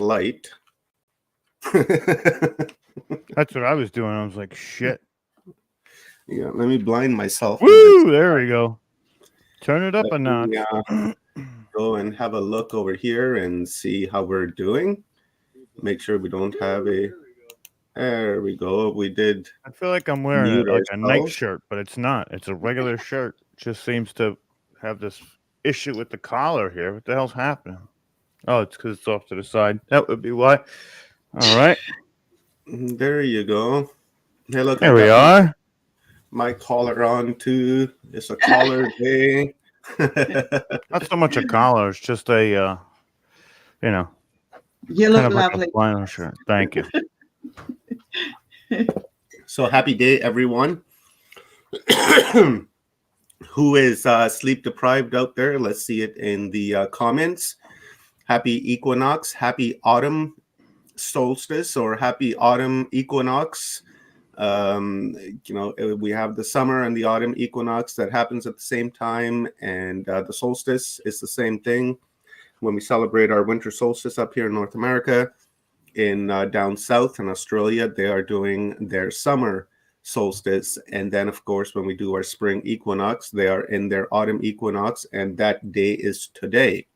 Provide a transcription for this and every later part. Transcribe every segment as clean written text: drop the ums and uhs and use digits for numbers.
light. That's what I was doing. I was like, shit. Yeah, let me blind myself with this. Woo! There we go. Turn it up Let a notch. me go and have a look over here and see how we're doing. Make sure we don't have a... There we go. We did I feel like I'm wearing mute a ourselves. nightshirt, but it's not. It's a regular shirt. It just seems to have this issue with the collar here. What the hell's happening? Oh, it's because it's off to the side. That would be why. All right. There you go. Hey, look, I There we got are. my collar on too. It's a collar day. Not so much a collar. It's just a, you know, You kind look of like lovely. a flannel shirt. Thank you. So happy day, everyone. Who is sleep deprived out there? Let's see it in the comments. Happy equinox, happy autumn solstice, or happy autumn equinox. We have the summer and the autumn equinox that happens at the same time, and the solstice is the same thing. When we celebrate our winter solstice up here in North America, in down south in Australia, they are doing their summer solstice. And then, of course, when we do our spring equinox, they are in their autumn equinox, and that day is today.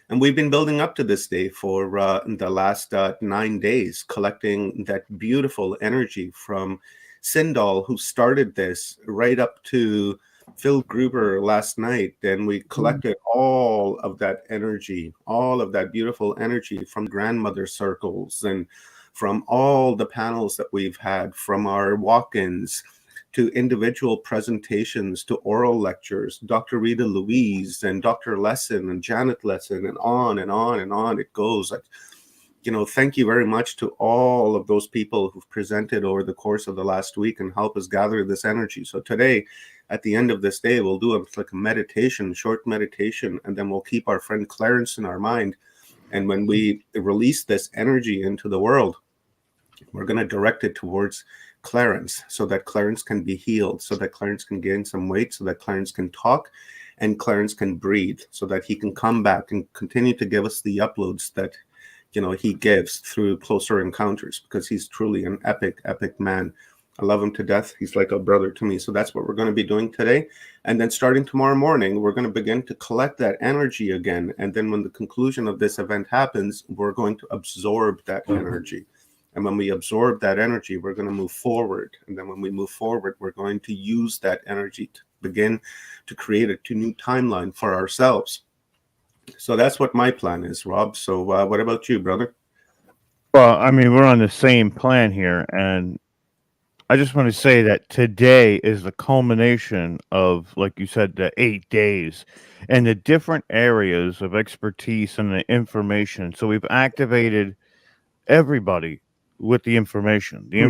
And we've been building up to this day for the last 9 days, collecting that beautiful energy from Sindal, who started this, right up to Phil Gruber last night. And we collected all of that energy, all of that beautiful energy from grandmother circles and from all the panels that we've had, from our walk-ins to individual presentations, to oral lectures, Dr. Rita Louise and Dr. Lesson and Janet Lesson, and on and on and on it goes. Thank you very much to all of those people who've presented over the course of the last week and help us gather this energy. So today, at the end of this day, we'll do a meditation, short meditation, and then we'll keep our friend Clarence in our mind. And when we release this energy into the world, we're going to direct it towards Clarence, so that Clarence can be healed, so that Clarence can gain some weight, so that Clarence can talk, and Clarence can breathe, so that he can come back and continue to give us the uploads that he gives through closer encounters, because he's truly an epic man. I love him to death. He's like a brother to me. So that's what we're going to be doing today. And then starting tomorrow morning, we're going to begin to collect that energy again. And then when the conclusion of this event happens, we're going to absorb that energy. And when we absorb that energy, we're going to move forward. And then when we move forward, we're going to use that energy to begin to create a new timeline for ourselves. So that's what my plan is, Rob. So what about you, brother? Well, I mean, we're on the same plan here. And I just want to say that today is the culmination of, like you said, the 8 days and the different areas of expertise and the information. So we've activated everybody with the information. The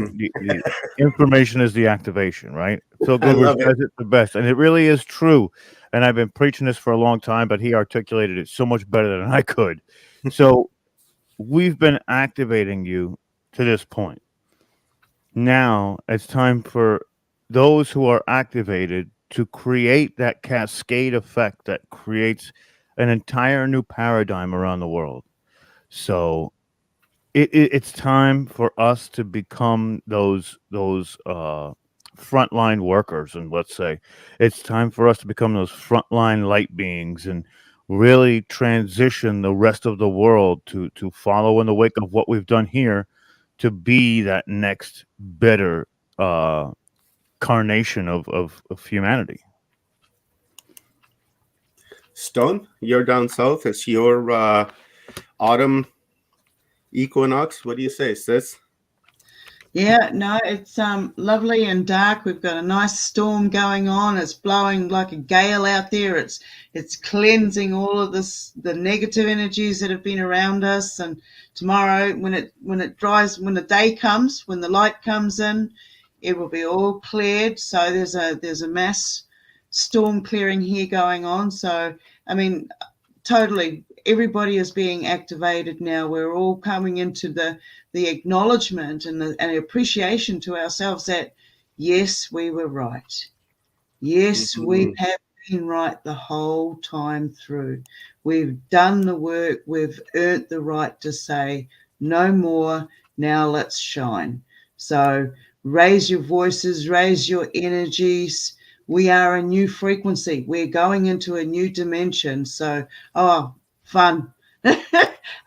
information is the activation, right? Phil Gruber says it the best, and it really is true. And I've been preaching this for a long time, but he articulated it so much better than I could. So we've been activating you to this point. Now it's time for those who are activated to create that cascade effect that creates an entire new paradigm around the world. So it's time for us to become those frontline workers, and let's say it's time for us to become those frontline light beings and really transition the rest of the world to follow in the wake of what we've done here, to be that next better carnation of humanity. Stone, you're down south. It's your autumn equinox. What do you say, sis? Yeah, no, it's lovely and dark. We've got a nice storm going on. It's blowing like a gale out there. It's cleansing all of the negative energies that have been around us. And tomorrow, when it dries, when the day comes, when the light comes in, it will be all cleared. So there's a mass storm clearing here going on. So I mean, totally, everybody is being activated now. We're all coming into the acknowledgement and the appreciation to ourselves that, yes, we were right. Yes, we have been right the whole time through. We've done the work. We've earned the right to say no more. Now let's shine. So raise your voices, raise your energies. We are a new frequency. We're going into a new dimension. So, fun.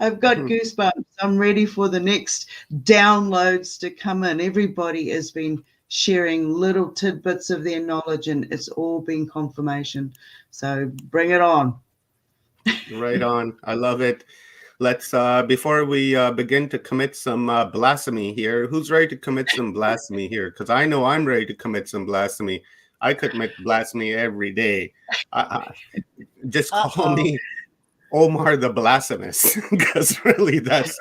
I've got goosebumps. I'm ready for the next downloads to come in. Everybody has been sharing little tidbits of their knowledge, and it's all been confirmation. So bring it on. Right on. I love it. Let's before we begin to commit some blasphemy here, who's ready to commit some blasphemy here? Because I know I'm ready to commit some blasphemy. I commit blasphemy every day. Just call me Omar the Blasphemous, because really that's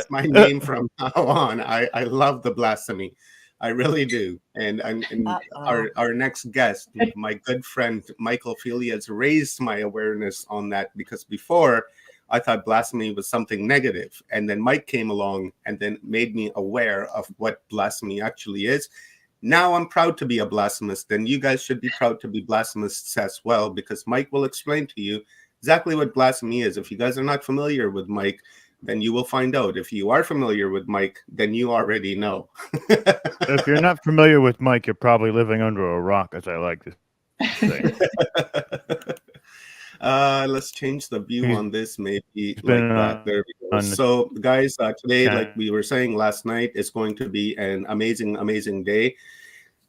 my name from now on. I love the blasphemy. I really do. And our next guest, my good friend Michael Feely, has raised my awareness on that, because before I thought blasphemy was something negative. And then Mike came along and then made me aware of what blasphemy actually is. Now I'm proud to be a blasphemist. Then you guys should be proud to be blasphemists as well, because Mike will explain to you exactly what blasphemy is. If you guys are not familiar with Mike, then you will find out. If you are familiar with Mike, then you already know. If you're not familiar with Mike, you're probably living under a rock, as I like to say. Let's change the view on this, maybe like that. There we go. on So, guys, today, channel. like we were saying last night, is going to be an amazing, amazing day.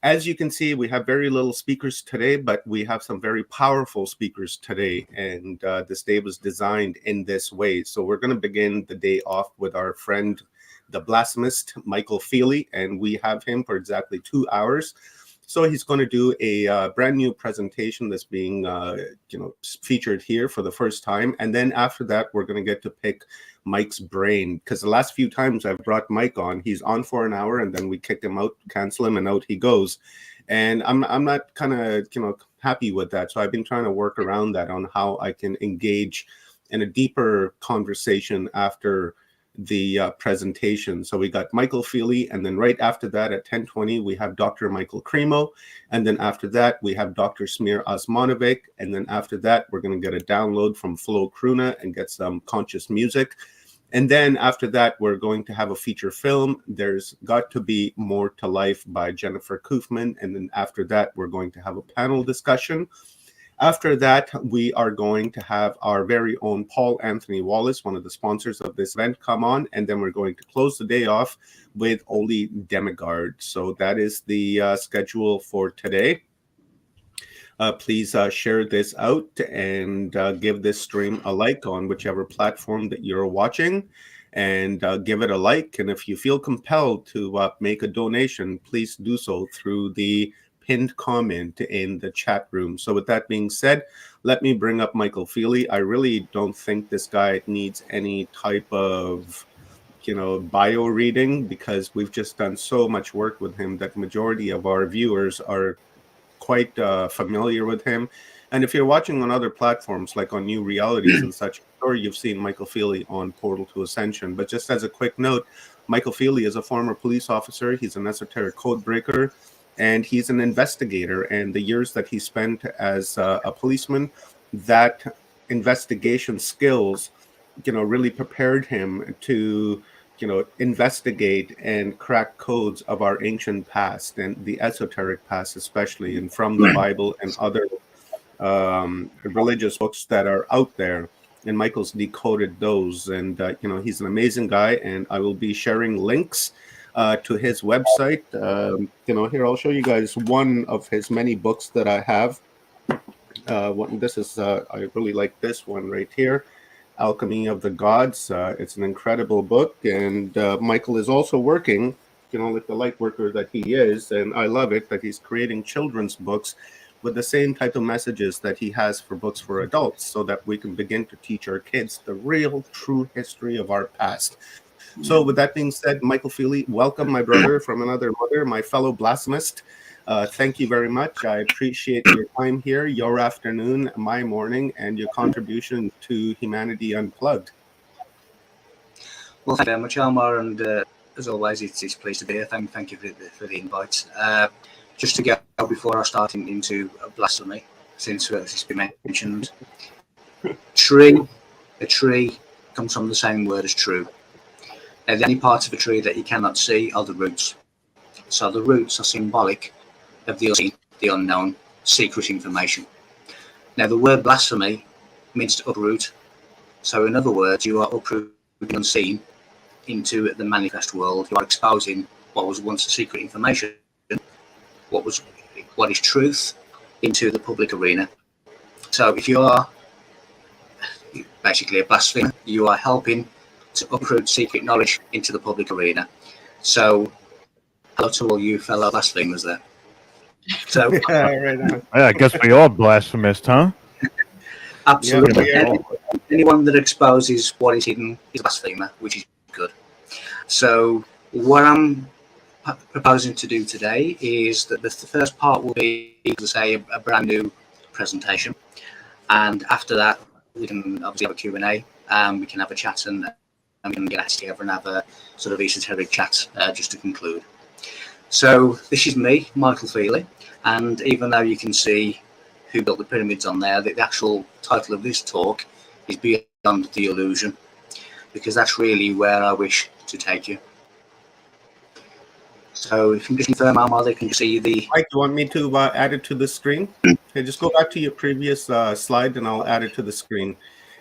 As you can see, we have very little speakers today, but we have some very powerful speakers today. And this day was designed in this way. So we're going to begin the day off with our friend, the blasphemist, Michael Feely, and we have him for exactly 2 hours. So he's going to do a brand new presentation that's being, featured here for the first time. And then after that, we're going to get to pick Mike's brain, because the last few times I've brought Mike on, he's on for an hour and then we kick him out, cancel him, and out he goes. And I'm not kind of, happy with that. So I've been trying to work around that on how I can engage in a deeper conversation after the presentation. So we got Michael Feely, and then right after that at 10:20 we have Dr. Michael Cremo, and then after that we have Dr. Smir Osmanovic, and then after that we're going to get a download from Flo Kruna and get some conscious music. And then after that we're going to have a feature film, There's Got to Be More to Life by Jennifer Koofman, and then after that we're going to have a panel discussion. After that, we are going to have our very own Paul Anthony Wallace, one of the sponsors of this event, come on, and then we're going to close the day off with Oli Demigard. So that is the schedule for today. Please share this out and give this stream a like on whichever platform that you're watching, and give it a like. And if you feel compelled to make a donation, please do so through the pinned comment in the chat room. So with that being said, let me bring up Michael Feely. I really don't think this guy needs any type of, bio reading, because we've just done so much work with him that majority of our viewers are quite familiar with him. And if you're watching on other platforms, like on New Realities and such, or you've seen Michael Feely on Portal to Ascension. But just as a quick note, Michael Feely is a former police officer. He's an esoteric code breaker, and he's an investigator. And the years that he spent as a policeman, that investigation skills, really prepared him to, investigate and crack codes of our ancient past and the esoteric past, especially, and from the Bible and other religious books that are out there. And Michael's decoded those. And, he's an amazing guy. And I will be sharing links to his website. Here, I'll show you guys one of his many books that I have. This is, I really like this one right here, Alchemy of the Gods. It's an incredible book. And Michael is also working, like the light worker that he is. And I love it that he's creating children's books with the same type of messages that he has for books for adults, so that we can begin to teach our kids the real, true history of our past. So with that being said, Michael Feely, welcome, my brother from another mother, my fellow blasphemist. Thank you very much. I appreciate your time here, your afternoon, my morning, and your contribution to Humanity Unplugged. Well, thank you very much, Omar, and as always, it's a pleasure to be here. Thank you for the invite. Just to go before I start into blasphemy, since it's been mentioned, A tree comes from the same word as true. Now, the only parts of a tree that you cannot see are the roots. So the roots are symbolic of the unseen, the unknown, secret information. Now, the word blasphemy means to uproot. So in other words, you are uprooting the unseen into the manifest world. You are exposing what was once a secret information, what is truth, into the public arena. So if you are basically a blasphemer, you are helping to uproot secret knowledge into the public arena. So hello to all you fellow blasphemers there. So Yeah, right on. Yeah, I guess we all blasphemous, huh? absolutely, Yeah, anyone that exposes what is hidden is a blasphemer, which is good. So what I'm proposing to do today is that the first part will be, to say, a brand new presentation, and after that we can obviously have a Q&A, we can have a chat, and we can get together and have a sort of esoteric chat just to conclude. So this is me, Michael Feely, and even though you can see who built the pyramids on there, the actual title of this talk is Beyond the Illusion, because that's really where I wish to take you. So if you can just confirm, Alma, they can see the... Mike, you want me to add it to the screen? Okay, just go back to your previous slide and I'll add it to the screen.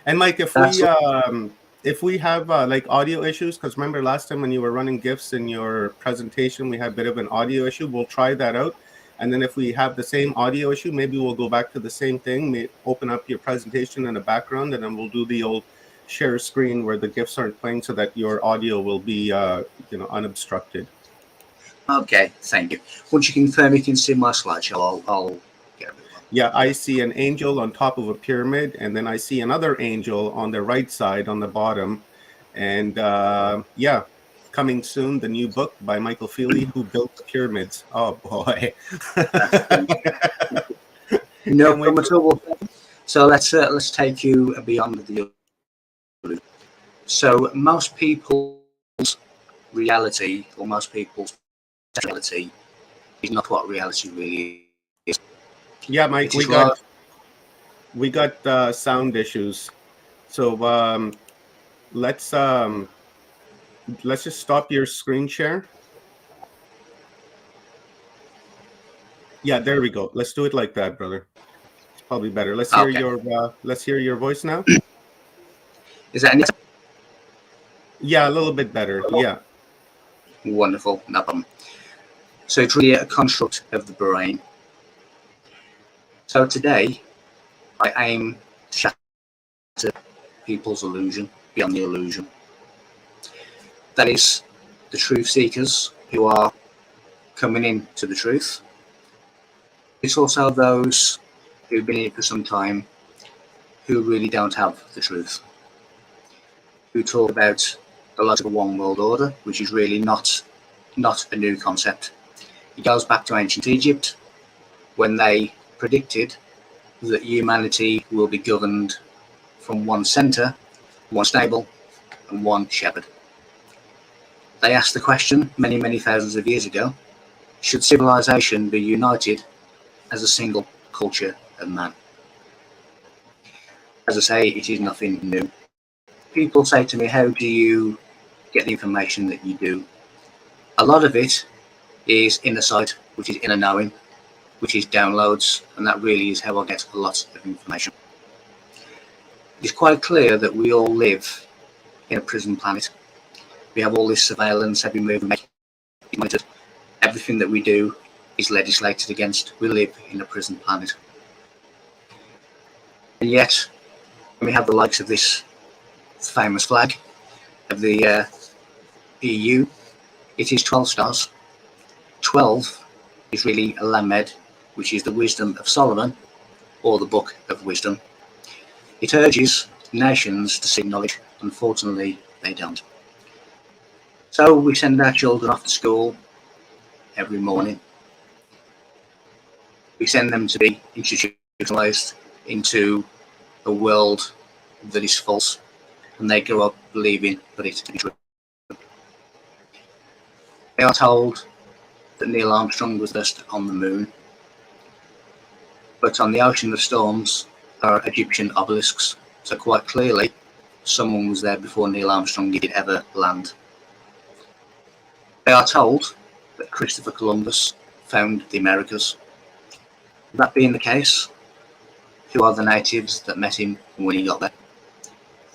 And Mike, if we have like audio issues, because remember last time when you were running GIFs in your presentation, we had a bit of an audio issue. We'll try that out. And then if we have the same audio issue, maybe we'll go back to the same thing, open up your presentation in the background, and then we'll do the old share screen where the GIFs aren't playing so that your audio will be unobstructed. Okay, thank you. Once you confirm you can see my slideshow, I'll get it. Yeah, I see an angel on top of a pyramid, and then I see another angel on the right side on the bottom. And yeah, coming soon, the new book by Michael Feely, Who Built the Pyramids. Oh, boy. No problem at all. So let's take you beyond the illusion. So most people's reality, or most people's reality, is not what reality really is. Yeah, Mike, we got sound issues. So let's just stop your screen share. Yeah, there we go. Let's do it like that, brother. It's probably better. Let's hear your voice now. Is that any? Yeah, a little bit better. Yeah. Wonderful, no problem. So it's really a construct of the brain. So today, I aim to shatter people's illusion beyond the illusion. That is, the truth seekers who are coming into the truth. It's also those who've been here for some time who really don't have the truth, who talk about the light of a one world order, which is really not a new concept. It goes back to ancient Egypt, when they predicted that humanity will be governed from one center, one stable, and one shepherd. They asked the question many, many thousands of years ago, should civilization be united as a single culture of man? As I say, it is nothing new. People say to me, how do you get the information that you do? A lot of it is inner sight, which is inner knowing, which is downloads, and that really is how I get a lot of information. It's quite clear that we all live in a prison planet. We have all this surveillance, every move we make is monitored. Everything that we do is legislated against. We live in a prison planet. And yet, when we have the likes of this famous flag of the EU, it is 12 stars. 12 is really a lamed, which is the wisdom of Solomon, or the book of wisdom. It urges nations to seek knowledge. Unfortunately, they don't. So we send our children off to school every morning. We send them to be institutionalized into a world that is false, and they grow up believing that it to be true. They are told that Neil Armstrong was first on the moon, but on the ocean of storms there are Egyptian obelisks So quite clearly, someone was there before Neil Armstrong did ever land. They are told that Christopher Columbus found the Americas. That being the case, who are the natives that met him when he got there?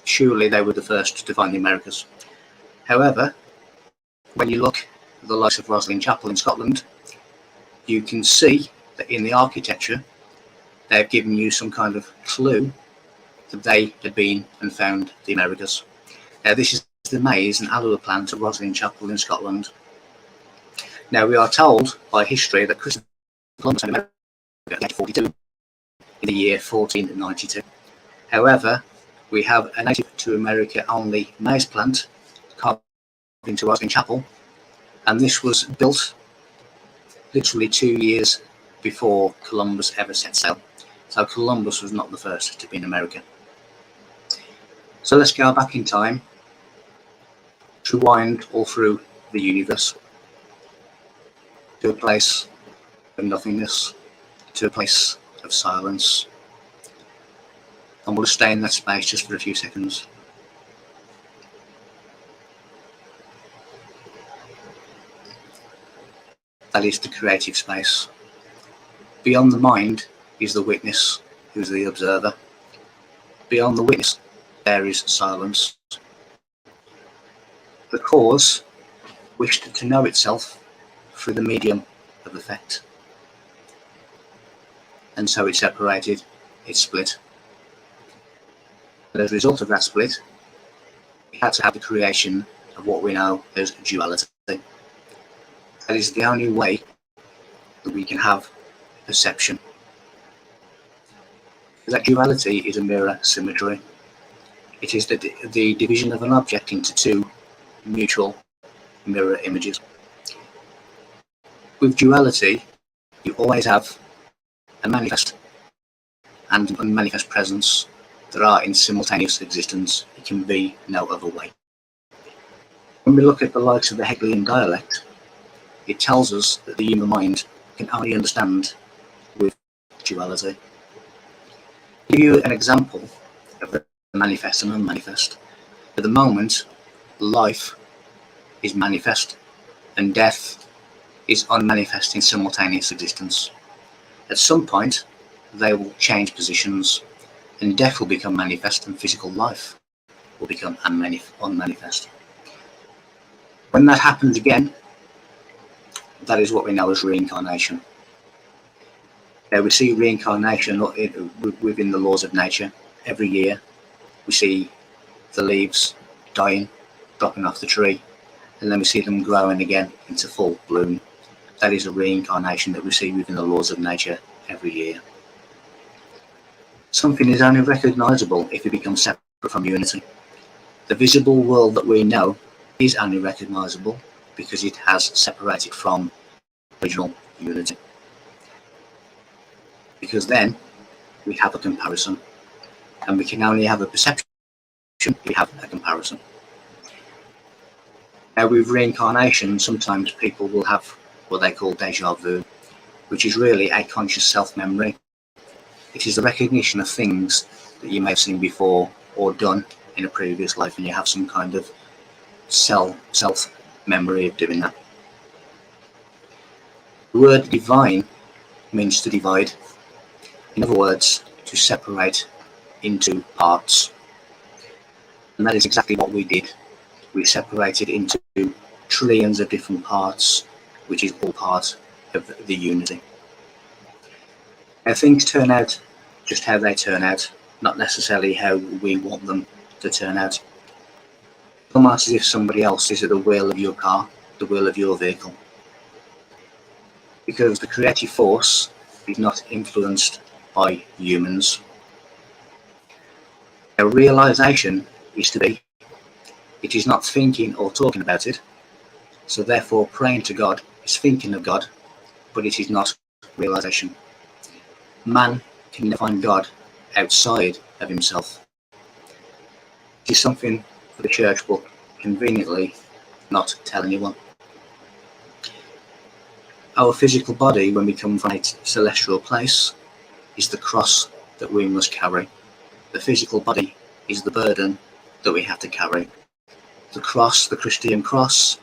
Surely they were the first to find the Americas. However, when you look at the likes of Rosslyn Chapel in Scotland, you can see that in the architecture, they've given you some kind of clue that they had been and found the Americas. Now, this is the maize and aloe plant at Rosslyn Chapel in Scotland. Now, we are told by history that Christopher Columbus found America at the age of 42 in the year 1492. However, we have a native to America only maize plant carved into Rosslyn Chapel, and this was built literally 2 years before Columbus ever set sail. So Columbus was not the first to be in America. So let's go back in time, to wind all through the universe, to a place of nothingness, to a place of silence. And we'll stay in that space just for a few seconds. That is the creative space. Beyond the mind is the witness, who's the observer. Beyond the witness, there is silence. The cause wished to know itself through the medium of effect. And so it separated, it split. But as a result of that split, we had to have the creation of what we know as duality. That is the only way that we can have perception. That duality is a mirror symmetry. It is the division of an object into two mutual mirror images. With duality, you always have a manifest and an unmanifest presence that are in simultaneous existence. It can be no other way. When we look at the likes of the Hegelian dialect, it tells us that the human mind can only understand with duality. To give you an example of the manifest and unmanifest, at the moment, life is manifest and death is unmanifest in simultaneous existence. At some point, they will change positions and death will become manifest and physical life will become unmanifest. When that happens again, that is what we know as reincarnation. Now, we see reincarnation within the laws of nature. Every year we see the leaves dying, dropping off the tree, and then we see them growing again into full bloom. That is a reincarnation that we see within the laws of nature every year. Something is only recognizable if it becomes separate from unity. The visible world that we know is only recognizable because it has separated from original unity. Because then we have a comparison, and we can only have a perception if we have a comparison. Now, with reincarnation, sometimes people will have what they call déjà vu, which is really a conscious self-memory. It is the recognition of things that you may have seen before or done in a previous life, and you have some kind of self-memory of doing that. The word divine means to divide. In other words, to separate into parts. And that is exactly what we did. We separated into trillions of different parts, which is all part of the unity. Now, things turn out just how they turn out, not necessarily how we want them to turn out. It's almost as if somebody else is at the wheel of your car, the wheel of your vehicle. Because the creative force is not influenced by humans. A realization is to be. It is not thinking or talking about it. So therefore, praying to God is thinking of God, but it is not realization. Man can never find God outside of himself. It is something for the church book conveniently not tell anyone. Our physical body, when we come from a celestial place, is the cross that we must carry. The physical body is the burden that we have to carry. The cross, the Christian cross,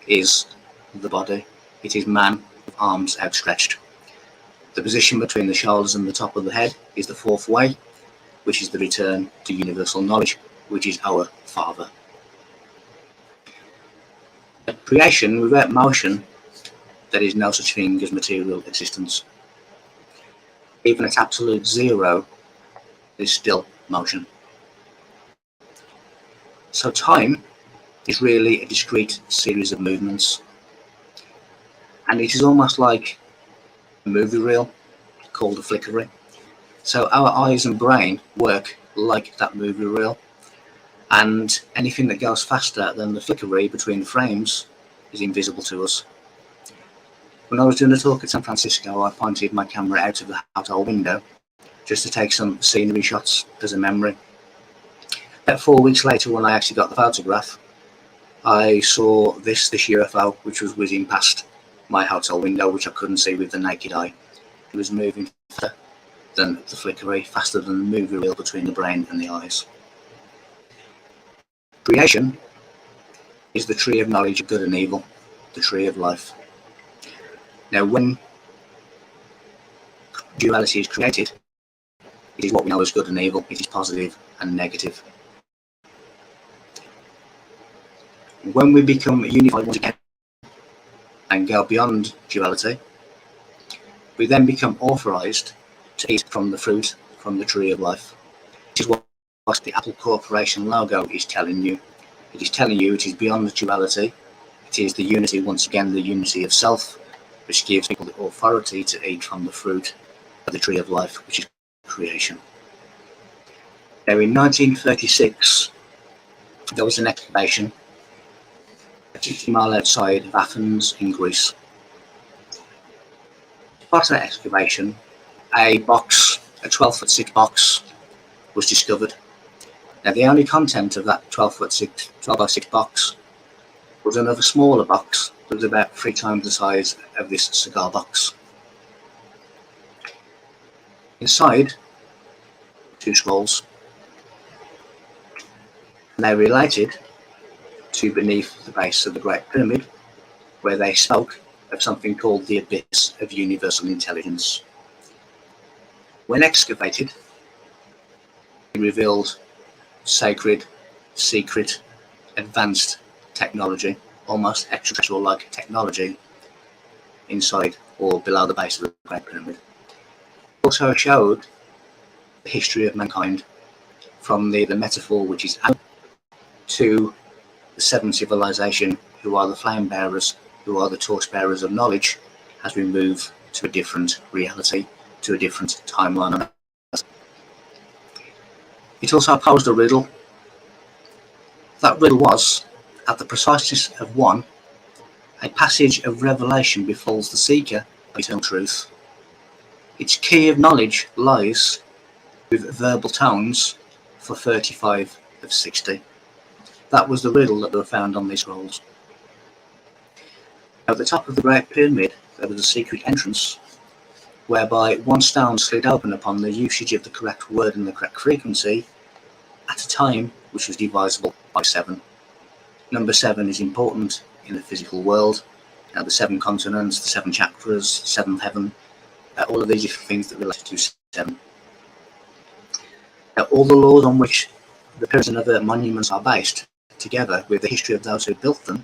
is the body. It is man with arms outstretched. The position between the shoulders and the top of the head is the fourth way, which is the return to universal knowledge, which is our Father. At creation, without motion, there is no such thing as material existence. Even at absolute zero, there's still motion. So time is really a discrete series of movements. And it is almost like a movie reel called a flickery. So our eyes and brain work like that movie reel. And anything that goes faster than the flickery between the frames is invisible to us. When I was doing a talk at San Francisco, I pointed my camera out of the hotel window just to take some scenery shots as a memory. About 4 weeks later, when I actually got the photograph, I saw this UFO, which was whizzing past my hotel window, which I couldn't see with the naked eye. It was moving faster than the flickery, faster than the movie reel between the brain and the eyes. Creation is the tree of knowledge of good and evil, the tree of life. Now, when duality is created, it is what we know as good and evil. It is positive and negative. When we become unified once again and go beyond duality, we then become authorized to eat from the fruit from the tree of life. This is what the Apple Corporation logo is telling you. It is telling you it is beyond the duality. It is the unity, once again, the unity of self, which gives people the authority to eat from the fruit of the tree of life, which is creation. Now, in 1936, there was an excavation 50 miles outside of Athens in Greece. Part of that excavation, a 12-foot-6 box was discovered. Now, the only content of that 12-by-6 box was another smaller box that was about 3 times the size of this cigar box. Inside, 2 scrolls. And they related to beneath the base of the Great Pyramid, where they spoke of something called the abyss of universal intelligence. When excavated, it revealed sacred, secret, advanced technology, almost extraterrestrial-like technology, inside or below the base of the Great Pyramid. It also showed the history of mankind, from the metaphor, which is Adam, to the 7th civilization, who are the flame bearers, who are the torch bearers of knowledge, as we move to a different reality, to a different timeline on Earth. It also posed a riddle. That riddle was, at the preciseness of 1, a passage of revelation befalls the seeker of eternal truth. Its key of knowledge lies with verbal tones for 35 of 60. That was the riddle that were found on these scrolls. At the top of the Great Pyramid, there was a secret entrance, whereby 1 stone slid open upon the usage of the correct word and the correct frequency at a time which was divisible by 7. Number 7 is important in the physical world. Now, the 7 continents, the 7 chakras, 7th heaven, all of these different things that relate to 7. Now, all the laws on which the pyramids and other monuments are based, together with the history of those who built them,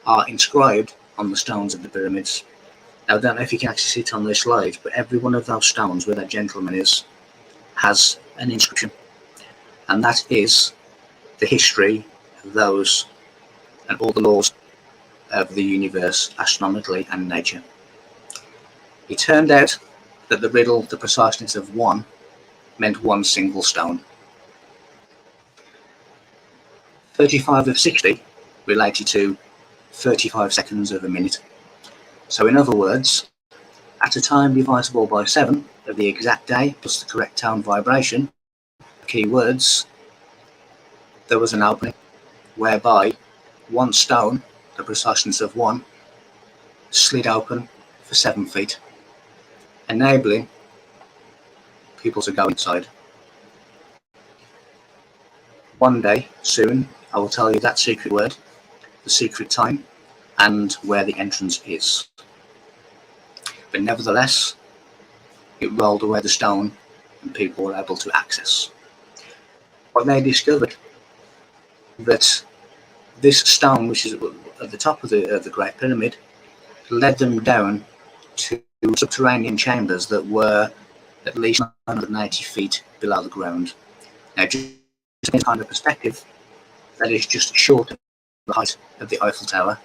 are inscribed on the stones of the pyramids. Now, I don't know if you can actually see it on this slide, but every one of those stones where that gentleman is has an inscription. And that is the history of those and all the laws of the universe, astronomically and nature. It turned out that the riddle, the preciseness of 1, meant 1 single stone. 35 of 60 related to 35 seconds of a minute. So in other words, at a time divisible by 7 of the exact day plus the correct tone vibration, key words, there was an opening whereby 1 stone, the preciseness of 1, slid open for 7 feet, enabling people to go inside. One day, soon, I will tell you that secret word, the secret time, and where the entrance is. But nevertheless, it rolled away the stone and people were able to access. What they discovered, that this stone, which is at the top of the Great Pyramid, led them down to subterranean chambers that were at least 980 feet below the ground. Now, just in kind of perspective, that is just short of the height of the Eiffel Tower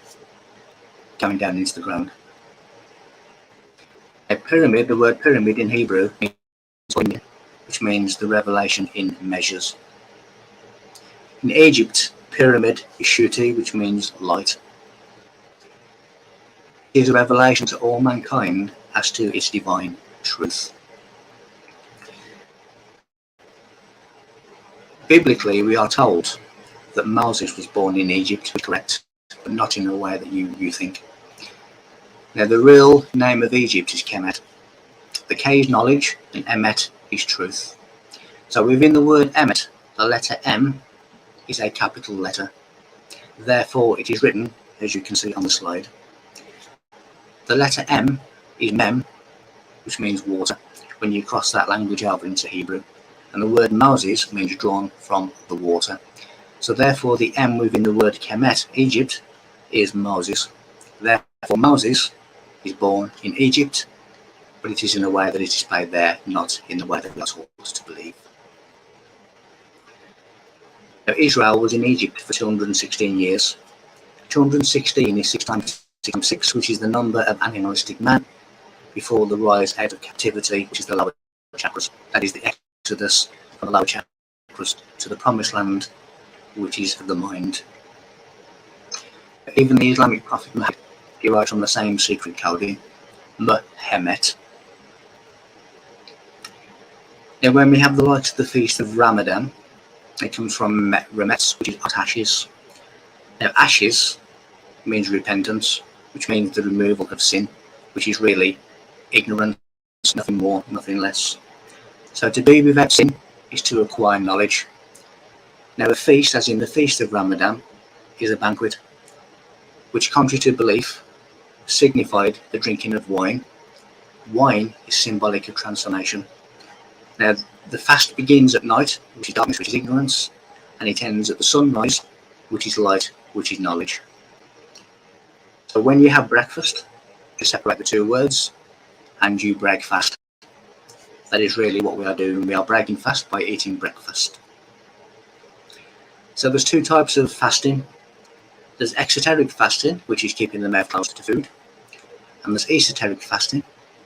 going down into the ground. A pyramid, the word pyramid in Hebrew, means, which means the revelation in measures. In Egypt, pyramid is shuti, which means light. It is a revelation to all mankind as to its divine truth. Biblically, we are told that Moses was born in Egypt, correct, but not in the way that you think. Now, the real name of Egypt is Kemet. The K is knowledge, and Emet is truth. So within the word Emet, the letter M is a capital letter. Therefore, it is written, as you can see on the slide. The letter M is Mem, which means water, when you cross that language over into Hebrew. And the word Moses means drawn from the water. So therefore, the M within the word Kemet, Egypt, is Moses. Therefore, Moses is born in Egypt, but it is in a way that it is displayed there, not in the way that we are taught to believe. Now, Israel was in Egypt for 216 years. 216 is 6 times 6 times 6, which is the number of animalistic man before the rise out of captivity, which is the lower chakras. That is the exodus from the lower chakras to the promised land, which is the mind. Even the Islamic prophet Muhammad derives from the same secret coding, Muhammad. Now, when we have the likes of the feast of Ramadan, it comes from Remetz, which is ashes. Now, ashes means repentance, which means the removal of sin, which is really ignorance, nothing more, nothing less. So to be without sin is to acquire knowledge. Now, a feast, as in the feast of Ramadan, is a banquet, which, contrary to belief, signified the drinking of wine. Wine is symbolic of transformation. Now, the fast begins at night, which is darkness, which is ignorance, and it ends at the sunrise, which is light, which is knowledge. So when you have breakfast, you separate the two words, and you break fast. That is really what we are doing. We are breaking fast by eating breakfast. So there's two types of fasting. There's exoteric fasting, which is keeping the mouth closed to food. And there's esoteric fasting,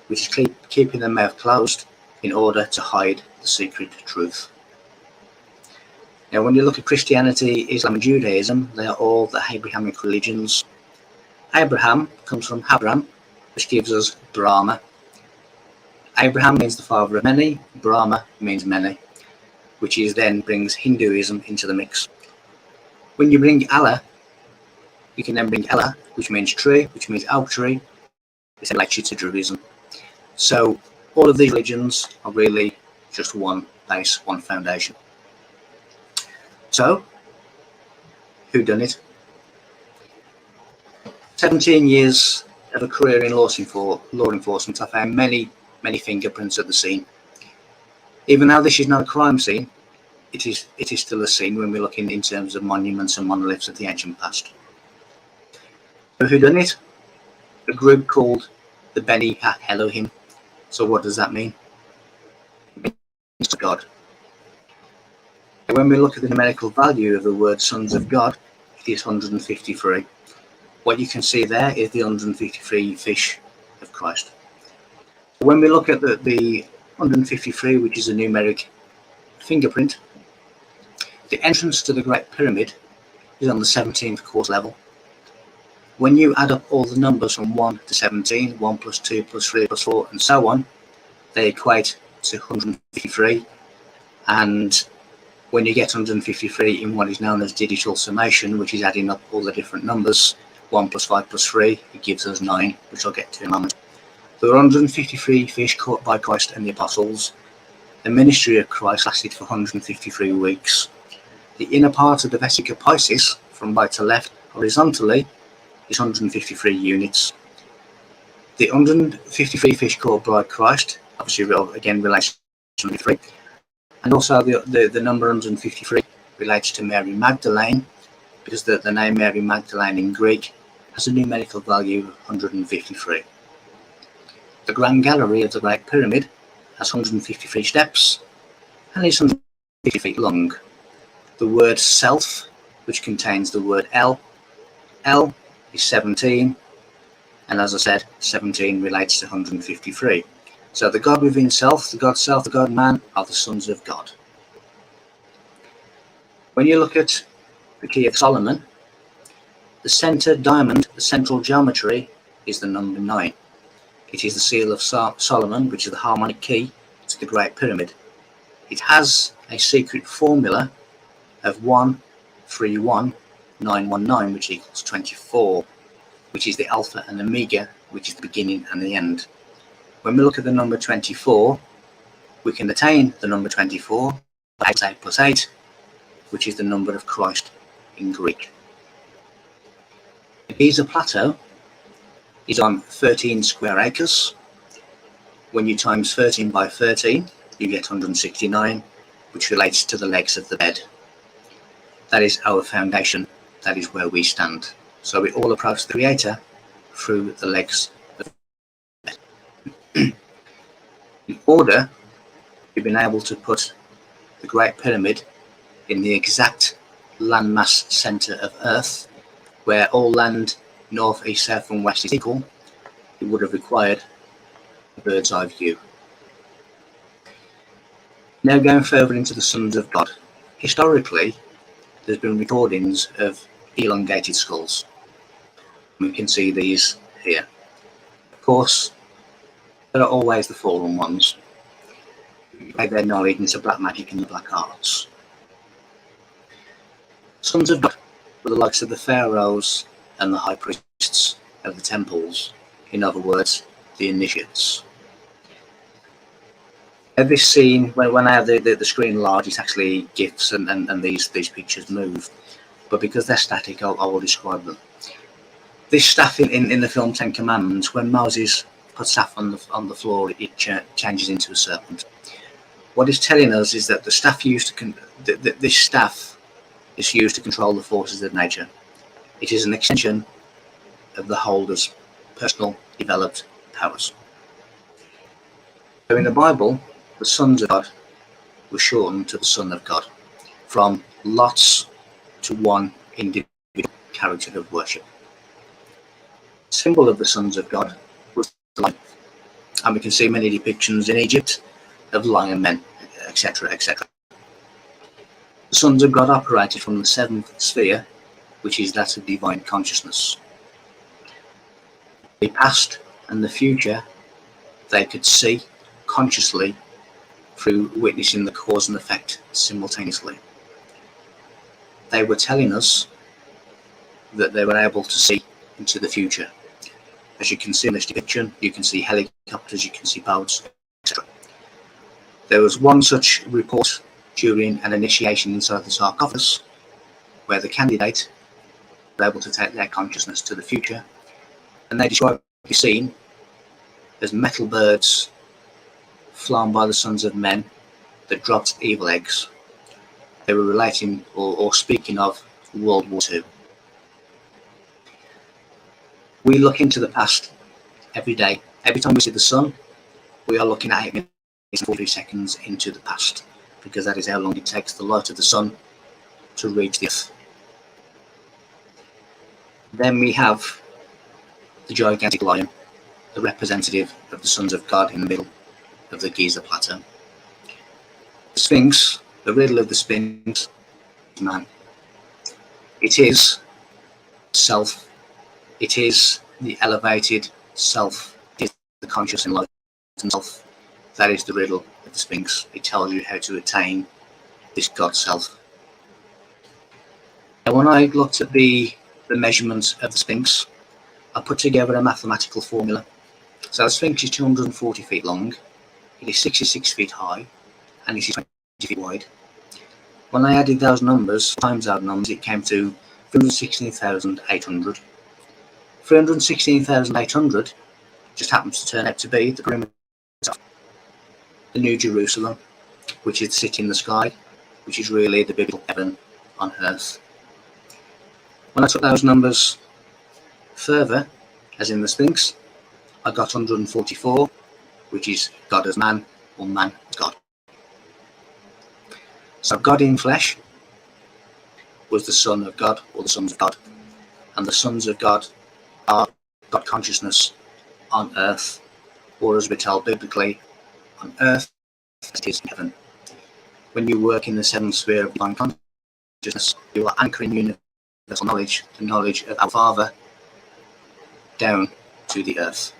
which is keeping the mouth closed in order to hide the secret truth. Now, when you look at Christianity, Islam and Judaism, they are all the Abrahamic religions. Abraham comes from Abram, which gives us Brahma. Abraham means the father of many, Brahma means many, which is then brings Hinduism into the mix. When you bring Allah, you can then bring Ella, which means tree, which means oak tree. This relates you to Judaism. So all of these religions are really just one base, one foundation. So, who done it? 17 years of a career in law enforcement, I found many fingerprints at the scene. Even though this is not a crime scene, it is still a scene when we're looking in terms of monuments and monoliths of the ancient past. So who done it? A group called the Beni Elohim. So what does that mean? It means God. When we look at the numerical value of the word sons of God, it is 153. What you can see there is the 153 fish of Christ. When we look at the 153, which is a numeric fingerprint, the entrance to the Great Pyramid is on the 17th course level. When you add up all the numbers from 1 to 17, 1 plus 2 plus 3 plus 4, and so on, they equate to 153. And when you get 153 in what is known as digital summation, which is adding up all the different numbers, 1 plus 5 plus 3, it gives us 9, which I'll get to in a moment. There were 153 fish caught by Christ and the apostles. The ministry of Christ lasted for 153 weeks. The inner part of the vesica Piscis, from right to left, horizontally, is 153 units. The 153 fish called Bride Christ, obviously again relates to 153, and also the number 153 relates to Mary Magdalene, because the name Mary Magdalene in Greek has a numerical value of 153. The Grand Gallery of the Great Pyramid has 153 steps and is 150 feet long. The word self, which contains the word L is 17, and as I said, 17 relates to 153. So the God within self, the God man are the sons of God. When you look at the Key of Solomon, the center diamond, the central geometry, is the number 9. It is the seal of Solomon, which is the harmonic key to the Great Pyramid. It has a secret formula of 131,919, which equals 24, which is the alpha and omega, which is the beginning and the end. When we look at the number 24, we can attain the number 24 by 8 plus 8, which is the number of Christ in Greek. The Giza Plateau is on 13 square acres. When you times 13 by 13, you get 169, which relates to the legs of the bed. That is our foundation. That is where we stand. So we all approach the Creator through the legs of the bed. In order, we've been able to put the Great Pyramid in the exact landmass center of Earth, where all land north, east, south and west is equal. It would have required a bird's eye view. Now going further into the sons of God. Historically, there's been recordings of elongated skulls. We can see these here. Of course, there are always the fallen ones. They their knowledge into black magic and the black arts. Sons of God were the likes of the pharaohs and the high priests of the temples. In other words, the initiates. At this scene, when I have the screen large, it's actually GIFs and these pictures move. But because they're static, I will describe them. This staff in the film 10 Commandments, when Moses puts staff on the floor, it changes into a serpent. What it's telling us is that the staff used to this staff is used to control the forces of nature. It is an extension of the holder's personal developed powers. So in the Bible, the sons of God were shortened to the Son of God, from lots to one individual character of worship. The symbol of the sons of God was the lion, and we can see many depictions in Egypt of lion men, etc., etc. The sons of God operated from the 7th sphere, which is that of divine consciousness. The past and the future they could see consciously through witnessing the cause and effect simultaneously. They were telling us that they were able to see into the future. As you can see in this depiction, you can see helicopters, you can see boats, etc. There was one such report during an initiation inside the sarcophagus, where the candidate was able to take their consciousness to the future, and they described the scene as metal birds flown by the sons of men that dropped evil eggs. They were relating or speaking of World War II. We look into the past every day. Every time we see the sun, we are looking at 8 minutes and 43 seconds into the past, because that is how long it takes the light of the sun to reach the earth. Then we have the gigantic lion, the representative of the sons of God in the middle of the Giza Plateau. The Sphinx, the riddle of the Sphinx, is man. It is self. It is the elevated self. It is the conscious enlightened self. That is the riddle of the Sphinx. It tells you how to attain this God self. Now, when I looked at the measurements of the Sphinx, I put together a mathematical formula. So the Sphinx is 240 feet long, it is 66 feet high, and it is 20 feet wide. When I added those numbers, times those numbers, it came to 316,800. 316,800 just happens to turn out to be the pyramid itself, the New Jerusalem, which is the city in the sky, which is really the biblical heaven on earth. When I took those numbers further, as in the Sphinx, I got 144, which is God as man, or man as God. So God in flesh was the Son of God, or the sons of God. And the sons of God are God consciousness on earth, or as we're told biblically, on earth as it is in heaven. When you work in the seventh sphere of divine consciousness, you are anchoring universal knowledge, the knowledge of our Father, down to the earth.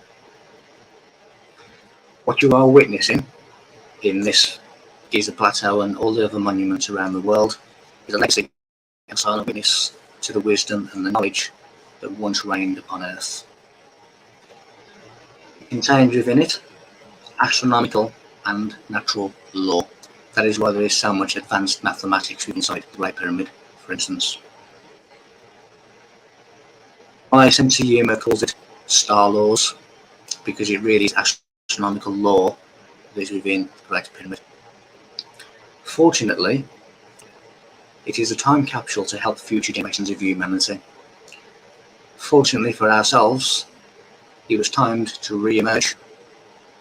What you are witnessing in this Giza Plateau and all the other monuments around the world is a legacy and silent witness to the wisdom and the knowledge that once reigned upon earth. It contains within it astronomical and natural law. That is why there is so much advanced mathematics inside the Great Pyramid, for instance. My sense of humour calls it star laws, because it really is astronomical law that is within the Great Pyramid. Fortunately, it is a time capsule to help future generations of humanity. Fortunately for ourselves, it was timed to re-emerge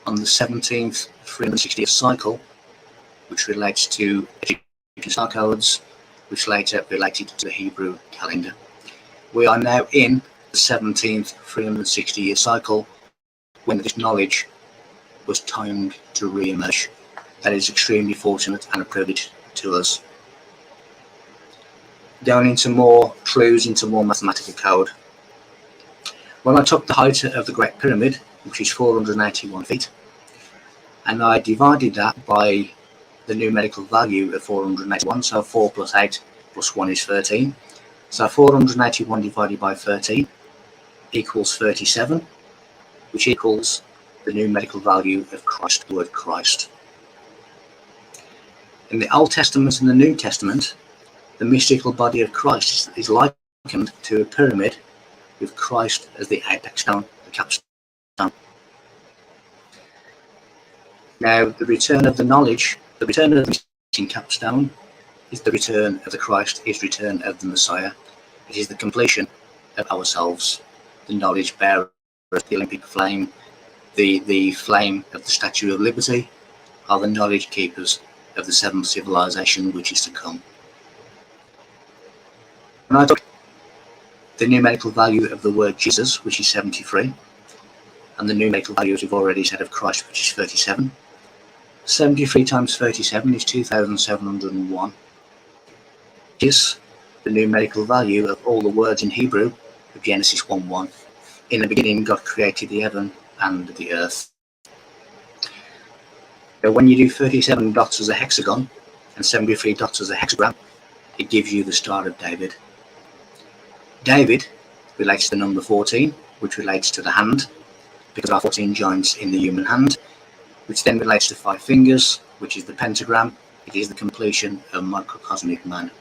on the 17th 360th cycle, which relates to Egyptian star codes, which later related to the Hebrew calendar. We are now in the 17th 360-year cycle when this knowledge was timed to re-emerge. That is extremely fortunate and a privilege to us. Going into more clues, into more mathematical code. When I took the height of the Great Pyramid, which is 481 feet, and I divided that by the numerical value of 481, so 4 plus 8 plus 1 is 13. So 481 divided by 13 equals 37, which equals the numerical value of Christ, the word Christ. In the Old Testament and the New Testament, the mystical body of Christ is likened to a pyramid with Christ as the apex stone, the capstone. Now, the return of the knowledge, the return of the missing capstone is the return of the Christ, is return of the Messiah. It is the completion of ourselves, the knowledge bearer, the Olympic flame, the flame of the Statue of Liberty, are the knowledge keepers of the seventh civilization which is to come. When I took the numerical value of the word Jesus, which is 73, and the numerical value, as we've already said, of Christ, which is 37, 73 times 37 is 2,701. Is the numerical value of all the words in Hebrew of Genesis 1:1. In the beginning, God created the heaven and the earth. Now, when you do 37 dots as a hexagon and 73 dots as a hexagram, it gives you the Star of David. David relates to the number 14, which relates to the hand, because there are 14 joints in the human hand, which then relates to 5 fingers, which is the pentagram. It is the completion of microcosmic man.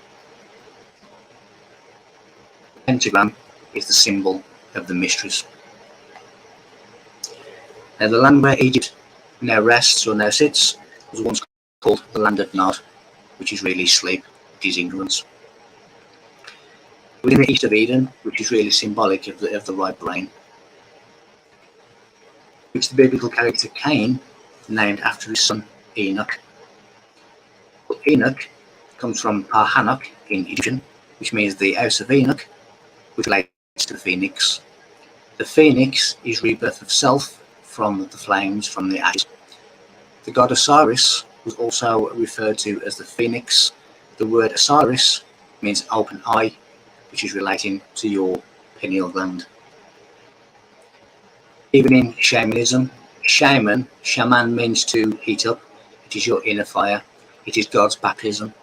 The pentagram is the symbol of the mysteries. Now, the land where Egypt now rests or now sits was once called the land of Nod, which is really sleep, which is ignorance. Within the east of Eden, which is really symbolic of the right brain, which the biblical character Cain named after his son Enoch. But Enoch comes from Pahanok in Egyptian, which means the house of Enoch, which relates to the phoenix. The phoenix is rebirth of self from the flames, from the ashes. The god Osiris was also referred to as the phoenix. The word Osiris means open eye, which is relating to your pineal gland. Even in shamanism, shaman means to heat up. It is your inner fire. It is God's baptism.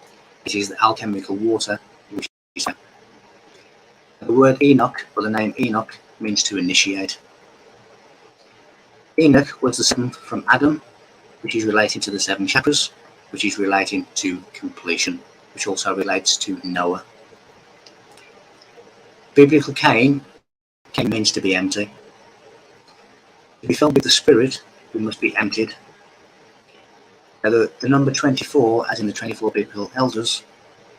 It is the alchemical water, which is fire. The word Enoch, or the name Enoch, means to initiate. Enoch was the seventh from Adam, which is relating to the 7 chakras, which is relating to completion. which also relates to Noah. Biblical Cain means to be empty. To be filled with the Spirit, we must be emptied. Now the number 24, as in the 24 biblical elders,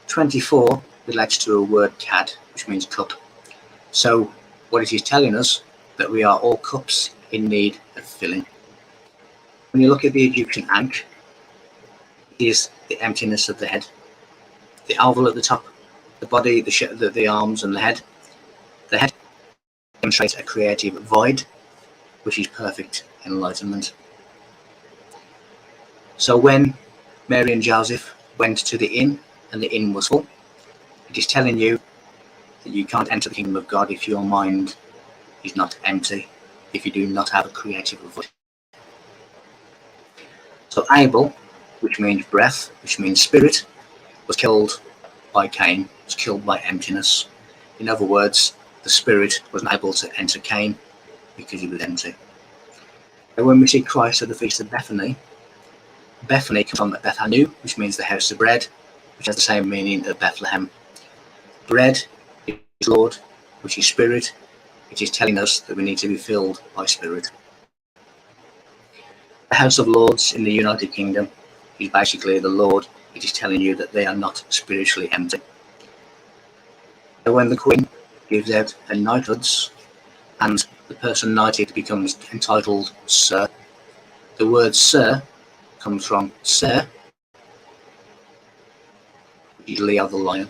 24 relates to a word kad, which means cup. So what it is telling us, that we are all cups in need of filling. When you look at the Egyptian ankh, it is the emptiness of the head. The oval at the top, the body, the arms and the head. The head demonstrates a creative void, which is perfect enlightenment. So when Mary and Joseph went to the inn and the inn was full, it is telling you that you can't enter the kingdom of God if your mind is not empty, if you do not have a creative void. So Abel, which means breath, which means spirit, was killed by Cain, was killed by emptiness. In other words, the spirit was not able to enter Cain because he was empty. And when we see Christ at the Feast of Bethany, Bethany comes from Bethanu, which means the house of bread, which has the same meaning as Bethlehem. Bread is Lord, which is spirit. It is telling us that we need to be filled by spirit. The House of Lords in the United Kingdom is basically the Lord. It is telling you that they are not spiritually empty. And when the Queen gives out her knighthoods and the person knighted becomes entitled Sir, the word Sir comes from Ser, which is Leo the lion,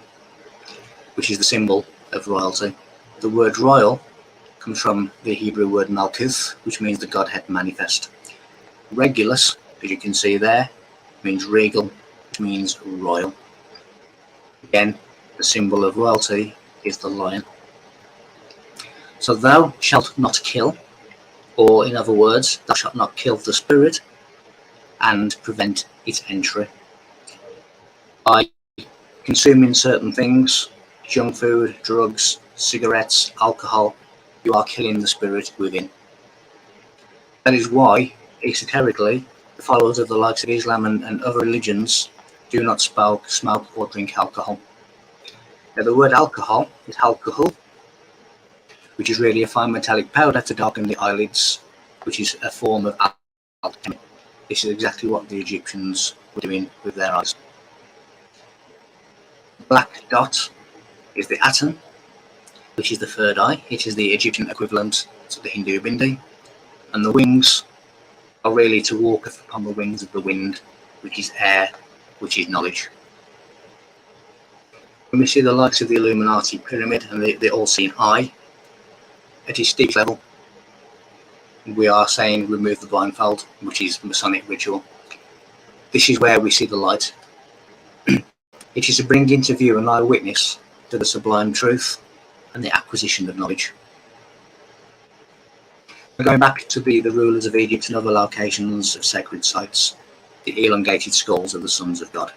which is the symbol of royalty. The word royal comes from the Hebrew word Malkuth, which means the Godhead manifest. Regulus, as you can see there, means regal, which means royal. Again, the symbol of royalty is the lion. So thou shalt not kill, or in other words, thou shalt not kill the spirit and prevent its entry. By consuming certain things, junk food, drugs, cigarettes, alcohol, you are killing the spirit within. That is why, esoterically, the followers of the likes of Islam and other religions do not smoke or drink alcohol. Now the word alcohol is alcohol, which is really a fine metallic powder to darken the eyelids, which is a form of alchemy. This is exactly what the Egyptians were doing with their eyes. Black dot is the atom, which is the third eye. It is the Egyptian equivalent to the Hindu bindi. And the wings are really to walk upon the wings of the wind, which is air, which is knowledge. When we see the likes of the Illuminati pyramid and the all-seeing eye, at its deep level, we are saying remove the blindfold, which is Masonic ritual. This is where we see the light. It is to bring into view an eyewitness to the sublime truth and the acquisition of knowledge. We're going back to the rulers of Egypt and other locations of sacred sites, the elongated skulls of the sons of God.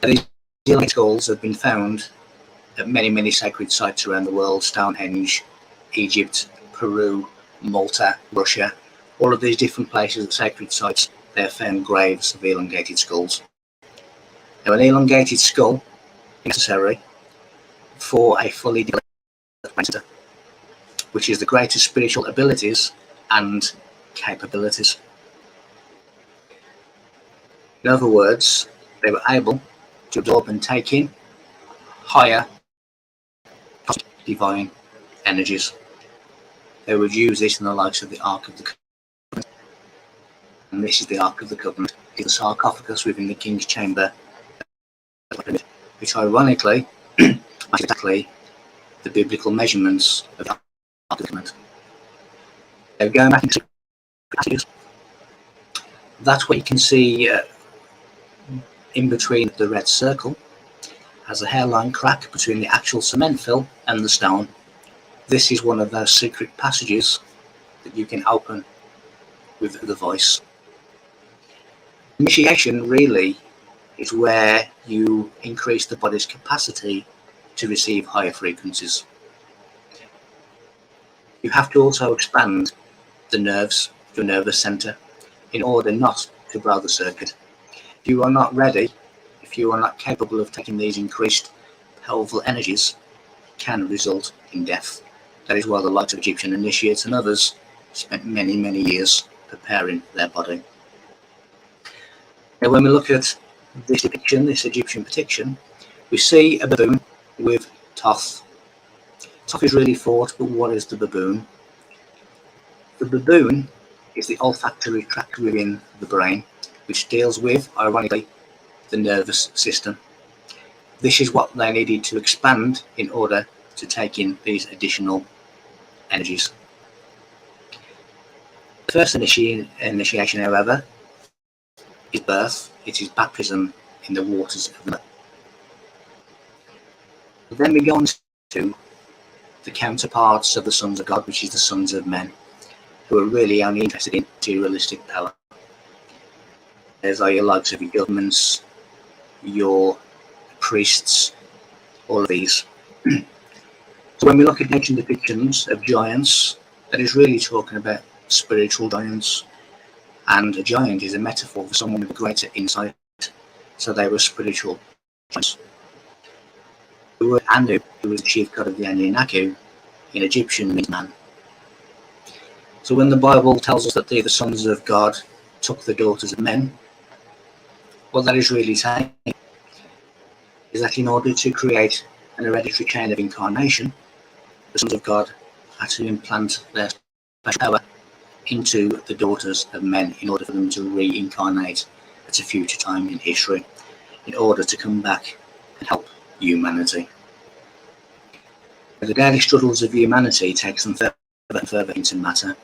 These elongated skulls have been found at many sacred sites around the world: Stonehenge, Egypt, Peru, Malta, Russia. All of these different places of sacred sites, they have found graves of elongated skulls. Now, an elongated skull is necessary for a fully developed master, which is the greatest spiritual abilities and capabilities. In other words, they were able to absorb and take in higher divine energies. They would use this in the likes of the Ark of the Covenant. And this is the Ark of the Covenant. It's a sarcophagus within the King's Chamber, which ironically is exactly the biblical measurements of the Ark of the Covenant. They're going back into passages. That's what you can see in between the red circle, has a hairline crack between the actual cement fill and the stone. This is one of those secret passages that you can open with the voice. Initiation really is where you increase the body's capacity to receive higher frequencies. You have to also expand the nerves, your nervous center, in order not to blow the circuit. If you are not ready, if you are not capable of taking these increased powerful energies, it can result in death. That is why the likes of Egyptian initiates and others spent many, many years preparing their body. Now, when we look at this depiction, this Egyptian depiction, we see a baboon with Thoth. Thoth is really thought, but what is the baboon? The baboon is the olfactory tract within the brain, which deals with, ironically, the nervous system. This is what they needed to expand in order to take in these additional energies. The first initiation, however, is birth. It is baptism in the waters of the mother. Then we go on to the counterparts of the sons of God, which is the sons of men, who are really only interested in materialistic power. There's your likes of your governments, your priests, all of these. So when we look at ancient depictions of giants, that is really talking about spiritual giants. And a giant is a metaphor for someone with greater insight. So they were spiritual giants. The word Anu, who was the chief god of the Anunnaki, in Egyptian means man. So when the Bible tells us that the sons of God took the daughters of men, what that is really saying is that in order to create an hereditary chain of incarnation, the sons of God had to implant their special power into the daughters of men in order for them to reincarnate at a future time in history, in order to come back and help humanity. The daily struggles of humanity takes them further and further into matter.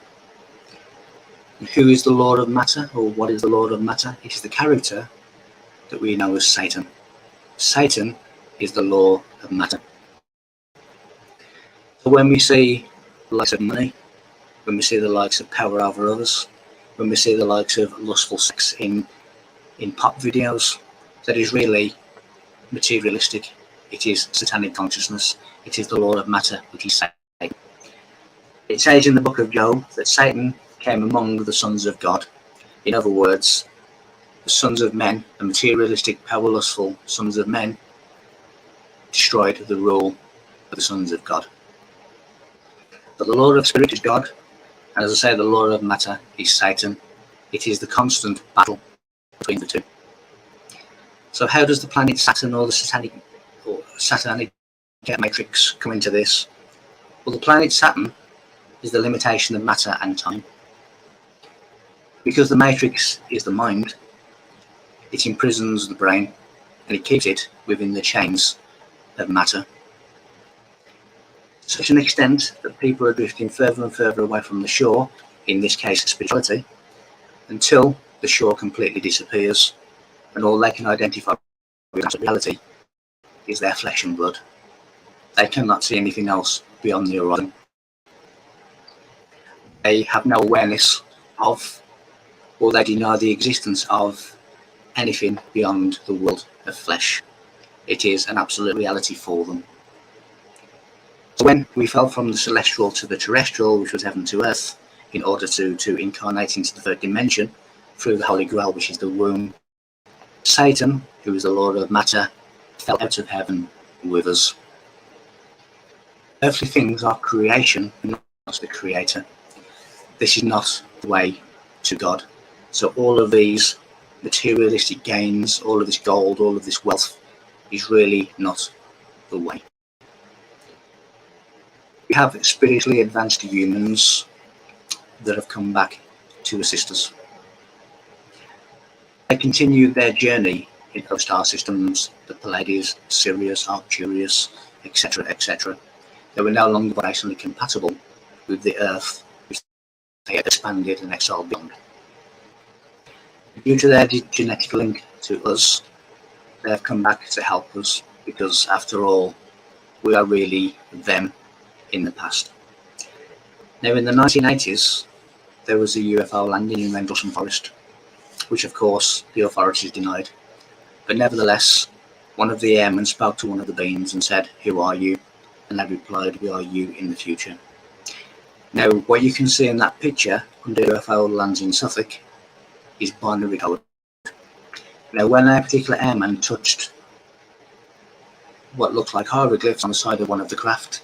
And who is the Lord of matter, or what is the Lord of matter? It is the character that we know as Satan. Satan is the law of matter. So when we see the likes of money, when we see the likes of power over others, when we see the likes of lustful sex in pop videos, that is really materialistic. It is satanic consciousness. It is the law of matter, which is Satan. It says in the book of Job that Satan came among the sons of God. In other words, the sons of men, the materialistic, power lustful sons of men, destroyed the rule of the sons of God. But the law of spirit is God, and as I say, the law of matter is Satan. It is the constant battle between the two. So how does the planet Saturn or the satanic matrix come into this? Well, the planet Saturn is the limitation of matter and time. Because the matrix is the mind, it imprisons the brain and it keeps it within the chains of matter. To such an extent that people are drifting further and further away from the shore, in this case spirituality, until the shore completely disappears and all they can identify with reality is their flesh and blood. They cannot see anything else beyond the horizon. They have no awareness of, or they deny the existence of, anything beyond the world of flesh. It is an absolute reality for them. So when we fell from the celestial to the terrestrial, which was heaven to earth, in order to incarnate into the third dimension through the Holy Grail, which is the womb, Satan, who is the Lord of matter, fell out of heaven with us. Earthly things are creation, not the creator. This is not the way to God. So all of these materialistic gains, all of this gold, all of this wealth is really not the way. We have spiritually advanced humans that have come back to assist us. They continued their journey in other star systems, the Pleiades, Sirius, Arcturus, etc., etc. They were no longer vibrationally compatible with the Earth, which they had expanded and exiled beyond. Due to their genetic link to us, they have come back to help us, because after all, we are really them in the past. Now, in the 1980s, there was a UFO landing in Rendlesham Forest, which of course the authorities denied. But nevertheless, one of the airmen spoke to one of the beings and said, "Who are you?" And they replied, "We are you in the future." Now, what you can see in that picture under UFO lands in Suffolk is binary code. Now, when a particular airman touched what looked like hieroglyphs on the side of one of the craft,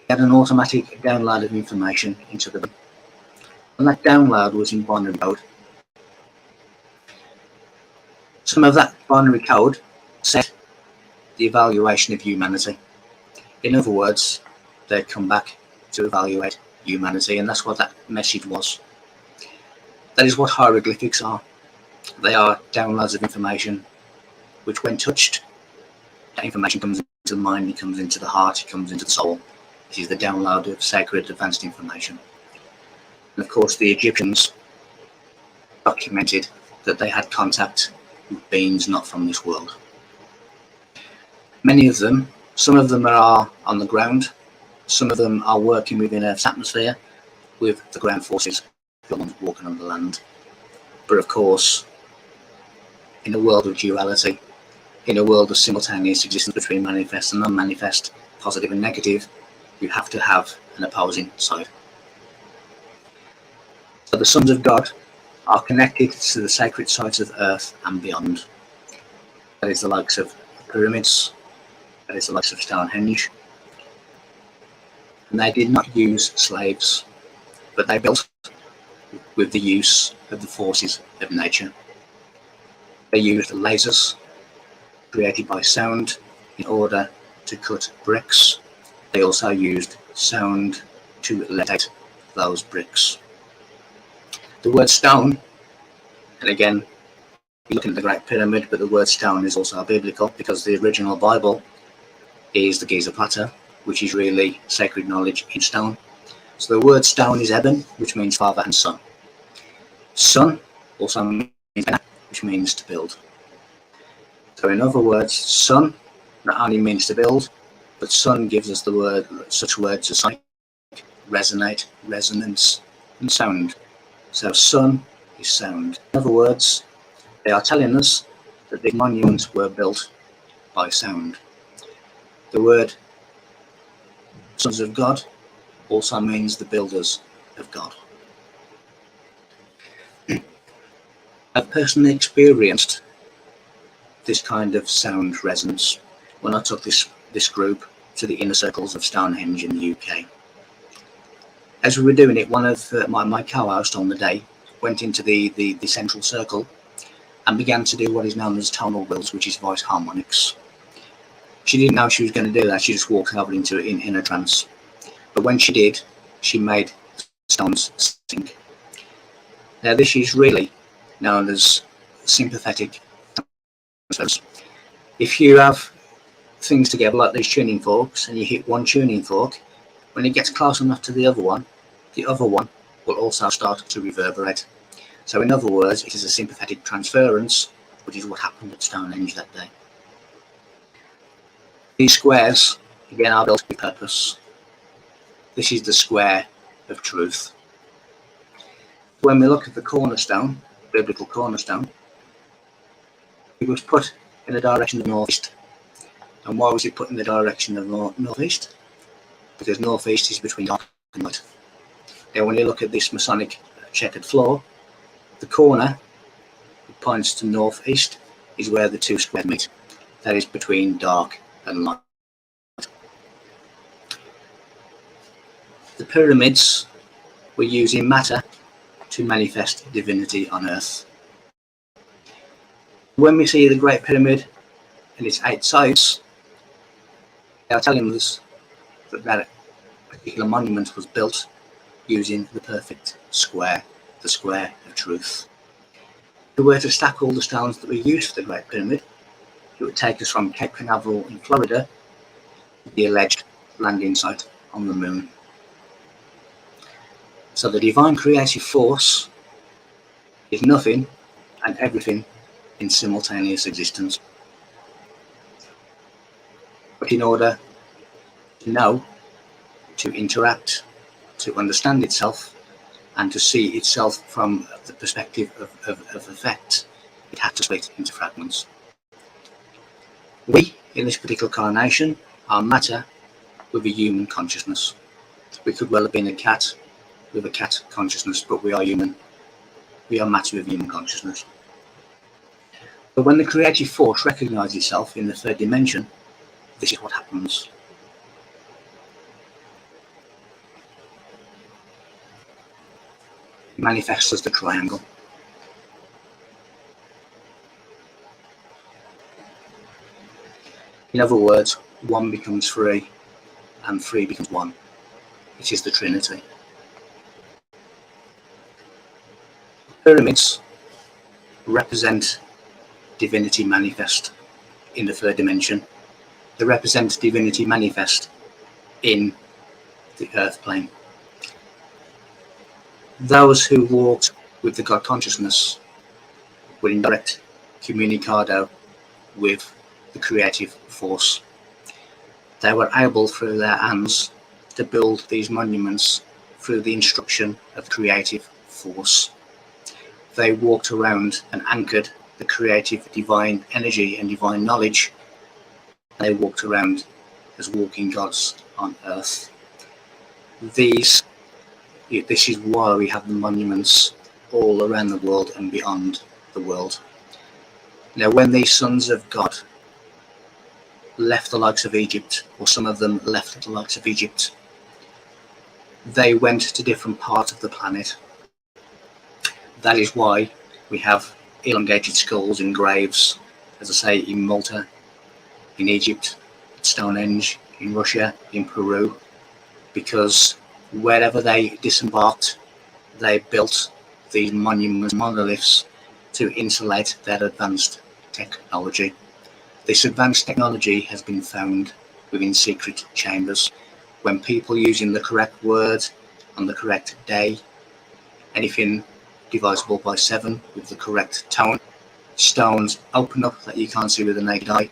he had an automatic download of information into the brain. And that download was in binary code. Some of that binary code set the evaluation of humanity. In other words, they'd come back to evaluate humanity, and that's what that message was. That is what hieroglyphics are. They are downloads of information which, when touched, that information comes into the mind, it comes into the heart, it comes into the soul. This is the download of sacred advanced information. And of course, the Egyptians documented that they had contact with beings not from this world. Many of them, some of them are on the ground, some of them are working within Earth's atmosphere with the ground forces, the ones walking on the land. But of course, in a world of duality, in a world of simultaneous existence between manifest and non-manifest, positive and negative, you have to have an opposing side. So the sons of God are connected to the sacred sites of Earth and beyond. That is the likes of pyramids, that is the likes of Stonehenge. And they did not use slaves, but they built with the use of the forces of nature. They used lasers created by sound in order to cut bricks. They also used sound to levitate those bricks. The word stone, and again, you're looking at the Great Pyramid, but the word stone is also biblical, because the original Bible is the Giza Plateau, which is really sacred knowledge in stone. So the word stone is Eben, which means father and son. Son also means Bena, which means to build. So in other words, son not only means to build, but son gives us the word, such words as sonic, resonate, resonance, and sound. So son is sound. In other words, they are telling us that the monuments were built by sound. The word sons of God also means the builders of God. I've personally experienced this kind of sound resonance when I took this group to the inner circles of Stonehenge in the UK. As we were doing it, one of my co-hosts on the day went into the central circle and began to do what is known as tonal wheels, which is voice harmonics. She didn't know she was going to do that. She just walked over into it in a trance. But when she did, she made stones sing. Now, this is really known as sympathetic transference. If you have things together like these tuning forks and you hit one tuning fork, when it gets close enough to the other one will also start to reverberate. So in other words, it is a sympathetic transference, which is what happened at Stonehenge that day. These squares, again, are built with purpose. This is the square of truth. When we look at the cornerstone, biblical cornerstone, it was put in the direction of northeast. And why was it put in the direction of northeast? Because northeast is between dark and light. Now, when you look at this Masonic checkered floor, the corner that points to northeast is where the two squares meet. That is between dark and light. The pyramids were using matter to manifest divinity on earth. When we see the Great Pyramid and its 8 sides, they are telling us that that particular monument was built using the perfect square, the square of truth. If we were to stack all the stones that we used for the Great Pyramid, it would take us from Cape Canaveral in Florida to the alleged landing site on the moon. So the divine creative force is nothing and everything in simultaneous existence. But in order to know, to interact, to understand itself, and to see itself from the perspective of effect, it had to split into fragments. We, in this particular incarnation, are matter with a human consciousness. We could well have been a cat with a cat consciousness, but we are human. We are matter with human consciousness. But when the creative force recognizes itself in the third dimension, this is what happens. It manifests as the triangle. In other words, one becomes three, and three becomes one. It is the Trinity. Pyramids represent divinity manifest in the third dimension. They represent divinity manifest in the earth plane. Those who walked with the God consciousness were in direct communicado with the creative force. They were able through their hands to build these monuments through the instruction of the creative force. They walked around and anchored the creative divine energy and divine knowledge. They walked around as walking gods on earth. This is why we have the monuments all around the world and beyond the world. Now, when these sons of God left the likes of Egypt, or some of them left the likes of Egypt, they went to different parts of the planet. That is why we have elongated skulls in graves, as I say, in Malta, in Egypt, Stonehenge, in Russia, in Peru, because wherever they disembarked, they built these monuments, monoliths, to insulate their advanced technology. This advanced technology has been found within secret chambers. When people using the correct word on the correct day, anything divisible by 7 with the correct tone, stones open up that you can't see with the naked eye,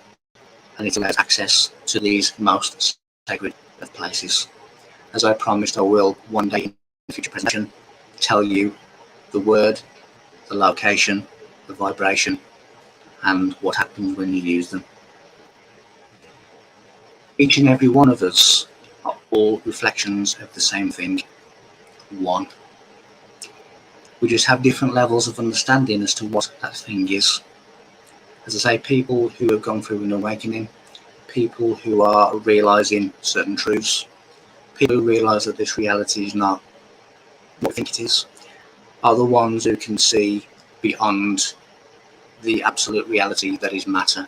and it allows access to these most sacred of places. As I promised, I will one day in the future presentation tell you the word, the location, the vibration, and what happens when you use them. Each and every one of us are all reflections of the same thing, one. We just have different levels of understanding as to what that thing is. As I say, people who have gone through an awakening, people who are realizing certain truths, people who realize that this reality is not what we think it is, are the ones who can see beyond the absolute reality that is matter.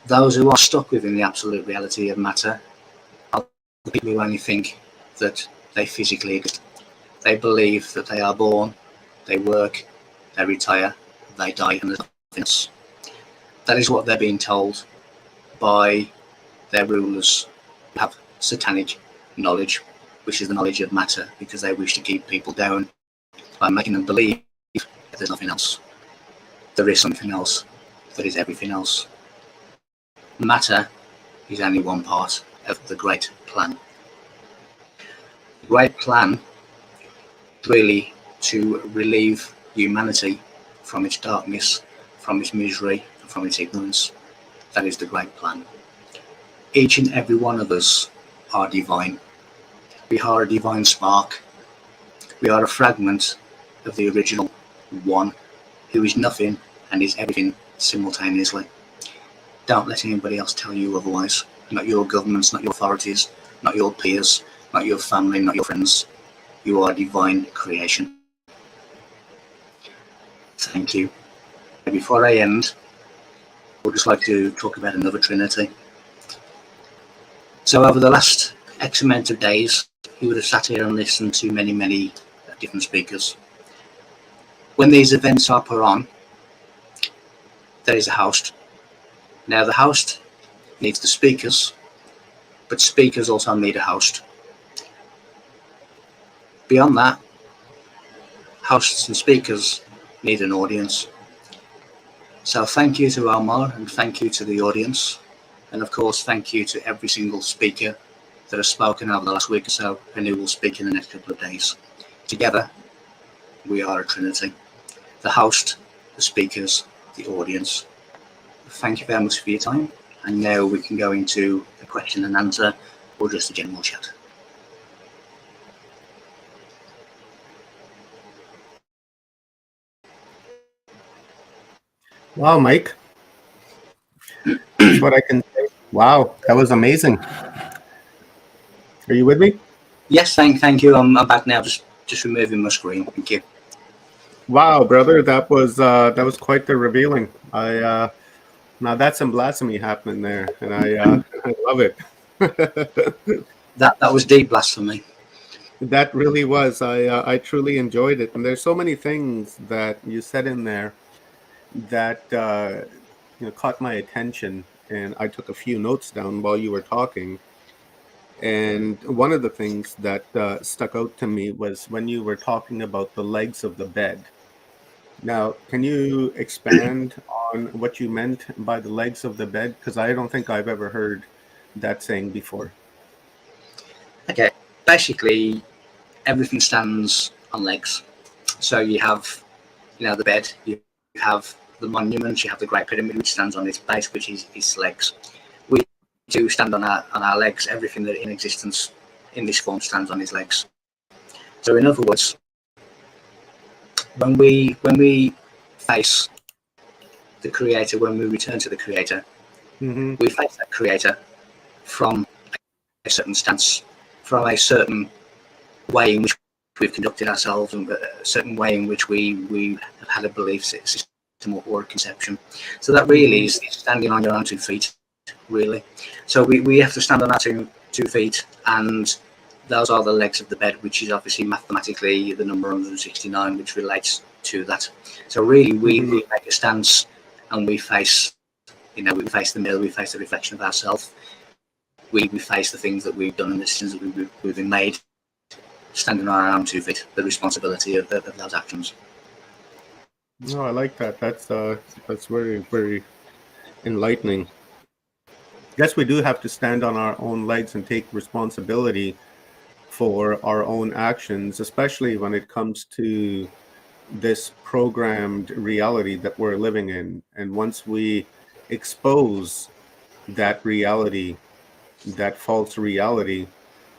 Those who are stuck within the absolute reality of matter are the people who only think that they physically exist. They believe that they are born, they work, they retire, they die, and there's nothing else. That is what they're being told by their rulers who have satanic knowledge, which is the knowledge of matter, because they wish to keep people down by making them believe that there's nothing else. There is something else that is everything else. Matter is only one part of the great plan. The great plan is really to relieve humanity from its darkness, from its misery, and from its ignorance. That is the great plan. Each and every one of us are divine. We are a divine spark. We are a fragment of the original one, who is nothing and is everything simultaneously. Don't let anybody else tell you otherwise. Not your governments, not your authorities, not your peers, not your family, not your friends. You are divine creation. Thank you. Before I end, I would just like to talk about another Trinity. So over the last X amount of days, you would have sat here and listened to many different speakers. When these events are put on, there is a host. Now the host needs the speakers, but speakers also need a host. Beyond that, hosts and speakers need an audience. So thank you to Omar, and thank you to the audience, and of course thank you to every single speaker that has spoken over the last week or so and who will speak in the next couple of days. Together we are a trinity: the host, the speakers, the audience. Thank you very much for your time, and now we can go into a question and answer or just a general chat. Wow, Mike. That's what I can say. Wow, that was amazing. Are you with me? Yes, thank you. I'm back now. Just removing my screen. Thank you. Wow, brother, that was quite the revealing. I now that's some blasphemy happening there, and I love it. That was deep blasphemy. That really was. I truly enjoyed it, and there's so many things that you said in there that caught my attention, and I took a few notes down while you were talking. And one of the things that stuck out to me was when you were talking about the legs of the bed. Now, can you expand on what you meant by the legs of the bed? Because I don't think I've ever heard that saying before. Okay. Basically, everything stands on legs. So you have, the bed. You have the monument. You have the Great Pyramid, which stands on its base, which is its legs. We do stand on our legs. Everything that in existence in this form stands on its legs. So, in other words, when we face the Creator, when we return to the Creator, Mm-hmm. we face that Creator from a certain stance, from a certain way in which we've conducted ourselves, and a certain way in which we have had a belief system or a conception. So that really is standing on your own 2 feet, really. So we have to stand on our two feet, and those are the legs of the bed, which is obviously mathematically the number 169, which relates to that. So really, we make a stance, and we face, we face the mirror, we face the reflection of ourselves. We face the things that we've done and the decisions that we've been made, standing on our own 2 feet, the responsibility of those actions. No, I like that. That's very, very enlightening. Yes, we do have to stand on our own legs and take responsibility for our own actions, especially when it comes to this programmed reality that we're living in. And once we expose that reality, that false reality,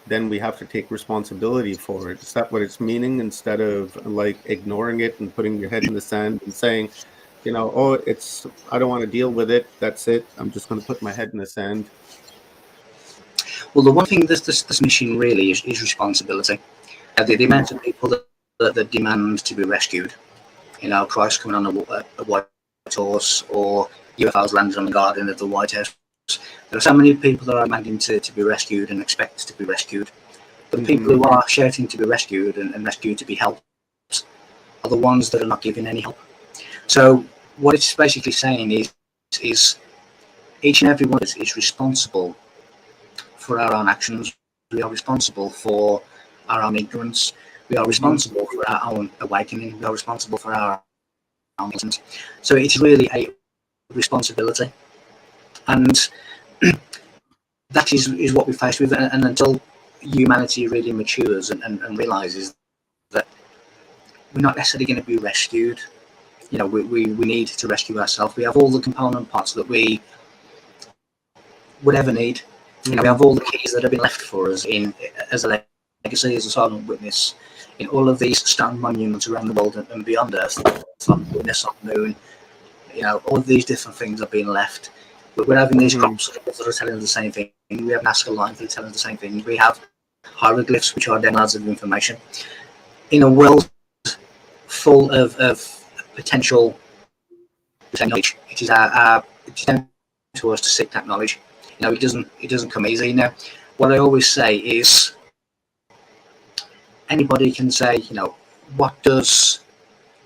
then we have to take responsibility for it. Is that what it's meaning? Instead of like ignoring it and putting your head in the sand and saying, oh, I don't want to deal with it. That's it. I'm just going to put my head in the sand. Well, the one thing this mission really is responsibility. The amount of people that demand to be rescued, Christ coming on a white horse, or UFOs landing on the garden of the White House. There are so many people that are demanding to be rescued and expect to be rescued. The people who are shouting to be rescued and rescued to be helped are the ones that are not giving any help. So what it's basically saying is each and every one of us is responsible for our own actions. We are responsible for our own ignorance. We are responsible for our own awakening. We are responsible for our own lessons. So it's really a responsibility. And that is what we're faced with. And until humanity really matures and realizes that we're not necessarily going to be rescued, we need to rescue ourselves. We have all the component parts that we would ever need. We have all the keys that have been left for us as a legacy, as a silent witness, in all of these stone monuments around the world and beyond Earth, on Venus, on the Moon. All of these different things are being left. But we're having these crops that are telling us the same thing. We have Nazca lines that are telling us the same thing. We have hieroglyphs, which are downloads of information. In a world full of potential knowledge, it is it's down to us to seek that knowledge. It doesn't come easy. Now, what I always say is, anybody can say, what does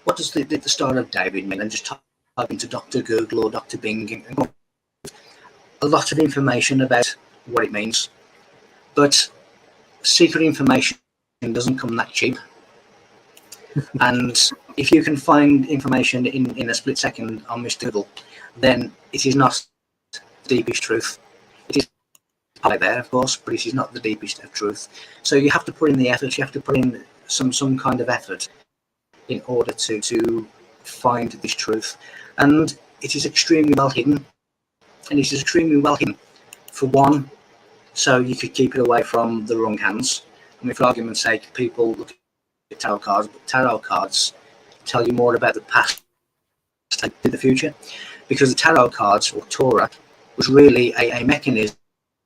the Star of David mean? And just type into Dr. Google or Dr. Bing and a lot of information about what it means. But secret information doesn't come that cheap. And if you can find information in a split second on Mr. Google, then it is not the deepest truth. It is probably there, of course, but it is not the deepest of truth. So you have to put in the effort. You have to put in some kind of effort in order to find this truth. And it is extremely well hidden. And it is extremely well hidden, for one, so you could keep it away from the wrong hands. I mean, for argument's sake, people look at tarot cards, but tarot cards tell you more about the past take to the future, because the tarot cards, or Torah, was really a mechanism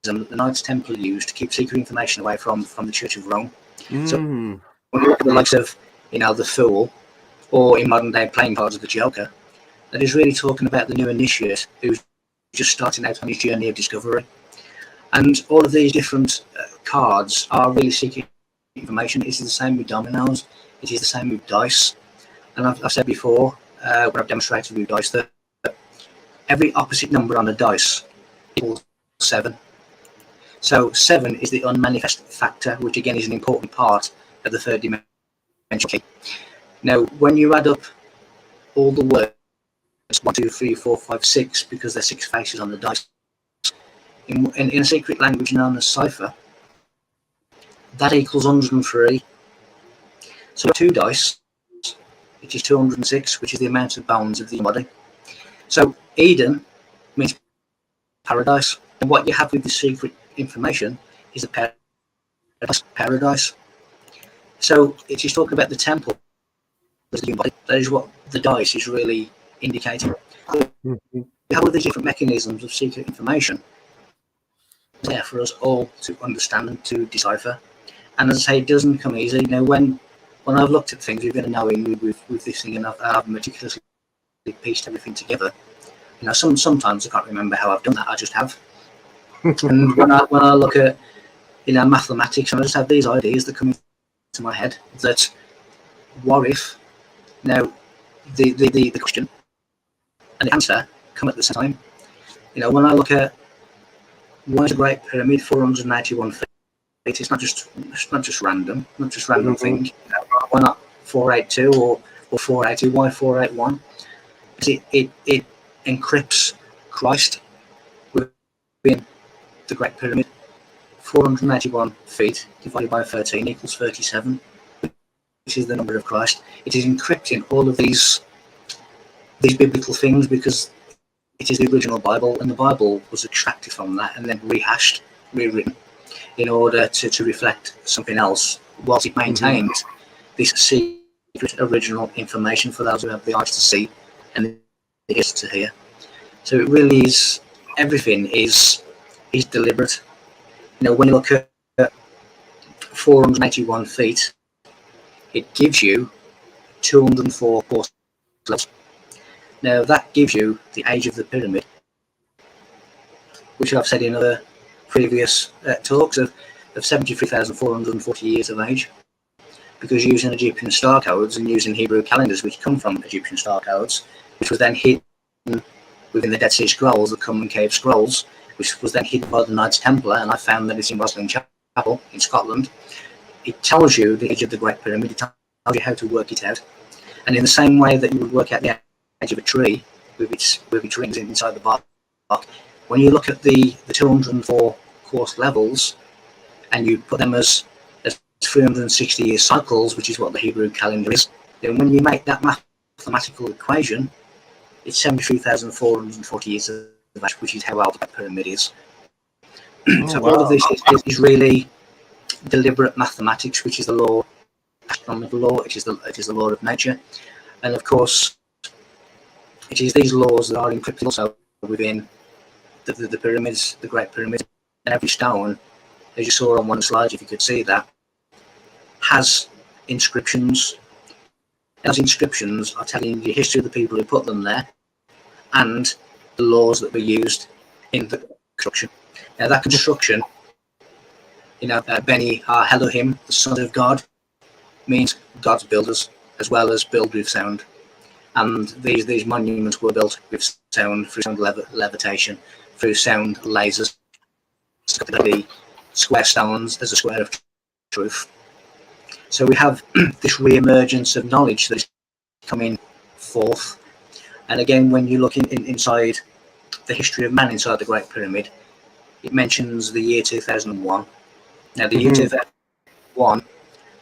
that the Knights Templar used to keep secret information away from the Church of Rome. So when you look at the likes of, the Fool, or in modern day playing cards of the Joker, that is really talking about the new initiate who's just starting out on his journey of discovery. And all of these different cards are really secret information. It is the same with dominoes. It is the same with dice. And I've said before, when I've demonstrated with dice, that every opposite number on a dice equals 7. So 7 is the unmanifest factor, which again is an important part of the third dimension key. Now, when you add up all the words, 1, 2, 3, 4, 5, 6, because there's 6 faces on the dice, in a secret language known as cipher, that equals 103. So 2 dice, which is 206, which is the amount of bones of the body. So Eden means paradise, and what you have with the secret information is the paradise. So it is talking about the temple as the human body. That is what the dice is really indicating. We have all these different mechanisms of secret information there for us all to understand and to decipher. And as I say, it doesn't come easy. When I've looked at things, we've been knowing with this thing, and I've meticulously pieced everything together. Sometimes I can't remember how I've done that. I just have. And when I look at mathematics, and I just have these ideas that come into my head. That what if now the question and the answer come at the same time. When I look at why is the Great Pyramid 491 feet? It's not just random, thing. Why not 482 or 480? Why 481? It encrypts Christ within the Great Pyramid. 481 feet divided by 13 equals 37. This is the number of Christ. It is encrypting all of these biblical things because it is the original Bible, and the Bible was extracted from that and then rewritten in order to reflect something else, whilst it maintained this secret original information for those who have the eyes to see and the ears to hear. So it really is, everything is deliberate. When you look at 481 feet, it gives you 204 course levels. Now that gives you the age of the pyramid, which I've said in other previous talks of 73,440 years of age, because using Egyptian star codes and using Hebrew calendars, which come from Egyptian star codes, which was then hidden within the Dead Sea Scrolls, the Common Cave Scrolls, which was then hidden by the Knights Templar, and I found that it's in Roslin Chapel in Scotland. It tells you the age of the Great Pyramid. It tells you how to work it out, and in the same way that you would work out the age of a tree with its rings inside the bark, when you look at the 204 course levels and you put them as 360-year cycles, which is what the Hebrew calendar is, then when you make that mathematical equation, it's 73,440 years of age, which is how old the pyramid is. So wow. All of this is really deliberate mathematics, which is the law, astronomical law, it is the law of nature, and of course it is these laws that are encrypted also within the pyramids, the Great Pyramids, and every stone, as you saw on one slide, if you could see that, has inscriptions. And those inscriptions are telling you the history of the people who put them there and the laws that were used in the construction. Now that construction, Beni Ha Elohim, the Son of God, means God's builders, as well as build with sound. And these monuments were built with sound, through sound levitation, through sound lasers, the square stones as a square of truth. So we have this re-emergence of knowledge that is coming forth. And again, when you look inside the history of man inside the Great Pyramid, it mentions the year 2001. Now, the year 2001,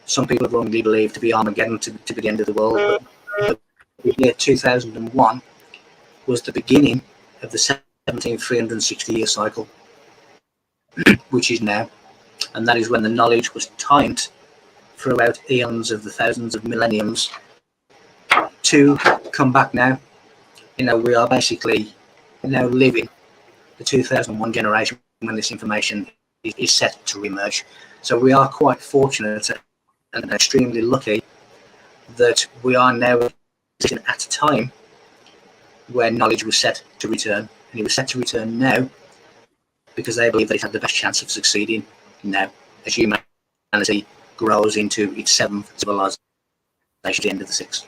some people have wrongly believed to be Armageddon, to be the end of the world. But the year 2001 was the beginning of the 17,360-year cycle, which is now. And that is when the knowledge was timed throughout eons of the thousands of millenniums to come back now we are basically now living the 2001 generation when this information is set to emerge. So we are quite fortunate and extremely lucky that we are now at a time where knowledge was set to return, and it was set to return now because they believe that it had the best chance of succeeding now as humanity grows into its seventh civilization at the end of the sixth.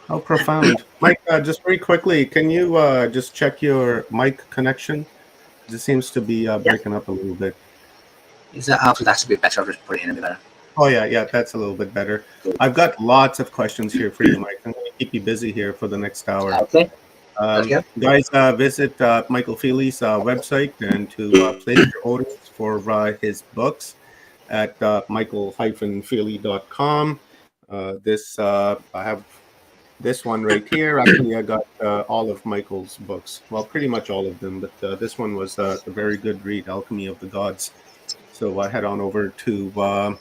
How profound. Mike, just very quickly, can you just check your mic connection? It seems to be breaking up a little bit. Is that after that's a bit better? I'll just put it in a bit better. Oh, yeah, that's a little bit better. I've got lots of questions here for you, Mike. I'm going to keep you busy here for the next hour. Okay. Guys, visit Michael Feely's website and to place your orders for his books at michael-feely.com. I have this one right here. Actually, I got all of Michael's books. Well, pretty much all of them, but this one was a very good read, Alchemy of the Gods. So head on over to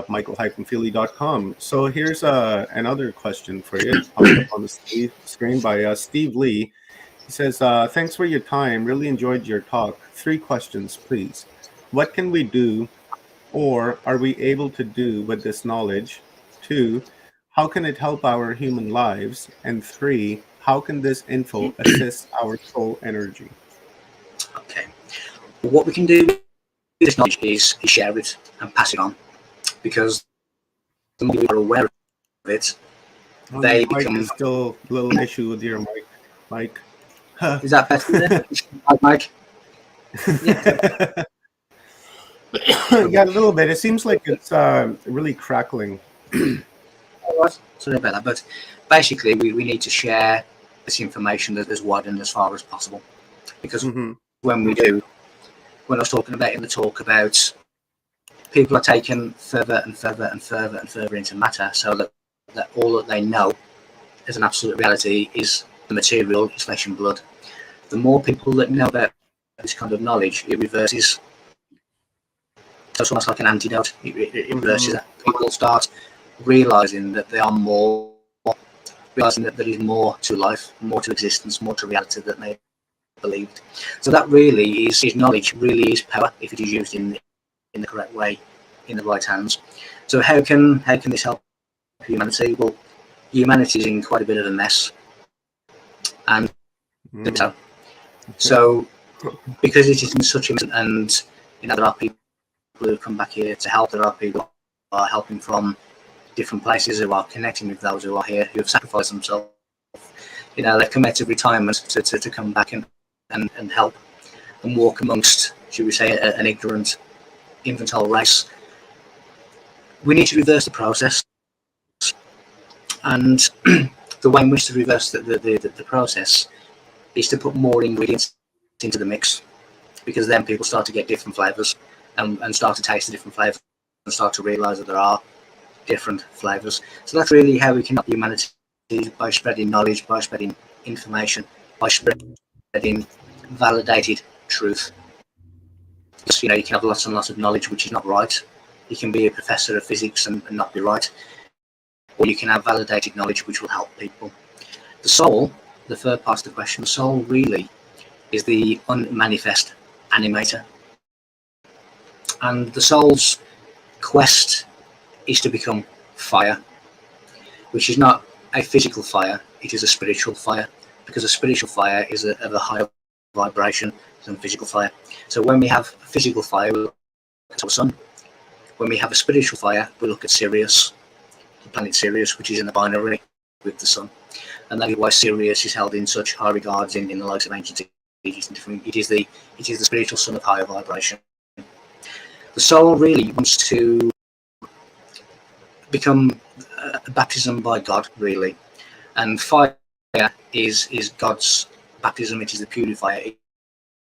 michael-feely.com. So here's another question for you. Popped up on the screen by Steve Lee. He says, thanks for your time. Really enjoyed your talk. 3 questions, please. What can we do or are we able to do with this knowledge? 2, how can it help our human lives? And 3, how can this info assist our soul energy? Okay. What we can do with this knowledge is share it and pass it on, because the more we are aware of it, they become. There's still a little issue with your mic, Mike. Is that better? Mike? Yeah. Yeah, a little bit. It seems like it's really crackling. Sorry about that, but basically we need to share this information as wide and as far as possible, because when we do, when I was talking about in the talk about people are taken further and further and further and further into matter, so that all that they know as an absolute reality is the material, is flesh and blood. The more people that know about this kind of knowledge, it reverses. So it's almost like an antidote. It reverses that. People start realizing that they are more, realizing that there is more to life, more to existence, more to reality than they believed. So that really is knowledge, really is power if it is used in the correct way, in the right hands. So how can this help humanity? Well, humanity is in quite a bit of a mess, and so because it is in such a mess, and there are people who have come back here to help. There are people who are helping from different places, who are connecting with those who are here, who have sacrificed themselves. They've come out of retirement to come back and help and walk amongst, should we say, an ignorant, infantile race. We need to reverse the process, and the way in which to reverse the process is to put more ingredients into the mix, because then people start to get different flavors and start to taste the different flavors and start to realize that there are different flavors. So that's really how we can help humanity, by spreading knowledge, by spreading information, by spreading validated truth. You can have lots and lots of knowledge which is not right. You can be a professor of physics and not be right, or you can have validated knowledge which will help people. The soul, the third part of the question, the soul really is the unmanifest animator, and the soul's quest is to become fire, which is not a physical fire, it is a spiritual fire, because a spiritual fire is of a higher vibration than physical fire. So when we have physical fire, we look at our sun. When we have a spiritual fire, we look at Sirius, the planet Sirius, which is in the binary with the sun. And that is why Sirius is held in such high regards in the likes of ancient Egypt. It is the spiritual sun of higher vibration. The soul really wants to become a baptism by God, really. And fire is God's baptism. It is the purifier.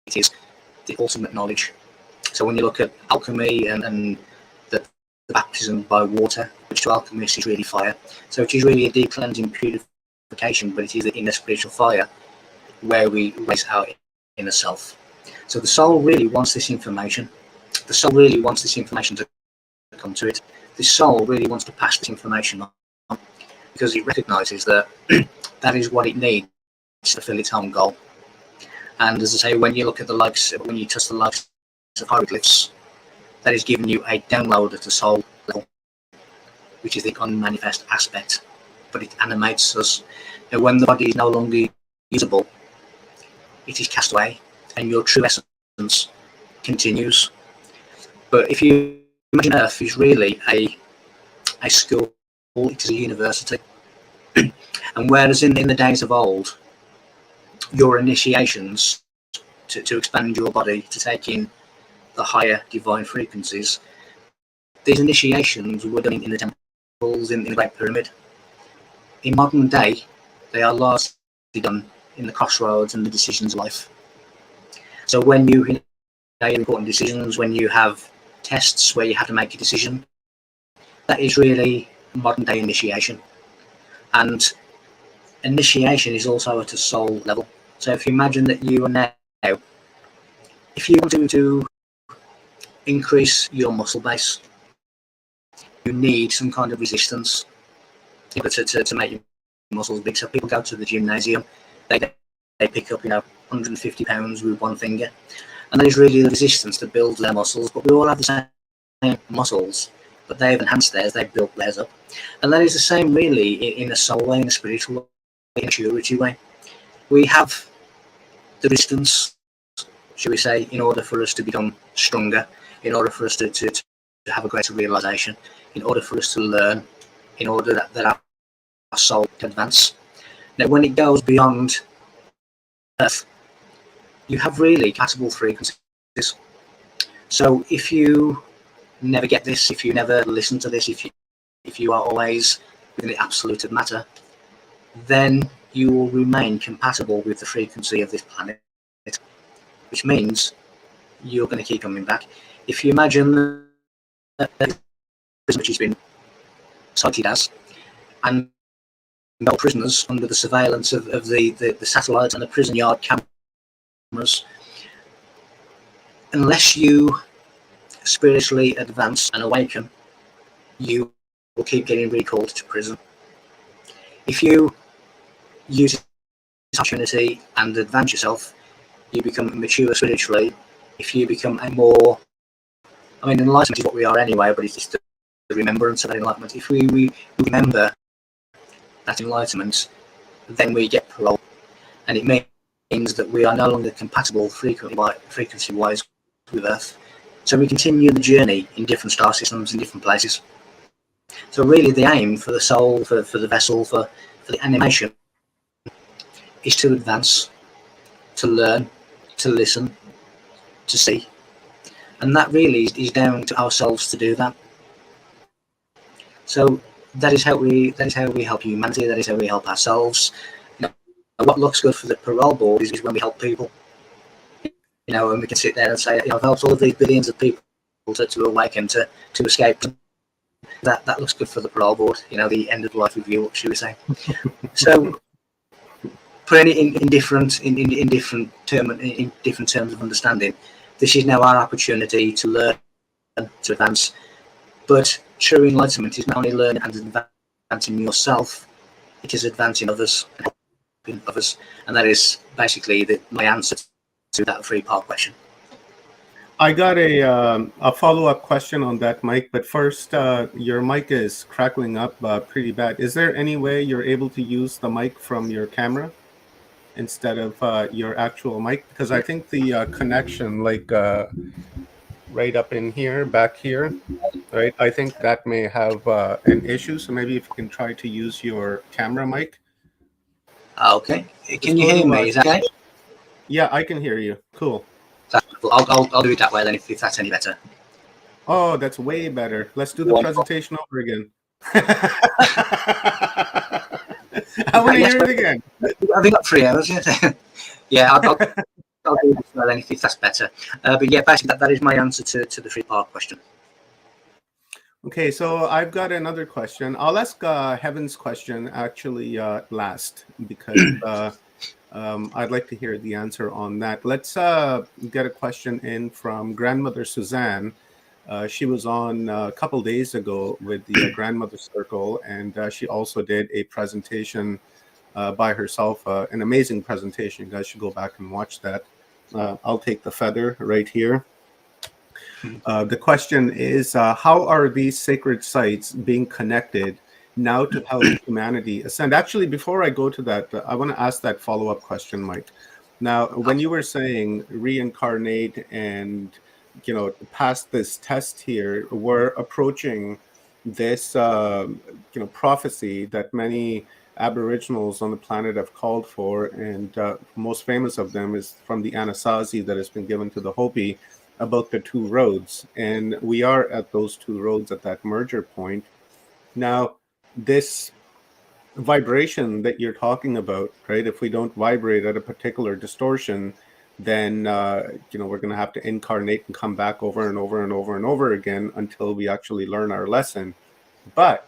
It is the ultimate knowledge. So when you look at alchemy and the baptism by water, which to alchemists is really fire. So it is really a deep cleansing purification, but it is the inner spiritual fire where we raise our inner self. So the soul really wants this information. The soul really wants this information to come to it. The soul really wants to pass this information on, because it recognizes that that is what it needs to fulfill its own goal. And as I say, when you look at when you touch the likes of hieroglyphs, that is giving you a download at the soul level, which is the unmanifest aspect, but it animates us. And when the body is no longer usable, it is cast away, and your true essence continues. But if you imagine Earth is really a school, it is a university. And whereas in the days of old, your initiations to expand your body, to take in the higher divine frequencies, these initiations were done in the temples, in the Great Pyramid. In modern day, they are largely done in the crossroads and the decisions of life. So when you make important decisions, when you have tests where you have to make a decision, that is really modern day initiation. And initiation is also at a soul level. So if you imagine that you are now, if you want to increase your muscle base, you need some kind of resistance to make your muscles big. So people go to the gymnasium, they pick up 150 pounds with one finger, and that is really the resistance to build their muscles. But we all have the same muscles, but they've enhanced theirs, they've built theirs up. And that is the same really in a soul way, in a spiritual way, in a maturity way. We have the resistance, should we say, in order for us to become stronger, in order for us to have a greater realization, in order for us to learn, in order that our soul can advance. Now, when it goes beyond Earth, you have really compatible frequencies. So if you never get this, if you never listen to this, if you are always within the absolute of matter, then you will remain compatible with the frequency of this planet, which means you're going to keep coming back. If you imagine that which has been cited as, and held prisoners under the surveillance of the satellites and the prison yard cameras, unless you spiritually advance and awaken, you will keep getting recalled to prison. If you use this opportunity and advance yourself, you become mature spiritually. If you become enlightenment is what we are anyway, but it's just the remembrance of that enlightenment. If we remember that enlightenment, then we get parole, and it means that we are no longer compatible frequency-wise with Earth. So we continue the journey in different star systems, in different places. So really the aim for the soul, for the vessel, for the animation, is to advance, to learn, to listen, to see. And that really is down to ourselves to do that. So that is how we help humanity, that is how we help ourselves. What looks good for the parole board is when we help people. And we can sit there and say, I've helped all of these billions of people to awaken, to escape. That looks good for the parole board, the end of life review, should we say. So put it in different terms of understanding. This is now our opportunity to learn, to advance. But true enlightenment is not only learning and advancing yourself, it is advancing others and helping others. And that is basically my answer to that 3-part question. I got a follow-up question on that, Mike. But first, your mic is crackling up pretty bad. Is there any way you're able to use the mic from your camera instead of your actual mic? Because I think the connection, right up in here, back here, right? I think that may have an issue. So maybe if you can try to use your camera mic. Okay. Can you hear me? Is that okay? Yeah, I can hear you. Cool. I'll do it that way then, if that's any better. Oh, that's way better. Let's do the presentation over again. I want to hear it again. Have you got 3 hours? Yeah, I'll do it as well then, if that's better. But yeah, basically that is my answer to the 3-part question. Okay, so I've got another question. I'll ask Heaven's question actually last, because I'd like to hear the answer on that. Let's get a question in from Grandmother Suzanne. She was on a couple days ago with the Grandmother Circle, and she also did a presentation by herself. An amazing presentation. You guys should go back and watch that. I'll take the feather right here. The question is, how are these sacred sites being connected now to help humanity ascend? Actually, before I go to that, I want to ask that follow-up question, Mike. Now, when you were saying reincarnate and, pass this test here, we're approaching this, prophecy that many Aboriginals on the planet have called for, and most famous of them is from the Anasazi that has been given to the Hopi about the two roads. And we are at those two roads at that merger point. Now, this vibration that you're talking about, right? If we don't vibrate at a particular distortion, then we're going to have to incarnate and come back over and over and over and over again until we actually learn our lesson. But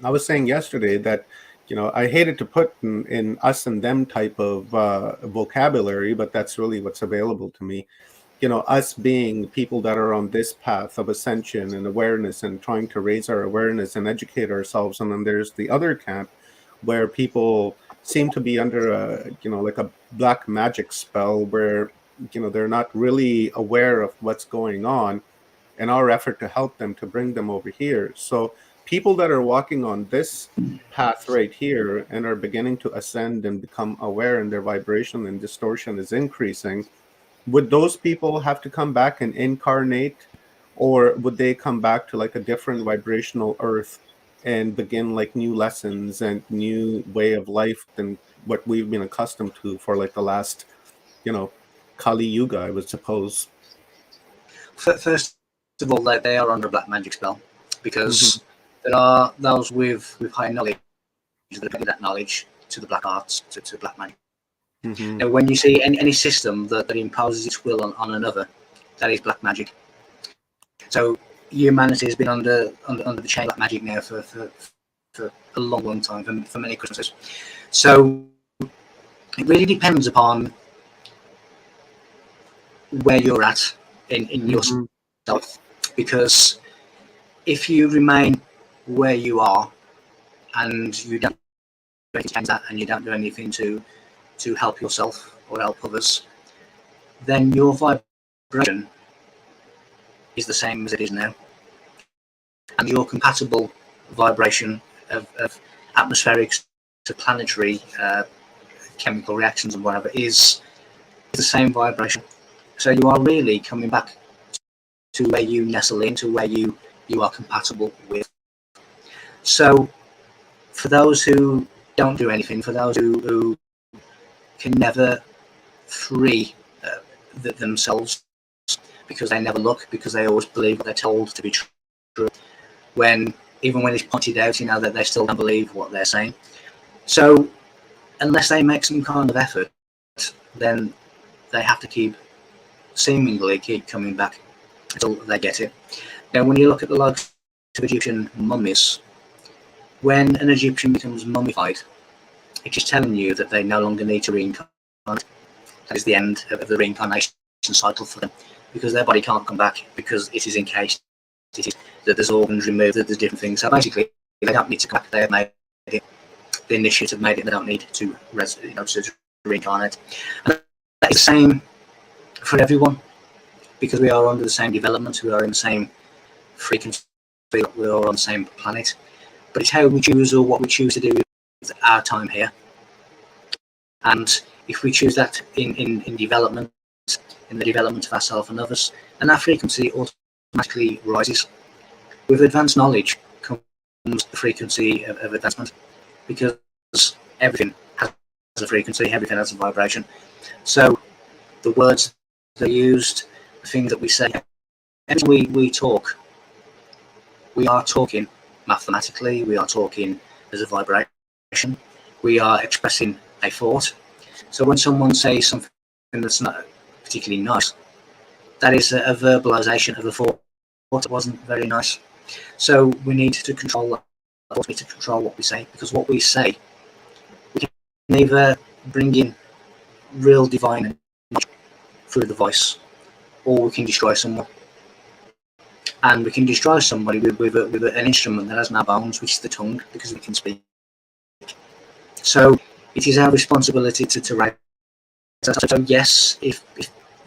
I was saying yesterday that I hated to put in us and them type of vocabulary, but that's really what's available to me. Us being people that are on this path of ascension and awareness and trying to raise our awareness and educate ourselves. And then there's the other camp where people seem to be under like a black magic spell where, they're not really aware of what's going on, and our effort to help them, to bring them over here. So people that are walking on this path right here and are beginning to ascend and become aware, and their vibration and distortion is increasing, would those people have to come back and incarnate, or would they come back to like a different vibrational earth and begin like new lessons and new way of life than what we've been accustomed to for like the last, Kali Yuga, I would suppose? First of all, they are under a black magic spell, because there are those with high knowledge that bring that knowledge to the black arts, to black magic. Now, when you see any system that imposes its will on another, that is black magic. So humanity has been under the chain of black magic now for a long time, for many Christmases. So it really depends upon where you're at in yourself, because if you remain where you are and you don't change that, and you don't do anything to help yourself or help others, then your vibration is the same as it is now, and your compatible vibration of atmospheric to planetary chemical reactions and whatever is the same vibration. So you are really coming back to where you nestle in, to where you are compatible with. So for those who don't do anything, for those who can never free themselves, because they never look, because they always believe what they're told to be true, even when it's pointed out, that they still don't believe what they're saying. So unless they make some kind of effort, then they have to seemingly keep coming back until they get it. Now, when you look at the likes of Egyptian mummies, when an Egyptian becomes mummified, it's just telling you that they no longer need to reincarnate. That is the end of the reincarnation cycle for them, because their body can't come back, because it is encased, that there's organs removed, that there's different things. So basically, they don't need to come back. They have made it. The initiative made it. They don't need to reincarnate. And that is the same for everyone, because we are under the same development. We are in the same frequency. We are on the same planet. But it's how we choose, or what we choose to do with our time here. And if we choose that in development, in the development of ourselves and others, then our frequency automatically rises. With advanced knowledge comes the frequency of advancement, because everything has a frequency, everything has a vibration. So the words that are used, the things that we say, everything we talk, we are talking mathematically, we are talking as a vibration, we are expressing a thought. So when someone says something that's not particularly nice, that is a verbalization of a thought that wasn't very nice. So we need to control that. We need to control what we say, because what we say, we can either bring in real divine energy through the voice, or we can destroy someone. And we can destroy somebody with an instrument that has no bones, which is the tongue, because we can speak. So it is our responsibility to raise that. So yes, if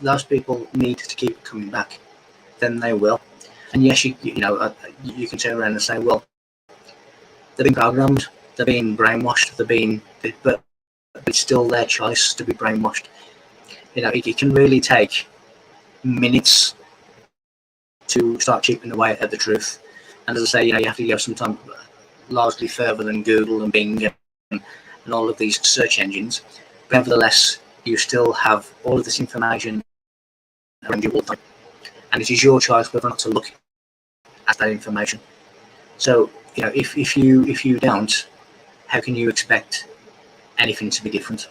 those people need to keep coming back, then they will. And yes, you can turn around and say, well, they've been programmed, they've been brainwashed, but it's still their choice to be brainwashed. It can really take minutes to start chipping away at the truth. And as I say, you have to go sometimes largely further than Google and Bing and all of these search engines. But nevertheless, you still have all of this information around you all the time. And it is your choice whether or not to look at that information. So, if you don't, how can you expect anything to be different?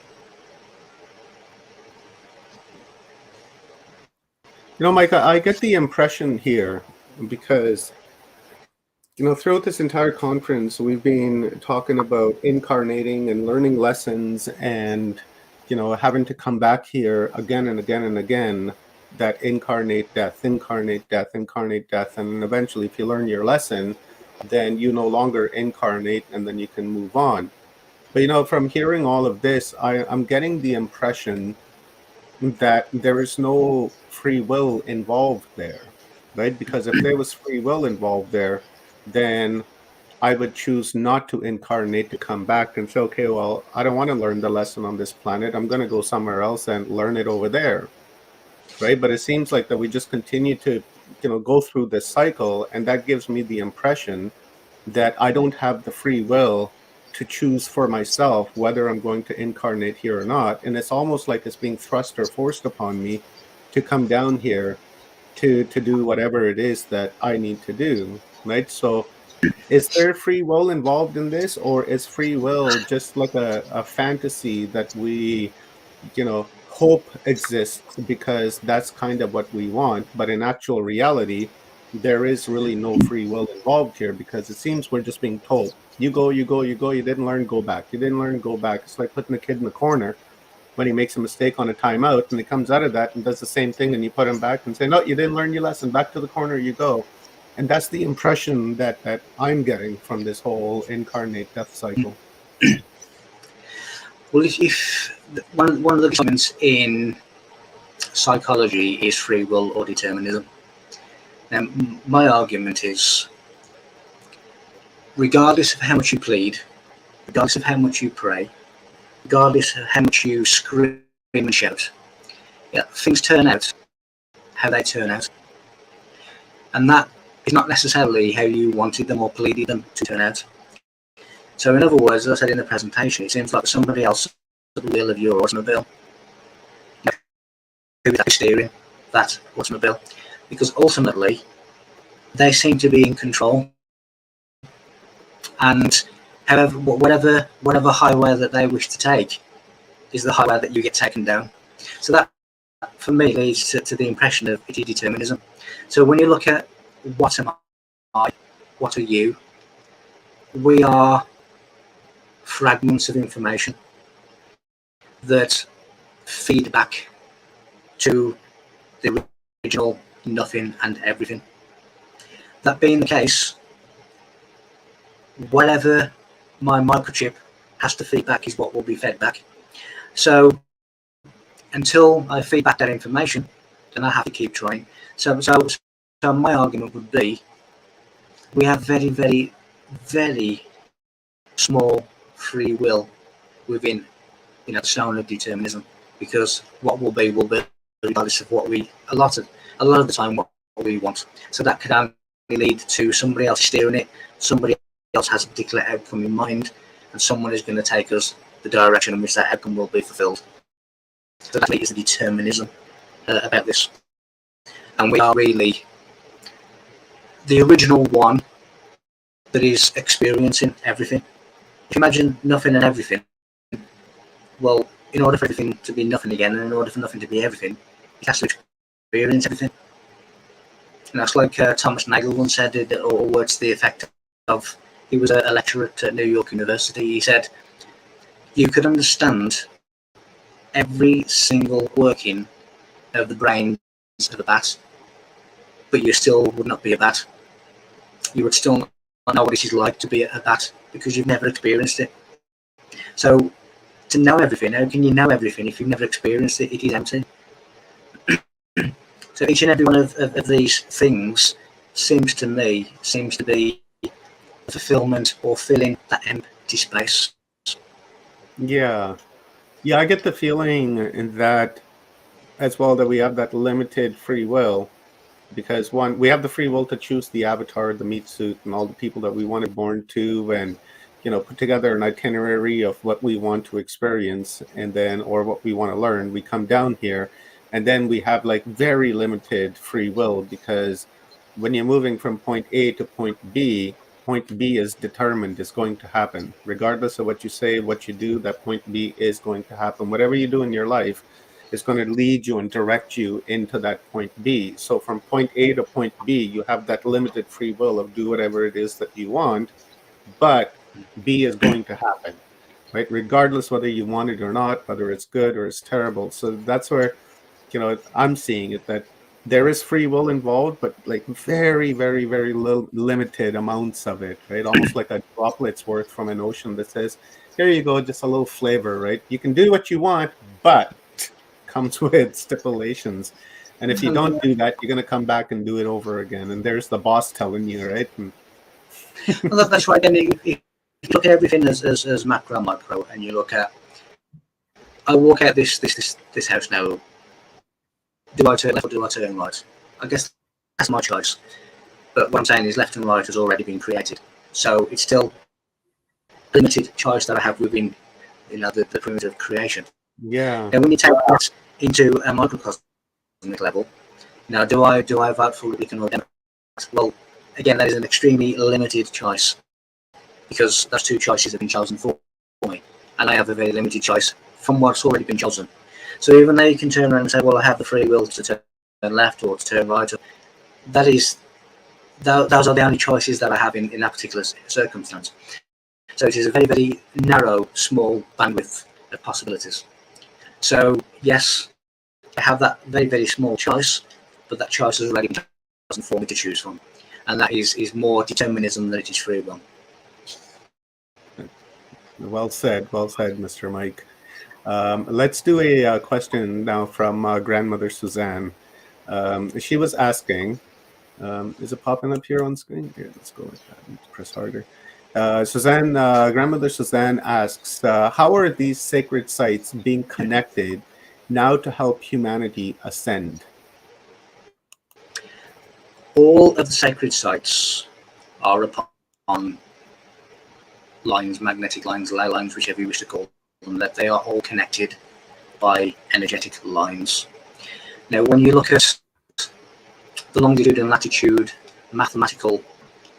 Mike, I get the impression here because, throughout this entire conference, we've been talking about incarnating and learning lessons and, having to come back here again and again and again, that incarnate death, incarnate death, incarnate death. And then eventually, if you learn your lesson, then you no longer incarnate and then you can move on. But, from hearing all of this, I'm getting the impression that there is no free will involved there, right? Because if there was free will involved there, then I would choose not to incarnate to come back and say, okay, well, I don't want to learn the lesson on this planet. I'm going to go somewhere else and learn it over there, right? But it seems like that we just continue to, go through this cycle, and that gives me the impression that I don't have the free will to choose for myself whether I'm going to incarnate here or not. And it's almost like it's being thrust or forced upon me to come down here to do whatever it is that I need to do, right? So is there free will involved in this, or is free will just like a fantasy that we, hope exists because that's kind of what we want, but in actual reality, there is really no free will involved here, because it seems we're just being told, you go, you go, you go, you didn't learn, go back. You didn't learn, go back. It's like putting a kid in the corner when he makes a mistake on a timeout and he comes out of that and does the same thing, and you put him back and say, no, you didn't learn your lesson, back to the corner you go. And that's the impression that I'm getting from this whole incarnate death cycle. Well, if one of the comments in psychology is free will or determinism. Now, my argument is, regardless of how much you plead, regardless of how much you pray, regardless of how much you scream and shout, things turn out how they turn out. And that is not necessarily how you wanted them or pleaded them to turn out. So in other words, as I said in the presentation, it seems like somebody else at the wheel of your automobile. Who is actually steering that automobile? Because ultimately, they seem to be in control. And however, whatever highway that they wish to take is the highway that you get taken down. So that, for me, leads to the impression of determinism. So when you look at what am I, what are you, we are fragments of information that feed back to the original nothing and everything. That being the case, whatever my microchip has to feed back is what will be fed back. So until I feed back that information, then I have to keep trying. So my argument would be, we have very, very, very small free will within, the zone of determinism, because what will be regardless of what we a lot of the time what we want. So that could only lead to somebody else steering it. Somebody else has a particular outcome in mind, and someone is going to take us the direction in which that outcome will be fulfilled. So that is the determinism about this, and we are really the original one that is experiencing everything. If you imagine nothing and everything, well, in order for everything to be nothing again, and in order for nothing to be everything, it has to experience everything. And that's like Thomas Nagel once said, or words to the effect of, he was a lecturer at New York University. He said, you could understand every single working of the brains of a bat, but you still would not be a bat. You would still not know what it is like to be a bat, because you've never experienced it. So to know everything, how can you know everything if you've never experienced it? It is empty. So each and every one of these things seems to be fulfillment or filling that empty space. Yeah. Yeah, I get the feeling in that as well, that we have that limited free will, because one, we have the free will to choose the avatar, the meat suit, and all the people that we want to be born to, and put together an itinerary of what we want to experience, and then, or what we want to learn. We come down here, and then we have like very limited free will, because when you're moving from point A to point B is determined, is going to happen regardless of what you say, what you do. That point B is going to happen. Whatever you do in your life is going to lead you and direct you into that point B. So from point A to point B, you have that limited free will of do whatever it is that you want, but B is going to happen, right? Regardless whether you want it or not, whether it's good or it's terrible. So that's where, I'm seeing it, that there is free will involved, but like very, very, very limited amounts of it, right? Almost like a droplet's worth from an ocean that says, here you go, just a little flavor, right? You can do what you want, but comes with stipulations. And if you don't do that, you're going to come back and do it over again. And there's the boss telling you, right? And Well, that's right. I mean, if you look at everything as macro and micro, and you look at, I walk out this house now. Do I turn left or do I turn right? I guess that's my choice. But what I'm saying is left and right has already been created. So it's still a limited choice that I have within the primitive creation. yeah. And when you take that into a microcosmic level, now do I vote for Republican or Democrat? Well, again, that is an extremely limited choice, because those two choices have been chosen for me, and I have a very limited choice from what's already been chosen. So even though you can turn around and say, well, I have the free will to turn left or to turn right, those are the only choices that I have in that particular circumstance. So it is a very, very narrow, small bandwidth of possibilities. So yes, I have that very, very small choice, but that choice has already been chosen for me to choose from. And that is more determinism than it is free will. Well said, Mr. Mike. Let's do a question now from grandmother Suzanne. She was asking, is it popping up here on screen? Here, let's go with that. Press harder. Grandmother Suzanne asks, how are these sacred sites being connected now to help humanity ascend? All of the sacred sites are upon lines, magnetic lines, ley lines, whichever you wish to call them, that they are all connected by energetic lines. Now, when you look at the longitude and latitude mathematical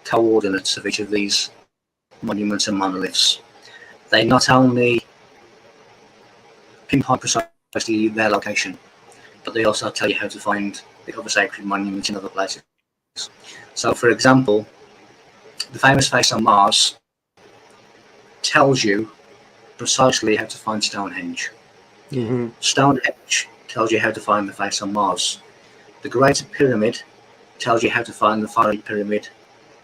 coordinates of each of these monuments and monoliths, they not only pinpoint precisely their location, but they also tell you how to find the other sacred monuments in other places. So, for example, the famous face on Mars tells you precisely how to find Stonehenge. Mm-hmm. Stonehenge tells you how to find the face on Mars. The Great Pyramid tells you how to find the Fiery Pyramid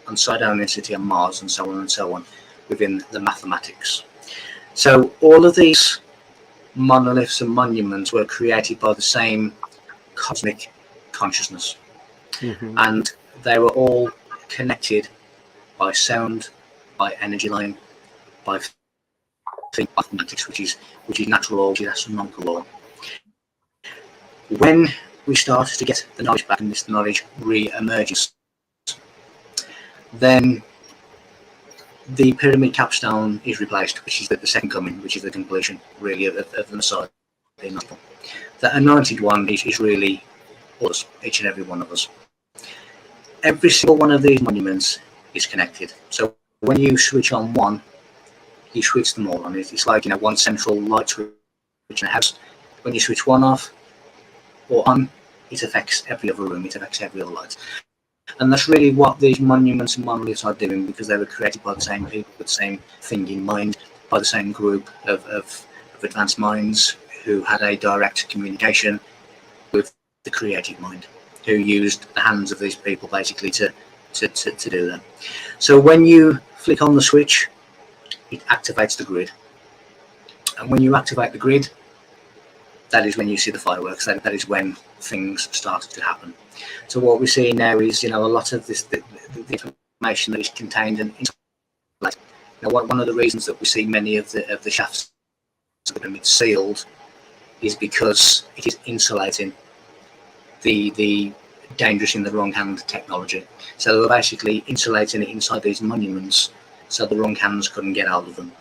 and Cydonicity on Mars, and so on within the mathematics. So all of these monoliths and monuments were created by the same cosmic consciousness. Mm-hmm. And they were all connected by sound, by energy line, by mathematics, which is natural law, which is astronomical law. When we start to get the knowledge back and this knowledge re-emerges, then the pyramid capstone is replaced, which is the second coming, which is the completion really of the Messiah. The anointed one is really us, each and every one of us. Every single one of these monuments is connected. So when you switch on one, you switch them all on. It's like one central light switch in a house. When you switch one off or on, it affects every other room. It affects every other light. And that's really what these monuments and monoliths are doing, because they were created by the same people with the same thing in mind, by the same group of advanced minds who had a direct communication with the creative mind, who used the hands of these people basically to do that. So when you flick on the switch, it activates the grid. And when you activate the grid, that is when you see the fireworks. That is when things start to happen. So what we're seeing now is, a lot of this, the information that is contained in. One of the reasons that we see many of the shafts that have been sealed is because it is insulating the dangerous in the wrong hand technology. So we're basically insulating it inside these monuments, so the wrong hands couldn't get out of them.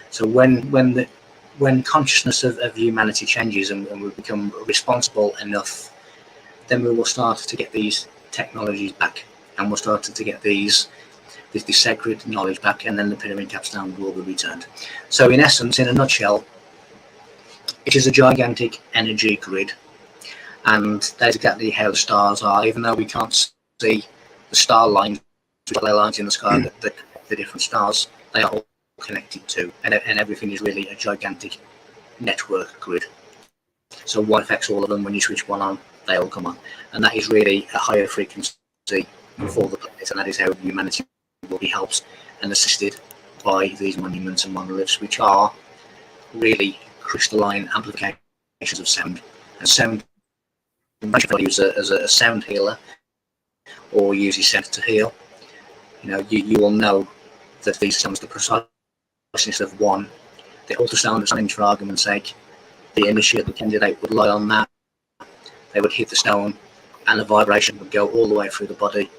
So when consciousness of humanity changes and we become responsible enough, then we will start to get these technologies back, and we'll start to get this sacred knowledge back, and then the pyramid capstone will be returned. So in essence, in a nutshell, it is a gigantic energy grid, and that's exactly how the stars are. Even though we can't see the star lines, the lines in the sky, the different stars, they are all connected to, and everything is really a gigantic network grid. So one affects all of them. When you switch one on, they all come on, and that is really a higher frequency for the planet, and that is how humanity will be helped and assisted by these monuments and monoliths, which are really crystalline amplifications of sound. And sound, if you use as a sound healer or uses sound to heal, you will know that these sounds, the preciseness of one, the ultrasound of something, for argument's sake, the initiate, the candidate would lie on that, they would hit the stone, and the vibration would go all the way through the body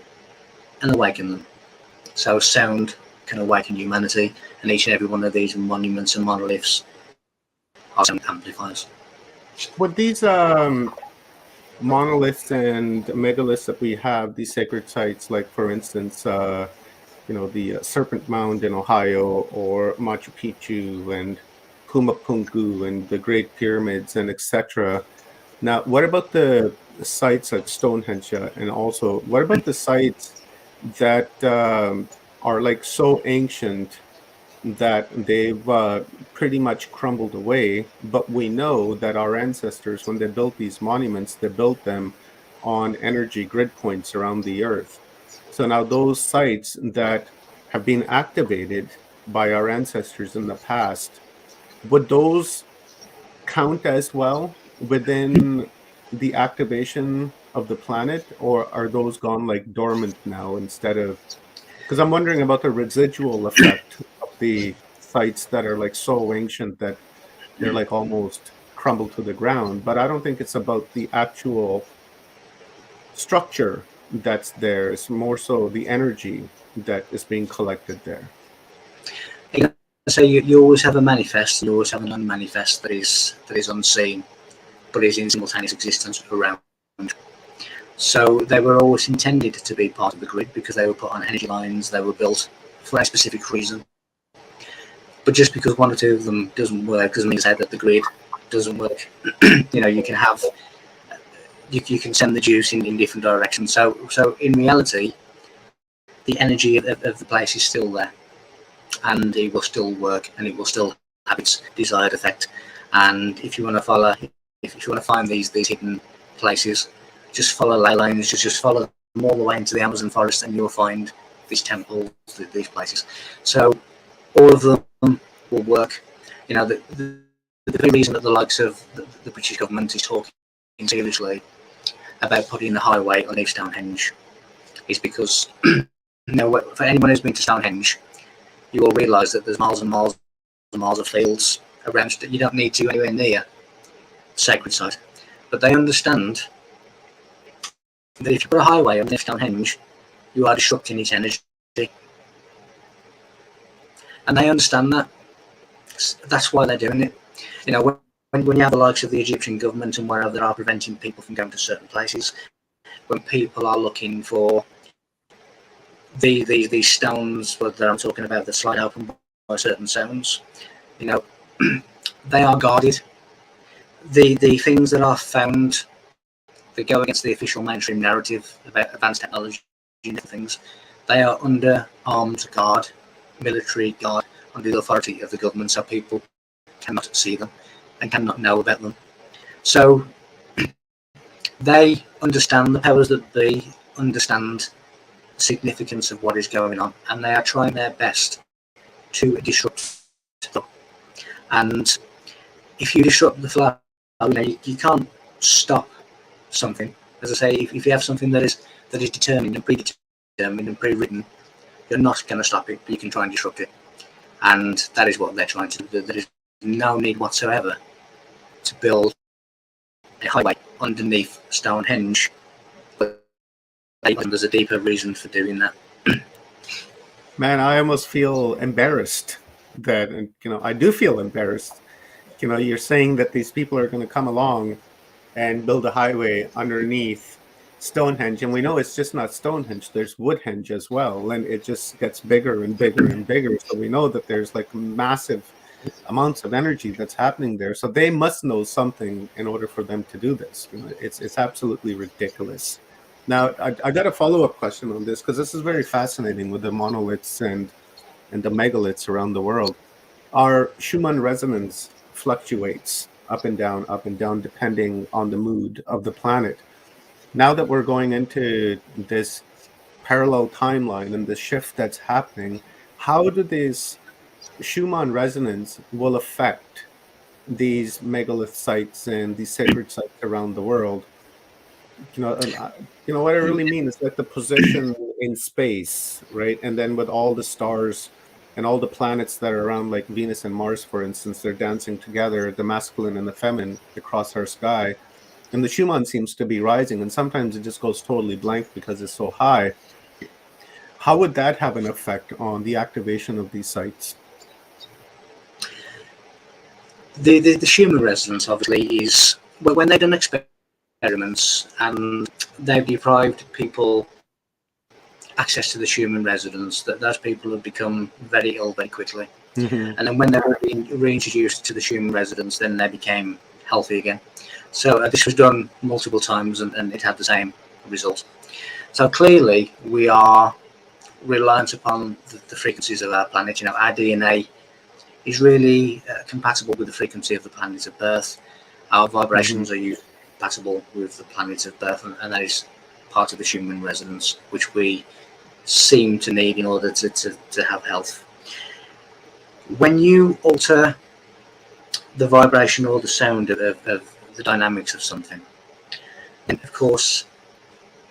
and awaken them. So sound can awaken humanity, and each and every one of these monuments and monoliths are sound amplifiers. With these monoliths and megaliths that we have, these sacred sites, like for instance, the Serpent Mound in Ohio, or Machu Picchu and Pumapunku and the Great Pyramids and etc. Now, what about the sites at Stonehenge, and also what about the sites that are like so ancient that they've pretty much crumbled away, but we know that our ancestors, when they built these monuments, they built them on energy grid points around the earth. So now those sites that have been activated by our ancestors in the past, would those count as well within the activation of the planet, or are those gone like dormant now instead of? Because I'm wondering about the residual effect of the sites that are like so ancient that they're like almost crumbled to the ground. But I don't think it's about the actual structure that's there. It's more so the energy that is being collected there. So you always have a manifest, you always have an unmanifest that is unseen, but is in simultaneous existence around. So they were always intended to be part of the grid because they were put on energy lines, they were built for a specific reason. But just because one or two of them doesn't work doesn't mean to say that the grid doesn't work. You can have, you can send the juice in different directions. So in reality, the energy of the place is still there, and it will still work, and it will still have its desired effect. And if you want to find these hidden places, just follow ley lines, just follow them all the way into the Amazon forest, and you'll find these temples, these places. So all of them will work. The very reason that the likes of the British government is talking seriously about putting the highway on Stonehenge is because for anyone who's been to Stonehenge, you will realise that there's miles and miles and miles of fields around that you don't need to anywhere near the sacred site. But they understand that if you put a highway on Stonehenge, you are disrupting its energy. And they understand that. That's why they're doing it. When you have the likes of the Egyptian government and wherever they are preventing people from going to certain places, when people are looking for these stones that I'm talking about that slide open by certain sounds, they are guarded. The things that are found that go against the official mainstream narrative about advanced technology and things, they are under armed guard, military guard, under the authority of the government, so people cannot see them and cannot know about them. So they understand, the powers that be understand the significance of what is going on, and they are trying their best to disrupt them. And if you disrupt the flow, you can't stop something. As I say, if you have something that is determined and predetermined and pre-written, you're not going to stop it, but you can try and disrupt it. And that is what they're trying to do. There is no need whatsoever to build a highway underneath Stonehenge, but there's a deeper reason for doing that. Man, I almost feel embarrassed that, I do feel embarrassed. You're saying that these people are going to come along and build a highway underneath Stonehenge, and we know it's just not Stonehenge, there's Woodhenge as well, and it just gets bigger and bigger and bigger. So we know that there's like massive amounts of energy that's happening there. So they must know something in order for them to do this. It's absolutely ridiculous. Now, I got a follow-up question on this, because this is very fascinating with the monoliths and the megaliths around the world. Our Schumann resonance fluctuates up and down, depending on the mood of the planet. Now that we're going into this parallel timeline and the shift that's happening, how do these Schumann resonance will affect these megalith sites and these sacred sites around the world? What I really mean is like the position in space, right? And then with all the stars and all the planets that are around, like Venus and Mars, for instance, they're dancing together, the masculine and the feminine, across our sky. And the Schumann seems to be rising, and sometimes it just goes totally blank because it's so high. How would that have an effect on the activation of these sites? The Schumann resonance, obviously, is when they've done experiments and they've deprived people access to the Schumann resonance, that those people have become very ill very quickly. Mm-hmm. And then when they were being reintroduced to the Schumann resonance, then they became healthy again. So this was done multiple times, and it had the same result. So clearly we are reliant upon the frequencies of our planet. Our DNA is really compatible with the frequency of the planet of birth. Our vibrations are compatible with the planet of birth, and that is part of the Schumann resonance, which we seem to need in order to have health. When you alter the vibration or the sound of the dynamics of something, and of course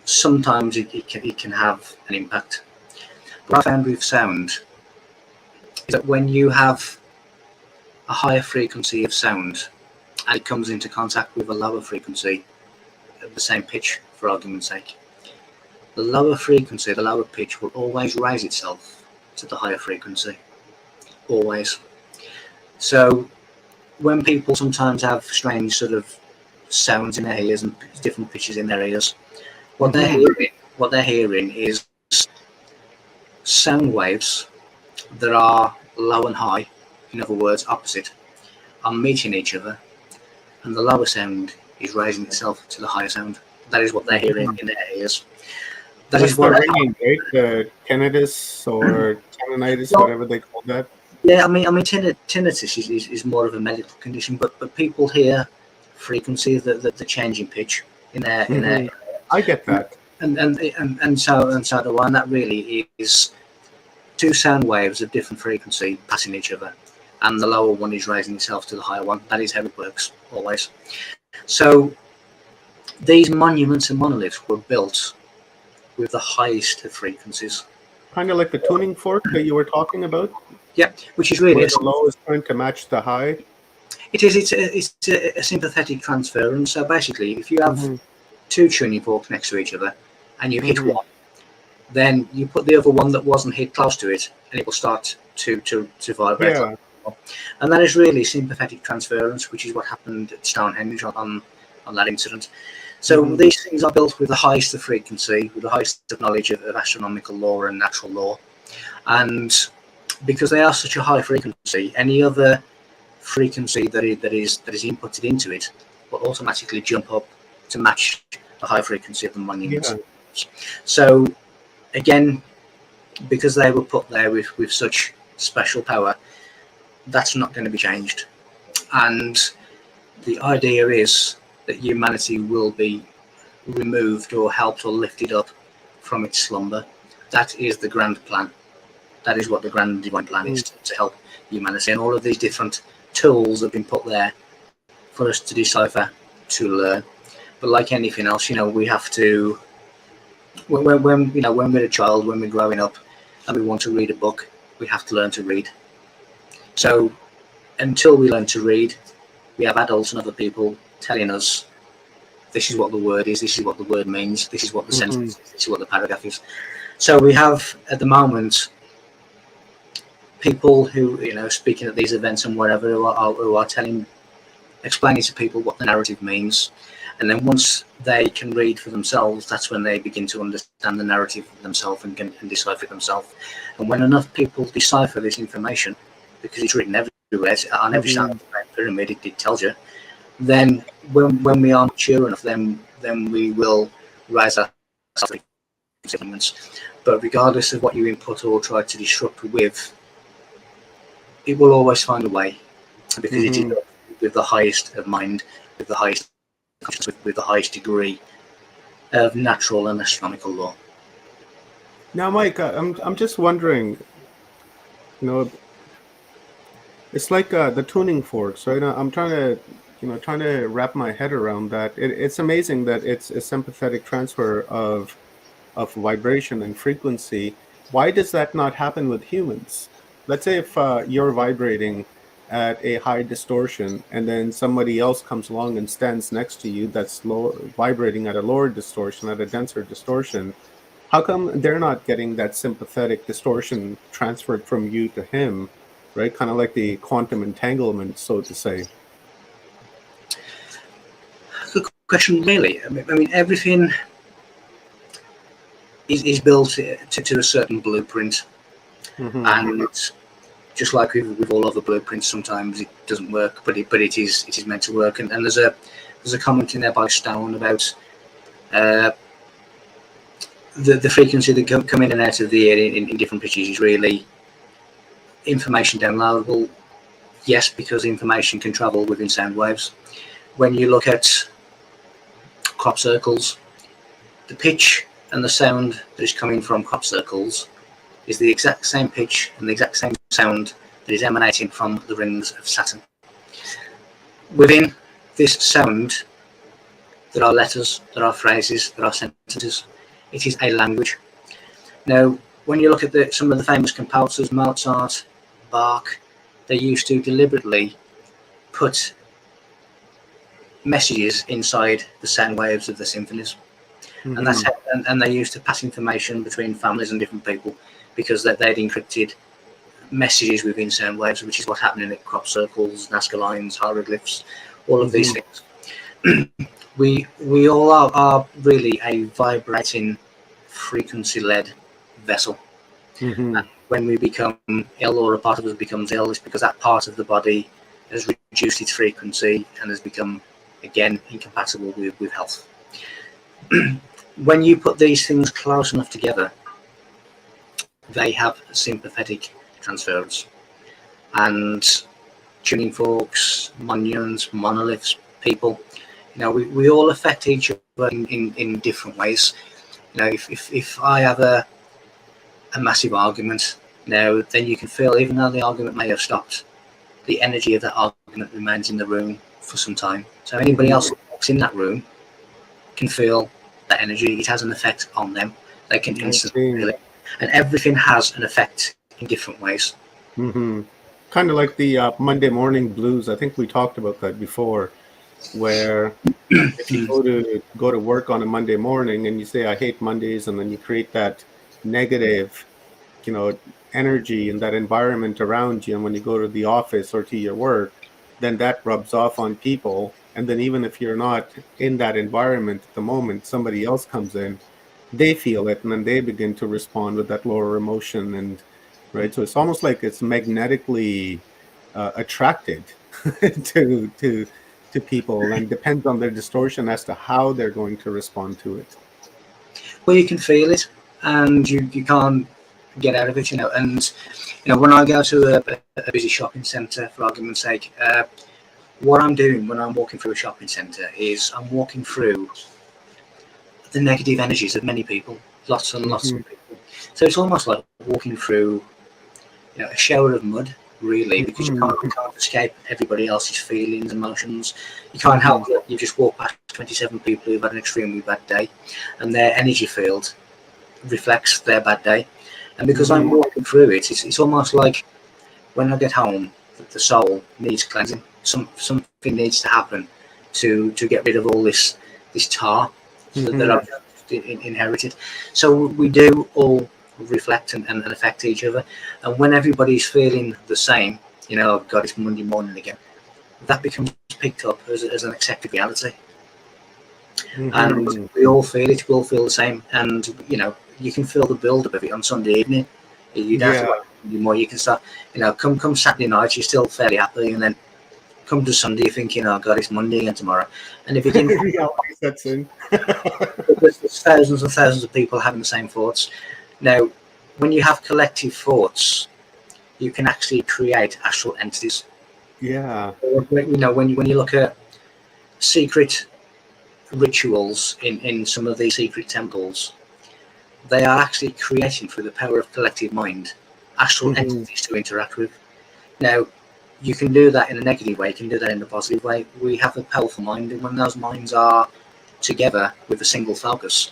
sometimes it can have an impact. What I found with sound is that when you have a higher frequency of sound and it comes into contact with a lower frequency of the same pitch, for argument's sake, the lower frequency, the lower pitch will always raise itself to the higher frequency, always. So when people sometimes have strange sort of sounds in their ears and different pitches in their ears, what they're hearing is sound waves that are low and high, in other words, opposite, are meeting each other, and the lower sound is raising itself to the higher sound. That is what they're hearing in their ears. That's what ringing, right? The tinnitus or tinnitus, whatever they call that. Yeah, I mean, tinnitus is more of a medical condition, but people hear frequency, the change in pitch in their. I get that. And so do I. And that really is two sound waves of different frequency passing each other, and the lower one is raising itself to the higher one. That is how it works always. So these monuments and monoliths were built with the highest of frequencies. Kind of like the tuning fork that you were talking about. Yeah, which is really the low is trying to match the high. It is. It's a sympathetic transference. So basically, if you have two tuning forks next to each other and you hit one, then you put the other one that wasn't hit close to it, and it will start to vibrate. Yeah. And that is really sympathetic transference, which is what happened at Stonehenge on that incident. So these things are built with the highest of frequency, with the highest of knowledge of astronomical law and natural law, and because they are such a high frequency, any other frequency that is inputted into it will automatically jump up to match the high frequency of the monument. Yeah. So again, because they were put there with such special power, that's not going to be changed. And the idea is that humanity will be removed or helped or lifted up from its slumber. That is the grand plan. That is what the grand divine plan is, to help humanity. And all of these different tools have been put there for us to decipher, to learn. But like anything else, we have to, when we're a child, when we're growing up and we want to read a book, we have to learn to read. So until we learn to read, we have adults and other people telling us, this is what the word is, this is what the word means, this is what the sentence is, this is what the paragraph is. So we have, at the moment, people who, speaking at these events and wherever, who are explaining to people what the narrative means. And then once they can read for themselves, that's when they begin to understand the narrative themselves and decipher it themselves. And when enough people decipher this information, because it's written everywhere, on every side of the pyramid, it tells you, then when we are mature enough, then we will rise our settlements. But regardless of what you input or try to disrupt with, it will always find a way, because it is with the highest of mind, with the highest consciousness, with the highest degree of natural and astronomical law. Now, Mike, I'm just wondering, it's like the tuning forks, right? I'm trying to wrap my head around that. It's amazing that it's a sympathetic transfer of vibration and frequency. Why does that not happen with humans? Let's say if you're vibrating at a high distortion and then somebody else comes along and stands next to you that's vibrating at a lower distortion, at a denser distortion, how come they're not getting that sympathetic distortion transferred from you to him, right? Kind of like the quantum entanglement, so to say. Good question, really. I mean, everything is built to a certain blueprint, and just like with all other blueprints, sometimes it doesn't work, but it is meant to work. And there's a comment in there by Stone about the frequency that come in and out of the air in different pitches is really information downloadable. Yes, because information can travel within sound waves. When you look at crop circles, the pitch and the sound that is coming from crop circles is the exact same pitch and the exact same sound that is emanating from the rings of Saturn. Within this sound, there are letters, there are phrases, there are sentences. It is a language. Now, when you look at some of the famous composers, Mozart, Bach, they used to deliberately put messages inside the sound waves of the symphonies. And that's how, and they used to pass information between families and different people, because they'd encrypted messages within sound waves, which is what's happening at crop circles, Nazca lines, hieroglyphs, all of these things. We all are really a vibrating, frequency-led vessel. And when we become ill, or a part of us becomes ill, it's because that part of the body has reduced its frequency and has become, again, incompatible with health. When you put these things close enough together, they have sympathetic transference. And tuning forks, monuments, monoliths, people, we all affect each other in different ways. If I have a massive argument, then you can feel, even though the argument may have stopped, the energy of that argument remains in the room for some time. So anybody else who walks in that room can feel that energy. It has an effect on them. They can instantly feel it. And everything has an effect in different ways. Kind of like the Monday morning blues. I think we talked about that before, where if you go to work on a Monday morning and you say, I hate Mondays, and then you create that negative, energy in that environment around you, and when you go to the office or to your work, then that rubs off on people. And then even if you're not in that environment at the moment, somebody else comes in, they feel it, and then they begin to respond with that lower emotion. And right, so it's almost like it's magnetically attracted to people, and depends on their distortion as to how they're going to respond to it. Well, you can feel it, and you can't get out of it, And when I go to a busy shopping centre, for argument's sake, what I'm doing when I'm walking through a shopping centre is I'm walking through the negative energies of many people, lots and lots of people. So it's almost like walking through a shower of mud really, because you can't escape everybody else's feelings, emotions. You can't help it. You just walk past 27 people who've had an extremely bad day, and their energy field reflects their bad day. And because I'm walking through it, it's almost like when I get home, the soul needs cleansing. Something needs to happen to get rid of all this tar that I've inherited. So we do all reflect and affect each other. And when everybody's feeling the same, oh God, it's Monday morning again, that becomes picked up as an accepted reality. And we all feel it. We all feel the same. And you can feel the build up of it on Sunday evening. You don't have to wait anymore. You can start. Come Saturday night, you're still fairly happy, and then come to Sunday, you're thinking, "Oh God, it's Monday again tomorrow." And if you didn't, that's in. there's thousands and thousands of people having the same thoughts. Now, when you have collective thoughts, you can actually create astral entities. Yeah. When you look at secret rituals in some of these secret temples, they are actually creating, through the power of collective mind, astral entities to interact with. Now, you can do that in a negative way, you can do that in a positive way. We have a powerful mind, and when those minds are together with a single focus,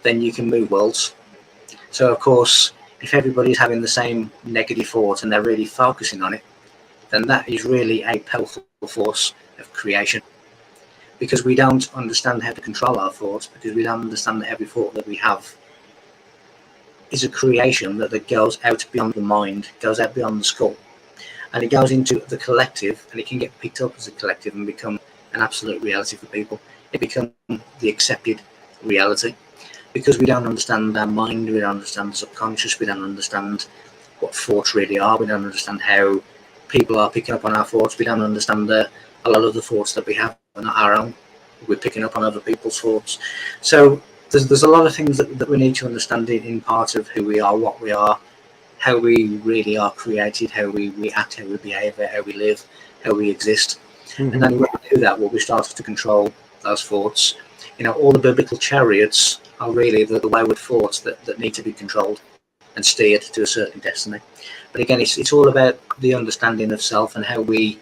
then you can move worlds. So, of course, if everybody's having the same negative thought and they're really focusing on it, then that is really a powerful force of creation. Because we don't understand how to control our thoughts, because we don't understand that every thought that we have is a creation that goes out beyond the mind, goes out beyond the skull, and it goes into the collective, and it can get picked up as a collective and become an absolute reality for people. It becomes the accepted reality, because we don't understand our mind, we don't understand the subconscious, we don't understand what thoughts really are, we don't understand how people are picking up on our thoughts, we don't understand that a lot of the thoughts that we have are not our own. We're picking up on other people's thoughts. So there's a lot of things that we need to understand in part of who we are, what we are, how we really are created, how we act, how we behave, how we live, how we exist. And then when we do that, we start to control those thoughts. All the biblical chariots are really the wayward thoughts that need to be controlled and steered to a certain destiny. But again, it's all about the understanding of self and how we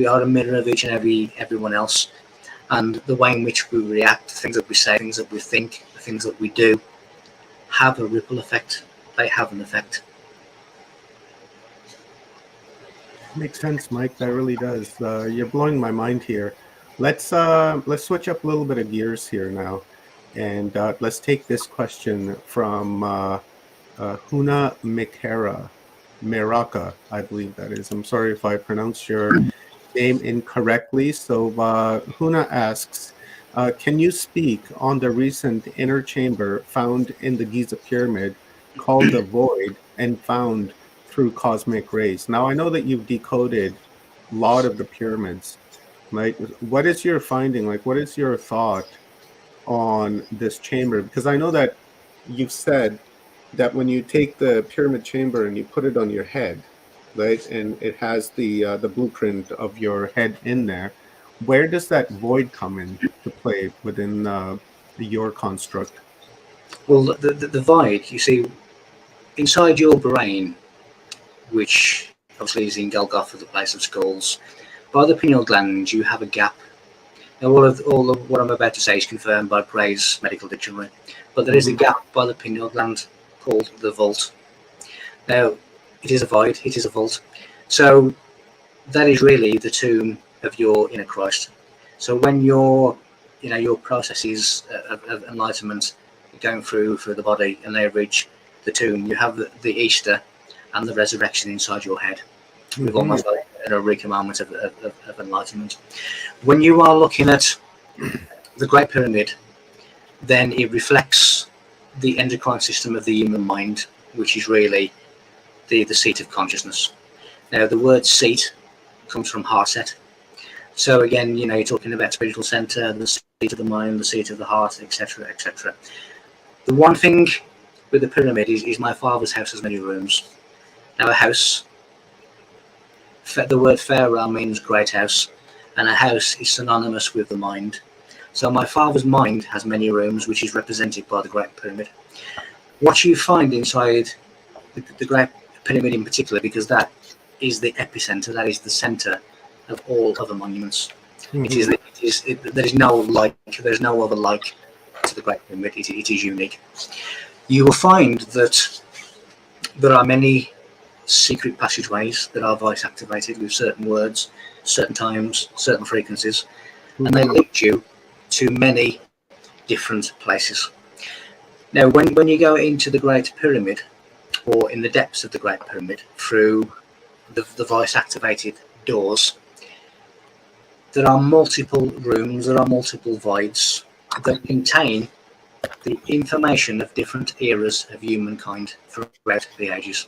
are a mirror of each and everyone else. And the way in which we react, things that we say, things that we think, the things that we do, have a ripple effect. They have an effect. Makes sense, Mike. That really does. You're blowing my mind here. Let's switch up a little bit of gears here now, and let's take this question from Huna Meraka, I believe that is. I'm sorry if I pronounced your name incorrectly. So Huna asks, can you speak on the recent inner chamber found in the Giza pyramid called the void and found through cosmic rays? Now, I know that you've decoded a lot of the pyramids, right? What is your finding? What is your thought on this chamber? Because I know that you've said that when you take the pyramid chamber and you put it on your head, right, and it has the blueprint of your head in there, where does that void come in to play within your construct? Well, the void, you see, inside your brain, which obviously is in Golgotha, the place of skulls, by the pineal gland, you have a gap. Now, all of what I'm about to say is confirmed by Gray's medical dictionary, but there is a gap by the pineal gland called the vault. Now, it is a void, it is a vault. So that is really the tomb of your inner Christ. So when your processes of enlightenment are going through the body and they reach the tomb, you have the Easter and the resurrection inside your head. With almost like an eureka moment of enlightenment. When you are looking at the Great Pyramid, then it reflects the endocrine system of the human mind, which is really the seat of consciousness. Now, the word seat comes from heart set. So again, you're talking about spiritual center, the seat of the mind, the seat of the heart, etc., etc. The one thing with the pyramid is my father's house has many rooms. Now, a house, the word pharaoh means great house, and a house is synonymous with the mind. So my father's mind has many rooms, which is represented by the Great Pyramid. What you find inside the Great Pyramid in particular, because that is the epicenter, that is the center of all other monuments. Mhm. There's no other like to the Great Pyramid. It is unique. You will find that there are many secret passageways that are voice activated with certain words, certain times, certain frequencies, and they lead you to many different places. Now, when you go into the Great Pyramid, or in the depths of the Great Pyramid, through the voice activated doors, there are multiple rooms, there are multiple voids that contain the information of different eras of humankind throughout the ages.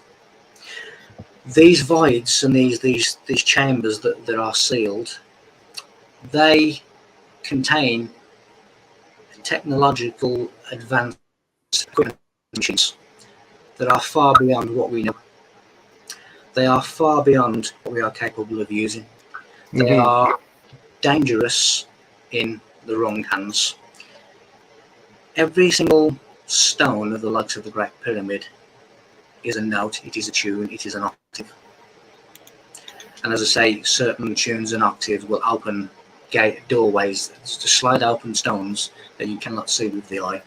These voids and these chambers that are sealed, they contain technological advanced equipment machines that are far beyond what we know. They are far beyond what we are capable of using. They are dangerous in the wrong hands. Every single stone of the likes of the Great Pyramid is a note, it is a tune, it is an octave. And as I say, certain tunes and octaves will open doorways to slide open stones that you cannot see with the eye.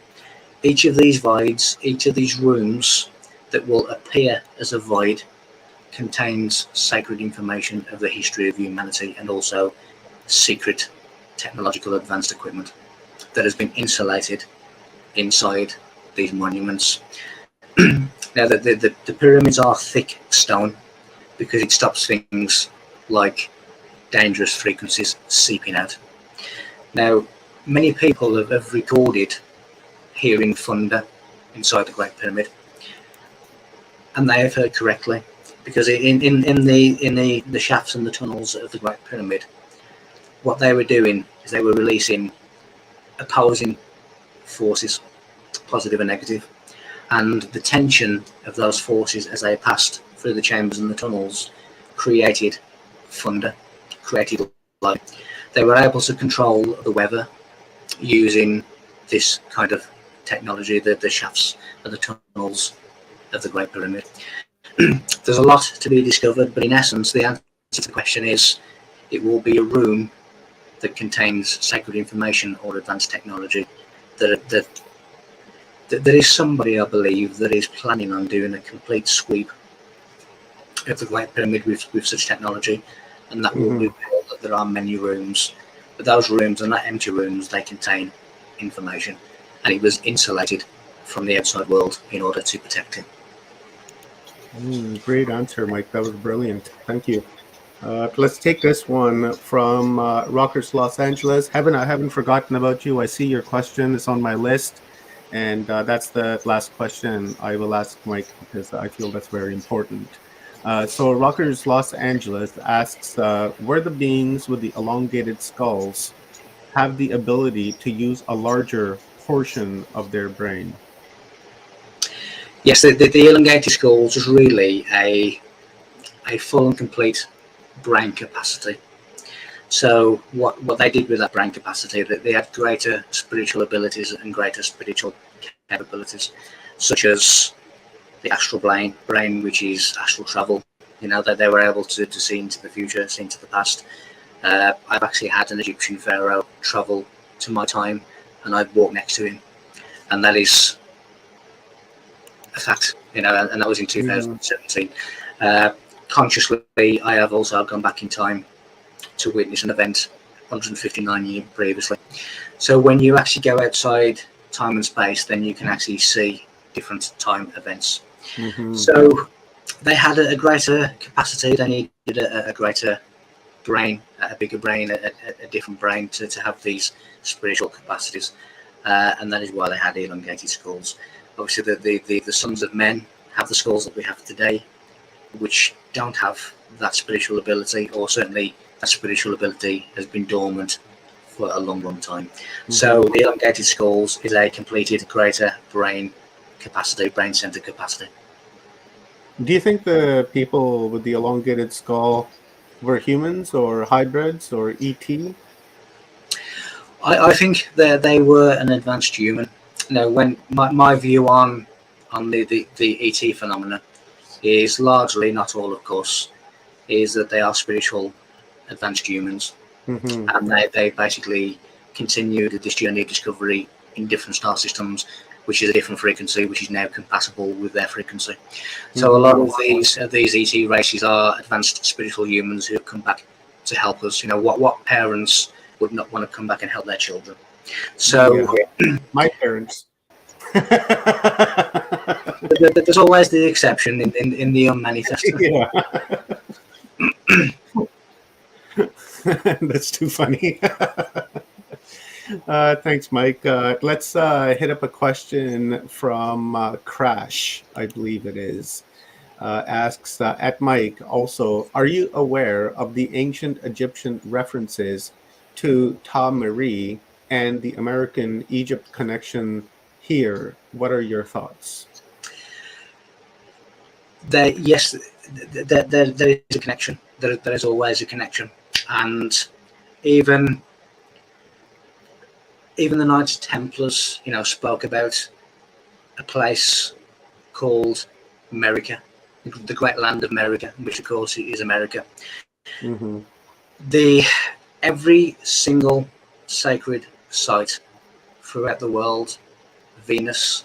Each of these voids, each of these rooms that will appear as a void contains sacred information of the history of humanity and also secret technological advanced equipment that has been insulated inside these monuments. Now, the pyramids are thick stone because it stops things like dangerous frequencies seeping out. Now, many people have recorded hearing thunder inside the Great Pyramid, and they have heard correctly, because in the shafts and the tunnels of the Great Pyramid, what they were doing is they were releasing opposing forces, positive and negative, and the tension of those forces as they passed through the chambers and the tunnels created thunder, created light. They were able to control the weather using this kind of technology, the shafts and the tunnels of the Great Pyramid. There's a lot to be discovered, but in essence, the answer to the question is it will be a room that contains sacred information or advanced technology. That there is somebody, I believe, that is planning on doing a complete sweep of the Great Pyramid with such technology, and that will reveal that there are many rooms. But those rooms are not empty rooms, they contain information, and it was insulated from the outside world in order to protect it. Great answer, Mike. That was brilliant. Thank you. Let's take this one from Rockers Los Angeles. Heaven, I haven't forgotten about you. I see your question. It's on my list. And that's the last question I will ask Mike because I feel that's very important. So Rockers Los Angeles asks, where the beings with the elongated skulls have the ability to use a larger portion of their brain? Yes, the elongated skulls is really a full and complete brain capacity. So what they did with that brain capacity, that they had greater spiritual abilities and greater spiritual capabilities, such as the astral brain, which is astral travel. You know, that they were able to see into the future, see into the past. I've actually had an Egyptian pharaoh travel to my time, and I've walked next to him, and that is a fact. You know, and that was in 2017. Consciously, I have also gone back in time to witness an event 159 years previously. So when you actually go outside time and space, then you can actually see different time events. So they had a greater capacity, they needed a greater brain, a bigger brain, a different brain to have these spiritual capacities. And that is why they had elongated skulls. Obviously, the sons of men have the skulls that we have today, which don't have that spiritual ability, or certainly that spiritual ability has been dormant for a long time. So the elongated skulls is a completed greater brain capacity, brain center capacity. Do you think the people with the elongated skull were humans or hybrids or ET? I think that they were an advanced human. Now, when my view on the ET phenomena is largely, not all of course, is that they are spiritual, advanced humans, Mm-hmm. and they basically continued this journey of discovery in different star systems, which is a different frequency, which is now compatible with their frequency. So a lot of these ET races are advanced spiritual humans who have come back to help us. You know, what parents would not want to come back and help their children? So My parents. there's always the exception in the unmanifest. Yeah. That's too funny. Thanks, Mike. Let's hit up a question from Crash, I believe it is. Asks at Mike also, are you aware of the ancient Egyptian references to Ta Marie and the American Egypt connection here? What are your thoughts? Yes, there is a connection. There is always a connection, and even the Knights Templars, you know, spoke about a place called America, the great land of America, which of course is America. Mm-hmm. Every single sacred site throughout the world, Venus,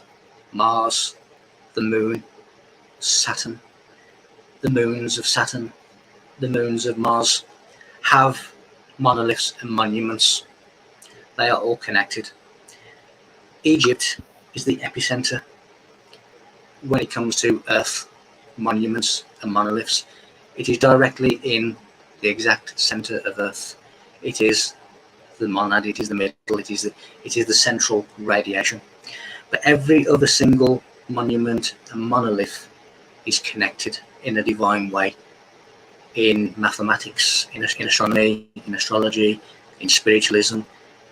Mars, the moon, Saturn, the moons of Saturn, the moons of Mars, have monoliths and monuments. They are all connected. Egypt is the epicenter when it comes to Earth monuments and monoliths. It is directly in the exact center of Earth. It is the monad, it is the middle, it is the central radiation. But every other single monument and monolith is connected in a divine way, in mathematics, in astronomy, in astrology, in spiritualism,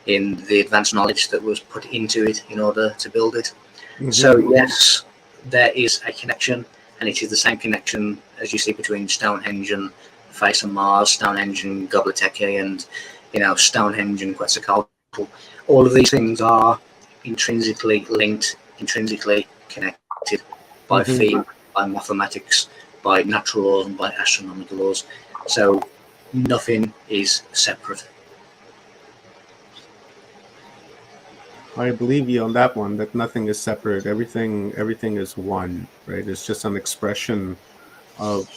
in the advanced knowledge that was put into it in order to build it. Mm-hmm. So yes, there is a connection, and it is the same connection as you see between Stonehenge and the face of Mars, Stonehenge and Göbekli Tepe, and you know, Stonehenge and Quetzalcoatl. All of these things are intrinsically linked, intrinsically connected by theme, by mathematics, by natural laws, and by astronomical laws. So nothing is separate. I believe you on that one, that nothing is separate. Everything is one, right? It's just an expression of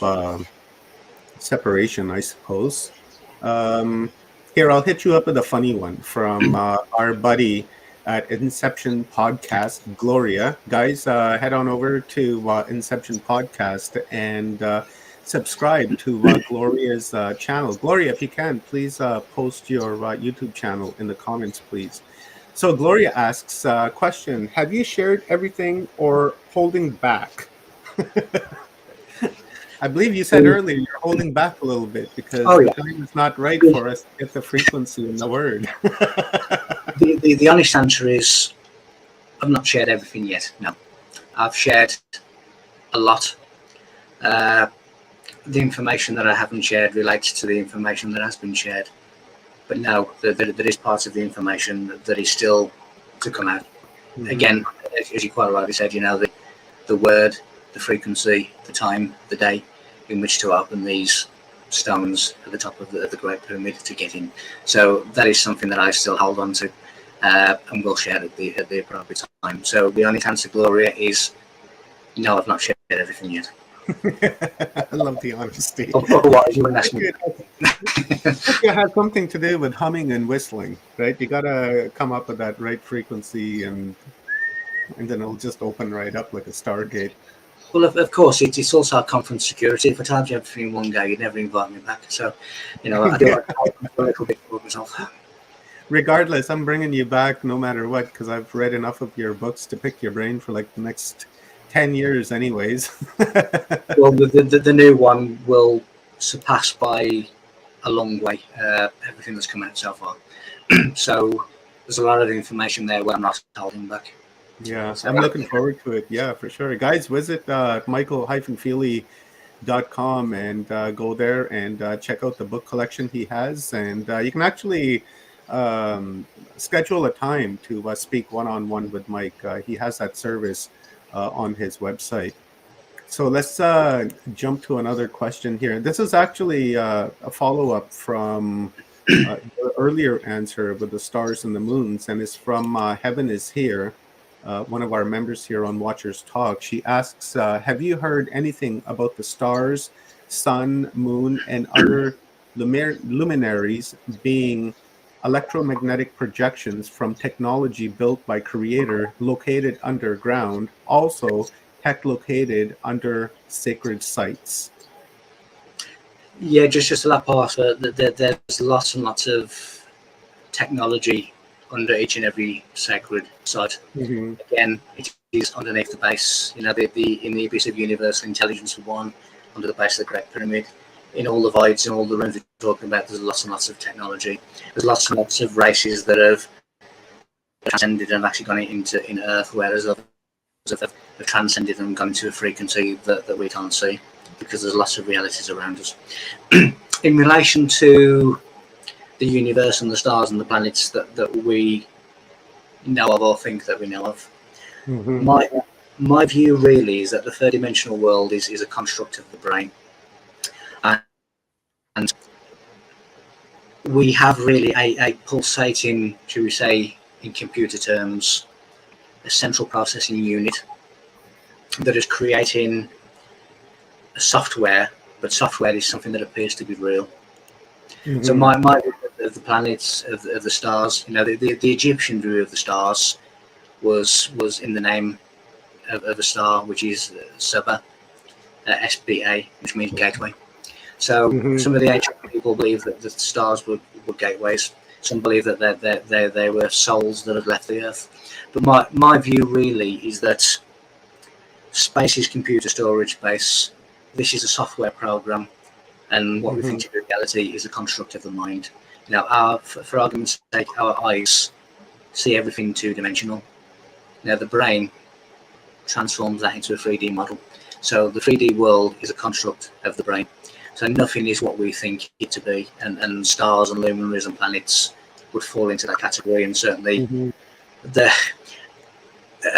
separation, I suppose. Here, I'll hit you up with a funny one from our buddy at Inception Podcast, Gloria. Guys, head on over to Inception Podcast and subscribe to Gloria's channel. Gloria, if you can, please post your YouTube channel in the comments, please. So Gloria asks, question, have you shared everything or holding back? I believe you said earlier you're holding back a little bit because the time is not right for us to get the frequency in the word. The honest answer is I've not shared everything yet. No, I've shared a lot. The information that I haven't shared relates to the information that has been shared. But no, there is part of the information that is still to come out. Mm-hmm. Again, as you quite rightly said, you know, the word, the frequency, the time, the day in which to open these stones at the top of the Great Pyramid to get in. So that is something that I still hold on to and will share at the appropriate time. So the honest answer, Gloria, is no, I've not shared everything yet. I love the honesty. Otherwise, you wouldn't ask me. It has something to do with humming and whistling, right? You gotta come up with that right frequency, and then it'll just open right up like a stargate. Well, of course, it's also our conference security. If I told you everything in one go, you'd never invite me back. So, you know, I do a little bit for myself. Regardless, I'm bringing you back no matter what, because I've read enough of your books to pick your brain for like the next 10 years anyways. Well, the new one will surpass by a long way everything that's come out so far. So there's a lot of information there where I'm not holding back. Yeah, so I'm looking forward to it. Yeah, for sure. Guys, visit michael-feely.com and go there and check out the book collection he has. And you can actually schedule a time to speak one-on-one with Mike. He has that service on his website. So let's jump to another question here. This is actually a follow-up from the earlier answer with the stars and the moons, and it's from Heaven is Here, one of our members here on Watchers Talk. She asks, have you heard anything about the stars, sun, moon, and other luminaries being electromagnetic projections from technology built by Creator located underground, also tech located under sacred sites? Yeah, just to that part, there's lots and lots of technology under each and every sacred site. Mm-hmm. Again, it is underneath the base. You know, in the abyss of universal intelligence for one, under the base of the Great Pyramid, in all the voids and all the rooms we're talking about, there's lots and lots of technology. There's lots and lots of races that have transcended and have actually gone in Earth, whereas others have transcended and gone into a frequency that we can't see, because there's lots of realities around us. In relation to the universe and the stars and the planets that we know of or think that we know of, my view really is that the third dimensional world is a construct of the brain, and we have really a pulsating, should we say in computer terms, a central processing unit that is creating a software, but software is something that appears to be real. Mm-hmm. So my view of the planets, of the stars, you know, the Egyptian view of the stars was in the name of a star, which is Saba, SBA, which means gateway. So some of the ancient people believe that the stars were gateways. Some believe that they were souls that had left the earth. But my view really is that space is computer storage space. This is a software program, and what we think to be reality is a construct of the mind. You know, for argument's sake, our eyes see everything two-dimensional. Now the brain transforms that into a 3D model. So the 3D world is a construct of the brain. So nothing is what we think it to be, and stars and luminaries and planets would fall into that category. And certainly,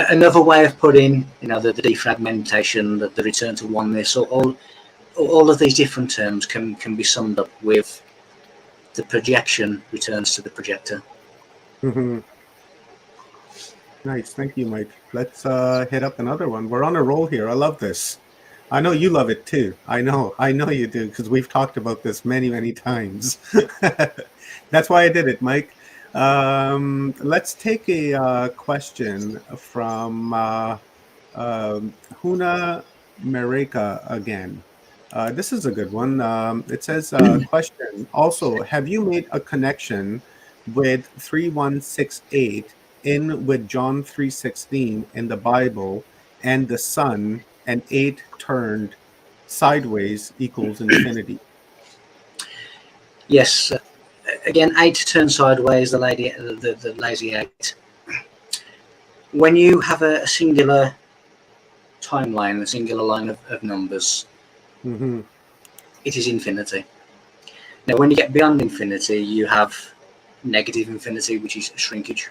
another way of putting, you know, the defragmentation, the return to oneness, all of these different terms can be summed up with the projection returns to the projector. Nice, thank you, Mike. Let's hit up another one. We're on a roll here. I love this. I know you love it too. I know you do, because we've talked about this many times. That's why I did it, Mike. Let's take a question from Huna Mereka again. This is a good one. It says, question, also, have you made a connection with 3168 in with John 3:16 in the Bible, and the sun and 8 turned sideways equals infinity? Yes. Again, 8 turned sideways, the lazy 8. When you have a singular timeline, a singular line of numbers, it is infinity. Now, when you get beyond infinity, you have negative infinity, which is shrinkage.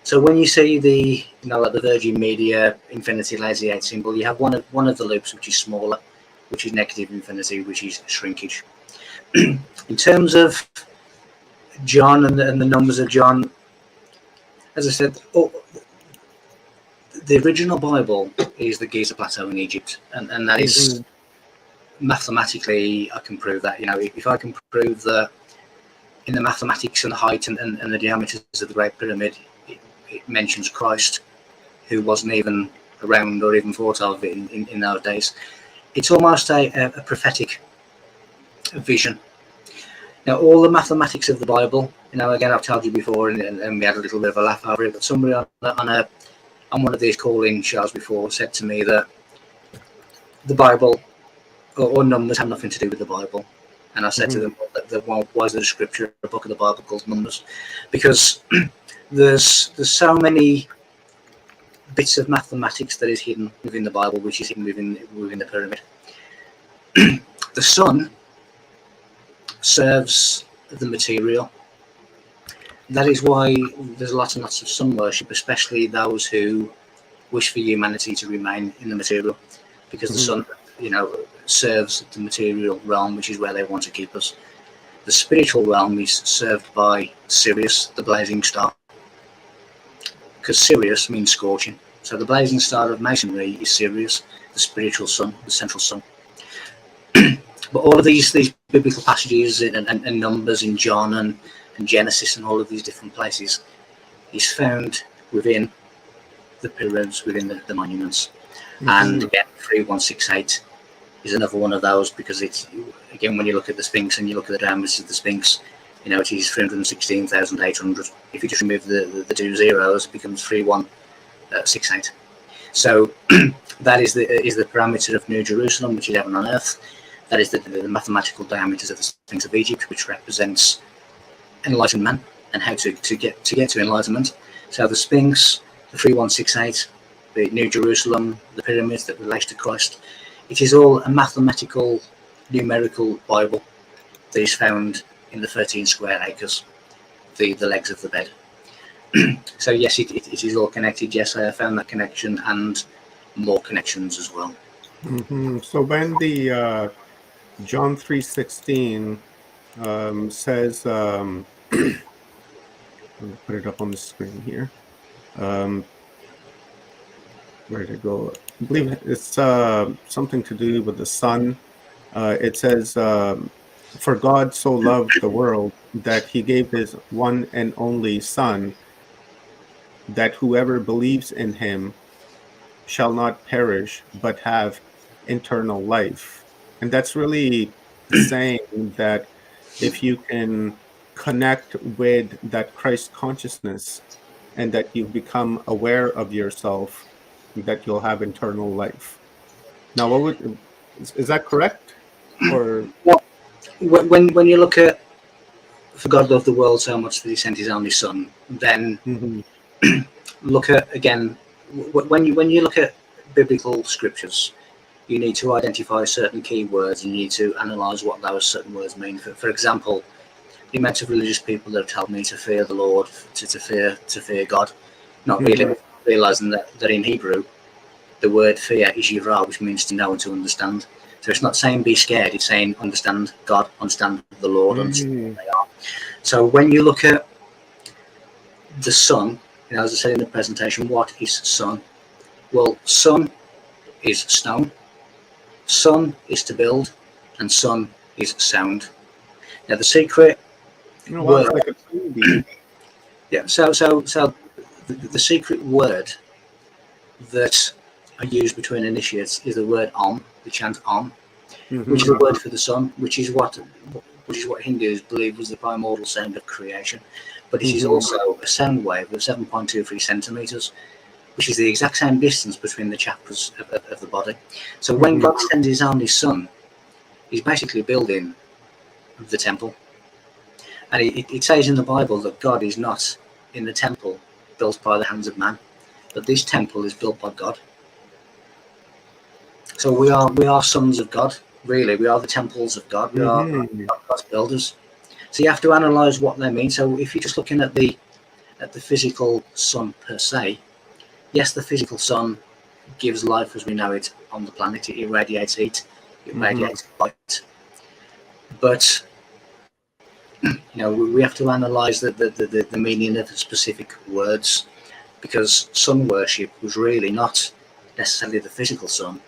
So when you see the, you know, like the Virgin Media infinity lazy 8 symbol, you have one of the loops which is smaller, which is negative infinity, which is shrinkage. In terms of John and the numbers of John, as I said, the original Bible is the Giza Plateau in Egypt, and that is mathematically, I can prove that. You know, if I can prove that in the mathematics and the height and the diameters of the Great Pyramid, it mentions Christ, who wasn't even around or even thought of in those days. It's almost a prophetic vision. Now, all the mathematics of the Bible, you know, again, I've told you before, and we had a little bit of a laugh over it, but somebody on one of these call-in shows before said to me that the Bible or numbers have nothing to do with the Bible. And I said to them, why is there a scripture, a book of the Bible called Numbers? Because there's so many bits of mathematics that is hidden within the Bible, which is hidden within the pyramid. The sun serves the material. That is why there's lots and lots of sun worship, especially those who wish for humanity to remain in the material. because the sun, serves the material realm, which is where they want to keep us. The spiritual realm is served by Sirius, the blazing star, because Sirius means scorching. So the blazing star of Masonry is Sirius, the spiritual sun, the central sun. But all of these biblical passages and numbers in John and Genesis and all of these different places is found within the pyramids, within the monuments. And again, 3168 is another one of those, because it's, again, when you look at the Sphinx and you look at the diameters of the Sphinx, it is 316,800. If you just remove the 2 zeros, it becomes 3168. So that is the parameter of New Jerusalem, which is heaven on earth. That is the mathematical diameters of the Sphinx of Egypt, which represents enlightened man and how to get to enlightenment. So the Sphinx, the 3168, the New Jerusalem, the pyramids that relate to Christ, it is all a mathematical, numerical Bible that is found in the 13 square acres, the legs of the bed. So yes, it is all connected. Yes, I have found that connection and more connections as well. So when the John 3:16 says, I'll put it up on the screen here. Where did it go? I believe it's something to do with the sun. It says, "For God so loved the world that he gave his one and only Son, that whoever believes in him shall not perish, but have eternal life." And that's really saying that if you can connect with that Christ consciousness and that you've become aware of yourself, that you'll have eternal life. Now, is that correct? Or when you look at, for God loved the world so much that he sent his only Son, then look at, again, when you look at biblical scriptures, you need to identify certain key words and you need to analyze what those certain words mean. For example, the amount of religious people that have told me to fear the Lord, to fear God, not really realizing that in Hebrew the word fear is yirah, which means to know and to understand. So it's not saying be scared, it's saying understand God, understand the Lord, understand who they are. So when you look at the sun, as I said in the presentation, what is sun? Well, sun is stone, sun is to build, and sun is sound. Now the secret word, like a baby. yeah. So the secret word that are used between initiates is the word Om, the chant Om, which is a word for the sun, which is what Hindus believe was the primordial sound of creation. But it is also a sound wave of 7.23 centimeters, which is the exact same distance between the chakras of the body. So when God sends his only Son, he's basically building the temple. And it says in the Bible that God is not in the temple built by the hands of man, but this temple is built by God. So we are sons of God, really. We are the temples of God. We are God's builders. So you have to analyze what they mean. So if you're just looking at the physical sun per se, yes, the physical sun gives life as we know it on the planet. It irradiates heat, it radiates light. But we have to analyze the meaning of specific words, because sun worship was really not necessarily the physical sun,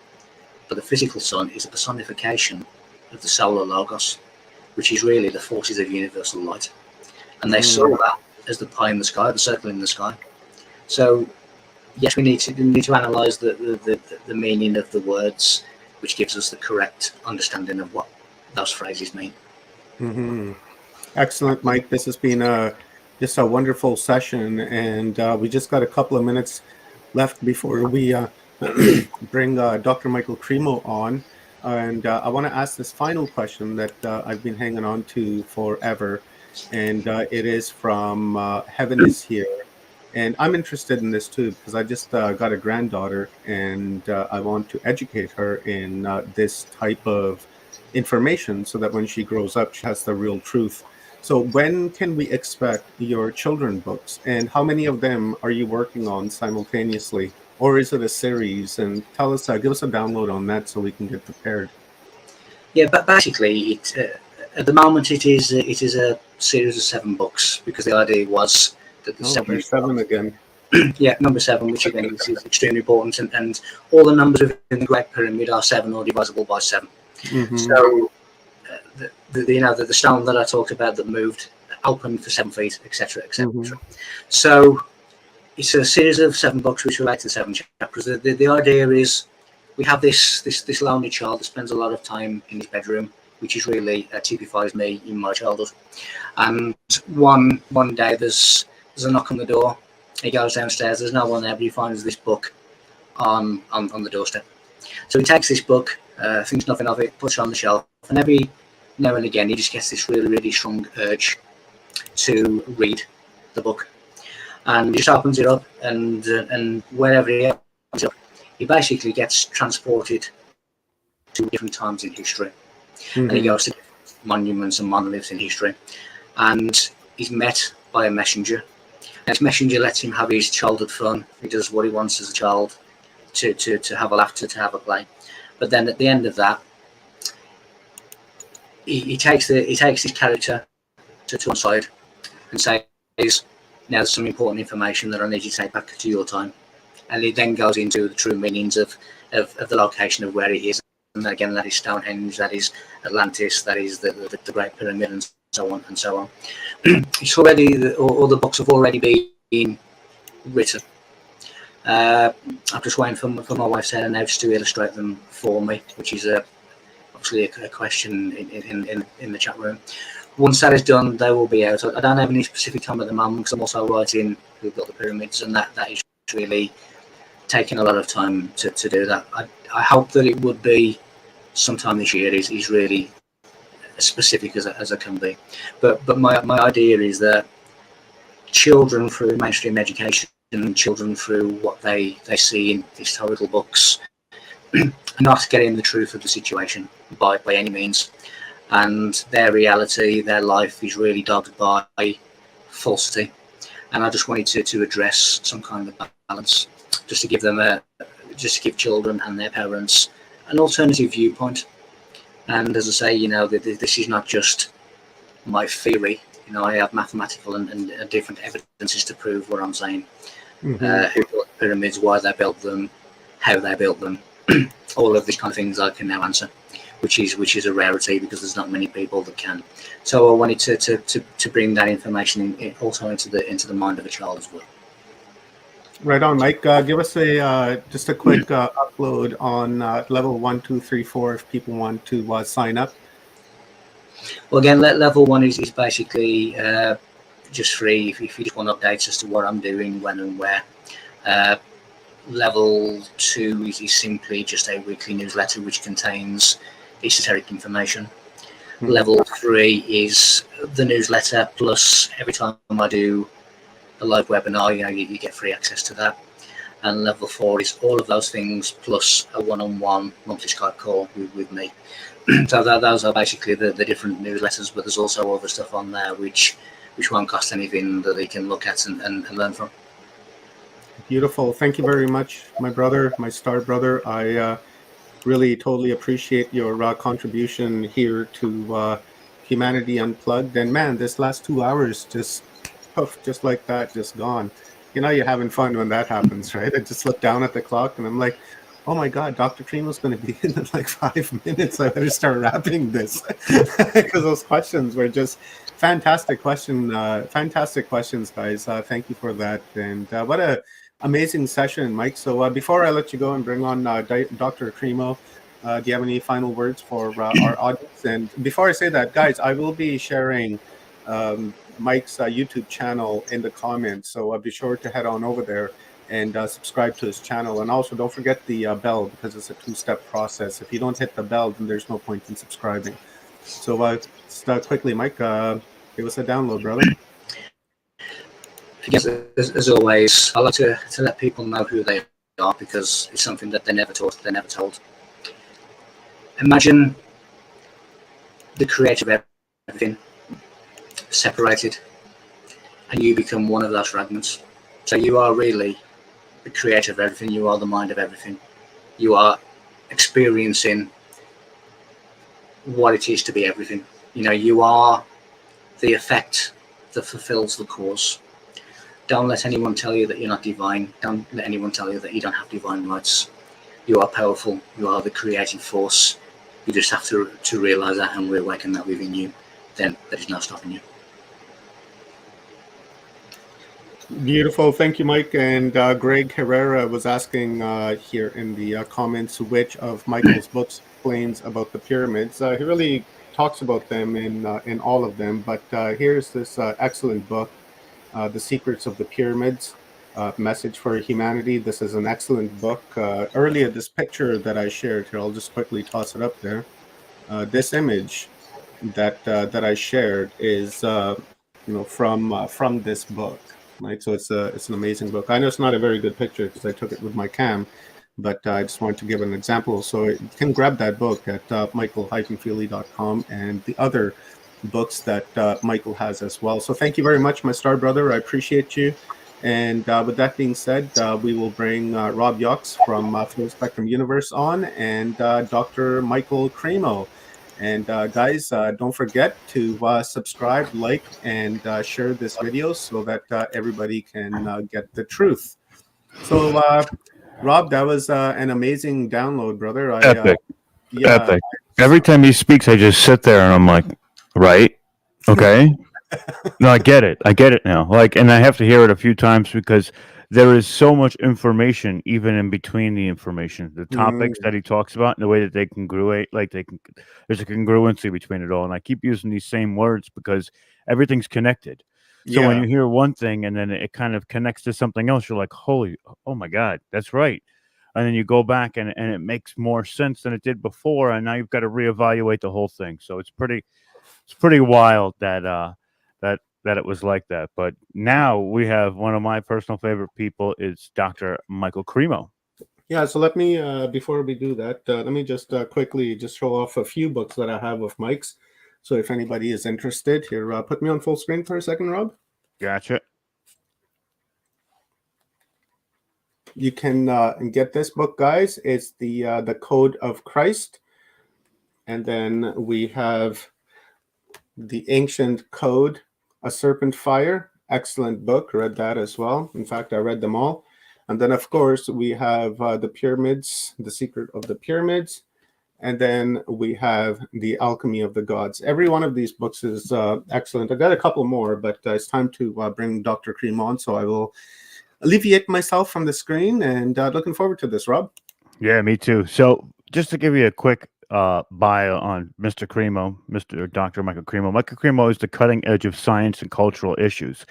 but the physical sun is a personification of the solar logos, which is really the forces of universal light. And they saw that as the pie in the sky, the circle in the sky. So yes, we need to analyze the meaning of the words, which gives us the correct understanding of what those phrases mean. Excellent, Mike. This has been just a wonderful session, and we just got a couple of minutes left before we bring Dr. Michael Cremo on. And I want to ask this final question that I've been hanging on to forever, and it is from Heaven is Here. And I'm interested in this too, because I just got a granddaughter, and I want to educate her in this type of information so that when she grows up, she has the real truth. So when can we expect your children books, and how many of them are you working on simultaneously? or is it a series? And tell us, give us a download on that so we can get prepared. Yeah, but basically, at the moment it is a series of 7 books, because the idea was that the There's 7 again. yeah, number 7, which again is extremely important, and all the numbers within the Great Pyramid are 7 or divisible by 7. Mm-hmm. So the stone that I talked about that moved opened for 7 feet, etc., etc. Mm-hmm. So it's a series of 7 books which relate to 7 chapters. The idea is we have this lonely child that spends a lot of time in his bedroom, which is really typifies me in my childhood. And one day there's a knock on the door. He goes downstairs. There's no one there, but he finds this book on the doorstep. So he takes this book, thinks nothing of it, puts it on the shelf, and every now and again he just gets this really, really strong urge to read the book. And he just opens it up, and wherever he opens it up, he basically gets transported to different times in history. Mm-hmm. And he goes to monuments and monoliths in history, and he's met by a messenger. And this messenger lets him have his childhood fun. He does what he wants as a child, to have a laughter, to have a play. But then at the end of that, he takes his character to one side and says, now there's some important information that I need you to take back to your time. And he then goes into the true meanings of the location of where he is. And again, that is Stonehenge, that is Atlantis, that is the Great Pyramid, and so on and so on. It's already, all the books have already been written. I'm just waiting for my wife Sarah now to illustrate them for me, which is obviously a question in the chat room. Once that is done, they will be out. I don't have any specific time at the moment, because I'm also writing Who Built the Pyramids, and that is really taking a lot of time to do that. I hope that it would be sometime this year. Is really as specific as I can be. But my idea is that children, through mainstream education, and children through what they see in historical books, are not getting the truth of the situation by any means. And their reality, their life is really dogged by falsity. And I just wanted to address some kind of balance, just to give them just to give children and their parents an alternative viewpoint. And as I say, this is not just my theory. I have mathematical and different evidences to prove what I'm saying. Mm-hmm. Who built the pyramids, why they built them, how they built them, all of these kind of things I can now answer, which is a rarity, because there's not many people that can. So I wanted to bring that information also into the mind of a child as well. Right on, Mike. Give us just a quick upload on level 1, 2, 3, 4 if people want to sign up. Well, again, level 1 is basically just free if you just want updates as to what I'm doing, when and where. Level 2 is simply just a weekly newsletter which contains esoteric information. Mm-hmm. Level 3 is the newsletter, plus every time I do a live webinar, you get free access to that. And level 4 is all of those things, plus a one-on-one monthly Skype call with me. So those are basically the different newsletters, but there's also other stuff on there which won't cost anything, that they can look at and learn from. Beautiful. Thank you very much, my brother, my star brother. I really totally appreciate your contribution here to Humanity Unplugged. And man, this last 2 hours just like that, just gone. You're having fun when that happens, right? I just look down at the clock and I'm like, oh my God, Dr. Cremo's going to be in like 5 minutes. I better start wrapping this, because those questions were just fantastic questions, guys. Thank you for that. And what a amazing session, Mike. So before I let you go and bring on Dr. Cremo, do you have any final words for our audience? And before I say that, guys, I will be sharing Mike's YouTube channel in the comments. So be sure to head on over there and subscribe to his channel. And also don't forget the bell, because it's a 2-step process. If you don't hit the bell, then there's no point in subscribing. So just quickly, Mike, give us a download, brother. Yes, as always, I like to let people know who they are, because it's something that they're never taught, they're never told. Imagine the creator of everything separated, and you become one of those fragments. So you are really the creator of everything. You are the mind of everything. You are experiencing what it is to be everything. You are the effect that fulfills the cause. Don't let anyone tell you that you're not divine. Don't let anyone tell you that you don't have divine rights. You are powerful. You are the creative force. You just have to realize that and reawaken that within you. Then there is no stopping you. Beautiful. Thank you, Mike. And Greg Herrera was asking here in the comments which of Michael's books explains about the pyramids. He really talks about them in all of them, but here's this excellent book, The Secrets of the Pyramids, Message for Humanity. This is an excellent book. Earlier, this picture that I shared here, I'll just quickly toss it up there. This image that I shared is from this book. Right, so it's an amazing book. I know it's not a very good picture because I took it with my cam, but I just wanted to give an example. So you can grab that book at michael-feely.com and the other books that Michael has as well. So thank you very much, my star brother. I appreciate you. And with that being said, we will bring Rob Yox from Full Spectrum Universe on, and Dr. Michael Cremo. And guys, don't forget to subscribe, like, and share this video so that everybody can get the truth. So, Rob, that was an amazing download, brother. Epic. Yeah, Epic. Every time he speaks, I just sit there and I'm like, right? Okay. No, I get it. I get it now. And I have to hear it a few times because there is so much information, even in between the information, the topics that he talks about, and the way that they congruate. There's a congruency between it all. And I keep using these same words because everything's connected. So when you hear one thing and then it kind of connects to something else, you're like, oh my God, that's right. And then you go back and it makes more sense than it did before. And now you've got to reevaluate the whole thing. So it's pretty wild that it was like that. But now we have one of my personal favorite people is Dr. Michael Cremo. Yeah, so let me, before we do that, let me just quickly just show off a few books that I have of Mike's. So if anybody is interested, here, put me on full screen for a second, Rob. Gotcha. You can get this book, guys. It's the Code of Christ. And then we have The Ancient Code, A Serpent Fire. Excellent book. Read that as well. In fact, I read them all. And then, of course, we have The Pyramids, The Secret of the Pyramids. And then we have The Alchemy of the Gods. Every one of these books is excellent. I got a couple more, but it's time to bring Dr. Cremo on. So I will alleviate myself from the screen, and looking forward to this, Rob. Yeah, me too. So just to give you a quick bio on Mr. Cremo, Mr. Dr. Michael Cremo. Michael Cremo is the cutting edge of science and cultural issues.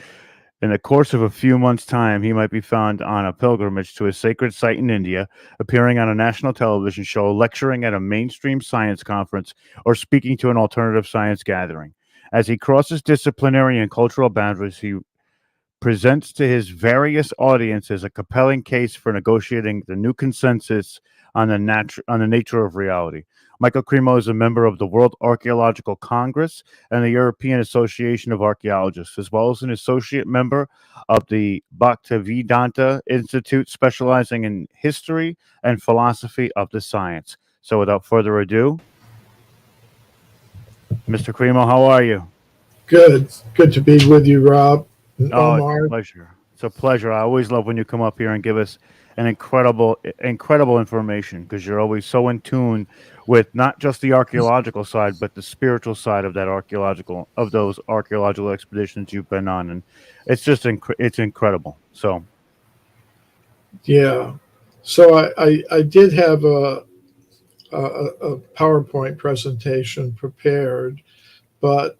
In the course of a few months' time, he might be found on a pilgrimage to a sacred site in India, appearing on a national television show, lecturing at a mainstream science conference, or speaking to an alternative science gathering. As he crosses disciplinary and cultural boundaries, he presents to his various audiences a compelling case for negotiating the new consensus on the nature of reality. Michael Cremo is a member of the World Archaeological Congress and the European Association of Archaeologists, as well as an associate member of the Bhaktivedanta Institute, specializing in history and philosophy of the science. So without further ado, Mr. Cremo, how are you? Good to be with you, Rob and Oh, Omar. it's a pleasure. It's a pleasure. I always love when you come up here and give us an incredible information, because you're always so in tune with not just the archaeological side, but the spiritual side of those archaeological expeditions you've been on, and it's just it's incredible. So Yeah. So I did have a PowerPoint presentation prepared, but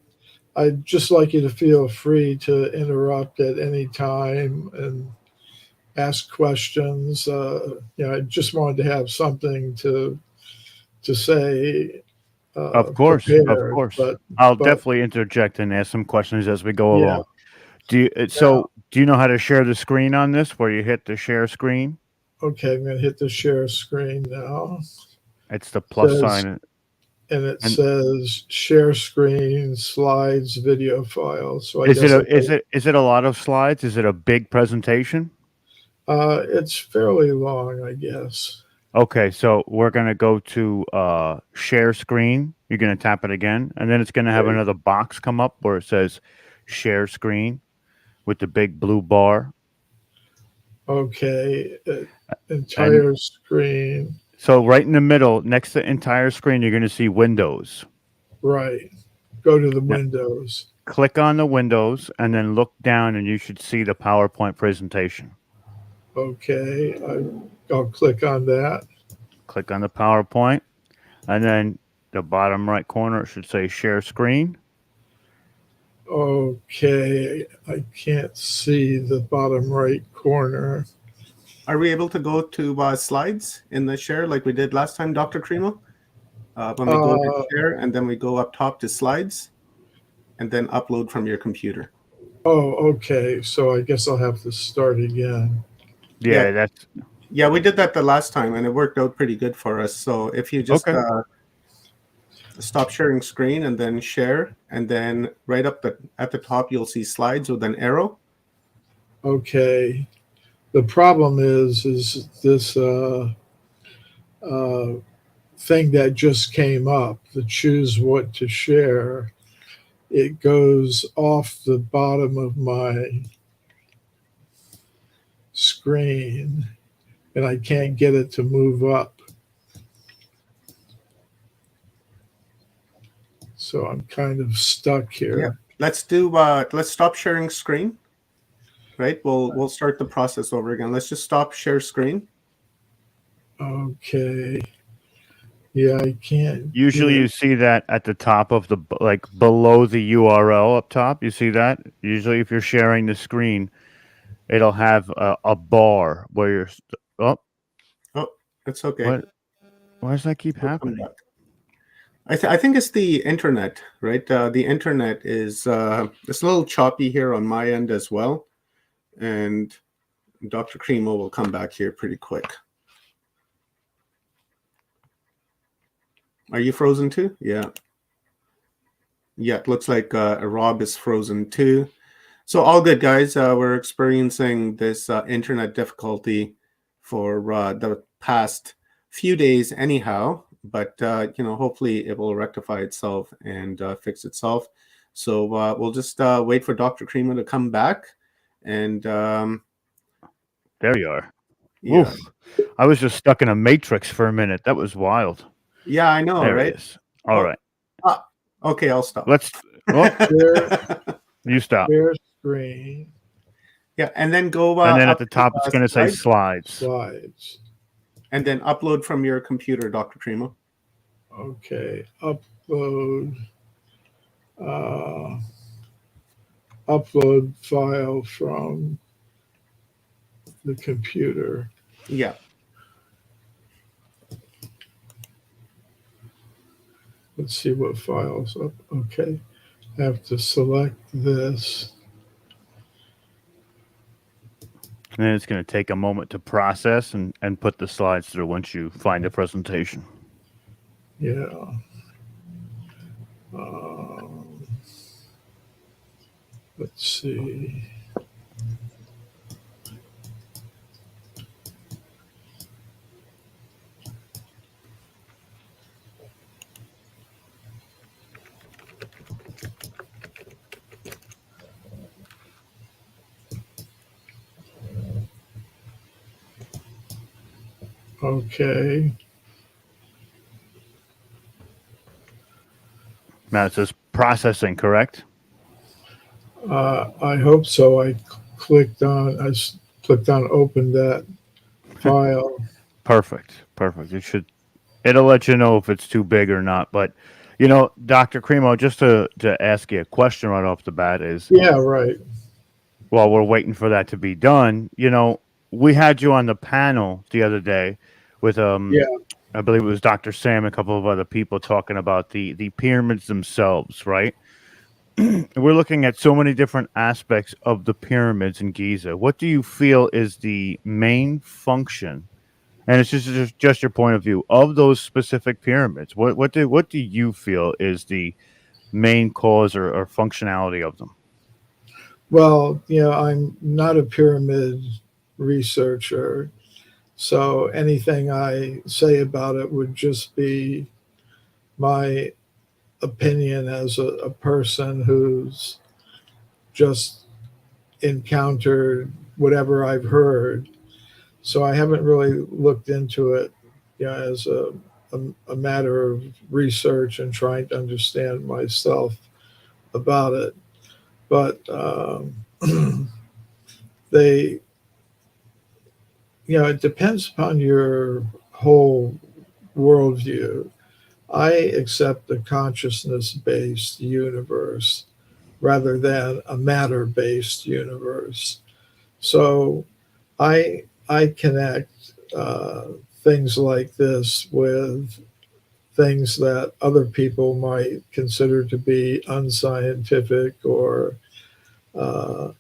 I'd just like you to feel free to interrupt at any time and ask questions. I just wanted to have something to say. of course, Prepared, I'll but definitely interject and ask some questions as we go yeah. along. Do you know how to share the screen on this, where you hit the share screen? Okay, I'm going to hit the share screen now. It's the plus sign. And it says share screen, slides, video file. So Is it a lot of slides? Is it a big presentation? It's fairly long, I guess. Okay, so we're gonna go to share screen. You're gonna tap it again, and then it's gonna have Okay. another box come up where it says share screen with the big blue bar. Okay. And Entire screen. so right in the middle, next to entire screen, you're gonna see Windows. Right. Go to the Now, windows. click on the Windows and then look down, and you should see the PowerPoint presentation. Okay. I'll click on that. Click on the PowerPoint, and then the bottom right corner it should say share screen. Okay. I can't see the bottom right corner. Are we able to go to slides in the share like we did last time, Dr. Cremo? When we go to Uh, share and then we go up top to slides and then upload from your computer. oh, okay. So I guess I'll have to start again. Yeah, Yeah, we did that the last time and it worked out pretty good for us. So if you just okay. stop sharing screen and then share, and then right up at the top you'll see slides with an arrow. Okay. The problem is this thing that just came up, the choose what to share. It goes off the bottom of my screen, and I can't get it to move up. So I'm kind of stuck here. Yeah. Let's stop sharing screen. Right? We'll start the process over again. Let's just stop share screen. Okay. Yeah, I can't. Usually you see that at the top of the, like below the URL up top. You see that? Usually if you're sharing the screen, it'll have a bar where you're, oh, It's okay. why does that keep We'll come happening? back. I think it's the internet, right? The internet is it's a little choppy here on my end as well. And Dr. Cremo will come back here pretty quick. Are you frozen too? Yeah. Yeah, it looks like Rob is frozen too. So all good, guys. We're experiencing this internet difficulty for the past few days anyhow. But, hopefully it will rectify itself and fix itself. So we'll just wait for Dr. Cremo to come back. And There you are. yeah. Oof. I was just stuck in a matrix for a minute. That was wild. Yeah, I know, There right? it is. All right. Okay, I'll stop. You stop. Share screen. Yeah, and then go And then up at the top, it's going to say slides. Slides. And then upload from your computer, Dr. Cremo. Okay. Upload file from the computer. Yeah. Let's see what files up. Okay. I have to select this. And then it's going to take a moment to process and put the slides through once you find the presentation. Yeah. Let's see. Okay. Now it says processing, correct? I hope so. I clicked on open that file. Perfect. It'll let you know if it's too big or not. But, Dr. Cremo, just to ask you a question right off the bat is, Yeah, right. while we're waiting for that to be done, we had you on the panel the other day with, I believe it was Dr. Sam, a couple of other people talking about the pyramids themselves, right? We're looking at so many different aspects of the pyramids in Giza. What do you feel is the main function, and it's just your point of view, of those specific pyramids? What do you feel is the main cause or functionality of them? Well, I'm not a pyramid researcher. So anything I say about it would just be my opinion as a person who's just encountered whatever I've heard. So I haven't really looked into it, as a matter of research and trying to understand myself about it. But they, it depends upon your whole worldview. I accept a consciousness based universe rather than a matter based universe. So I connect things like this with things that other people might consider to be unscientific or uh,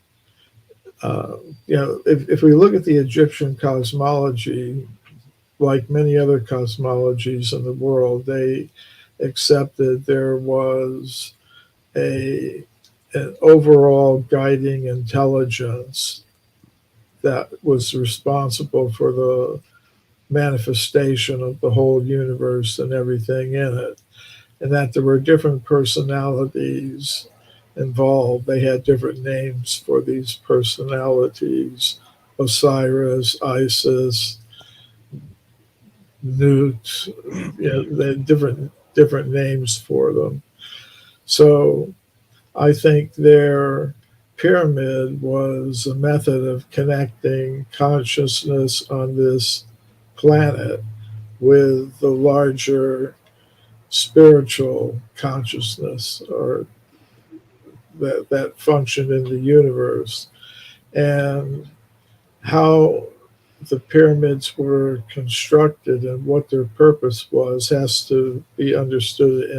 if we look at the Egyptian cosmology, like many other cosmologies in the world, they accepted there was a an overall guiding intelligence that was responsible for the manifestation of the whole universe and everything in it, and that there were different personalities involved. They had different names for these personalities: Osiris, Isis, Newt. They had different names for them. So I think their pyramid was a method of connecting consciousness on this planet with the larger spiritual consciousness or that functioned in the universe. And how the pyramids were constructed and what their purpose was has to be understood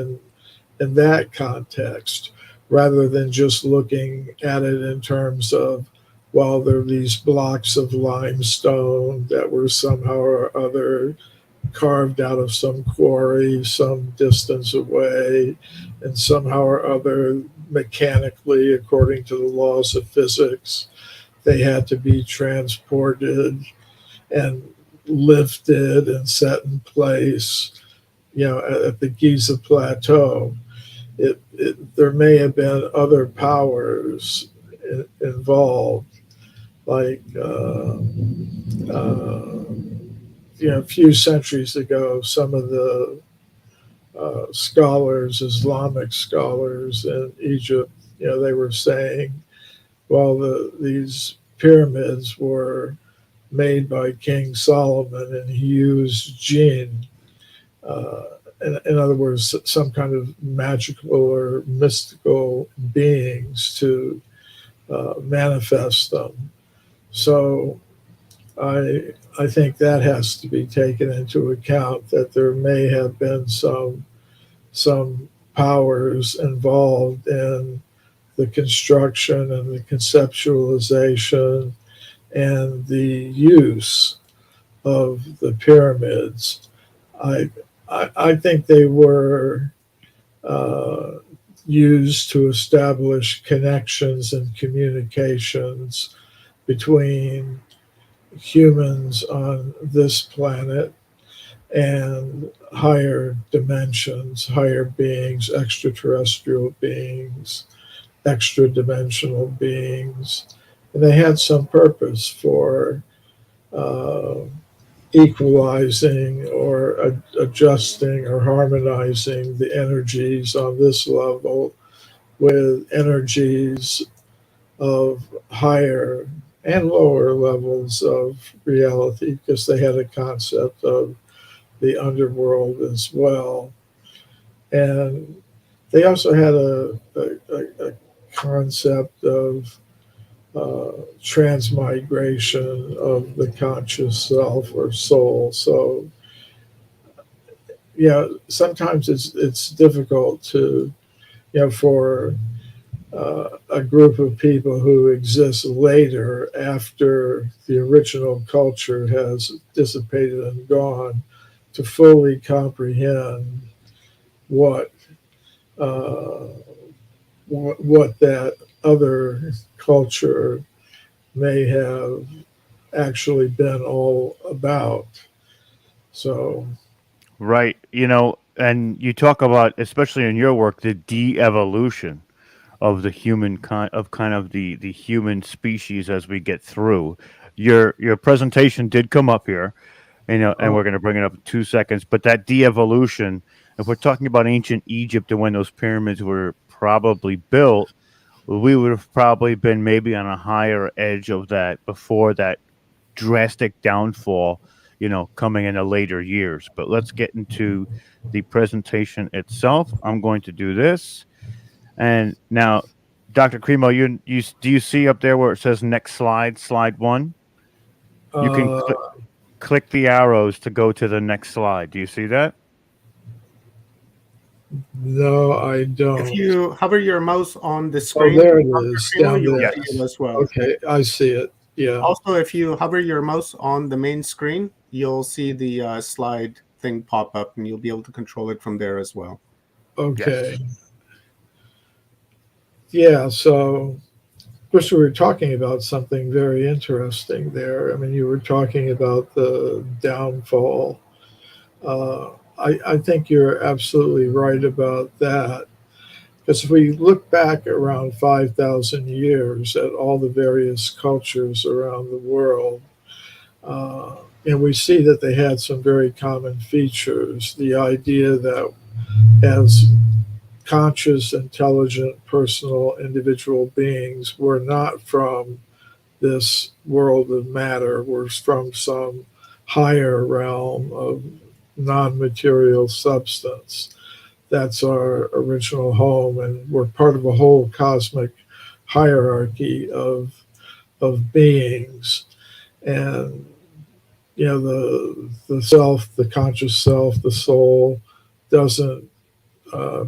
in that context, rather than just looking at it in terms of, well, there are these blocks of limestone that were somehow or other carved out of some quarry some distance away, and somehow or other, mechanically, according to the laws of physics, they had to be transported and lifted and set in place, at the Giza Plateau. There may have been other powers involved, like a few centuries ago, some of the scholars, Islamic scholars in Egypt, they were saying, well, these pyramids were made by King Solomon, and he used jinn. In other words, some kind of magical or mystical beings to manifest them. So I think that has to be taken into account, that there may have been some powers involved in the construction and the conceptualization and the use of the pyramids. I think they were used to establish connections and communications between humans on this planet and higher dimensions, higher beings, extraterrestrial beings, extra dimensional beings. And they had some purpose for uh, equalizing or adjusting or harmonizing the energies on this level with energies of higher and lower levels of reality, because they had a concept of the underworld as well. And they also had a concept of transmigration of the conscious self or soul. So, sometimes it's difficult to, for a group of people who exist later after the original culture has dissipated and gone, to fully comprehend what what that other culture may have actually been all about. So, Right. And you talk about, especially in your work, the de-evolution of the human kind of the human species as we get through. Your presentation did come up here, and uh, we're going to bring it up in 2 seconds. But that de-evolution, if we're talking about ancient Egypt and when those pyramids were probably built, we would have probably been maybe on a higher edge of that before that drastic downfall, coming in the later years. But let's get into the presentation itself. I'm going to do this. And now, Dr. Cremo, do you see up there where it says next slide, slide one? You can uh, click the arrows to go to the next slide. Do you see that? no, I If don't. you hover your mouse on the Oh, screen, there it Dr. is Primo, down you'll there. see it Yes. as well. Okay, I see it. Yeah. Also, if you hover your mouse on the main screen, you'll see the slide thing pop up, and you'll be able to control it from there as well. Okay. Yes. Yeah. So, of course, we were talking about something very interesting there. I mean, you were talking about the downfall. I think you're absolutely right about that. Because if we look back around 5,000 years at all the various cultures around the world, and we see that they had some very common features. The idea that as conscious, intelligent, personal, individual beings, we're not from this world of matter, we're from some higher realm of non material substance. That's our original home, and we're part of a whole cosmic hierarchy of beings. And the self, the conscious self, the soul, doesn't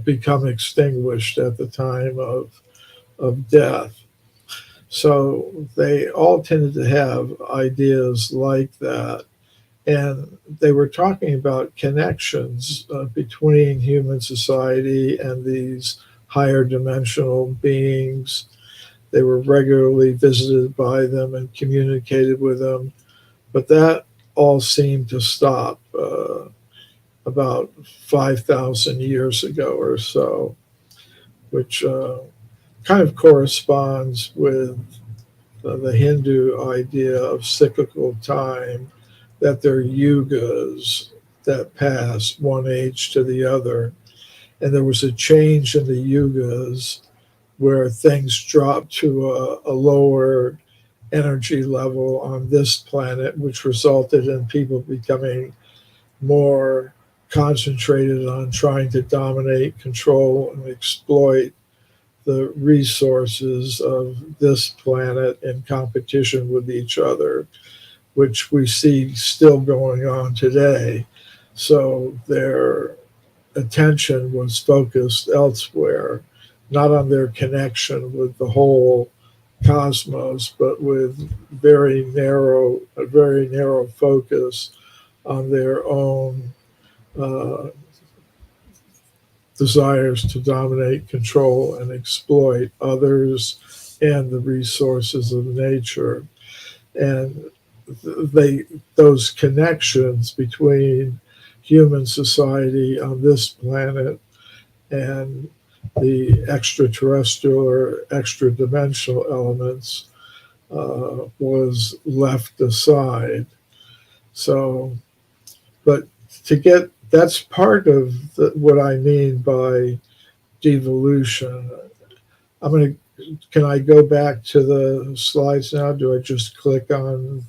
become extinguished at the time of death. So they all tended to have ideas like that. And they were talking about connections between human society and these higher dimensional beings. They were regularly visited by them and communicated with them. But that all seemed to stop about 5,000 years ago or so, which kind of corresponds with the Hindu idea of cyclical time, that there are yugas that pass one age to the other. And there was a change in the yugas where things dropped to a lower energy level on this planet, which resulted in people becoming more concentrated on trying to dominate, control, and exploit the resources of this planet in competition with each other, which we see still going on today. So their attention was focused elsewhere, not on their connection with the whole cosmos, but with a very narrow focus on their own uh, desires to dominate, control, and exploit others and the resources of nature. And those connections between human society on this planet and the extraterrestrial or extra dimensional elements was left aside. So, but to get that's part of what I mean by devolution. Can I go back to the slides now? Do I just click on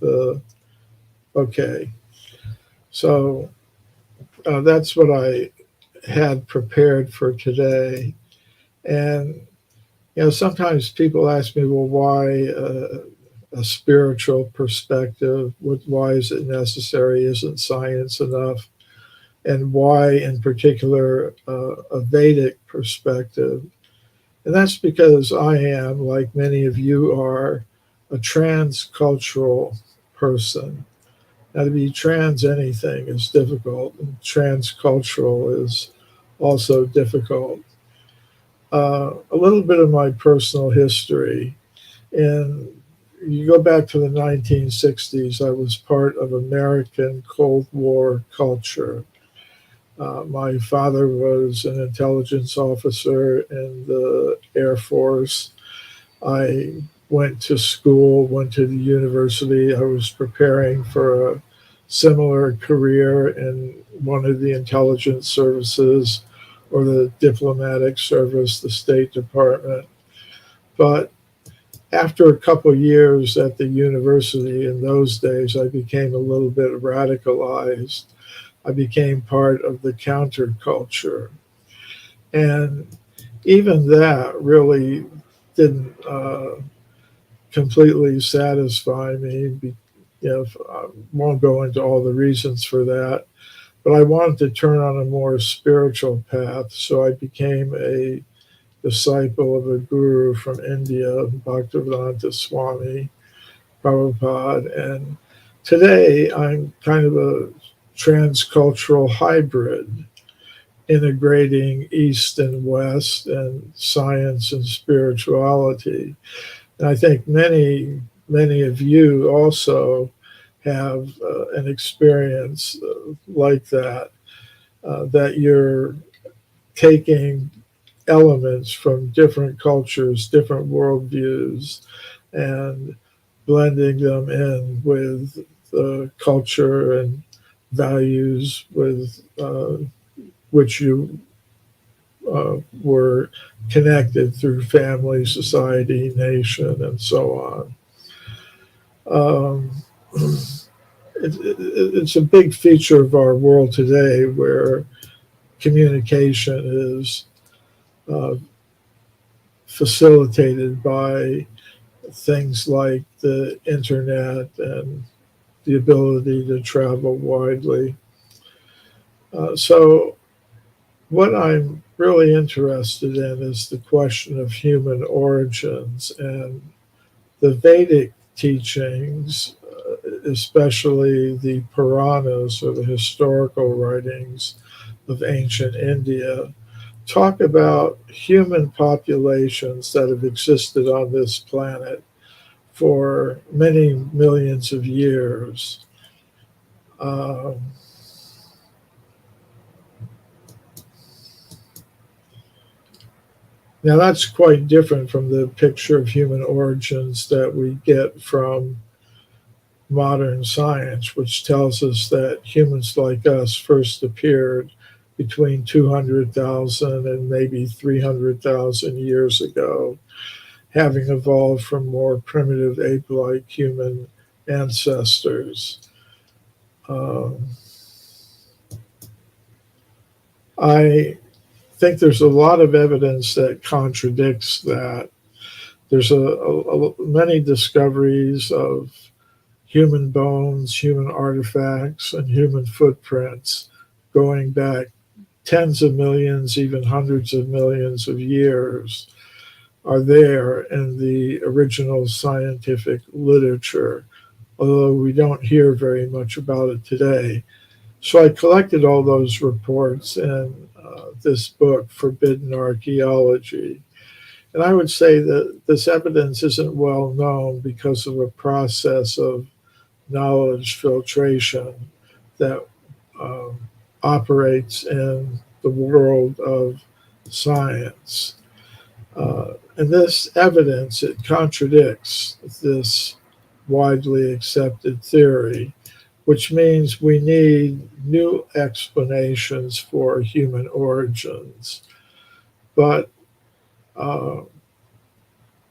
okay. So that's what I had prepared for today. And, sometimes people ask me, well, why a spiritual perspective? Why is it necessary? Isn't science enough? And why, in particular, a Vedic perspective? And that's because I am, like many of you are, a transcultural person. Now, to be trans anything is difficult, and transcultural is also difficult. A little bit of my personal history. In you go back to the 1960s, I was part of American Cold War culture. My father was an intelligence officer in the Air Force. I went to school, went to the university. I was preparing for a similar career in one of the intelligence services or the diplomatic service, the State Department. But after a couple of years at the university in those days, I became a little bit radicalized. I became part of the counterculture. And even that really didn't completely satisfy me. I won't go into all the reasons for that, but I wanted to turn on a more spiritual path. So I became a disciple of a guru from India, Bhaktivedanta Swami Prabhupada. And today I'm kind of a transcultural hybrid, integrating East and West and science and spirituality. And I think many of you also have an experience like that, that you're taking elements from different cultures, different worldviews, and blending them in with the culture and values with which you were connected through family, society, nation, and so on. It's a big feature of our world today where communication is facilitated by things like the internet and the ability to travel widely. So what I'm really interested in is the question of human origins, and the Vedic teachings, especially the Puranas or the historical writings of ancient India, talk about human populations that have existed on this planet for many millions of years. Now, that's quite different from the picture of human origins that we get from modern science, which tells us that humans like us first appeared between 200,000 and maybe 300,000 years ago, having evolved from more primitive ape-like human ancestors. I think there's a lot of evidence that contradicts that. There's many discoveries of human bones, human artifacts, and human footprints going back tens of millions, even hundreds of millions of years are there in the original scientific literature, although we don't hear very much about it today. So I collected all those reports in this book, Forbidden Archaeology. And I would say that this evidence isn't well known because of a process of knowledge filtration that operates in the world of science. And this evidence, it contradicts this widely accepted theory, which means we need new explanations for human origins. But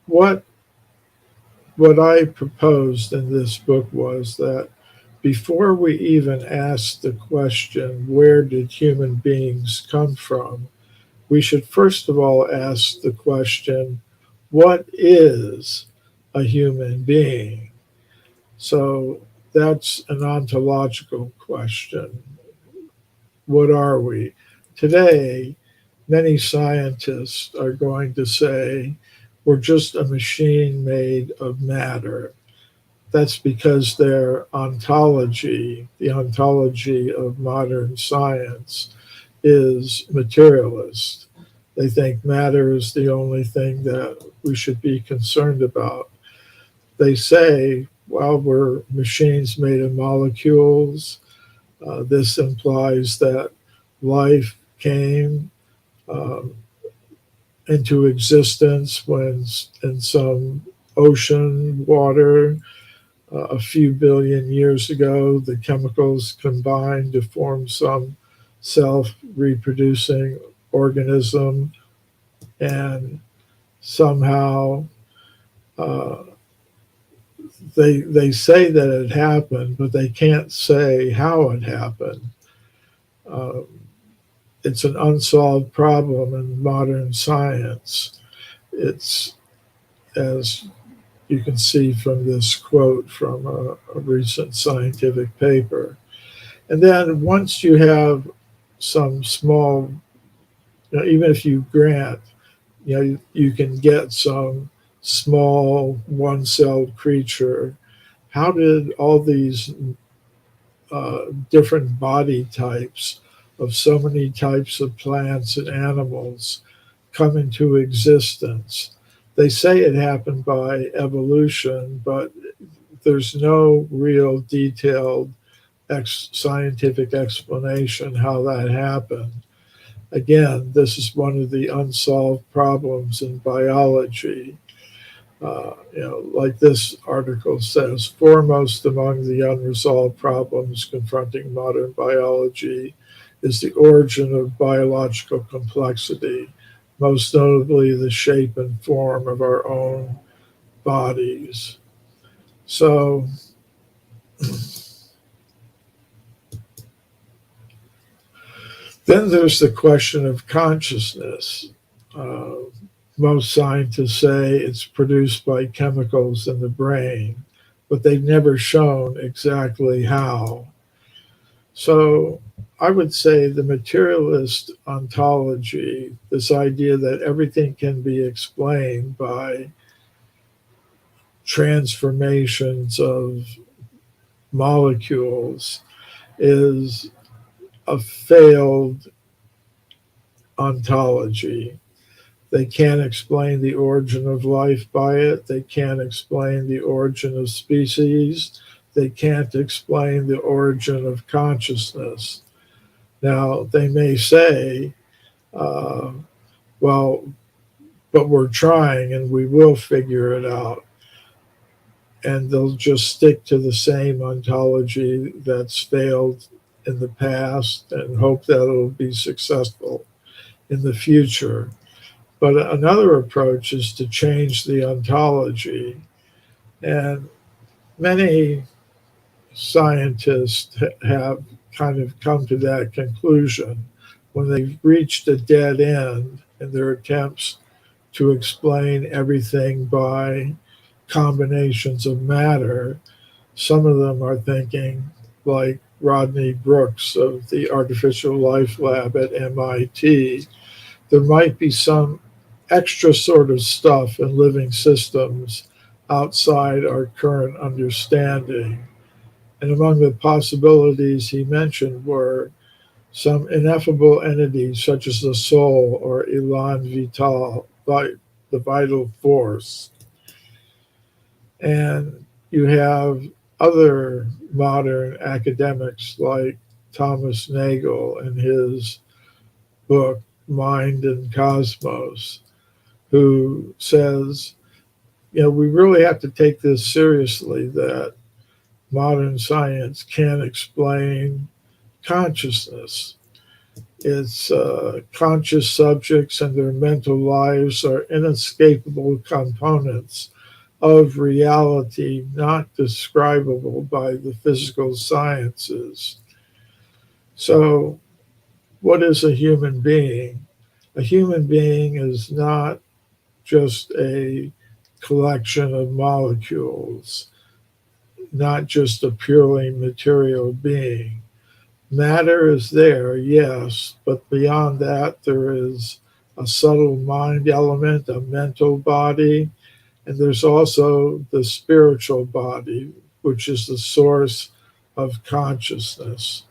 what I proposed in this book was that before we even ask the question, where did human beings come from, we should first of all ask the question, what is a human being? So that's an ontological question. What are we? Today, many scientists are going to say we're just a machine made of matter. That's because their ontology, the ontology of modern science, is materialist. They think matter is the only thing that we should be concerned about. they say, well, we're machines made of molecules. This implies that life came um, into existence when in some ocean water a few billion years ago, the chemicals combined to form some self-reproducing organism, and somehow uh, they say that it happened, but they can't say how it happened. Um, it's an unsolved problem in modern science. It's, as you can see from this quote from a recent scientific paper. And then once you have some small, even if you grant, you can get some small one-celled creature. How did all these different body types of so many types of plants and animals come into existence? They say it happened by evolution, but there's no real detailed scientific explanation how that happened. Again, this is one of the unsolved problems in biology. Like this article says, foremost among the unresolved problems confronting modern biology is the origin of biological complexity, most notably the shape and form of our own bodies. So, then there's the question of consciousness. Uh, Most scientists say it's produced by chemicals in the brain, but they've never shown exactly how. So I would say the materialist ontology, this idea that everything can be explained by transformations of molecules, is a failed ontology. They can't explain the origin of life by it. They can't explain the origin of species. They can't explain the origin of consciousness. Now, they may say, uh, well, but we're trying and we will figure it out. And they'll just stick to the same ontology that's failed in the past and hope that it'll be successful in the future. But another approach is to change the ontology. And many scientists have kind of come to that conclusion when they've reached a dead end in their attempts to explain everything by combinations of matter. Some of them are thinking, like Rodney Brooks of the Artificial Life Lab at MIT, there might be some extra sort of stuff in living systems outside our current understanding. And among the possibilities he mentioned were some ineffable entities such as the soul or elan vital, the vital force. And you have other modern academics like Thomas Nagel in his book Mind and Cosmos, who says, we really have to take this seriously, that modern science can't explain consciousness. It's conscious subjects and their mental lives are inescapable components of reality, not describable by the physical sciences. So, what is a human being? A human being is not just a collection of molecules, not just a purely material being. Matter is there, yes, but beyond that, there is a subtle mind element, a mental body, and there's also the spiritual body, which is the source of consciousness.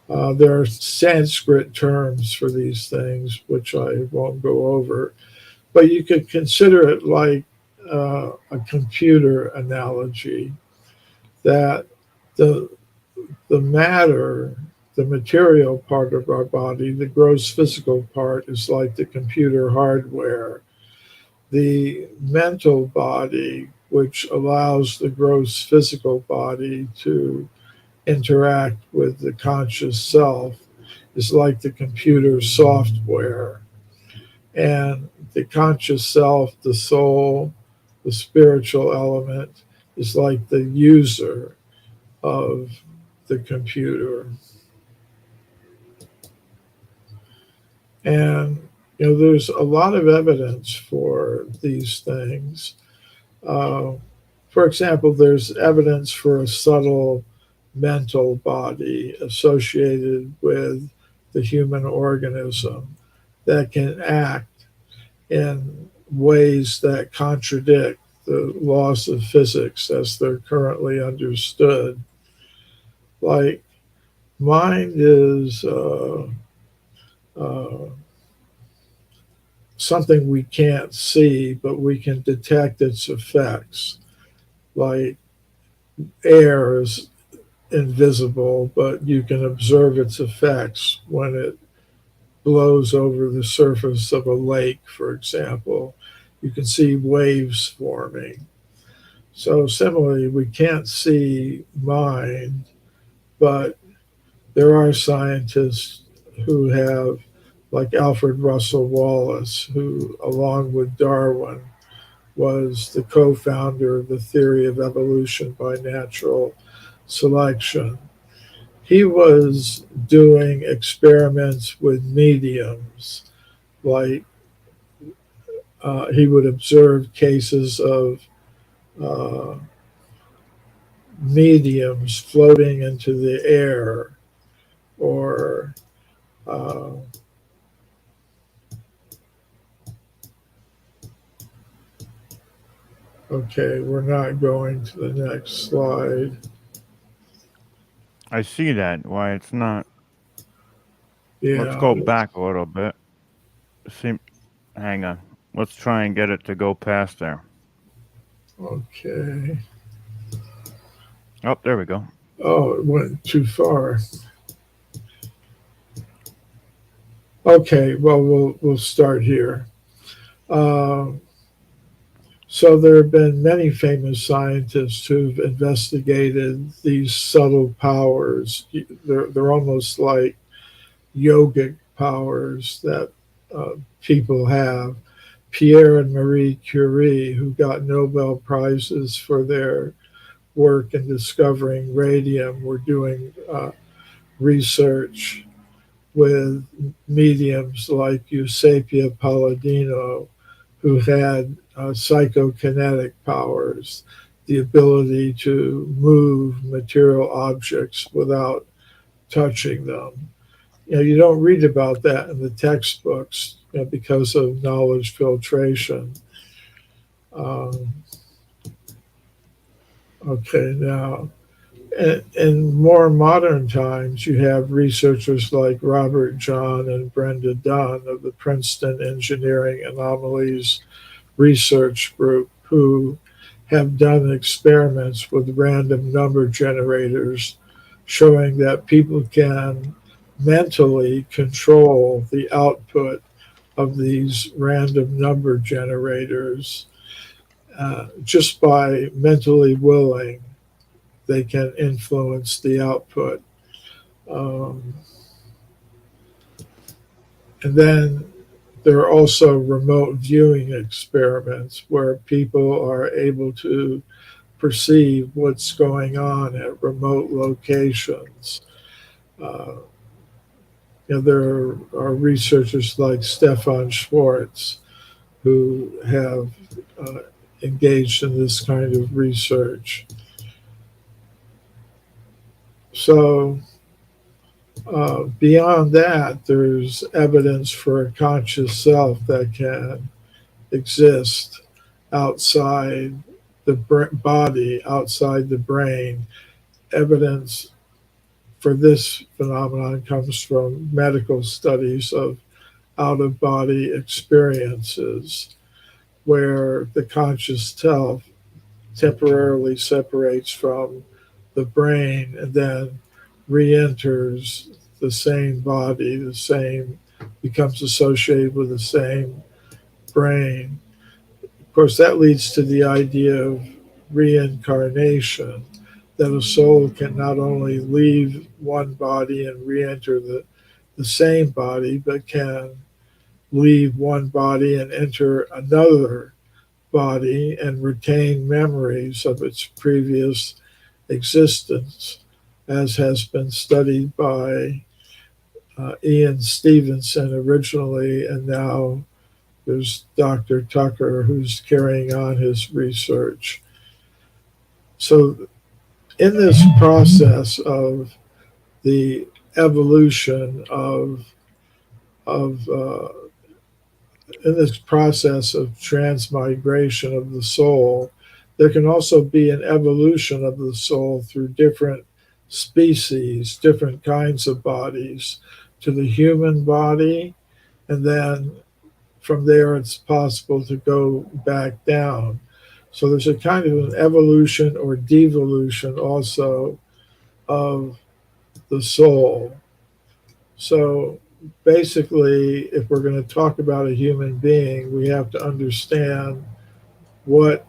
There are Sanskrit terms for these things, which I won't go over, but you could consider it like a computer analogy that the matter, the material part of our body, the gross physical part, is like the computer hardware. The mental body, which allows the gross physical body to interact with the conscious self, is like the computer software. And the conscious self, the soul, the spiritual element, is like the user of the computer. And there's a lot of evidence for these things. For example, there's evidence for a subtle mental body associated with the human organism that can act in ways that contradict the laws of physics as they're currently understood. Like, mind is something we can't see, but we can detect its effects. Like, air is invisible, but you can observe its effects when it blows over the surface of a lake, for example. You can see waves forming. So, similarly, we can't see mind, but there are scientists who have, like Alfred Russel Wallace, who, along with Darwin, was the co-founder of the theory of evolution by natural selection. He was doing experiments with mediums, like he would observe cases of uh, mediums floating into the air, or uh, okay, we're not going to the next slide. I see that. Why it's not. Let's Yeah, go back a little bit. See, hang on. Let's try and get it to go past there. okay. Oh, there we go. Oh, it went too far. Okay, well, we'll start here. So there have been many famous scientists who've investigated these subtle powers. They're almost like yogic powers that people have. Pierre and Marie Curie, who got Nobel Prizes for their work in discovering radium, were doing research with mediums like Eusapia Palladino, who had psychokinetic powers, the ability to move material objects without touching them. You don't read about that in the textbooks because of knowledge filtration. Um, okay, now, in more modern times, you have researchers like Robert John and Brenda Dunn of the Princeton Engineering Anomalies Research Group, who have done experiments with random number generators showing that people can mentally control the output of these random number generators just by mentally willing. They can influence the output. Um, and then there are also remote viewing experiments where people are able to perceive what's going on at remote locations. Uh, there are researchers like Stefan Schwartz who have engaged in this kind of research. So, beyond that, there's evidence for a conscious self that can exist outside the body, outside the brain. Evidence for this phenomenon comes from medical studies of out-of-body experiences, where the conscious self temporarily separates from the brain and then re-enters the same body, becomes associated with the same brain. Of course, that leads to the idea of reincarnation, that a soul can not only leave one body and re-enter the same body, but can leave one body and enter another body and retain memories of its previous existence, as has been studied by Ian Stevenson originally, and now there's Dr. Tucker who's carrying on his research. So, in this process of the evolution of in this process of transmigration of the soul, there can also be an evolution of the soul through different species, different kinds of bodies, to the human body, and then from there it's possible to go back down. So there's a kind of an evolution or devolution also of the soul. So basically, if we're going to talk about a human being, we have to understand what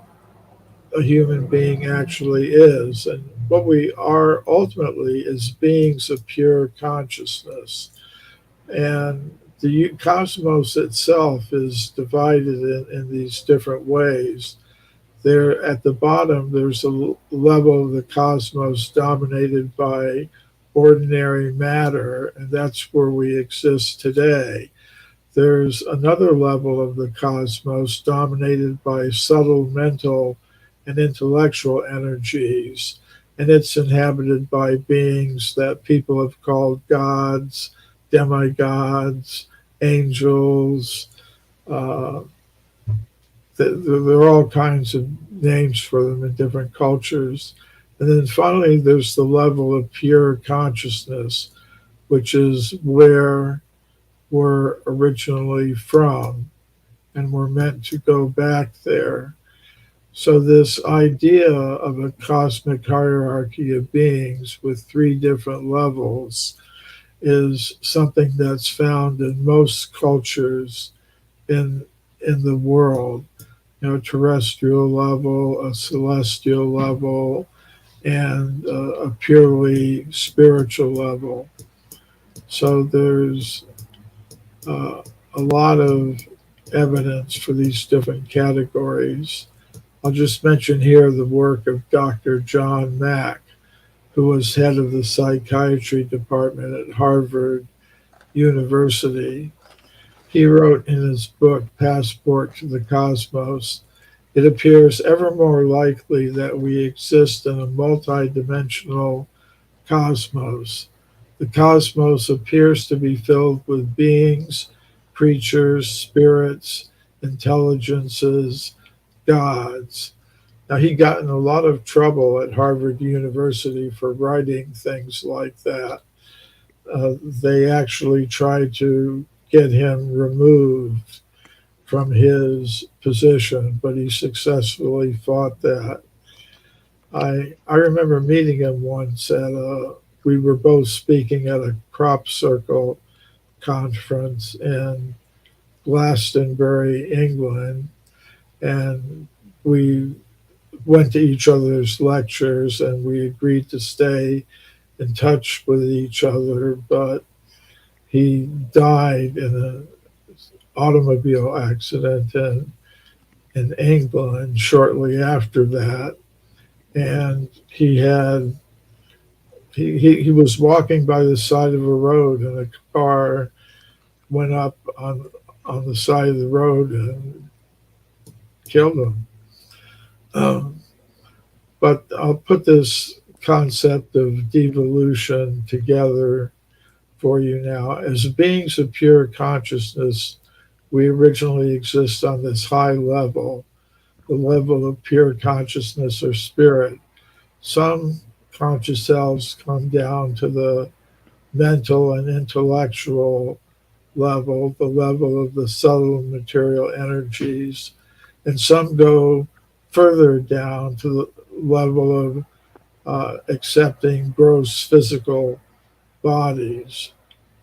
a human being actually is. And what we are ultimately is beings of pure consciousness. And the cosmos itself is divided in these different ways. There at the bottom, there's a level of the cosmos dominated by ordinary matter, and that's where we exist today. There's another level of the cosmos dominated by subtle mental and intellectual energies, and it's inhabited by beings that people have called gods, demigods, angels. There are all kinds of names for them in different cultures. And then finally, there's the level of pure consciousness, which is where we're originally from, and we're meant to go back there. So this idea of a cosmic hierarchy of beings with three different levels is something that's found in most cultures in the world. Terrestrial level, a celestial level, and a purely spiritual level. So there's a lot of evidence for these different categories. I'll just mention here the work of Dr. John Mack, who was head of the psychiatry department at Harvard University. He wrote in his book, Passport to the Cosmos, "It appears ever more likely that we exist in a multidimensional cosmos. The cosmos appears to be filled with beings, creatures, spirits, intelligences, gods." Now, he got in a lot of trouble at Harvard University for writing things like that. They actually tried to get him removed from his position, but he successfully fought that. I remember meeting him once we were both speaking at a crop circle conference in Glastonbury, England, and we went to each other's lectures and we agreed to stay in touch with each other, but he died in an automobile accident in England shortly after that. And he was walking by the side of a road, and a car went up on the side of the road and killed him. But I'll put this concept of devolution together for you now. As beings of pure consciousness, we originally exist on this high level, the level of pure consciousness or spirit. Some conscious selves come down to the mental and intellectual level, the level of the subtle material energies, and some go further down to the level of accepting gross physical bodies.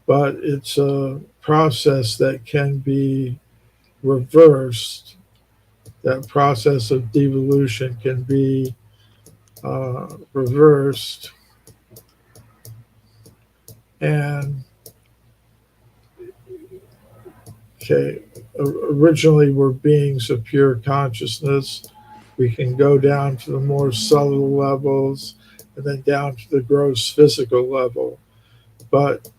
But it's a process that can be reversed. That process of devolution can be reversed. And okay, originally we're beings of pure consciousness. We can go down to the more subtle levels and then down to the gross physical level. But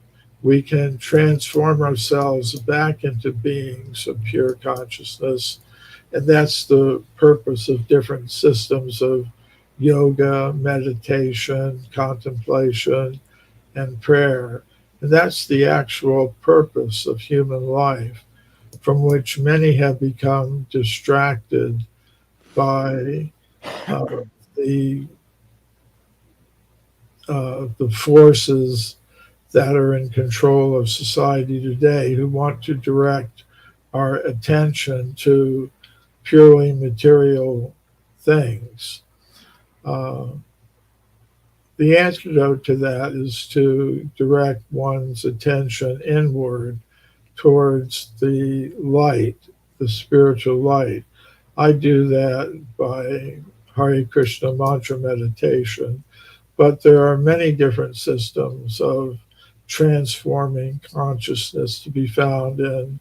we can transform ourselves back into beings of pure consciousness. And that's the purpose of different systems of yoga, meditation, contemplation, and prayer. And that's the actual purpose of human life, from which many have become distracted by the the forces that are in control of society today, who want to direct our attention to purely material things. Uh, the antidote to that is to direct one's attention inward towards the light, the spiritual light. I do that by Hare Krishna mantra meditation, but there are many different systems of transforming consciousness to be found in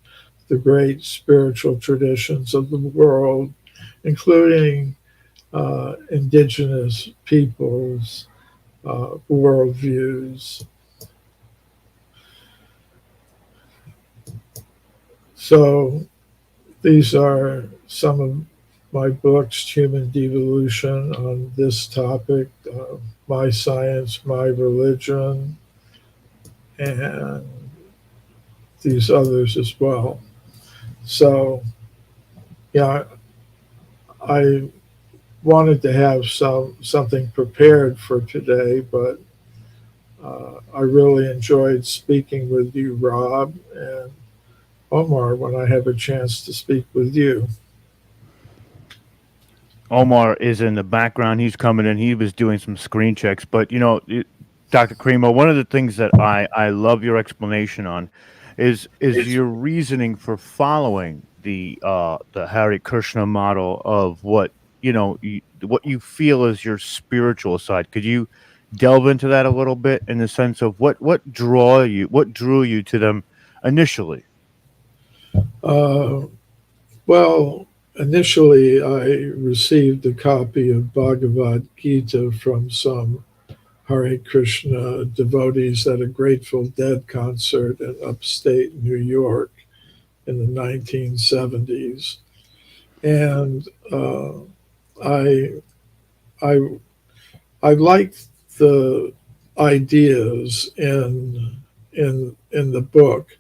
the great spiritual traditions of the world, including indigenous peoples' worldviews. So these are some of my books: Human Devolution on this topic, My Science, My Religion, and these others as well. So, yeah, I wanted to have something prepared for today, but I really enjoyed speaking with you, Rob, and Omar, when I have a chance to speak with you. Omar is in the background. He's coming in. He was doing some screen checks. But, Dr. Cremo, one of the things that I love your explanation on is your reasoning for following the Hare Krishna model of what you feel is your spiritual side. Could you delve into that a little bit in the sense of what drew you to them initially? Uh, well, initially, I received a copy of Bhagavad Gita from some Hare Krishna devotees at a Grateful Dead concert in upstate New York in the 1970s. And I, I, I liked the ideas in the book.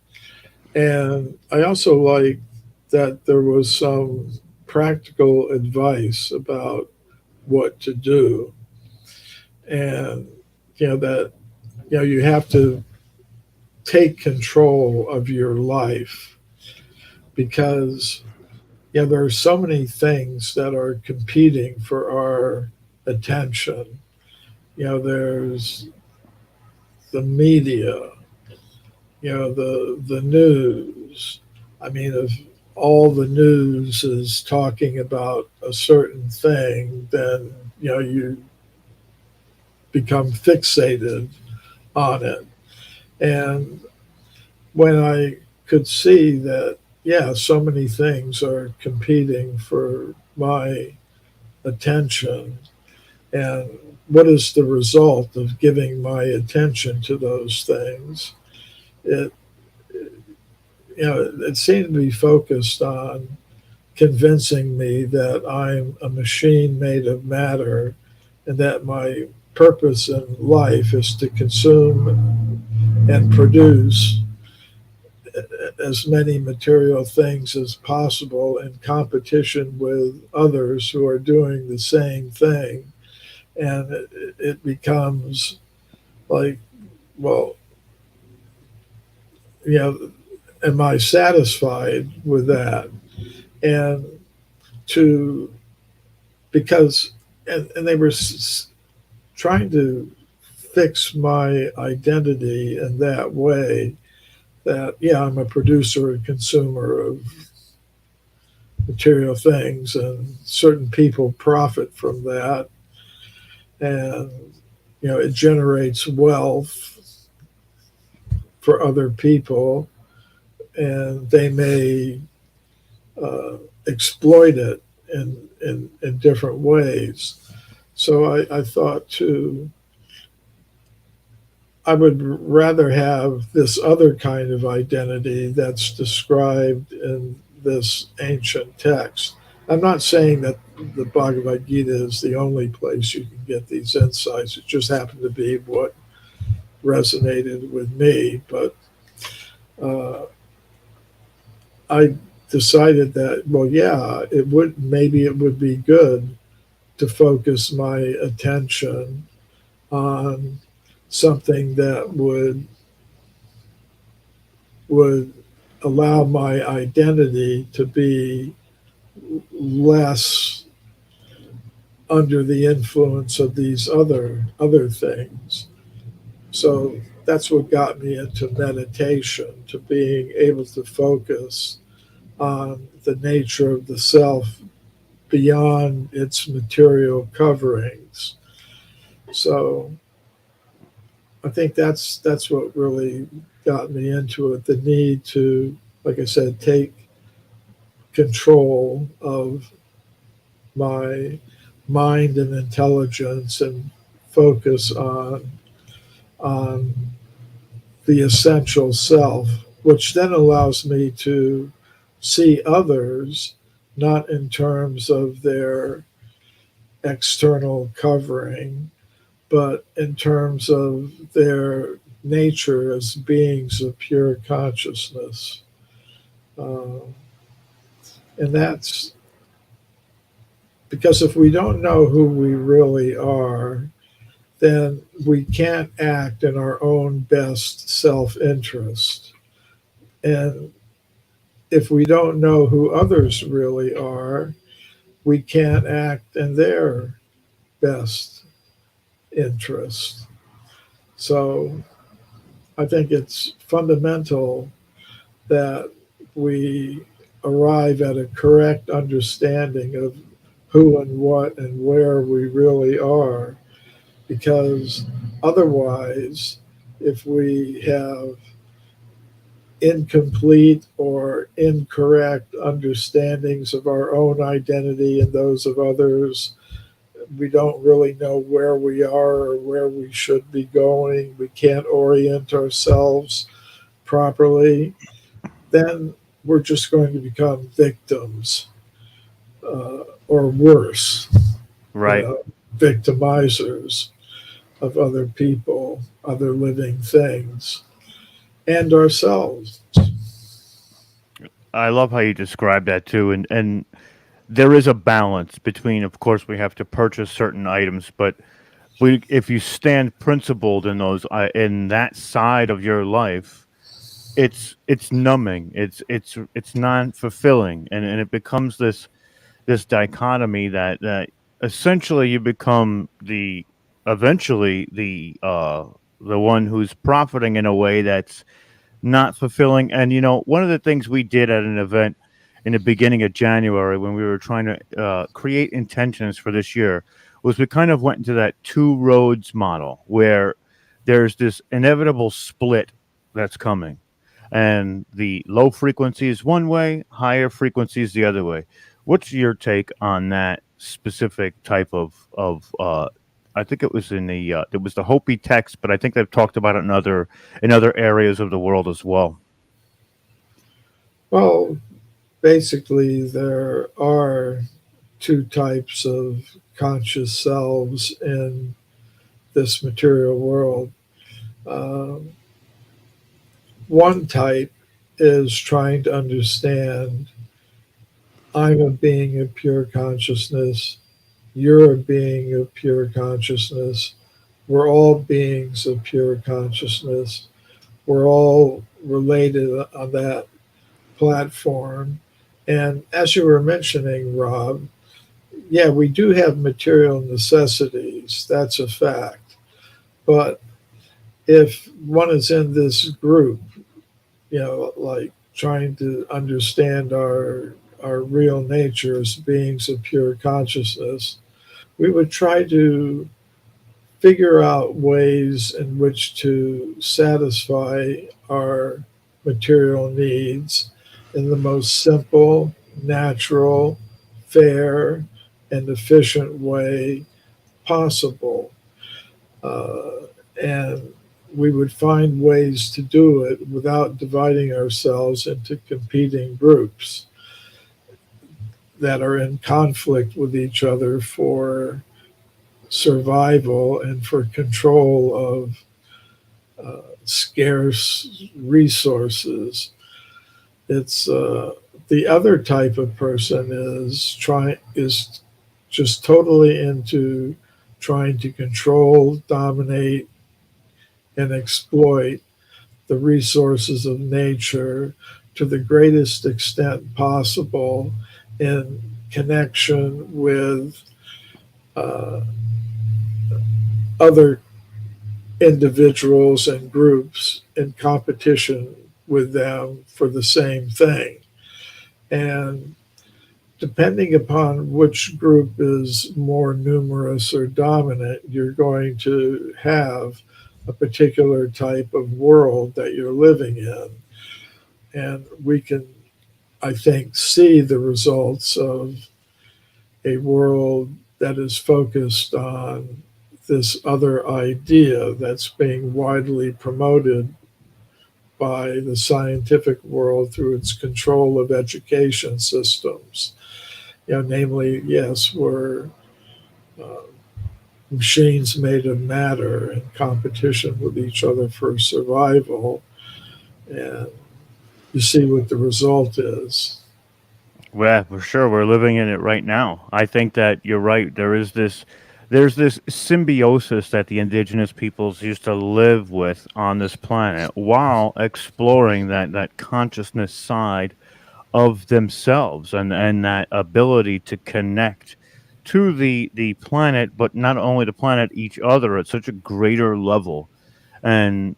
And I also liked that there was some practical advice about what to do. And, that, you have to take control of your life because, there are so many things that are competing for our attention. There's the media, the news. I mean, if all the news is talking about a certain thing, then you become fixated on it. And when I could see that, so many things are competing for my attention, and what is the result of giving my attention to those things? It it seemed to be focused on convincing me that I'm a machine made of matter and that my purpose in life is to consume and produce as many material things as possible in competition with others who are doing the same thing. And it becomes like, well, am I satisfied with that? And to because and they were trying to fix my identity in that way that yeah, I'm a producer and consumer of material things, and certain people profit from that, and it generates wealth for other people, and they may exploit it in different ways. So I thought I would rather have this other kind of identity that's described in this ancient text. I'm not saying that the Bhagavad Gita is the only place you can get these insights. It just happened to be what resonated with me. But I decided that, well, yeah, maybe it would be good to focus my attention on something that would allow my identity to be less under the influence of these other things. So that's what got me into meditation, to being able to focus on the nature of the self beyond its material coverings. So I think that's what really got me into it, the need to, like I said, take control of my mind and intelligence and focus on the essential self, which then allows me to see others not in terms of their external covering, but in terms of their nature as beings of pure consciousness. And that's because if we don't know who we really are, then we can't act in our own best self interest. And if we don't know who others really are, we can't act in their best interest. So I think it's fundamental that we arrive at a correct understanding of who and what and where we really are, because otherwise, if we have incomplete or incorrect understandings of our own identity and those of others, we don't really know where we are or where we should be going, we can't orient ourselves properly, then we're just going to become victims, or worse, Right. victimizers of other people, other living things, and ourselves. I love how you describe that too, and there is a balance between, of course, we have to purchase certain items, but if you stand principled in those in that side of your life, it's numbing, it's non-fulfilling, and it becomes this dichotomy that essentially you become eventually the one who's profiting in a way that's not fulfilling. And one of the things we did at an event in the beginning of January when we were trying to create intentions for this year was we kind of went into that two roads model where there's this inevitable split that's coming, and the low frequency is one way, higher frequency is the other way. What's your take on that specific type of I think it was it was the Hopi text, but I think they've talked about it in other areas of the world as well. Well, basically, there are two types of conscious selves in this material world. Um, One type is trying to understand I'm a being of pure consciousness, you're a being of pure consciousness, we're all beings of pure consciousness, we're all related on that platform, And as you were mentioning, Rob, yeah, we do have material necessities. That's a fact. But if one is in this group, like trying to understand our real nature as beings of pure consciousness, we would try to figure out ways in which to satisfy our material needs in the most simple, natural, fair, and efficient way possible. And we would find ways to do it without dividing ourselves into competing groups that are in conflict with each other for survival and for control of scarce resources. It's the other type of person is just totally into trying to control, dominate, and exploit the resources of nature to the greatest extent possible in connection with uh, other individuals and groups in competition with them for the same thing. And depending upon which group is more numerous or dominant, you're going to have a particular type of world that you're living in. And we can, I think, see the results of a world that is focused on this other idea that's being widely promoted by the scientific world through its control of education systems. Namely, yes, we're uh, machines made of matter in competition with each other for survival, and you see what the result is. Well, for sure, we're living in it right now. I think that you're right. There's this symbiosis that the indigenous peoples used to live with on this planet while exploring that consciousness side of themselves, and that ability to connect to the planet, but not only the planet, each other at such a greater level. And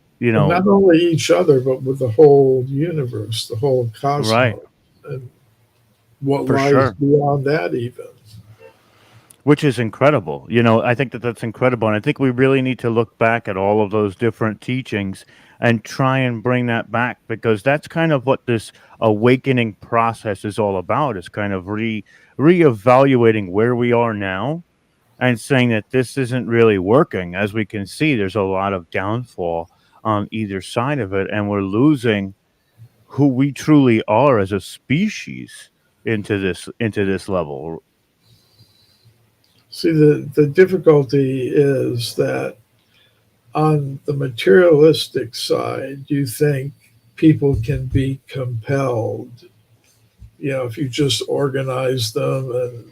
And not only each other, but with the whole universe, the whole right, cosmos, and what for lies sure. beyond that, even. Which is incredible. I think that that's incredible. And I think we really need to look back at all of those different teachings and try and bring that back, because that's kind of what this awakening process is all about, is kind of reevaluating where we are now and saying that this isn't really working. As we can see, there's a lot of downfall on either side of it, and we're losing who we truly are as a species into this level. See, the difficulty is that on the materialistic side, you think people can be compelled. If you just organize them and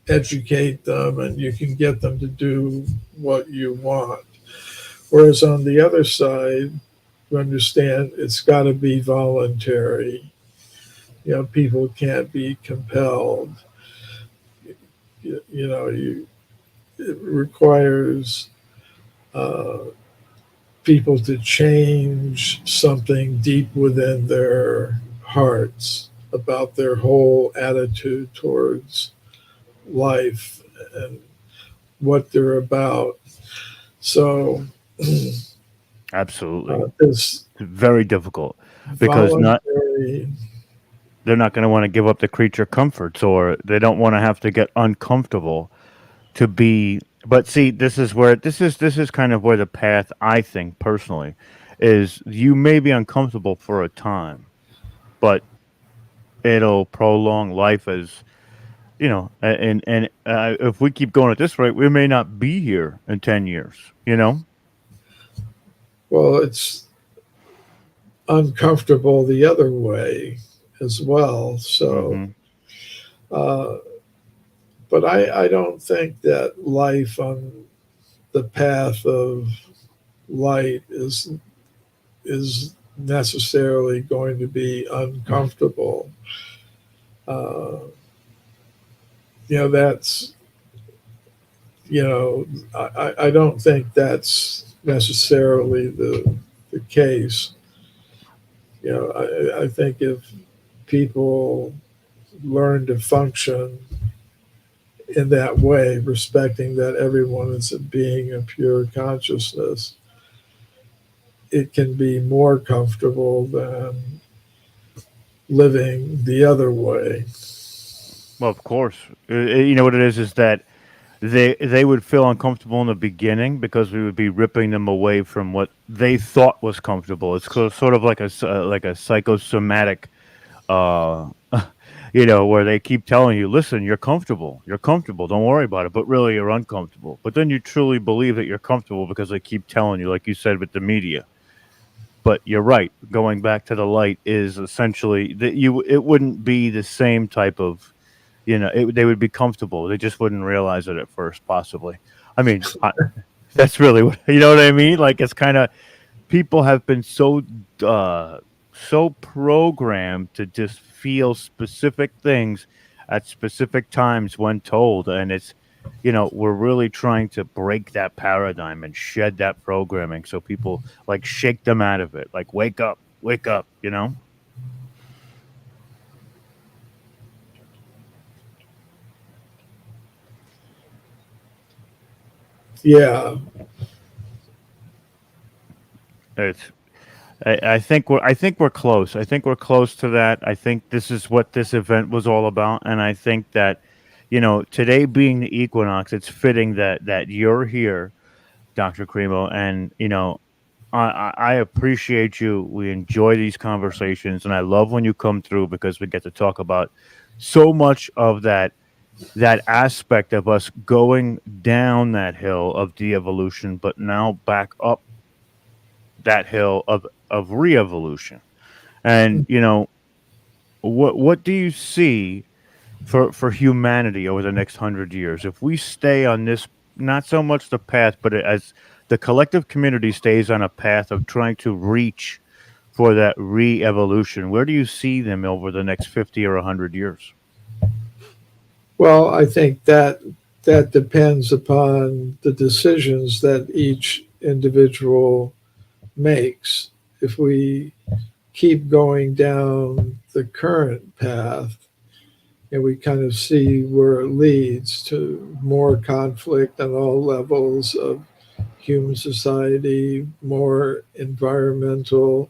educate them, and you can get them to do what you want. Whereas on the other side, you understand it's got to be voluntary. People can't be compelled. It requires uh, people to change something deep within their hearts about their whole attitude towards life and what they're about. So, Absolutely. this It's very difficult because voluntary, they're not going to want to give up the creature comforts, or they don't want to have to get uncomfortable to be. But see, this is kind of where the path, I think personally, is. You may be uncomfortable for a time, but it'll prolong life, as and if we keep going at this rate, we may not be here in 10 years. well, it's uncomfortable the other way as well. So, Hmm. uh, but I don't think that life on the path of light is necessarily going to be uncomfortable. Uh, that's, I don't think that's necessarily the case. I think if people learn to function in that way, respecting that everyone is a being of pure consciousness, it can be more comfortable than living the other way. Well, of course. You know what it is that they would feel uncomfortable in the beginning because we would be ripping them away from what they thought was comfortable. It's sort of like like a psychosomatic, uh, where they keep telling you, "Listen, you're comfortable, don't worry about it," but really you're uncomfortable. But then you truly believe that you're comfortable because they keep telling you, like you said with the media. But you're right. Going back to the light is essentially that it wouldn't be the same type of, they would be comfortable. They just wouldn't realize it at first, possibly. I mean, that's really what, you know what I mean? Like, it's kind of, people have been so programmed to just feel specific things at specific times when told, and it's, we're really trying to break that paradigm and shed that programming so people like shake them out of it, like wake up, Yeah. it's I think we're close. I think we're close to that. I think this is what this event was all about, and I think that, today being the equinox, it's fitting that you're here, Doctor Cremo, and I appreciate you. We enjoy these conversations, and I love when you come through because we get to talk about so much of that aspect of us going down that hill of de-evolution, but now back up that hill of re-evolution. And what do you see for humanity over the next 100 years if we stay on this, not so much the path, but as the collective community stays on a path of trying to reach for that re-evolution? Where do you see them over the next 50 or 100 years? Well, I think that depends upon the decisions that each individual makes. If we keep going down the current path and we kind of see where it leads to more conflict on all levels of human society, more environmental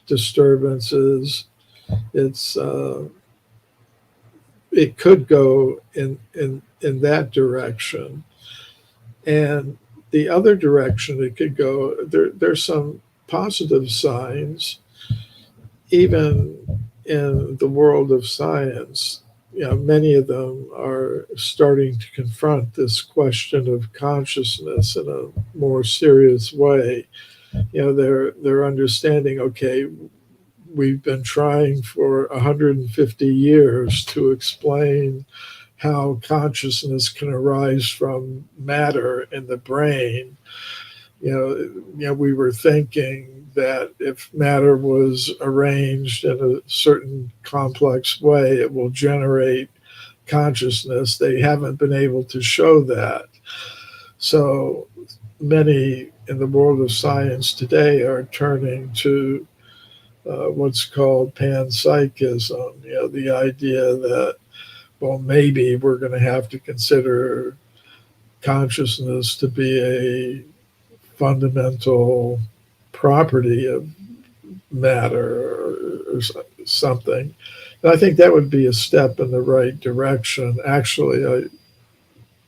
disturbances, it's it could go in that direction. And the other direction it could go, there's some positive signs, even in the world of science. Many of them are starting to confront this question of consciousness in a more serious way. They're understanding, okay, we've been trying for 150 years to explain how consciousness can arise from matter in the brain. We were thinking that if matter was arranged in a certain complex way, it will generate consciousness. They haven't been able to show that. So many in the world of science today are turning to what's called panpsychism, the idea that, well, maybe we're going to have to consider consciousness to be a fundamental property of matter or something. And I think that would be a step in the right direction. Actually, I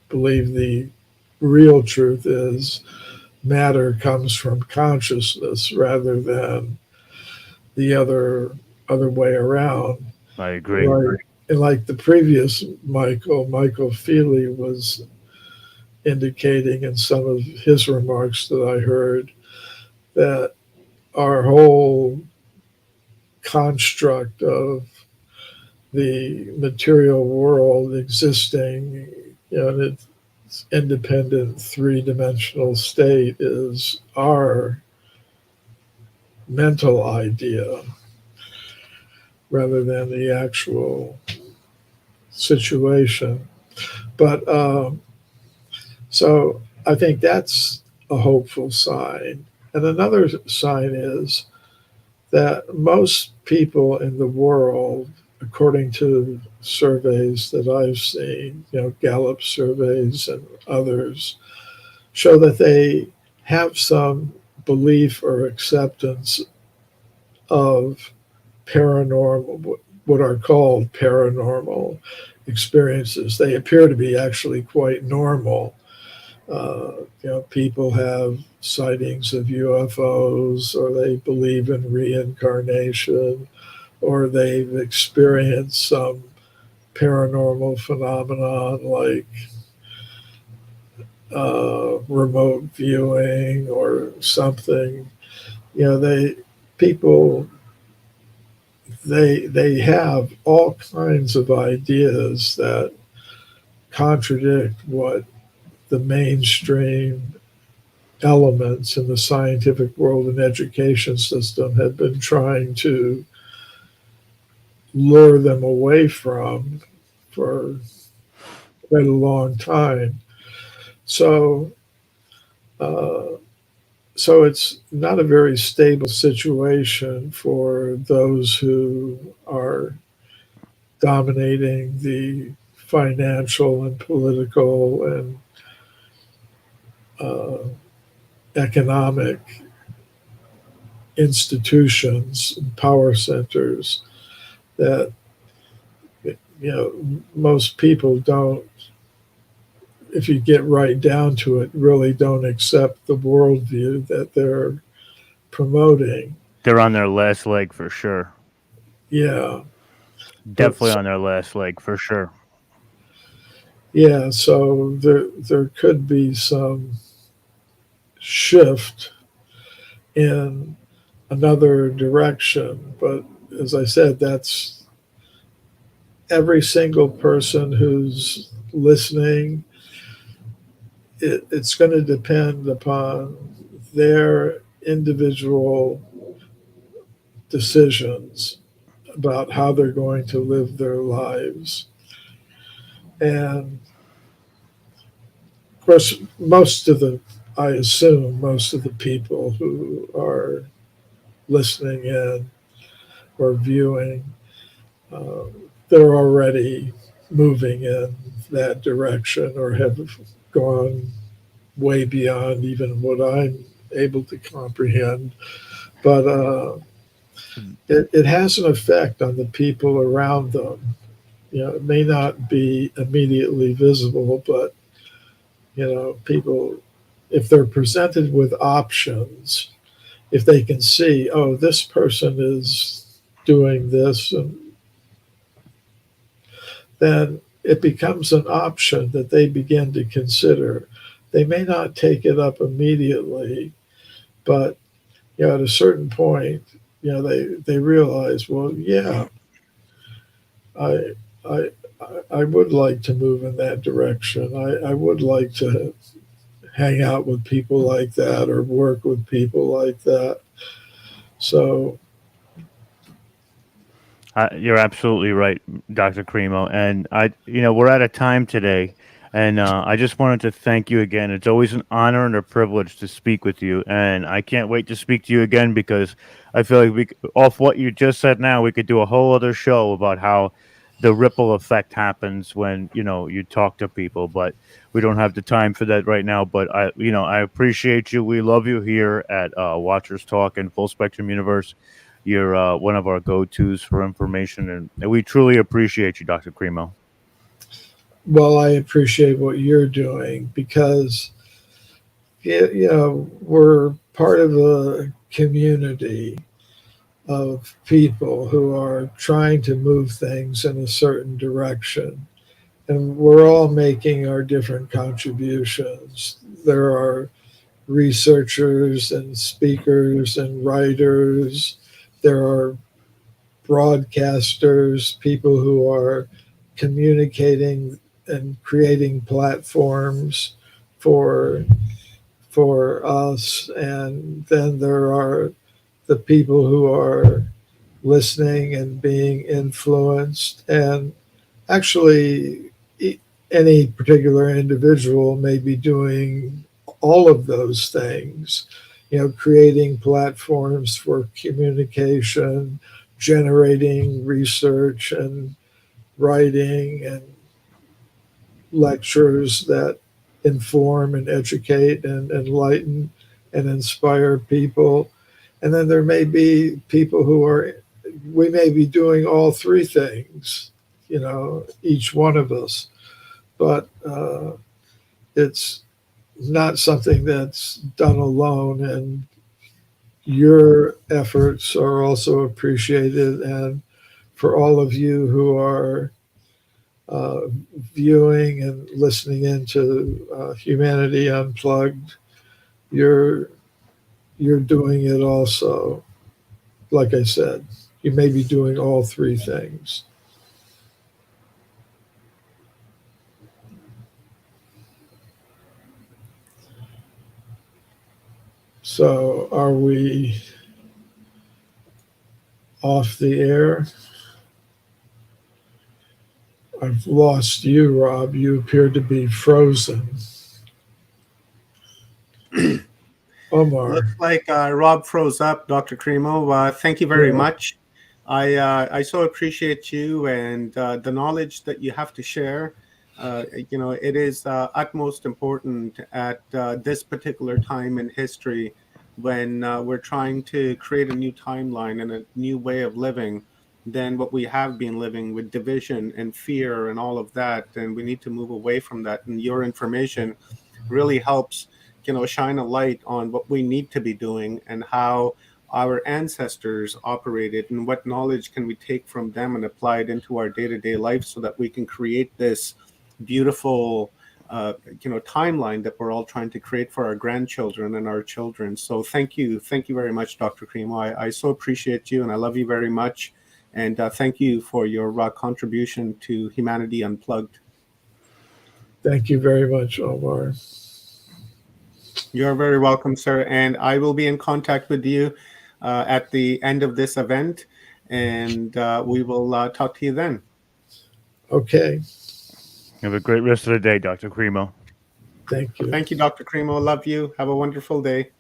believe the real truth is matter comes from consciousness rather than the other way around. I agree. Right. And like the previous Michael Feely was indicating in some of his remarks that I heard, that our whole construct of the material world existing in its independent three-dimensional state is our mental idea rather than the actual situation. But so I think that's a hopeful sign. And another sign is that most people in the world, according to surveys that I've seen, Gallup surveys and others, show that they have some belief or acceptance of paranormal, what are called paranormal experiences. They appear to be actually quite normal. People have sightings of UFOs, or they believe in reincarnation, or they've experienced some paranormal phenomenon like remote viewing or something. They people they have all kinds of ideas that contradict what the mainstream elements in the scientific world and education system have been trying to lure them away from for quite a long time. So, so it's not a very stable situation for those who are dominating the financial and political and economic institutions and power centers that most people don't, if you get right down to it, really don't accept the worldview that they're promoting. They're on their last leg for sure. Yeah. Definitely on their last leg for sure. Yeah, so there could be some shift in another direction, but as I said, that's every single person who's listening. It's going to depend upon their individual decisions about how they're going to live their lives. And of course, I assume most of the people who are listening in or viewing, they're already moving in that direction or have gone way beyond even what I'm able to comprehend. But it has an effect on the people around them. It may not be immediately visible, but people, if they're presented with options, if they can see, oh, this person is doing this, and then it becomes an option that they begin to consider. They may not take it up immediately, but at a certain point, they realize, well, yeah, I I I would like to move in that direction. I would like to hang out with people like that or work with people like that. So You're absolutely right, Dr. Cremo. And we're out of time today. And I just wanted to thank you again. It's always an honor and a privilege to speak with you. And I can't wait to speak to you again because I feel like off what you just said now, we could do a whole other show about how the ripple effect happens when, you talk to people. But we don't have the time for that right now. But I appreciate you. We love you here at Watchers Talk and Full Spectrum Universe. You're one of our go-tos for information, and we truly appreciate you, Dr. Cremo. well, I appreciate what you're doing because we're part of a community of people who are trying to move things in a certain direction. And we're all making our different contributions. There are researchers and speakers and writers. There are broadcasters, people who are communicating and creating platforms for us. And then there are the people who are listening and being influenced. And actually, any particular individual may be doing all of those things, creating platforms for communication, generating research and writing and lectures that inform and educate and enlighten and inspire people. And then there may be people we may be doing all three things, each one of us. But it's not something that's done alone. And your efforts are also appreciated. And for all of you who are viewing and listening into Humanity Unplugged, you're doing it also. Like I said, you may be doing all three things. So are we off the air? I've lost you, Rob. You appear to be frozen. Omar. Looks like Rob froze up, Dr. Cremo. Thank you very much. I so appreciate you and the knowledge that you have to share. It is utmost important at this particular time in history when we're trying to create a new timeline and a new way of living than what we have been living with division and fear and all of that. And we need to move away from that. And your information really helps shine a light on what we need to be doing and how our ancestors operated and what knowledge can we take from them and apply it into our day-to-day life so that we can create this beautiful timeline that we're all trying to create for our grandchildren and our children. So thank you very much, Dr. Cremo. I so appreciate you and I love you very much, and thank you for your contribution to Humanity Unplugged. Thank you very much, Omar. You're very welcome, sir. And I will be in contact with you at the end of this event, and we will talk to you then. Okay. Have a great rest of the day, Dr. Cremo. Thank you. Thank you, Dr. Cremo. Love you. Have a wonderful day.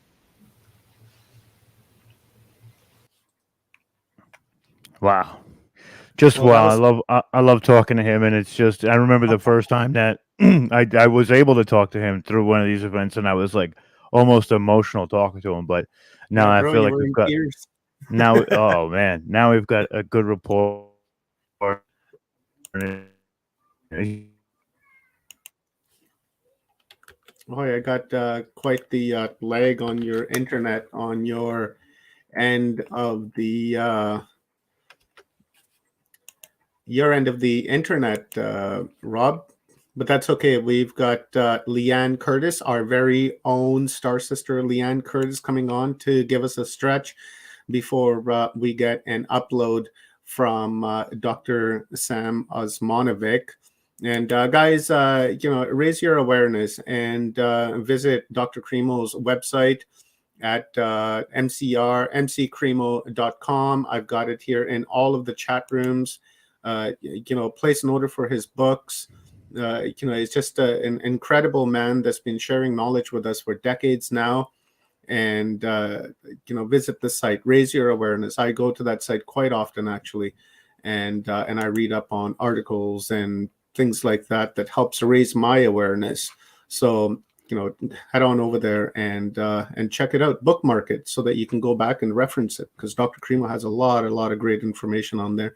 Wow. Wow. I love talking to him, and it's just I remember the first time that I was able to talk to him through one of these events, and I was like almost emotional talking to him. But now I feel like we've got now. Oh man, now we've got a good rapport. Oh, I got quite the lag on your internet on your end of the your end of the internet, Rob. But that's okay. We've got Leanne Curtis, our very own star sister, Leanne Curtis, coming on to give us a stretch before we get an upload from Dr. Sam Osmanovic. And guys, raise your awareness and visit Dr. Cremo's website at mccremo.com. I've got it here in all of the chat rooms. Place an order for his books. He's just an incredible man that's been sharing knowledge with us for decades now. And visit the site, raise your awareness. I go to that site quite often, actually, and I read up on articles and things like that helps raise my awareness. So head on over there and check it out, bookmark it so that you can go back and reference it, because Dr. Cremo has a lot of great information on there.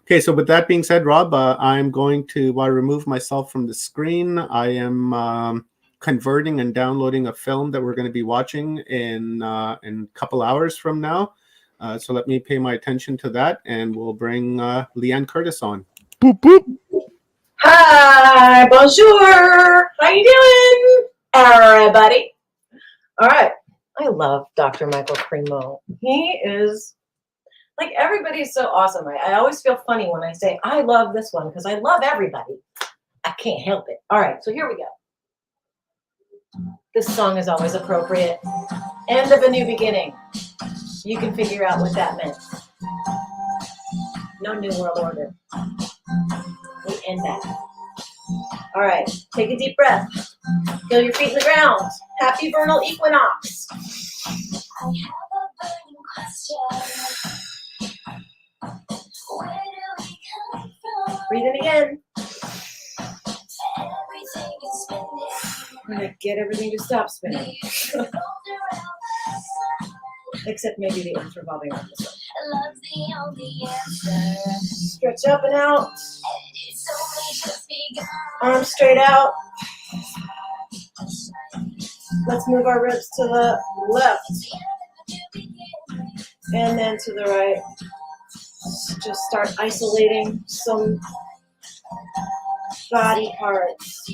Okay, so with that being said, Rob, I'm going to remove myself from the screen. I am converting and downloading a film that we're going to be watching in a couple hours from now. So let me pay my attention to that, and we'll bring Leanne Curtis on. Boop, boop. Hi, bonjour. How you doing, everybody? All right. I love Dr. Michael Cremo. He is like, everybody's so awesome. I always feel funny when I say I love this one because I love everybody. I can't help it. All right, so here we go. This song is always appropriate. End of a new beginning. You can figure out what that meant. No new world order. and back. All right, take a deep breath. Feel your feet in the ground. Happy vernal equinox. I have a burning question. Where do we come from? Breathe in again. Everything is spinning. We're gonna get everything to stop spinning. Except maybe the earth revolving around the sun. Love's the only answer. Stretch up and out. It's only just begun. Arms straight out. Let's move our ribs to the left and then to the right. Just start isolating some body parts.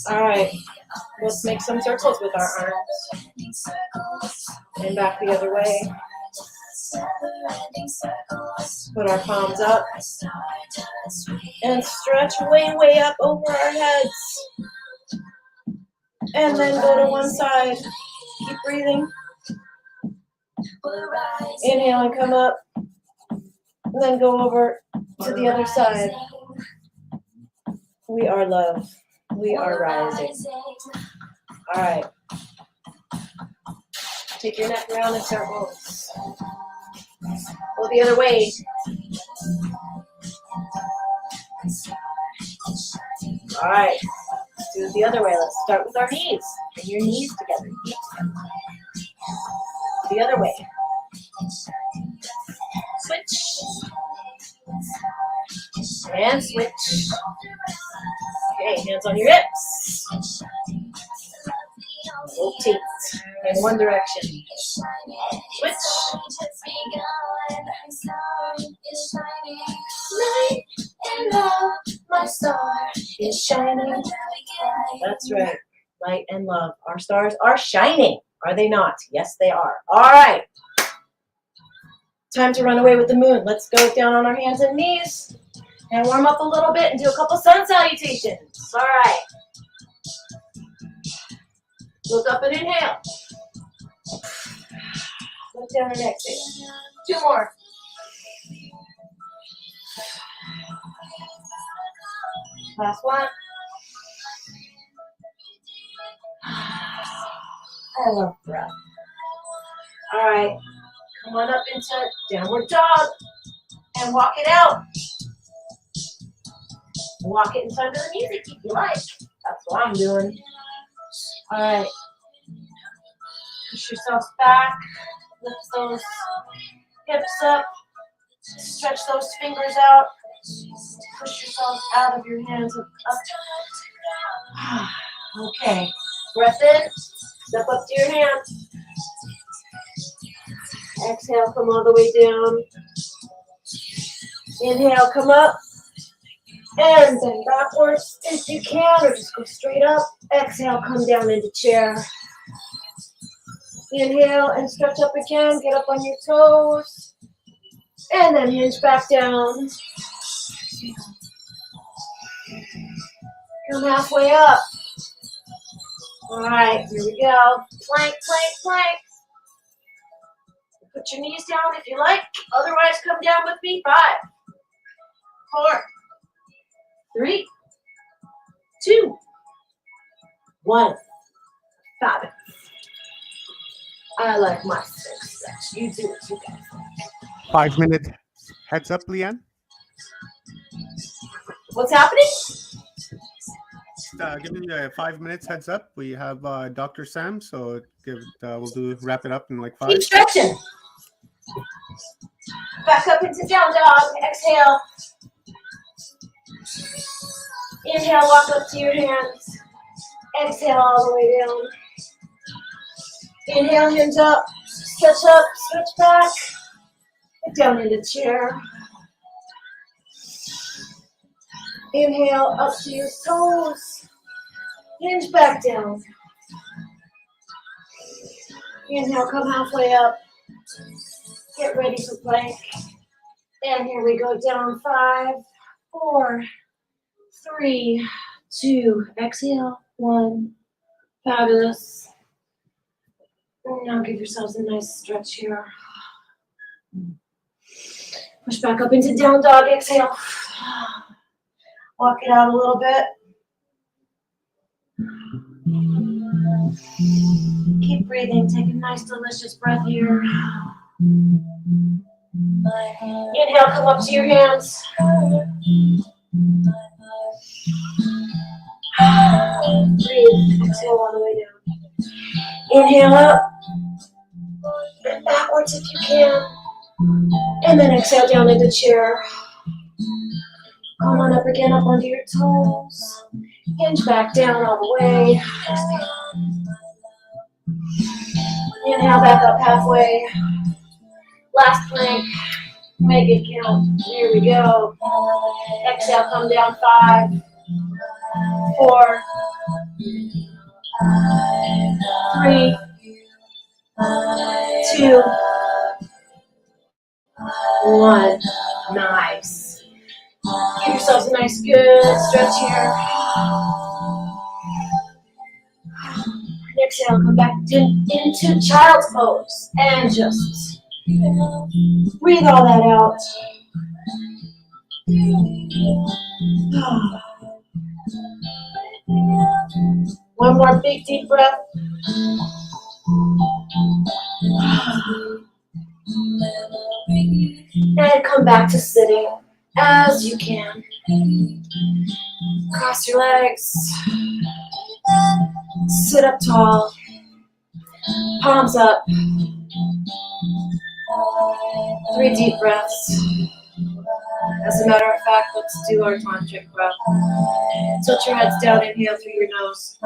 All right, let's make some circles with our arms. And back the other way. Put our palms up. And stretch way, way up over our heads. And then go to one side. Keep breathing. Inhale and come up. And then go over to the other side. We are love. We are rising. All right. Take your neck around in circles. Go the other way. All right. Let's do it the other way. Let's start with our knees. Bring your knees together. Feet together. The other way. Switch. And switch. Okay, hands on your hips. Rotate in one direction. Switch. Light and love, my star is shining. That's right. Light and love. Our stars are shining. Are they not? Yes, they are. All right. Time to run away with the moon. Let's go down on our hands and knees and warm up a little bit and do a couple sun salutations. All right. Look up and inhale. Look down and exhale. 2 more. Last one. I love breath. All right. Come on up into downward dog and walk it out. Walk it in time to the music if you like. That's what I'm doing. All right. Push yourselves back. Lift those hips up. Stretch those fingers out. Push yourself out of your hands up. Okay. Breath in. Step up to your hands. Exhale, come all the way down. Inhale, come up. And then backwards if you can, or just go straight up. Exhale, come down into chair. Inhale and stretch up again. Get up on your toes. And then hinge back down. Come halfway up. All right, here we go. Plank, plank, plank. Put your knees down if you like. Otherwise, come down with me. 5, 4, 3, 2, 1. Fabulous. I like my stretch. You do it, you guys. 5 minute heads up, Leanne. What's happening? Giving you a 5 minutes heads up. We have Dr. Sam, so we'll wrap it up in like 5. Keep stretching. Back up into down dog. Exhale. Inhale, walk up to your hands. Exhale all the way down. Inhale, hinge up. Stretch up, stretch back. Get down into chair. Inhale, up to your toes. Hinge back down. Inhale, come halfway up. Get ready for plank. And here we go down. 5, 4, 3, 2. Exhale. 1. Fabulous. Now give yourselves a nice stretch here. Push back up into down dog. Exhale. Walk it out a little bit. Keep breathing. Take a nice, delicious breath here. Inhale, come up to your hands. Breathe. Exhale all the way down. Inhale up and backwards if you can. And then exhale down into chair. Come on up again, up onto your toes. Hinge back down all the way. Inhale back up halfway. Last plank. Make it count. Here we go. Exhale, come down 5, 4, 3, 2, 1. Nice. Give yourselves a nice good stretch here. Exhale, come back into child's pose. And just breathe all that out. One more big deep breath. And come back to sitting as you can. Cross your legs. Sit up tall. Palms up. 3 deep breaths. As a matter of fact, let's do our tantric breath. Tilt your heads down, inhale through your nose.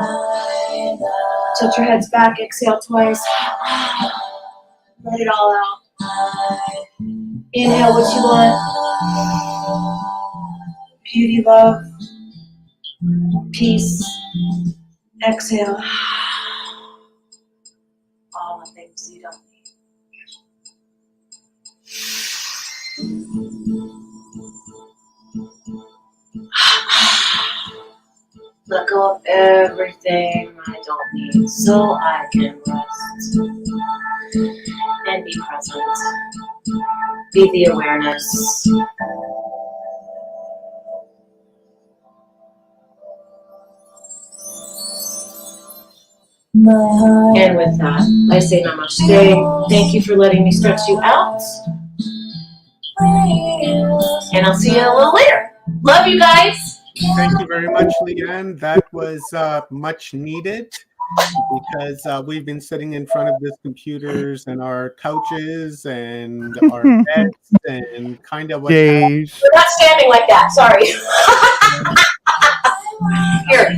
Tilt your heads back, exhale twice. Let it all out. Inhale what you want. Beauty, love, peace. Exhale. All the things you don't need. Let go of everything I don't need so I can rest and be present. Be the awareness. And with that, I say namaste. Thank you for letting me stretch you out. And I'll see you a little later. Love you guys. Thank you very much, Leanne. That was much needed because we've been sitting in front of these computers and our couches and our beds and kind of what Days. We're not standing like that. Sorry. Here.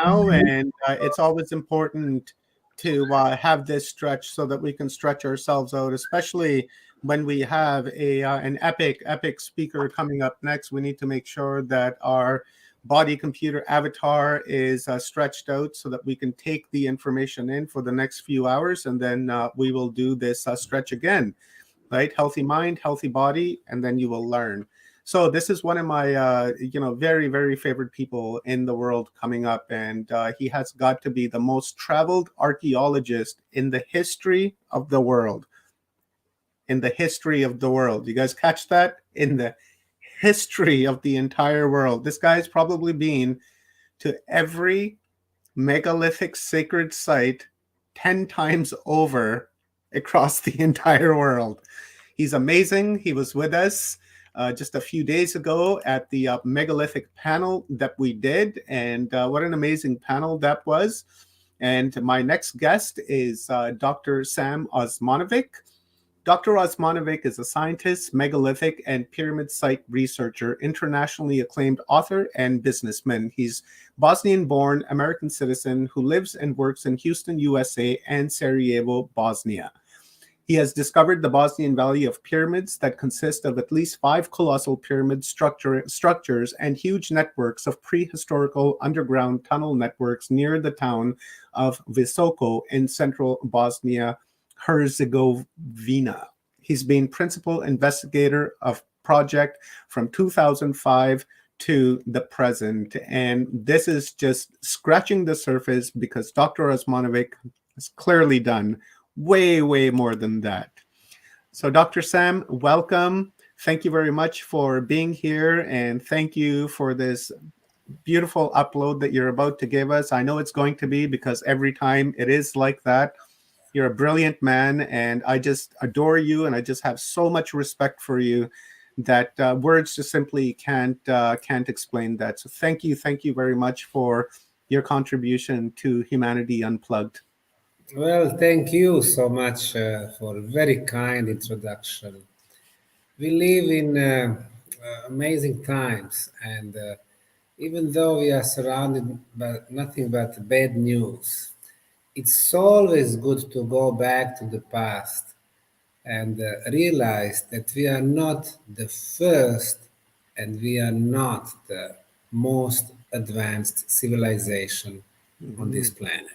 now, and it's always important to have this stretch so that we can stretch ourselves out, especially when we have an epic speaker coming up next. We need to make sure that our body computer avatar is stretched out so that we can take the information in for the next few hours, and then we will do this stretch again, right? Healthy mind, healthy body, and then you will learn. So this is one of my very, very favorite people in the world coming up, and he has got to be the most traveled archaeologist in the history of the world. In the history of the world. You guys catch that? In the history of the entire world. This guy's probably been to every megalithic sacred site 10 times over across the entire world. He's amazing. He was with us just a few days ago at the megalithic panel that we did, and what an amazing panel that was. And my next guest is Dr. Sam Osmanovic. Dr. Osmanovic is a scientist, megalithic, and pyramid site researcher, internationally acclaimed author, and businessman. He's Bosnian-born American citizen who lives and works in Houston, USA, and Sarajevo, Bosnia. He has discovered the Bosnian Valley of pyramids that consist of at least 5 colossal pyramid structures and huge networks of prehistorical underground tunnel networks near the town of Visoko in central Bosnia, Herzegovina. He's been principal investigator of project from 2005 to the present. And this is just scratching the surface because Dr. Osmanovic has clearly done way more than that. So Dr. Sam, welcome. thank you very much for being here, and thank you for this beautiful upload that you're about to give us. I know it's going to be, because every time it is like that. You're a brilliant man, and I just adore you, and I just have so much respect for you that words just simply can't explain that. So thank you very much for your contribution to Humanity Unplugged. Well, thank you so much for a very kind introduction. We live in amazing times, and even though we are surrounded by nothing but bad news, it's always good to go back to the past and realize that we are not the first and we are not the most advanced civilization on this planet.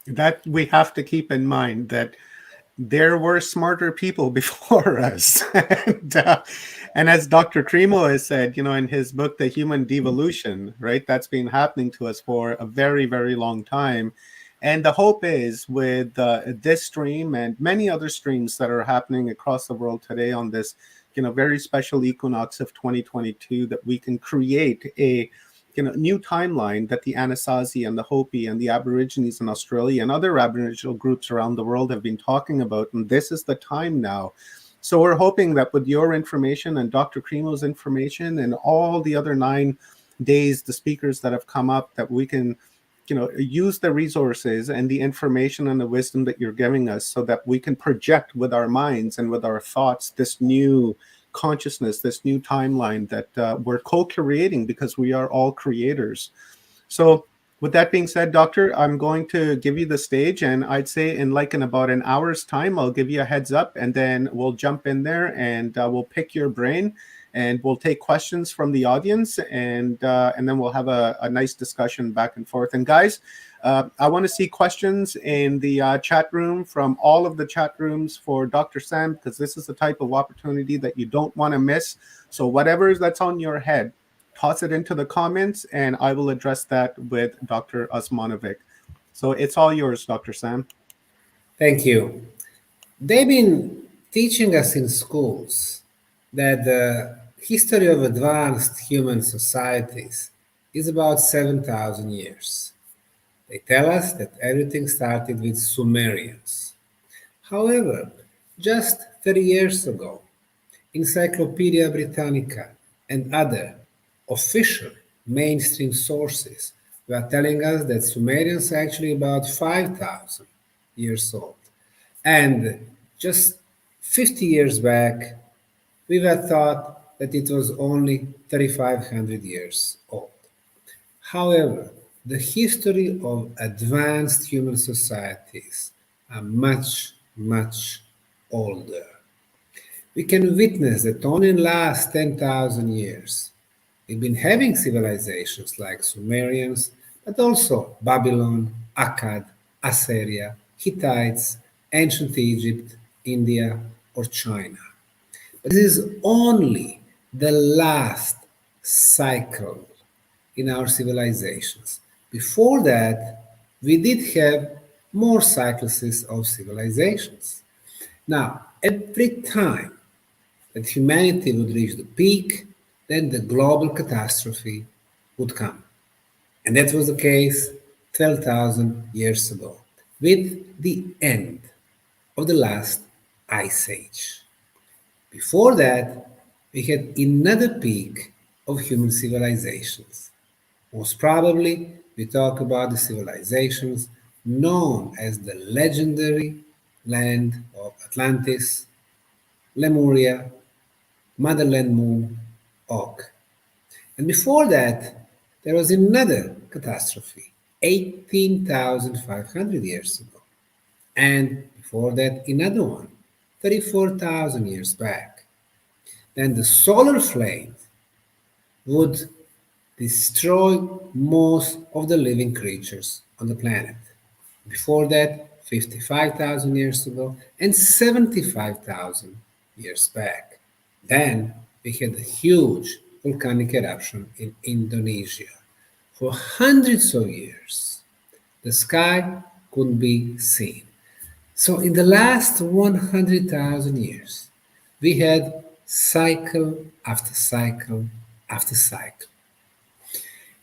That we have to keep in mind, that there were smarter people before us. And as Dr. Cremo has said, in his book, The Human Devolution, right, that's been happening to us for a very, very long time. And the hope is, with this stream and many other streams that are happening across the world today on this, very special equinox of 2022, that we can create a new timeline that the Anasazi and the Hopi and the Aborigines in Australia and other Aboriginal groups around the world have been talking about. And this is the time now. So we're hoping that with your information and Dr. Cremo's information and all the other 9 days, the speakers that have come up, that we can use the resources and the information and the wisdom that you're giving us, so that we can project with our minds and with our thoughts this new consciousness, this new timeline that we're co-creating, because we are all creators. So with that being said, Doctor, I'm going to give you the stage, and I'd say in about an hour's time, I'll give you a heads up, and then we'll jump in there and we'll pick your brain, and we'll take questions from the audience, and then we'll have a nice discussion back and forth. And guys, I want to see questions in the chat room, from all of the chat rooms for Dr. Sam, because this is the type of opportunity that you don't want to miss. So whatever that's on your head, toss it into the comments, and I will address that with Dr. Osmanovic. So it's all yours, Dr. Sam. Thank you. They've been teaching us in schools that the history of advanced human societies is about 7,000 years. They tell us that everything started with Sumerians. However, just 30 years ago, Encyclopedia Britannica and other official mainstream sources were telling us that Sumerians are actually about 5,000 years old. And just 50 years back, we were taught that it was only 3,500 years old. However, the history of advanced human societies are much, much older. We can witness that only in the last 10,000 years, we've been having civilizations like Sumerians, but also Babylon, Akkad, Assyria, Hittites, ancient Egypt, India, or China. But this is only the last cycle in our civilizations. Before that, we did have more cycles of civilizations. Now, every time that humanity would reach the peak, then the global catastrophe would come. And that was the case 12,000 years ago, with the end of the last ice age. Before that, we had another peak of human civilizations. Most probably, we talk about the civilizations known as the legendary land of Atlantis, Lemuria, Motherland Moon, Og. And before that, there was another catastrophe, 18,500 years ago. And before that, another one, 34,000 years back. Then the solar flame would destroy most of the living creatures on the planet. Before that, 55,000 years ago, and 75,000 years back. Then we had a huge volcanic eruption in Indonesia. For hundreds of years, the sky couldn't be seen. So in the last 100,000 years, we had cycle after cycle after cycle.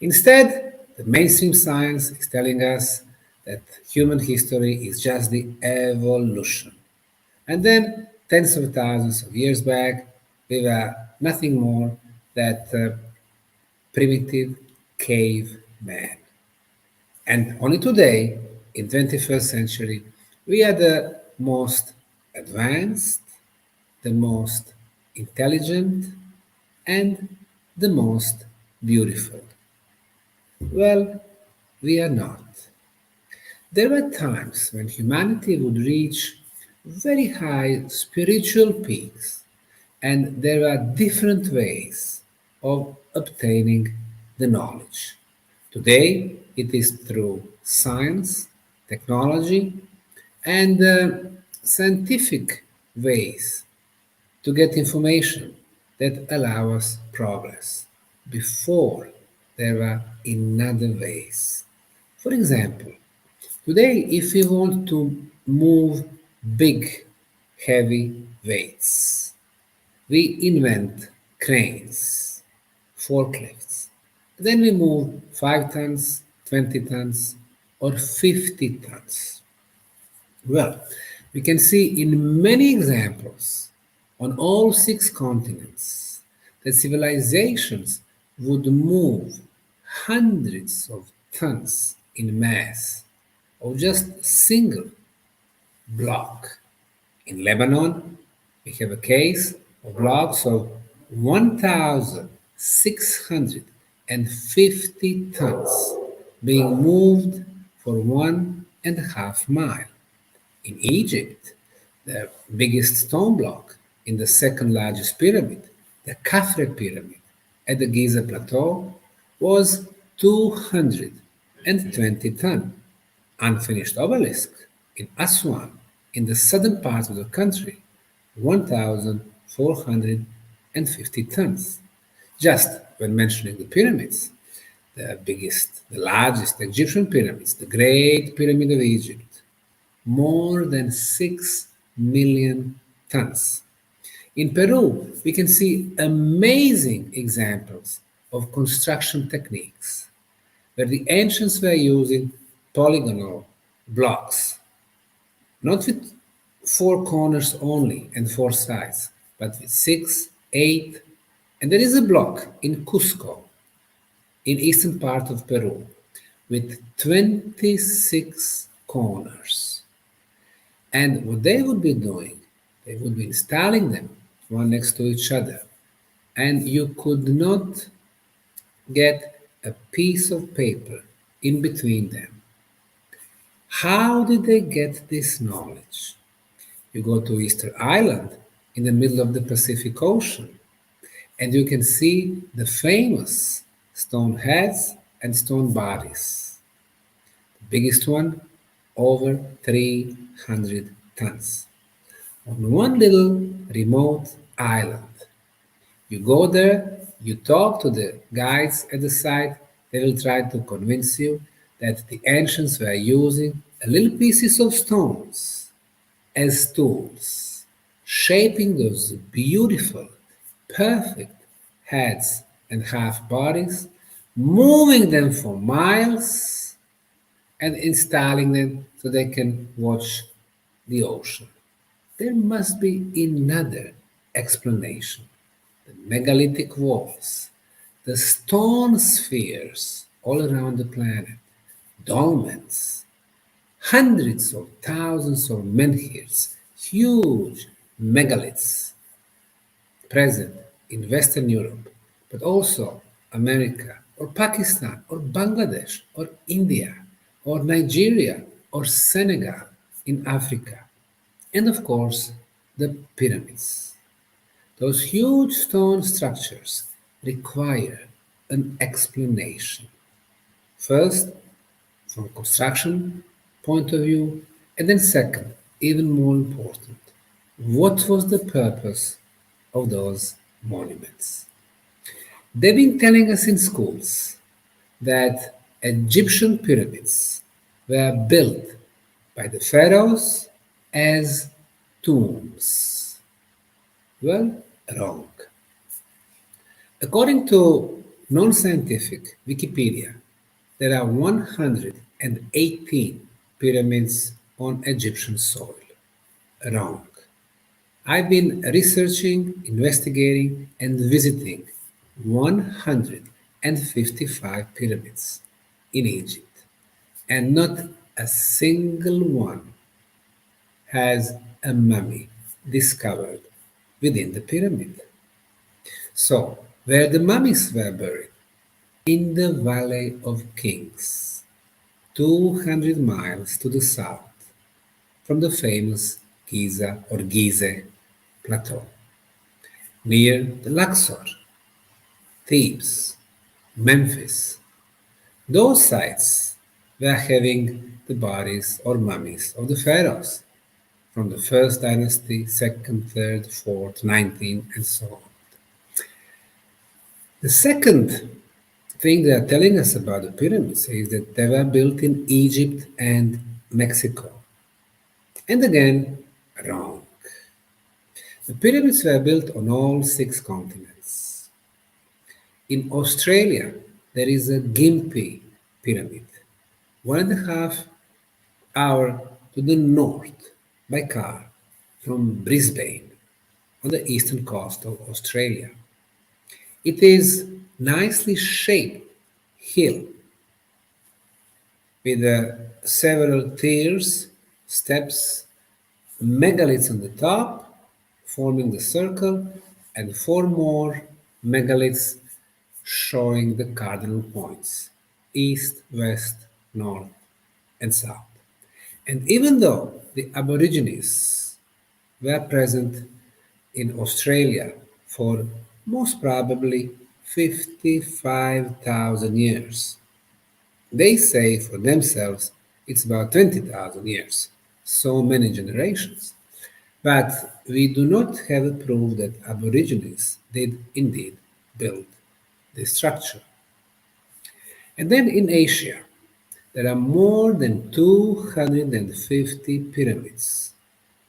Instead, the mainstream science is telling us that human history is just the evolution. And then, tens of thousands of years back, we were nothing more than primitive caveman. And only today, in 21st century, we are the most advanced, the most intelligent, and the most beautiful. Well, we are not. There were times when humanity would reach very high spiritual peaks, and there are different ways of obtaining the knowledge. Today, it is through science, technology, and scientific ways to get information that allow us progress. Before, there were in other ways. For example, today, if we want to move big, heavy weights, we invent cranes, forklifts. Then we move 5 tons, 20 tons, or 50 tons. Well, we can see in many examples on all 6 continents that civilizations would move hundreds of tons in mass of just a single block. In Lebanon, we have a case of blocks of 1,650 tons being moved for 1.5 miles. In Egypt, the biggest stone block in the second largest pyramid, the Khafre pyramid at the Giza plateau, was 220 tons. Unfinished obelisk in Aswan, in the southern part of the country, 1,450 tons. Just when mentioning the pyramids, the biggest, the largest Egyptian pyramids, the Great Pyramid of Egypt, more than 6 million tons. In Peru, we can see amazing examples of construction techniques where the ancients were using polygonal blocks, not with 4 corners only and 4 sides, but with 6, 8, and there is a block in Cusco, in eastern part of Peru, with 26 corners. And what they would be doing, they would be installing them one next to each other, and you could not get a piece of paper in between them. How did they get this knowledge? You go to Easter Island in the middle of the Pacific Ocean, and you can see the famous stone heads and stone bodies. The biggest one, over 300 tons, on one little remote island. You go there, you talk to the guides at the site, they will try to convince you that the ancients were using little pieces of stones as tools, shaping those beautiful, perfect heads and half bodies, moving them for miles, and installing them so they can watch the ocean. There must be another explanation. The megalithic walls, the stone spheres all around the planet, dolmens, hundreds of thousands of menhirs, huge megaliths present in Western Europe, but also America or Pakistan or Bangladesh or India or Nigeria or Senegal in Africa. And of course, the pyramids. Those huge stone structures require an explanation. First, from a construction point of view, and then second, even more important, what was the purpose of those monuments? They've been telling us in schools that Egyptian pyramids were built by the pharaohs as tombs. Well, wrong. According to non-scientific Wikipedia, there are 118 pyramids on Egyptian soil. Wrong. I've been researching, investigating, and visiting 155 pyramids in Egypt, and not a single one has a mummy discovered within the pyramid. So, where the mummies were buried? In the Valley of Kings, 200 miles to the south from the famous Giza or Gizeh plateau, near the Luxor, Thebes, Memphis. Those sites were having the bodies or mummies of the pharaohs from the first dynasty, second, third, fourth, 19, and so on. The second thing they are telling us about the pyramids is that they were built in Egypt and Mexico. And again, wrong. The pyramids were built on all 6 continents. In Australia, there is a Gympie pyramid, 1.5 hour to the north by car from Brisbane on the eastern coast of Australia. It is nicely shaped hill with several tiers, steps, megaliths on the top, forming the circle, and 4 more megaliths showing the cardinal points, east, west, north, and south. And even though the Aborigines were present in Australia for most probably 55,000 years, they say for themselves it's about 20,000 years, so many generations. But we do not have a proof that Aborigines did indeed build this structure. And then in Asia, there are more than 250 pyramids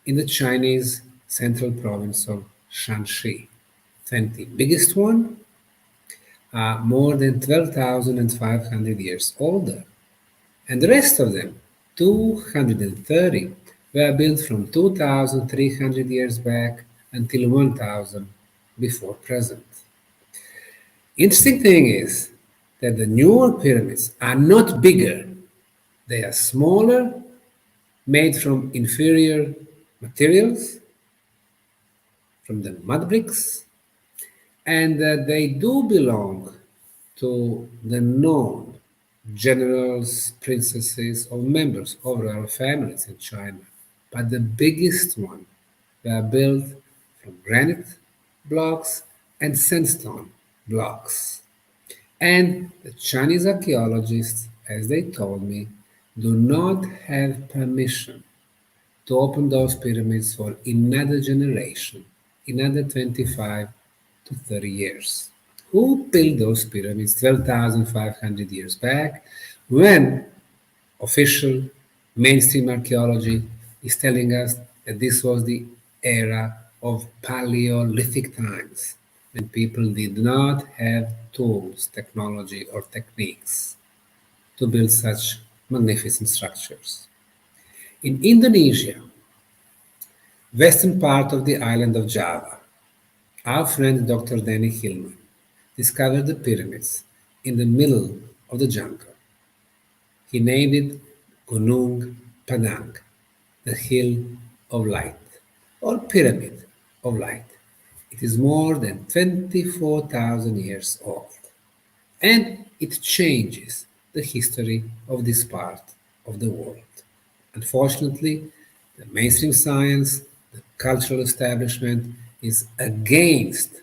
in the Chinese central province of Shanxi. 20 biggest one are more than 12,500 years older, and the rest of them, 230, were built from 2,300 years back until 1,000 before present. Interesting thing is that the newer pyramids are not bigger, they are smaller, made from inferior materials, from the mud bricks, and they do belong to the known generals, princesses, or members of royal families in China. But the biggest one were built from granite blocks and sandstone blocks. And the Chinese archaeologists, as they told me, do not have permission to open those pyramids for another generation, another 25 to 30 years. Who built those pyramids 12,500 years back when official mainstream archaeology is telling us that this was the era of Paleolithic times when people did not have tools, technology, or techniques to build such magnificent structures? In Indonesia, western part of the island of Java, our friend Dr. Danny Hillman discovered the pyramids in the middle of the jungle. He named it Gunung Padang, the Hill of Light, or Pyramid of Light. It is more than 24,000 years old, and it changes the history of this part of the world. Unfortunately, the mainstream science, the cultural establishment is against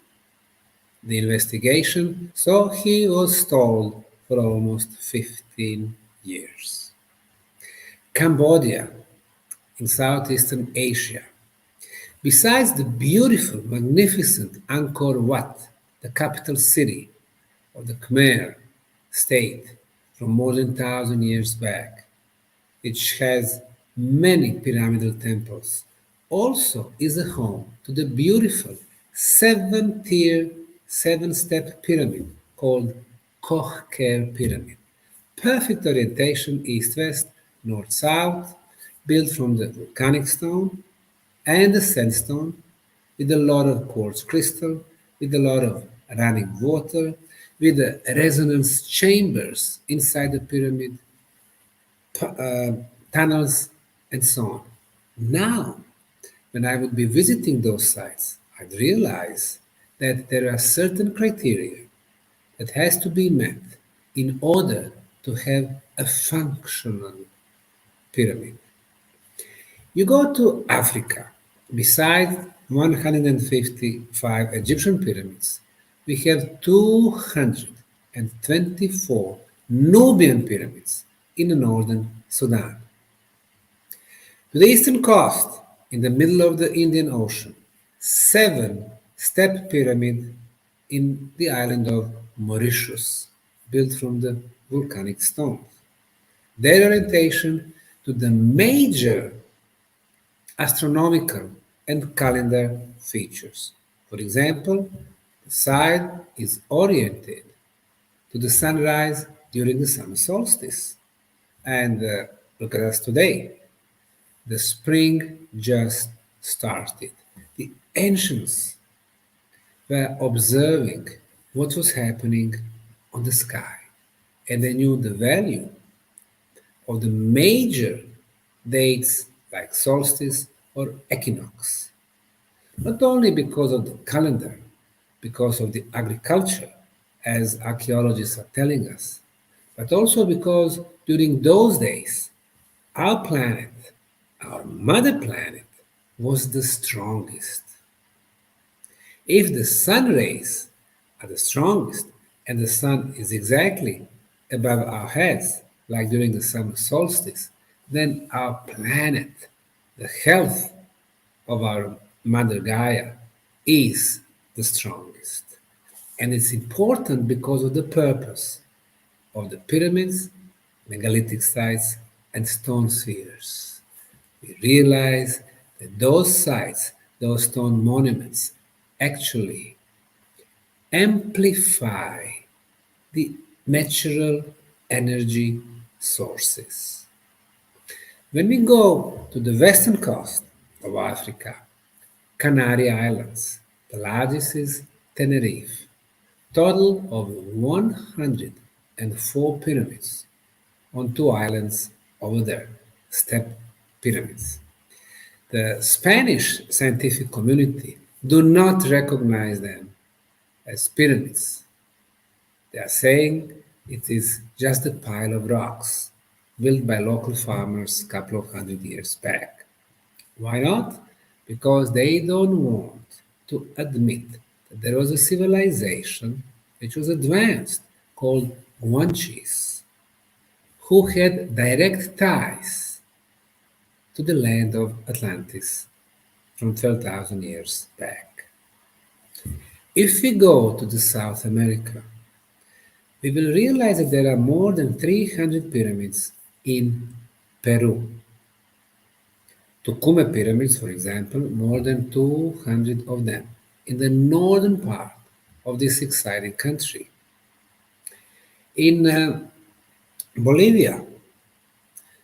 the investigation, so he was stalled for almost 15 years. Cambodia, in Southeastern Asia. Besides the beautiful, magnificent Angkor Wat, the capital city of the Khmer state from more than 1,000 years back, which has many pyramidal temples, also is a home to the beautiful 7-tier, 7-step pyramid called Koch-Kerr Pyramid. Perfect orientation east-west, north-south, built from the volcanic stone and the sandstone, with a lot of quartz crystal, with a lot of running water, with the resonance chambers inside the pyramid, tunnels, and so on. Now, when I would be visiting those sites, I'd realize that there are certain criteria that has to be met in order to have a functional pyramid. You go to Africa, besides 155 Egyptian pyramids, we have 224 Nubian pyramids in the northern Sudan. To the eastern coast, in the middle of the Indian Ocean, 7-step pyramid in the island of Mauritius, built from the volcanic stones. Their orientation to the major astronomical and calendar features. For example, the side is oriented to the sunrise during the summer solstice. And look at us today. The spring just started. The ancients were observing what was happening on the sky, and they knew the value of the major dates like solstice or equinox, not only because of the calendar, because of the agriculture, as archaeologists are telling us, but also because during those days, our planet, our mother planet, was the strongest. If the sun rays are the strongest and the sun is exactly above our heads, like during the summer solstice, then our planet, the health of our mother Gaia, is the strongest. And it's important because of the purpose of the pyramids, megalithic sites, and stone spheres. We realize that those sites, those stone monuments, actually amplify the natural energy sources. When we go to the western coast of Africa, Canary Islands, the largest is Tenerife, total of 104 pyramids on 2 islands over there, step pyramids. The Spanish scientific community do not recognize them as pyramids. They are saying it is just a pile of rocks built by local farmers a couple of hundred years back. Why not? Because they don't want to admit that there was a civilization which was advanced called Guanches, who had direct ties to the land of Atlantis from 12,000 years back. If we go to the South America, we will realize that there are more than 300 pyramids in Peru. Tucumã pyramids, for example, more than 200 of them in the northern part of this exciting country. In Bolivia,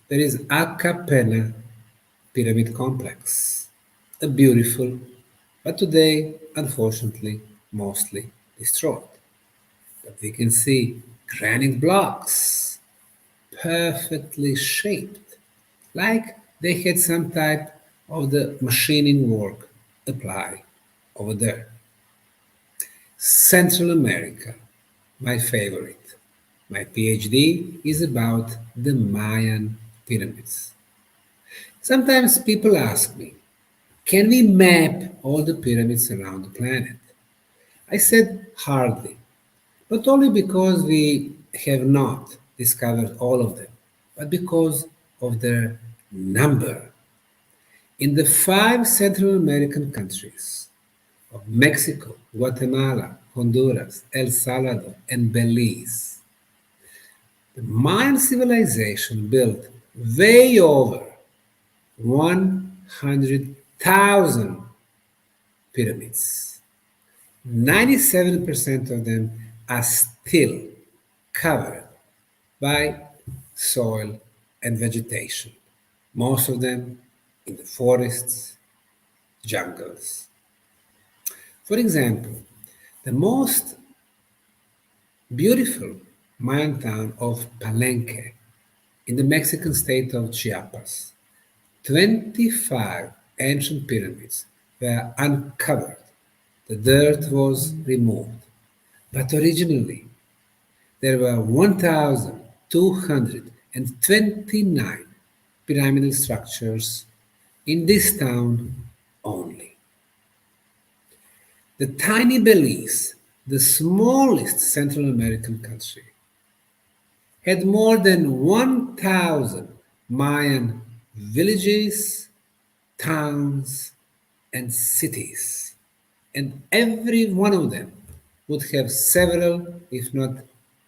there is Acapena Pyramid Complex, a beautiful, but today, unfortunately, mostly destroyed. But we can see granite blocks, perfectly shaped, like they had some type of the machining work applied over there. Central America, my favorite. My PhD is about the Mayan pyramids. Sometimes people ask me, can we map all the pyramids around the planet? I said hardly, not only because we have not discovered all of them, but because of their number. In the 5 Central American countries of Mexico, Guatemala, Honduras, El Salvador, and Belize, the Mayan civilization built way over 100,000 pyramids. 97% of them are still covered by soil and vegetation, most of them in the forests, jungles. For example, the most beautiful Mayan town of Palenque in the Mexican state of Chiapas, 25 ancient pyramids were uncovered. The dirt was removed. But originally, there were 1,229 pyramidal structures in this town only. The tiny Belize, the smallest Central American country, had more than 1,000 Mayan villages, towns, and cities, and every one of them would have several, if not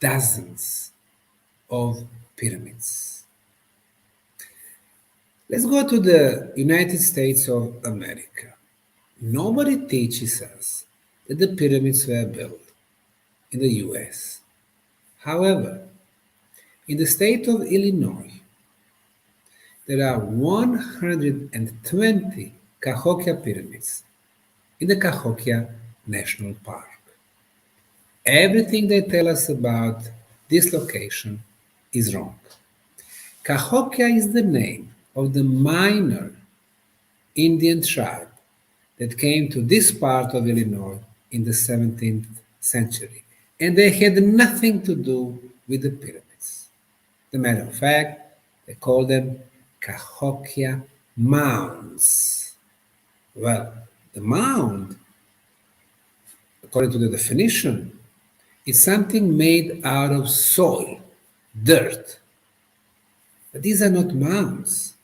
dozens, of pyramids. Let's go to the United States of America. Nobody teaches us that the pyramids were built in the US. However, in the state of Illinois, there are 120 Cahokia pyramids in the Cahokia National Park. Everything they tell us about this location is wrong. Cahokia is the name of the minor Indian tribe that came to this part of Illinois in the 17th century, and they had nothing to do with the pyramids. As a matter of fact, they call them Cahokia mounds. Well, the mound, according to the definition, is something made out of soil, dirt. But these are not mounds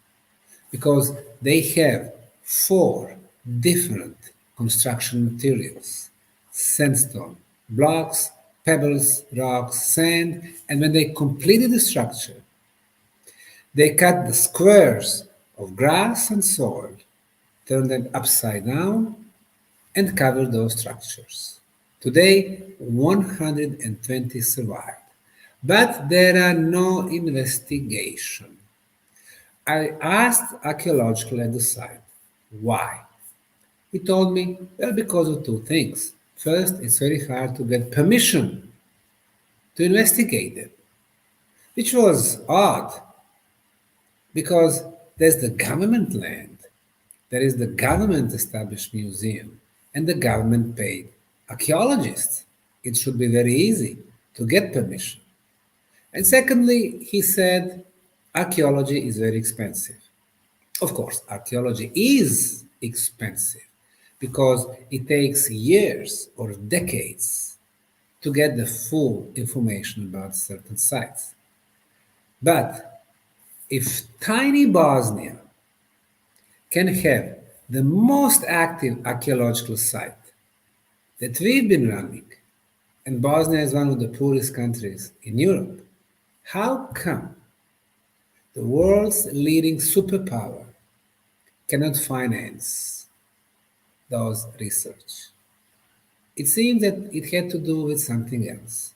because they have 4 different construction materials: sandstone, blocks, pebbles, rocks, sand, and when they completed the structure, they cut the squares of grass and soil, turned them upside down, and covered those structures. Today, 120 survived, but there are no investigations. I asked archaeological at the site, why? He told me, well, because of 2 things. First, it's very hard to get permission to investigate it, which was odd, because there's the government land, there is the government-established museum, and the government paid archaeologists. It should be very easy to get permission. And secondly, he said, archaeology is very expensive. Of course, archaeology is expensive because it takes years or decades to get the full information about certain sites. But if tiny Bosnia can have the most active archaeological site that we've been running, and Bosnia is one of the poorest countries in Europe, how come the world's leading superpower cannot finance those research? It seems that it had to do with something else,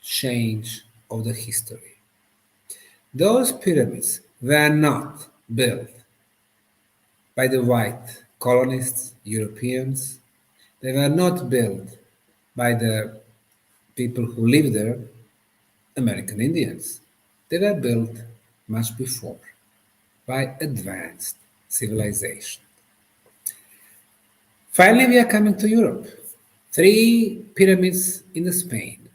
change of the history. Those pyramids were not built by the white colonists, Europeans. They were not built by the people who lived there, American Indians. They were built much before by advanced civilization. Finally, we are coming to Europe. 3 pyramids in Spain.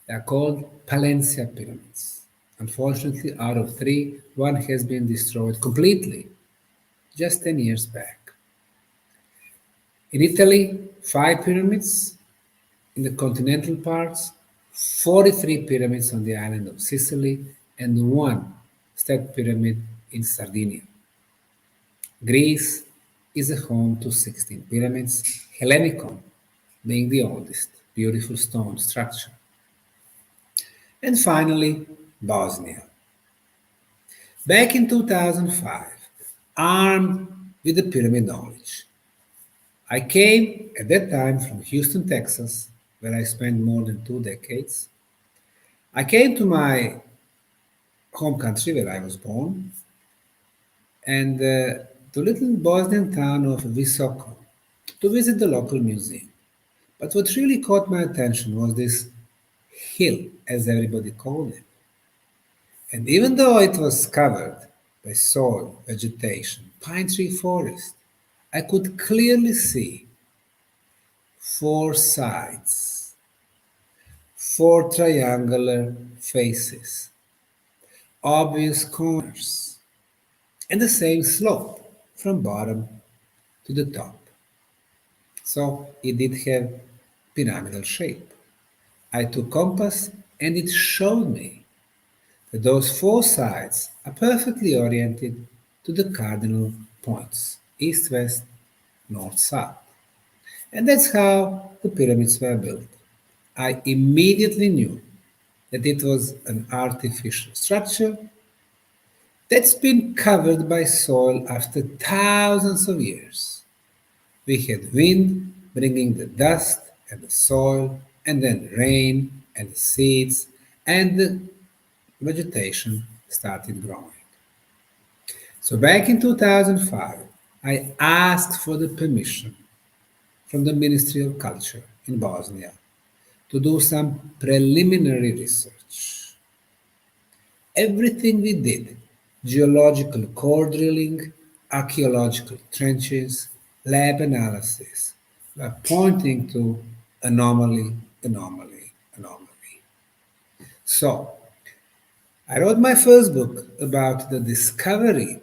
They are called Palencia pyramids. Unfortunately, out of 3, 1 has been destroyed completely just 10 years back. In Italy, 5 pyramids in the continental parts, 43 pyramids on the island of Sicily, and 1 step pyramid in Sardinia. Greece is a home to 16 pyramids, Hellenicon being the oldest beautiful stone structure. And finally, Bosnia. Back in 2005, armed with the pyramid knowledge, I came at that time from Houston, Texas, where I spent more than 2 decades. I came to my home country where I was born and to little Bosnian town of Visoko to visit the local museum. But what really caught my attention was this hill, as everybody called it. And even though it was covered by soil, vegetation, pine tree forest, I could clearly see 4 sides, 4 triangular faces, obvious corners, and the same slope from bottom to the top. So it did have pyramidal shape. I took compass and it showed me that those 4 sides are perfectly oriented to the cardinal points, east, west, north, south. And that's how the pyramids were built. I immediately knew that it was an artificial structure that's been covered by soil after thousands of years. We had wind bringing the dust and the soil, and then rain and the seeds, and the vegetation started growing. So back in 2005, I asked for the permission from the Ministry of Culture in Bosnia to do some preliminary research. Everything we did, geological core drilling, archaeological trenches, lab analysis, were pointing to anomaly, anomaly, anomaly. So, I wrote my first book about the discovery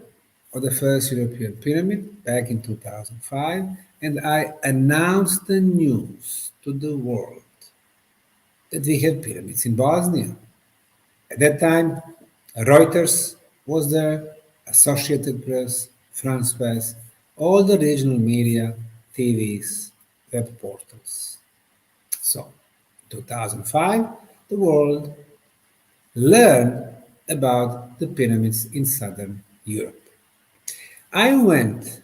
of the first European pyramid back in 2005, and I announced the news to the world that we have pyramids in Bosnia. At that time, Reuters was there, Associated Press, France Press, all the regional media, TVs, web portals. So, 2005, the world learned about the pyramids in southern Europe. I went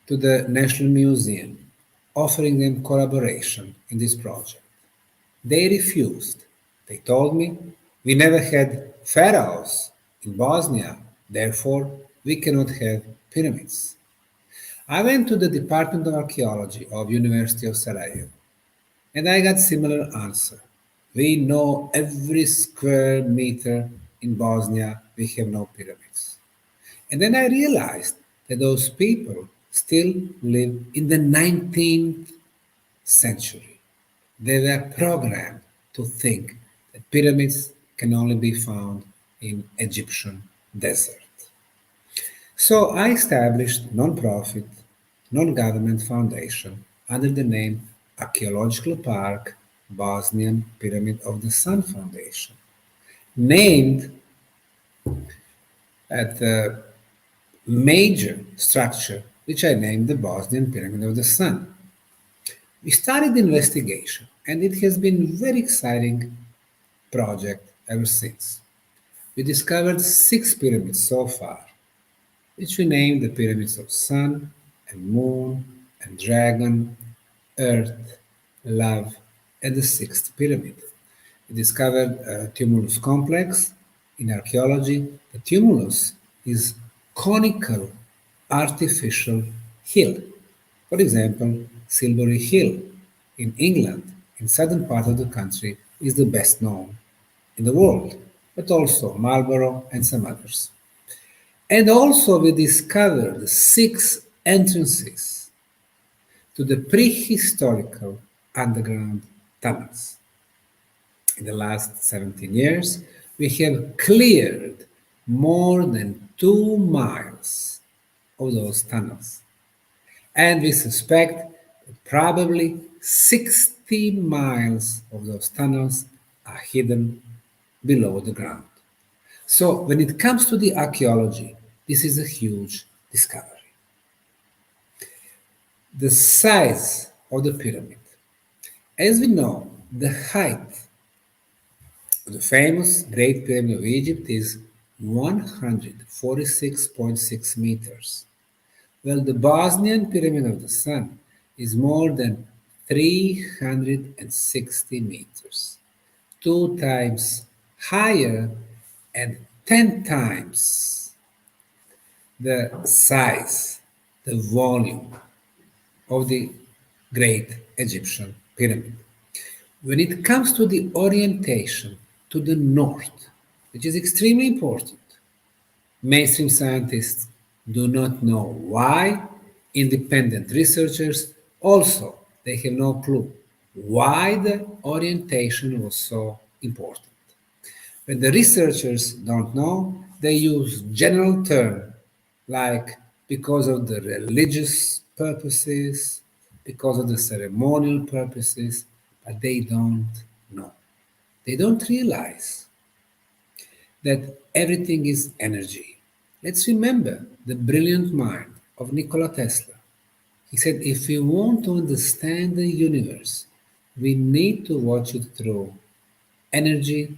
to the National Museum offering them collaboration in this project. They refused. They told me, we never had pharaohs in Bosnia, therefore we cannot have pyramids. I went to the Department of Archaeology of University of Sarajevo and I got similar answer. We know every square meter in Bosnia we have no pyramids. And then I realized that those people still live in the 19th century. They were programmed to think that pyramids can only be found in Egyptian desert. So I established non-profit, non-government foundation under the name Archaeological Park Bosnian Pyramid of the Sun Foundation, named at the major structure which I named the Bosnian Pyramid of the Sun. We started the investigation and it has been a very exciting project ever since. We discovered 6 pyramids so far, which we named the pyramids of Sun and Moon and Dragon, Earth, Love, and the 6th pyramid. We discovered a tumulus complex. In archaeology, the tumulus is conical artificial hill. For example, Silbury Hill in England, in southern part of the country, is the best known in the world, but also Marlborough and some others. And also we discovered 6 entrances to the prehistorical underground tunnels. In the last 17 years, we have cleared more than 2 miles of those tunnels. And we suspect that probably 60 miles of those tunnels are hidden below the ground. So when it comes to the archaeology, this is a huge discovery. The size of the pyramid. As we know, the height of the famous Great Pyramid of Egypt is 146.6 meters. Well, the Bosnian Pyramid of the Sun is more than 360 meters, 2 times higher and 10 times the size, the volume of the great Egyptian pyramid. When it comes to the orientation to the north, which is extremely important, mainstream scientists do not know why. Independent researchers also, they have no clue why the orientation was so important. When the researchers don't know, they use general terms like because of the religious purposes, because of the ceremonial purposes, but they don't know. They don't realize that everything is energy. Let's remember the brilliant mind of Nikola Tesla. He said, if we want to understand the universe, we need to watch it through energy,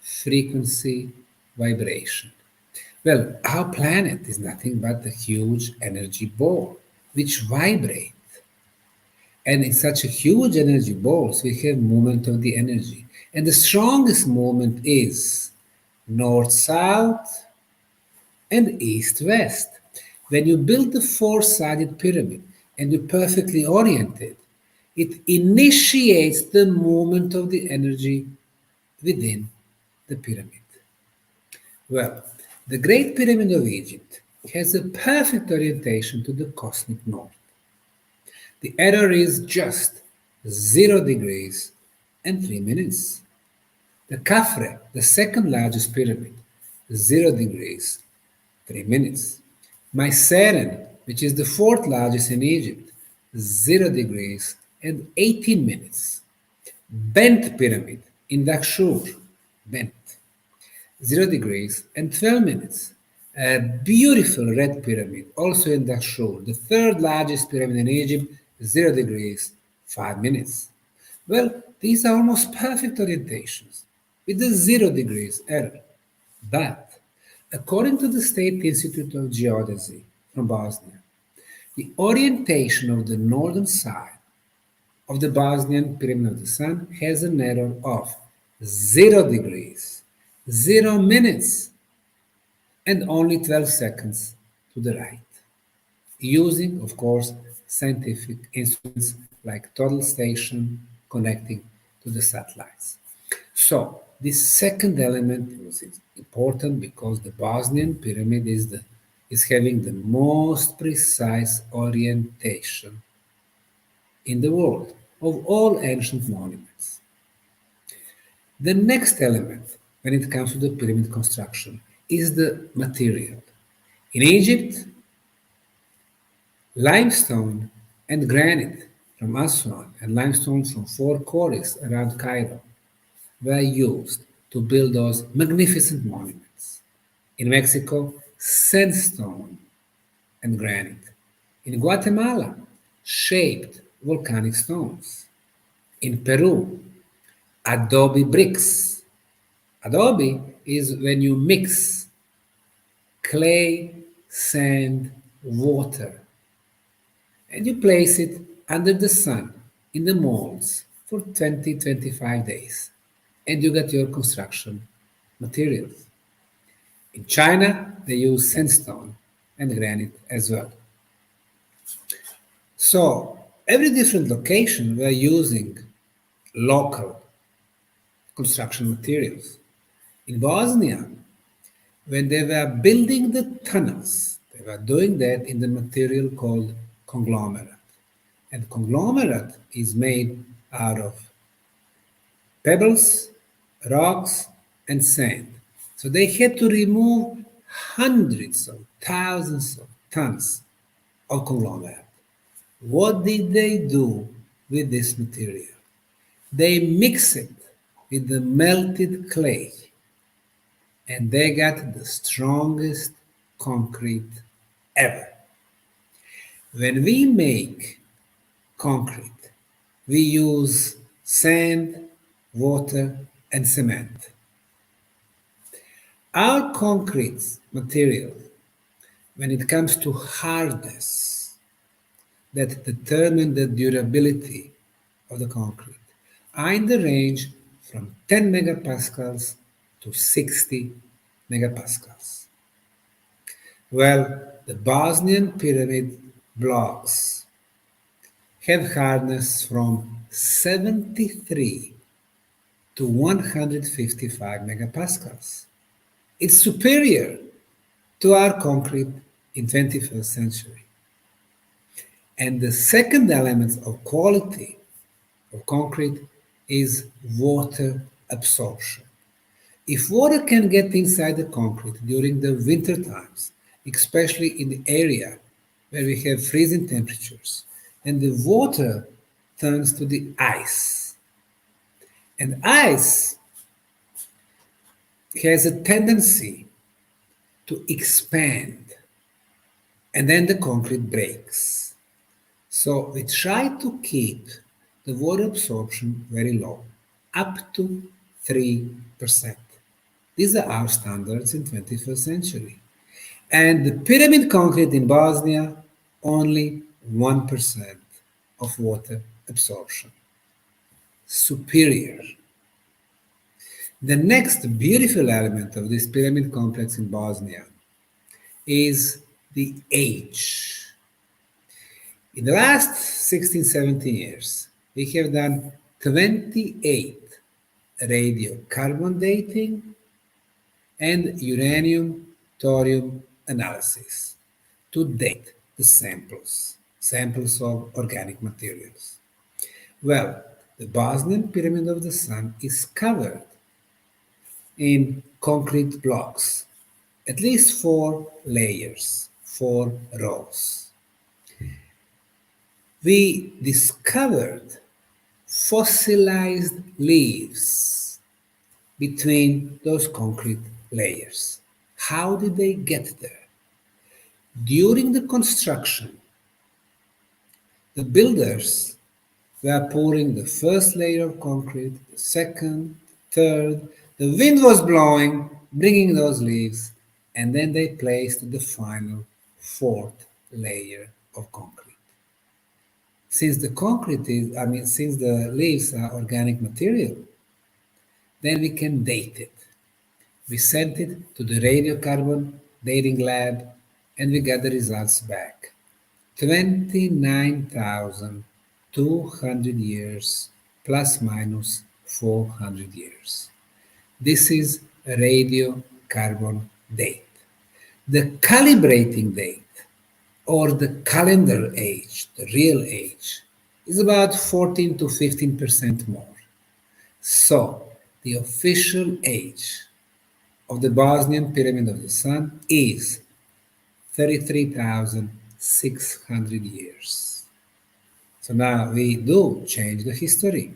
frequency, vibration. Well, our planet is nothing but a huge energy ball which vibrates. And in such a huge energy balls, we have movement of the energy. And the strongest movement is north-south and east-west. When you build the four-sided pyramid and you perfectly orient it, it initiates the movement of the energy within the pyramid. Well, the Great Pyramid of Egypt has a perfect orientation to the cosmic north. The error is just 0 degrees and 3 minutes. The Khafre, the second largest pyramid, 0 degrees, 3 minutes. Myceren, which is the fourth largest in Egypt, 0 degrees and 18 minutes. Bent Pyramid in Dahshur, bent, 0 degrees and 12 minutes. A beautiful red pyramid, also in Dahshur, the third largest pyramid in Egypt, 0 degrees, 5 minutes. Well, these are almost perfect orientations with the 0 degrees error. But according to the State Institute of Geodesy from Bosnia, the orientation of the northern side of the Bosnian Pyramid of the Sun has an error of 0 degrees, 0 minutes, and only 12 seconds to the right, using, of course, scientific instruments like total station connecting to the satellites. So, this second element was important because the Bosnian pyramid is having the most precise orientation in the world of all ancient monuments. The next element when it comes to the pyramid construction is the material. In Egypt, limestone and granite from Aswan and limestone from four quarries around Cairo were used to build those magnificent monuments. In Mexico, sandstone and granite. In Guatemala, shaped volcanic stones. In Peru, adobe bricks. Adobe is when you mix clay, sand, water, and you place it under the sun in the molds for 20-25 days, and you get your construction materials. In China, they use sandstone and granite as well. So every different location were using local construction materials. In Bosnia, when they were building the tunnels, they were doing that in the material called conglomerate. And conglomerate is made out of pebbles, rocks, and sand. So they had to remove hundreds of thousands of tons of conglomerate. What did they do with this material? They mix it with the melted clay, and they got the strongest concrete ever. When we make concrete, we use sand, water, and cement. Our concrete material, when it comes to hardness, that determine the durability of the concrete, are in the range from 10 megapascals to 60 megapascals. Well, the Bosnian pyramid blocks have hardness from 73 to 155 megapascals. It's superior to our concrete in 21st century. And the second element of quality of concrete is water absorption. If water can get inside the concrete during the winter times, especially in the area where we have freezing temperatures, and the water turns to the ice. And ice has a tendency to expand, and then the concrete breaks. So we try to keep the water absorption very low, up to 3%. These are our standards in 21st century. And the pyramid concrete in Bosnia, only 1% of water absorption. Superior. The next beautiful element of this pyramid complex in Bosnia is the age. In the last 16, 17 years, we have done 28 radiocarbon dating and uranium thorium analysis to date the samples of organic materials. Well, the Bosnian Pyramid of the Sun is covered in concrete blocks, at least 4 layers, 4 rows. We discovered fossilized leaves between those concrete layers. How did they get there? During the construction, the builders were pouring the first layer of concrete, the second, third. The wind was blowing, bringing those leaves, and then they placed the final 4th layer of concrete. Since since the leaves are organic material, then we can date it. We sent it to the radiocarbon dating lab and we got the results back. 29,200 years plus minus 400 years. This is a radiocarbon date. The calibrating date, or the calendar age, the real age, is about 14 to 15% more. So, the official age of the Bosnian Pyramid of the Sun is 33,600 years. So now we do change the history.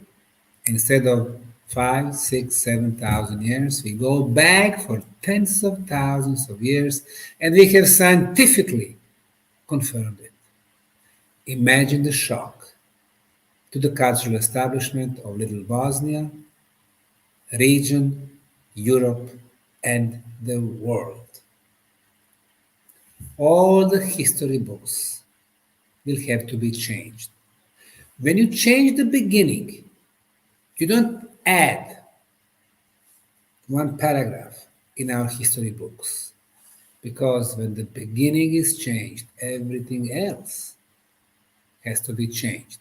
Instead of 5, 6, 7,000 years, we go back for tens of thousands of years and we have scientifically confirmed it. Imagine the shock to the cultural establishment of Little Bosnia, region, Europe, and the world. All the history books will have to be changed. When you change the beginning, you don't add one paragraph in our history books, because when the beginning is changed, everything else has to be changed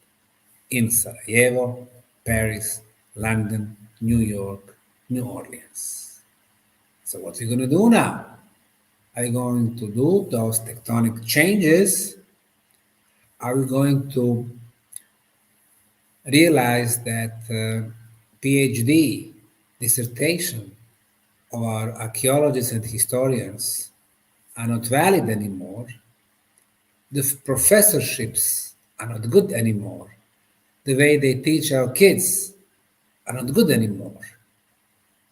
in Sarajevo, Paris, London, New York, New Orleans. So what are we going to do now? Are we going to do those tectonic changes? Are we going to realize that PhD dissertation of our archaeologists and historians are not valid anymore? The professorships are not good anymore. The way they teach our kids are not good anymore.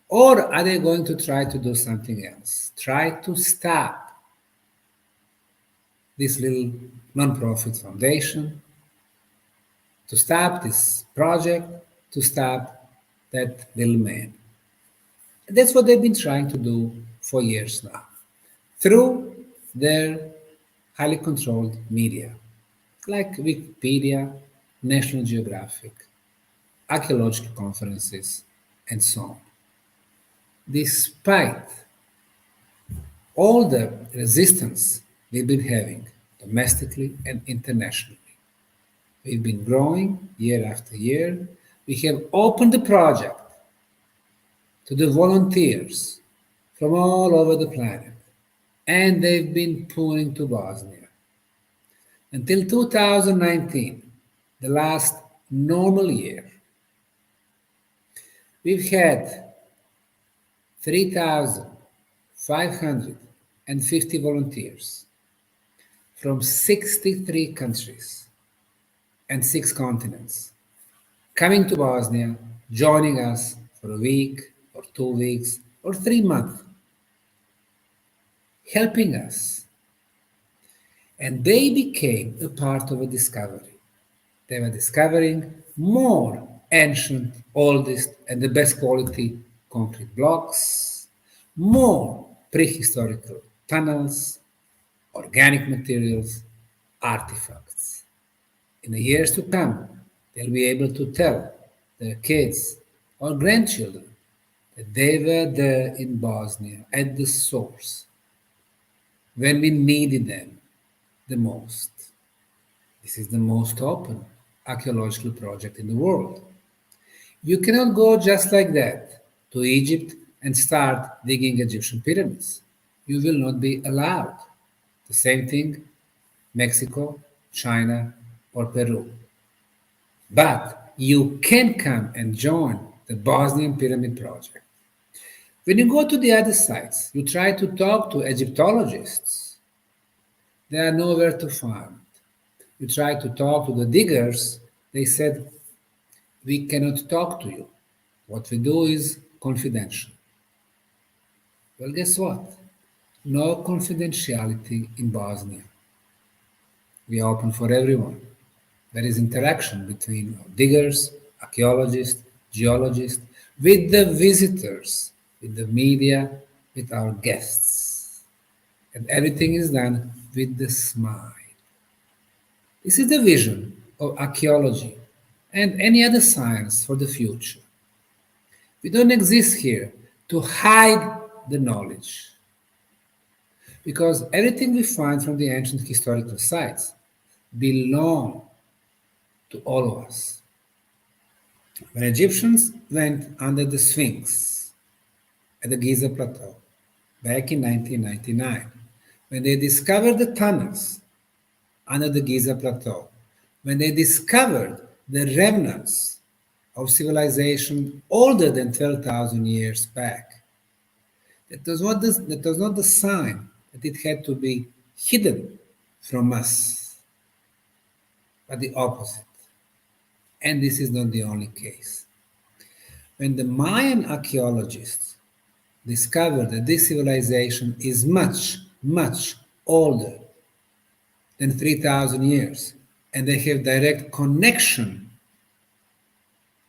Or are they going to try to do something else? Try to stop this little non-profit foundation, to stop this project, to stop that little man. And that's what they've been trying to do for years now through their highly controlled media like Wikipedia, National Geographic, archaeological conferences, and so on. Despite all the resistance we've been having domestically and internationally, we've been growing year after year. We have opened the project to the volunteers from all over the planet, and they've been pouring to Bosnia. Until 2019, the last normal year, we've had 3,550 volunteers from 63 countries and 6 continents coming to Bosnia, joining us for a week or 2 weeks or 3 months, helping us. And they became a part of a discovery. They were discovering more ancient, oldest, and the best quality concrete blocks, more prehistorical tunnels, organic materials, artifacts. In the years to come, they'll be able to tell their kids or grandchildren that they were there in Bosnia at the source when we needed them the most. This is the most open archaeological project in the world. You cannot go just like that to Egypt and start digging Egyptian pyramids. You will not be allowed. The same thing, Mexico, China, or Peru. But you can come and join the Bosnian Pyramid Project. When you go to the other sites, you try to talk to Egyptologists. They are nowhere to find. You try to talk to the diggers, they said, we cannot talk to you. What we do is confidential. Well, guess what? No confidentiality in Bosnia. We are open for everyone. There is interaction between diggers, archaeologists, geologists, with the visitors, with the media, with our guests. And everything is done with the smile. This is the vision of archaeology and any other science for the future. We don't exist here to hide the knowledge, because everything we find from the ancient historical sites belong to all of us. When Egyptians went under the Sphinx at the Giza Plateau back in 1999, when they discovered the tunnels under the Giza Plateau, when they discovered the remnants of civilization older than 12,000 years back, that was not the sign that it had to be hidden from us, but the opposite. And this is not the only case. When the Mayan archaeologists discovered that this civilization is much, much older than 3,000 years, and they have direct connection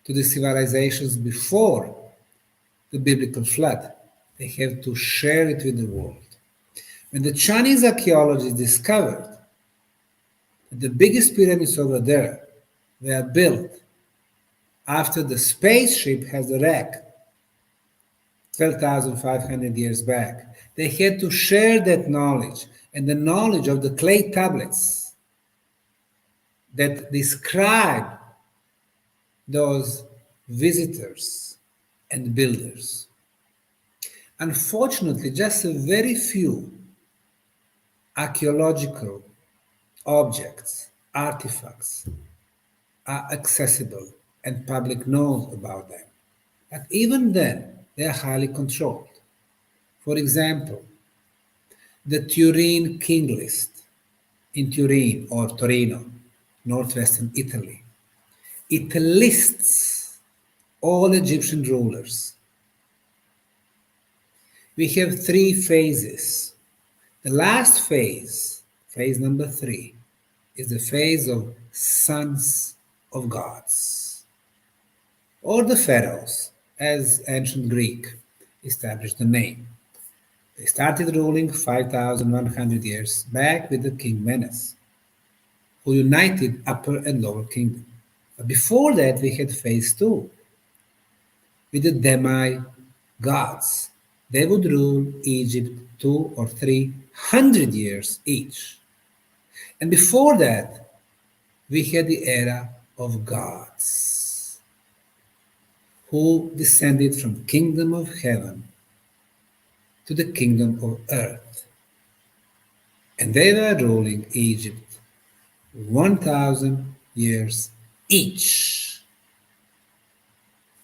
to the civilizations before the biblical flood, they have to share it with the world. When the Chinese archaeologists discovered that the biggest pyramids over there were built after the spaceship has a wreck 12,500 years back, they had to share that knowledge and the knowledge of the clay tablets that describe those visitors and builders. Unfortunately, just a very few archaeological objects, artifacts, are accessible and public knows about them. But even then, they are highly controlled. For example, the Turin King List in Turin or Torino, northwestern Italy. It lists all Egyptian rulers. We have 3 phases. The last phase, phase number 3, is the phase of sons of gods, or the pharaohs, as ancient Greek established the name. They started ruling 5,100 years back with the King Menes, who united Upper and Lower Kingdom. But before that, we had phase two with the demi-gods. They would rule Egypt 200 or 300 years each. And before that, we had the era of gods, who descended from kingdom of heaven to the kingdom of earth. And they were ruling Egypt 1,000 years each.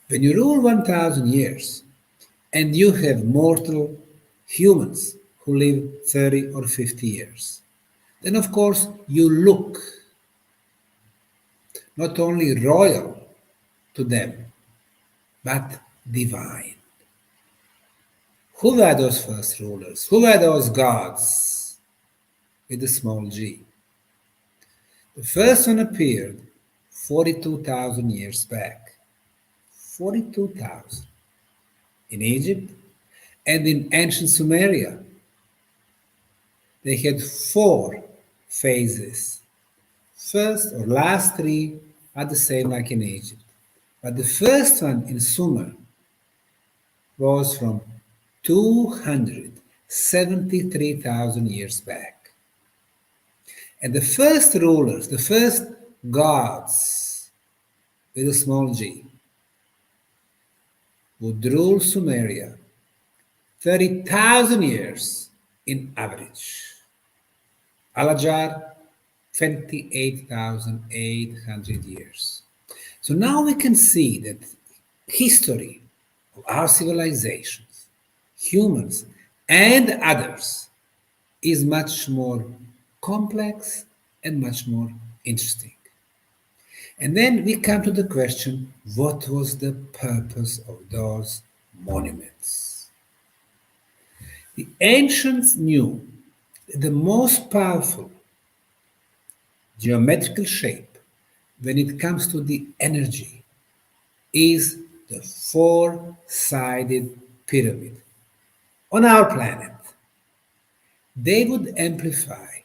When you rule 1,000 years and you have mortal humans who live 30 or 50 years, then of course you look not only royal to them, but divine. Who were those first rulers? Who were those gods with a small g? The first one appeared 42,000 years back. 42,000 in Egypt and in ancient Sumeria. They had 4 phases. First or last 3 are the same like in Egypt. But the first one in Sumer was from 273,000 years back. And the first rulers, the first gods with a small g, would rule Sumeria 30,000 years in average. Alajar, 28,800 years. So now we can see that history of our civilizations, humans and others, is much more complex and much more interesting. And then we come to the question, what was the purpose of those monuments? The ancients knew that the most powerful geometrical shape when it comes to the energy is the 4-sided pyramid on our planet. They would amplify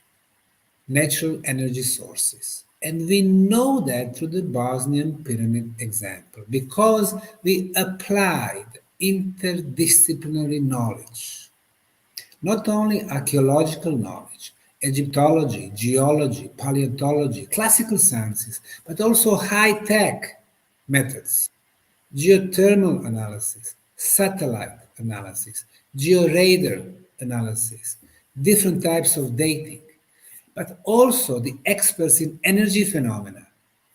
natural energy sources. And we know that through the Bosnian pyramid example, because we applied interdisciplinary knowledge, not only archaeological knowledge, Egyptology, geology, paleontology, classical sciences, but also high-tech methods, geothermal analysis, satellite analysis, georadar analysis, different types of dating, but also the experts in energy phenomena,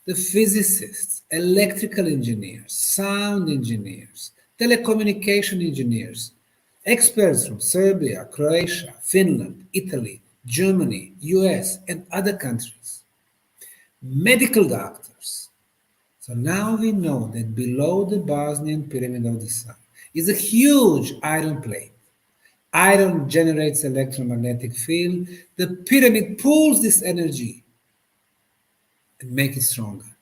the physicists, electrical engineers, sound engineers, telecommunication engineers, experts from Serbia, Croatia, Finland, Italy, Germany, US, and other countries, medical doctors. So now we know that below the Bosnian Pyramid of the Sun is a huge iron plate. Iron generates electromagnetic field. The pyramid pulls this energy and makes it stronger.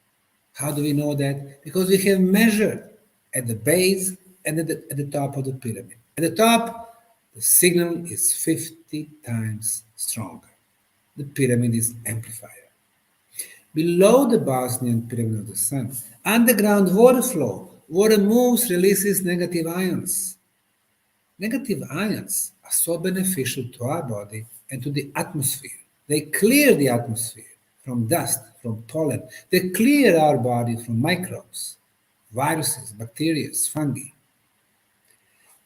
How do we know that? Because we have measured at the base and at the top of the pyramid. At the top, the signal is 50 times stronger. The pyramid is amplifier. Below the Bosnian Pyramid of the Sun, underground water flow, water moves, releases negative ions. Negative ions are so beneficial to our body and to the atmosphere. They clear the atmosphere from dust, from pollen. They clear our body from microbes, viruses, bacteria, fungi.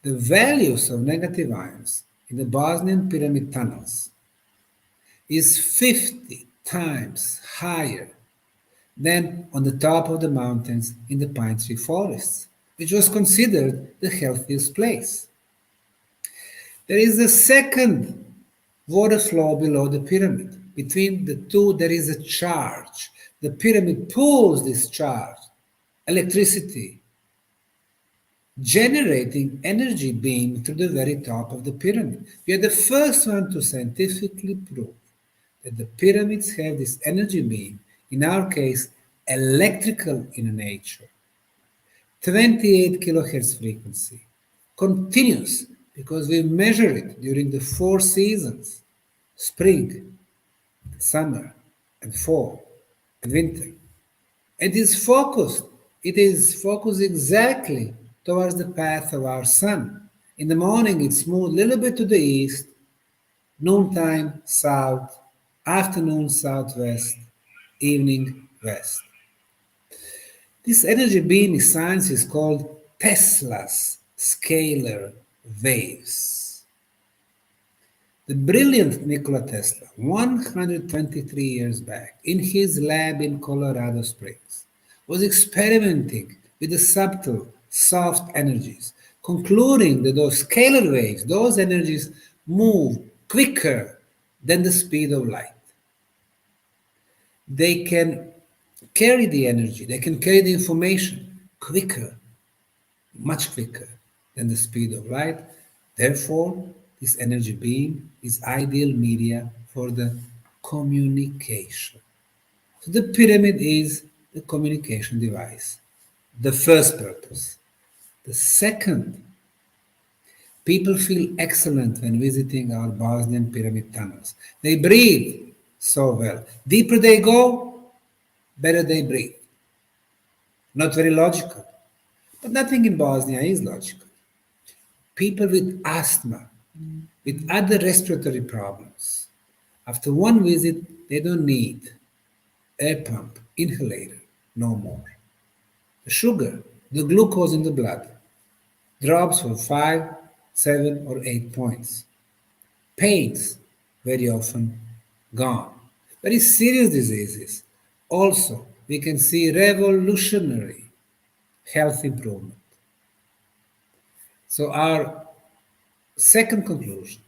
The values of negative ions in the Bosnian Pyramid tunnels is 50 times higher than on the top of the mountains in the pine tree forests, which was considered the healthiest place. There is a second water flow below the pyramid. Between the two, there is a charge. The pyramid pulls this charge, electricity, generating energy beam to the very top of the pyramid. We are the first one to scientifically prove that the pyramids have this energy beam, in our case, electrical in nature. 28 kilohertz frequency, continuous, because we measure it during the 4 seasons: spring, summer, and fall, and winter. It is focused. It is focused exactly towards the path of our sun. In the morning, it's moved a little bit to the east, noontime south, afternoon southwest, evening west. This energy beam in science is called Tesla's scalar waves. The brilliant Nikola Tesla, 123 years back, in his lab in Colorado Springs, was experimenting with the subtle, soft energies, concluding that those scalar waves, those energies, move quicker than the speed of light. They can carry the energy, they can carry the information quicker, much quicker than the speed of light. Therefore, this energy beam is ideal media for the communication. So the pyramid is the communication device, the first purpose. The second, people feel excellent when visiting our Bosnian pyramid tunnels. They breathe so well. Deeper they go, better they breathe. Not very logical, but nothing in Bosnia is logical. People with asthma, with other respiratory problems, after one visit, they don't need air pump, inhalator, no more. The sugar, the glucose in the blood, drops for 5, 7, or 8 points. Pains, very often gone. Very serious diseases, also, we can see revolutionary health improvement. So, our second conclusion,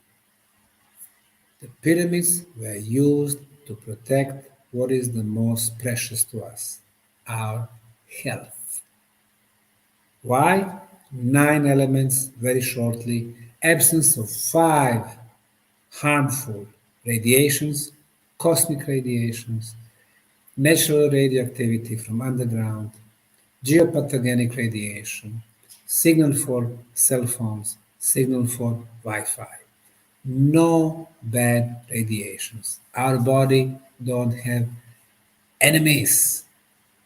the pyramids were used to protect what is the most precious to us, our health. Why? 9 elements, very shortly, absence of 5 harmful radiations, cosmic radiations, natural radioactivity from underground, geopathogenic radiation, signal for cell phones, signal for Wi-Fi. No bad radiations. Our body don't have enemies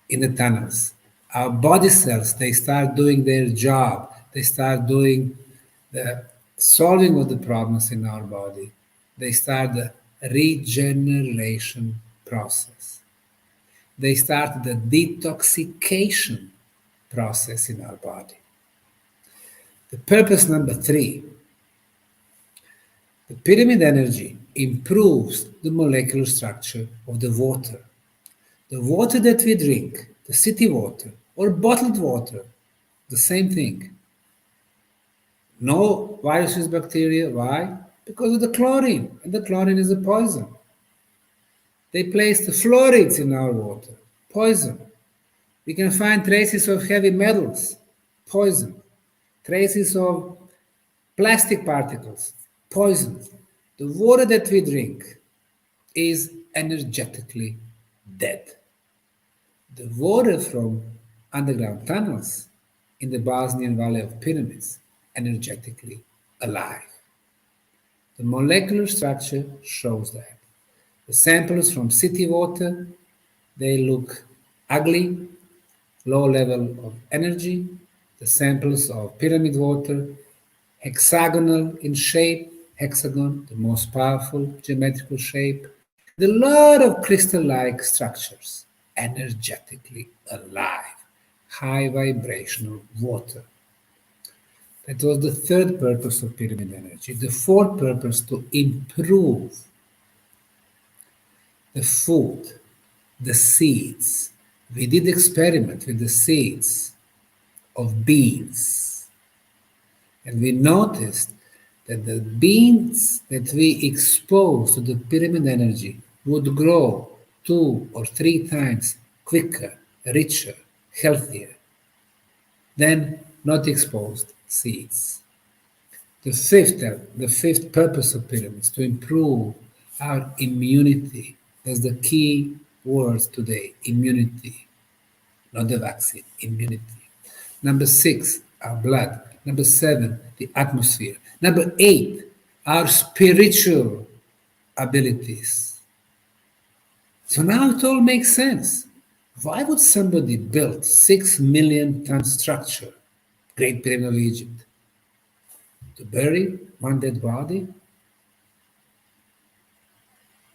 in the tunnels. Our body cells, they start doing their job. They start doing the solving of the problems in our body. They start the regeneration process. They start the detoxification process in our body. The purpose number 3, the pyramid energy improves the molecular structure of the water. The water that we drink, the city water or bottled water, the same thing. No viruses, bacteria. Why? Because of the chlorine, and the chlorine is a poison. They place the fluorides in our water, poison. We can find traces of heavy metals, poison. Traces of plastic particles, poison. The water that we drink is energetically dead. The water from underground tunnels in the Bosnian Valley of Pyramids, energetically alive. The molecular structure shows that. The samples from city water, they look ugly, low level of energy. The samples of pyramid water, hexagonal in shape, hexagon, the most powerful geometrical shape, with a lot of crystal-like structures, energetically alive, high vibrational water. That was the third purpose of pyramid energy. The fourth purpose, to improve the food, the seeds. We did experiment with the seeds of beans, and we noticed that the beans that we exposed to the pyramid energy would grow 2 or 3 times quicker, richer, healthier than not exposed seeds. The fifth purpose of pyramids, to improve our immunity. That's the key word today, immunity, not the vaccine, immunity. Number 6, our blood. Number 7, the atmosphere. Number 8, our spiritual abilities. So now it all makes sense. Why would somebody build 6 million ton structure, Great Pyramid of Egypt, to bury one dead body?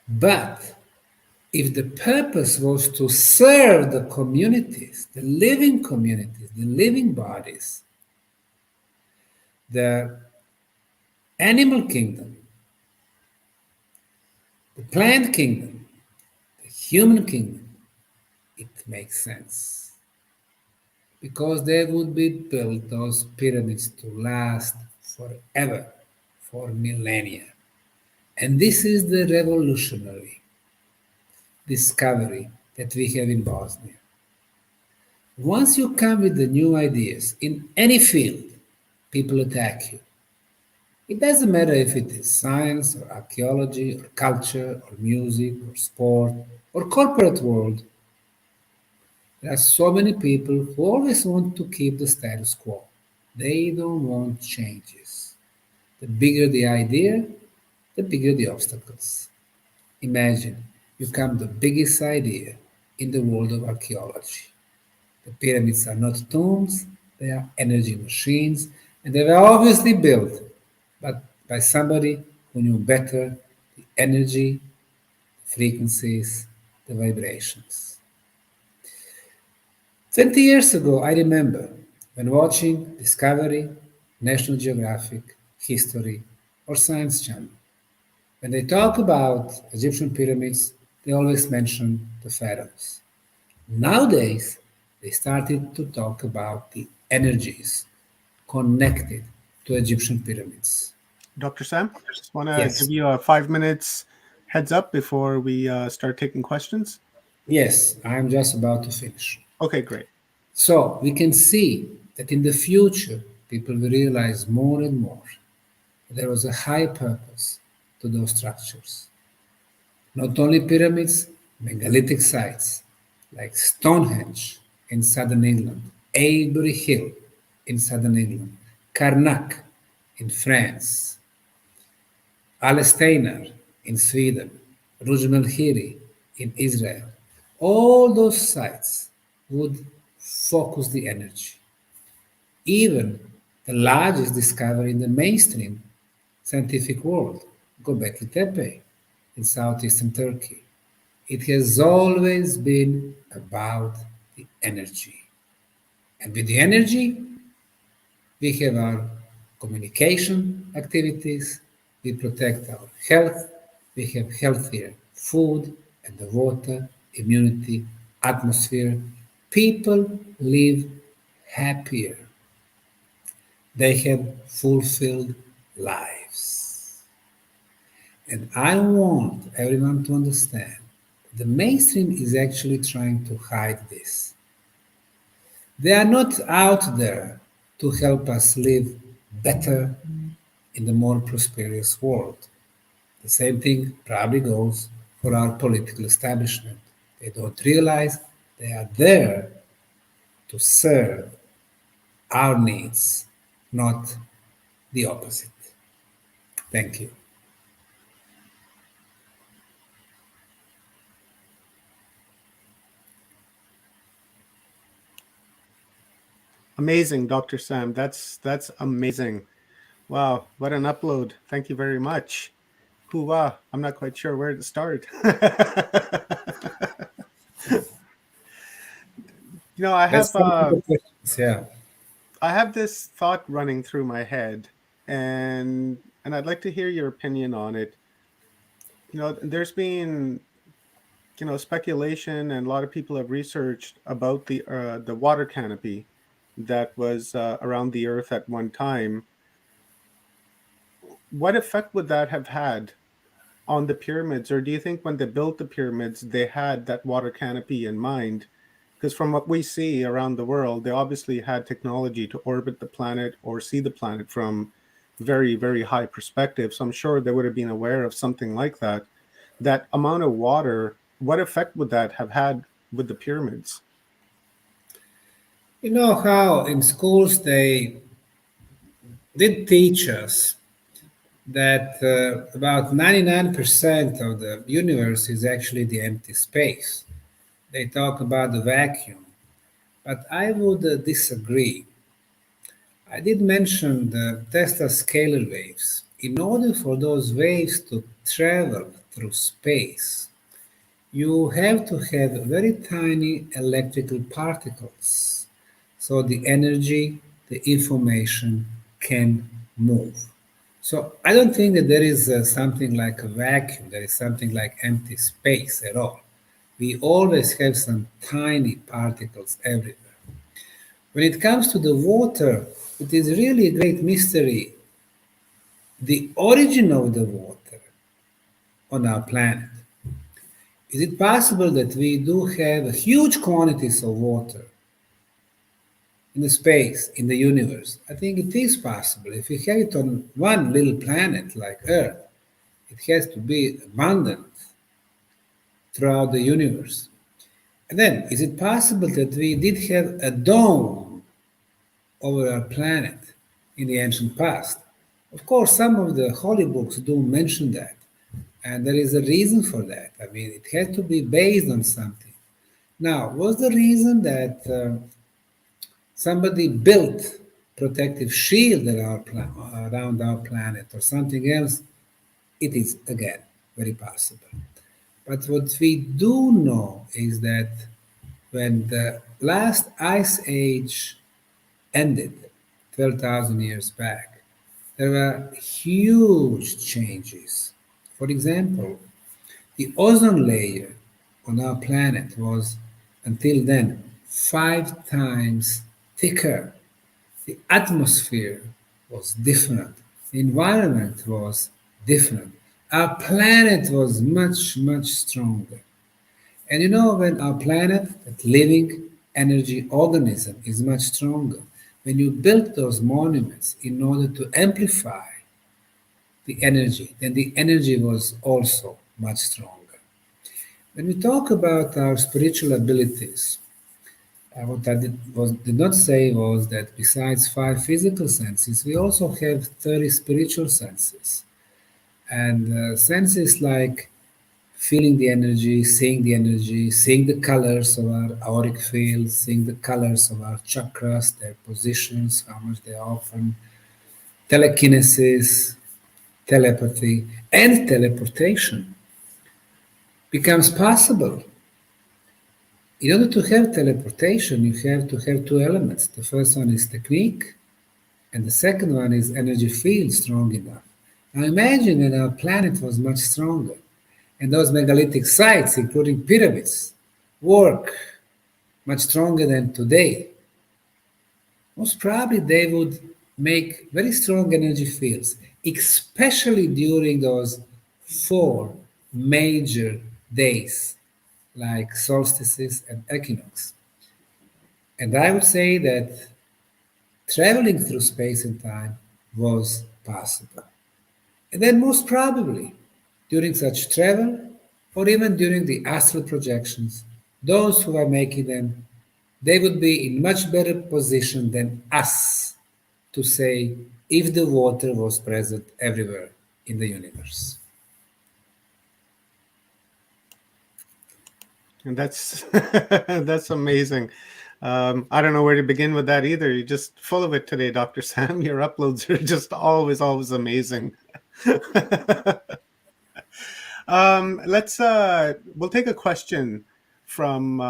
But if the purpose was to serve the communities, the living bodies, the animal kingdom, the plant kingdom, the human kingdom, it makes sense. Because they would be built, those pyramids, to last forever, for millennia. And this is the revolutionary discovery that we have in Bosnia. Once you come with the new ideas in any field, people attack you. It doesn't matter if it is science or archaeology or culture or music or sport or corporate world. There are so many people who always want to keep the status quo. They don't want changes. The bigger the idea, the bigger the obstacles. Imagine you come the biggest idea in the world of archaeology. The pyramids are not tombs, they are energy machines, and they were obviously built but by somebody who knew better the energy, the frequencies, the vibrations. 20 years ago, I remember when watching Discovery, National Geographic, History, or Science Channel. When they talk about Egyptian pyramids, they always mention the pharaohs. Nowadays, they started to talk about the energies connected to Egyptian pyramids. Dr. Sam, just want to Yes. give you a 5 minutes heads up before we start taking questions. Yes, I'm just about to finish. Okay, great. So we can see that in the future, people will realize more and more there was a high purpose to those structures. Not only pyramids, megalithic sites like Stonehenge in southern England, Avebury Hill in southern England, Karnak in France, Alesteiner in Sweden, Rujum al-Khiri in Israel. All those sites would focus the energy. Even the largest discovery in the mainstream scientific world, Göbekli Tepe in southeastern Turkey. It has always been about the energy. And with the energy, we have our communication activities, we protect our health, we have healthier food and the water, immunity, atmosphere. People live happier. They have fulfilled lives. And I want everyone to understand the mainstream is actually trying to hide this. They are not out there to help us live better in the more prosperous world. The same thing probably goes for our political establishment. They don't realize they are there to serve our needs, not the opposite. Thank you. Amazing, Dr. Sam. That's amazing. Wow, what an upload. Thank you very much. Hoo-wah. I'm not quite sure where to start. I have Yeah. I have this thought running through my head, and I'd like to hear your opinion on it. There's been speculation, and a lot of people have researched about the water canopy that was around the Earth at one time. What effect would that have had on the pyramids, or do you think when they built the pyramids, they had that water canopy in mind? Because from what we see around the world, they obviously had technology to orbit the planet or see the planet from very, very high perspective. So I'm sure they would have been aware of something like that. That amount of water, what effect would that have had with the pyramids? You know how in schools they did teach us that about 99% of the universe is actually the empty space. They talk about the vacuum, but I would disagree. I did mention the Tesla scalar waves. In order for those waves to travel through space, you have to have very tiny electrical particles. So the energy, the information can move. So I don't think that there is something like a vacuum, there is something like empty space at all. We always have some tiny particles everywhere. When it comes to the water, it is really a great mystery. The origin of the water on our planet. Is it possible that we do have huge quantities of water in the space, in the universe? I think it is possible. If we have it on one little planet like Earth, it has to be abundant throughout the universe. And then, is it possible that we did have a dome over our planet in the ancient past? Of course, some of the holy books do mention that, and there is a reason for that. I mean, it has to be based on something. Now, was the reason that somebody built protective shield around our planet or something else? It is, again, very possible. But what we do know is that when the last ice age ended 12,000 years back, there were huge changes. For example, the ozone layer on our planet was, until then, 5 times thicker. The atmosphere was different. The environment was different. Our planet was much, much stronger. And you know, when our planet, that living energy organism, is much stronger, when you build those monuments in order to amplify the energy, then the energy was also much stronger. When we talk about our spiritual abilities, what I did not say was that besides 5 physical senses, we also have 30 spiritual senses. And senses like feeling the energy, seeing the colors of our auric field, seeing the colors of our chakras, their positions, how much they open, telekinesis, telepathy, and teleportation becomes possible. In order to have teleportation, you have to have 2 elements. The first one is technique, and the second one is energy field strong enough. Now imagine when our planet was much stronger, and those megalithic sites, including pyramids, work much stronger than today. Most probably they would make very strong energy fields, especially during those 4 major days, like solstices and equinox. And I would say that traveling through space and time was possible. And then most probably, during such travel, or even during the astral projections, those who are making them, they would be in much better position than us to say if the water was present everywhere in the universe. And that's that's amazing. I don't know where to begin with that either. You're just full of it today, Dr. Sam. Your uploads are just always, always amazing. Let's we'll take a question from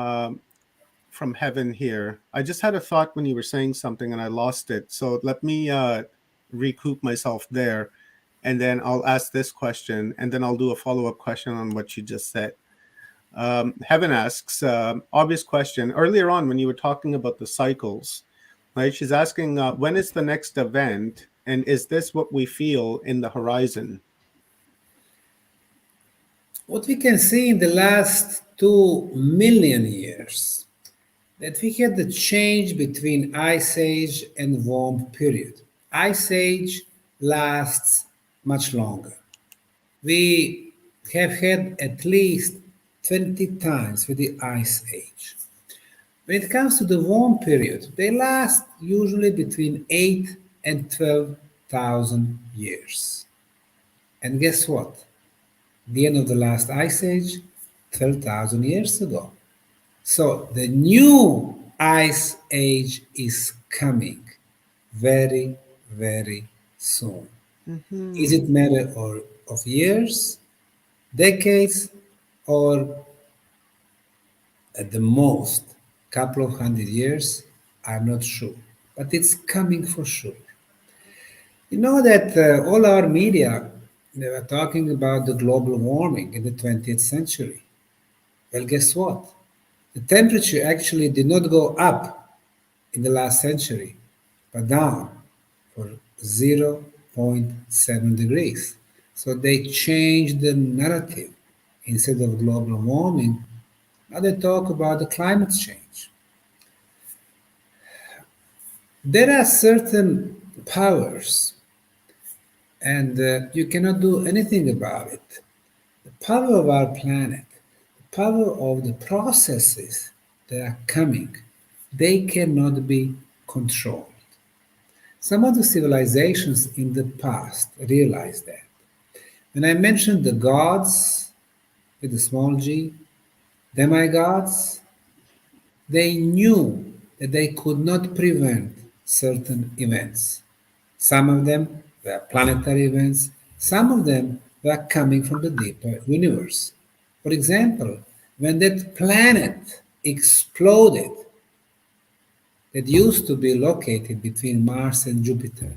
heaven here. I just had a thought when you were saying something and I lost it. So let me recoup myself there, and then I'll ask this question, and then I'll do a follow-up question on what you just said. Heaven asks, obvious question. Earlier on, when you were talking about the cycles, right? She's asking, when is the next event, and is this what we feel in the horizon? What we can see in the last 2 million years, that we had the change between Ice Age and warm period. Ice Age lasts much longer. We have had at least 20 times with the Ice Age. When it comes to the warm period, they last usually between 8 and 12,000 years. And guess what? The end of the last ice age, 12,000 years ago. So the new ice age is coming very, very soon. Is it matter of years, decades, or at the most couple of hundred years? I'm not sure, but it's coming for sure. You know that all our media, they were talking about the global warming in the 20th century. Well, guess what? The temperature actually did not go up in the last century, but down for zero point 0.7 degrees. So they changed the narrative. Instead of global warming, now they talk about the climate change. There are certain powers, and you cannot do anything about it. The power of our planet, the power of the processes that are coming, they cannot be controlled. Some of the civilizations in the past realized that. When I mentioned the gods with the small g, demigods, they knew that they could not prevent certain events. Some of them were planetary events, some of them were coming from the deeper universe. For example, when that planet exploded, that used to be located between Mars and Jupiter,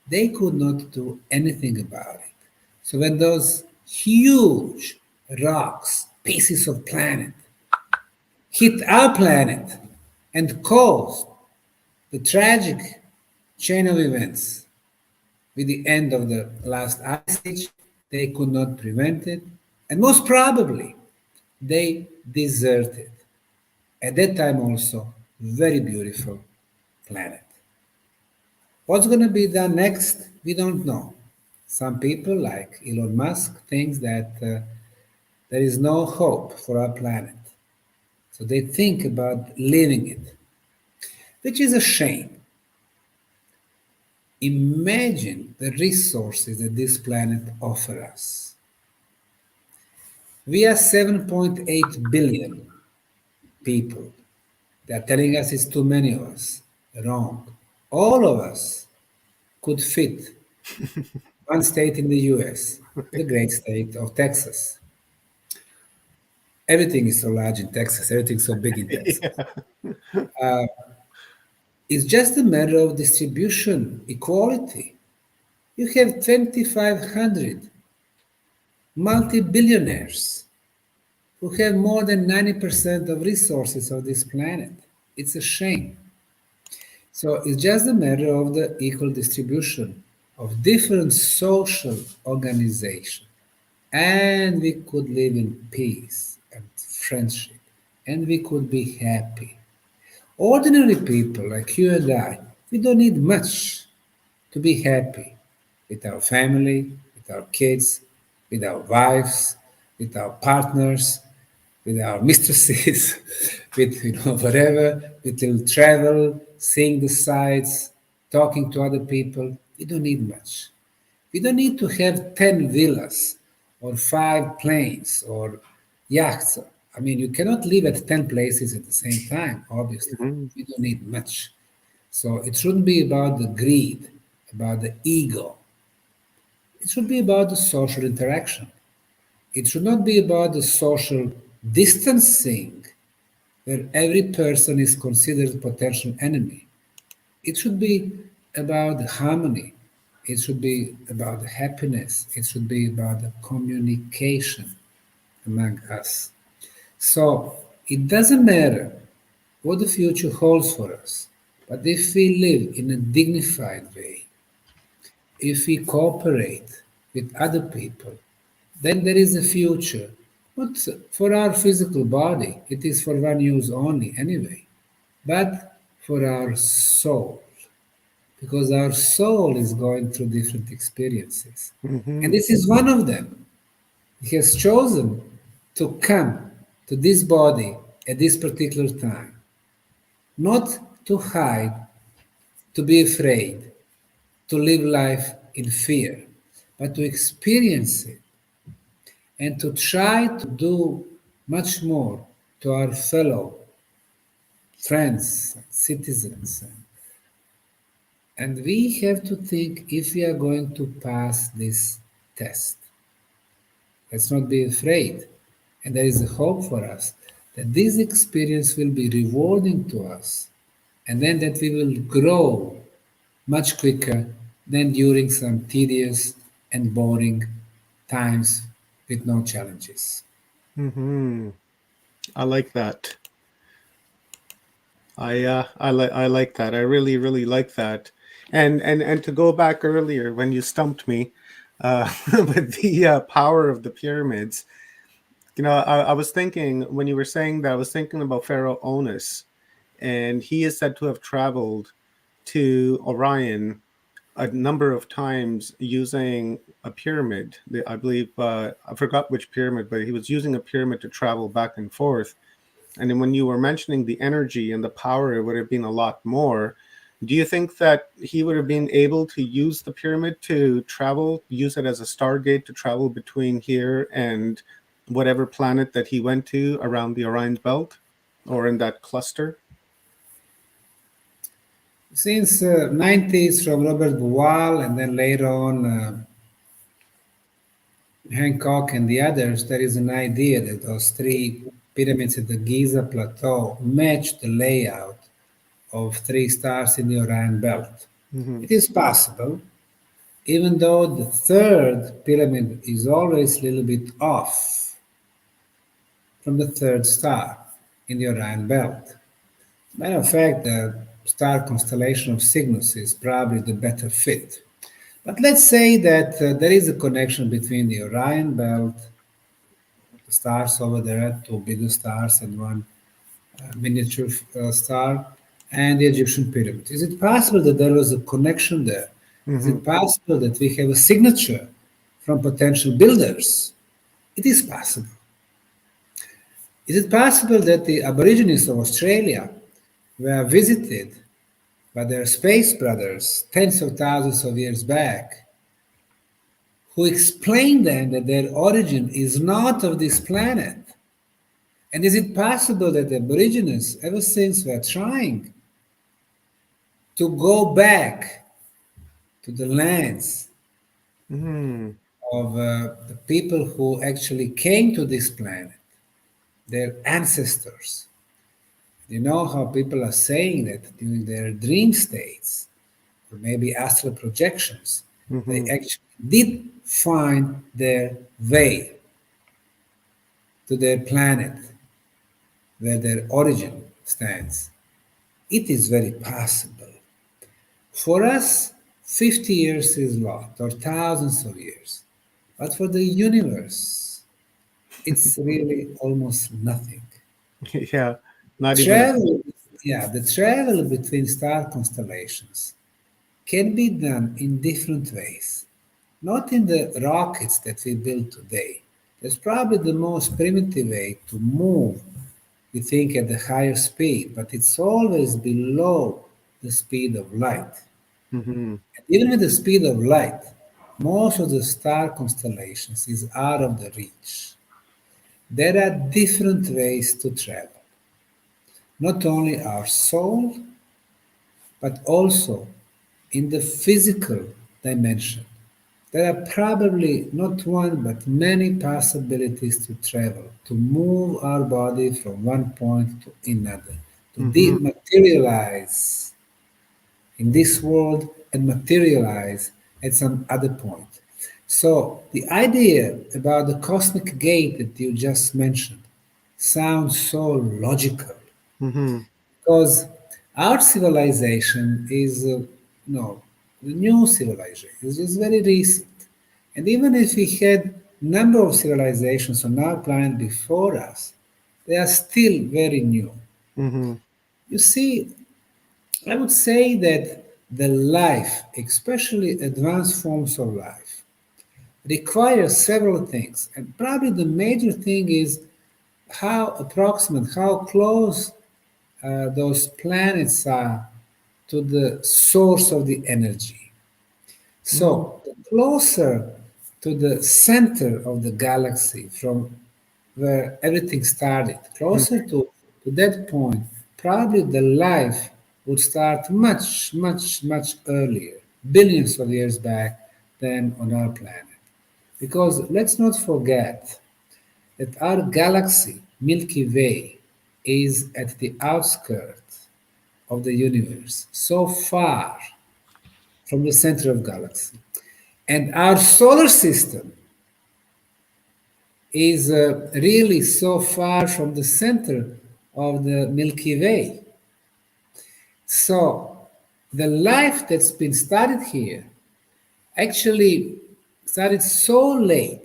they could not do anything about it. So when those huge rocks, pieces of planet, hit our planet and caused the tragic chain of events with the end of the last ice age, they could not prevent it, and most probably they deserted. At that time also, very beautiful planet. What's going to be done next? We don't know. Some people, like Elon Musk, thinks that there is no hope for our planet. So they think about leaving it, which is a shame. Imagine the resources that this planet offers us. We are 7.8 billion people. They are telling us it's too many of us. Wrong. All of us could fit one state in the US, the great state of Texas. Everything is so large in Texas, everything's so big in Texas. It's just a matter of distribution, equality. You have 2,500 multi-billionaires who have more than 90% of resources of this planet. It's a shame. So it's just a matter of the equal distribution of different social organizations. And we could live in peace and friendship, and we could be happy. Ordinary people like you and I, we don't need much to be happy with our family, with our kids, with our wives, with our partners, with our mistresses, with whatever, with little travel, seeing the sights, talking to other people. We don't need much. We don't need to have 10 villas or 5 planes or yachts. I mean, you cannot live at 10 places at the same time, obviously. We don't need much. So it shouldn't be about the greed, about the ego. It should be about the social interaction. It should not be about the social distancing where every person is considered a potential enemy. It should be about the harmony. It should be about the happiness. It should be about the communication among us. So it doesn't matter what the future holds for us, but if we live in a dignified way, if we cooperate with other people, then there is a future. Not for our physical body, it is for one use only anyway, but for our soul, because our soul is going through different experiences. And this is one of them. He has chosen to come to this body at this particular time. not to hide, to be afraid, to live life in fear, but to experience it and to try to do much more to our fellow friends, citizens. And we have to think if we are going to pass this test. Let's not be afraid. And there is a hope for us that this experience will be rewarding to us, and then that we will grow much quicker than during some tedious and boring times with no challenges. Hmm. I like that. I like that. I really really like that. And to go back earlier when you stumped me with the power of the pyramids. You know, I was thinking when you were saying that, I was thinking about Pharaoh Onus, and he is said to have traveled to Orion a number of times using a pyramid. I believe I forgot which pyramid, but he was using a pyramid to travel back and forth. And then when you were mentioning the energy and the power, it would have been a lot more. Do you think that he would have been able to use the pyramid to travel, use it as a stargate to travel between here and whatever planet that he went to around the Orion belt or in that cluster? Since 90s from Robert Boal and then later on Hancock and the others, there is an idea that those three pyramids at the Giza Plateau match the layout of three stars in the Orion belt. Mm-hmm. It is possible, even though the third pyramid is always a little bit off from the third star in the Orion belt. Matter of fact, the star constellation of Cygnus is probably the better fit. But let's say that there is a connection between the Orion belt, the stars over there, two bigger stars and one miniature star, and the Egyptian pyramid. Is it possible that there was a connection there? Is Mm-hmm. it possible that we have a signature from potential builders? It is possible. Is it possible that the Aborigines of Australia were visited by their space brothers tens of thousands of years back, who explained then that their origin is not of this planet? And is it possible that the Aborigines ever since were trying to go back to the lands Mm-hmm. of the people who actually came to this planet, their ancestors? You know how people are saying that during their dream states, or maybe astral projections, they Mm-hmm. actually did find their way to their planet where their origin stands. It is very possible. For us, 50 years is a lot, or thousands of years. But for the universe, it's really almost nothing. Yeah, not even a. Travel, yeah, the travel between star constellations can be done in different ways. Not in the rockets that we build today. That's probably the most primitive way to move, we think, at the higher speed, but it's always below the speed of light. Mm-hmm. And even with the speed of light, most of the star constellations is out of the reach. There are different ways to travel. Not only our soul, but also in the physical dimension. There are probably not one but many possibilities to travel, to move our body from one point to another, to Mm-hmm. dematerialize in this world and materialize at some other point. So, the idea about the cosmic gate that you just mentioned sounds so logical Mm-hmm. because our civilization is no the new civilization is very recent, and even if we had number of civilizations on our planet before us, they are still very new. Mm-hmm. You see, I would say that the life, especially advanced forms of life, requires several things, and probably the major thing is how approximate, how close those planets are to the source of the energy. So, the closer to the center of the galaxy from where everything started, closer to that point, probably the life would start much, much, much earlier, billions of years back than on our planet. Because let's not forget that our galaxy, Milky Way, is at the outskirts of the universe, so far from the center of galaxy. And our solar system is really so far from the center of the Milky Way. So the life that's been started here actually started so late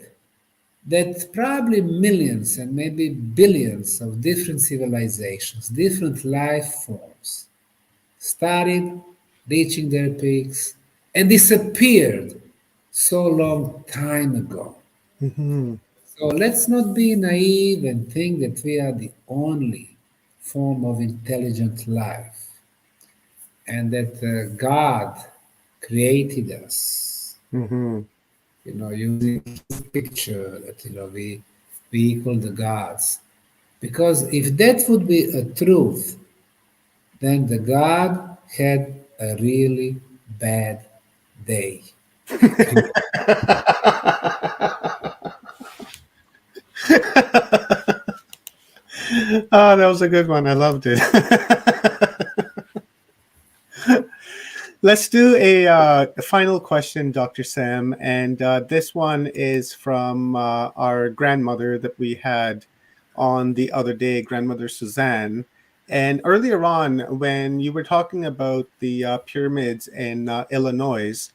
that probably millions and maybe billions of different civilizations, different life forms, started reaching their peaks and disappeared so long time ago. Mhm. So let's not be naive and think that we are the only form of intelligent life and that God created us, Mhm. using his picture that, we equal the gods. Because if that would be a truth, then the God had a really bad day. Oh, that was a good one. I loved it. Let's do a final question, Dr. Sam. And this one is from our grandmother that we had on the other day, Grandmother Suzanne. And earlier on, when you were talking about the pyramids in Illinois,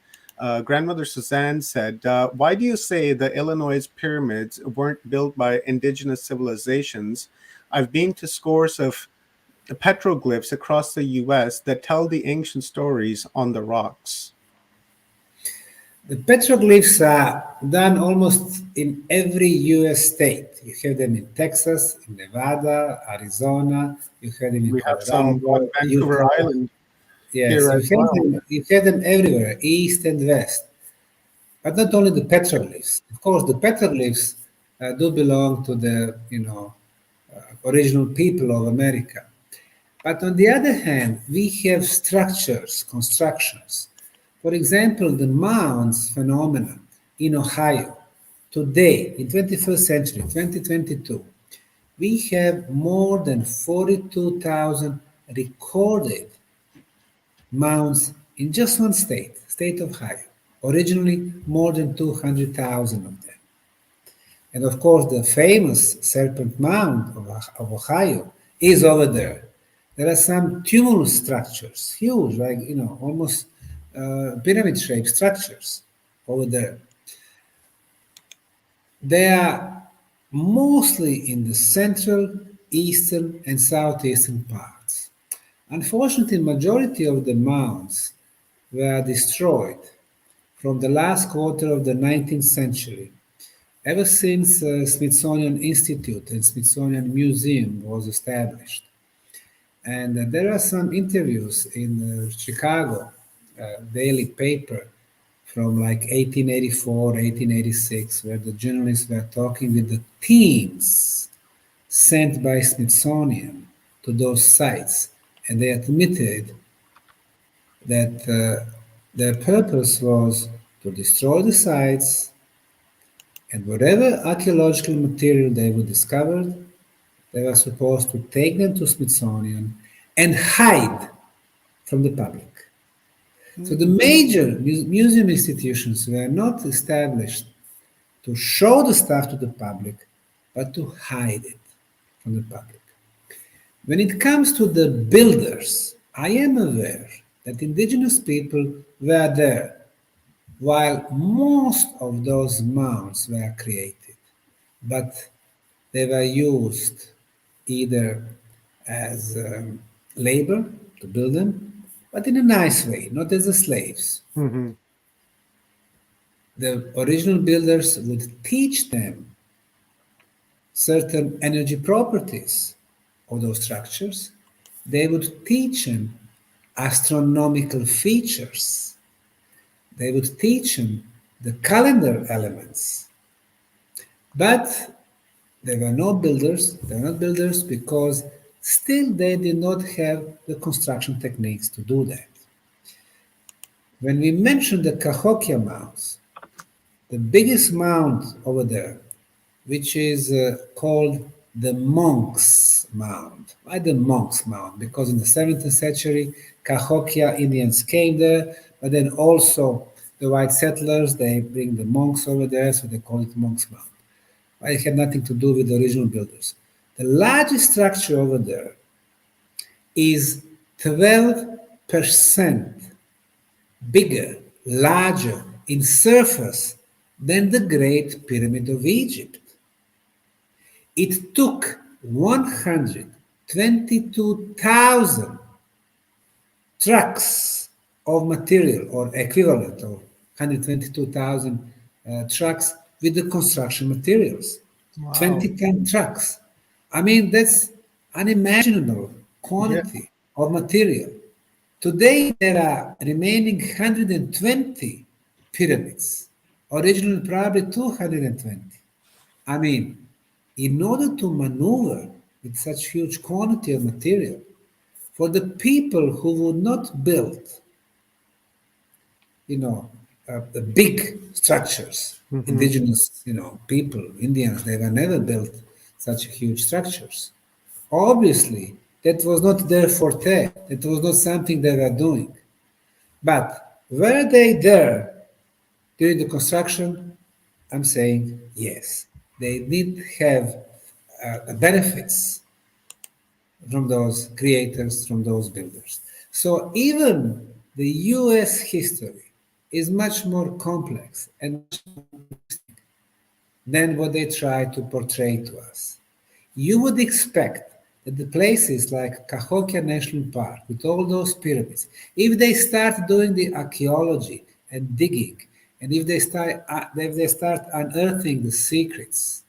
Grandmother Suzanne said, why do you say the Illinois pyramids weren't built by indigenous civilizations? I've been to scores of petroglyphs across the US that tell the ancient stories on the rocks. The petroglyphs are done almost in every US state. You have them in Texas, in Nevada, Arizona, you have them in We have some on Colorado, Vancouver Utah. Island Yes, here as well. you have them everywhere, east and west. But not only the petroglyphs. Of course, the petroglyphs do belong to the original people of America. But on the other hand, we have structures, constructions. For example, the mounds phenomenon in Ohio. Today, in 21st century, 2022, we have more than 42,000 recorded mounds in just one state, state of Ohio. Originally, more than 200,000 of them. And of course, the famous Serpent Mound of Ohio is over there. There are some tumulus structures, huge, like, almost pyramid-shaped structures over there. They are mostly in the central, eastern, and southeastern parts. Unfortunately, majority of the mounds were destroyed from the last quarter of the 19th century, ever since Smithsonian Institute and Smithsonian Museum was established. And there are some interviews in Chicago daily paper from like 1884, 1886, where the journalists were talking with the teams sent by Smithsonian to those sites, and they admitted that their purpose was to destroy the sites, and whatever archaeological material they would discover, they were supposed to take them to Smithsonian and hide from the public. So the major museum institutions were not established to show the stuff to the public, but to hide it from the public. When it comes to the builders, I am aware that indigenous people were there while most of those mounds were created, but they were used either as labor to build them, but in a nice way, not as the slaves. Mhm. The original builders would teach them certain energy properties of those structures, they would teach him astronomical features. They would teach him the calendar elements. But they were no builders. They were not builders because still they did not have the construction techniques to do that. When we mentioned the Cahokia mounds, the biggest mound over there, which is called the Monks Mound. Why the Monks Mound? Because in the 17th century, Cahokia Indians came there, but then also the white settlers, they bring the monks over there, so they call it Monks Mound. It had nothing to do with the original builders. The largest structure over there is 12% bigger, larger in surface than the Great Pyramid of Egypt. It took 122,000 trucks of material, or equivalent of 122,000 trucks with the construction materials. Wow. 20-ton trucks. I mean, that's unimaginable quantity of material. Today, there are remaining 120 pyramids, originally probably 220. I mean, in order to maneuver with such huge quantity of material, for the people who would not build, the big structures, indigenous, people, Indians, they were never built such huge structures. Obviously, that was not their forte. That was not something they were doing. But were they there during the construction? I'm saying yes. They did have benefits from those creators, from those builders. So even the US history is much more complex and much more interesting than what they try to portray to us. You would expect that the places like Cahokia National Park, with all those pyramids, if they start doing the archaeology and digging, and if they start unearthing the secrets,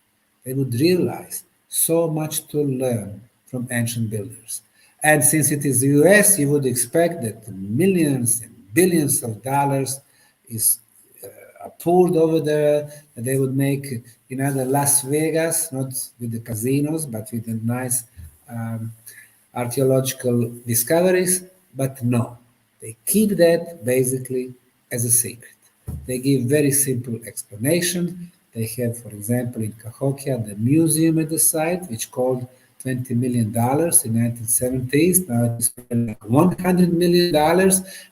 they would realize so much to learn from ancient builders. And since it is the US, you would expect that millions and billions of dollars is poured over there, that they would make another Las Vegas, not with the casinos, but with the nice archaeological discoveries. But no, they keep that basically as a secret. They give very simple explanation. They have, for example, in Cahokia, the museum at the site, which called $20 million in 1970s. Now it's like $100 million,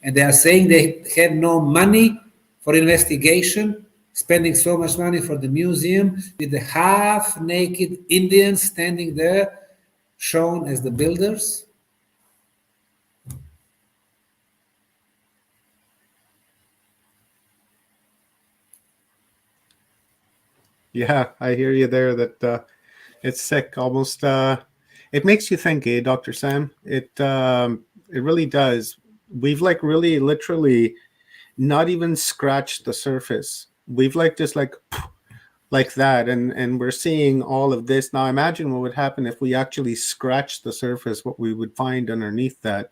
and they are saying they have no money for investigation, spending so much money for the museum with the half-naked Indians standing there, shown as the builders. Yeah, I hear you there. That it's sick. Almost. It makes you think, Dr. Sam. It really does. We've like really, literally, not even scratched the surface. We've like just like that, and we're seeing all of this now. Imagine what would happen if we actually scratched the surface. What we would find underneath that,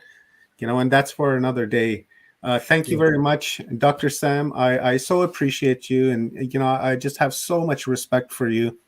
and that's for another day. Thank you very much, Dr. Sam. I so appreciate you, and I just have so much respect for you.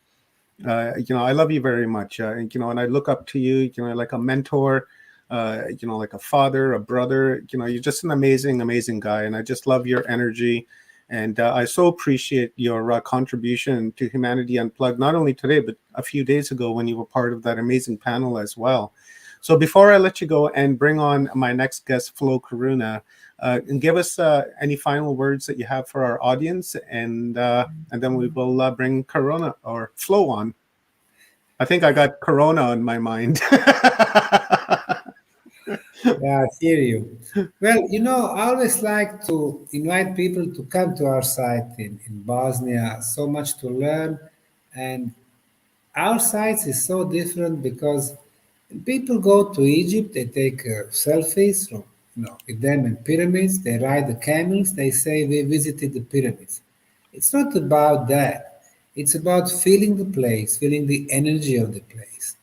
I love you very much, and I look up to you, like a mentor, like a father, a brother. You're just an amazing, amazing guy, and I just love your energy, and I so appreciate your contribution to Humanity Unplugged, not only today but a few days ago when you were part of that amazing panel as well. So before I let you go and bring on my next guest, Flo Karuna, and give us any final words that you have for our audience, and then we will bring Corona or Flo on. I think I got Corona on my mind. Yeah, I hear you. Well, I always like to invite people to come to our site in Bosnia. So much to learn, and our site is so different because people go to Egypt, they take selfies from, with them in pyramids, they ride the camels, they say we visited the pyramids. It's not about that. It's about feeling the place, feeling the energy of the place,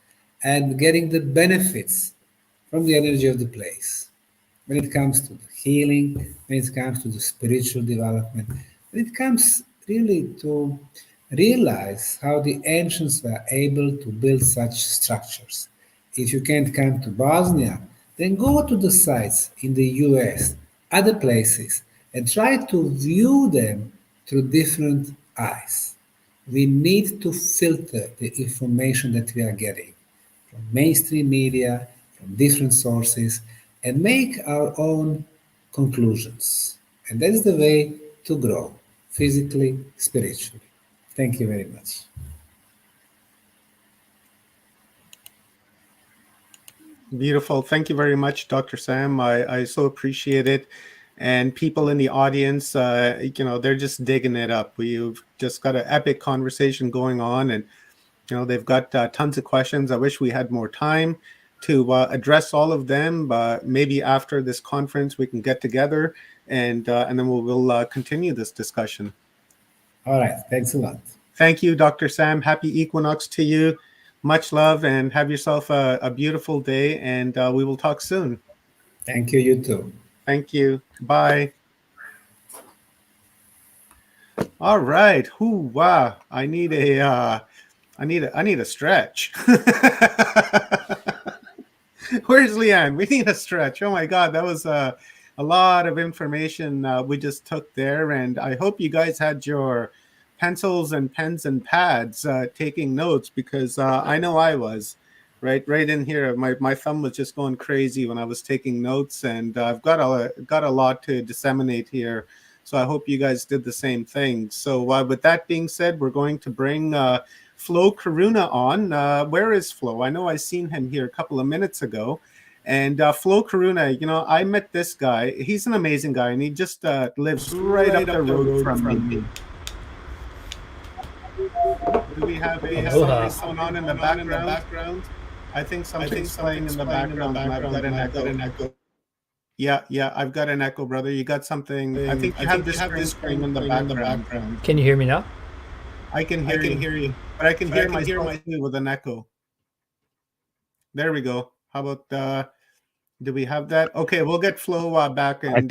and getting the benefits from the energy of the place. When it comes to the healing, when it comes to the spiritual development, when it comes really to realize how the ancients were able to build such structures. If you can't come to Bosnia, then go to the sites in the US, other places, and try to view them through different eyes. We need to filter the information that we are getting from mainstream media, from different sources, and make our own conclusions. And that's the way to grow physically, spiritually. Thank you very much. Beautiful. Thank you very much, Dr. Sam. I so appreciate it. And people in the audience, they're just digging it up. We've just got an epic conversation going on, and they've got tons of questions. I wish we had more time to address all of them. But maybe after this conference, we can get together and then we'll continue this discussion. All right. Thanks a lot. Thank you, Dr. Sam. Happy equinox to you. Much love, and have yourself a beautiful day, and we will talk soon. Thank you, you too. Thank you. Bye. All right. Wow. I need a stretch. Where's Leanne? We need a stretch. Oh my God, that was a lot of information we just took there, and I hope you guys had your pencils and pens and pads taking notes, because I know I was right in here. My thumb was just going crazy when I was taking notes, and I've got a lot to disseminate here. So I hope you guys did the same thing. So with that being said, we're going to bring Flo Karuna on. Where is Flo? I know I seen him here a couple of minutes ago. And Flo Karuna, I met this guy. He's an amazing guy, and he just lives right up the road from me. Do we have something going on in the background? I think something's playing in the background. I've got an echo. Yeah, I've got an echo, brother. You got something. I think you have this screen in the background. Can you hear me now? I can hear you, but I can hear myself too with an echo. There we go. How about do we have that? Okay, we'll get Flo back. And, I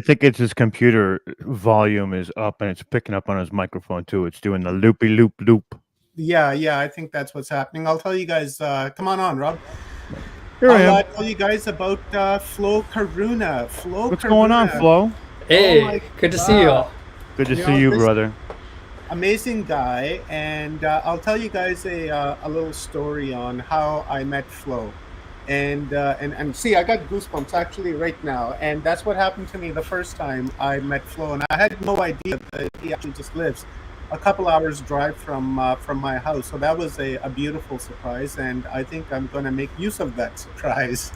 think it's his computer volume is up, and it's picking up on his microphone too. It's doing the loopy loop. Yeah, I think that's what's happening. I'll tell you guys. Come on, Rob. Here I am. I'll tell you guys about Flo Karuna. What's going on, Flo? Hey, good to see you all. Good to see you, brother. Amazing guy, and I'll tell you guys a little story on how I met Flo. And see, I got goosebumps actually right now, and that's what happened to me the first time I met Flo, and I had no idea that he actually just lives a couple hours drive from my house. So that was a beautiful surprise, and I think I'm going to make use of that surprise.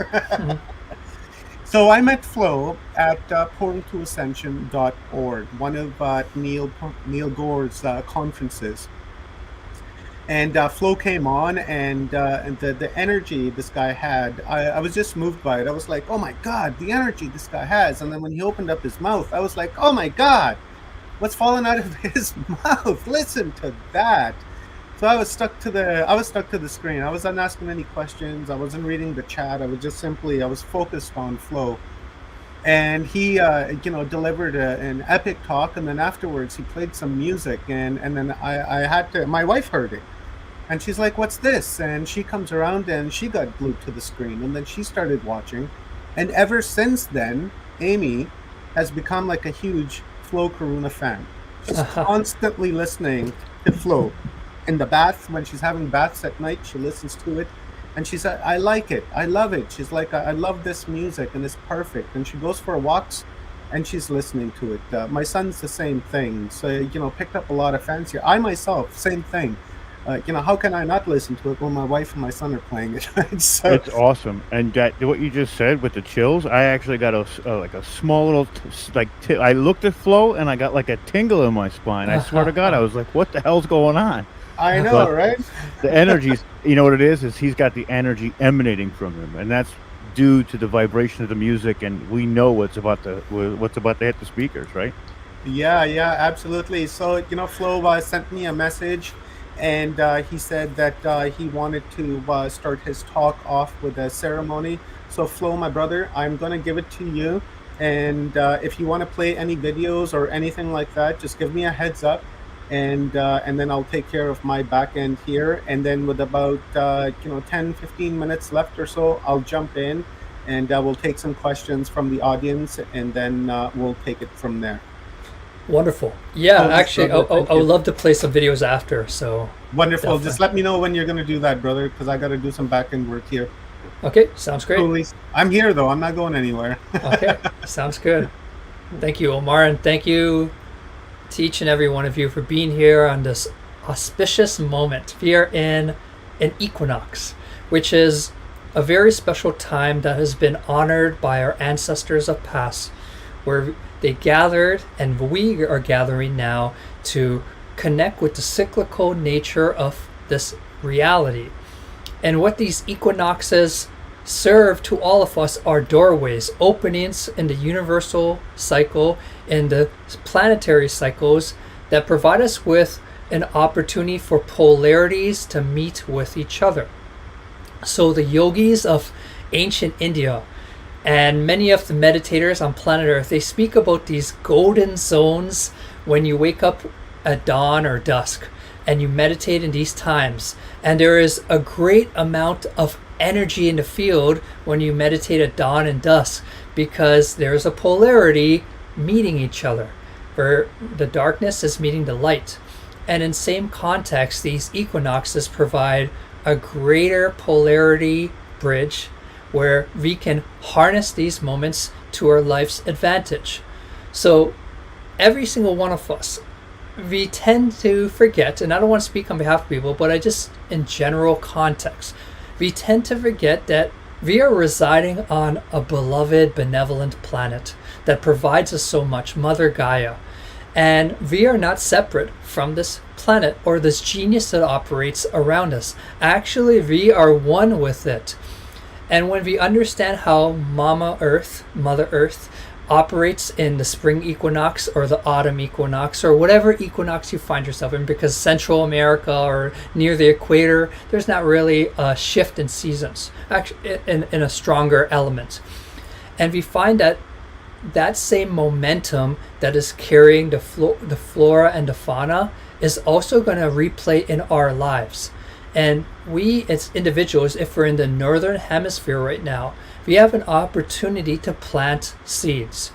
So I met Flo at portaltoascension.org, one of Neil Gore's conferences. And Flo came on, and the energy this guy had, I was just moved by it. I was like, oh my God, the energy this guy has. And then when he opened up his mouth, I was like, oh my God, what's falling out of his mouth? Listen to that. So I was stuck to the screen. I wasn't asking any questions. I wasn't reading the chat. I was focused on Flo. And he, delivered an epic talk. And then afterwards, he played some music. And then my wife heard it. And she's like, what's this? And she comes around and she got glued to the screen. And then she started watching. And ever since then, Amy has become like a huge Flo Karuna fan. She's constantly listening to Flo. In the bath, when she's having baths at night, she listens to it. And she said, I like it. I love it. She's like, I love this music and it's perfect. And she goes for walks and she's listening to it. My son's the same thing. So, picked up a lot of fans here. I myself, same thing. How can I not listen to it when my wife and my son are playing it? Right? So, it's awesome. And what you just said with the chills, I actually got a small little, I looked at Flo and I got like a tingle in my spine. I swear to God, I was like, what the hell's going on? I know, right? The energies, you know what it is he's got the energy emanating from him, and that's due to the vibration of the music, and we know what's about to hit the speakers, right? Yeah, absolutely. So, Flo sent me a message, and he said that he wanted to start his talk off with a ceremony. So Flo, my brother, I'm going to give it to you. And if you want to play any videos or anything like that, just give me a heads up, and then I'll take care of my back end here. And then with about 10-15 minutes left or so, I'll jump in, and we'll take some questions from the audience, and then we'll take it from there. Wonderful. Yeah, Cool, actually, brother. I would love to play some videos after. So Wonderful. Definitely. Just let me know when you're going to do that, brother, because I got to do some back end work here. okay, sounds great. Totally. I'm here though. I'm not going anywhere. Okay, sounds good. Thank you, Omar, and thank you to each and every one of you for being here on this auspicious moment. We are in an equinox, which is a very special time that has been honored by our ancestors of past, where they gathered, and we are gathering now to connect with the cyclical nature of this reality. And what these equinoxes serve to all of us are doorways, openings in the universal cycle, in the planetary cycles that provide us with an opportunity for polarities to meet with each other. So the yogis of ancient India and many of the meditators on planet Earth, they speak about these golden zones when you wake up at dawn or dusk and you meditate in these times. And there is a great amount of energy in the field when you meditate at dawn and dusk, because there's a polarity meeting each other, where the darkness is meeting the light. And in same context, these equinoxes provide a greater polarity bridge where we can harness these moments to our life's advantage. So every single one of us, we tend to forget, and I don't want to speak on behalf of people, but I just, in general context, we tend to forget that we are residing on a beloved, benevolent planet that provides us so much, Mother Gaia. And we are not separate from this planet or this genius that operates around us. Actually, we are one with it. And when we understand how Mama Earth, Mother Earth, operates in the spring equinox or the autumn equinox or whatever equinox you find yourself in, because Central America or near the equator, there's not really a shift in seasons, actually in a stronger element. And we find that that same momentum that is carrying the flora and the fauna is also going to replay in our lives. And we as individuals, if we're in the northern hemisphere right now, we have an opportunity to plant seeds.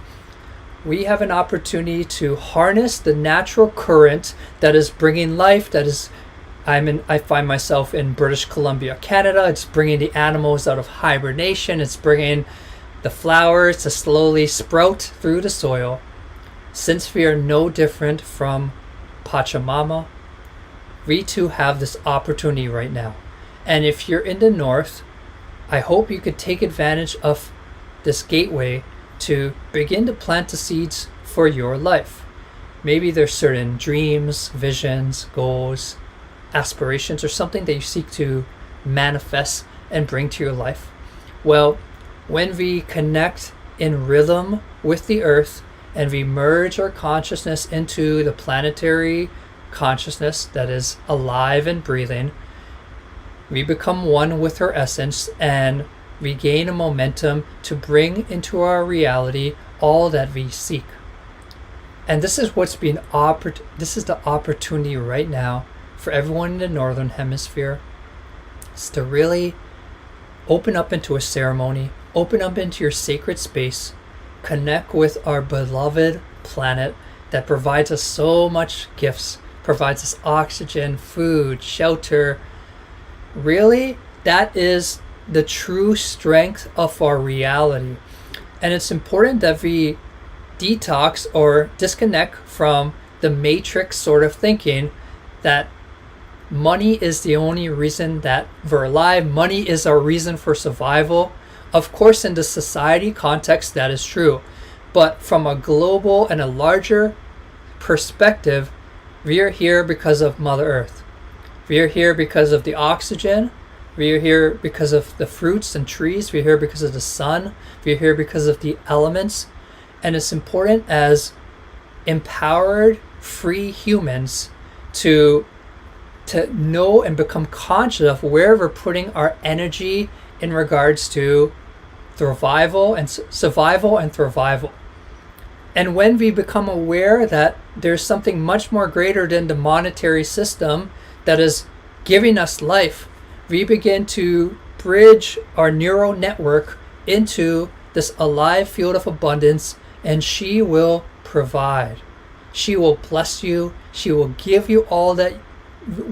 We have an opportunity to harness the natural current that is bringing life, that is, I find myself in British Columbia, Canada. It's bringing the animals out of hibernation. It's bringing the flowers to slowly sprout through the soil. Since we are no different from Pachamama, we too have this opportunity right now. And if you're in the north, I hope you could take advantage of this gateway to begin to plant the seeds for your life. Maybe there's certain dreams, visions, goals, aspirations, or something that you seek to manifest and bring to your life. Well, when we connect in rhythm with the earth and we merge our consciousness into the planetary consciousness that is alive and breathing, we become one with her essence, and we gain a momentum to bring into our reality all that we seek. And this is what's being offered. This is the opportunity right now for everyone in the northern hemisphere, is to really open up into a ceremony, open up into your sacred space, connect with our beloved planet that provides us so much gifts, provides us oxygen, food, shelter. Really, that is the true strength of our reality. And it's important that we detox or disconnect from the matrix sort of thinking that money is the only reason that we're alive. Money is our reason for survival. Of course, in the society context, that is true. But from a global and a larger perspective, we are here because of Mother Earth. We are here because of the oxygen. We are here because of the fruits and trees. We are here because of the sun. We are here because of the elements. And it's important as empowered, free humans to to know and become conscious of where we're putting our energy in regards to survival and thrival. And when we become aware that there's something much more greater than the monetary system that is giving us life, we begin to bridge our neural network into this alive field of abundance, and she will provide. She will bless you. She will give you all that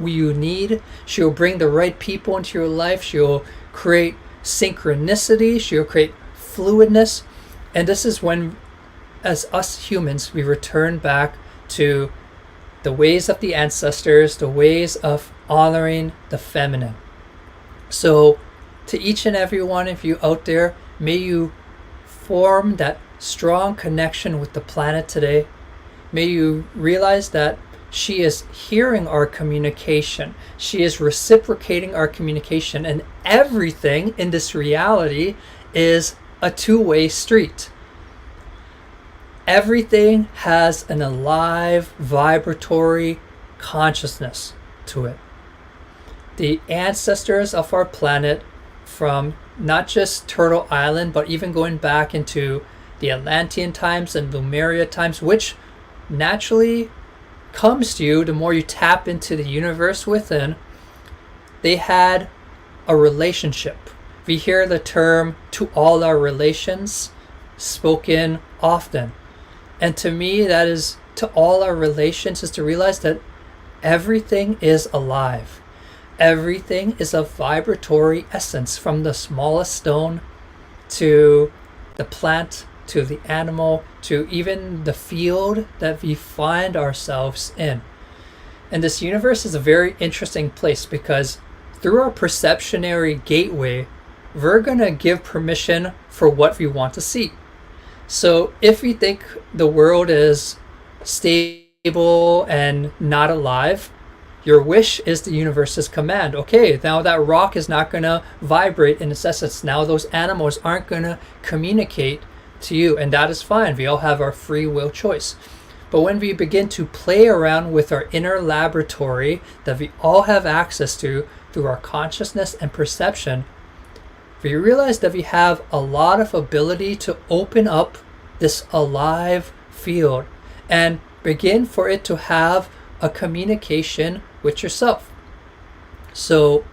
you need. She will bring the right people into your life. She will create synchronicity. She will create fluidness. And this is when, as us humans, we return back to the ways of the ancestors, the ways of honoring the feminine. So to each and every one of you out there, may you form that strong connection with the planet today. May you realize that she is hearing our communication. She is reciprocating our communication, and everything in this reality is a two-way street. Everything has an alive, vibratory consciousness to it. The ancestors of our planet, from not just Turtle Island, but even going back into the Atlantean times and Lemuria times, which naturally comes to you the more you tap into the universe within, they had a relationship. We hear the term "to all our relations" spoken often. And to me, that is, to all our relations, is to realize that everything is alive. Everything is a vibratory essence, from the smallest stone to the plant, to the animal, to even the field that we find ourselves in. And this universe is a very interesting place, because through our perceptionary gateway, we're going to give permission for what we want to see. So if we think the world is stable and not alive, your wish is the universe's command. Okay, now that rock is not going to vibrate in its essence. Now those animals aren't going to communicate to you, and that is fine. We all have our free will choice. But when we begin to play around with our inner laboratory that we all have access to through our consciousness and perception, we realize that we have a lot of ability to open up this alive field and begin for it to have a communication with yourself. So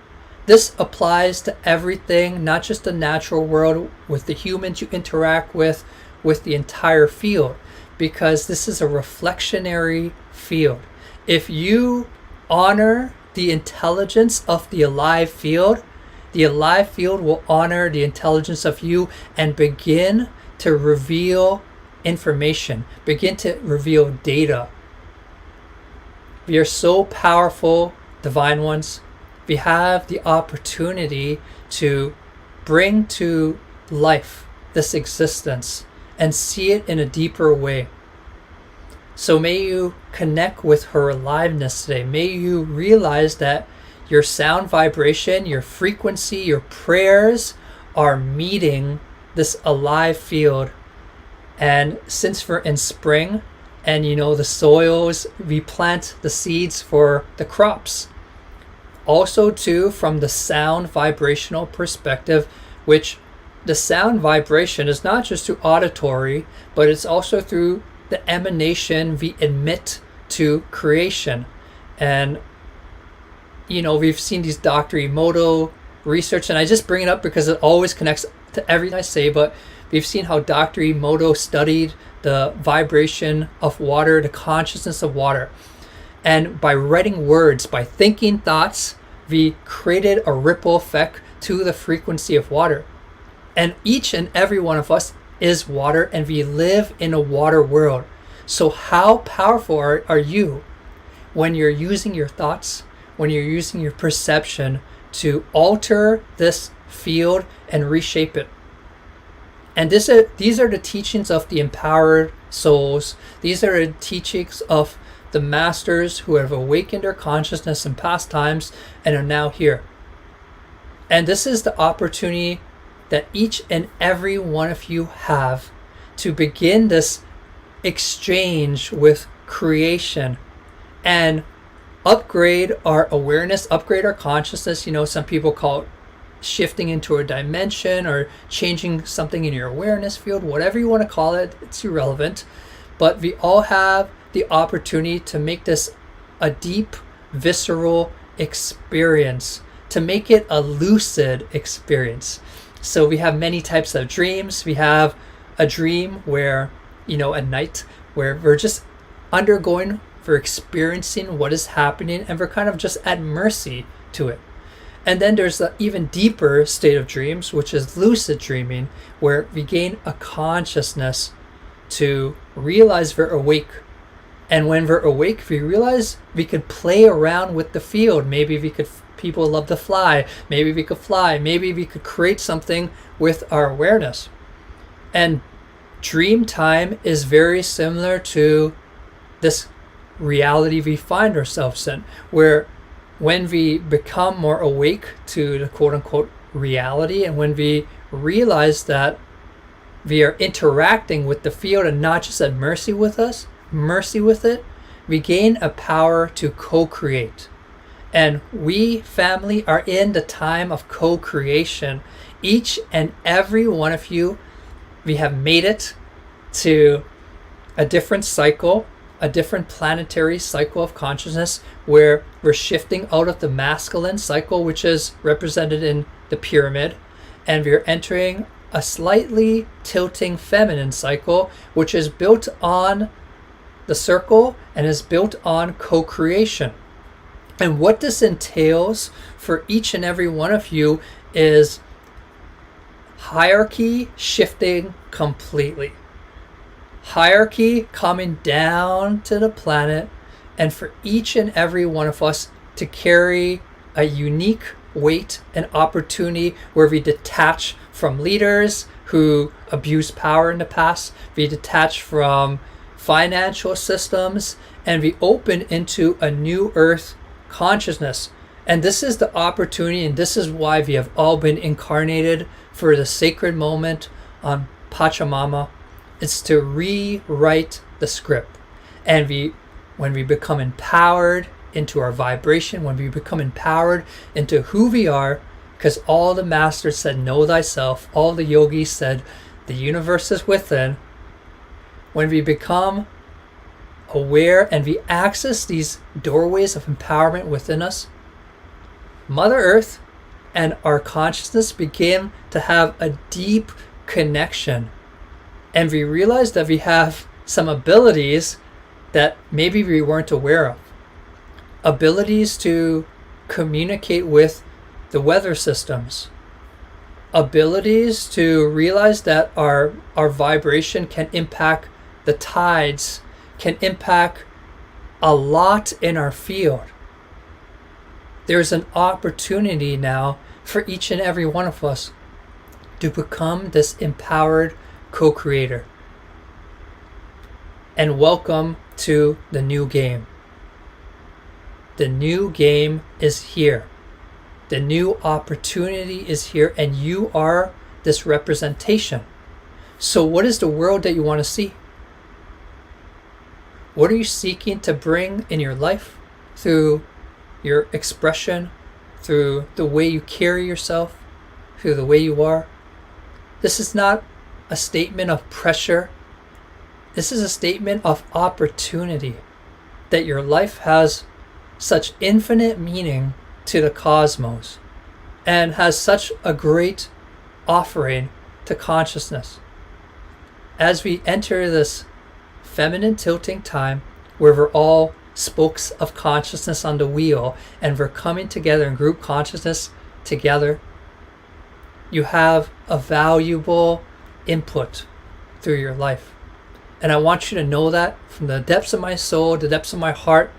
this applies to everything, not just the natural world, with the humans you interact with the entire field, because this is a reflectionary field. If you honor the intelligence of the alive field will honor the intelligence of you and begin to reveal information, begin to reveal data. We are so powerful, divine ones. We have the opportunity to bring to life this existence and see it in a deeper way. So may you connect with her aliveness today. May you realize that your sound vibration, your frequency, your prayers are meeting this alive field. And since we're in spring, and the soils, we plant the seeds for the crops. Also too, from the sound vibrational perspective, which the sound vibration is not just through auditory, but it's also through the emanation we emit to creation. And we've seen these Dr. Emoto research, and I just bring it up because it always connects to everything I say, but we've seen how Dr. Emoto studied the vibration of water, the consciousness of water. And by writing words, by thinking thoughts, we created a ripple effect to the frequency of water. And each and every one of us is water, and we live in a water world. So how powerful are you when you're using your thoughts, when you're using your perception to alter this field and reshape it? And these are the teachings of the empowered souls. These are the teachings of the masters who have awakened their consciousness in past times and are now here. And this is the opportunity that each and every one of you have to begin this exchange with creation and upgrade our awareness, upgrade our consciousness. You know, some people call it shifting into a dimension or changing something in your awareness field, whatever you want to call it, it's irrelevant. But we all have the opportunity to make this a deep, visceral experience, to make it a lucid experience. So we have many types of dreams. We have a dream where, you know, at night, where we're just undergoing, we're experiencing what is happening, and we're kind of just at mercy to it. And then there's the even deeper state of dreams, which is lucid dreaming, where we gain a consciousness to realize we're awake. And when we're awake, we realize we could play around with the field. Maybe we could, people love to fly. Maybe we could fly. Maybe we could create something with our awareness. And dream time is very similar to this reality we find ourselves in, where when we become more awake to the quote-unquote reality, and when we realize that we are interacting with the field and not just at mercy with it, we gain a power to co-create. And we, family, are in the time of co-creation. Each and every one of you, we have made it to a different cycle, a different planetary cycle of consciousness, where we're shifting out of the masculine cycle, which is represented in the pyramid, and we're entering a slightly tilting feminine cycle, which is built on the circle and is built on co-creation. And what this entails for each and every one of you is hierarchy shifting completely. Hierarchy coming down to the planet, and for each and every one of us to carry a unique weight and opportunity where we detach from leaders who abused power in the past, we detach from financial systems, and we open into a new earth consciousness. And this is the opportunity, and this is why we have all been incarnated for the sacred moment on Pachamama. It's to rewrite the script. And when we become empowered into our vibration, when we become empowered into who we are, because all the masters said, know thyself, all the yogis said, the universe is within. When we become aware and we access these doorways of empowerment within us, Mother Earth and our consciousness begin to have a deep connection. And we realize that we have some abilities that maybe we weren't aware of. Abilities to communicate with the weather systems. Abilities to realize that our vibration can impact the tides, can impact a lot in our field. There's an opportunity now for each and every one of us to become this empowered co-creator. And welcome to the new game. The new game is here. The new opportunity is here, and you are this representation. So what is the world that you want to see? What are you seeking to bring in your life through your expression, through the way you carry yourself, through the way you are? This is not a statement of pressure. This is a statement of opportunity, that your life has such infinite meaning to the cosmos and has such a great offering to consciousness. As we enter this feminine tilting time where we're all spokes of consciousness on the wheel and we're coming together in group consciousness together, you have a valuable input through your life. And I want you to know that from the depths of my soul, the depths of my heart,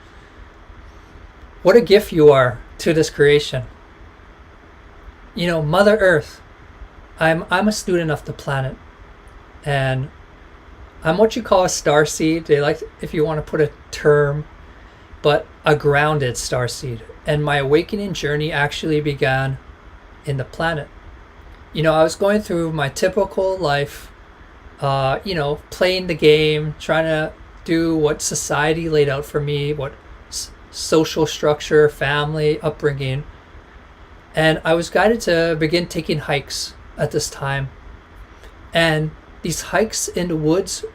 what a gift you are to this creation. You know, Mother Earth, I'm a student of the planet, and I'm what you call a starseed. They like, if you want to put a term, but a grounded starseed. And my awakening journey actually began in the planet. You know, I was going through my typical life, playing the game, trying to do what society laid out for me, what social structure, family, upbringing. And I was guided to begin taking hikes at this time. And these hikes in the woods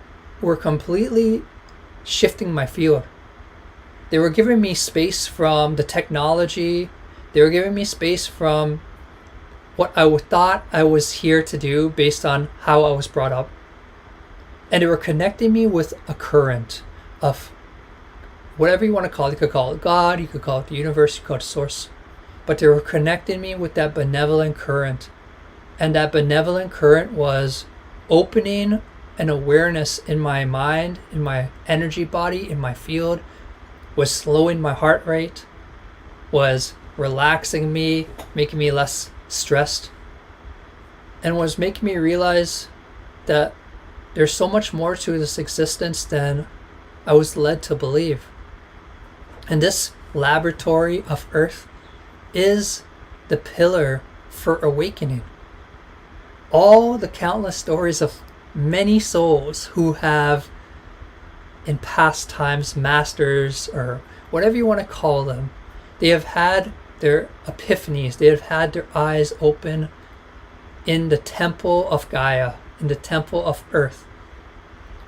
were completely shifting my field. They were giving me space from the technology. They were giving me space from what I thought I was here to do based on how I was brought up. And they were connecting me with a current of whatever you want to call it. You could call it God, you could call it the universe, you could call it source. But they were connecting me with that benevolent current. And that benevolent current was opening an awareness in my mind, in my energy body, in my field, was slowing my heart rate, was relaxing me, making me less stressed, and was making me realize that there's so much more to this existence than I was led to believe. And this laboratory of Earth is the pillar for awakening. All the countless stories of many souls who have in past times masters, or whatever you want to call them, they have had their epiphanies, they have had their eyes open in the temple of Gaia, in the temple of Earth.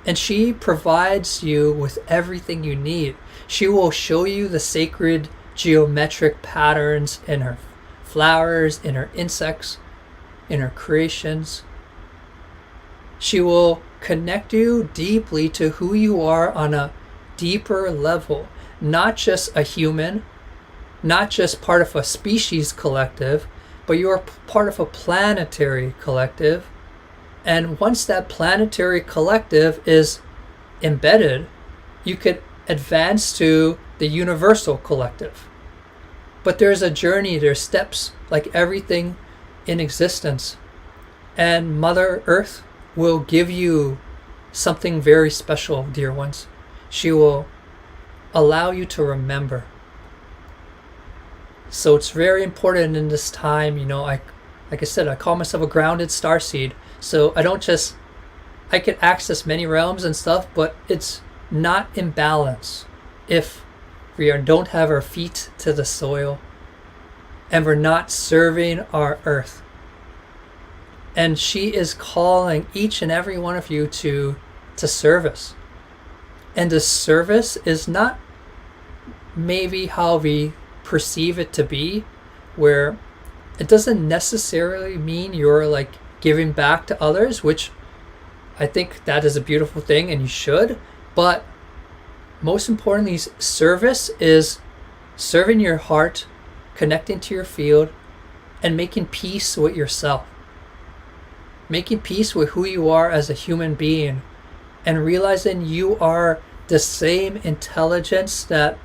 And she provides you with everything you need. She will show you the sacred geometric patterns in her flowers, in her insects, in her creations. She will connect you deeply to who you are on a deeper level, not just a human, not just part of a species collective, but you are part of a planetary collective. And once that planetary collective is embedded, you could advance to the universal collective. But there's a journey, there's steps, like everything in existence. And Mother Earth will give you something very special, dear ones. She will allow you to remember. So it's very important in this time, like I said, I call myself a grounded starseed. So I could access many realms and stuff, but it's not in balance if we don't have our feet to the soil and we're not serving our Earth. And she is calling each and every one of you to service. And the service is not maybe how we perceive it to be, where it doesn't necessarily mean you're like giving back to others, which I think that is a beautiful thing and you should. But most importantly, service is serving your heart, connecting to your field, and making peace with yourself. Making peace with who you are as a human being, and realizing you are the same intelligence that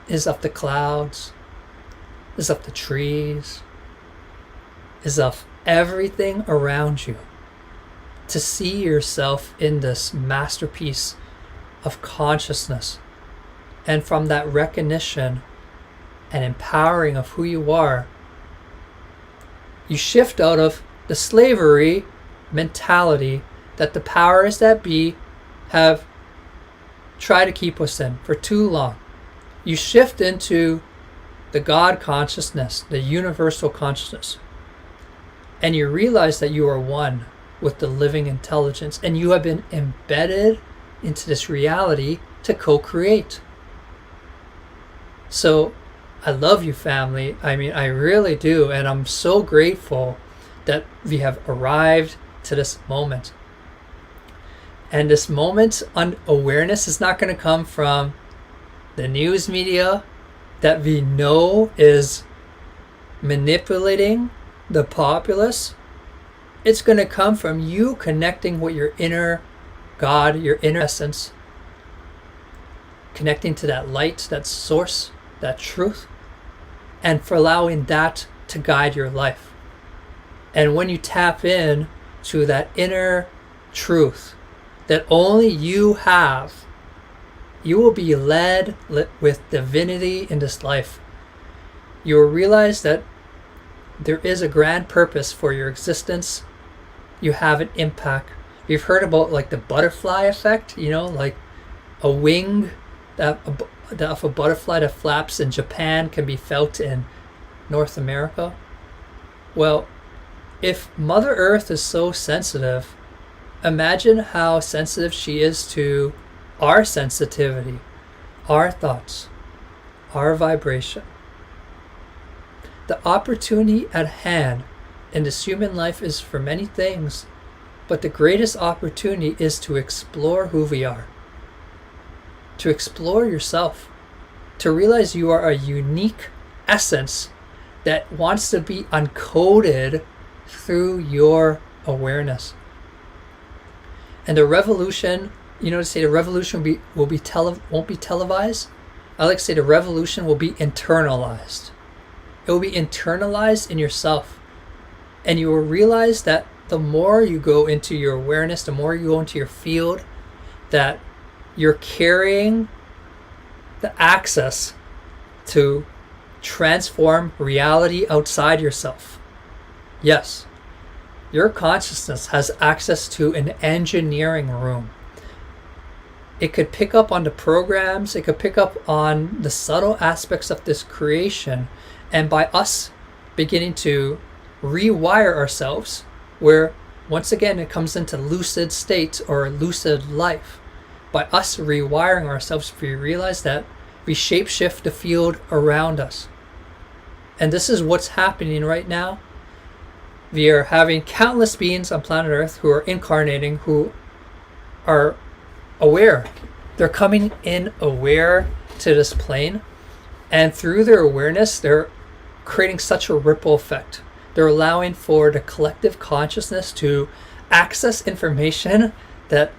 is of the clouds, is of the trees, is of everything around you. To see yourself in this masterpiece of consciousness, and from that recognition and empowering of who you are, you shift out of the slavery mentality that the powers that be have tried to keep us in for too long. You shift into the God consciousness, the universal consciousness, and you realize that you are one with the living intelligence, and you have been embedded into this reality to co-create. So I love you, family. I mean, I really do, and I'm so grateful that we have arrived to this moment. And this moment on awareness is not going to come from the news media that we know is manipulating the populace. It's going to come from you connecting with your inner God, your inner essence, connecting to that light, that source, that truth, and for allowing that to guide your life. And when you tap in to that inner truth that only you have, you will be led with divinity in this life. You will realize that there is a grand purpose for your existence. You have an impact. You've heard about like the butterfly effect, like a wing, that of a butterfly that flaps in Japan can be felt in North America. Well, if Mother Earth is so sensitive, imagine how sensitive she is to our sensitivity, our thoughts, our vibration. The opportunity at hand in this human life is for many things, but the greatest opportunity is to explore who we are, to explore yourself, to realize you are a unique essence that wants to be uncoded through your awareness. And the revolution, to say the revolution won't be televised. I like to say the revolution will be internalized. It will be internalized in yourself. And you will realize that the more you go into your awareness, the more you go into your field, that you're carrying the access to transform reality outside yourself. Yes, your consciousness has access to an engineering room. It could pick up on the programs, it could pick up on the subtle aspects of this creation, and by us beginning to rewire ourselves, where once again it comes into lucid state or lucid life, by us rewiring ourselves, we realize that we shapeshift the field around us. And this is what's happening right now. We are having countless beings on planet Earth who are incarnating, who are aware. They're coming in aware to this plane, and through their awareness, they're creating such a ripple effect. They're allowing for the collective consciousness to access information that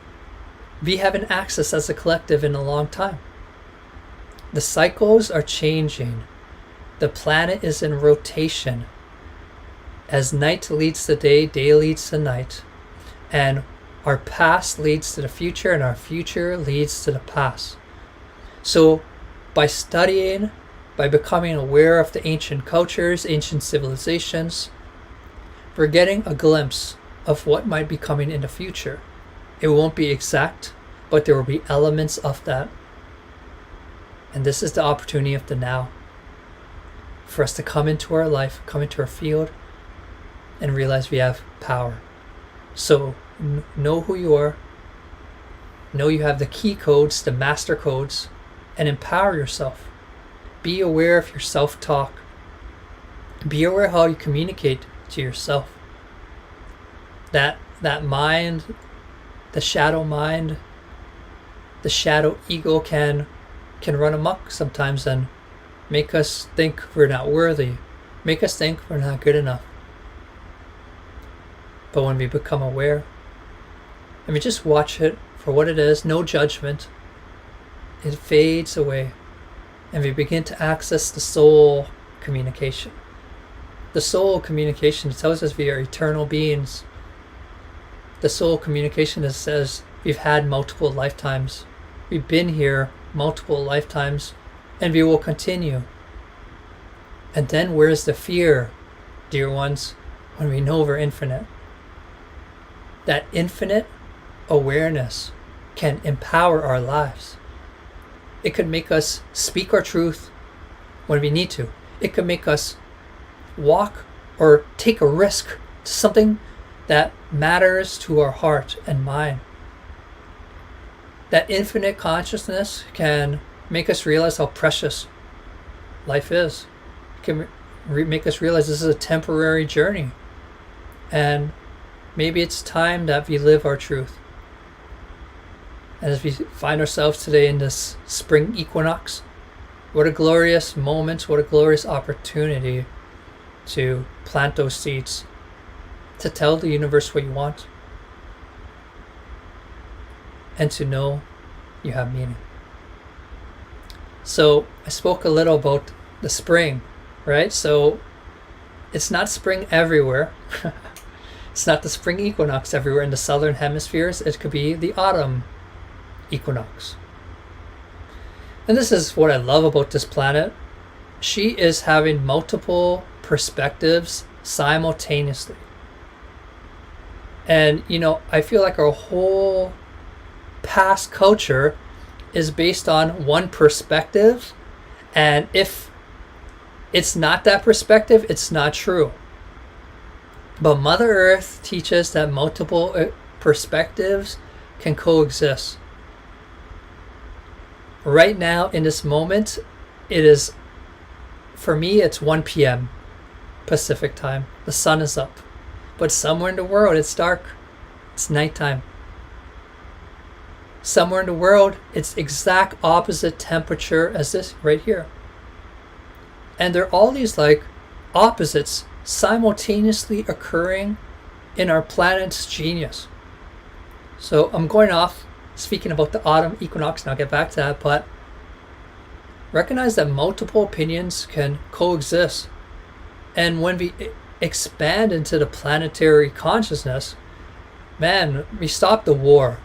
we haven't accessed as a collective in a long time. The cycles are changing. The planet is in rotation. As night leads to day, day leads to night. And our past leads to the future, and our future leads to the past. So by studying, by becoming aware of the ancient cultures, ancient civilizations, we're getting a glimpse of what might be coming in the future. It won't be exact, but there will be elements of that. And this is the opportunity of the now, for us to come into our life, come into our field, and realize we have power. So know who you are, know you have the key codes, the master codes, and empower yourself. Be aware of your self-talk. Be aware how you communicate to yourself. That mind, the shadow ego can run amok sometimes and make us think we're not worthy, make us think we're not good enough. But when we become aware, and we just watch it for what it is, no judgment, it fades away, and we begin to access the soul communication. The soul communication tells us we are eternal beings. The soul communication says we've had multiple lifetimes. We've been here multiple lifetimes, and we will continue. And then where's the fear, dear ones, when we know we're infinite? That infinite awareness can empower our lives. It could make us speak our truth when we need to. It could make us walk or take a risk to something that matters to our heart and mind. That infinite consciousness can make us realize how precious life is. It can make us realize this is a temporary journey. And maybe it's time that we live our truth. And as we find ourselves today in this spring equinox, what a glorious moment, what a glorious opportunity to plant those seeds, to tell the universe what you want, and to know you have meaning. So I spoke a little about the spring, right? So it's not spring everywhere. It's not the spring equinox everywhere in the southern hemispheres. It could be the autumn equinox. And this is what I love about this planet. She is having multiple perspectives simultaneously. And I feel like our whole past culture is based on one perspective, and if it's not that perspective, it's not true. But Mother Earth teaches that multiple perspectives can coexist. Right now, in this moment, it is, for me, it's 1 p.m. Pacific time. The sun is up. But somewhere in the world, it's dark. It's nighttime. Somewhere in the world, it's exact opposite temperature as this right here. And there are all these like opposites simultaneously occurring in our planet's genius. So I'm going off speaking about the autumn equinox, and I'll get back to that, but recognize that multiple opinions can coexist. And when we expand into the planetary consciousness, man, we stop the war.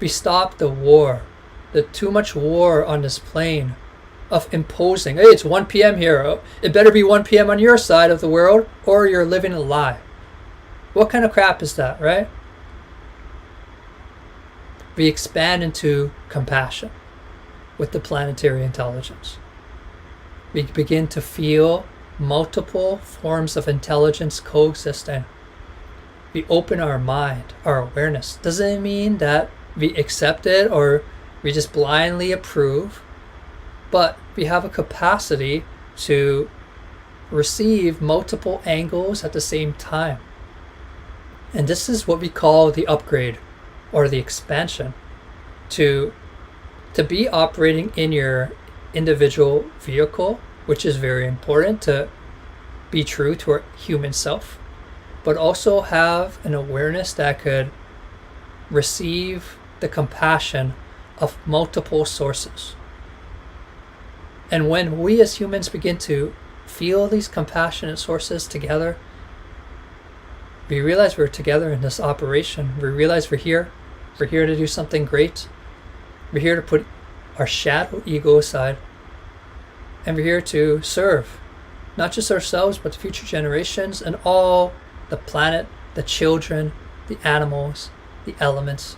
We stop the war. The too much war on this plane of imposing, hey, it's 1 p.m. here. Oh, it better be 1 p.m. on your side of the world or you're living a lie. What kind of crap is that, right? We expand into compassion with the planetary intelligence. We begin to feel multiple forms of intelligence coexisting. We open our mind, our awareness. Doesn't mean that we accept it or we just blindly approve, but we have a capacity to receive multiple angles at the same time. And this is what we call the upgrade or the expansion. To be operating in your individual vehicle, which is very important to be true to our human self, but also have an awareness that could receive the compassion of multiple sources. And when we as humans begin to feel these compassionate sources together, we realize we're together in this operation. We realize we're here to do something great. We're here to put our shadow ego aside, and we're here to serve not just ourselves but the future generations and all the planet, the children, the animals, the elements.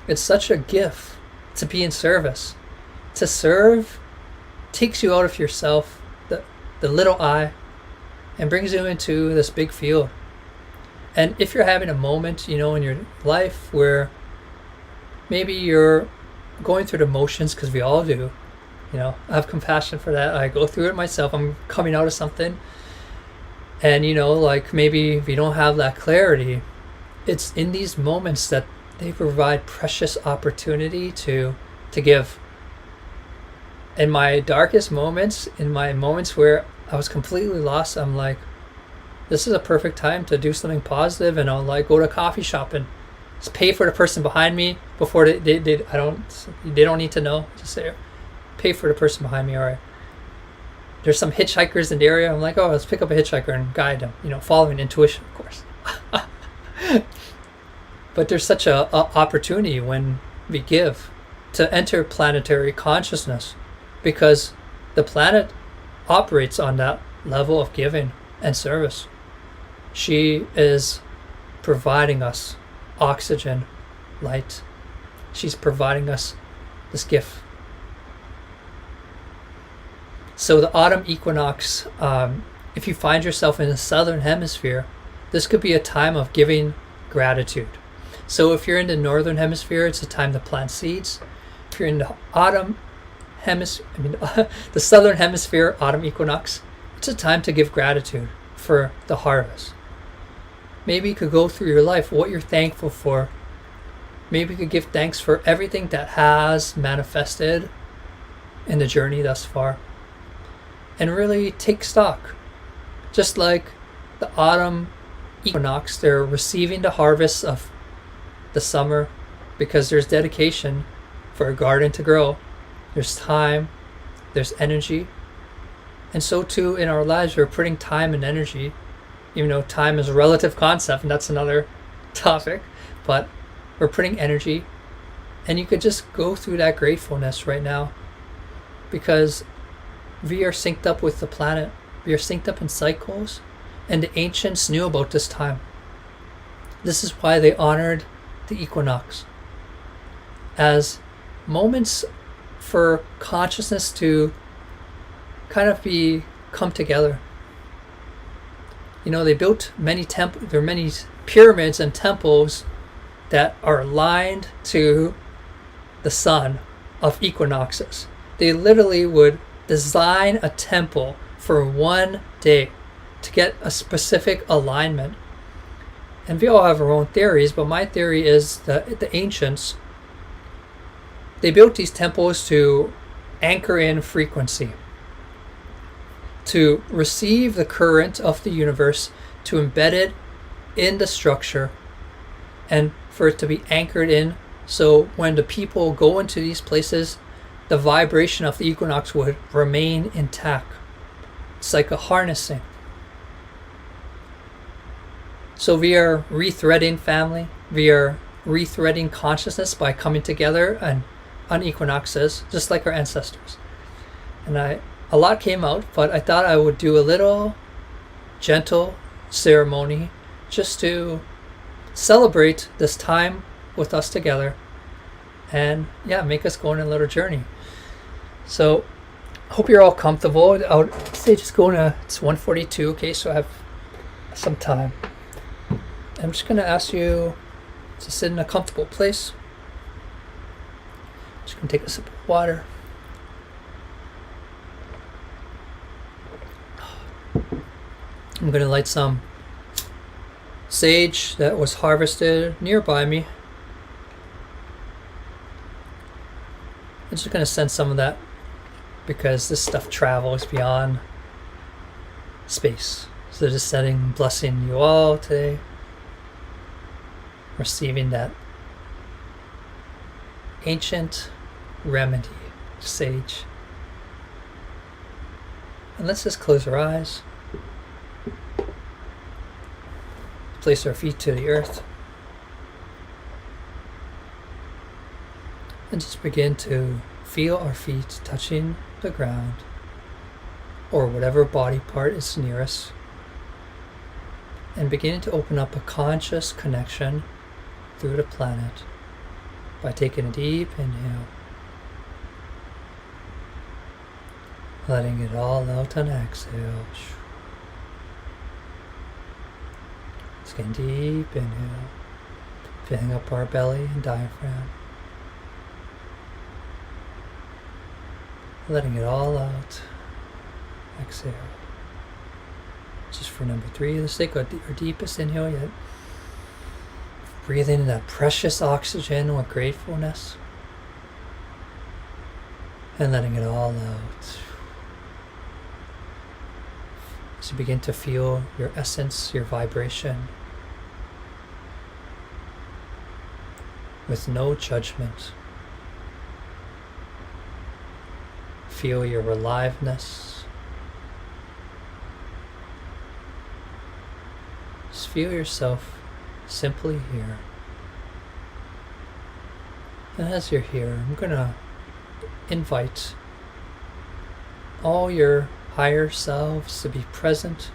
It's such a gift to be in service. To serve takes you out of yourself, the little I, and brings you into this big field. And if you're having a moment, in your life where maybe you're going through the motions, because we all do, I have compassion for that. I go through it myself. I'm coming out of something. And, like maybe we don't have that clarity. It's in these moments that they provide precious opportunity to give. In my darkest moments, in my moments where I was completely lost, I'm like, this is a perfect time to do something positive, and I'll like go to a coffee shop and just pay for the person behind me before they don't need to know. Just say, pay for the person behind me. All right. There's some hitchhikers in the area. I'm like, oh, let's pick up a hitchhiker and guide them. Following intuition, of course. But there's such a opportunity when we give to enter planetary consciousness, because the planet operates on that level of giving and service. She is providing us oxygen, light. She's providing us this gift. So the autumn equinox, if you find yourself in the southern hemisphere, this could be a time of giving gratitude. So if you're in the northern hemisphere, it's a time to plant seeds. If you're in the the southern hemisphere, autumn equinox, it's a time to give gratitude for the harvest. Maybe you could go through your life, what you're thankful for. Maybe you could give thanks for everything that has manifested in the journey thus far. And really take stock. Just like the autumn equinox, they're receiving the harvest of the summer because there's dedication for a garden to grow. There's time, there's energy. And so too in our lives, we're putting time and energy, even though time is a relative concept, and that's another topic, but we're putting energy. And you could just go through that gratefulness right now, because we are synced up with the planet. We are synced up in cycles, and the ancients knew about this time. This is why they honored the equinox. as moments for consciousness to kind of come together. You know, they built there are many pyramids and temples that are aligned to the sun of equinoxes. They literally would design a temple for one day to get a specific alignment. And we all have our own theories, but my theory is that the ancients, they built these temples to anchor in frequency, to receive the current of the universe, to embed it in the structure, and for it to be anchored in, so when the people go into these places, the vibration of the equinox would remain intact. It's like a harnessing. So we are rethreading family. We are rethreading consciousness by coming together and on equinoxes, just like our ancestors. And a lot came out, but I thought I would do a little gentle ceremony just to celebrate this time with us together and make us go on a little journey. So hope you're all comfortable. I would say just go it's 1:42, okay, so I have some time. I'm just going to ask you to sit in a comfortable place. Just going to take a sip of water. I'm going to light some sage that was harvested nearby me. I'm just going to send some of that because this stuff travels beyond space. So just blessing you all today. Receiving that ancient remedy, sage. And let's just close our eyes. Place our feet to the earth. And just begin to feel our feet touching the ground or whatever body part is near us. And beginning to open up a conscious connection through the planet by taking a deep inhale, letting it all out on exhale. Just getting deep inhale, filling up our belly and diaphragm, letting it all out. Exhale. Just for number 3, let's take our deepest inhale yet. Breathing in that precious oxygen with gratefulness. And letting it all out. As you begin to feel your essence, your vibration. With no judgment. Feel your aliveness. Just feel yourself simply here. And as you're here, I'm going to invite all your higher selves to be present.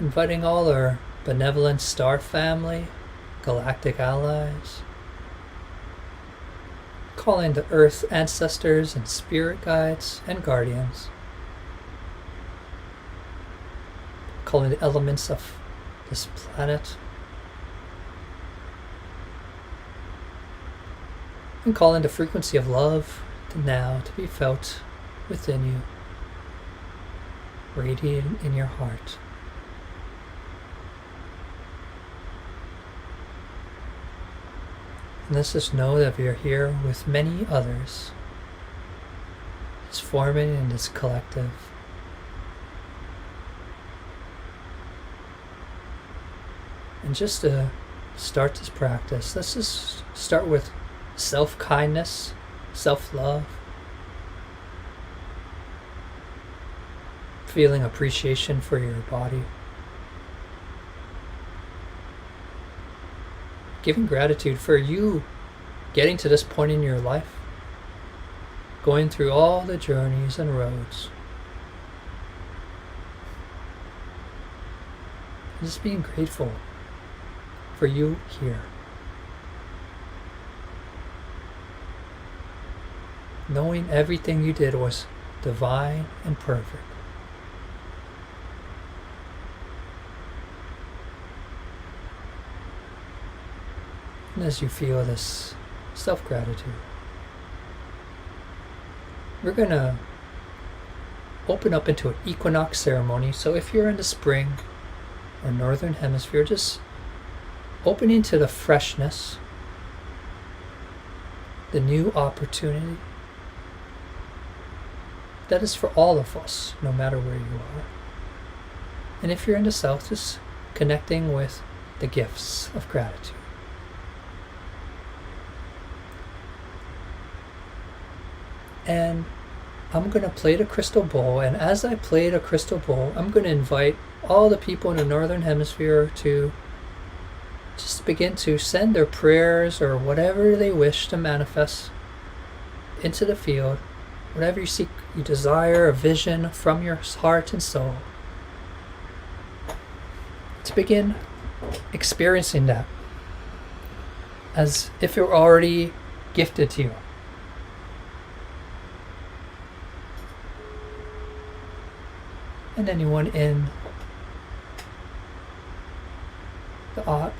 Inviting all our benevolent star family, galactic allies. Calling the earth ancestors and spirit guides and guardians. Calling the elements of this planet. And calling the frequency of love to now to be felt within you, radiating in your heart. And let's just know that we are here with many others, just forming in this collective. And just to start this practice, let's just start with self-kindness, self-love, feeling appreciation for your body, giving gratitude for you getting to this point in your life, going through all the journeys and roads, and just being grateful for you here. Knowing everything you did was divine and perfect. And as you feel this self-gratitude, we're going to open up into an equinox ceremony. So if you're in the spring or northern hemisphere, just open into the freshness, the new opportunity that is for all of us, no matter where you are. And if you're in the south, just connecting with the gifts of gratitude. And I'm going to play the crystal bowl, and as I play the crystal bowl, I'm going to invite all the people in the northern hemisphere to just begin to send their prayers or whatever they wish to manifest into the field, whatever you seek, you desire, a vision from your heart and soul, to begin experiencing that as if it were already gifted to you. And anyone in the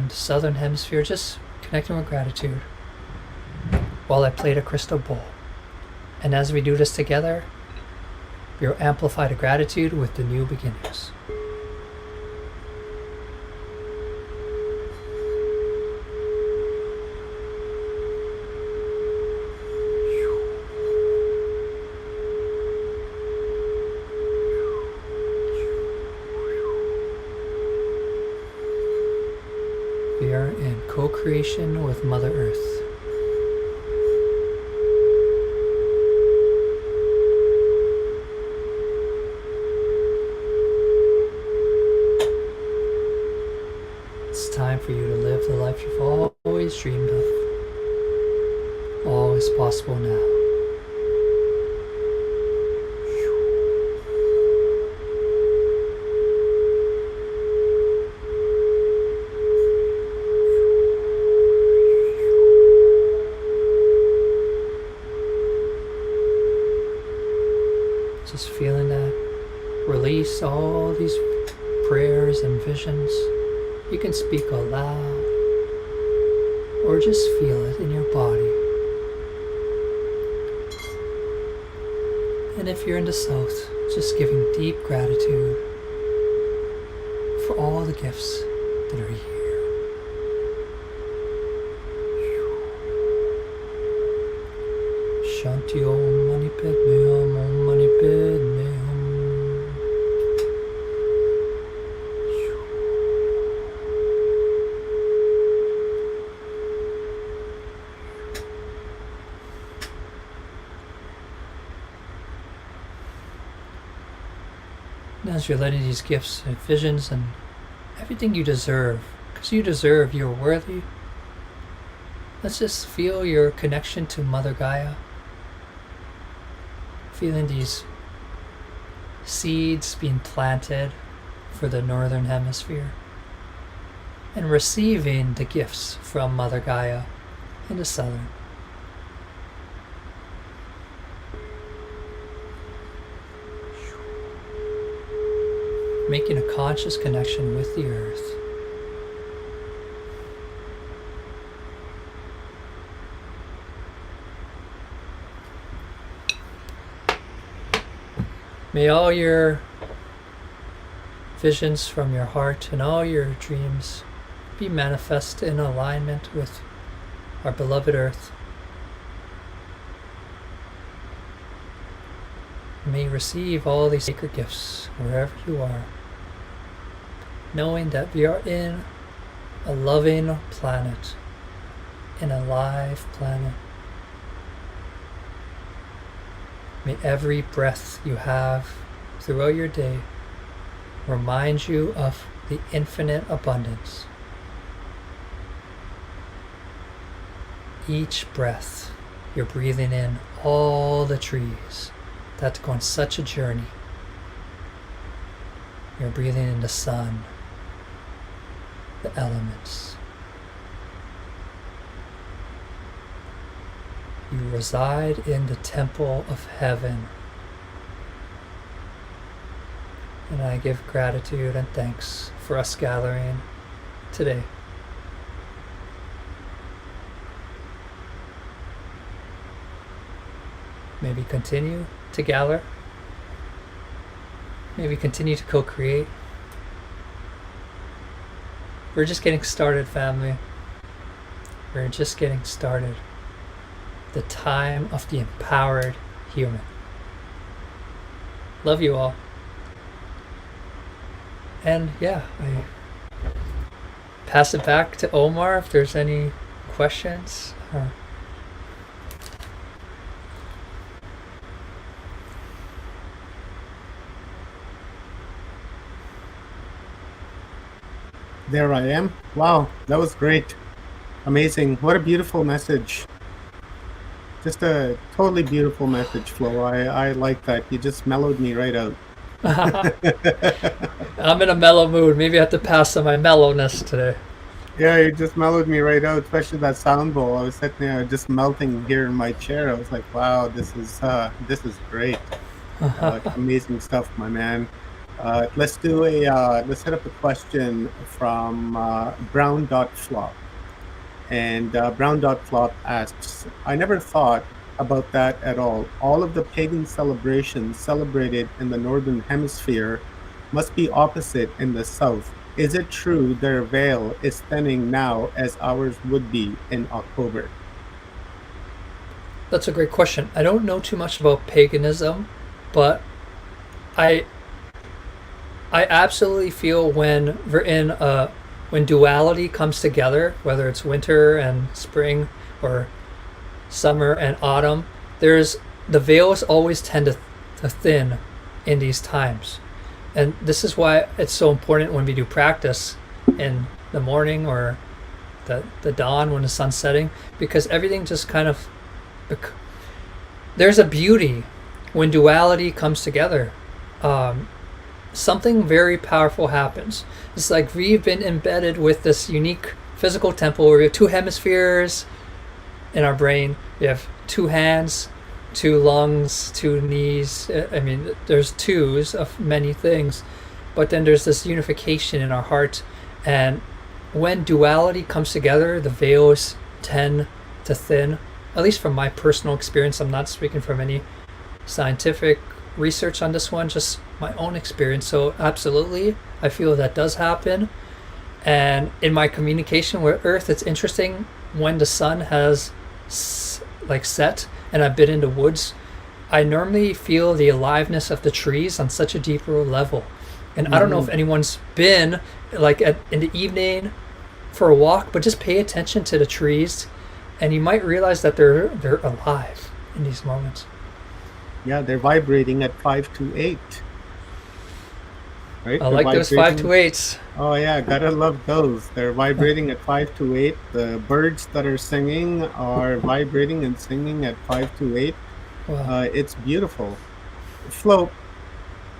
southern hemisphere, just connecting with gratitude while I play the crystal bowl. And as we do this together, we'll amplify the gratitude with the new beginnings. We are in co-creation with Mother Earth. It's time for you to live the life you've always dreamed of. All is possible now. Just feeling that release all these prayers and visions. You can speak aloud or just feel it in your body. And if you're in the south, just giving deep gratitude for all the gifts that are here. Shanti Om Mani Padme Hum Om Mani Padme Hum. And as you're letting these gifts and visions and everything you deserve, because you deserve, you're worthy. Let's just feel your connection to Mother Gaia. Feeling these seeds being planted for the northern hemisphere and receiving the gifts from Mother Gaia in the southern. Making a conscious connection with the earth. May all your visions from your heart and all your dreams be manifest in alignment with our beloved earth. May you receive all these sacred gifts wherever you are, knowing that we are in a loving planet, in a live planet. May every breath you have throughout your day remind you of the infinite abundance. Each breath, you're breathing in all the trees that go on such a journey. You're breathing in the sun, the elements. You reside in the temple of heaven. And I give gratitude and thanks for us gathering today. Maybe continue to gather. Maybe continue to co-create. We're just getting started, family. We're just getting started. The time of the empowered human. Love you all. And yeah, I pass it back to Omar if there's any questions. There I am. Wow, that was great. Amazing. What a beautiful message. Just a totally beautiful message, Flo. I like that. You just mellowed me right out. I'm in a mellow mood. Maybe I have to pass on my mellowness today. Yeah, you just mellowed me right out, especially that sound bowl. I was sitting there just melting here in my chair. I was like, wow, this is great. Amazing stuff, my man. Let's hit up a question from Brown.flop. And Brown.flop asks, I never thought about that at all. All of the pagan celebrations celebrated in the northern hemisphere must be opposite in the south. Is it true their veil is thinning now as ours would be in October? That's a great question. I don't know too much about paganism, but I absolutely feel when we're in when duality comes together, whether it's winter and spring or summer and autumn, the veils always tend to thin in these times. And this is why it's so important when we do practice in the morning or the dawn when the sun's setting, because everything just kind of, there's a beauty when duality comes together. Something very powerful happens. It's like we've been embedded with this unique physical temple where we have two hemispheres in our brain. We have two hands, two lungs, two knees. I mean, there's twos of many things, but then there's this unification in our heart. And when duality comes together, the veils tend to thin. At least from my personal experience, I'm not speaking from any scientific research on this one, just my own experience. So absolutely, I feel that does happen. And in my communication with Earth, it's interesting when the sun has set and I've been in the woods, I normally feel the aliveness of the trees on such a deeper level. And I don't know if anyone's been in the evening for a walk, but just pay attention to the trees and you might realize that they're alive in these moments. Yeah, they're vibrating at 5 to 8. Right? I like those 5 to 8s. Oh yeah, gotta love those. They're vibrating at 5 to 8. The birds that are singing are vibrating and singing at 5 to 8. Wow. It's beautiful. Flo,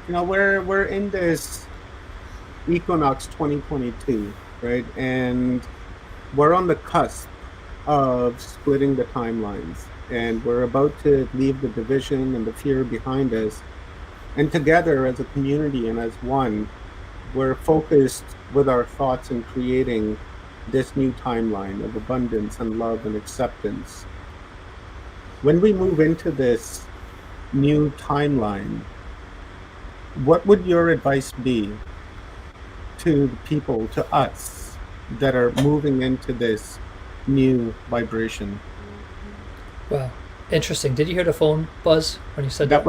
we're in this equinox 2022, right? And we're on the cusp of splitting the timelines. And we're about to leave the division and the fear behind us. And together as a community and as one, we're focused with our thoughts in creating this new timeline of abundance and love and acceptance. When we move into this new timeline, what would your advice be to the people, to us, that are moving into this new vibration? Wow, interesting. Did you hear the phone buzz when you said that?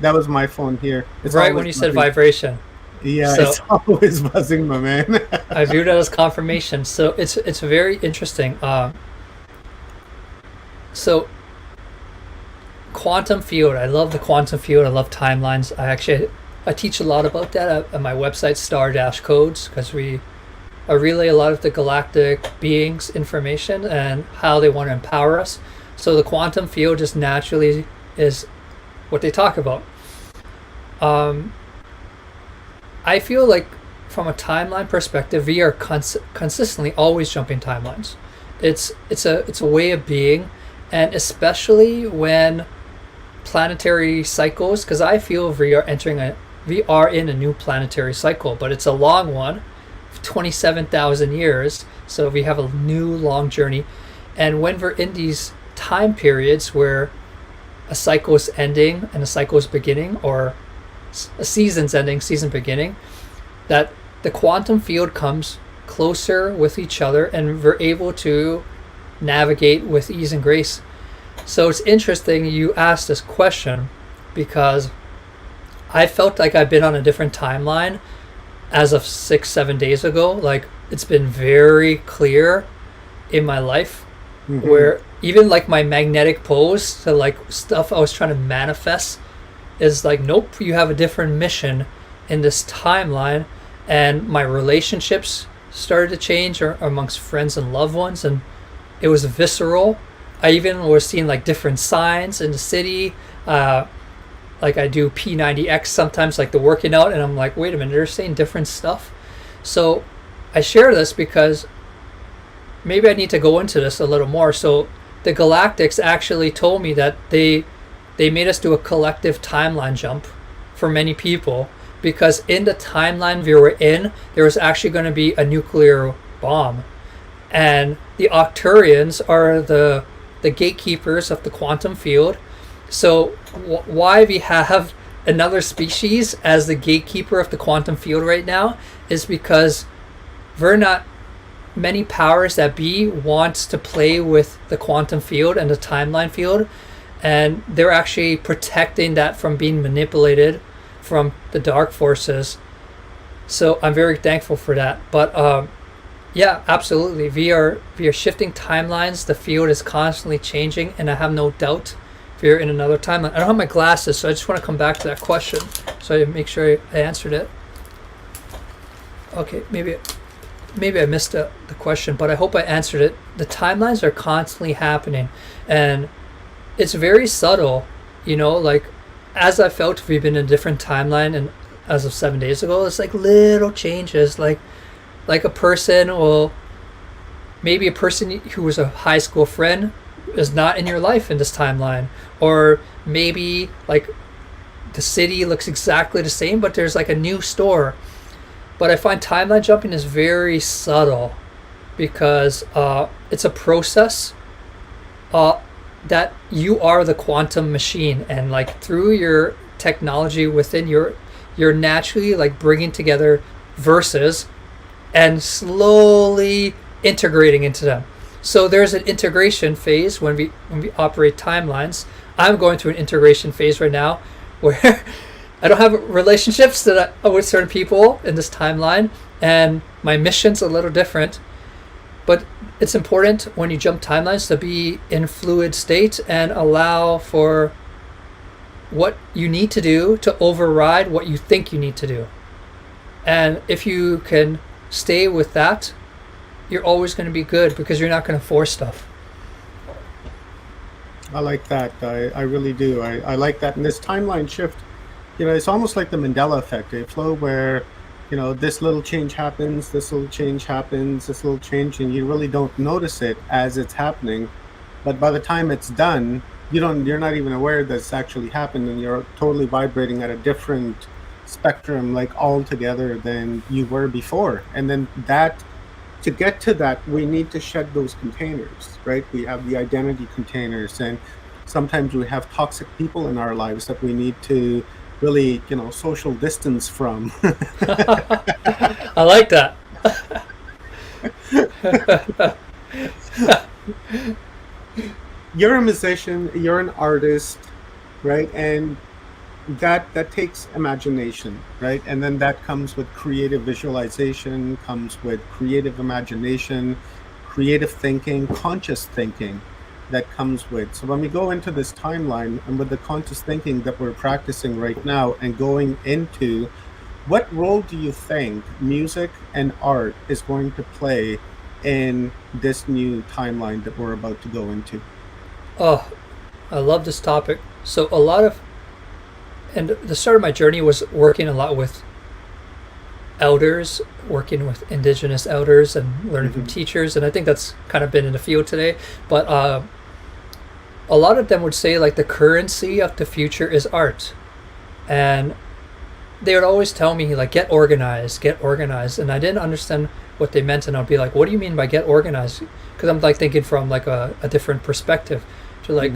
That was my phone here. It's right when you said vibration. Yeah, it's always buzzing, my man. I view that as confirmation. So it's very interesting. So quantum field. I love the quantum field. I love timelines. I teach a lot about that at my website, Star-Codes, because I relay a lot of the galactic beings' information and how they want to empower us. So the quantum field just naturally is what they talk about. I feel like from a timeline perspective, we are consistently always jumping timelines. It's a way of being, and especially when planetary cycles, because I feel we are in a new planetary cycle, but it's a long one, 27,000 years. So we have a new long journey, and when we're in these time periods where a cycle is ending and a cycle is beginning, or a season's ending, season beginning, that the quantum field comes closer with each other and we're able to navigate with ease and grace. So it's interesting you asked this question, because I felt like I've been on a different timeline as of 6-7 days ago. Like, it's been very clear in my life, where even like my magnetic poles to like stuff I was trying to manifest is like, nope, you have a different mission in this timeline. And my relationships started to change amongst friends and loved ones, and it was visceral. I even was seeing like different signs in the city. Like I do P90X sometimes, like the working out, and I'm like, wait a minute, they're saying different stuff. So I share this because maybe I need to go into this a little more. So the Galactics actually told me that they made us do a collective timeline jump for many people, because in the timeline we were in, there was actually going to be a nuclear bomb. And the Octurians are the gatekeepers of the quantum field. So why we have another species as the gatekeeper of the quantum field right now is because we're not, many powers that be wants to play with the quantum field and the timeline field, and they're actually protecting that from being manipulated from the dark forces. So I'm very thankful for that. But yeah, absolutely, we are shifting timelines. The field is constantly changing, and I have no doubt we're in another timeline. I don't have my glasses, so I just want to come back to that question so I make sure I answered it. Okay, maybe I missed the question, but I hope I answered it. The timelines are constantly happening, and it's very subtle, like, as I felt we've been in a different timeline, and as of 7 days ago, it's like little changes, like a person will, maybe a person who was a high school friend is not in your life in this timeline, or maybe like the city looks exactly the same, but there's like a new store. But I find timeline jumping is very subtle, because it's a process that you are the quantum machine, and like through your technology within you're naturally like bringing together verses and slowly integrating into them. So there's an integration phase when we operate timelines. I'm going through an integration phase right now where I don't have relationships with certain people in this timeline, and my mission's a little different. But it's important when you jump timelines to be in fluid state and allow for what you need to do to override what you think you need to do. And if you can stay with that, you're always going to be good, because you're not going to force stuff. I like that. I really do. I like that. And this timeline shift, it's almost like the Mandela effect, Flo, where, this little change happens, this little change happens, this little change, and you really don't notice it as it's happening. But by the time it's done, you're not even aware that it's actually happened, and you're totally vibrating at a different spectrum, like altogether, than you were before. And then to get to that, we need to shed those containers, right? We have the identity containers, and sometimes we have toxic people in our lives that we need to really, social distance from. I like that. You're a musician, you're an artist, right? And that takes imagination, right? And then that comes with creative visualization, comes with creative imagination, creative thinking, conscious thinking that comes with. So when we go into this timeline, and with the conscious thinking that we're practicing right now and going into, what role do you think music and art is going to play in this new timeline that we're about to go into? Oh, I love this topic. So and the start of my journey was working a lot with elders, working with indigenous elders and learning from teachers, and I think that's kind of been in the field today. But a lot of them would say like the currency of the future is art, and they would always tell me like get organized, and I didn't understand what they meant, and I'd be like, what do you mean by get organized? Because I'm like thinking from like a different perspective to like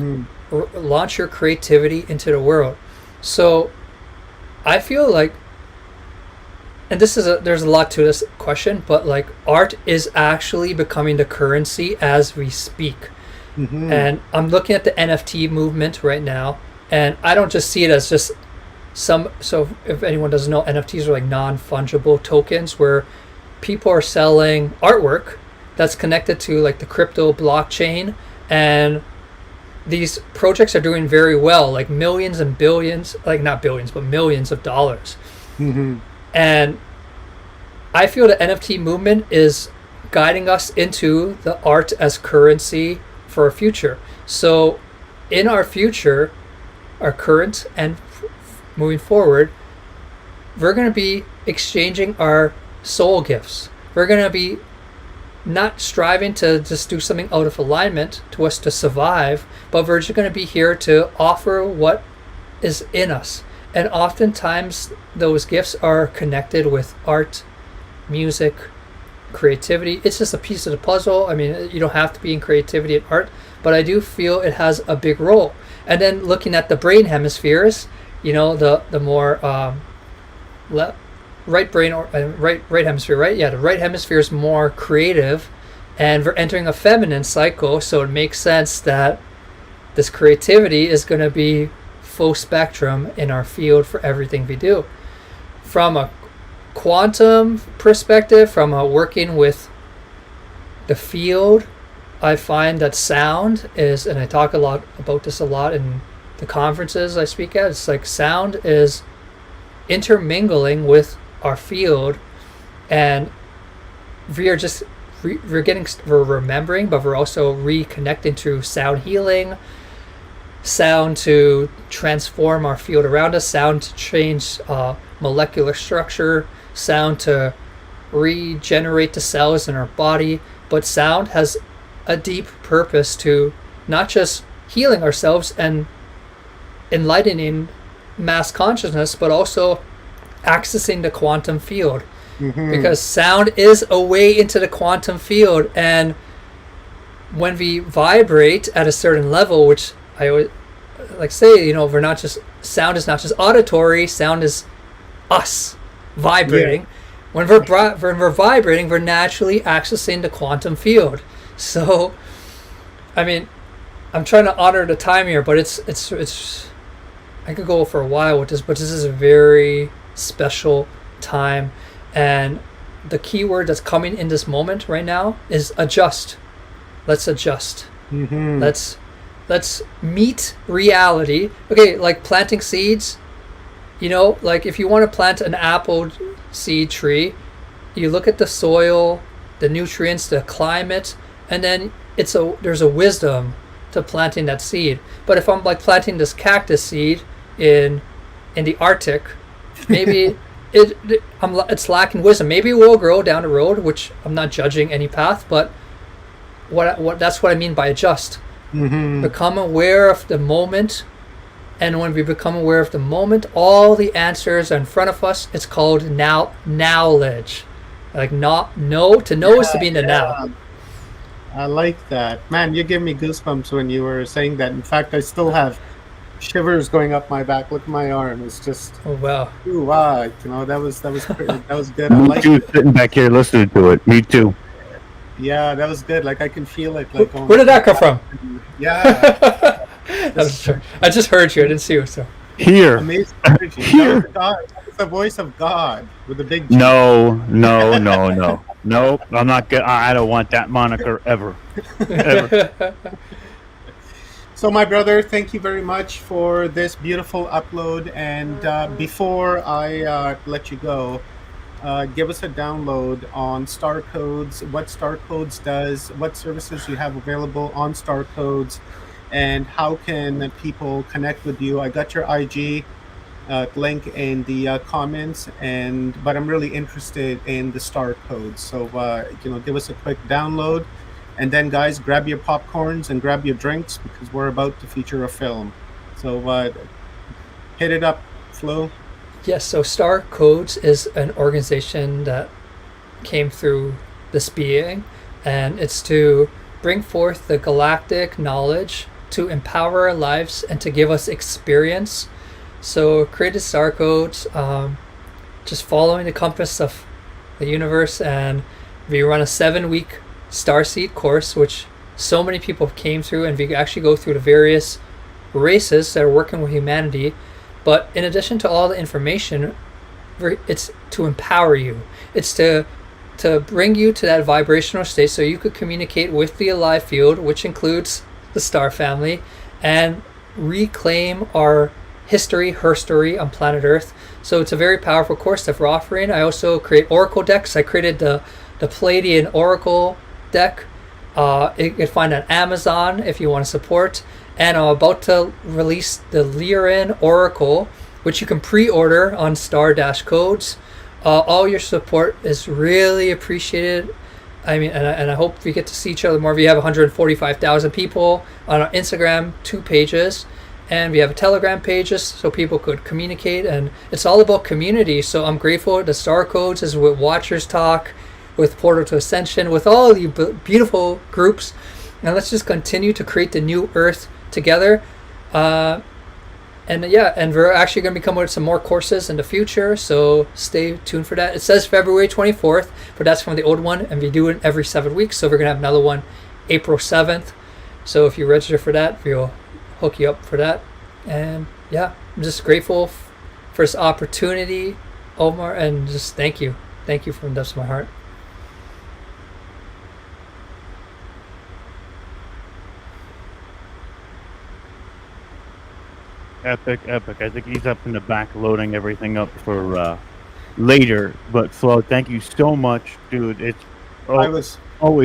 launch your creativity into the world. So I feel like, and this is there's a lot to this question, but like art is actually becoming the currency as we speak. And I'm looking at the NFT movement right now, and I don't just see it as just so if anyone doesn't know, NFTs are like non-fungible tokens where people are selling artwork that's connected to like the crypto blockchain, and these projects are doing very well, like millions and billions, like not billions but millions of dollars. And I feel the NFT movement is guiding us into the art as currency for our future. So in our future, our current and moving forward, we're going to be exchanging our soul gifts. We're going to be not striving to just do something out of alignment to us to survive, but we're just going to be here to offer what is in us. And oftentimes those gifts are connected with art, music, creativity. It's just a piece of the puzzle. I mean, you don't have to be in creativity and art, but I do feel it has a big role. And then looking at the brain hemispheres, you know, the more right brain or right hemisphere, right? Yeah, the right hemisphere is more creative, and we're entering a feminine cycle, so it makes sense that this creativity is going to be full spectrum in our field for everything we do. From a quantum perspective, from working with the field, I find that sound is, and I talk a lot about this a lot in the conferences I speak at, it's like sound is intermingling with our field, and we are just we're remembering, but we're also reconnecting to sound healing, sound to transform our field around us, sound to change molecular structure, sound to regenerate the cells in our body. But sound has a deep purpose to not just healing ourselves and enlightening mass consciousness, but also accessing the quantum field, because sound is a way into the quantum field. And when we vibrate at a certain level, which I always like say, you know, we're not just, sound is not just auditory, sound is us vibrating. When we're vibrating, we're naturally accessing the quantum field. So I mean, I'm trying to honor the time here, but it's I could go for a while with this, but this is a very special time, and the key word that's coming in this moment right now is adjust. Let's adjust. Let's meet reality. Okay, like planting seeds, you know, like if you want to plant an apple seed tree, you look at the soil, the nutrients, the climate, and then there's a wisdom to planting that seed. But if I'm like planting this cactus seed in the Arctic, maybe it's lacking wisdom. Maybe it will grow down the road, which I'm not judging any path, but what that's what I mean by adjust. Become aware of the moment, and when we become aware of the moment, all the answers are in front of us. It's called knowledge. Like to know is to be in the now. I like that. Man, you give me goosebumps when you were saying that. In fact, I still have shivers going up my back. Look at my arm. It's just, oh wow. Ooh, wow. You know, that was good. I Me like too, it. sitting back here listening to it. Me too. Yeah, that was good. Like I can feel it. Like where did that come from? Yeah. I just heard you. I didn't see you. So Here. Amazing energy. Here. That was the voice of God with a big G. No. Nope. I'm not good. I don't want that moniker ever. Ever. So, my brother, thank you very much for this beautiful upload. And before I let you go, give us a download on Star Codes, what Star Codes does, what services you have available on Star Codes, and how can people connect with you. I got your IG. link in the comments, but I'm really interested in the star codes. So give us a quick download, and then guys, grab your popcorns and grab your drinks because we're about to feature a film. So hit it up, Flo. Yes, so Star Codes is an organization that came through this being, and it's to bring forth the galactic knowledge to empower our lives and to give us experience. So created Star Codes, just following the compass of the universe, and we run a 7-week Starseed course, which so many people came through, and we actually go through the various races that are working with humanity. But in addition to all the information, it's to empower you. It's to bring you to that vibrational state so you could communicate with the alive field, which includes the star family, and reclaim our history, her story on planet Earth. So it's a very powerful course that we're offering. I also create oracle decks. I created the Palladian Oracle deck. You can find it on Amazon if you want to support. And I'm about to release the Lyran Oracle, which you can pre-order on Star-Codes. All your support is really appreciated. I mean, and I hope we get to see each other more. We have 145,000 people on our Instagram, 2 pages, and we have a Telegram pages so people could communicate. And it's all about community. So I'm grateful. The Star Codes is with Watchers Talk, with Portal to Ascension, with all you beautiful groups. And let's just continue to create the new Earth together. And we're actually going to be coming with some more courses in the future, so stay tuned for that. It says February 24th, but that's from the old one, and we do it every 7 weeks, so we're going to have another one April 7th. So if you register for that, we'll hook you up for that. And yeah, I'm just grateful for this opportunity, Omar, and just thank you from the depths of my heart. Epic. I think he's up in the back loading everything up for later. But Flo, thank you so much, dude. It's always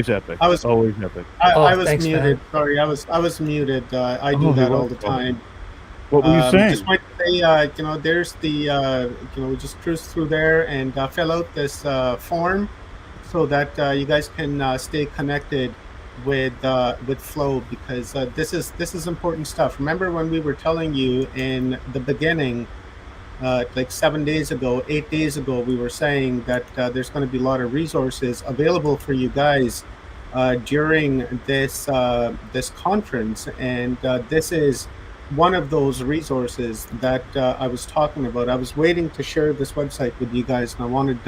epic. Always epic. I was thanks, muted. man. Sorry, I was muted. I do that all the time. What were you saying? Just wanted to say, there's the, we just cruise through there and fill out this form so that you guys can stay connected with Flo, because this is important stuff. Remember when we were telling you in the beginning, like 7 days ago, 8 days ago, we were saying that there's going to be a lot of resources available for you guys during this conference, and this is one of those resources that I was talking about. I was waiting to share this website with you guys, and I wanted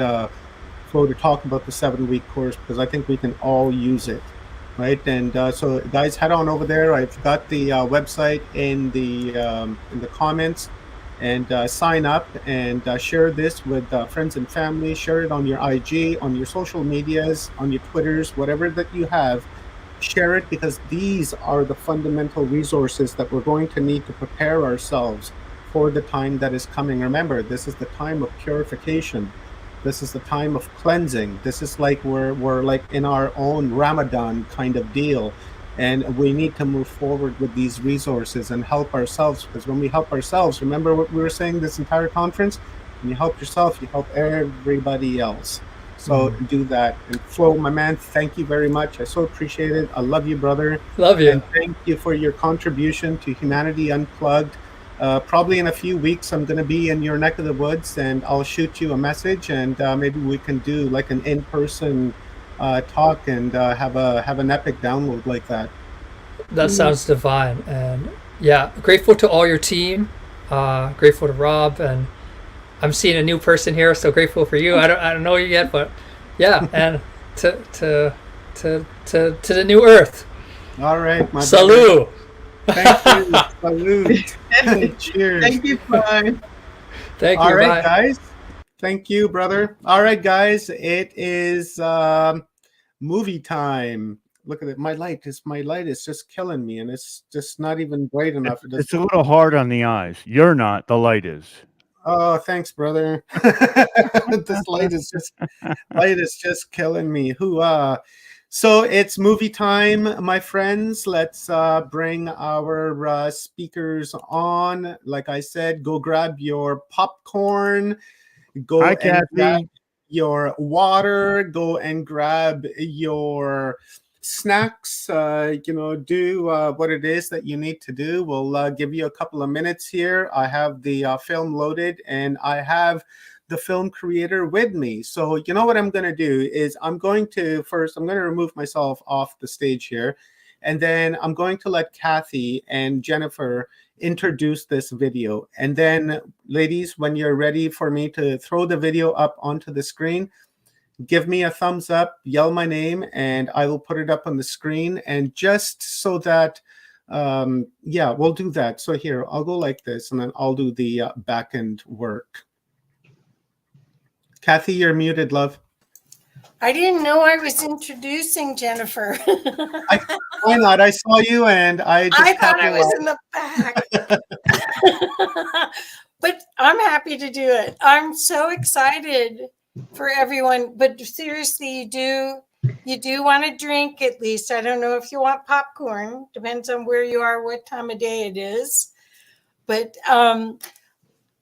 Flo to talk about the 7-week course because I think we can all use it. Right, and so guys, head on over there. I've got the website in the comments, and sign up and share this with friends and family. Share it on your IG, on your social medias, on your Twitters, whatever that you have. Share it, because these are the fundamental resources that we're going to need to prepare ourselves for the time that is coming. Remember, this is the time of purification. This is the time of cleansing. This is like we're like in our own Ramadan kind of deal, and we need to move forward with these resources and help ourselves, because when we help ourselves, remember what we were saying this entire conference, when you help yourself, you help everybody else. So do that. And Flo, my man, thank you very much. I so appreciate it. I love you, brother. Love you. And thank you for your contribution to Humanity Unplugged. Probably in a few weeks, I'm going to be in your neck of the woods, and I'll shoot you a message, and maybe we can do like an in-person talk and have an epic download like that. That sounds divine. And yeah, grateful to all your team. Grateful to Rob, and I'm seeing a new person here, so grateful for you. I don't know you yet, but yeah, and to the new Earth. All right, my Salud. Thank you. Salute. Cheers. Thank you, Flo. Thank you. All right, bye. guys. Thank you, brother. All right, guys. It is movie time. Look at it. My light is just killing me, and it's just not even bright enough. It's a little hard on the eyes. You're not. The light is. Oh, thanks, brother. This light is just killing me. Hoo-ah. So it's movie time, my friends. Let's bring our speakers on. Like I said, go grab your popcorn, go Hi, and grab Kathy. your water, go and grab your snacks. Do what it is that you need to do. We'll give you a couple of minutes here. I have the film loaded, and I have the film creator with me. So you know what I'm going to do is I'm going to remove myself off the stage here, and then I'm going to let Kathy and Jennifer introduce this video. And then, ladies, when you're ready for me to throw the video up onto the screen, give me a thumbs up, yell my name, and I will put it up on the screen. And just so that, we'll do that. So here, I'll go like this, and then I'll do the back end work. Kathy, you're muted, love. I didn't know I was introducing Jennifer. Why not? I saw you, and I thought I was in the back. But I'm happy to do it. I'm so excited for everyone. But seriously, you do want to drink at least. I don't know if you want popcorn. Depends on where you are, what time of day it is. But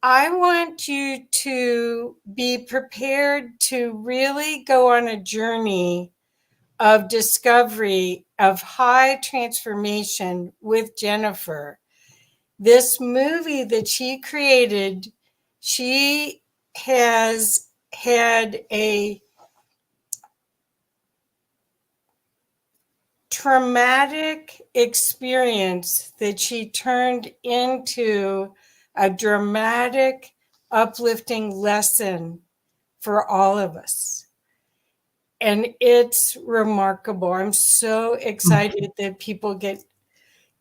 I want you to be prepared to really go on a journey of discovery, of high transformation with Jennifer. This movie that she created, she has had a traumatic experience that she turned into a dramatic, uplifting lesson for all of us. And it's remarkable. I'm so excited that people get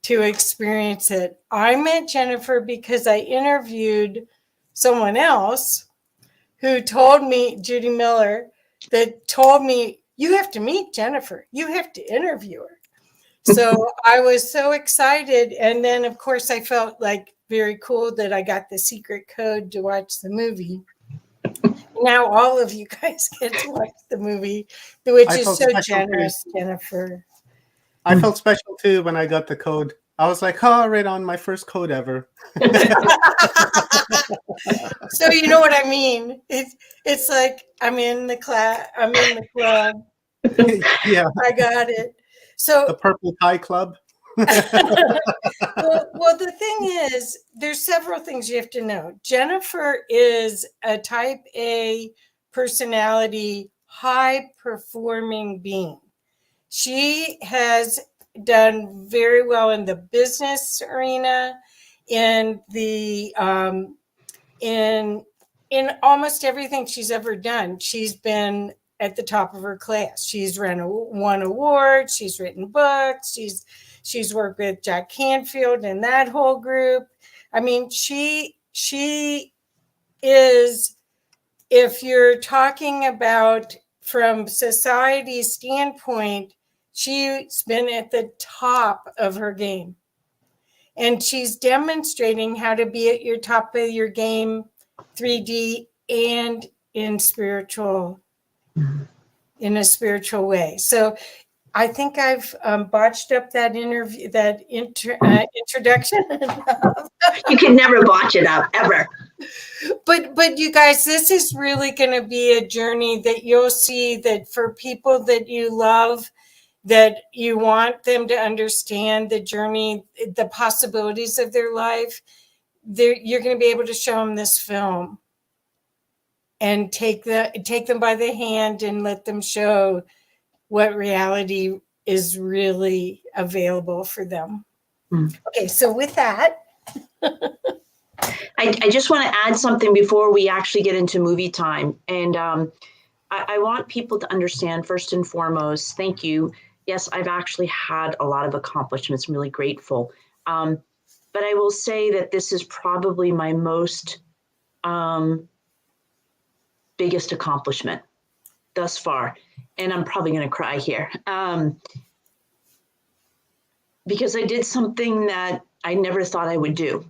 to experience it. I met Jennifer because I interviewed someone else who told me, Judy Miller, that told me, you have to meet Jennifer. You have to interview her. So I was so excited. And then, of course, I felt like very cool that I got the secret code to watch the movie. Now all of you guys get to watch the movie, which is so generous, Jennifer. I felt special too when I got the code. I was like, oh, right on, my first code ever. So you know what I mean? It's like I'm in the class, I'm in the club. Yeah. I got it. So the Purple Tie Club. well, the thing is, there's several things you have to know. Jennifer is a type A personality, high performing being. She has done very well in the business arena, in the in almost everything she's ever done. She's been at the top of her class. She's won awards. She's written books. She's worked with Jack Canfield and that whole group. I mean, she is, if you're talking about from society's standpoint, she's been at the top of her game. And she's demonstrating how to be at your top of your game, 3D and in a spiritual way. So I think I've botched up that interview, that introduction. You can never botch it up, ever. But you guys, this is really going to be a journey that you'll see, that for people that you love, that you want them to understand the journey, the possibilities of their life, you're going to be able to show them this film and take them by the hand and let them show what reality is really available for them. Okay, so with that. I just want to add something before we actually get into movie time. And I want people to understand, first and foremost, thank you. Yes, I've actually had a lot of accomplishments. I'm really grateful. But I will say that this is probably my most biggest accomplishment thus far. And I'm probably going to cry here. Because I did something that I never thought I would do,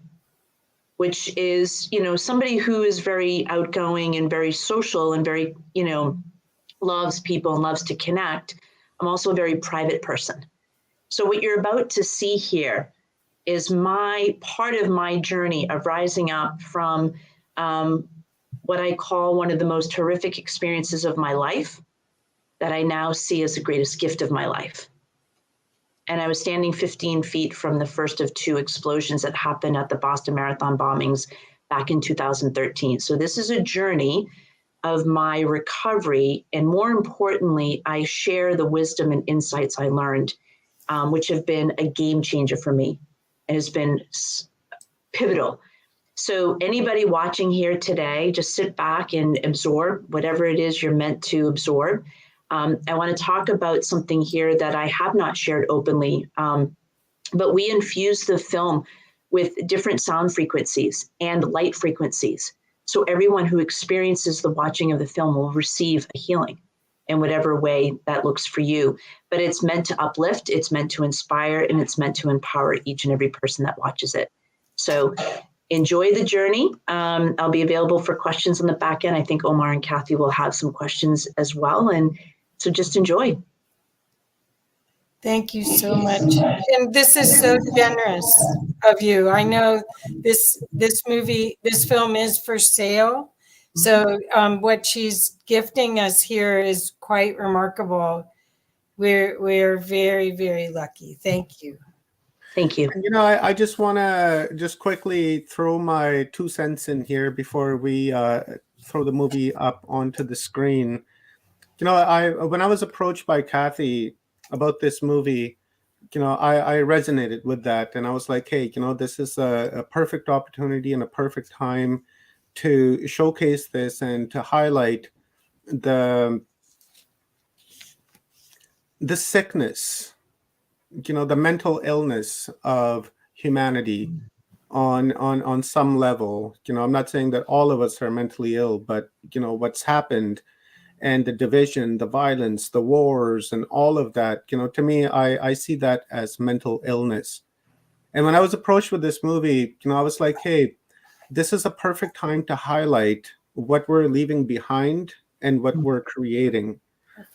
which is, somebody who is very outgoing and very social and very, loves people and loves to connect. I'm also a very private person. So what you're about to see here is my part of my journey of rising up from what I call one of the most horrific experiences of my life that I now see as the greatest gift of my life. And I was standing 15 feet from the first of 2 explosions that happened at the Boston Marathon bombings back in 2013. So this is a journey of my recovery. And more importantly, I share the wisdom and insights I learned, which have been a game changer for me and has been pivotal. So anybody watching here today, just sit back and absorb whatever it is you're meant to absorb. I want to talk about something here that I have not shared openly, but we infuse the film with different sound frequencies and light frequencies. So everyone who experiences the watching of the film will receive a healing in whatever way that looks for you. But it's meant to uplift, it's meant to inspire, and it's meant to empower each and every person that watches it. So enjoy the journey. I'll be available for questions on the back end. I think Omar and Kathy will have some questions as well. And so just enjoy. Thank you so much. And this is so generous of you. I know this film is for sale. So what she's gifting us here is quite remarkable. We're very, very lucky. Thank you. Thank you. You know, I just want to just quickly throw my 2 cents in here before we throw the movie up onto the screen. You know, when I was approached by Kathy about this movie, you know, I resonated with that. And I was like, hey, you know, this is a perfect opportunity and a perfect time to showcase this and to highlight the sickness, you know, the mental illness of humanity on some level. You know, I'm not saying that all of us are mentally ill, but, you know, what's happened and the division, the violence, the wars, and all of that, you know, to me, I see that as mental illness. And when I was approached with this movie, you know, I was like, hey, this is a perfect time to highlight what we're leaving behind and what we're creating.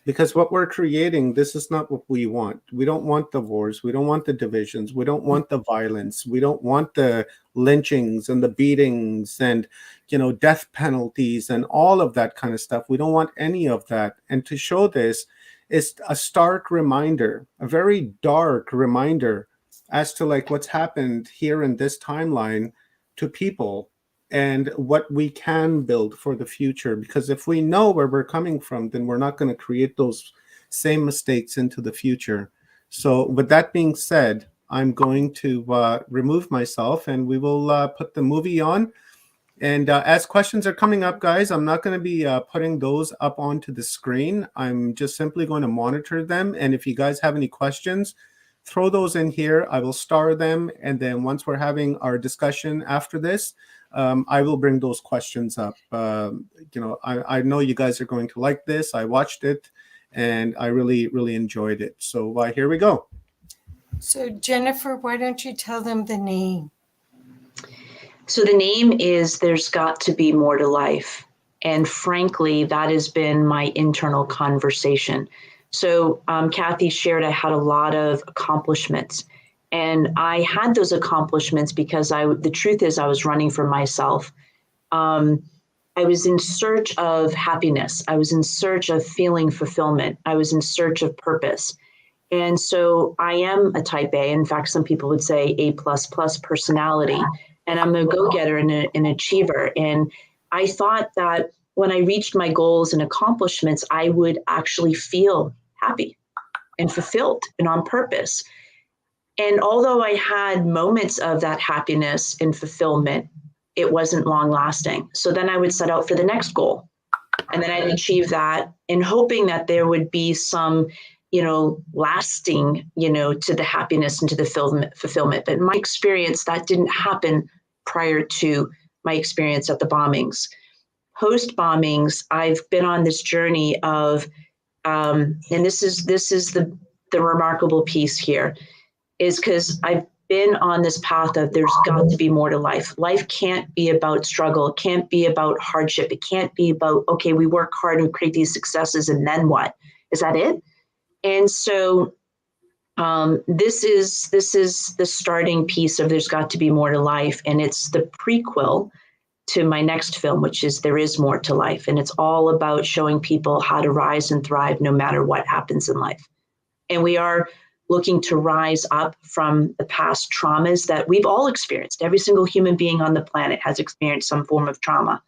Because what we're creating, this is not what we want. We don't want the wars. We don't want the divisions. We don't want the violence. We don't want the lynchings and the beatings and, you know, death penalties and all of that kind of stuff. We don't want any of that. And to show this is a stark reminder, a very dark reminder as to like what's happened here in this timeline to people and what we can build for the future. Because if we know where we're coming from, then we're not going to create those same mistakes into the future. So with that being said, I'm going to remove myself and we will put the movie on. And as questions are coming up, guys, I'm not going to be putting those up onto the screen. I'm just simply going to monitor them. And if you guys have any questions, throw those in here. I will star them. And then once we're having our discussion after this, I will bring those questions up. You know, I know you guys are going to like this. I watched it and I really, really enjoyed it. So here we go. So Jennifer, why don't you tell them the name? So the name is There's Got to Be More to Life. And frankly, that has been my internal conversation. So Kathy shared I had a lot of accomplishments. And I had those accomplishments because the truth is I was running for myself. I was in search of happiness. I was in search of feeling fulfillment. I was in search of purpose. And so I am a type A. In fact, some people would say A++ personality. And I'm a go-getter and an achiever. And I thought that when I reached my goals and accomplishments, I would actually feel happy and fulfilled and on purpose. And although I had moments of that happiness and fulfillment, it wasn't long lasting. So then I would set out for the next goal. And then I'd achieve that and hoping that there would be some, you know, lasting, you know, to the happiness and to the fulfillment. But in my experience, that didn't happen prior to my experience at the bombings. Post bombings, I've been on this journey of, and this is the remarkable piece here, is because I've been on this path of there's got to be more to life. Life can't be about struggle. It can't be about hardship. It can't be about, okay, we work hard and create these successes and then what? Is that it? And so this is the starting piece of There's Got to Be More to Life, and it's the prequel to my next film, which is There Is More to Life, and it's all about showing people how to rise and thrive no matter what happens in life. And we are looking to rise up from the past traumas that we've all experienced. Every single human being on the planet has experienced some form of trauma.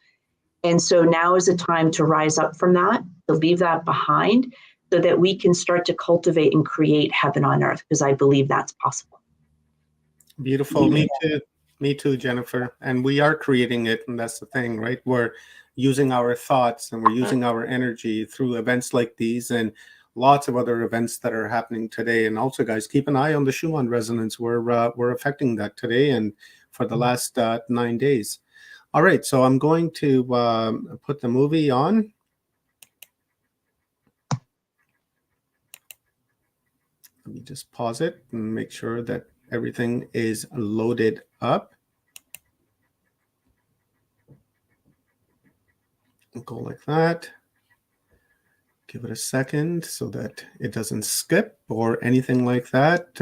And so now is the time to rise up from that, to leave that behind, so that we can start to cultivate and create heaven on earth, because I believe that's possible. Beautiful. Me too. Me too, Jennifer. And we are creating it. And that's the thing, right? We're using our thoughts and we're using our energy through events like these and lots of other events that are happening today. And also, guys, keep an eye on the Schumann resonance. We're affecting that today and for the last 9 days. All right. So I'm going to put the movie on. Let me just pause it and make sure that everything is loaded up. Go like that. Give it a second so that it doesn't skip or anything like that.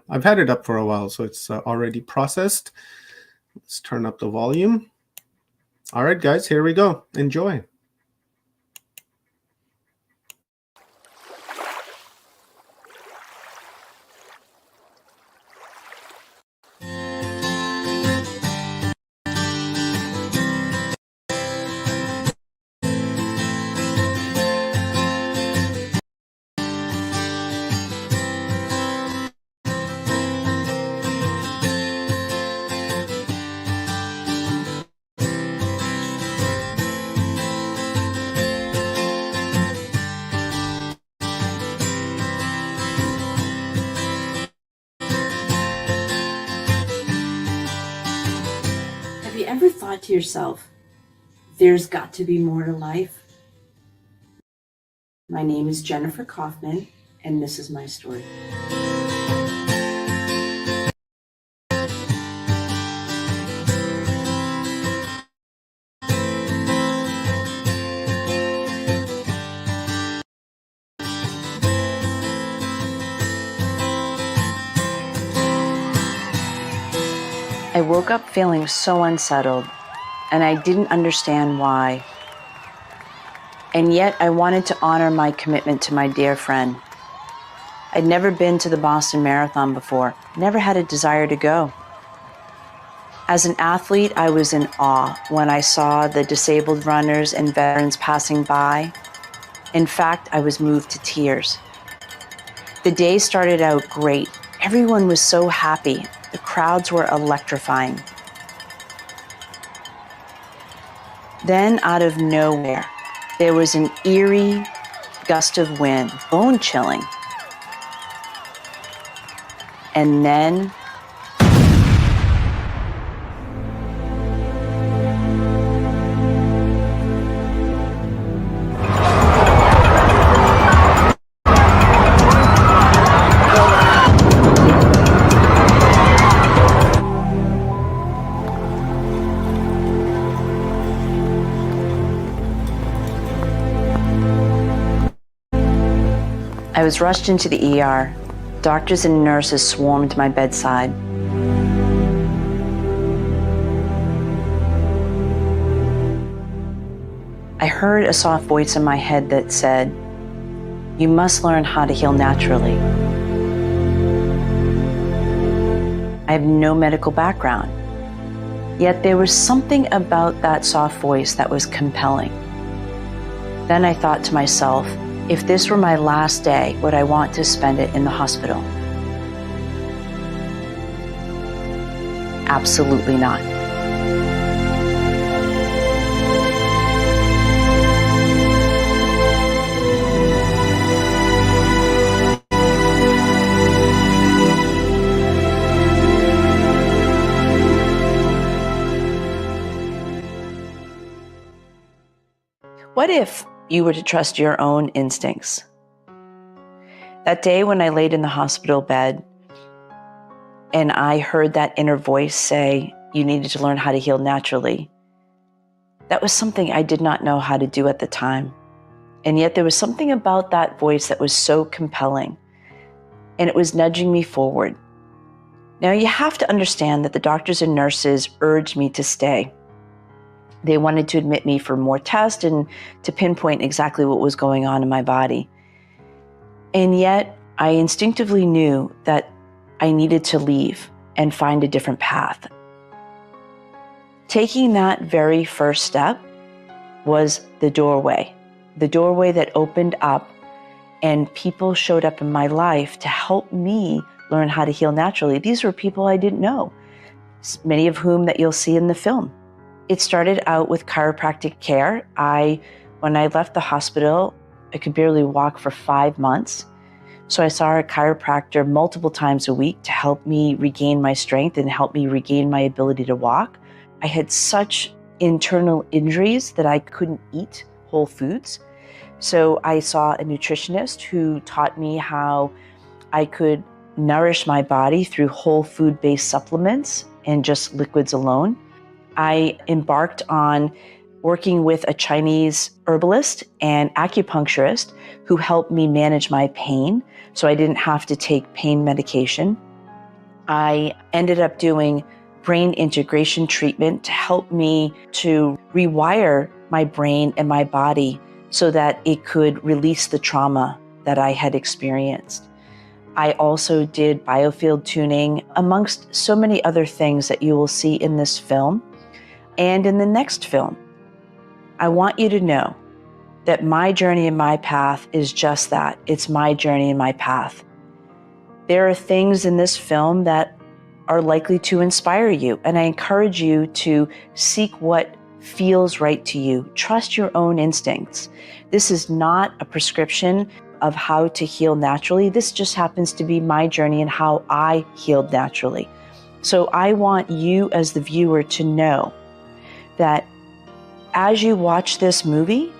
I've had it up for a while, so it's already processed. Let's turn up the volume. All right, guys, here we go. Enjoy. Have you ever thought to yourself, there's got to be more to life? My name is Jennifer Kaufman, and this is my story. I woke up feeling so unsettled, and I didn't understand why. And yet I wanted to honor my commitment to my dear friend. I'd never been to the Boston Marathon before, never had a desire to go. As an athlete, I was in awe when I saw the disabled runners and veterans passing by. In fact, I was moved to tears. The day started out great. Everyone was so happy. The crowds were electrifying. Then, out of nowhere, there was an eerie gust of wind, bone-chilling. And then I was rushed into the ER. Doctors and nurses swarmed my bedside. I heard a soft voice in my head that said, "You must learn how to heal naturally." I have no medical background, yet there was something about that soft voice that was compelling. Then I thought to myself, if this were my last day, would I want to spend it in the hospital? Absolutely not. What if you were to trust your own instincts? That day when I laid in the hospital bed and I heard that inner voice say, you needed to learn how to heal naturally, that was something I did not know how to do at the time. And yet there was something about that voice that was so compelling, and it was nudging me forward. Now, you have to understand that the doctors and nurses urged me to stay. They wanted to admit me for more tests and to pinpoint exactly what was going on in my body. And yet, I instinctively knew that I needed to leave and find a different path. Taking that very first step was the doorway that opened up, and people showed up in my life to help me learn how to heal naturally. These were people I didn't know, many of whom that you'll see in the film. It started out with chiropractic care. When I left the hospital, I could barely walk for 5 months. So I saw a chiropractor multiple times a week to help me regain my strength and help me regain my ability to walk. I had such internal injuries that I couldn't eat whole foods. So I saw a nutritionist who taught me how I could nourish my body through whole food-based supplements and just liquids alone. I embarked on working with a Chinese herbalist and acupuncturist who helped me manage my pain so I didn't have to take pain medication. I ended up doing brain integration treatment to help me to rewire my brain and my body so that it could release the trauma that I had experienced. I also did biofield tuning, amongst so many other things that you will see in this film and in the next film. I want you to know that my journey and my path is just that. It's my journey and my path. There are things in this film that are likely to inspire you, and I encourage you to seek what feels right to you. Trust your own instincts. This is not a prescription of how to heal naturally. This just happens to be my journey and how I healed naturally. So I want you as the viewer to know that as you watch this movie,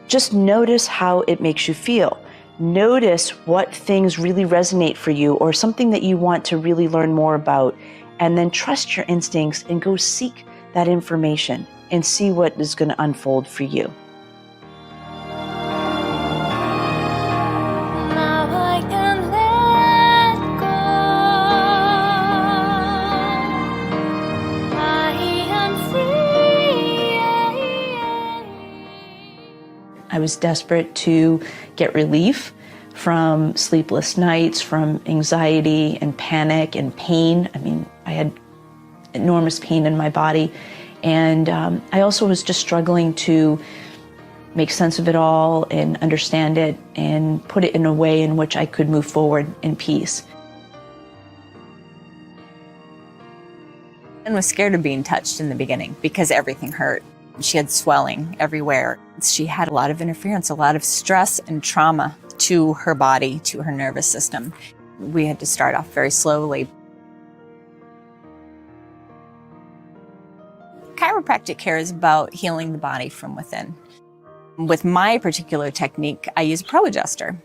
just notice how it makes you feel. Notice what things really resonate for you or something that you want to really learn more about, and then trust your instincts and go seek that information and see what is going to unfold for you. Now I can let go. I am free. I was desperate to get relief from sleepless nights, from anxiety and panic and pain. I mean, I had enormous pain in my body. And I also was just struggling to make sense of it all and understand it and put it in a way in which I could move forward in peace. And was scared of being touched in the beginning because everything hurt. She had swelling everywhere. She had a lot of interference, a lot of stress and trauma to her body, to her nervous system. We had to start off very slowly. Chiropractic care is about healing the body from within. With my particular technique, I use a Pro Adjuster.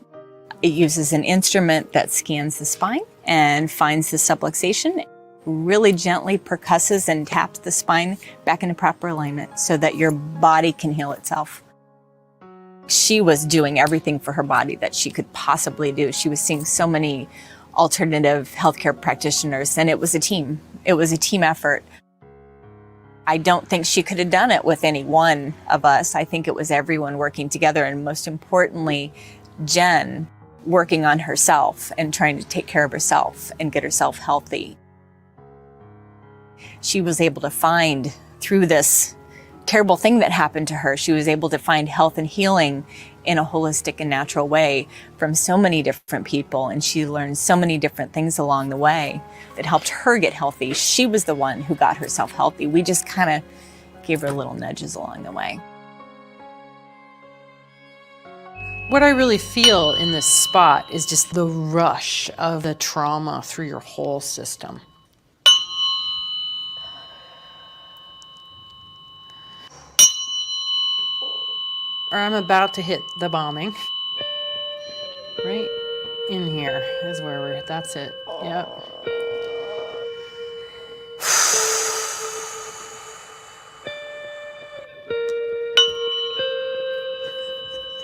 It uses an instrument that scans the spine and finds the subluxation, really gently percusses and taps the spine back into proper alignment so that your body can heal itself. She was doing everything for her body that she could possibly do. She was seeing so many alternative healthcare practitioners, and it was a team. It was a team effort. I don't think she could have done it with any one of us. I think it was everyone working together, and most importantly, Jen working on herself and trying to take care of herself and get herself healthy. She was able to find, through this terrible thing that happened to her, she was able to find health and healing in a holistic and natural way from so many different people. And she learned so many different things along the way that helped her get healthy. She was the one who got herself healthy. We just kind of gave her little nudges along the way. What I really feel in this spot is just the rush of the trauma through your whole system. Or I'm about to hit the bombing. Right in here is where we're, that's it. Yep.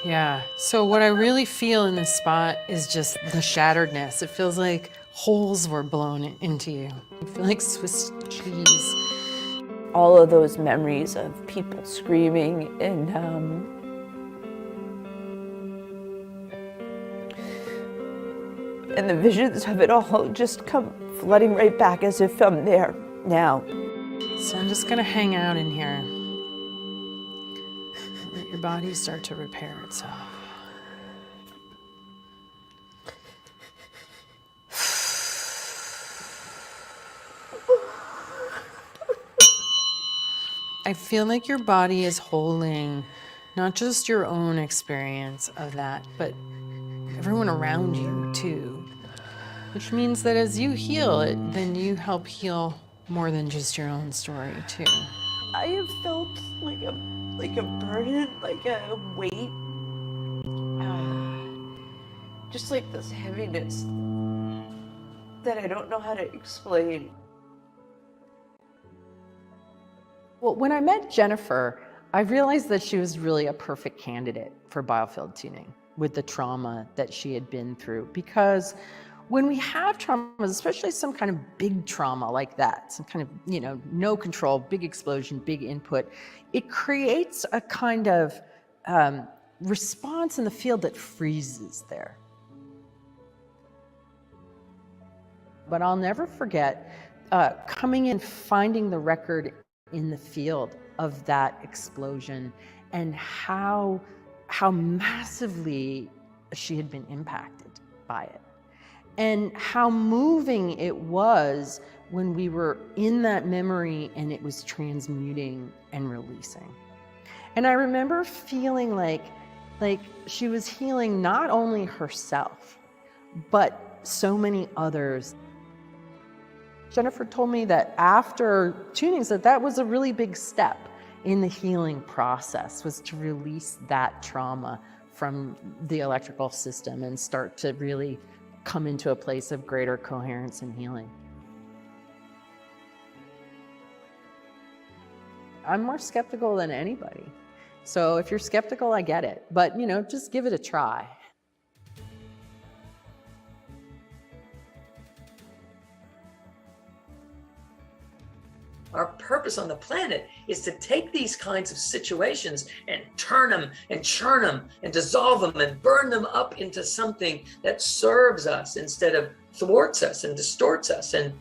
Yeah. So what I really feel in this spot is just the shatteredness. It feels like holes were blown into you. You feel like Swiss cheese. All of those memories of people screaming and the visions of it all just come flooding right back as if I'm there now. So I'm just gonna hang out in here. Let your body start to repair itself. I feel like your body is holding not just your own experience of that, but everyone around you too. Which means that as you heal it, then you help heal more than just your own story too. I have felt like a burden, like a weight, just like this heaviness that I don't know how to explain. Well, when I met Jennifer, I realized that she was really a perfect candidate for biofield tuning with the trauma that she had been through. Because when we have traumas, especially some kind of big trauma like that, some kind of, no control, big explosion, big input, it creates a kind of response in the field that freezes there. But I'll never forget coming in, finding the record in the field of that explosion and how massively she had been impacted by it. And how moving it was when we were in that memory and it was transmuting and releasing. And I remember feeling like she was healing not only herself, but so many others. Jennifer told me that after tunings, that was a really big step in the healing process, was to release that trauma from the electrical system and start to really come into a place of greater coherence and healing. I'm more skeptical than anybody. So if you're skeptical, I get it. But, just give it a try. Our purpose on the planet is to take these kinds of situations and turn them and churn them and dissolve them and burn them up into something that serves us instead of thwarts us and distorts us and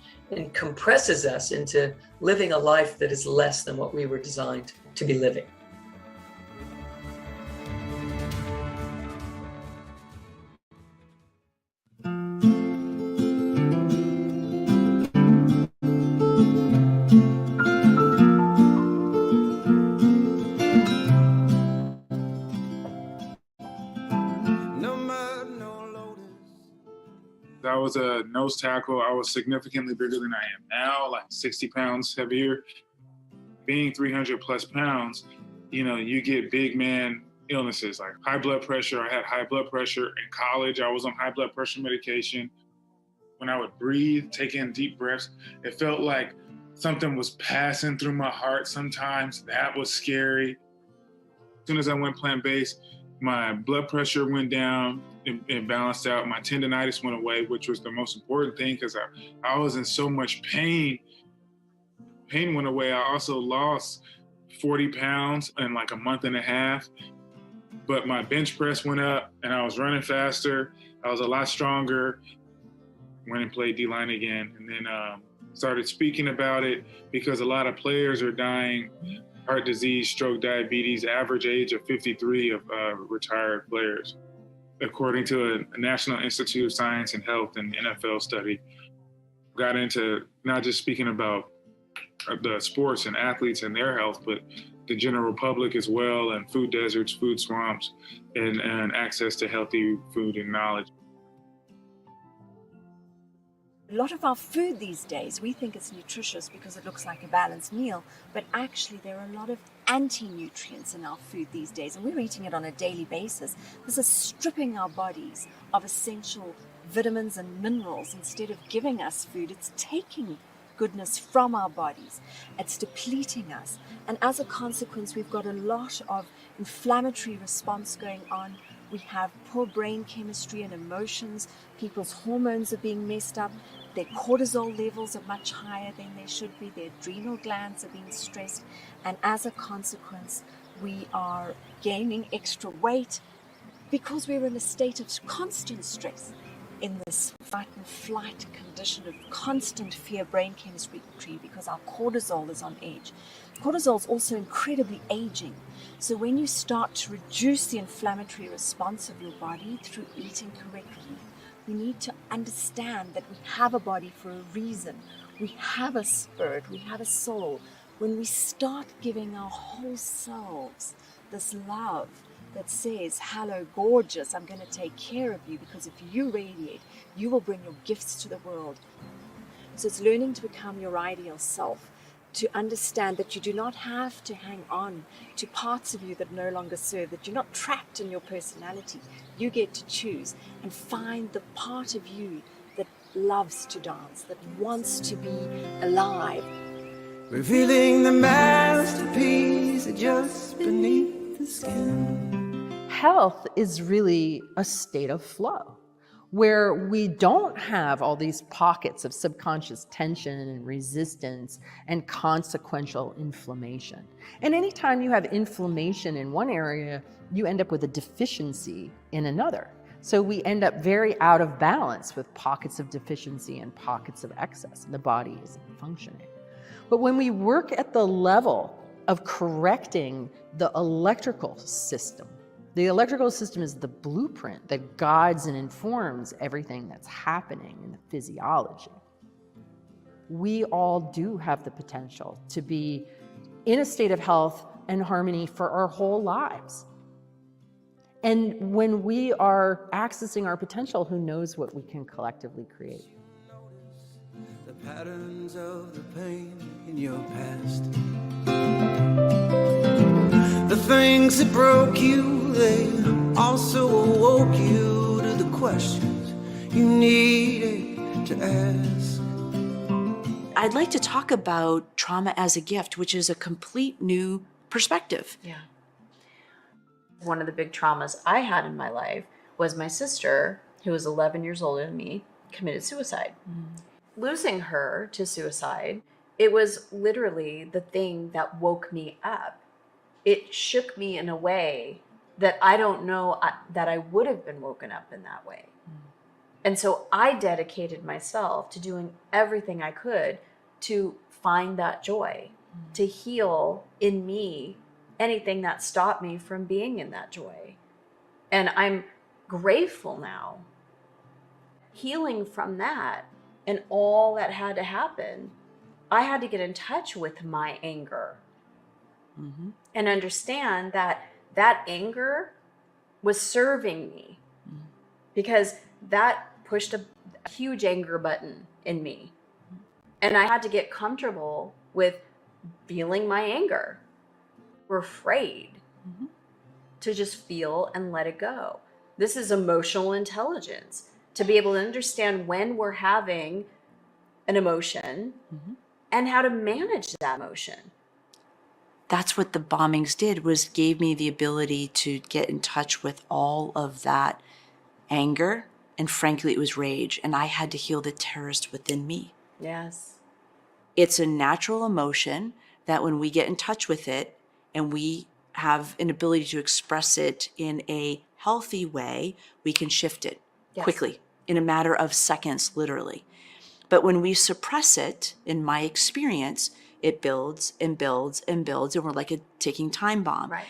compresses us into living a life that is less than what we were designed to be living. I was a nose tackle. I was significantly bigger than I am now, like 60 pounds heavier. Being 300 plus pounds, you get big man illnesses like high blood pressure. I had high blood pressure in college. I was on high blood pressure medication. When I would breathe, take in deep breaths, it felt like something was passing through my heart sometimes. That was scary. As soon as I went plant-based, my blood pressure went down. It balanced out. My tendonitis went away, which was the most important thing because I was in so much pain. Pain went away. I also lost 40 pounds in like a month and a half, but my bench press went up and I was running faster. I was a lot stronger. Went and played D-line again, and then started speaking about it because a lot of players are dying. Heart disease, stroke, diabetes, average age of 53 of retired players. According to a National Institute of Science and Health and NFL study, got into not just speaking about the sports and athletes and their health, but the general public as well, and food deserts, food swamps, and access to healthy food and knowledge. A lot of our food these days, we think it's nutritious because it looks like a balanced meal, but actually there are a lot of anti-nutrients in our food these days, and we're eating it on a daily basis. This is stripping our bodies of essential vitamins and minerals. Instead of giving us food, it's taking goodness from our bodies. It's depleting us. And as a consequence, we've got a lot of inflammatory response going on. We have poor brain chemistry and emotions. People's hormones are being messed up. Their cortisol levels are much higher than they should be. Their adrenal glands are being stressed. And as a consequence, we are gaining extra weight because we're in a state of constant stress, in this fight and flight condition of constant fear brain chemistry, because our cortisol is on edge. Cortisol is also incredibly aging. So when you start to reduce the inflammatory response of your body through eating correctly, we need to understand that we have a body for a reason. We have a spirit, we have a soul. When we start giving our whole selves this love that says, hello, gorgeous, I'm going to take care of you, because if you radiate, you will bring your gifts to the world. So it's learning to become your ideal self, to understand that you do not have to hang on to parts of you that no longer serve, that you're not trapped in your personality. You get to choose and find the part of you that loves to dance, that wants to be alive. Revealing the masterpiece just beneath the skin. Health is really a state of flow where we don't have all these pockets of subconscious tension and resistance and consequential inflammation. And anytime you have inflammation in one area, you end up with a deficiency in another. So we end up very out of balance with pockets of deficiency and pockets of excess, and the body isn't functioning. But when we work at the level of correcting the electrical system, the electrical system is the blueprint that guides and informs everything that's happening in the physiology. We all do have the potential to be in a state of health and harmony for our whole lives. And when we are accessing our potential, who knows what we can collectively create. The patterns of the pain in your past. The things that broke you, they also awoke you to the questions you needed to ask. I'd like to talk about trauma as a gift, which is a complete new perspective. Yeah. One of the big traumas I had in my life was my sister, who was 11 years older than me, committed suicide. Losing her to suicide, it was literally the thing that woke me up. It shook me in a way that I don't know that I would have been woken up in that way. And so I dedicated myself to doing everything I could to find that joy, to heal in me anything that stopped me from being in that joy. And I'm grateful now. Healing from that and all that had to happen, I had to get in touch with my anger. And understand that that anger was serving me, because that pushed a huge anger button in me. And I had to get comfortable with feeling my anger. We're afraid to just feel and let it go. This is emotional intelligence, to be able to understand when we're having an emotion and how to manage that emotion. That's what the bombings did, was gave me the ability to get in touch with all of that anger. And frankly, it was rage. And I had to heal the terrorist within me. Yes. It's a natural emotion that when we get in touch with it and we have an ability to express it in a healthy way, we can shift it quickly, in a matter of seconds, literally. But when we suppress it, in my experience, it builds and builds and builds, and we're like a ticking time bomb. Right.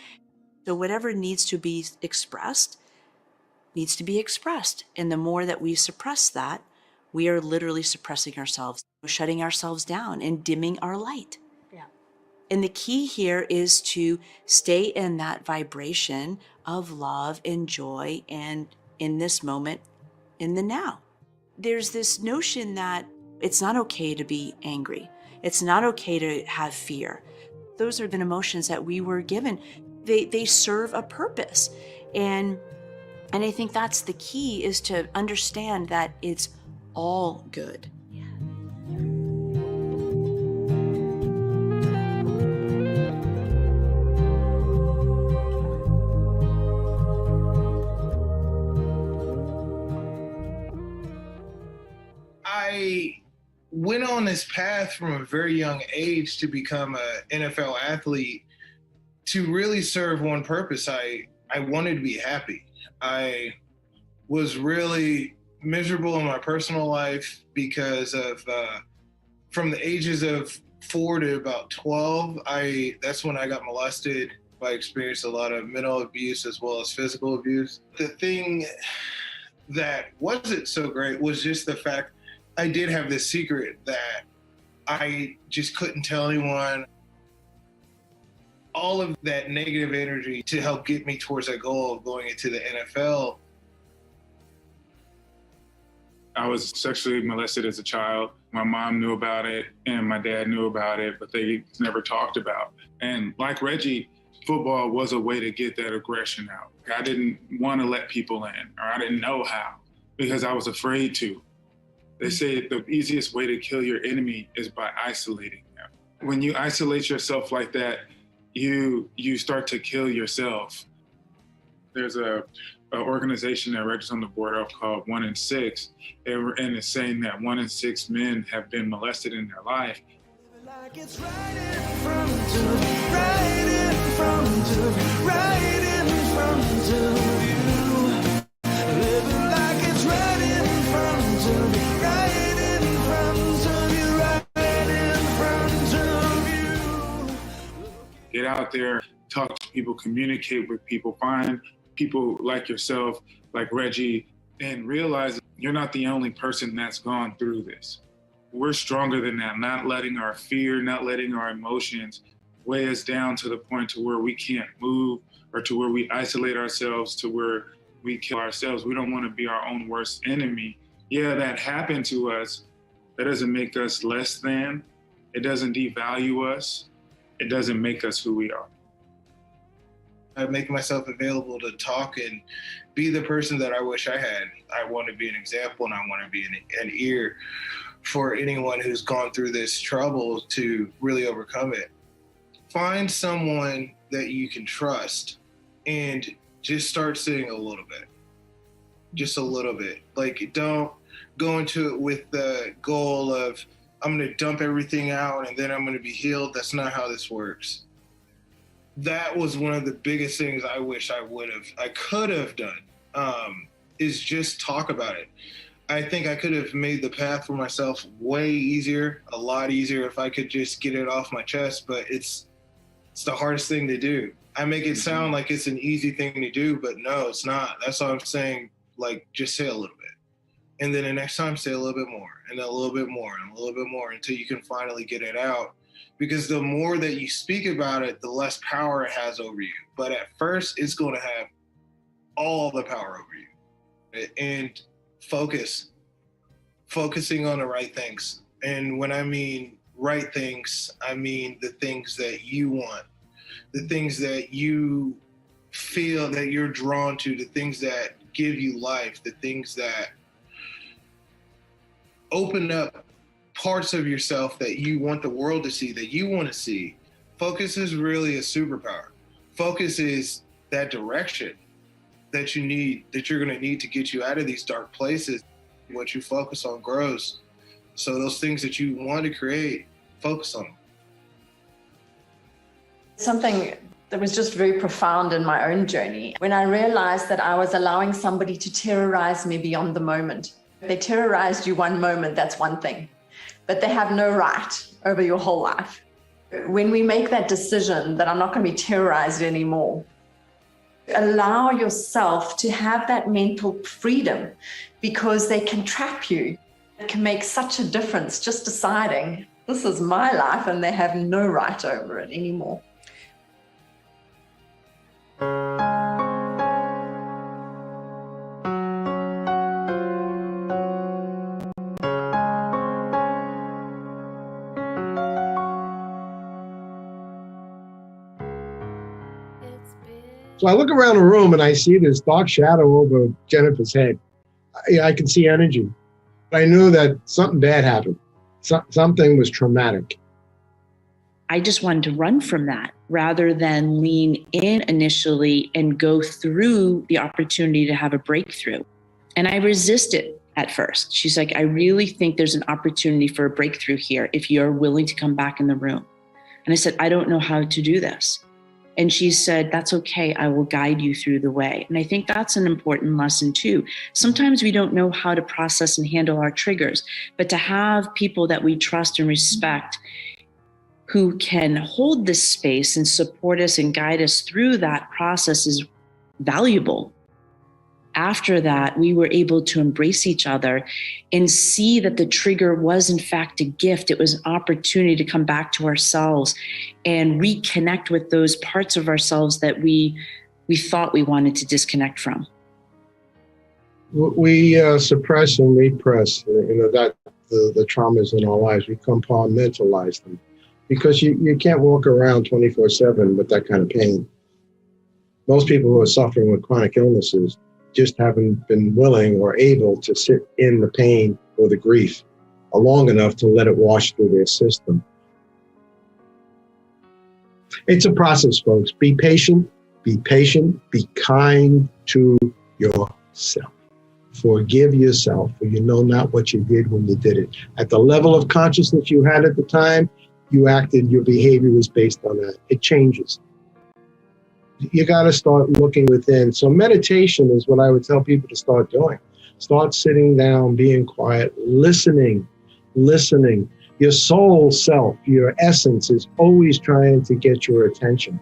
So whatever needs to be expressed needs to be expressed. And the more that we suppress that, we are literally suppressing ourselves, shutting ourselves down and dimming our light. Yeah. And the key here is to stay in that vibration of love and joy, and in this moment, in the now. There's this notion that it's not okay to be angry. It's not okay to have fear. Those are the emotions that we were given. They serve a purpose. And I think that's the key, is to understand that it's all good. I went on this path from a very young age to become an NFL athlete to really serve one purpose. I wanted to be happy. I was really miserable in my personal life because of, from the ages of 4 to about 12, that's when I got molested. I experienced a lot of mental abuse as well as physical abuse. The thing that wasn't so great was just the fact I did have this secret that I just couldn't tell anyone. All of that negative energy to help get me towards that goal of going into the NFL. I was sexually molested as a child. My mom knew about it and my dad knew about it, but they never talked about. And like Reggie, football was a way to get that aggression out. I didn't want to let people in, or I didn't know how, because I was afraid to. They say the easiest way to kill your enemy is by isolating them. When you isolate yourself like that, you start to kill yourself. There's a organization that Reggie's on the board of called 1 in 6, and it's saying that 1 in 6 men have been molested in their life. Like it's right in front of, right in front of, right in front of you. Living like it's right in front of you, right in front of you, right in front of you. Get out there, talk to people, communicate with people, find people like yourself, like Reggie, and realize you're not the only person that's gone through this. We're stronger than that, not letting our fear, not letting our emotions weigh us down to the point to where we can't move, or to where we isolate ourselves, to where we kill ourselves. We don't want to be our own worst enemy. Yeah, that happened to us. That doesn't make us less than. It doesn't devalue us. It doesn't make us who we are. I make myself available to talk and be the person that I wish I had. I want to be an example, and I want to be an ear for anyone who's gone through this trouble to really overcome it. Find someone that you can trust and just start sitting a little bit. Just a little bit. Like, don't go into it with the goal of, I'm going to dump everything out and then I'm going to be healed. That's not how this works. That was one of the biggest things I wish I could have done, is just talk about it. I think I could have made the path for myself way easier, a lot easier if I could just get it off my chest, but it's the hardest thing to do. I make it sound like it's an easy thing to do, but no, it's not. That's why I'm saying, like, just say a little bit. And then the next time, say a little bit more, and then a little bit more, and a little bit more, until you can finally get it out. Because the more that you speak about it, the less power it has over you. But at first, it's going to have all the power over you. And focusing on the right things. And when I mean right things, I mean the things that you want, the things that you feel that you're drawn to, the things that give you life, the things that open up parts of yourself that you want the world to see, that you want to see. Focus is really a superpower. Focus is that direction that you need, that you're going to need to get you out of these dark places. What you focus on grows. So those things that you want to create, focus on them. Something that was just very profound in my own journey, when I realized that I was allowing somebody to terrorize me beyond the moment. They terrorized you one moment, that's one thing, but they have no right over your whole life. When we make that decision that I'm not going to be terrorized anymore, allow yourself to have that mental freedom, because they can trap you. It can make such a difference just deciding, this is my life, and they have no right over it anymore. So I look around the room and I see this dark shadow over Jennifer's head. I can see energy. I knew that something bad happened. Something was traumatic. I just wanted to run from that rather than lean in initially and go through the opportunity to have a breakthrough. And I resisted at first. She's like, I really think there's an opportunity for a breakthrough here if you're willing to come back in the room. And I said, I don't know how to do this. And she said, that's okay, I will guide you through the way. And I think that's an important lesson too. Sometimes we don't know how to process and handle our triggers, but to have people that we trust and respect who can hold this space and support us and guide us through that process is valuable. After that, we were able to embrace each other and see that the trigger was in fact a gift. It was an opportunity to come back to ourselves and reconnect with those parts of ourselves that we thought we wanted to disconnect from. We suppress and repress, that the traumas in our lives. We compartmentalize them because you can't walk around 24/7 with that kind of pain. Most people who are suffering with chronic illnesses just haven't been willing or able to sit in the pain or the grief long enough to let it wash through their system. It's a process, folks. Be patient, be kind to yourself. Forgive yourself, for you know not what you did when you did it. At the level of consciousness you had at the time, you acted, your behavior was based on that. It changes. You got to start looking within. So meditation is what I would tell people to start doing. Start sitting down, being quiet, listening. Your soul self, your essence is always trying to get your attention.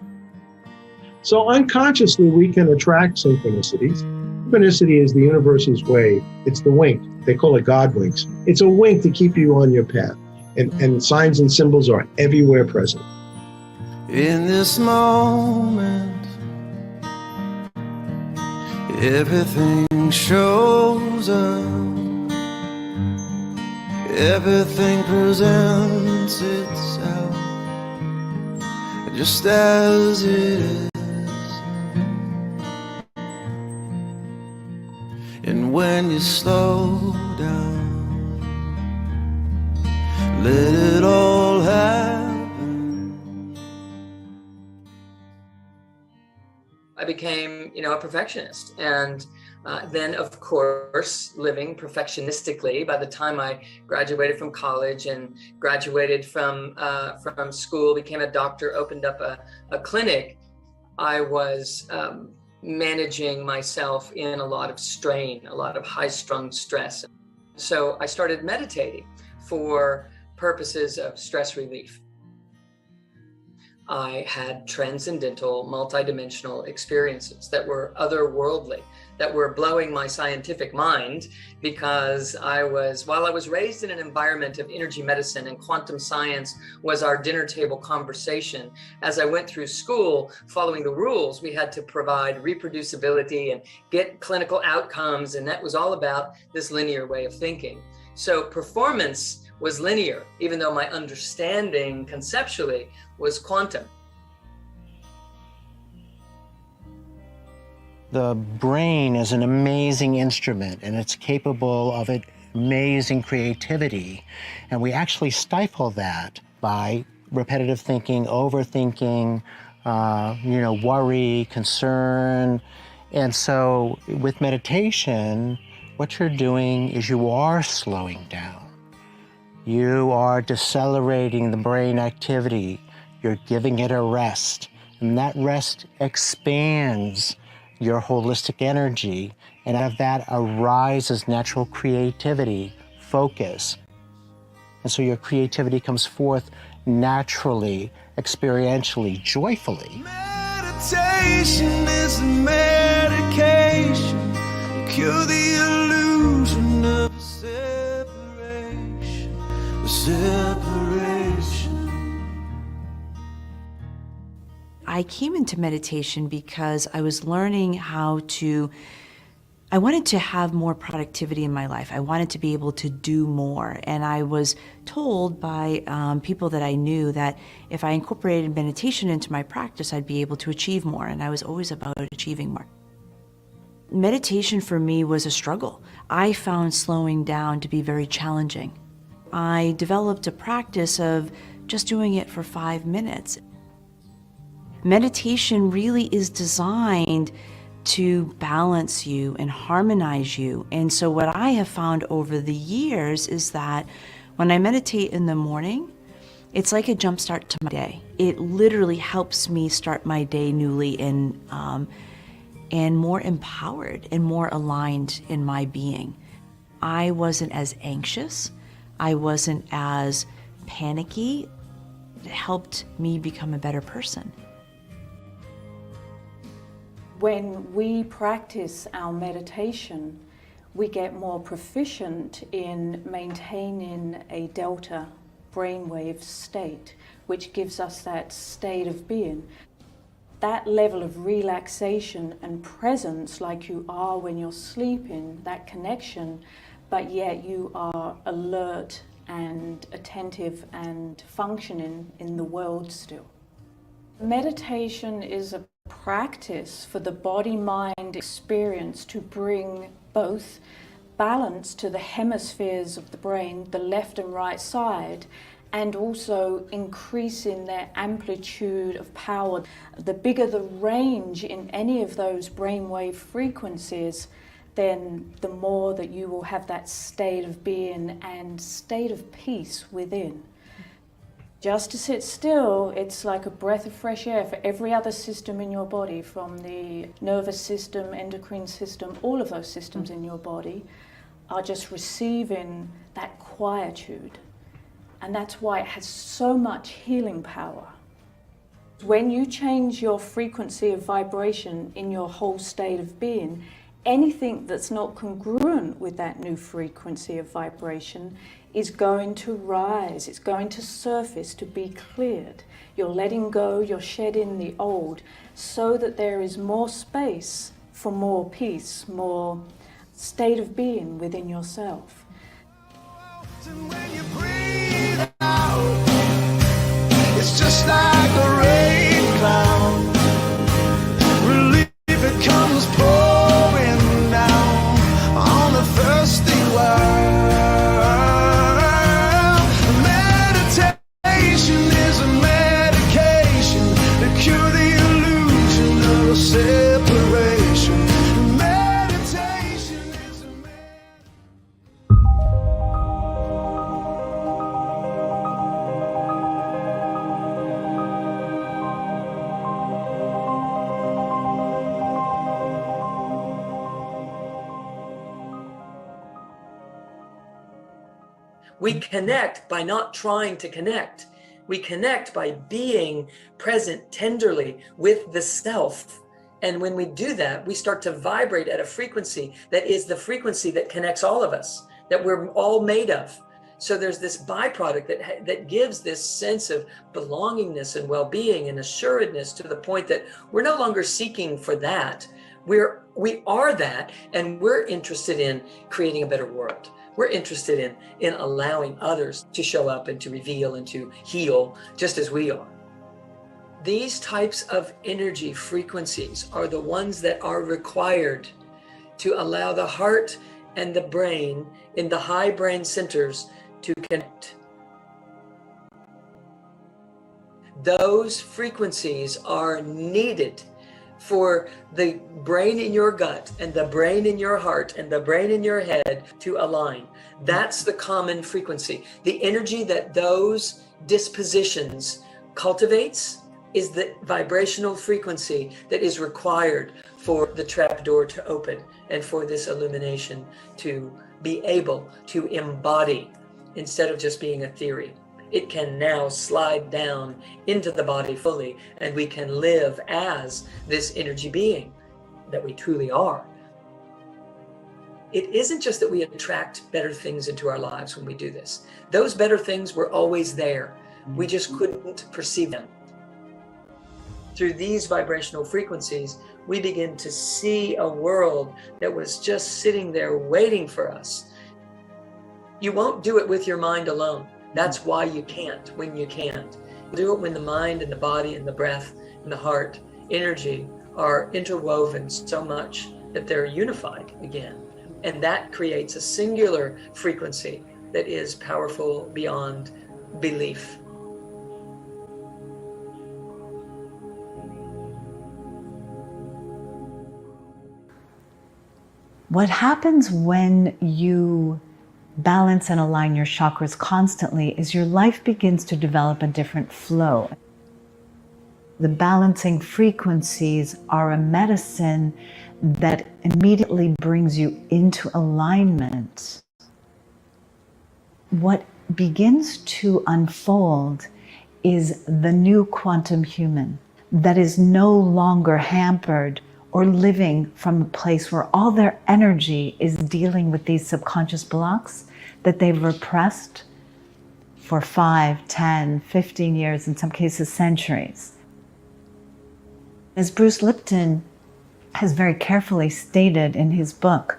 So unconsciously, we can attract synchronicities. Synchronicity is the universe's way. It's the wink. They call it God winks. It's a wink to keep you on your path. And signs and symbols are everywhere present. In this moment, everything shows up. Everything presents itself just as it is. And when you slow down, let it all happen. I became, a perfectionist, and then, of course, living perfectionistically. By the time I graduated from college and graduated from school, became a doctor, opened up a clinic, I was managing myself in a lot of strain, a lot of high-strung stress. So I started meditating for purposes of stress relief. I had transcendental, multidimensional experiences that were otherworldly, that were blowing my scientific mind, because while I was raised in an environment of energy medicine and quantum science was our dinner table conversation, as I went through school, following the rules, we had to provide reproducibility and get clinical outcomes, and that was all about this linear way of thinking. So performance was linear, even though my understanding conceptually was quantum. The brain is an amazing instrument, and it's capable of amazing creativity. And we actually stifle that by repetitive thinking, overthinking, worry, concern. And so with meditation, what you're doing is you are slowing down. You are decelerating the brain activity. You're giving it a rest. And that rest expands your holistic energy. And out of that arises natural creativity, focus. And so your creativity comes forth naturally, experientially, joyfully. Meditation is a medication. Cure the illusion of separation. I came into meditation because I was learning I wanted to have more productivity in my life. I wanted to be able to do more. And I was told by people that I knew that if I incorporated meditation into my practice, I'd be able to achieve more. And I was always about achieving more. Meditation for me was a struggle. I found slowing down to be very challenging. I developed a practice of just doing it for 5 minutes. Meditation really is designed to balance you and harmonize you. And so what I have found over the years is that when I meditate in the morning, it's like a jump start to my day. It literally helps me start my day newly and more empowered and more aligned in my being. I wasn't as anxious. I wasn't as panicky. It helped me become a better person. When we practice our meditation, we get more proficient in maintaining a delta brainwave state, which gives us that state of being. That level of relaxation and presence, like you are when you're sleeping, that connection, but yet you are alert and attentive and functioning in the world still. Meditation is a practice for the body-mind experience to bring both balance to the hemispheres of the brain, the left and right side, and also increasing their amplitude of power. The bigger the range in any of those brainwave frequencies, then the more that you will have that state of being and state of peace within. Just to sit still, it's like a breath of fresh air for every other system in your body, from the nervous system, endocrine system, all of those systems in your body are just receiving that quietude. And that's why it has so much healing power. When you change your frequency of vibration in your whole state of being, anything that's not congruent with that new frequency of vibration is going to rise, it's going to surface, to be cleared. You're letting go, you're shedding the old, so that there is more space for more peace, more state of being within yourself. It's just like a rain cloud. Relief, it comes pouring down on the thirsty world. Meditation is a medication to cure the illusion of separation. Meditation is a We connect by not trying to connect. We connect by being present tenderly with the self. And when we do that, we start to vibrate at a frequency that is the frequency that connects all of us, that we're all made of. So there's this byproduct that gives this sense of belongingness and well-being and assuredness, to the point that we're no longer seeking for that. We are that, and we're interested in creating a better world. We're interested in allowing others to show up and to reveal and to heal just as we are. These types of energy frequencies are the ones that are required to allow the heart and the brain in the high brain centers to connect. Those frequencies are needed for the brain in your gut and the brain in your heart and the brain in your head to align. That's the common frequency. The energy that those dispositions cultivates is the vibrational frequency that is required for the trapdoor to open and for this illumination to be able to embody instead of just being a theory. It can now slide down into the body fully, and we can live as this energy being that we truly are. It isn't just that we attract better things into our lives when we do this. Those better things were always there. We just couldn't perceive them. Through these vibrational frequencies, we begin to see a world that was just sitting there waiting for us. You won't do it with your mind alone. That's why you can't when you can't. Do it when the mind and the body and the breath and the heart energy are interwoven so much that they're unified again. And that creates a singular frequency that is powerful beyond belief. What happens when you balance and align your chakras constantly is your life begins to develop a different flow. The balancing frequencies are a medicine that immediately brings you into alignment. What begins to unfold is the new quantum human that is no longer hampered or living from a place where all their energy is dealing with these subconscious blocks that they've repressed for 5, 10, 15 years, in some cases centuries. As Bruce Lipton has very carefully stated in his book,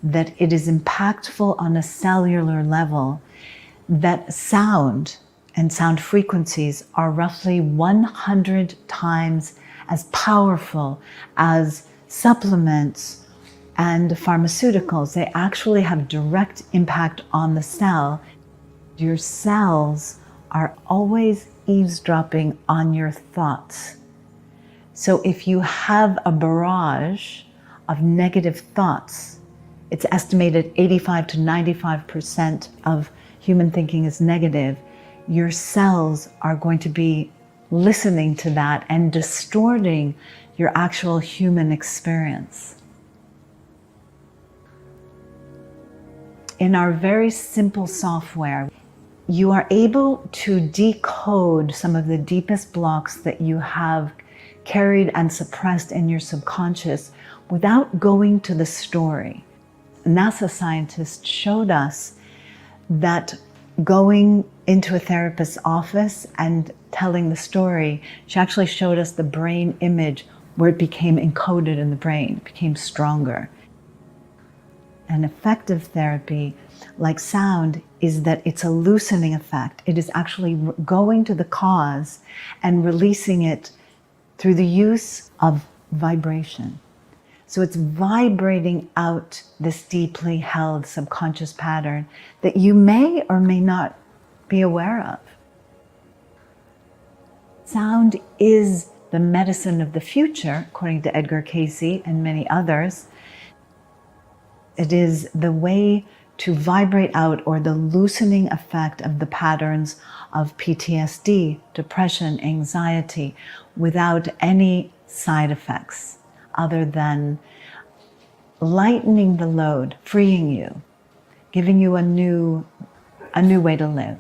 that it is impactful on a cellular level, that sound and sound frequencies are roughly 100 times as powerful as supplements and pharmaceuticals. They actually have direct impact on the cell. Your cells are always eavesdropping on your thoughts. So if you have a barrage of negative thoughts, it's estimated 85 to 95% of human thinking is negative. Your cells are going to be listening to that and distorting your actual human experience. In our very simple software, you are able to decode some of the deepest blocks that you have carried and suppressed in your subconscious without going to the story. NASA scientists showed us that going into a therapist's office and telling the story, she actually showed us the brain image where it became encoded in the brain, became stronger. An effective therapy, like sound, is that it's a loosening effect. It is actually going to the cause and releasing it through the use of vibration. So it's vibrating out this deeply held subconscious pattern that you may or may not be aware of. Sound is the medicine of the future, according to Edgar Cayce and many others. It is the way to vibrate out, or the loosening effect of the patterns of PTSD, depression, anxiety, without any side effects other than lightening the load, freeing you, giving you a new way to live.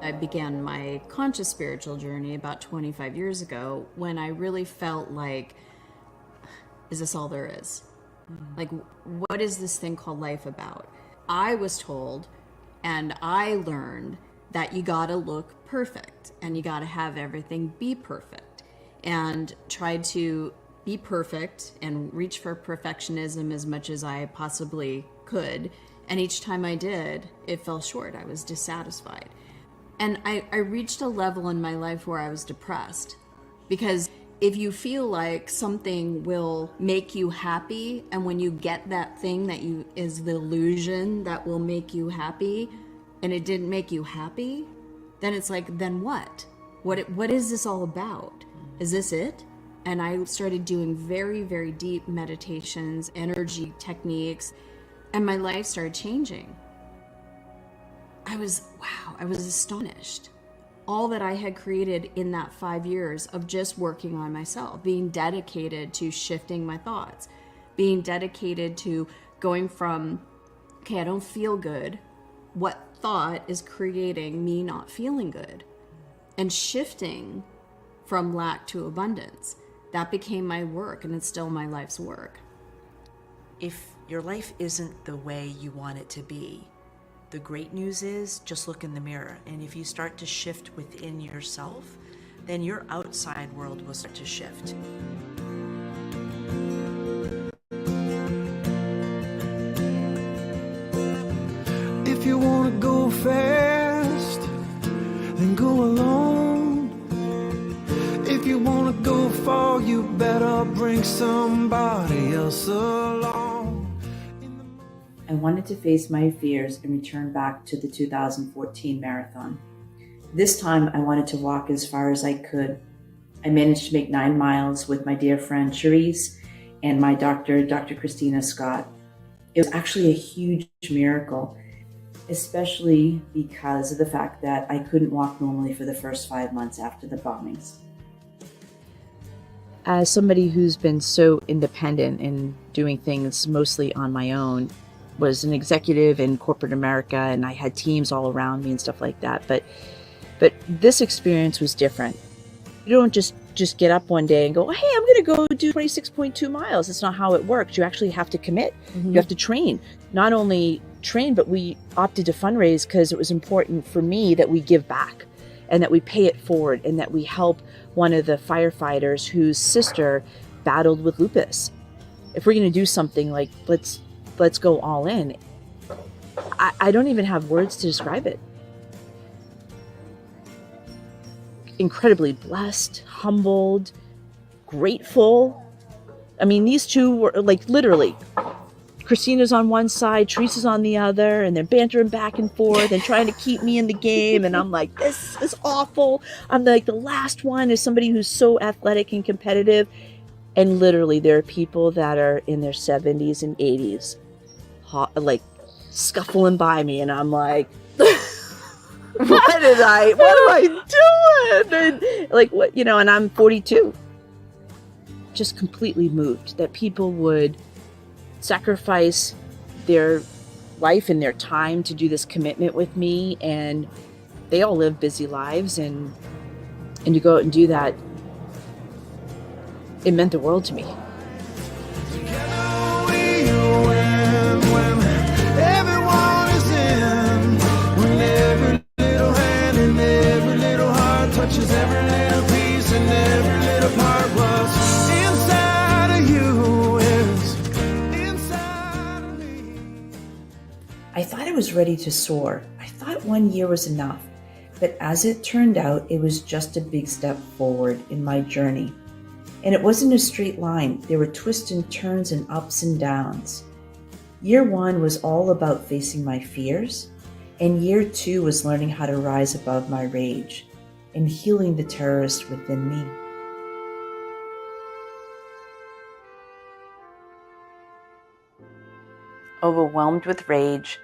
I began my conscious spiritual journey about 25 years ago when I really felt like, is this all there is? Like, what is this thing called life about? I was told, and I learned, that you gotta look perfect and you gotta have everything be perfect, and tried to be perfect and reach for perfectionism as much as I possibly could. And each time I did, it fell short. I was dissatisfied. And I reached a level in my life where I was depressed, because if you feel like something will make you happy, and when you get that thing that is the illusion that will make you happy, and it didn't make you happy, then it's like, then what? What is this all about? Is this it? And I started doing very, very deep meditations, energy techniques, and my life started changing. I was astonished. All that I had created in that 5 years of just working on myself, being dedicated to shifting my thoughts, being dedicated to going from, okay, I don't feel good. What thought is creating me not feeling good? And shifting from lack to abundance. That became my work, and it's still my life's work. If your life isn't the way you want it to be, the great news is just look in the mirror. And if you start to shift within yourself, then your outside world will start to shift. If you want to go fast, then go alone. If you want to go far, you better bring somebody else along. I wanted to face my fears and return back to the 2014 marathon. This time, I wanted to walk as far as I could. I managed to make 9 miles with my dear friend Cherise and my doctor, Dr. Christina Scott. It was actually a huge miracle, especially because of the fact that I couldn't walk normally for the first 5 months after the bombings. As somebody who's been so independent and doing things mostly on my own, was an executive in corporate America, and I had teams all around me and stuff like that. But this experience was different. You don't just get up one day and go, hey, I'm going to go do 26.2 miles. That's not how it works. You actually have to commit. Mm-hmm. You have to train. Not only train, but we opted to fundraise because it was important for me that we give back and that we pay it forward and that we help one of the firefighters whose sister battled with lupus. If we're going to do something, like, let's go all in. I don't even have words to describe it. Incredibly blessed, humbled, grateful. I mean, these two were like literally, Christina's on one side, Teresa's on the other, and they're bantering back and forth and trying to keep me in the game. And I'm like, this is awful. I'm like the last one is somebody who's so athletic and competitive. And literally there are people that are in their 70s and 80s, like scuffling by me. And I'm like, what am I doing? And like, what, you know, and I'm 42. Just completely moved that people would sacrifice their life and their time to do this commitment with me. And they all live busy lives, and to go out and do that, it meant the world to me. I thought I was ready to soar. I thought 1 year was enough. But as it turned out, it was just a big step forward in my journey. And it wasn't a straight line. There were twists and turns and ups and downs. Year 1 was all about facing my fears. And year 2 was learning how to rise above my rage and healing the terrorist within me. Overwhelmed with rage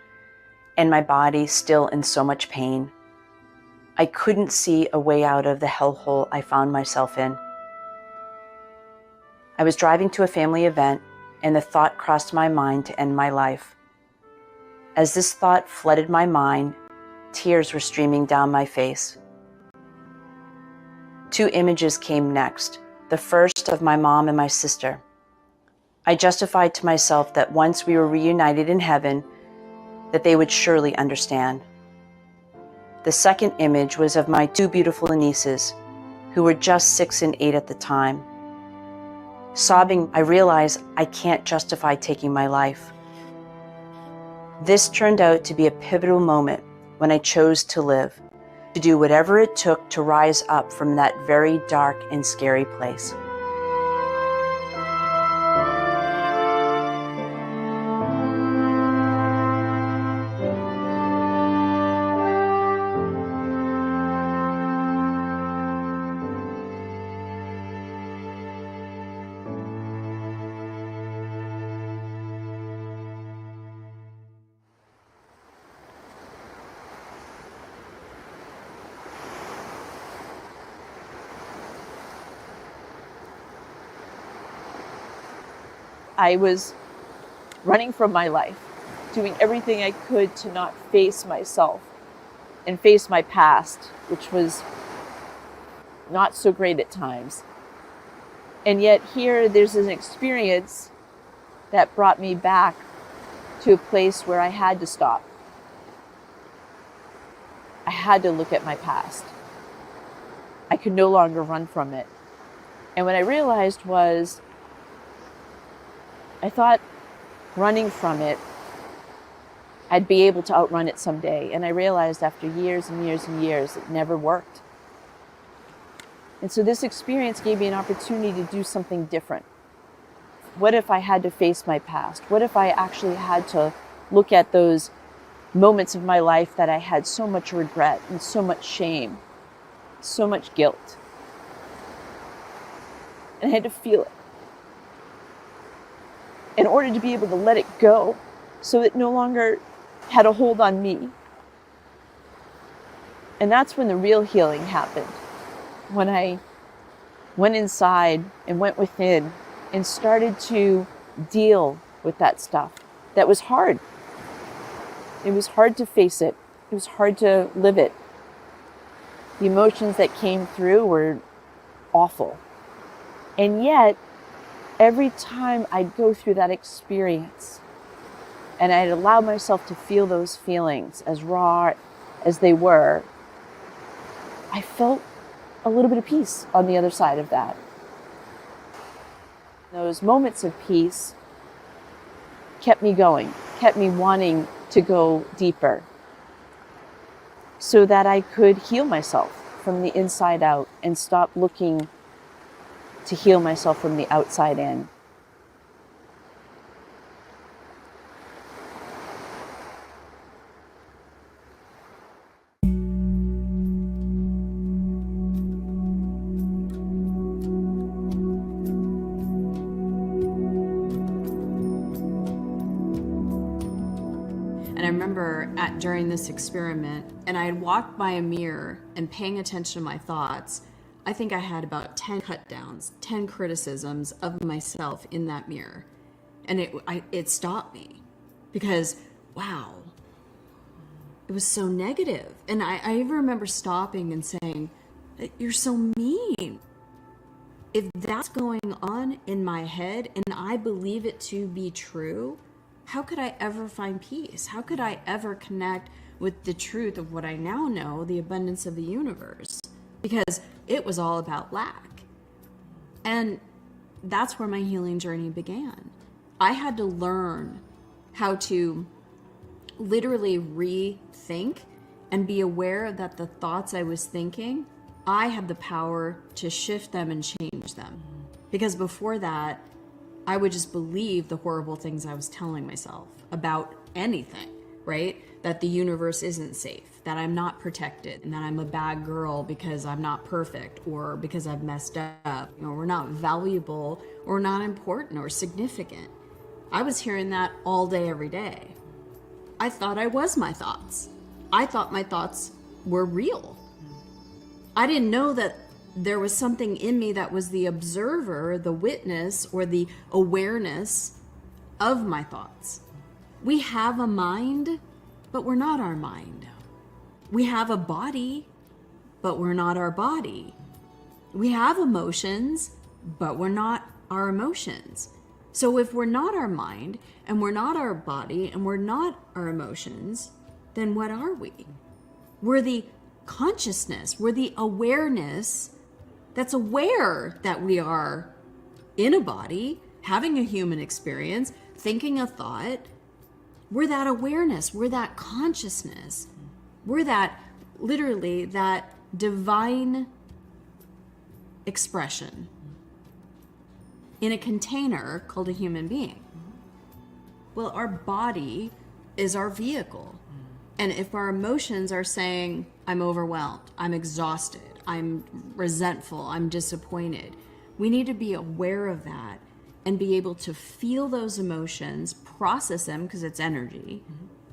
and my body still in so much pain, I couldn't see a way out of the hellhole I found myself in. I was driving to a family event and the thought crossed my mind to end my life. As this thought flooded my mind, tears were streaming down my face. 2 images came next, the first of my mom and my sister. I justified to myself that once we were reunited in heaven, that they would surely understand. The second image was of my 2 beautiful nieces, who were just 6 and 8 at the time. Sobbing, I realized I can't justify taking my life. This turned out to be a pivotal moment when I chose to live, to do whatever it took to rise up from that very dark and scary place. I was running from my life, doing everything I could to not face myself and face my past, which was not so great at times. And yet here there's an experience that brought me back to a place where I had to stop. I had to look at my past. I could no longer run from it. And what I realized was, I thought running from it, I'd be able to outrun it someday. And I realized after years and years and years, it never worked. And so this experience gave me an opportunity to do something different. What if I had to face my past? What if I actually had to look at those moments of my life that I had so much regret and so much shame, so much guilt. And I had to feel it in order to be able to let it go so it no longer had a hold on me. And that's when the real healing happened. When I went inside and went within and started to deal with that stuff that was hard. It was hard to face it. It was hard to live it. The emotions that came through were awful. And yet, every time I'd go through that experience and I'd allow myself to feel those feelings as raw as they were, I felt a little bit of peace on the other side of that. Those moments of peace kept me going, kept me wanting to go deeper so that I could heal myself from the inside out and stop looking to heal myself from the outside in. And I remember during this experiment, and I had walked by a mirror and paying attention to my thoughts, I think I had about 10 cut downs, 10 criticisms of myself in that mirror. And it stopped me because, wow, it was so negative. And I even remember stopping and saying, you're so mean. If that's going on in my head and I believe it to be true, how could I ever find peace? How could I ever connect with the truth of what I now know, the abundance of the universe? Because it was all about lack. And that's where my healing journey began. I had to learn how to literally rethink and be aware that the thoughts I was thinking, I had the power to shift them and change them. Because before that, I would just believe the horrible things I was telling myself about anything, right? That the universe isn't safe, that I'm not protected, and that I'm a bad girl because I'm not perfect or because I've messed up, or we're not valuable or not important or significant. I was hearing that all day, every day. I thought I was my thoughts. I thought my thoughts were real. I didn't know that there was something in me that was the observer, the witness, or the awareness of my thoughts. We have a mind, but we're not our mind. We have a body, but we're not our body. We have emotions, but we're not our emotions. So if we're not our mind, and we're not our body, and we're not our emotions, then what are we? We're the consciousness, we're the awareness that's aware that we are in a body, having a human experience, thinking a thought. We're that awareness, we're that consciousness. We're that, literally, that divine expression in a container called a human being. Well, our body is our vehicle. And if our emotions are saying, I'm overwhelmed, I'm exhausted, I'm resentful, I'm disappointed, we need to be aware of that and be able to feel those emotions, process them because it's energy.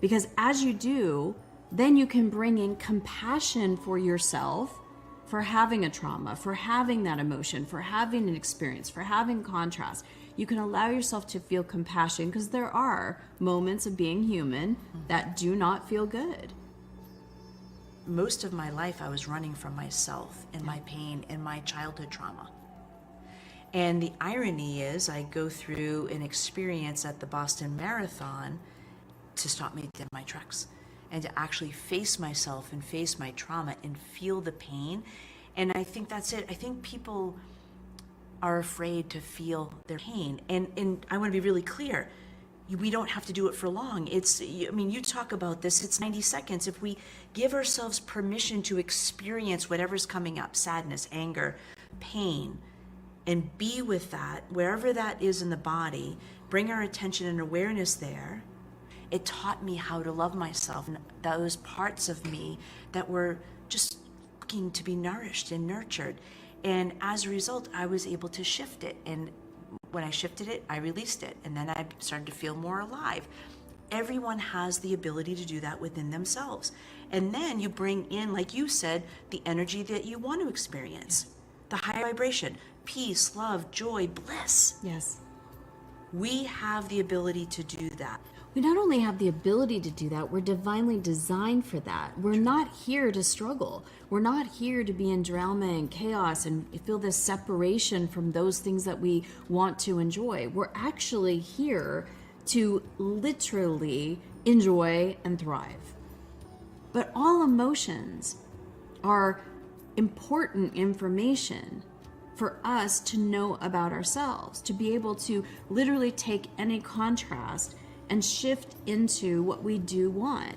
Because as you do, then you can bring in compassion for yourself for having a trauma, for having that emotion, for having an experience, for having contrast. You can allow yourself to feel compassion because there are moments of being human that do not feel good. Most of my life, I was running from myself and my pain and my childhood trauma. And the irony is, I go through an experience at the Boston Marathon to stop me dead in my tracks and to actually face myself and face my trauma and feel the pain. And I think that's it. I think people are afraid to feel their pain. And I want to be really clear. We don't have to do it for long. You talk about this, it's 90 seconds. If we give ourselves permission to experience whatever's coming up, sadness, anger, pain, and be with that, wherever that is in the body, bring our attention and awareness there, It taught me how to love myself and those parts of me that were just looking to be nourished and nurtured. And as a result, I was able to shift it. And when I shifted it, I released it. And then I started to feel more alive. Everyone has the ability to do that within themselves. And then you bring in, like you said, the energy that you want to experience, the high vibration, peace, love, joy, bliss. Yes. We have the ability to do that. We not only have the ability to do that, we're divinely designed for that. We're not here to struggle. We're not here to be in drama and chaos and feel this separation from those things that we want to enjoy. We're actually here to literally enjoy and thrive. But all emotions are important information for us to know about ourselves, to be able to literally take any contrast and shift into what we do want.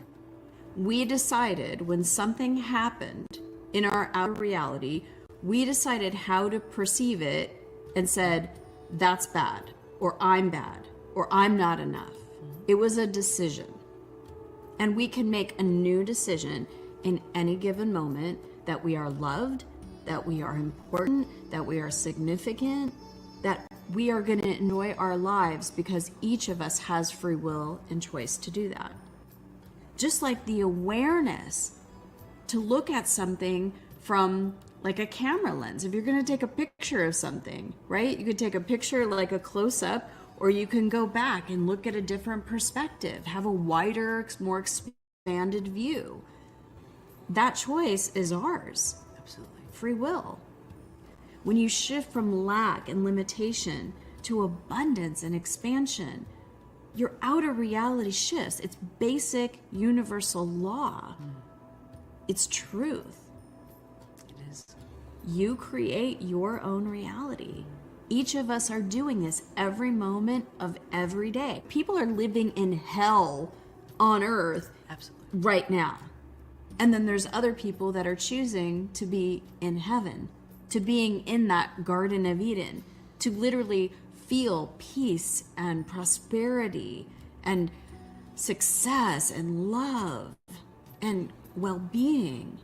We decided when something happened in our outer reality, we decided how to perceive it and said, that's bad, or I'm not enough. It was a decision. And we can make a new decision in any given moment that we are loved, that we are important, that we are significant, that we are going to enjoy our lives because each of us has free will and choice to do that. Just like the awareness to look at something from like a camera lens. If you're going to take a picture of something, right? You could take a picture like a close-up, or you can go back and look at a different perspective, have a wider, more expanded view. That choice is ours. Absolutely. Free will. When you shift from lack and limitation to abundance and expansion, your outer reality shifts. It's basic universal law. It's truth. It is. You create your own reality. Each of us are doing this every moment of every day. People are living in hell on earth right now. And then there's other people that are choosing to be in heaven, to being in that Garden of Eden, to literally feel peace and prosperity and success and love and well-being.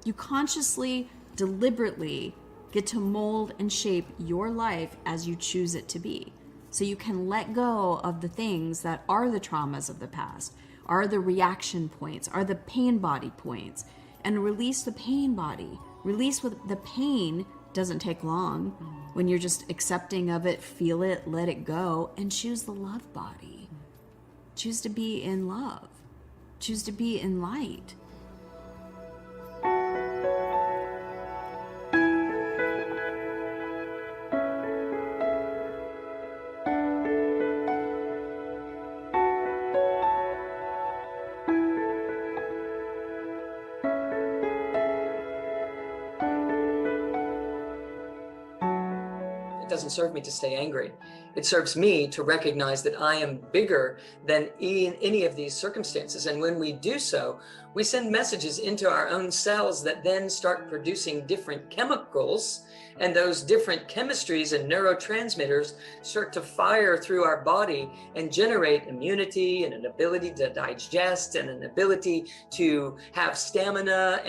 You consciously, deliberately get to mold and shape your life as you choose it to be. So you can let go of the things that are the traumas of the past, are the reaction points, are the pain body points, and release the pain body. Release with the pain doesn't take long. When you're just accepting of it, feel it, let it go, and choose the love body. Choose to be in love. Choose to be in light. It doesn't serve me to stay angry. It serves me to recognize that I am bigger than any of these circumstances. And when we do so, we send messages into our own cells that then start producing different chemicals. And those different chemistries and neurotransmitters start to fire through our body and generate immunity and an ability to digest and an ability to have stamina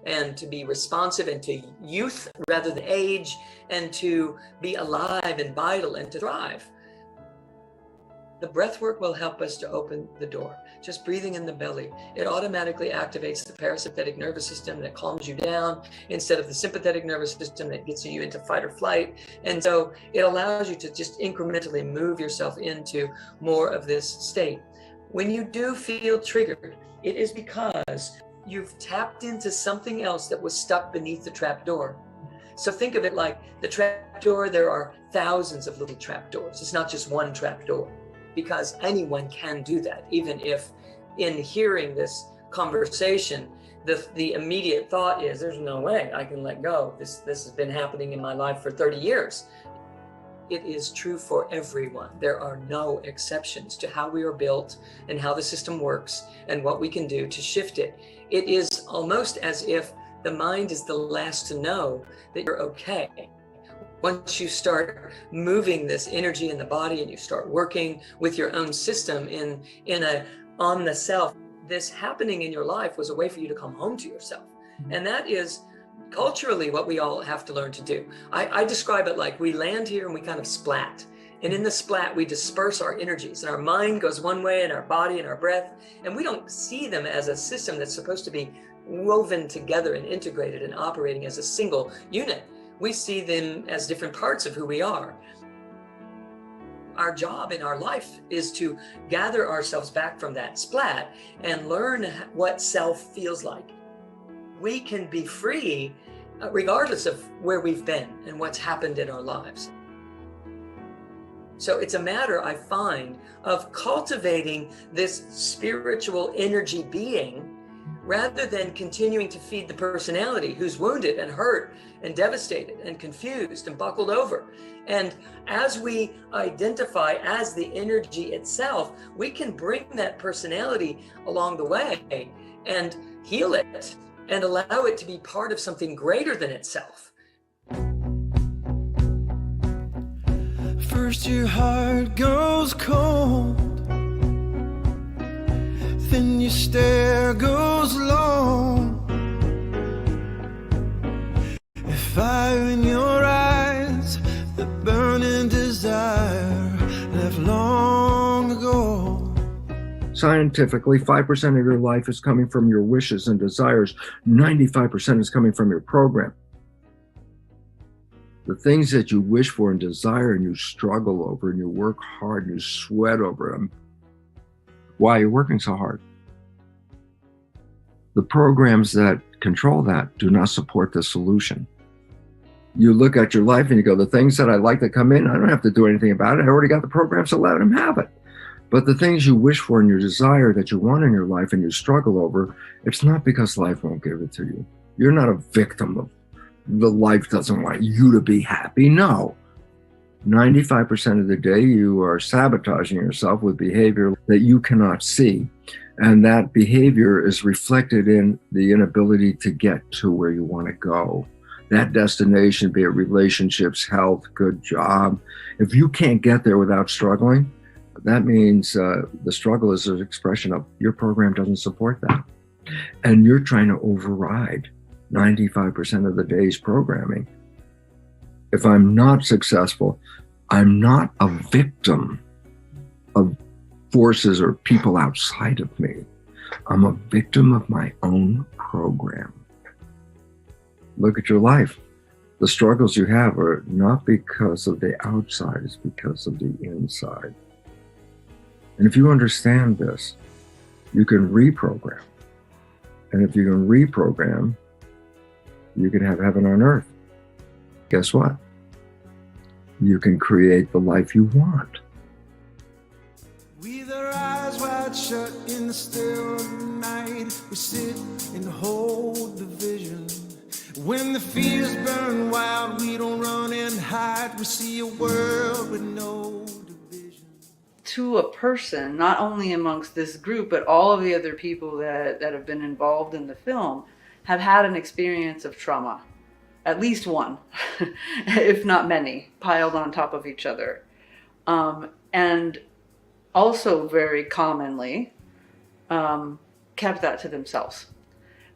and to be responsive and to youth rather than age, and to be alive and vital and to thrive. The breath work will help us to open the door. Just breathing in the belly, it automatically activates the parasympathetic nervous system that calms you down instead of the sympathetic nervous system that gets you into fight or flight. And so it allows you to just incrementally move yourself into more of this state. When you do feel triggered, it is because you've tapped into something else that was stuck beneath the trap door. So think of it like the trap door. There are thousands of little trap doors. It's not just one trap door, because anyone can do that. Even if in hearing this conversation, the immediate thought is, there's no way I can let go. This has been happening in my life for 30 years. It is true for everyone. There are no exceptions to how we are built and how the system works and what we can do to shift it. It is almost as if the mind is the last to know that you're okay. Once you start moving this energy in the body and you start working with your own system on the self, this happening in your life was a way for you to come home to yourself. And that is culturally what we all have to learn to do. I describe it like we land here and we kind of splat. And in the splat, we disperse our energies, and our mind goes one way and our body and our breath, and we don't see them as a system that's supposed to be woven together and integrated and operating as a single unit. We see them as different parts of who we are. Our job in our life is to gather ourselves back from that splat and learn what self feels like. We can be free regardless of where we've been and what's happened in our lives. So it's a matter, I find, of cultivating this spiritual energy being rather than continuing to feed the personality who's wounded and hurt and devastated and confused and buckled over. And as we identify as the energy itself, we can bring that personality along the way and heal it and allow it to be part of something greater than itself. First your heart goes cold, then your stare goes long. A fire in your eyes, the burning desire left long ago. Scientifically, 5% of your life is coming from your wishes and desires. 95% is coming from your program. The things that you wish for and desire and you struggle over and you work hard and you sweat over them. Why are you working so hard? The programs that control that do not support the solution. You look at your life and you go, the things that I like that come in, I don't have to do anything about it. I already got the programs to let them have it. But the things you wish for and your desire that you want in your life and you struggle over, it's not because life won't give it to you. You're not a victim of the life doesn't want you to be happy. No. 95% of the day you are sabotaging yourself with behavior that you cannot see. And that behavior is reflected in the inability to get to where you want to go. That destination, be it relationships, health, good job. If you can't get there without struggling, that means the struggle is an expression of your program doesn't support that. And you're trying to override 95% of the day's programming. If I'm not successful, I'm not a victim of forces or people outside of me. I'm a victim of my own program. Look at your life. The struggles you have are not because of the outside, it's because of the inside. And if you understand this, you can reprogram. And if you can reprogram, you can have heaven on earth. Guess what? You can create the life you want. With our eyes wide shut in the still of the night, we sit and hold the vision. When the fears burn wild, we don't run and hide. We see a world with no division. To a person, not only amongst this group, but all of the other people that have been involved in the film, have had an experience of trauma, at least one, if not many, piled on top of each other. And also very commonly kept that to themselves.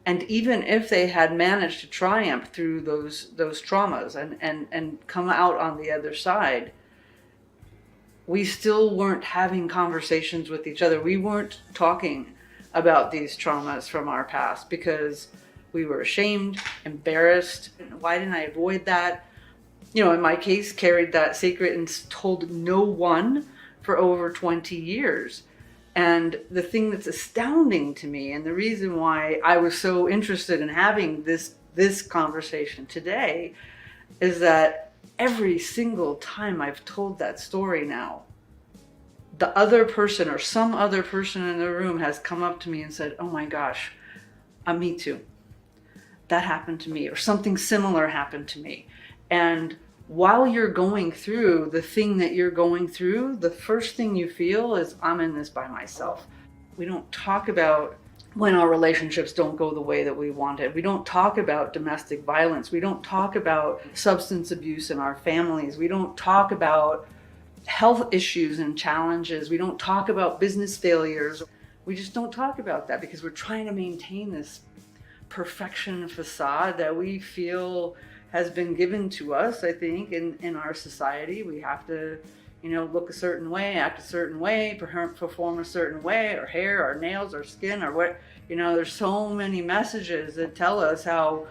And even if they had managed to triumph through those traumas and come out on the other side, we still weren't having conversations with each other. We weren't talking about these traumas from our past because we were ashamed, embarrassed. Why didn't I avoid that? You know, in my case, carried that secret and told no one for over 20 years. And the thing that's astounding to me, and the reason why I was so interested in having this conversation today, is that every single time I've told that story now, the other person or some other person in the room has come up to me and said, oh my gosh, me too. That happened to me, or something similar happened to me. And while you're going through the thing that you're going through, the first thing you feel is, I'm in this by myself. We don't talk about when our relationships don't go the way that we wanted. We don't talk about domestic violence. We don't talk about substance abuse in our families. We don't talk about health issues and challenges. We don't talk about business failures. We just don't talk about that because we're trying to maintain this perfection facade that we feel has been given to us, I think, in our society. We have to, look a certain way, act a certain way, perform a certain way, our hair, our nails, our skin, or what, there's so many messages that tell us how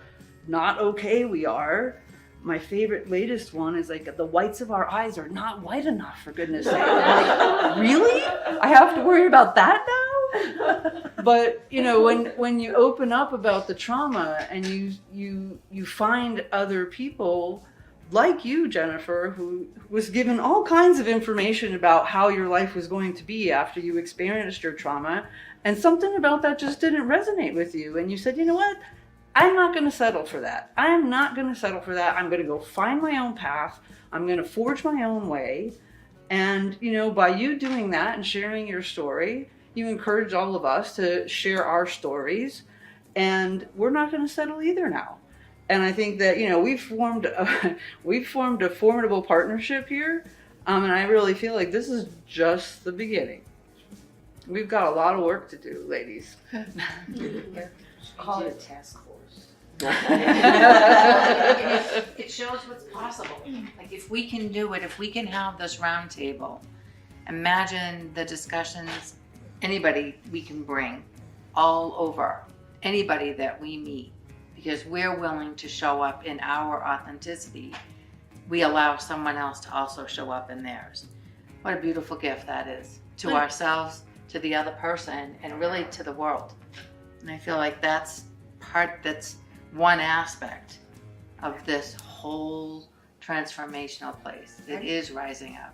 not okay we are. My favorite latest one is like, the whites of our eyes are not white enough, for goodness sake. I'm like, really? I have to worry about that now? But when you open up about the trauma and you find other people like you, Jennifer, who was given all kinds of information about how your life was going to be after you experienced your trauma, and something about that just didn't resonate with you, and you said, you know what? I'm not going to settle for that. I'm not going to settle for that. I'm going to go find my own path. I'm going to forge my own way. And, by you doing that and sharing your story, you encourage all of us to share our stories. And we're not going to settle either now. And I think that, we've formed a formidable partnership here. And I really feel like this is just the beginning. We've got a lot of work to do, ladies. Call it a task force. It shows what's possible. Like, if we can do it, if we can have this round table, imagine the discussions anybody we can bring all over, anybody that we meet, because we're willing to show up in our authenticity. We allow someone else to also show up in theirs. What a beautiful gift that is to ourselves, to the other person, and really to the world. And I feel like that's one aspect of this whole transformational place. It is rising up.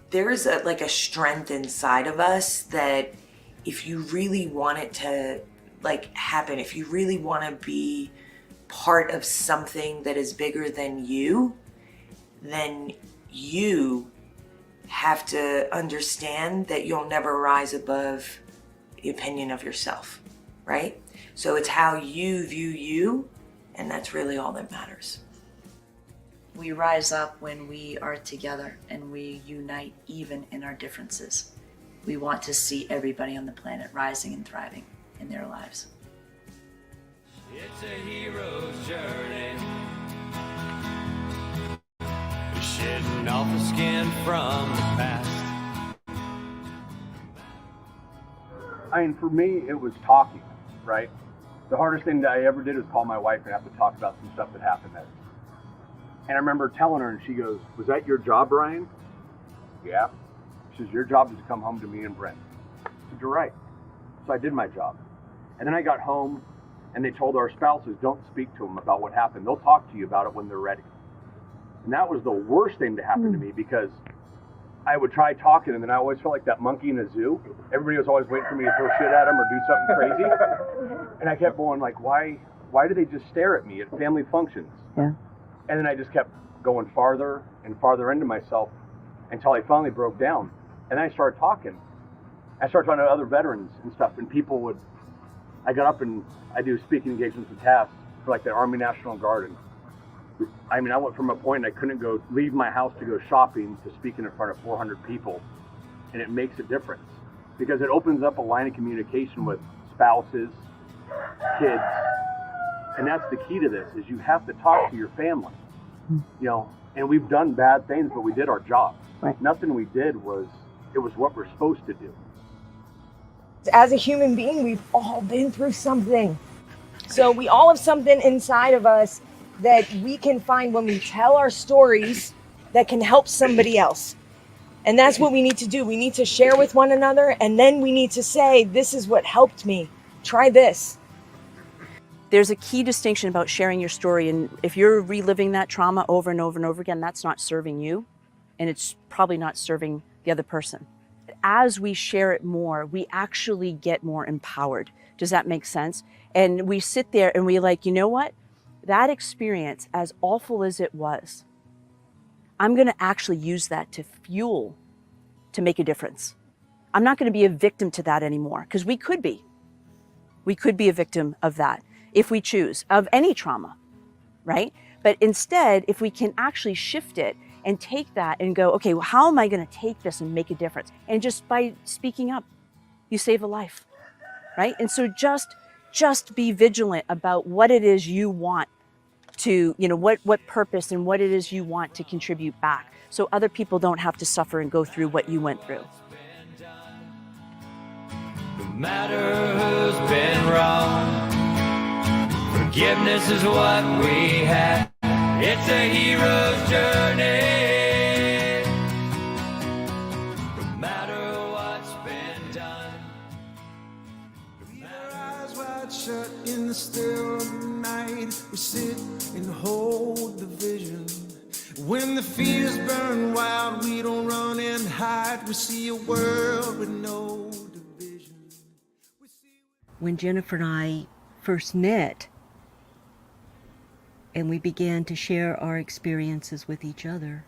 There is a strength inside of us that if you really want it to happen, if you really want to be part of something that is bigger than you, then you have to understand that you'll never rise above the opinion of yourself, right? So it's how you view you, and that's really all that matters. We rise up when we are together and we unite even in our differences. We want to see everybody on the planet rising and thriving in their lives. It's a hero's journey, shedding off the skin from the past. For me, it was talking, right? The hardest thing that I ever did was call my wife and have to talk about some stuff that happened there. And I remember telling her, and she goes, "Was that your job, Ryan?" "Yeah." She says, "Your job is to come home to me and Brent." I said, "You're right." So I did my job. And then I got home, and they told our spouses, "Don't speak to them about what happened. They'll talk to you about it when they're ready." And that was the worst thing to happen to me, because I would try talking, and then I always felt like that monkey in a zoo. Everybody was always waiting for me to throw shit at them or do something crazy. And I kept going like, why do they just stare at me at family functions? Yeah. And then I just kept going farther and farther into myself until I finally broke down. And then I started talking. I started talking to other veterans and stuff, and I got up and I do speaking engagements with tasks for the Army National Guard. I went from a point I couldn't leave my house to go shopping to speaking in front of 400 people. And it makes a difference because it opens up a line of communication with spouses, kids. And that's the key to this, is you have to talk to your family. And we've done bad things, but we did our job. Right. Nothing we did was what we're supposed to do. As a human being, we've all been through something. So we all have something inside of us that we can find when we tell our stories that can help somebody else. And that's what we need to do. We need to share with one another, and then we need to say, this is what helped me. Try this. There's a key distinction about sharing your story, and if you're reliving that trauma over and over and over again, that's not serving you, and it's probably not serving the other person. As we share it more, we actually get more empowered. Does that make sense? And we sit there and we're like, you know what? That experience, as awful as it was, I'm going to actually use that to fuel, to make a difference. I'm not going to be a victim to that anymore, because we could be. We could be a victim of that if we choose, of any trauma, right? But instead, if we can actually shift it and take that and go, okay, well, how am I going to take this and make a difference? And just by speaking up, you save a life, right? And so just be vigilant about what it is you want to, what purpose and what it is you want to contribute back, so other people don't have to suffer and go through what you went through. No matter who's been wrong, forgiveness is what we have. It's a hero's journey. No matter what's been done. With our eyes wide shut in the still of the night, we sit and hold the vision. When the fears burn wild, we don't run and hide. We see a world with no division. When Jennifer and I first met, and we began to share our experiences with each other,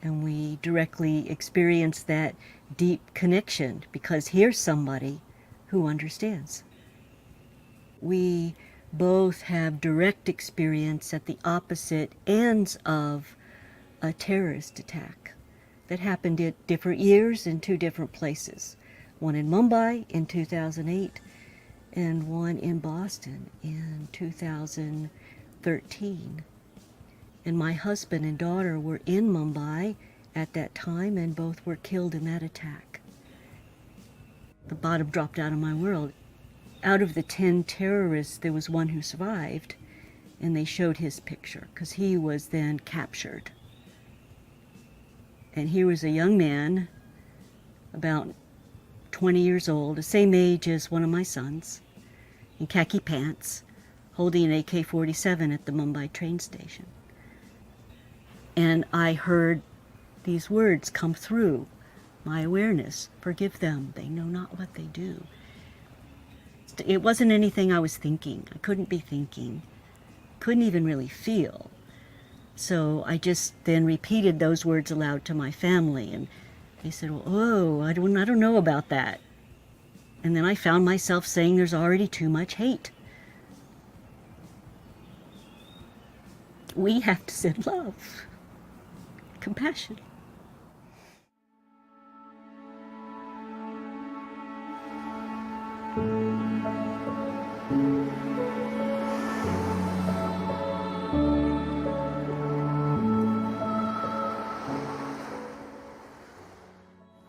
and we directly experienced that deep connection, because here's somebody who understands. We both have direct experience at the opposite ends of a terrorist attack that happened at different years in two different places. One in Mumbai in 2008 and one in Boston in 2013. And my husband and daughter were in Mumbai at that time, and both were killed in that attack. The bottom dropped out of my world. Out of the 10 terrorists, there was one who survived, and they showed his picture because he was then captured. And here was a young man, about 20 years old, the same age as one of my sons, in khaki pants, holding an AK-47 at the Mumbai train station. And I heard these words come through my awareness: forgive them, they know not what they do. It wasn't anything I was thinking. I couldn't be thinking, couldn't even really feel. So I just then repeated those words aloud to my family, and they said, well, oh, I don't know about that. And then I found myself saying there's already too much hate. We have to send love, compassion.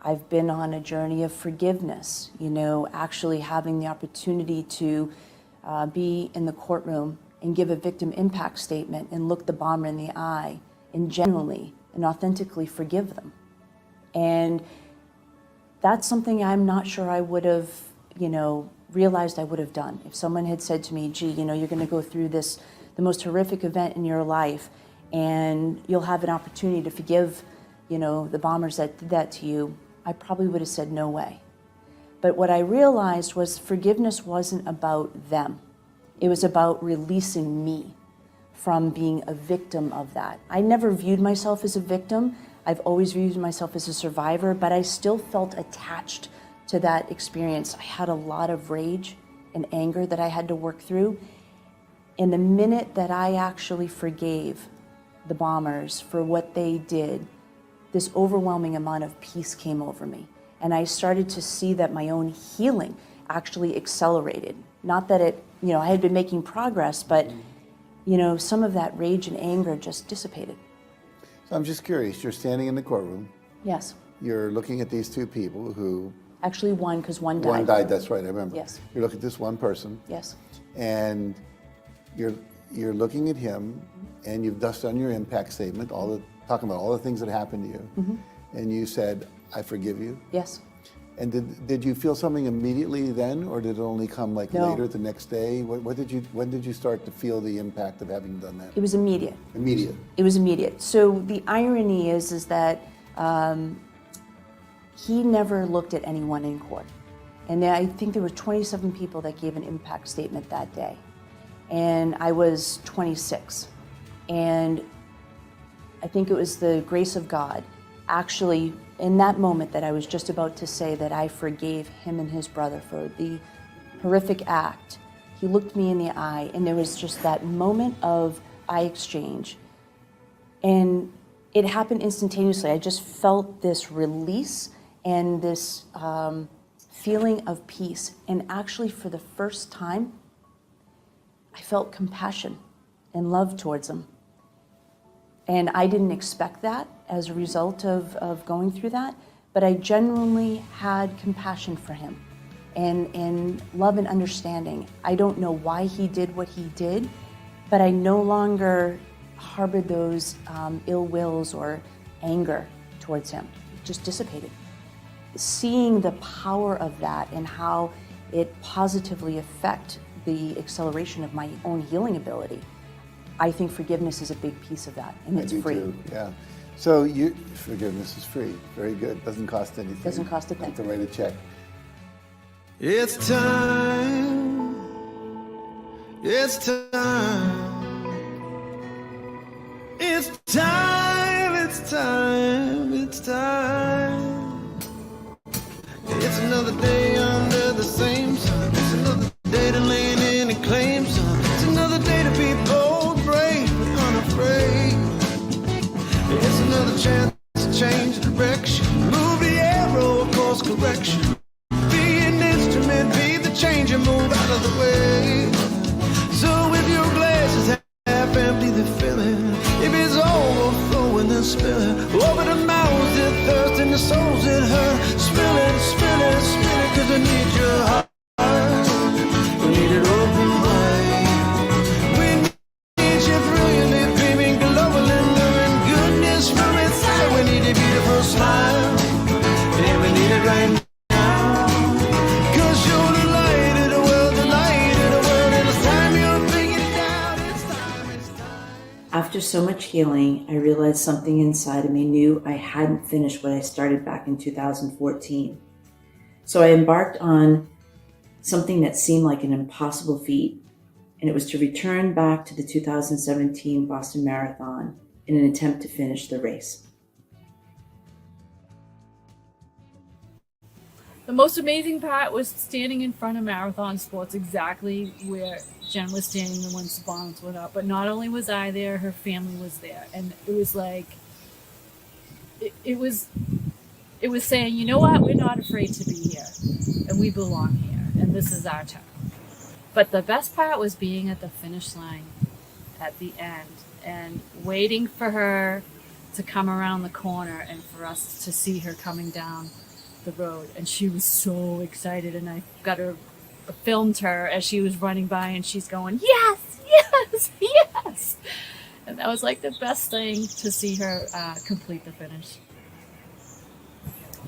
I've been on a journey of forgiveness, actually having the opportunity to be in the courtroom and give a victim impact statement and look the bomber in the eye and genuinely and authentically forgive them. And that's something I'm not sure I would have, realized I would have done. If someone had said to me, gee, you're going to go through this, the most horrific event in your life, and you'll have an opportunity to forgive, the bombers that did that to you, I probably would have said no way. But what I realized was forgiveness wasn't about them. It was about releasing me from being a victim of that. I never viewed myself as a victim. I've always viewed myself as a survivor, but I still felt attached to that experience. I had a lot of rage and anger that I had to work through. And the minute that I actually forgave the bombers for what they did, this overwhelming amount of peace came over me. And I started to see that my own healing actually accelerated. Not that it, I had been making progress, but, some of that rage and anger just dissipated. So I'm just curious, you're standing in the courtroom. Yes. You're looking at these two people who... Actually one, because one died. One died, that's right, I remember. Yes. You look at this one person. Yes. And you're looking at him, and you've just done your impact statement, talking about all the things that happened to you, and you said, I forgive you. Yes. And did you feel something immediately then, or did it only come No. later, the next day? When did you start to feel the impact of having done that? It was immediate. Immediate. It was immediate. So the irony is that he never looked at anyone in court. And I think there were 27 people that gave an impact statement that day. And I was 26. And I think it was the grace of God actually, in that moment that I was just about to say that I forgave him and his brother for the horrific act, he looked me in the eye, and there was just that moment of eye exchange. And it happened instantaneously. I just felt this release and this feeling of peace. And actually, for the first time, I felt compassion and love towards him. And I didn't expect that as a result of going through that, but I genuinely had compassion for him and love and understanding. I don't know why he did what he did, but I no longer harbored those ill wills or anger towards him. It just dissipated. Seeing the power of that and how it positively affects the acceleration of my own healing ability, I think forgiveness is a big piece of that, and it's free. Too, yeah. So forgiveness is free. Very good. Doesn't cost anything. Doesn't cost a thing. To write a check. It's time. It's time. It's time. It's time. It's time. It's another day under the same sun. It's another day to lean in and claim some. It's another day to be bold, brave, but unafraid. It's another chance to change direction. Move the arrow, course correction. Be an instrument, be the change and move out of the way. So if your glass is half empty, they're filling. If it's overflowing, then spill it. Over the mouths that thirst and the souls that hurt. Spill it, spill it, spill it, 'cause I need your heart. We need it open wide. We need you brilliantly beaming, glowing and loving goodness from inside. We need a beautiful smile, and we need it right now. 'Cause you're the light of the world, the light of the world, and it's time you're bringing it down. It's time, it's time. After so much healing, I realized something inside of me knew I hadn't finished what I started back in 2014. So I embarked on something that seemed like an impossible feat, and it was to return back to the 2017 Boston Marathon in an attempt to finish the race. The most amazing part was standing in front of Marathon Sports, exactly where Jen was standing once the bombs went up. But not only was I there, her family was there. And it was like, it was saying, you know what, we're not afraid to be here. And we belong here. And this is our turn. But the best part was being at the finish line at the end and waiting for her to come around the corner and for us to see her coming down the road. And she was so excited, and I filmed her as she was running by, and she's going, yes, yes, yes. And that was like the best thing, to see her complete the finish.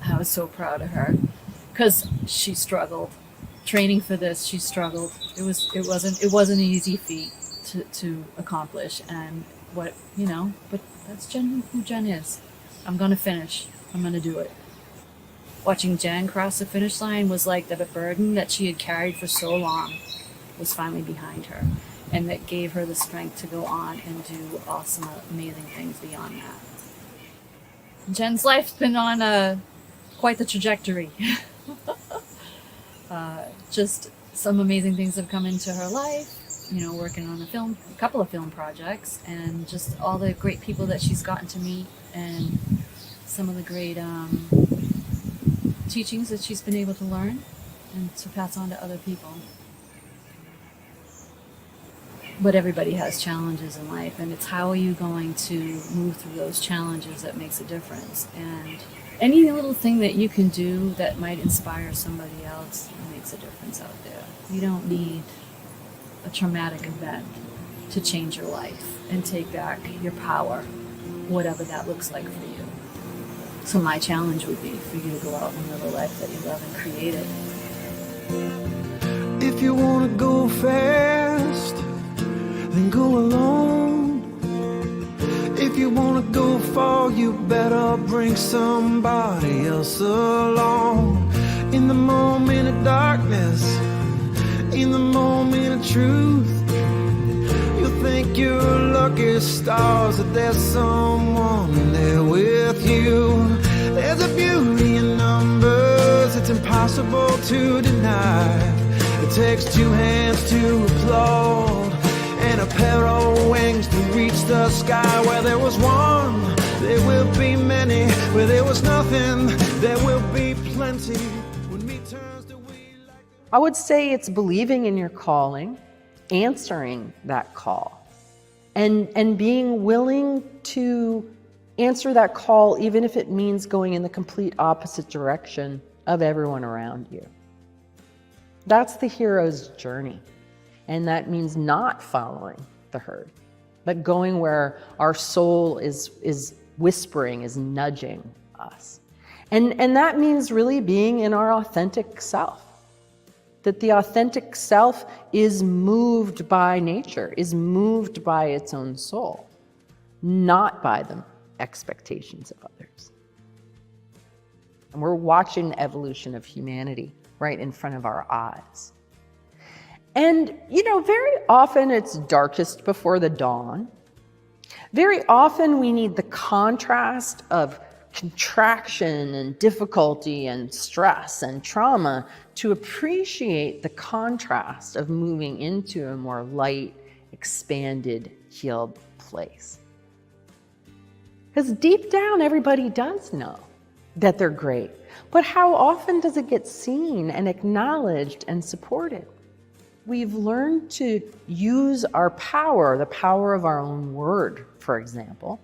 I was so proud of her because she struggled training for this. She struggled. It wasn't an easy feat to accomplish, and but that's who Jen is. I'm gonna finish. I'm gonna do it. Watching Jen cross the finish line was like that a burden that she had carried for so long was finally behind her, and that gave her the strength to go on and do awesome, amazing things beyond that. Jen's life's been on quite the trajectory. Just some amazing things have come into her life, working on a couple of film projects, and just all the great people that she's gotten to meet, and some of the great teachings that she's been able to learn and to pass on to other people. But everybody has challenges in life, and it's how are you going to move through those challenges that makes a difference. And any little thing that you can do that might inspire somebody else makes a difference out there. You don't need a traumatic event to change your life and take back your power, whatever that looks like for you. So my challenge would be for you to go out and live a life that you love and create it. If you want to go fast, then go alone. If you want to go far, you better bring somebody else along. In the moment of darkness, in the moment of truth, you'll think you're lucky. darkest stars, that there's someone there with you. There's a beauty in numbers, it's impossible to deny. It takes two hands to applaud and a pair of wings to reach the sky. Where there was one, there will be many. Where there was nothing, there will be plenty. When me turns to we like... I would say it's believing in your calling, answering that call, and being willing to answer that call even if it means going in the complete opposite direction of everyone around you. That's the hero's journey. And that means not following the herd, but going where our soul is whispering, is nudging us. And that means really being in our authentic self. That the authentic self is moved by nature, is moved by its own soul, not by the expectations of others. And we're watching the evolution of humanity right in front of our eyes. And, very often it's darkest before the dawn. Very often we need the contrast of contraction and difficulty and stress and trauma to appreciate the contrast of moving into a more light, expanded, healed place. Because deep down, everybody does know that they're great. But how often does it get seen and acknowledged and supported? We've learned to use our power, the power of our own word, for example.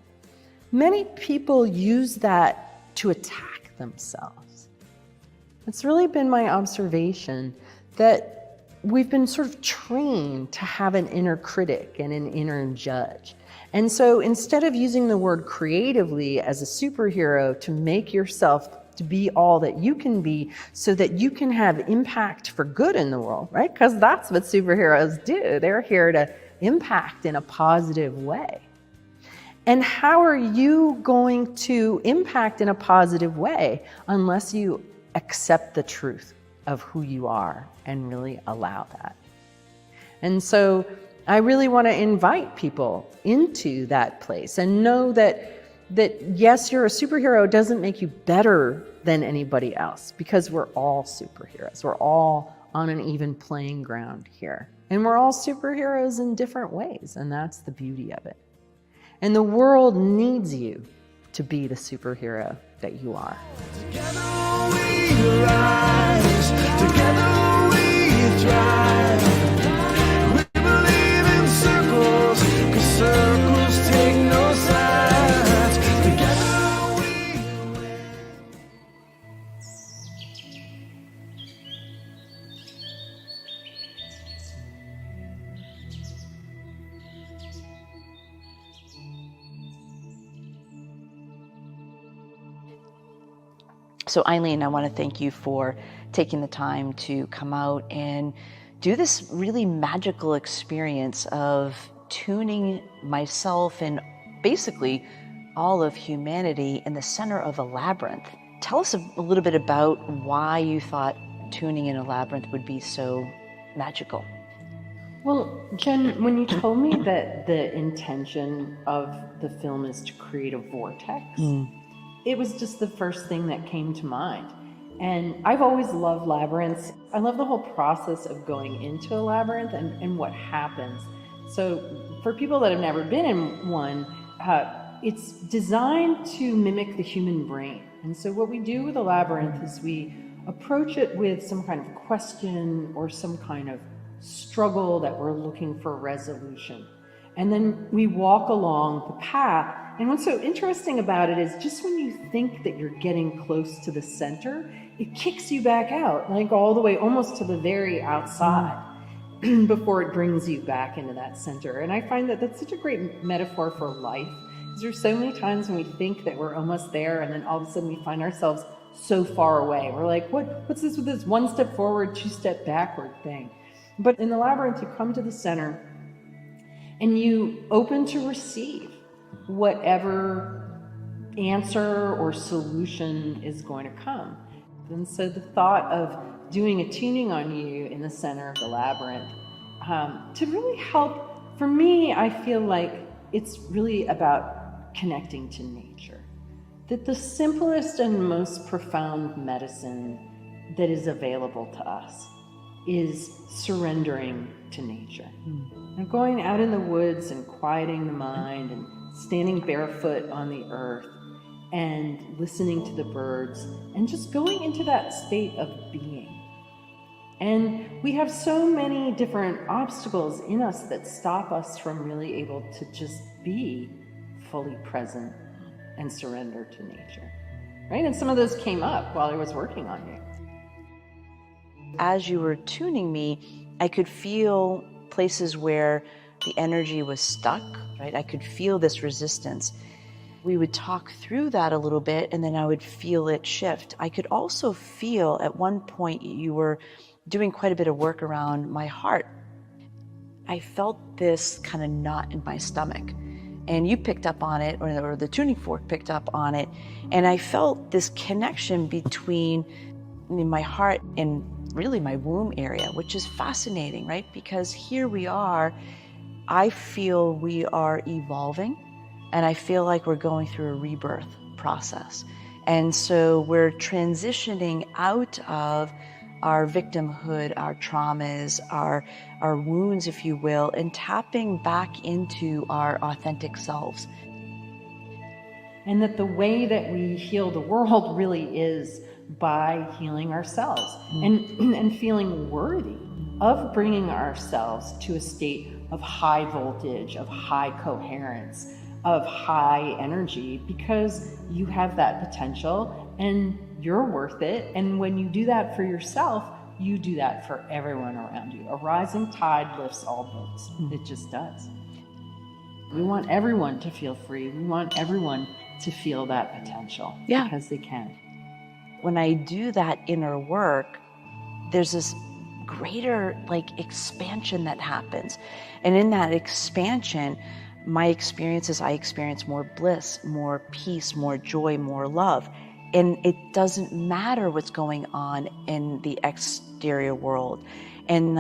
Many people use that to attack themselves. It's really been my observation that we've been sort of trained to have an inner critic and an inner judge. And so instead of using the word creatively as a superhero to make yourself to be all that you can be so that you can have impact for good in the world, right? Because that's what superheroes do. They're here to impact in a positive way. And how are you going to impact in a positive way unless you accept the truth of who you are and really allow that? And so I really want to invite people into that place and know that yes, you're a superhero doesn't make you better than anybody else, because we're all superheroes. We're all on an even playing ground here. And we're all superheroes in different ways, and that's the beauty of it. And the world needs you to be the superhero that you are. Together we rise, together we thrive. We believe in circles, 'cause circles take no sides. Together we win. So Eileen, I want to thank you for taking the time to come out and do this really magical experience of tuning myself and basically all of humanity in the center of a labyrinth. Tell us a little bit about why you thought tuning in a labyrinth would be so magical. Well, Jen, when you told me that the intention of the film is to create a vortex, it was just the first thing that came to mind. And I've always loved labyrinths. I love the whole process of going into a labyrinth and what happens. So for people that have never been in one, it's designed to mimic the human brain. And so what we do with a labyrinth is we approach it with some kind of question or some kind of struggle that we're looking for resolution. And then we walk along the path. And what's so interesting about it is just when you think that you're getting close to the center, it kicks you back out, like all the way almost to the very outside before it brings you back into that center. And I find that that's such a great metaphor for life. Because there's so many times when we think that we're almost there and then all of a sudden we find ourselves so far away. We're like, what's this with this one step forward, two step backward thing? But in the labyrinth, you come to the center and you open to receive whatever answer or solution is going to come. And so the thought of doing a tuning on you in the center of the labyrinth to really help, for me, I feel like it's really about connecting to nature. That the simplest and most profound medicine that is available to us is surrendering to nature. And going out in the woods and quieting the mind and standing barefoot on the earth and listening to the birds and just going into that state of being. And we have so many different obstacles in us that stop us from really able to just be fully present and surrender to nature, right? And some of those came up while I was working on you. As you were tuning me, I could feel places where the energy was stuck, right? I could feel this resistance. We would talk through that a little bit, and then I would feel it shift. I could also feel at one point you were doing quite a bit of work around my heart. I felt this kind of knot in my stomach, and you picked up on it, or the tuning fork picked up on it, and I felt this connection between my heart and really my womb area, which is fascinating, right? Because here we are, I feel we are evolving, and I feel like we're going through a rebirth process. And so we're transitioning out of our victimhood, our traumas, our wounds, if you will, and tapping back into our authentic selves. And that the way that we heal the world really is by healing ourselves and feeling worthy of bringing ourselves to a state of high voltage, of high coherence, of high energy, because you have that potential and you're worth it. And when you do that for yourself, you do that for everyone around you. A rising tide lifts all boats. It just does. We want everyone to feel free. We want everyone to feel that potential, because they can. When I do that inner work, there's this greater expansion that happens. And in that expansion, my experience is I experience more bliss, more peace, more joy, more love. And it doesn't matter what's going on in the exterior world. And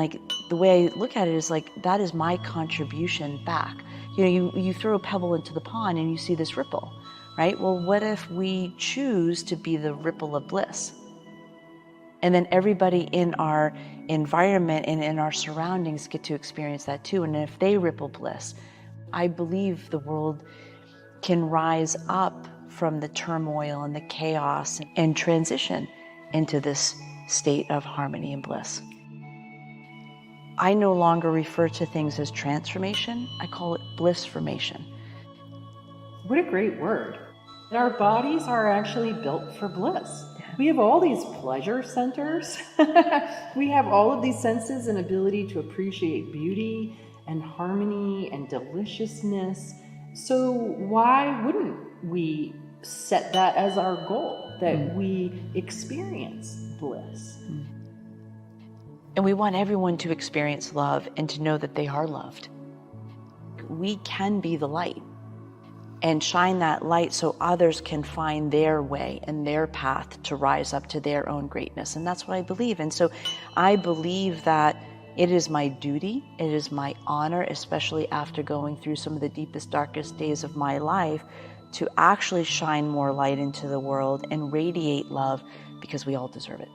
the way I look at it is that is my contribution back. You throw a pebble into the pond and you see this ripple, right? Well, what if we choose to be the ripple of bliss? And then everybody in our environment and in our surroundings get to experience that too. And if they ripple bliss, I believe the world can rise up from the turmoil and the chaos and transition into this state of harmony and bliss. I no longer refer to things as transformation. I call it blissformation. What a great word. Our bodies are actually built for bliss. We have all these pleasure centers. We have all of these senses and ability to appreciate beauty and harmony and deliciousness. So why wouldn't we set that as our goal, that we experience bliss? And we want everyone to experience love and to know that they are loved. We can be the light and shine that light so others can find their way and their path to rise up to their own greatness. And that's what I believe. And so I believe that it is my duty, it is my honor, especially after going through some of the deepest, darkest days of my life, to actually shine more light into the world and radiate love, because we all deserve it.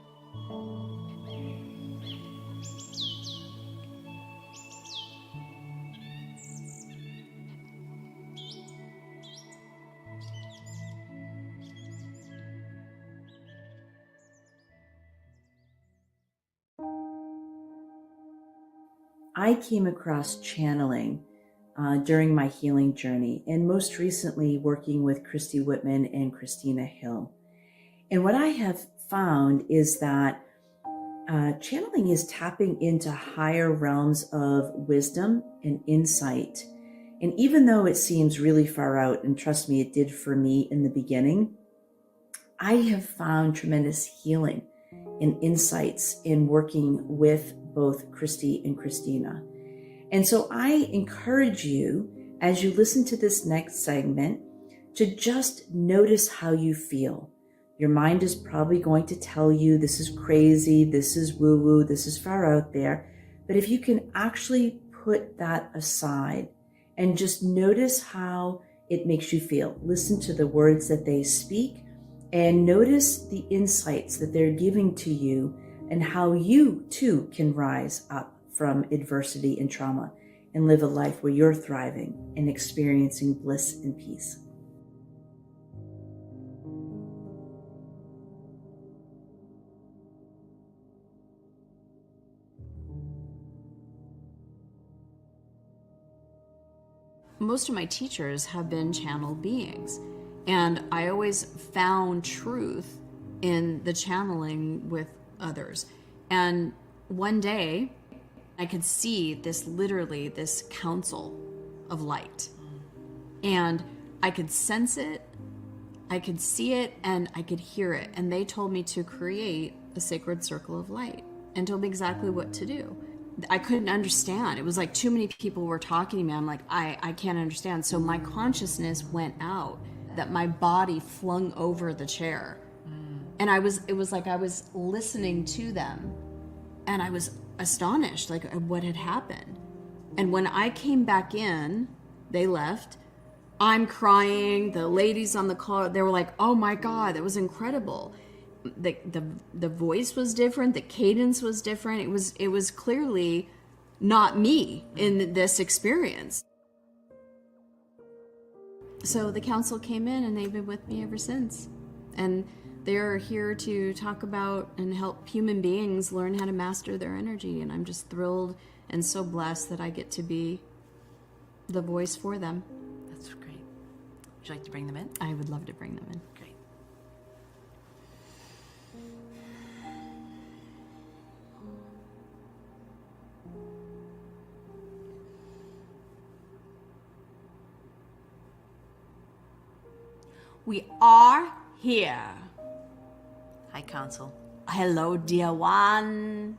I came across channeling during my healing journey, and most recently working with Christy Whitman and Christina Hill. And what I have found is that channeling is tapping into higher realms of wisdom and insight. And even though it seems really far out, and trust me, it did for me in the beginning, I have found tremendous healing and insights in working with both Christy and Christina. And so I encourage you, as you listen to this next segment, to just notice how you feel. Your mind is probably going to tell you this is crazy, this is woo-woo, this is far out there. But if you can actually put that aside and just notice how it makes you feel. Listen to the words that they speak and notice the insights that they're giving to you and how you too can rise up from adversity and trauma and live a life where you're thriving and experiencing bliss and peace. Most of my teachers have been channeled beings, and I always found truth in the channeling with others. And one day I could see this, literally this council of light, and I could sense it, I could see it, and I could hear it. And they told me to create a sacred circle of light and told me exactly what to do. I couldn't understand. It was like too many people were talking to me. I'm like, I can't understand. So my consciousness went out, that my body flung over the chair. And it was like I was listening to them, and I was astonished, like what had happened. And when I came back in, they left. I'm crying. The ladies on the call, they were like, oh my God, that was incredible. The voice was different, the cadence was different. It was clearly not me in this experience. So the council came in, and they've been with me ever since. And they're here to talk about and help human beings learn how to master their energy. And I'm just thrilled and so blessed that I get to be the voice for them. That's great. Would you like to bring them in? I would love to bring them in. Great. We are here. Hi, Council. Hello, dear one.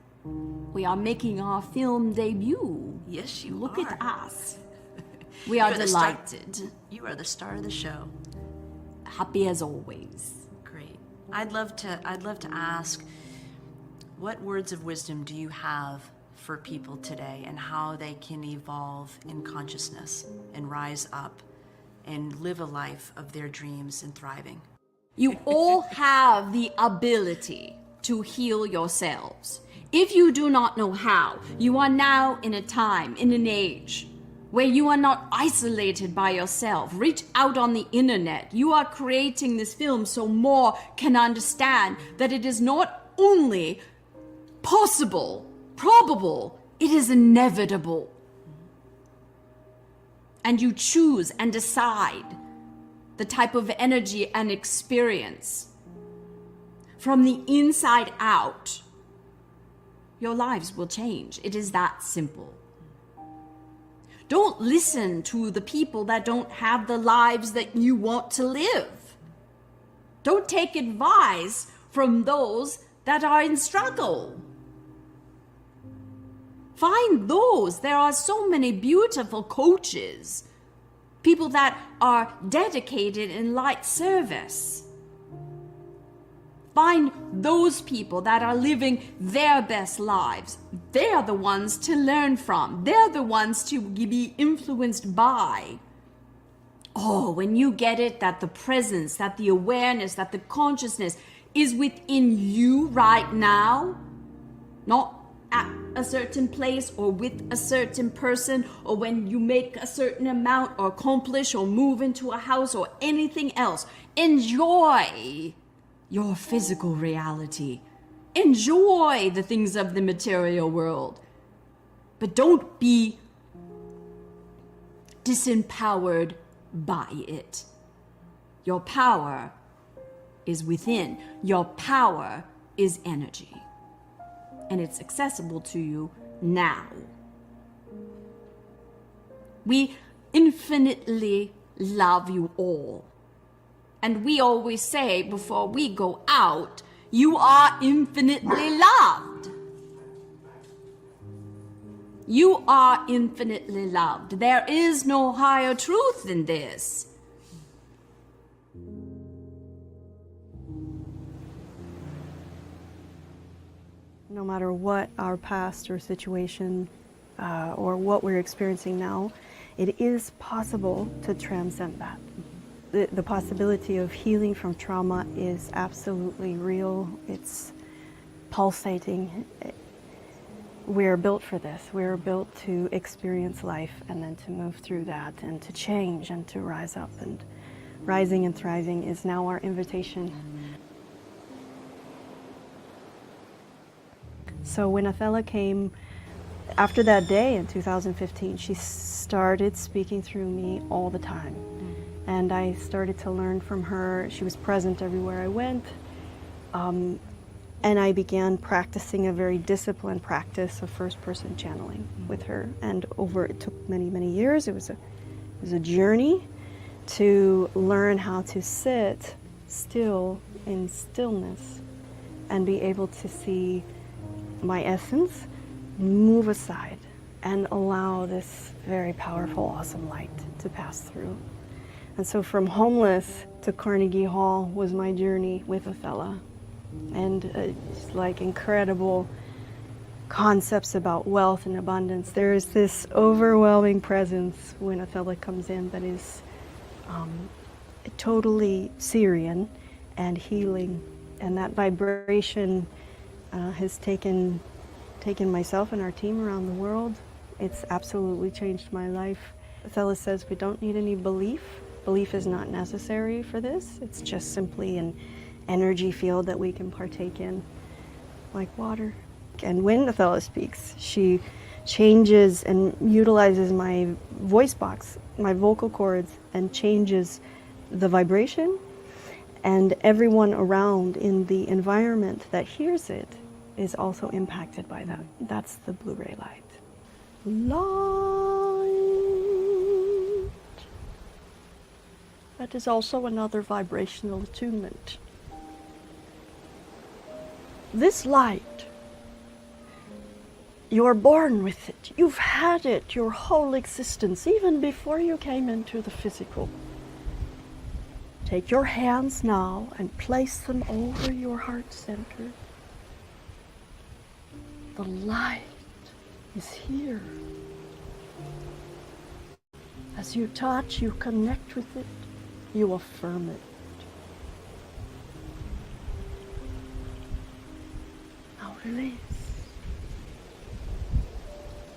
We are making our film debut. Yes, you Look are. at us. We are delighted. You are the star of the show. Happy as always. Great. I'd love to ask, what words of wisdom do you have for people today, and how they can evolve in consciousness and rise up and live a life of their dreams and thriving? You all have the ability to heal yourselves. If you do not know how, you are now in a time, in an age, where you are not isolated by yourself. Reach out on the internet. You are creating this film so more can understand that it is not only possible, probable, it is inevitable. And you choose and decide the type of energy and experience. From the inside out, your lives will change. It is that simple. Don't listen to the people that don't have the lives that you want to live. Don't take advice from those that are in struggle. Find those. There are so many beautiful coaches, people that are dedicated in light service. Find those people that are living their best lives. They're the ones to learn from. They're the ones to be influenced by. Oh, when you get it, that the presence, that the awareness, that the consciousness is within you right now, not at a certain place or with a certain person, or when you make a certain amount or accomplish or move into a house or anything else. Enjoy your physical reality. Enjoy the things of the material world. But don't be disempowered by it. Your power is within. Your power is energy. And it's accessible to you now. We infinitely love you all. And we always say before we go out, you are infinitely loved. You are infinitely loved. There is no higher truth than this. No matter what our past or situation or what we're experiencing now, it is possible to transcend that. The possibility of healing from trauma is absolutely real. It's pulsating. We're built for this. We're built to experience life and then to move through that and to change and to rise up. And rising and thriving is now our invitation. So when Othello came, after that day in 2015, she started speaking through me all the time. And I started to learn from her. She was present everywhere I went. And I began practicing a very disciplined practice of first-person channeling with her. And it took many, many years. It was a journey to learn how to sit still in stillness and be able to see my essence move aside and allow this very powerful, awesome light to pass through. And so from homeless to Carnegie Hall was my journey with Othello. And it's like incredible concepts about wealth and abundance. There is this overwhelming presence when Othello comes in that is totally Syrian and healing. And that vibration has taken myself and our team around the world. It's absolutely changed my life. Othello says we don't need any belief. Belief is not necessary for this. It's just simply an energy field that we can partake in, like water. And when Othello speaks, she changes and utilizes my voice box, my vocal cords, and changes the vibration. And everyone around in the environment that hears it is also impacted by that. That's the Blu-ray light. Light. That is also another vibrational attunement. This light, you're born with it. You've had it your whole existence, even before you came into the physical. Take your hands now and place them over your heart center. The light is here. As you touch, you connect with it, you affirm it. Now release.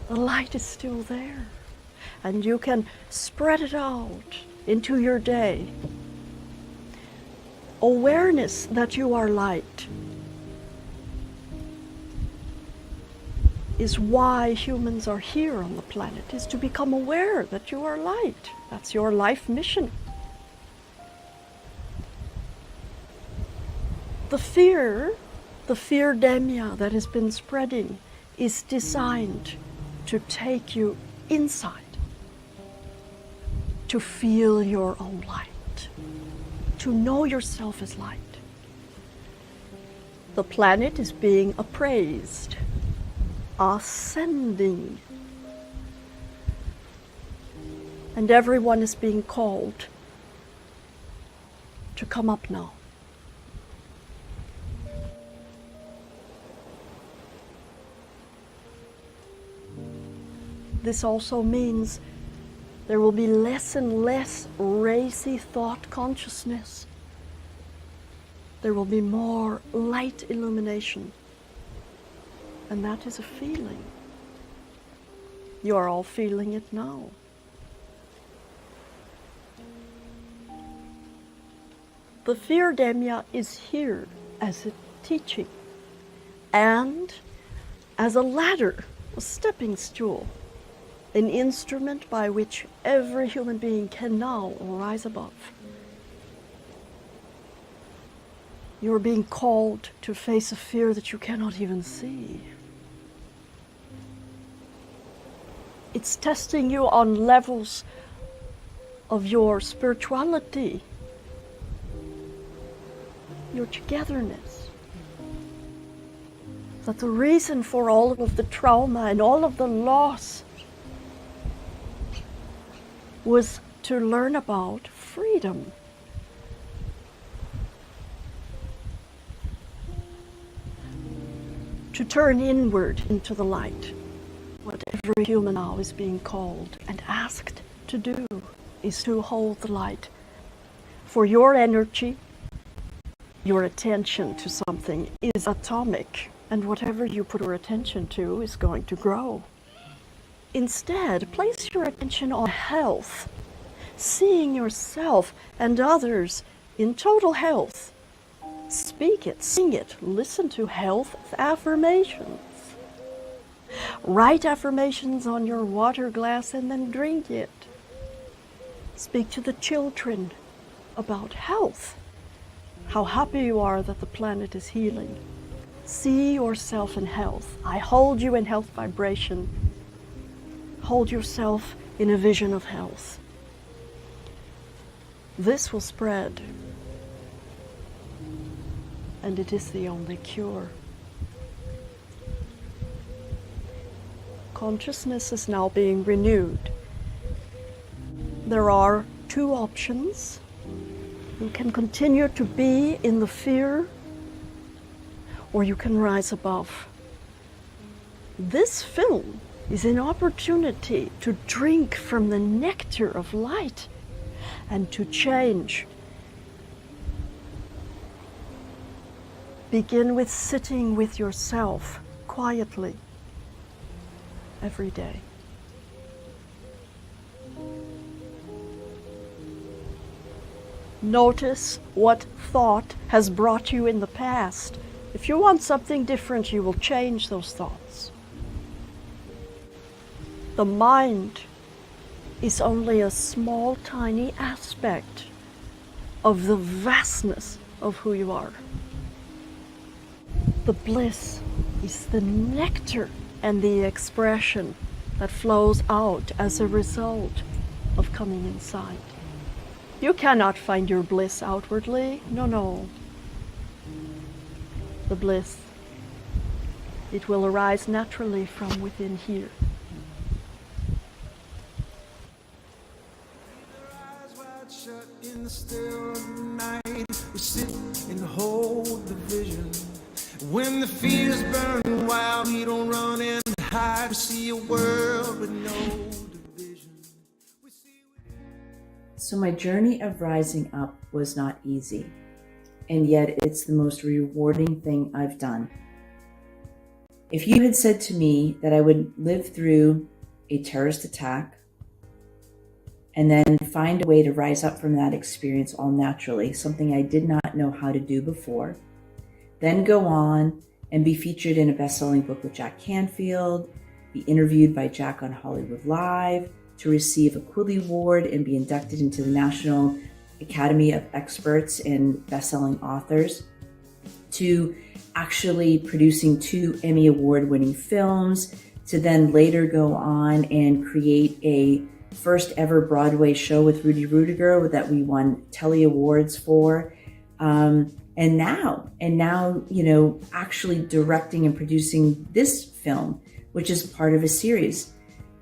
The light is still there, and you can spread it out into your day. Awareness that you are light is why humans are here on the planet, is to become aware that you are light. That's your life mission. The fear demia that has been spreading is designed to take you inside, to feel your own light, to know yourself as light. The planet is being appraised, ascending, and everyone is being called to come up now. This also means there will be less and less racy thought consciousness. There will be more light illumination. And that is a feeling. You are all feeling it now. The fear demia is here as a teaching and as a ladder, a stepping stool, an instrument by which every human being can now rise above. You're being called to face a fear that you cannot even see. It's testing you on levels of your spirituality, your togetherness. That the reason for all of the trauma and all of the loss was to learn about freedom. To turn inward into the light. Whatever every human now is being called and asked to do is to hold the light. For your energy, your attention to something is atomic, and whatever you put your attention to is going to grow. Instead, place your attention on health, seeing yourself and others in total health. Speak it, sing it, listen to health affirmations. Write affirmations on your water glass and then drink it. Speak to the children about health, how happy you are that the planet is healing. See yourself in health. I hold you in health vibration. Hold yourself in a vision of health. This will spread, and it is the only cure. Consciousness is now being renewed. There are two options. You can continue to be in the fear, or you can rise above. This film is an opportunity to drink from the nectar of light and to change. Begin with sitting with yourself quietly every day. Notice what thought has brought you in the past. If you want something different, you will change those thoughts. The mind is only a small, tiny aspect of the vastness of who you are. The bliss is the nectar and the expression that flows out as a result of coming inside. You cannot find your bliss outwardly. No. The bliss, it will arise naturally from within here. In the still of the night, we sit and hold the vision. When the fears burn wild, we don't run and hide. We see a world with no division. So my journey of rising up was not easy, and yet it's the most rewarding thing I've done. If you had said to me that I would live through a terrorist attack and then find a way to rise up from that experience all naturally, something I did not know how to do before, then go on and be featured in a best-selling book with Jack Canfield, be interviewed by Jack on Hollywood Live, to receive a Quilly Award and be inducted into the National Academy of Experts in Best-Selling Authors, to actually producing 2 Emmy Award-winning films, to then later go on and create a first ever Broadway show with Rudy Rudiger that we won Telly Awards for. And now, actually directing and producing this film, which is part of a series.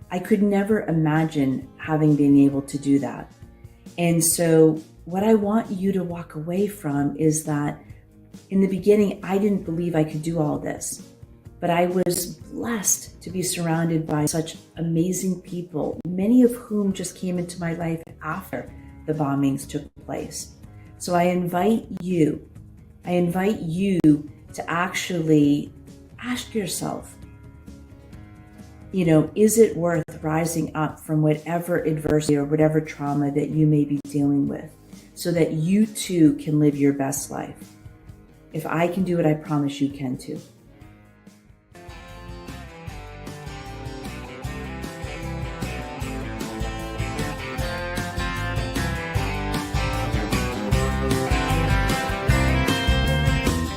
I could never imagine having been able to do that. And so what I want you to walk away from is that in the beginning, I didn't believe I could do all this, but I was blessed to be surrounded by such amazing people, many of whom just came into my life after the bombings took place. So I invite you to actually ask yourself, is it worth rising up from whatever adversity or whatever trauma that you may be dealing with so that you too can live your best life? If I can do it, I promise you can too.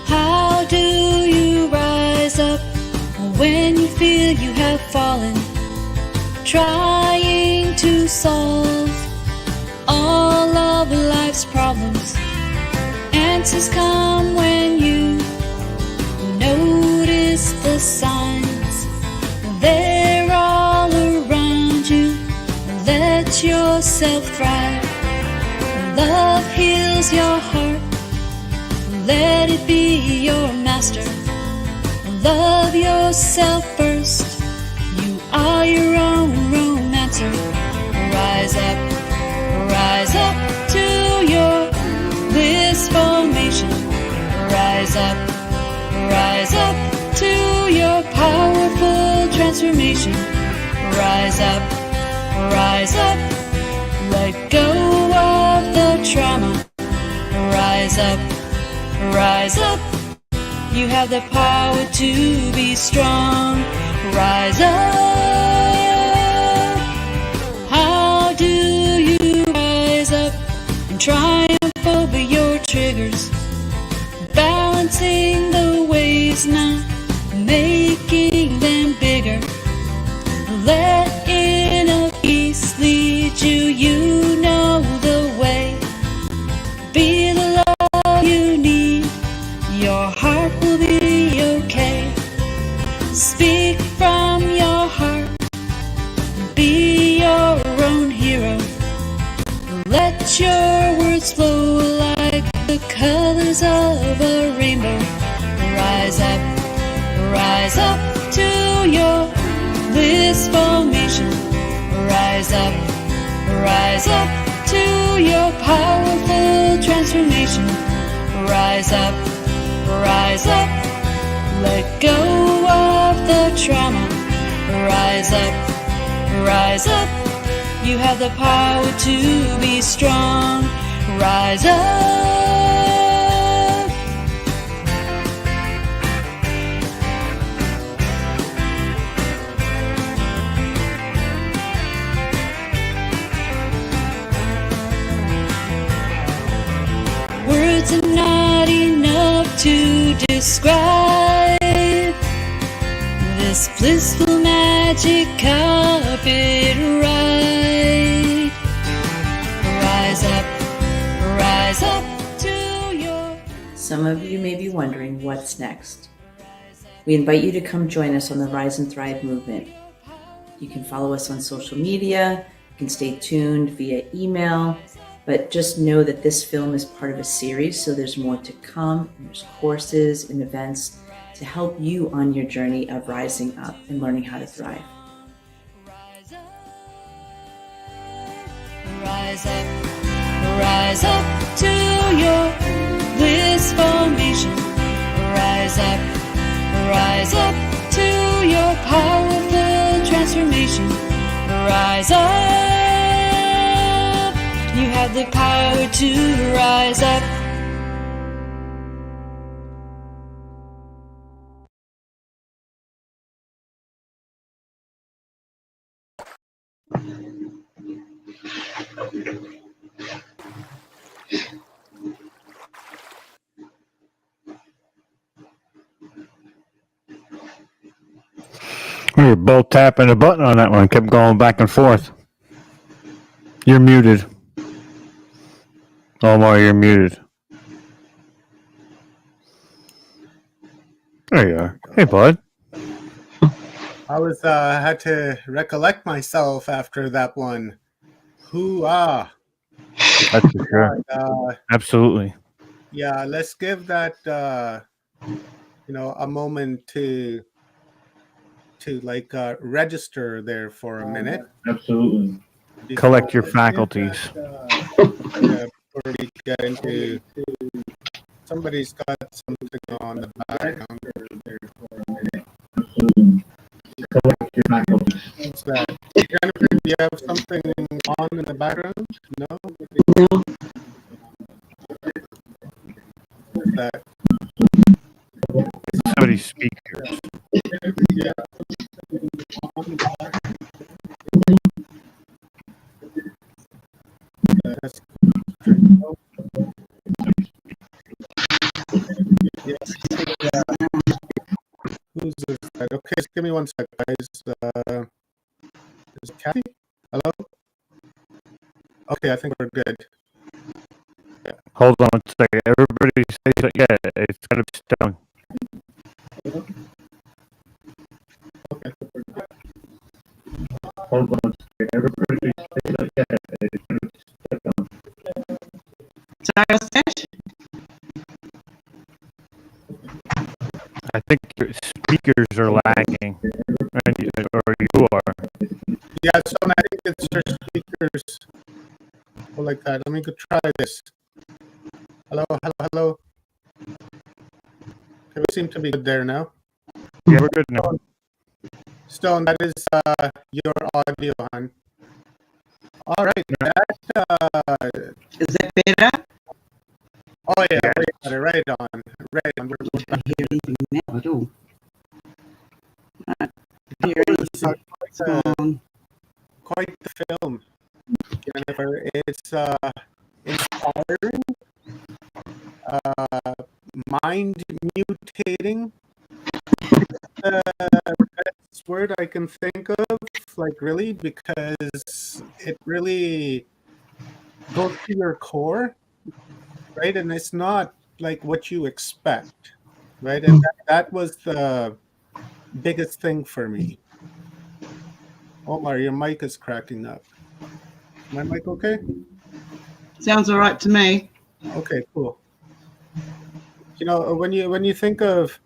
How do you rise up when you feel you have fallen, trying to solve all of life's problems? Answers come when you notice the signs. They're all around you. Let yourself thrive. Love heals your heart. Let it be your master. Love yourself first. You are your own romancer. Rise up to your bliss formation. Rise up to your powerful transformation. Rise up, let go of the trauma. Rise up, you have the power to be strong. Rise up, how do you rise up and triumph over your triggers? Balancing the waves now, making them bigger. Let inner peace lead you, you know the way. Be the love you need, your heart will be okay. Speak from your heart, be your own hero. Let your words flow like the colors of a rainbow. Rise up to your bliss formation. Rise up to your powerful transformation. Rise up, let go of the trauma. Rise up, you have the power to be strong. Rise up. Words are not enough to describe this blissful magic carpet ride. Rise up to your... Some of you may be wondering what's next. We invite you to come join us on the Rise and Thrive movement. You can follow us on social media, you can stay tuned via email, but just know that this film is part of a series, so there's more to come. There's courses and events to help you on your journey of rising up and learning how to thrive. Rise up to your bliss formation. Rise up to your powerful transformation. Rise up, you have the power to rise up. We were both tapping a button on that one, kept going back and forth. You're muted. Omar, you're muted. There you are. Hey, bud. I was had to recollect myself after that one. Hoo-ah. That's for sure. Absolutely. Yeah, let's give that a moment to like register there for a minute. Absolutely. Collect your faculties. Before we get into, somebody's got something on the background there for a minute. Absolutely. Collect your faculties. What's that? Jennifer, do you have something on in the background? No? No. What's that? Somebody's speakers. Yeah. That's who's this? Okay, just give me one sec, guys. Is it Kathy? Hello? Okay, I think we're good. Yeah. Hold on a second. Everybody say that. Yeah, it's got to be stone. Okay. Hold on a second. Everybody say that. Yeah, it's got to be stone. I think your speakers are lagging, or you are. Yeah, so I think it's your speakers go like that. Let me go try this. Hello, hello, hello. Okay, we seem to be good there now. Yeah, we're good now. Stone, that is your audio, hon. All right, that is that better? Oh yeah, way better. Right on, right on. I can't hear anything now at all. Quite the film, Jennifer. It's inspiring, mind mutating. Best word I can think of, like really, because it really goes to your core, right? And it's not like what you expect, right? And that was the biggest thing for me. Omar, your mic is cracking up. My mic okay? Sounds all right to me. Okay, cool. You know, when you think of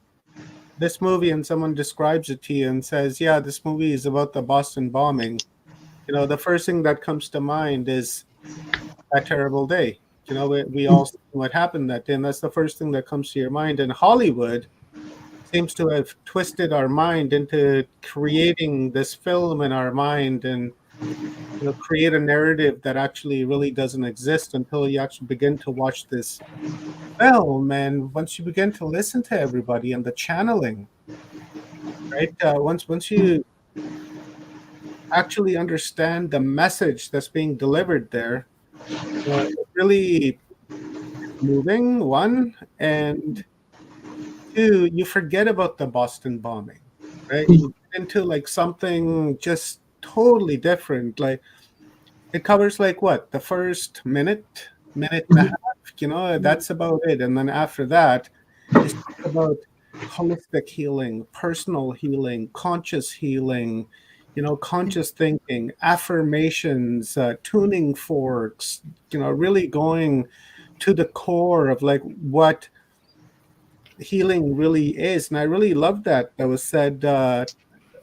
this movie and someone describes it to you and says, yeah, this movie is about the Boston bombing, you know, the first thing that comes to mind is that terrible day. You know, we all see what happened that day, and that's the first thing that comes to your mind. And Hollywood seems to have twisted our mind into creating this film in our mind and, you know, create a narrative that actually really doesn't exist until you actually begin to watch this film. And once you begin to listen to everybody and the channeling, right? Once you actually understand the message that's being delivered there, it really moving, one, and two, you forget about the Boston bombing, right? You get into like something just totally different. Like it covers like what, the first minute and a half, you know, that's about it. And then after that, it's about holistic healing, personal healing, conscious healing, you know, conscious thinking, affirmations, tuning forks, you know, really going to the core of like what healing really is. And I really love that was said,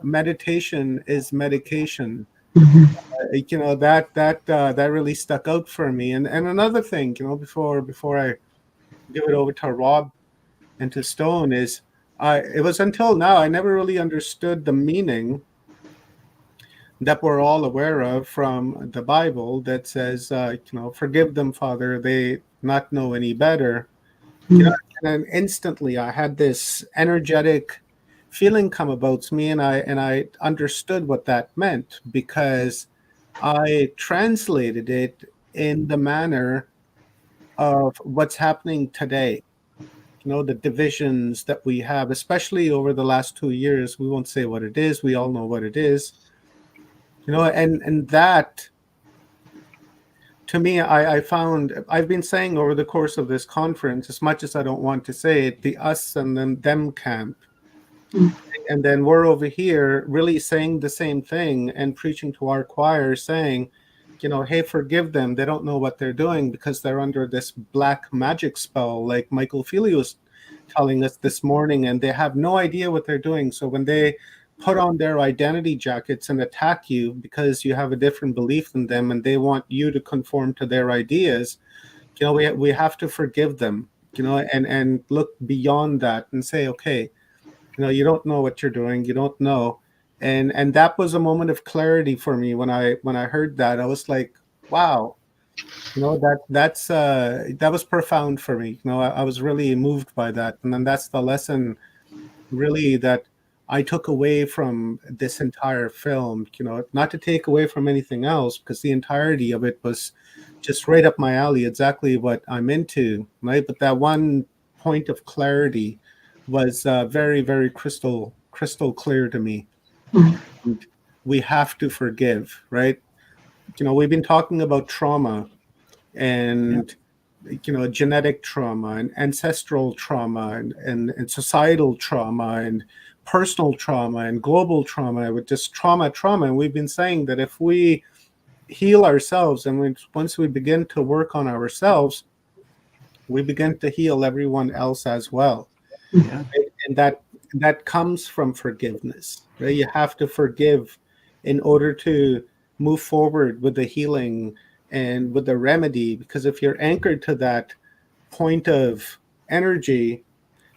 meditation is medication. You know, that really stuck out for me. And another thing, you know, before I give it over to Rob and to Stone, is it was until now I never really understood the meaning that we're all aware of from the Bible that says, you know, forgive them, Father, they not know any better. You know, and then instantly I had this energetic feeling come about me, and I understood what that meant because I translated it in the manner of what's happening today. You know, the divisions that we have, especially over the last 2 years. We won't say what it is. We all know what it is. You know, and that, to me, I found, I've been saying over the course of this conference, as much as I don't want to say it, the us and then them camp. And then we're over here really saying the same thing and preaching to our choir saying, you know, hey, forgive them. They don't know what they're doing because they're under this black magic spell, like Michael Feely was telling us this morning, and they have no idea what they're doing. So when they put on their identity jackets and attack you because you have a different belief than them and they want you to conform to their ideas, you know, we have to forgive them, you know, and look beyond that and say, okay, you know, you don't know what you're doing, you don't know. And that was a moment of clarity for me when I heard that. I was like, wow, you know, that was profound for me. You know, I was really moved by that. And then that's the lesson really that I took away from this entire film, you know, not to take away from anything else, because the entirety of it was just right up my alley, exactly what I'm into, right? But that one point of clarity was very, very crystal clear to me. And we have to forgive, right? You know, we've been talking about trauma and you know, genetic trauma and ancestral trauma and societal trauma and personal trauma and global trauma, with just trauma. And we've been saying that if we heal ourselves and once we begin to work on ourselves, we begin to heal everyone else as well. Yeah. And that comes from forgiveness, right? You have to forgive in order to move forward with the healing and with the remedy. Because if you're anchored to that point of energy,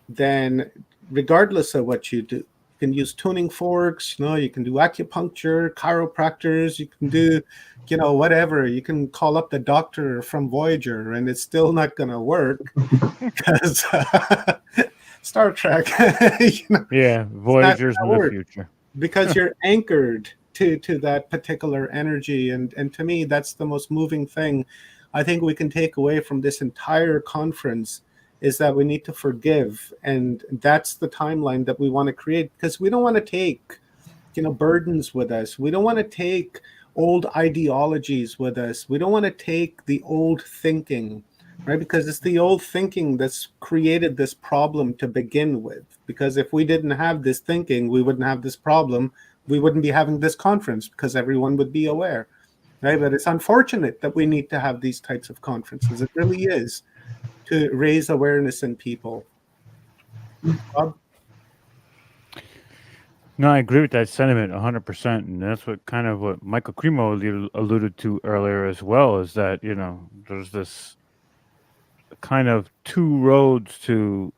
then regardless of what you do, you can use tuning forks, you can do acupuncture, chiropractors, you can do, whatever. You can call up the doctor from Voyager and it's still not going to work because Star Trek, Yeah, Voyager's in the future. because you're anchored to that particular energy. And to me, that's the most moving thing I think we can take away from this entire conference, is that we need to forgive. And that's the timeline that we want to create, because we don't want to take, burdens with us. We don't want to take old ideologies with us. We don't want to take the old thinking, right? Because it's the old thinking that's created this problem to begin with. Because if we didn't have this thinking, we wouldn't have this problem. We wouldn't be having this conference because everyone would be aware, right? But it's unfortunate that we need to have these types of conferences. It really is, to raise awareness in people. Bob? No, I agree with that sentiment 100%, and that's what Michael Cremo alluded to earlier as well, is that there's this kind of two roads to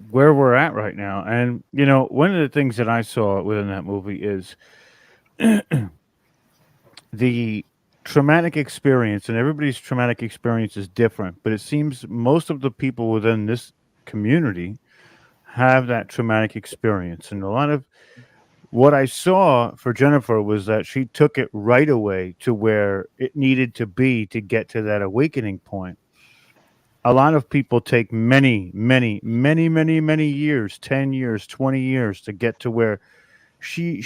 where we're at right now. And one of the things that I saw within that movie is the traumatic experience, and everybody's traumatic experience is different, but it seems most of the people within this community have that traumatic experience. And a lot of what I saw for Jennifer was that she took it right away to where it needed to be to get to that awakening point. A lot of people take many, many, many, many, many years, 10 years, 20 years to get to where she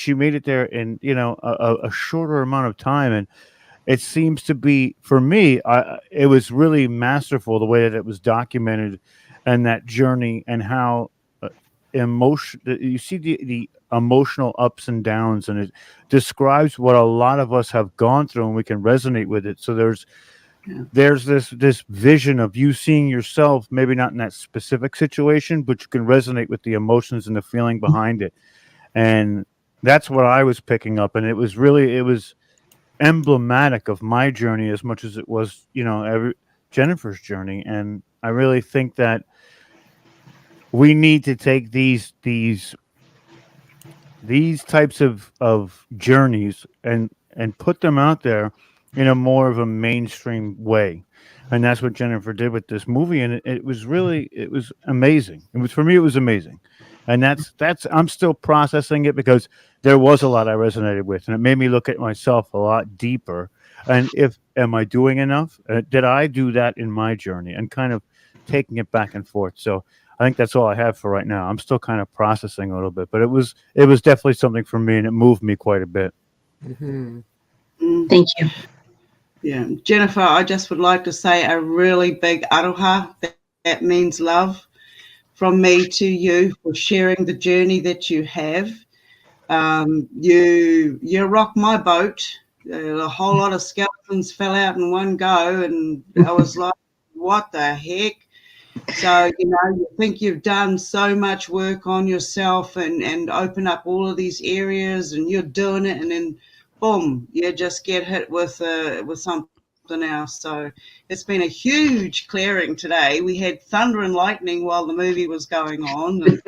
made it there in a shorter amount of time. And it seems to be, for me, it was really masterful the way that it was documented, and that journey, and how you see the emotional ups and downs, and it describes what a lot of us have gone through, and we can resonate with it. So there's this vision of you seeing yourself, maybe not in that specific situation, but you can resonate with the emotions and the feeling behind it. And that's what I was picking up. And it was emblematic of my journey as much as it was, Jennifer's journey. And I really think that we need to take these types of journeys and put them out there in a more of a mainstream way. And that's what Jennifer did with this movie. And it was amazing. For me, it was amazing. And that's I'm still processing it, because there was a lot I resonated with, and it made me look at myself a lot deeper. And am I doing enough? Did I do that in my journey? And kind of taking it back and forth. So I think that's all I have for right now. I'm still kind of processing a little bit, but it was definitely something for me, and it moved me quite a bit. Mm-hmm. Thank you. Yeah, Jennifer, I just would like to say a really big aroha. That means love from me to you, for sharing the journey that you have. You rock my boat. A whole lot of skeletons fell out in one go, and I was like, what the heck? So, you think you've done so much work on yourself and open up all of these areas, and you're doing it, and then boom, you just get hit with something else. So it's been a huge clearing today. We had thunder and lightning while the movie was going on. And,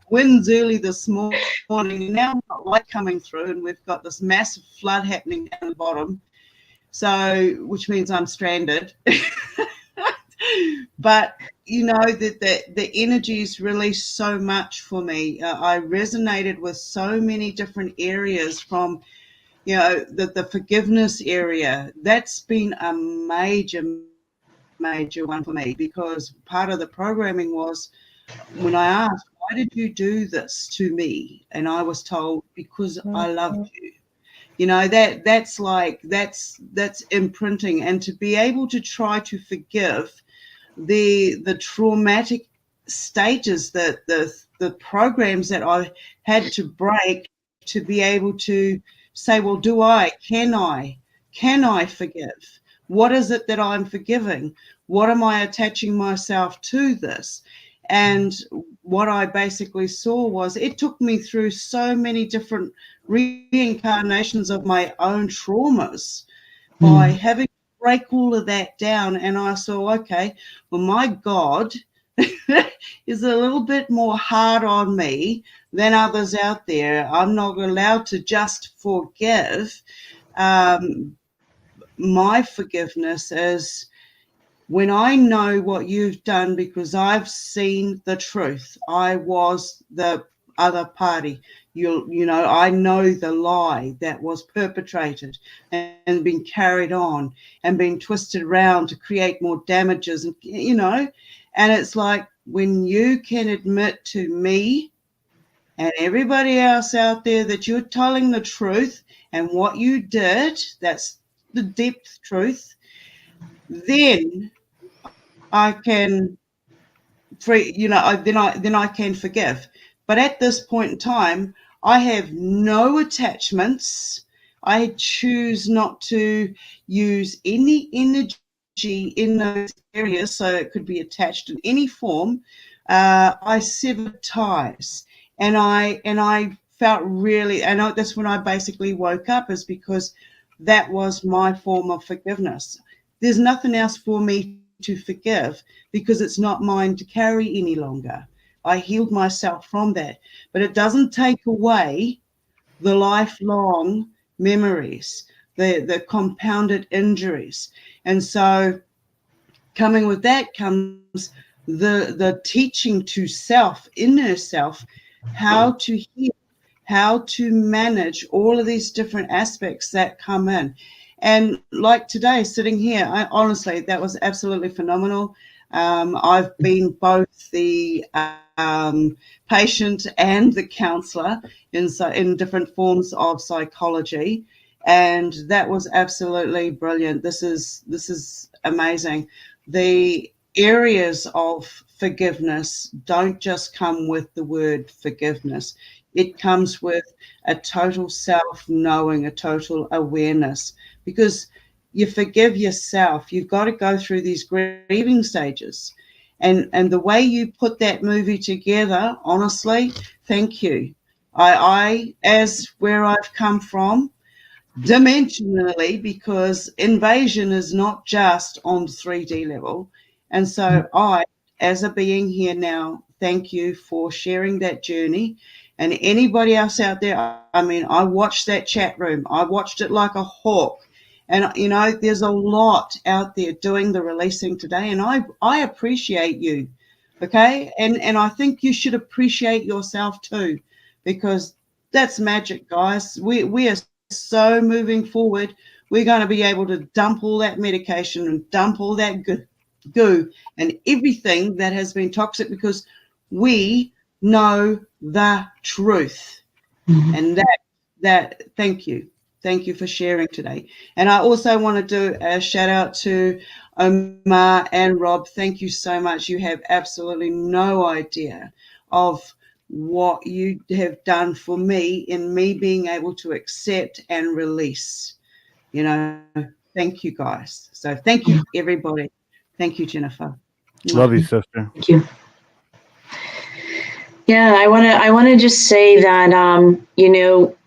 winds early this morning, and now we've got light coming through, and we've got this massive flood happening down the bottom. So, which means I'm stranded. But that the energies released so much for me. I resonated with so many different areas, from the forgiveness area. That's been a major one for me, because part of the programming was, when I asked, why did you do this to me? And I was told, because I loved you. That's imprinting. And to be able to try to forgive the traumatic stages, that the programs that I had to break, to be able to say, well, can I forgive? What is it that I'm forgiving? What am I attaching myself to this? And what I basically saw was it took me through so many different reincarnations of my own traumas by having to break all of that down. And I saw, okay, well, my God is a little bit more hard on me than others out there. I'm not allowed to just forgive. My forgiveness is when I know what you've done, because I've seen the truth. I was the other party. You know, I know the lie that was perpetrated and been carried on and been twisted around to create more damages, and you know, and it's like when you can admit to me and everybody else out there that you're telling the truth and what you did, that's the depth truth, then I can then I can forgive. But at this point in time, I have no attachments. I choose not to use any energy in those areas, so it could be attached in any form. I sever ties, and I felt really, and that's when I basically woke up, is because that was my form of forgiveness. There's nothing else for me to forgive because it's not mine to carry any longer. I healed myself from that, but it doesn't take away the lifelong memories, the compounded injuries. And so coming with that comes the teaching to self, inner self, how to heal, how to manage all of these different aspects that come in. And like today, sitting here, honestly, that was absolutely phenomenal. I've been both the patient and the counselor in different forms of psychology, and that was absolutely brilliant. This is amazing. The areas of forgiveness don't just come with the word forgiveness. It comes with a total self-knowing, a total awareness, because you forgive yourself. You've got to go through these grieving stages. And the way you put that movie together, honestly, thank you. I as where I've come from, dimensionally, because invasion is not just on 3D level. And so I, as a being here now, thank you for sharing that journey. And anybody else out there, I mean, I watched that chat room. I watched it like a hawk. And, you know, there's a lot out there doing the releasing today. And I appreciate you, okay? And I think you should appreciate yourself too, because that's magic, guys. We are so moving forward. We're going to be able to dump all that medication and dump all that goo and everything that has been toxic, because we know the truth. And that thank you for sharing today. And I also want to do a shout out to Omar and Rob. Thank you so much. You have absolutely no idea of what you have done for me in me being able to accept and release. You know, thank you guys. So thank you everybody. Thank you, Jennifer. Love you, sister. Thank you. Yeah, I want to just say that you know,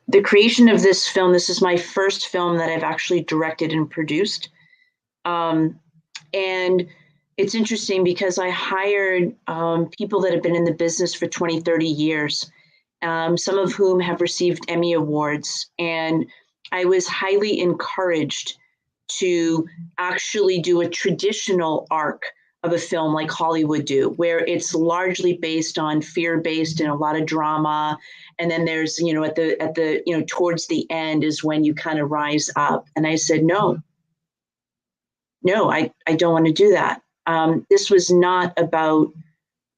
the creation of this film, this is my first film that I've actually directed and produced. And it's interesting because I hired people that have been in the business for 20, 30 years, some of whom have received Emmy Awards. And I was highly encouraged to actually do a traditional arc of a film like Hollywood do, where it's largely based on fear-based and a lot of drama. And then there's, you know, at the you know, towards the end is when you kind of rise up. And I said, no, I don't want to do that. This was not about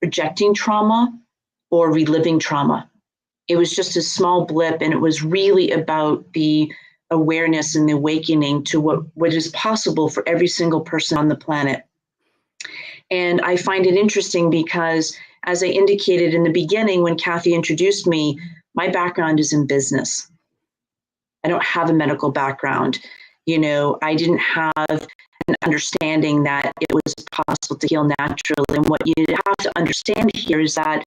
projecting trauma or reliving trauma. It was just a small blip, and it was really about the awareness and the awakening to what is possible for every single person on the planet. And I find it interesting because, as I indicated in the beginning, when Kathy introduced me, my background is in business. I don't have a medical background. You know, I didn't have an understanding that it was possible to heal naturally. And what you have to understand here is that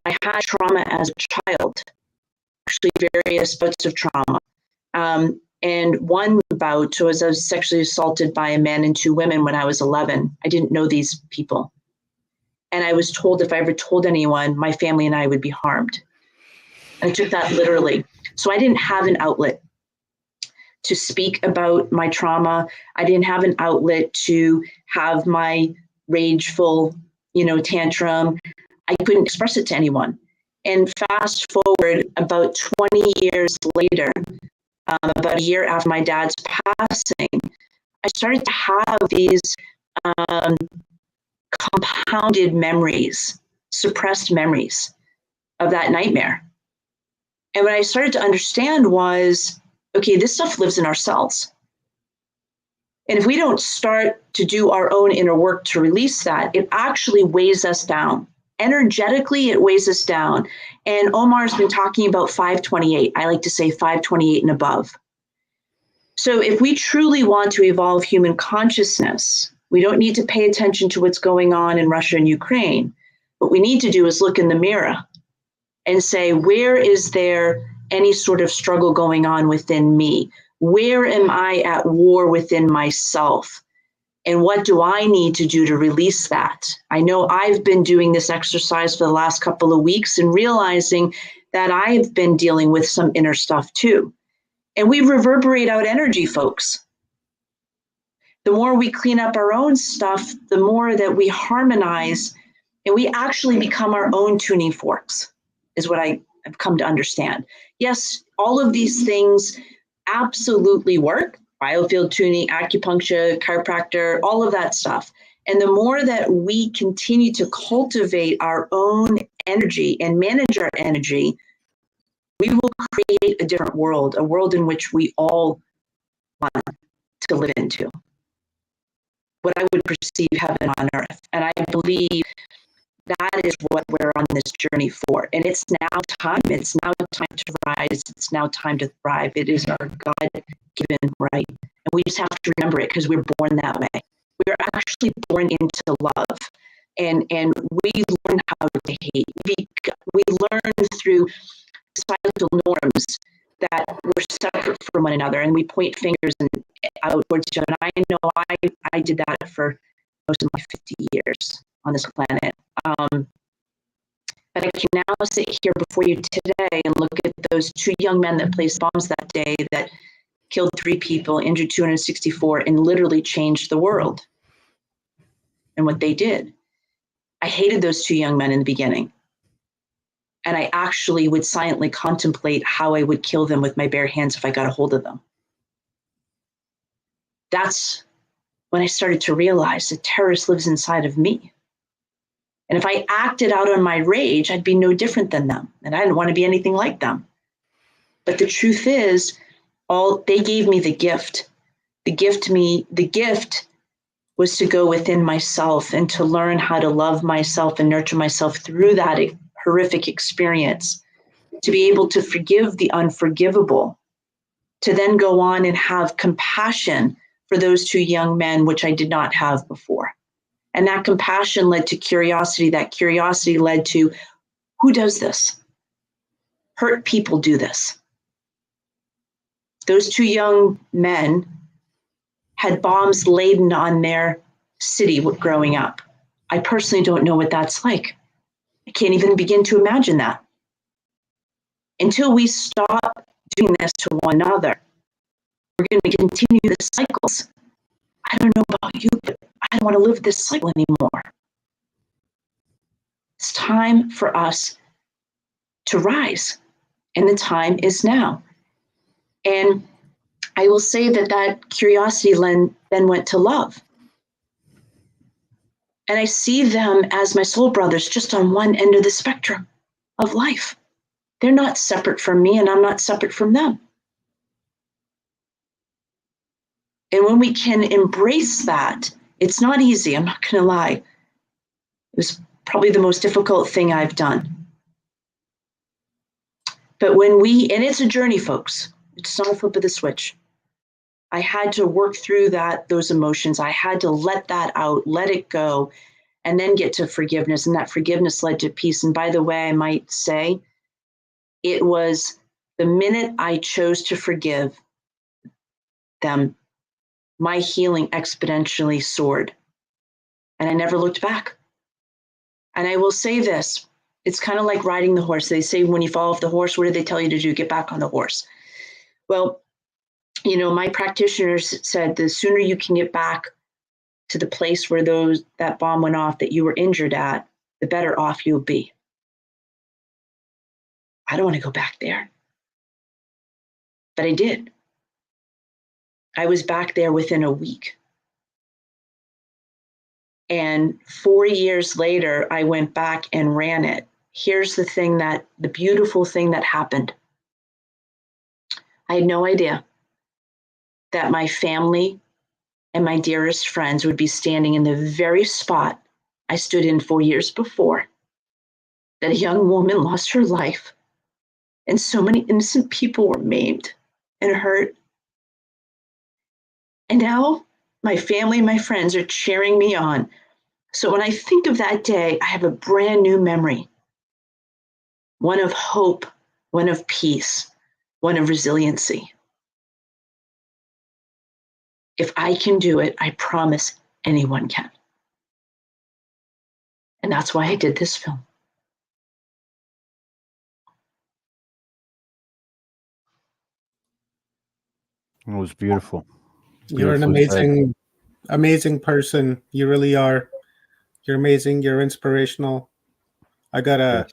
I had trauma as a child, actually various bouts of trauma. And one bout was I was sexually assaulted by a man and 2 women when I was 11. I didn't know these people. And I was told if I ever told anyone, my family and I would be harmed. And I took that literally. So I didn't have an outlet to speak about my trauma. I didn't have an outlet to have my rageful, tantrum. I couldn't express it to anyone. And fast forward about 20 years later, about a year after my dad's passing, I started to have these compounded memories, suppressed memories of that nightmare. And what I started to understand was, okay, this stuff lives in our cells. And if we don't start to do our own inner work to release that, it actually weighs us down. Energetically, it weighs us down. And Omar's been talking about 528. I like to say 528 and above. So if we truly want to evolve human consciousness, we don't need to pay attention to what's going on in Russia and Ukraine. What we need to do is look in the mirror and say, where is there any sort of struggle going on within me? Where am I at war within myself? And what do I need to do to release that? I know I've been doing this exercise for the last couple of weeks and realizing that I've been dealing with some inner stuff too. And we reverberate out energy, folks. The more we clean up our own stuff, the more that we harmonize and we actually become our own tuning forks, is what I have come to understand. Yes, all of these things absolutely work. Biofield tuning, acupuncture, chiropractor, all of that stuff. And the more that we continue to cultivate our own energy and manage our energy, we will create a different world, a world in which we all want to live into. What I would perceive heaven on earth. And I believe that is what we're on this journey for. And it's now time. It's now time to rise. It's now time to thrive. It is our God-given right. And we just have to remember it because we're born that way. We're actually born into love. And we learn how to hate. We learn through societal norms that we're separate from one another, and we point fingers out towards each other. And I know I did that for most of my 50 years on this planet. But I can now sit here before you today and look at those 2 young men that placed bombs that day that killed 3 people, injured 264, and literally changed the world and what they did. I hated those 2 young men in the beginning. And I actually would silently contemplate how I would kill them with my bare hands if I got a hold of them. That's when I started to realize the terrorist lives inside of me. And if I acted out on my rage, I'd be no different than them. And I didn't want to be anything like them. But the truth is, they gave me the gift. The gift was to go within myself and to learn how to love myself and nurture myself through that horrific experience, to be able to forgive the unforgivable, to then go on and have compassion for those 2 young men, which I did not have before. And that compassion led to curiosity. That curiosity led to, who does this? Hurt people do this. Those 2 young men had bombs laden on their city growing up. I personally don't know what that's like. I can't even begin to imagine that. Until we stop doing this to one another, we're going to continue the cycles. I don't know about you, but I don't want to live this cycle anymore. It's time for us to rise, and the time is now. And I will say that curiosity then went to love. And I see them as my soul brothers just on one end of the spectrum of life. They're not separate from me, and I'm not separate from them. And when we can embrace that, it's not easy, I'm not going to lie. It was probably the most difficult thing I've done. But and it's a journey, folks. It's not a flip of the switch. I had to work through those emotions. I had to let that out, let it go, and then get to forgiveness. And that forgiveness led to peace. And by the way, I might say, it was the minute I chose to forgive them, my healing exponentially soared. And I never looked back. And I will say this, it's kind of like riding the horse. They say when you fall off the horse, what do they tell you to do? Get back on the horse. Well, my practitioners said the sooner you can get back to the place where that bomb went off that you were injured at, the better off you'll be. I don't want to go back there. But I did. I was back there within a week. And 4 years later, I went back and ran it. Here's the beautiful thing that happened. I had no idea that my family and my dearest friends would be standing in the very spot I stood in 4 years before, that a young woman lost her life and so many innocent people were maimed and hurt. And now my family and my friends are cheering me on. So when I think of that day, I have a brand new memory. One of hope, one of peace, one of resiliency. If I can do it, I promise anyone can. And that's why I did this film. It was beautiful. You're an amazing person. You really are. You're amazing. You're inspirational. I gotta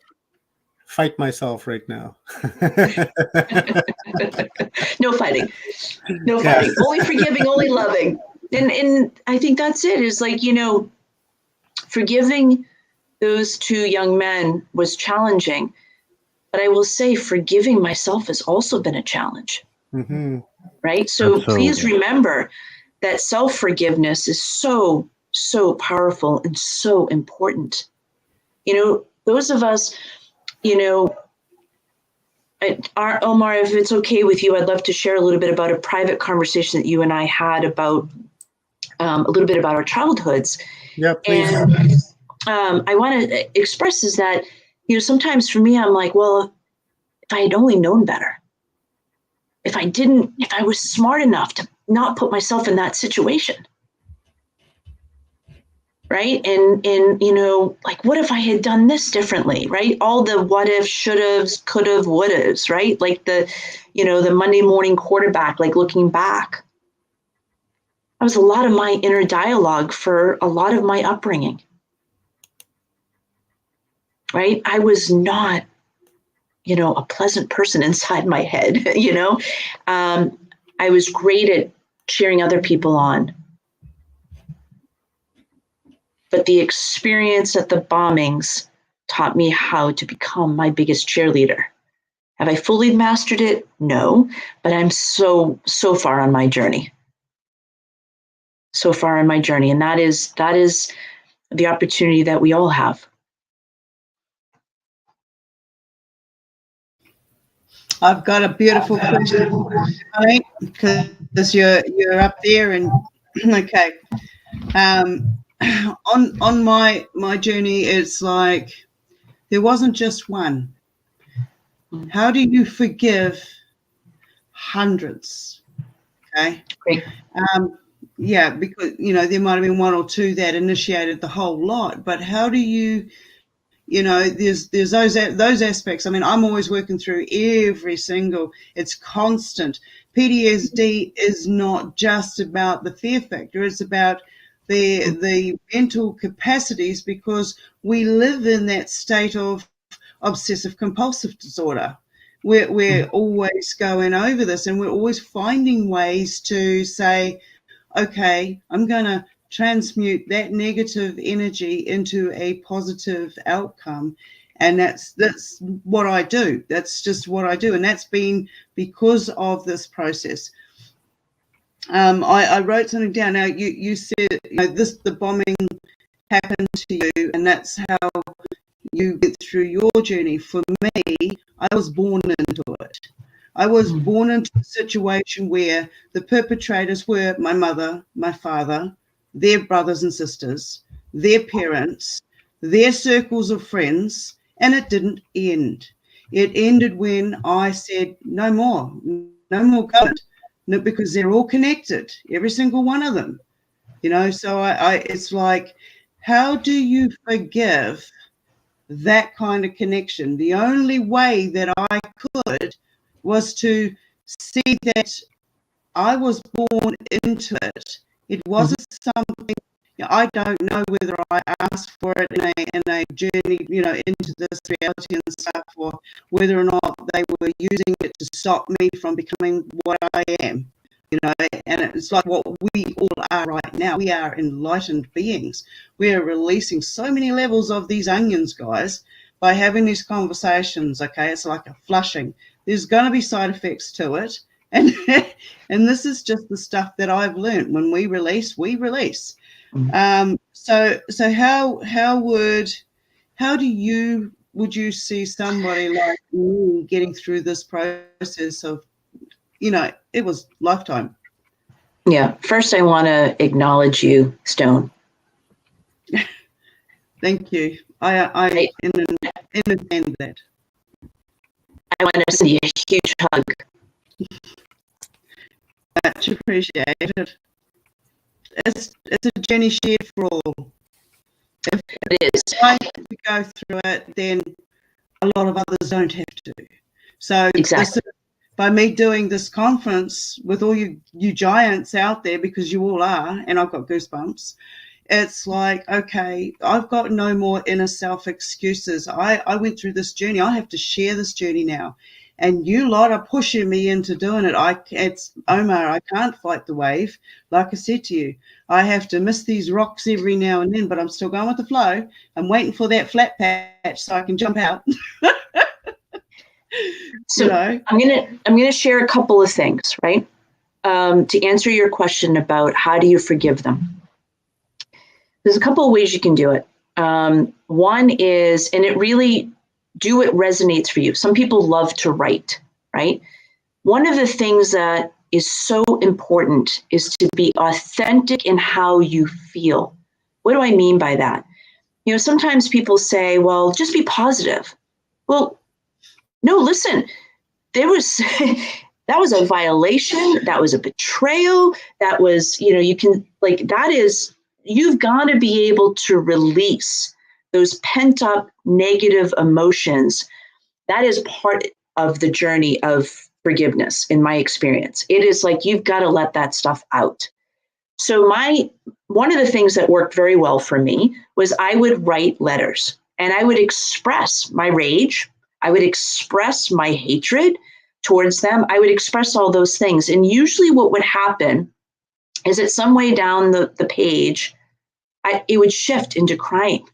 fight myself right now. No fighting. No fighting. Only forgiving, only loving. And I think that's it. Is like, forgiving those two young men was challenging. But I will say forgiving myself has also been a challenge. Mm-hmm. Right? So please remember that self-forgiveness is so, so powerful and so important. Those of us, Omar, if it's okay with you, I'd love to share a little bit about a private conversation that you and I had about a little bit about our childhoods. Yeah, please. And I want to express is that, sometimes for me, I'm like, well, if I had only known better, if I was smart enough to not put myself in that situation. Right. And like, what if I had done this differently? Right. All the what if, should have, could have, would have, right. Like the Monday morning quarterback, like looking back. That was a lot of my inner dialogue for a lot of my upbringing. Right. I was not, a pleasant person inside my head. I was great at cheering other people on. But the experience at the bombings taught me how to become my biggest cheerleader. Have I fully mastered it? No, but I'm so far on my journey. So far on my journey. And that is the opportunity that we all have. I've got a beautiful question, because you're up there and okay. On my journey, it's like there wasn't just one. How do you forgive hundreds? Okay. Great. Yeah, because there might have been one or two that initiated the whole lot, but how do you? There's those aspects. I mean, I'm always working through every single. It's constant. PTSD is not just about the fear factor. It's about the mental capacities, because we live in that state of obsessive compulsive disorder. We're always going over this, and we're always finding ways to say, okay, I'm going to transmute that negative energy into a positive outcome. And that's what I do. That's just what I do. And that's been because of this process. I wrote something down. Now, you said the bombing happened to you, and that's how you get through your journey. For me, I was born into it. I was born into a situation where the perpetrators were my mother, my father, their brothers and sisters, their parents, their circles of friends, and it didn't end. It ended when I said, no more government, no, because they're all connected, every single one of them. So I it's like, how do you forgive that kind of connection? The only way that I could was to see that I was born into it. It wasn't something, I don't know whether I asked for it in a journey, into this reality and stuff, or whether or not they were using it to stop me from becoming what I am. And it's like what we all are right now. We are enlightened beings. We are releasing so many levels of these onions, guys, by having these conversations. Okay, it's like a flushing. There's going to be side effects to it, and and this is just the stuff that I've learned. When we release, we release. So how would you see somebody like me getting through this process of, it was lifetime. Yeah. First, I want to acknowledge you, Stone. Thank you. I understand that. I want to send you a huge hug. Much appreciated. It's a journey shared for all. If it is. I go through it, then a lot of others don't have to. So exactly. By me doing this conference with all you giants out there, because you all are, and I've got goosebumps, it's like, okay, I've got no more inner self excuses. I went through this journey. I have to share this journey now. And you lot are pushing me into doing it. It's Omar, I can't fight the wave. Like I said to you, I have to miss these rocks every now and then, but I'm still going with the flow. I'm waiting for that flat patch so I can jump out. So I'm gonna share a couple of things, right? To answer your question about how do you forgive them. There's a couple of ways you can do it. One is, and it really do what resonates for you. Some people love to write, right? One of the things that is so important is to be authentic in how you feel. What do I mean by that? Sometimes people say, well, just be positive. Well, no, listen, there was that was a violation, that was a betrayal, that was, you've got to be able to release those pent up negative emotions. That is part of the journey of forgiveness, in my experience. It is like you've got to let that stuff out. So one of the things that worked very well for me was I would write letters and I would express my rage. I would express my hatred towards them. I would express all those things. And usually what would happen is that some way down the page, it would shift into crying.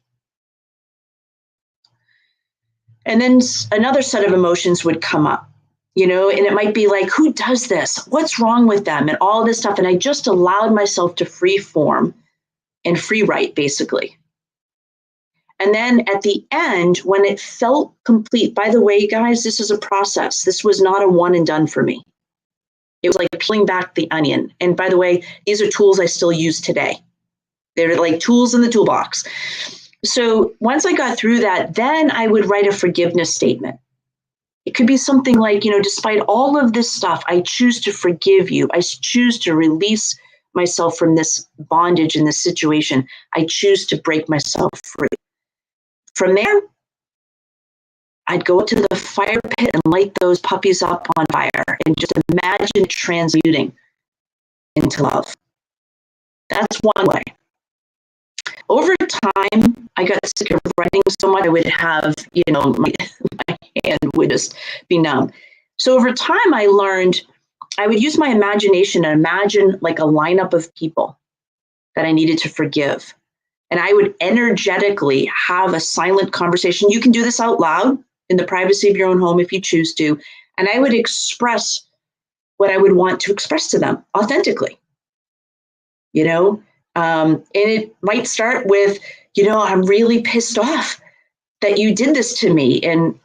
And then another set of emotions would come up, and it might be like, who does this? What's wrong with them? And all this stuff. And I just allowed myself to free form and free write, basically. And then at the end, when it felt complete, by the way, guys, this is a process. This was not a one and done for me. It was like peeling back the onion. And by the way, these are tools I still use today. They're like tools in the toolbox. So once I got through that, then I would write a forgiveness statement. It could be something like, despite all of this stuff, I choose to forgive you. I choose to release myself from this bondage in this situation. I choose to break myself free. From there, I'd go to the fire pit and light those puppies up on fire and just imagine transmuting into love. That's one way. Over time, I got sick of writing so much, I would have, my hand would just be numb. So over time, I learned I would use my imagination and imagine like a lineup of people that I needed to forgive. And I would energetically have a silent conversation. You can do this out loud in the privacy of your own home if you choose to. And I would express what I would want to express to them authentically. And it might start with, I'm really pissed off that you did this to me. And,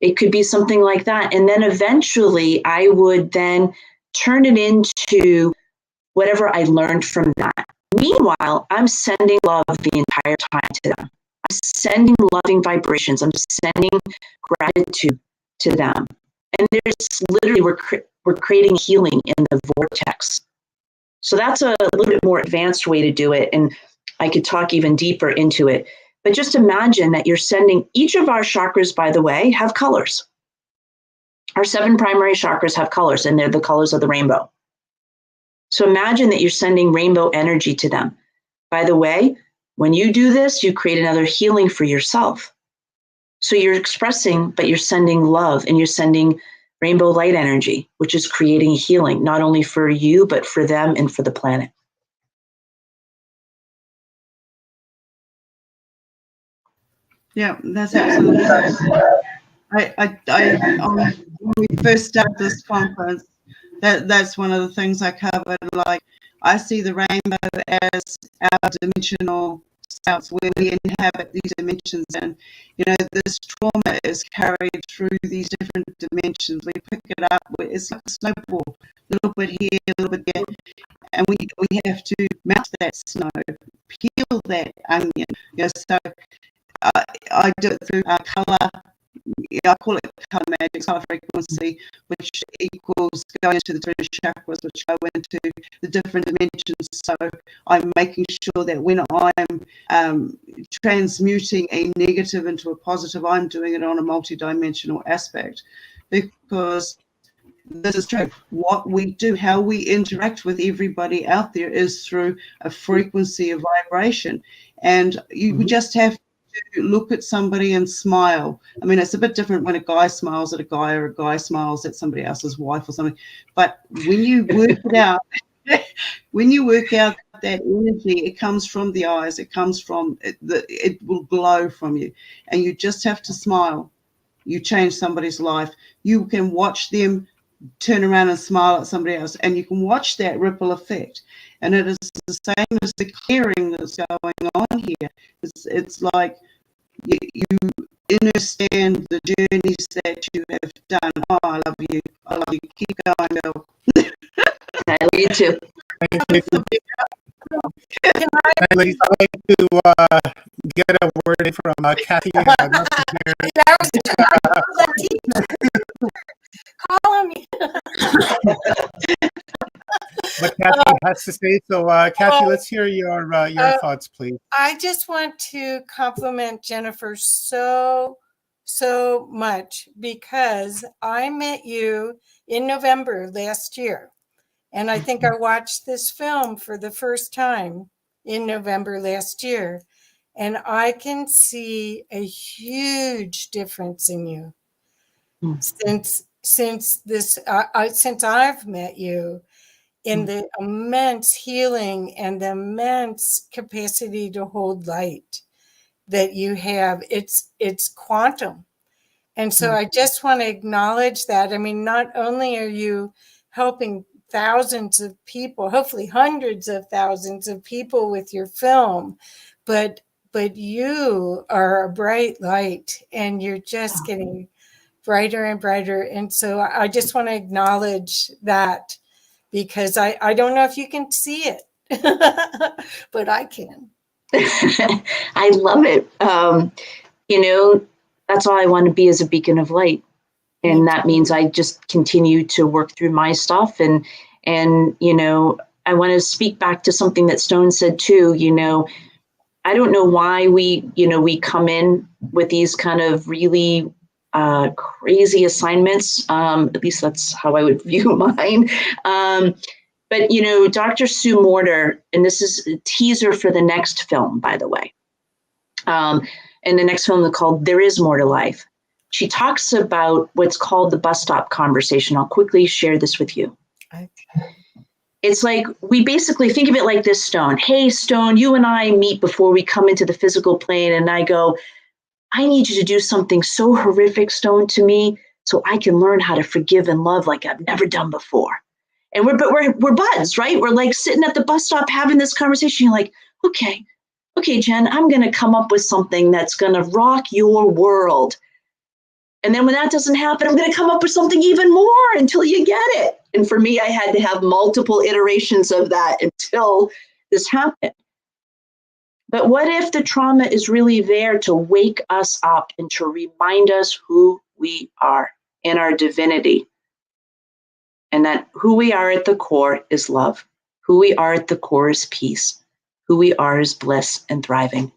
It could be something like that. And then eventually I would then turn it into whatever I learned from that. Meanwhile, I'm sending love the entire time to them. I'm sending loving vibrations. I'm sending gratitude to them. And there's literally, we're creating healing in the vortex. So that's a little bit more advanced way to do it. And I could talk even deeper into it. But just imagine that you're sending, each of our chakras, by the way, have colors. Our 7 primary chakras have colors, and they're the colors of the rainbow. So imagine that you're sending rainbow energy to them. By the way, when you do this, you create another healing for yourself. So you're expressing, but you're sending love, and you're sending rainbow light energy, which is creating healing, not only for you, but for them and for the planet. Yeah, that's absolutely right. When we first started this conference, that's one of the things I covered. Like, I see the rainbow as our dimensional selves, where we inhabit these dimensions, and this trauma is carried through these different dimensions. We pick it up. It's like a snowball, a little bit here, a little bit there, and we have to melt that snow, peel that onion. So I do it through color. I call it color magic, color frequency, which equals going into the different chakras, which go into the different dimensions. So I'm making sure that when I'm transmuting a negative into a positive, I'm doing it on a multidimensional aspect, because this is true. What we do, how we interact with everybody out there, is through a frequency of vibration. And we just have to look at somebody and smile. I mean, it's a bit different when a guy smiles at a guy, or a guy smiles at somebody else's wife or something. But when you work it out, when you work out that energy, it comes from the eyes. It comes from it will glow from you, and you just have to smile. You change somebody's life. You can watch them turn around and smile at somebody else, and you can watch that ripple effect. And it is the same as the clearing that's going on here. It's like you understand the journeys that you have done. Oh, I love you. I love you. Keep going, Bill. I love you too. Ladies, I'd like to get a word from Kathy. Call me. But Kathy has to say so. Kathy, let's hear your thoughts, please. I just want to compliment Jennifer so much, because I met you in November last year. And I think I watched this film for the first time in November last year. And I can see a huge difference in you since I've met you, in the immense healing and the immense capacity to hold light that you have. It's quantum. And so I just want to acknowledge that. I mean, not only are you helping thousands of people, hopefully hundreds of thousands of people with your film, but you are a bright light, and you're just getting brighter and brighter. And so I just want to acknowledge that, because I don't know if you can see it, but I can. I love it. That's all I want to be, is a beacon of light. And that means I just continue to work through my stuff. And I want to speak back to something that Stone said too. I don't know why we come in with these kind of really crazy assignments. At least that's how I would view mine. But Dr. Sue Morter, and this is a teaser for the next film, by the way. And the next film is called There Is More to Life. She talks about what's called the bus stop conversation. I'll quickly share this with you. Okay. It's like, we basically think of it like this, Stone. Hey, Stone, you and I meet before we come into the physical plane, and I go, I need you to do something so horrific, Stone, to me, so I can learn how to forgive and love like I've never done before. And we're buds, right? We're like sitting at the bus stop having this conversation. You're like, okay, Jen, I'm going to come up with something that's going to rock your world. And then when that doesn't happen, I'm going to come up with something even more until you get it. And for me, I had to have multiple iterations of that until this happened. But what if the trauma is really there to wake us up and to remind us who we are in our divinity? And that who we are at the core is love. Who we are at the core is peace. Who we are is bliss and thriving.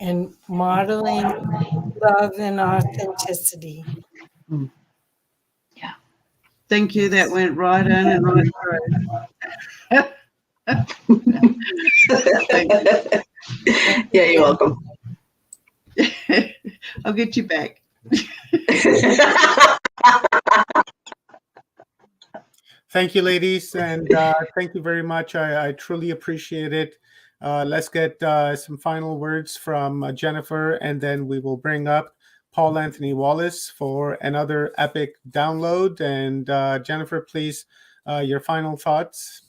And modeling love and authenticity. Yeah. Thank you. That went right in and right through. Thank you. Yeah, you're welcome. I'll get you back. Thank you, ladies, and thank you very much. I truly appreciate it. Let's get some final words from Jennifer, and then we will bring up Paul Anthony Wallace for another epic download. And Jennifer, please, your final thoughts.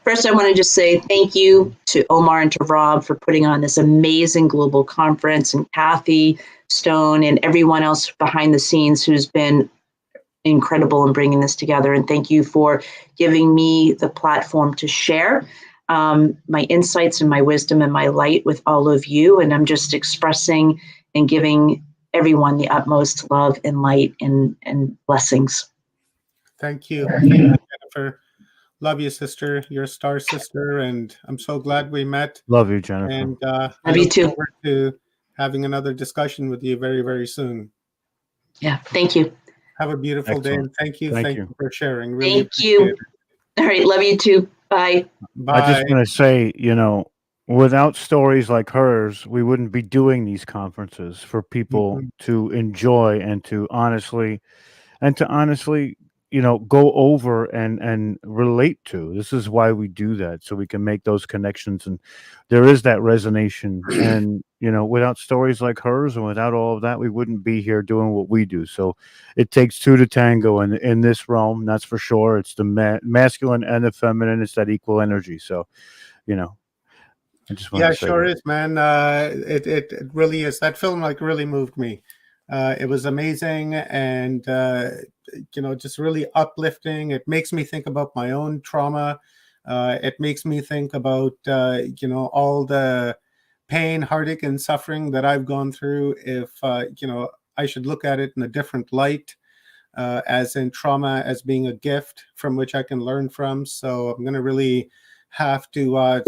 First, I want to just say thank you to Omar and to Rob for putting on this amazing global conference, and Kathy Stone and everyone else behind the scenes who's been incredible in bringing this together. And thank you for giving me the platform to share my insights and my wisdom and my light with all of you. And I'm just expressing and giving everyone the utmost love and light and blessings. Thank you. Thank you, Jennifer. Love you, sister. You're a star sister, and I'm so glad we met. Love you, Jennifer. And Love I you look too. forward to having another discussion with you very, very soon. Yeah, thank you. Have a beautiful day, and thank you. Thank you for sharing. Really Thank you. appreciate it. All right, love you too. Bye. I just want to say, without stories like hers, we wouldn't be doing these conferences for people to enjoy and to honestly, go over and relate to. This is why we do that, so we can make those connections, and there is that resonance. And without stories like hers and without all of that, we wouldn't be here doing what we do. So it takes two to tango in this realm, that's for sure. It's the masculine and the feminine. It's that equal energy. So I just want Yeah, to say sure that. is, man. It really is. That film really moved me. It was amazing, and just really uplifting. It makes me think about my own trauma. It makes me think about all the pain, heartache, and suffering that I've gone through. If I should look at it in a different light, as in trauma as being a gift from which I can learn from. So I'm going to really have to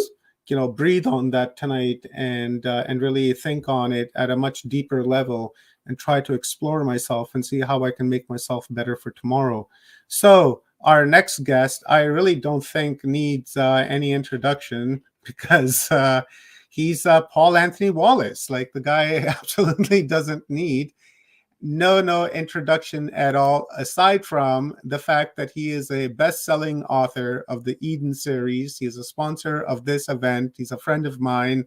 breathe on that tonight and really think on it at a much deeper level and try to explore myself and see how I can make myself better for tomorrow. So our next guest, I really don't think needs any introduction, because he's Paul Anthony Wallace. Like, the guy absolutely doesn't need no introduction at all, aside from the fact that he is a best-selling author of the Eden series. He is a sponsor of this event. He's a friend of mine.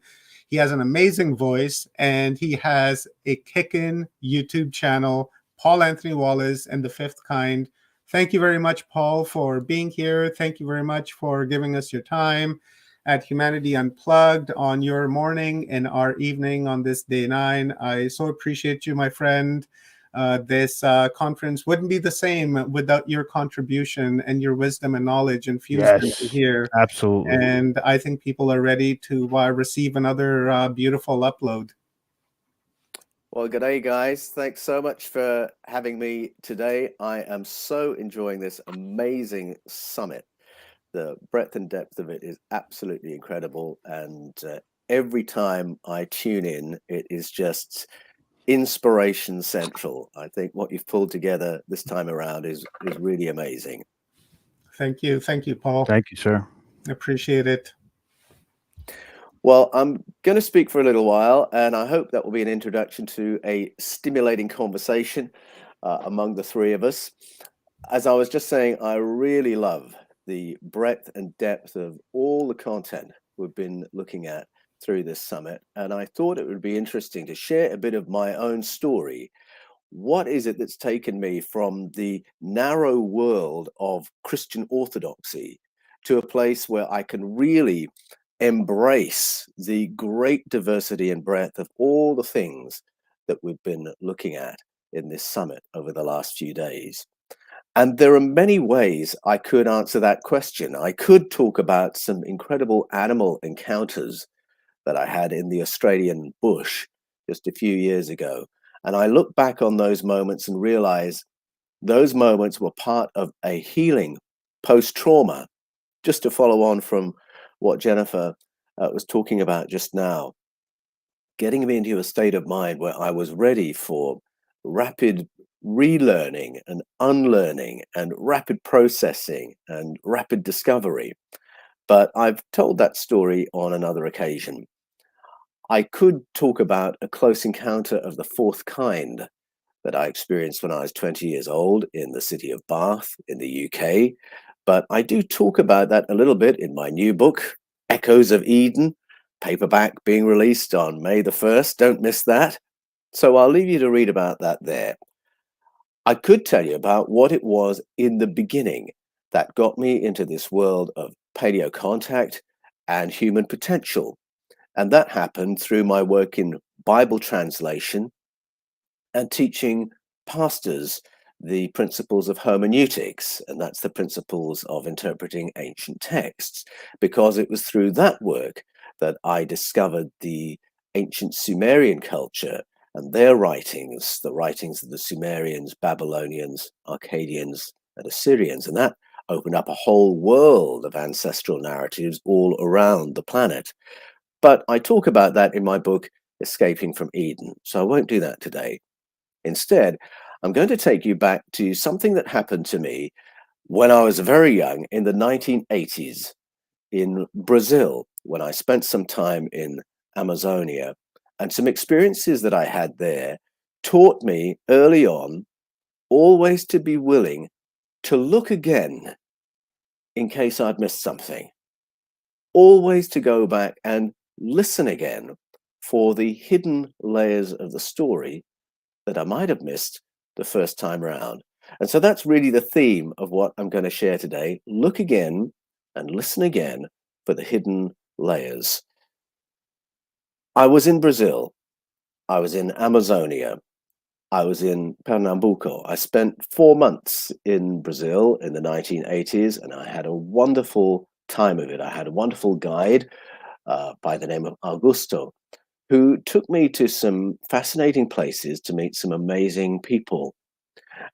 He has an amazing voice, and he has a kickin' YouTube channel, Paul Anthony Wallace and the Fifth Kind. Thank you very much, Paul, for being here. Thank you very much for giving us your time at Humanity Unplugged on your morning and our evening on this day 9. I so appreciate you, my friend. This conference wouldn't be the same without your contribution and your wisdom and knowledge infused into here. Absolutely. And I think people are ready to receive another beautiful upload. Well, good day, guys. Thanks so much for having me today. I am so enjoying this amazing summit. The breadth and depth of it is absolutely incredible. And every time I tune in, it is just inspiration central. I think what you've pulled together this time around is really amazing. Thank you, Paul. Thank you, sir. Appreciate it. Well, I'm going to speak for a little while, and I hope that will be an introduction to a stimulating conversation among the three of us. As I was just saying, I really love the breadth and depth of all the content we've been looking at through this summit, and I thought it would be interesting to share a bit of my own story. What is it that's taken me from the narrow world of Christian orthodoxy to a place where I can really embrace the great diversity and breadth of all the things that we've been looking at in this summit over the last few days. And there are many ways I could answer that question. I could talk about some incredible animal encounters that I had in the Australian bush just a few years ago. And I look back on those moments and realize those moments were part of a healing post-trauma, just to follow on from what Jennifer was talking about just now, getting me into a state of mind where I was ready for rapid relearning and unlearning and rapid processing and rapid discovery. But I've told that story on another occasion. I could talk about a close encounter of the fourth kind that I experienced when I was 20 years old in the city of Bath in the UK. But I do talk about that a little bit in my new book, Echoes of Eden, paperback being released on May the 1st. Don't miss that. So I'll leave you to read about that there. I could tell you about what it was in the beginning that got me into this world of paleo contact and human potential. And that happened through my work in Bible translation and teaching pastors the principles of hermeneutics, and that's the principles of interpreting ancient texts, because it was through that work that I discovered the ancient Sumerian culture and their writings, the writings of the Sumerians, Babylonians, Akkadians, and Assyrians, and that opened up a whole world of ancestral narratives all around the planet. But I talk about that in my book, Escaping from Eden, so I won't do that today. Instead, I'm going to take you back to something that happened to me when I was very young in the 1980s in Brazil, when I spent some time in Amazonia, and some experiences that I had there taught me early on always to be willing to look again in case I'd missed something, always to go back and listen again for the hidden layers of the story that I might have missed the first time around. And so that's really the theme of what I'm going to share today. Look again and listen again for the hidden layers. I was in Brazil. I was in Amazonia. I was in Pernambuco. I spent 4 months in Brazil in the 1980s, and I had a wonderful time of it. I had a wonderful guide by the name of Augusto, who took me to some fascinating places to meet some amazing people.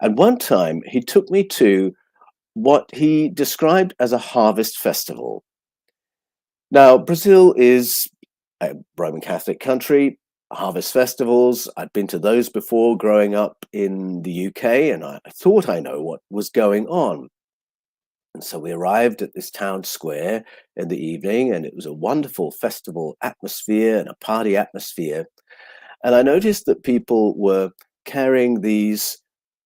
And one time he took me to what he described as a harvest festival. Now, Brazil is a Roman Catholic country. Harvest festivals, I'd been to those before growing up in the UK, and I thought I know what was going on. And so we arrived at this town square in the evening, and it was a wonderful festival atmosphere and a party atmosphere. And I noticed that people were carrying these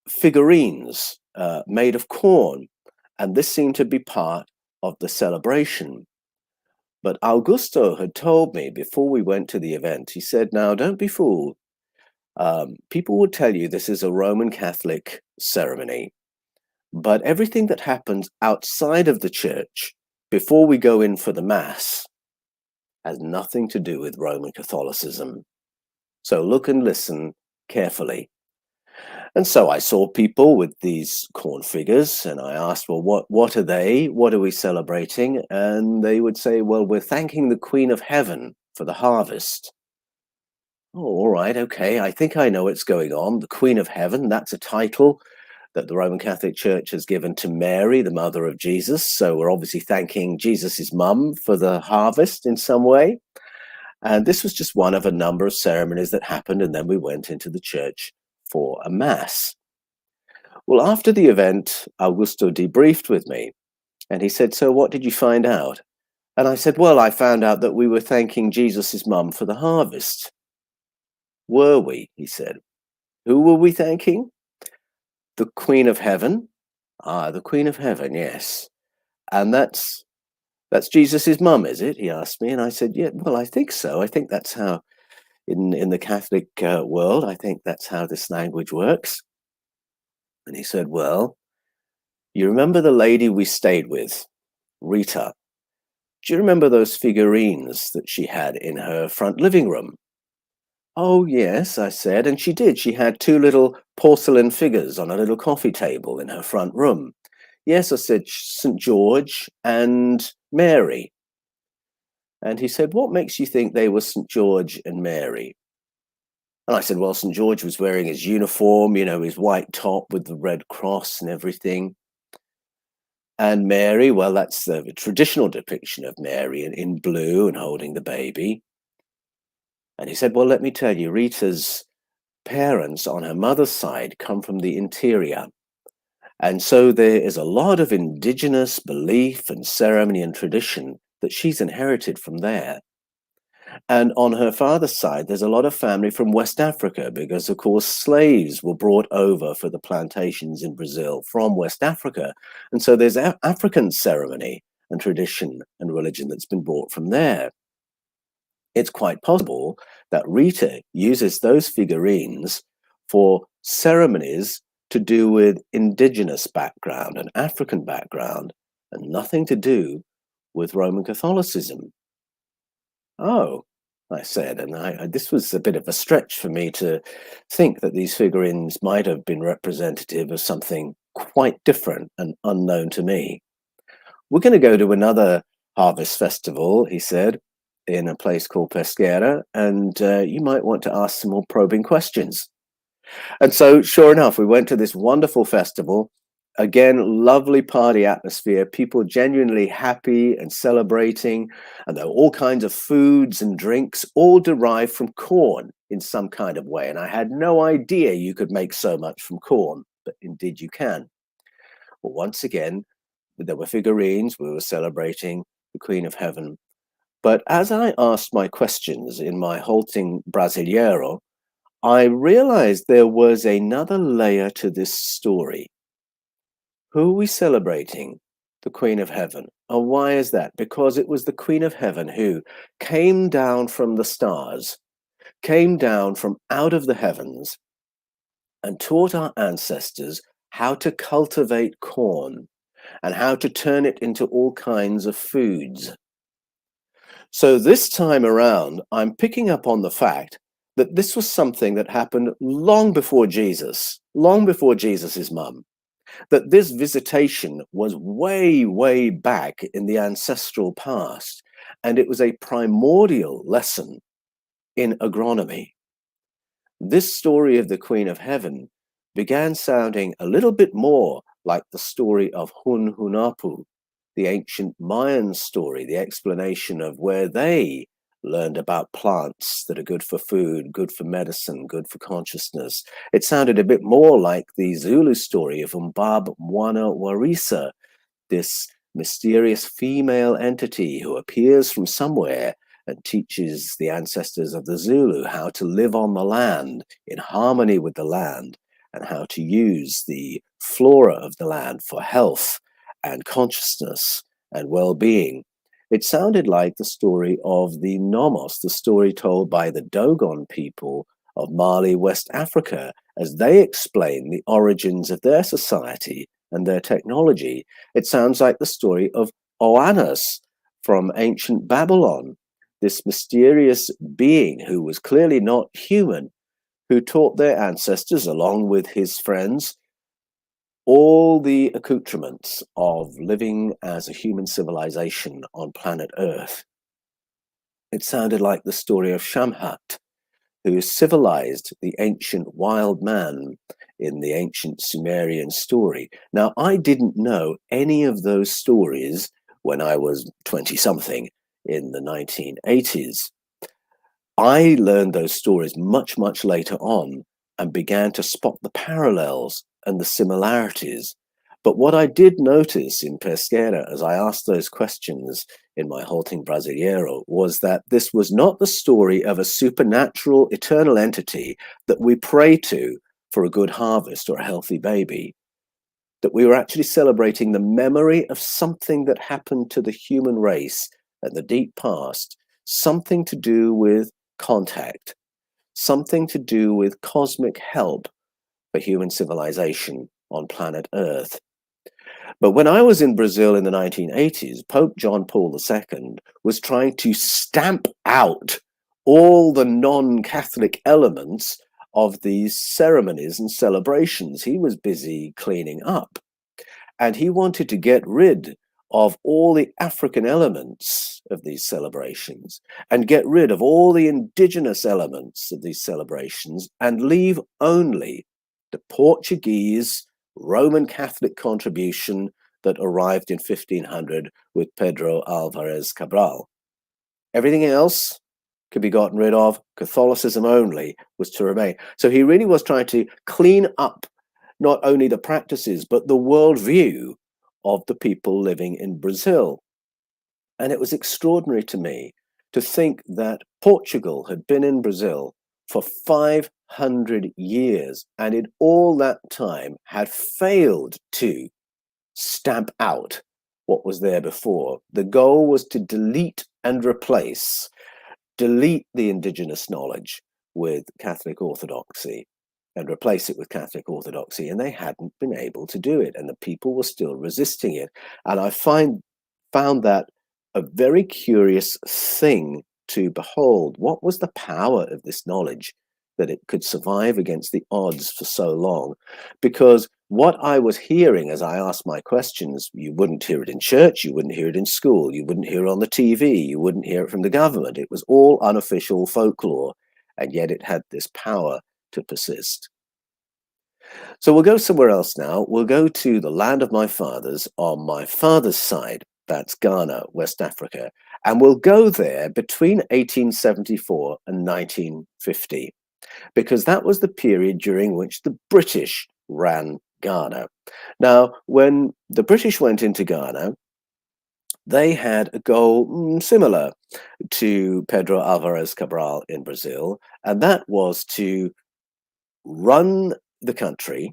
figurines made of corn, and this seemed to be part of the celebration. But Augusto had told me before we went to the event, he said, now don't be fooled. People would tell you this is a Roman Catholic ceremony, but everything that happens outside of the church before we go in for the Mass has nothing to do with Roman Catholicism. So look and listen carefully. And so I saw people with these corn figures, and I asked, well, what are they? What are we celebrating? And they would say, well, we're thanking the Queen of Heaven for the harvest. Oh, all right, okay, I think I know what's going on. The Queen of Heaven, that's a title that the Roman Catholic Church has given to Mary, the mother of Jesus. So we're obviously thanking Jesus's mum for the harvest in some way. And this was just one of a number of ceremonies that happened, and then we went into the church for a Mass. Well, after the event, Augusto debriefed with me, and he said, so what did you find out? And I said, well, I found out that we were thanking Jesus's mum for the harvest. Were we? He said. Who were we thanking? The Queen of Heaven. Ah, the Queen of Heaven, yes. And that's Jesus's mum, is it? He asked me, and I said, yeah, well, I think so. I think that's how, in the Catholic world, I think that's how this language works. And he said, well, you remember the lady we stayed with, Rita? Do you remember those figurines that she had in her front living room? Oh, yes, I said, and she did. She had 2 little porcelain figures on a little coffee table in her front room. Yes, I said, St. George and Mary. And he said, what makes you think they were St. George and Mary? And I said, well, St. George was wearing his uniform, you know, his white top with the red cross and everything. And Mary, well, that's the traditional depiction of Mary in blue and holding the baby. And he said, well, let me tell you, Rita's parents on her mother's side come from the interior. And so there is a lot of indigenous belief and ceremony and tradition that she's inherited from there. And on her father's side, there's a lot of family from West Africa because, of course, slaves were brought over for the plantations in Brazil from West Africa. And so there's African ceremony and tradition and religion that's been brought from there. It's quite possible that Rita uses those figurines for ceremonies to do with indigenous background and African background and nothing to do with Roman Catholicism. Oh, I said, and this was a bit of a stretch for me to think that these figurines might have been representative of something quite different and unknown to me. We're going to go to another harvest festival, he said, in a place called Pesquera, and you might want to ask some more probing questions. And so, sure enough, we went to this wonderful festival. Again, lovely party atmosphere, people genuinely happy and celebrating, and there were all kinds of foods and drinks, all derived from corn in some kind of way. And I had no idea you could make so much from corn, but indeed you can. Well, once again, there were figurines, we were celebrating the Queen of Heaven. But as I asked my questions in my halting Brasileiro, I realized there was another layer to this story. Who are we celebrating? The Queen of Heaven. And why is that? Because it was the Queen of Heaven who came down from the stars, came down from out of the heavens, and taught our ancestors how to cultivate corn and how to turn it into all kinds of foods. So this time around, I'm picking up on the fact that this was something that happened long before Jesus, long before Jesus's mum, that this visitation was way, way back in the ancestral past, and it was a primordial lesson in agronomy. This story of the Queen of Heaven began sounding a little bit more like the story of Hun Hunahpu, the ancient Mayan story, the explanation of where they learned about plants that are good for food, good for medicine, good for consciousness. It sounded a bit more like the Zulu story of Umbab Mwana Warisa, this mysterious female entity who appears from somewhere and teaches the ancestors of the Zulu how to live on the land in harmony with the land and how to use the flora of the land for health and consciousness and well-being. It sounded like the story of the Nomos, the story told by the Dogon people of Mali, West Africa, as they explain the origins of their society and their technology. It sounds like the story of Oannes from ancient Babylon, this mysterious being who was clearly not human, who taught their ancestors, along with his friends, all the accoutrements of living as a human civilization on planet Earth. It sounded like the story of Shamhat, who civilized the ancient wild man in the ancient Sumerian story. Now, I didn't know any of those stories when I was 20-something in the 1980s. I learned those stories much, much later on and began to spot the parallels and the similarities. But what I did notice in Pesquera as I asked those questions in my halting Brasileiro was that this was not the story of a supernatural eternal entity that we pray to for a good harvest or a healthy baby, that we were actually celebrating the memory of something that happened to the human race in the deep past, something to do with contact, something to do with cosmic help for human civilization on planet Earth. But when I was in Brazil in the 1980s, Pope John Paul II was trying to stamp out all the non-Catholic elements of these ceremonies and celebrations. He was busy cleaning up, and he wanted to get rid of all the African elements of these celebrations and get rid of all the indigenous elements of these celebrations and leave only the Portuguese Roman Catholic contribution that arrived in 1500 with Pedro Álvares Cabral. Everything else could be gotten rid of. Catholicism only was to remain. So he really was trying to clean up not only the practices, but the worldview of the people living in Brazil. And it was extraordinary to me to think that Portugal had been in Brazil for 500 years, and in all that time had failed to stamp out what was there before. The goal was to delete and replace, delete the indigenous knowledge with Catholic orthodoxy and replace it with Catholic orthodoxy, and they hadn't been able to do it, and the people were still resisting it. And I found that a very curious thing to behold. What was the power of this knowledge that it could survive against the odds for so long? Because what I was hearing as I asked my questions, you wouldn't hear it in church, you wouldn't hear it in school, you wouldn't hear it on the TV, you wouldn't hear it from the government. It was all unofficial folklore, and yet it had this power to persist. So we'll go somewhere else now. We'll go to the land of my fathers on my father's side. That's Ghana, West Africa. And we'll go there between 1874 and 1950, because that was the period during which the British ran Ghana. Now, when the British went into Ghana, they had a goal similar to Pedro Álvares Cabral in Brazil, and that was to run the country,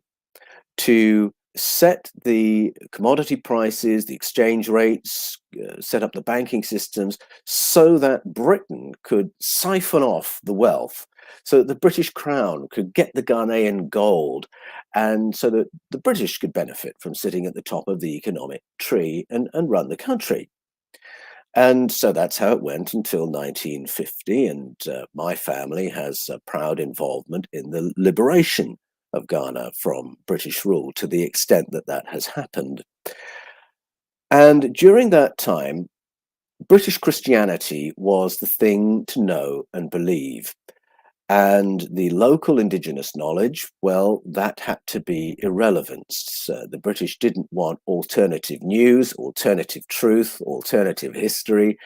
to set the commodity prices, the exchange rates, set up the banking systems so that Britain could siphon off the wealth, so that the British Crown could get the Ghanaian gold, and so that the British could benefit from sitting at the top of the economic tree and run the country. And so that's how it went until 1950, and my family has a proud involvement in the liberation of Ghana from British rule, to the extent that that has happened. And during that time, British Christianity was the thing to know and believe. And the local indigenous knowledge, well, that had to be irrelevant. The British didn't want alternative news, alternative truth, alternative history,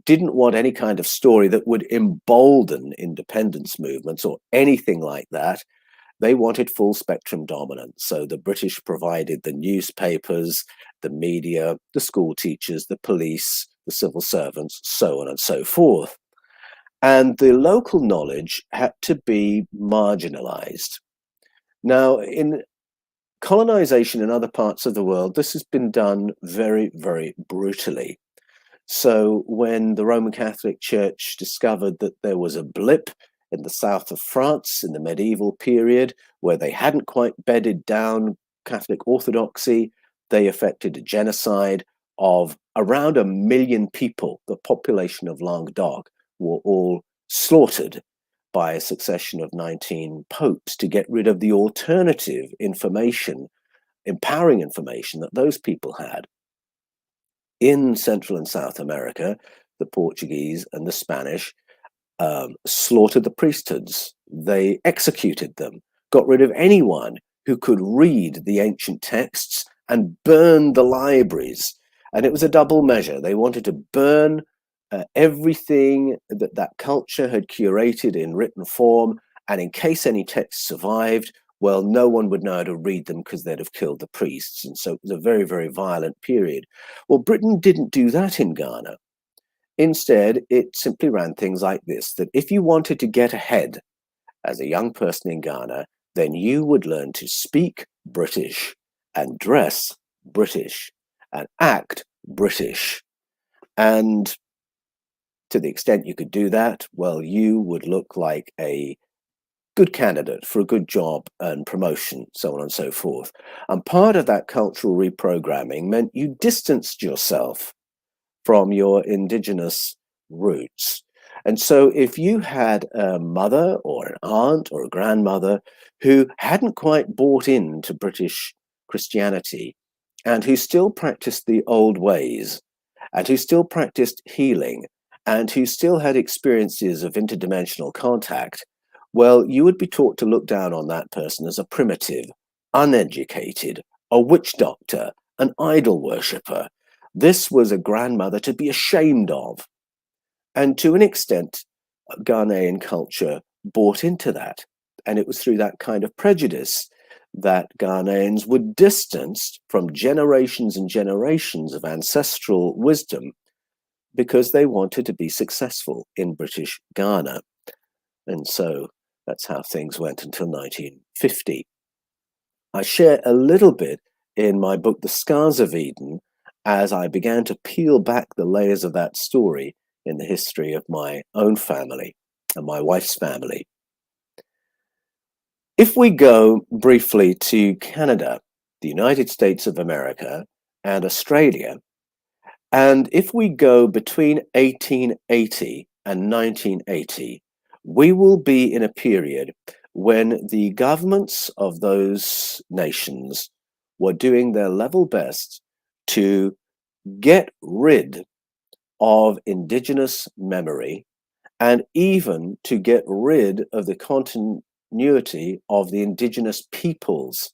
didn't want any kind of story that would embolden independence movements or anything like that. They wanted full spectrum dominance. So the British provided the newspapers, the media, the school teachers, the police, the civil servants, so on and so forth. And the local knowledge had to be marginalized. Now, in colonization in other parts of the world, this has been done very, very brutally. So when the Roman Catholic Church discovered that there was a blip in the south of France in the medieval period, where they hadn't quite bedded down Catholic orthodoxy, they effected a genocide of around 1 million people. The population of Languedoc were all slaughtered by a succession of 19 popes to get rid of the alternative information, empowering information that those people had. In Central and South America, the Portuguese and the Spanish slaughtered the priesthoods. They executed them, got rid of anyone who could read the ancient texts, and burned the libraries. And it was a double measure. They wanted to burn everything that that culture had curated in written form, and in case any texts survived, well, no one would know how to read them because they'd have killed the priests. And so it was a very, very violent period. Well, Britain didn't do that in Ghana. Instead, it simply ran things like this, that if you wanted to get ahead as a young person in Ghana, then you would learn to speak British and dress British and act British. And to the extent you could do that, well, you would look like a good candidate for a good job and promotion, so on and so forth. And part of that cultural reprogramming meant you distanced yourself from your indigenous roots. And so if you had a mother or an aunt or a grandmother who hadn't quite bought into British Christianity and who still practiced the old ways and who still practiced healing and who still had experiences of interdimensional contact, well, you would be taught to look down on that person as a primitive, uneducated, a witch doctor, an idol worshipper. This was a grandmother to be ashamed of. And to an extent, Ghanaian culture bought into that. And it was through that kind of prejudice that Ghanaians were distanced from generations and generations of ancestral wisdom because they wanted to be successful in British Ghana. And so that's how things went until 1950. I share a little bit in my book, The Scars of Eden, as I began to peel back the layers of that story in the history of my own family and my wife's family. If we go briefly to Canada, the United States of America, and Australia, and if we go between 1880 and 1980, we will be in a period when the governments of those nations were doing their level best to get rid of indigenous memory and even to get rid of the continuity of the indigenous peoples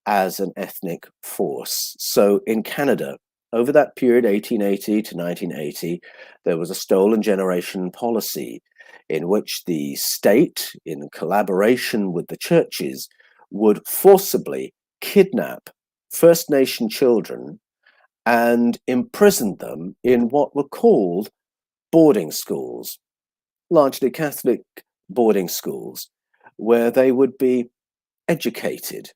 as an ethnic force. So in Canada, over that period, 1880 to 1980, there was a stolen generation policy in which the state, in collaboration with the churches, would forcibly kidnap First Nation children and imprison them in what were called boarding schools, largely Catholic boarding schools, where they would be educated.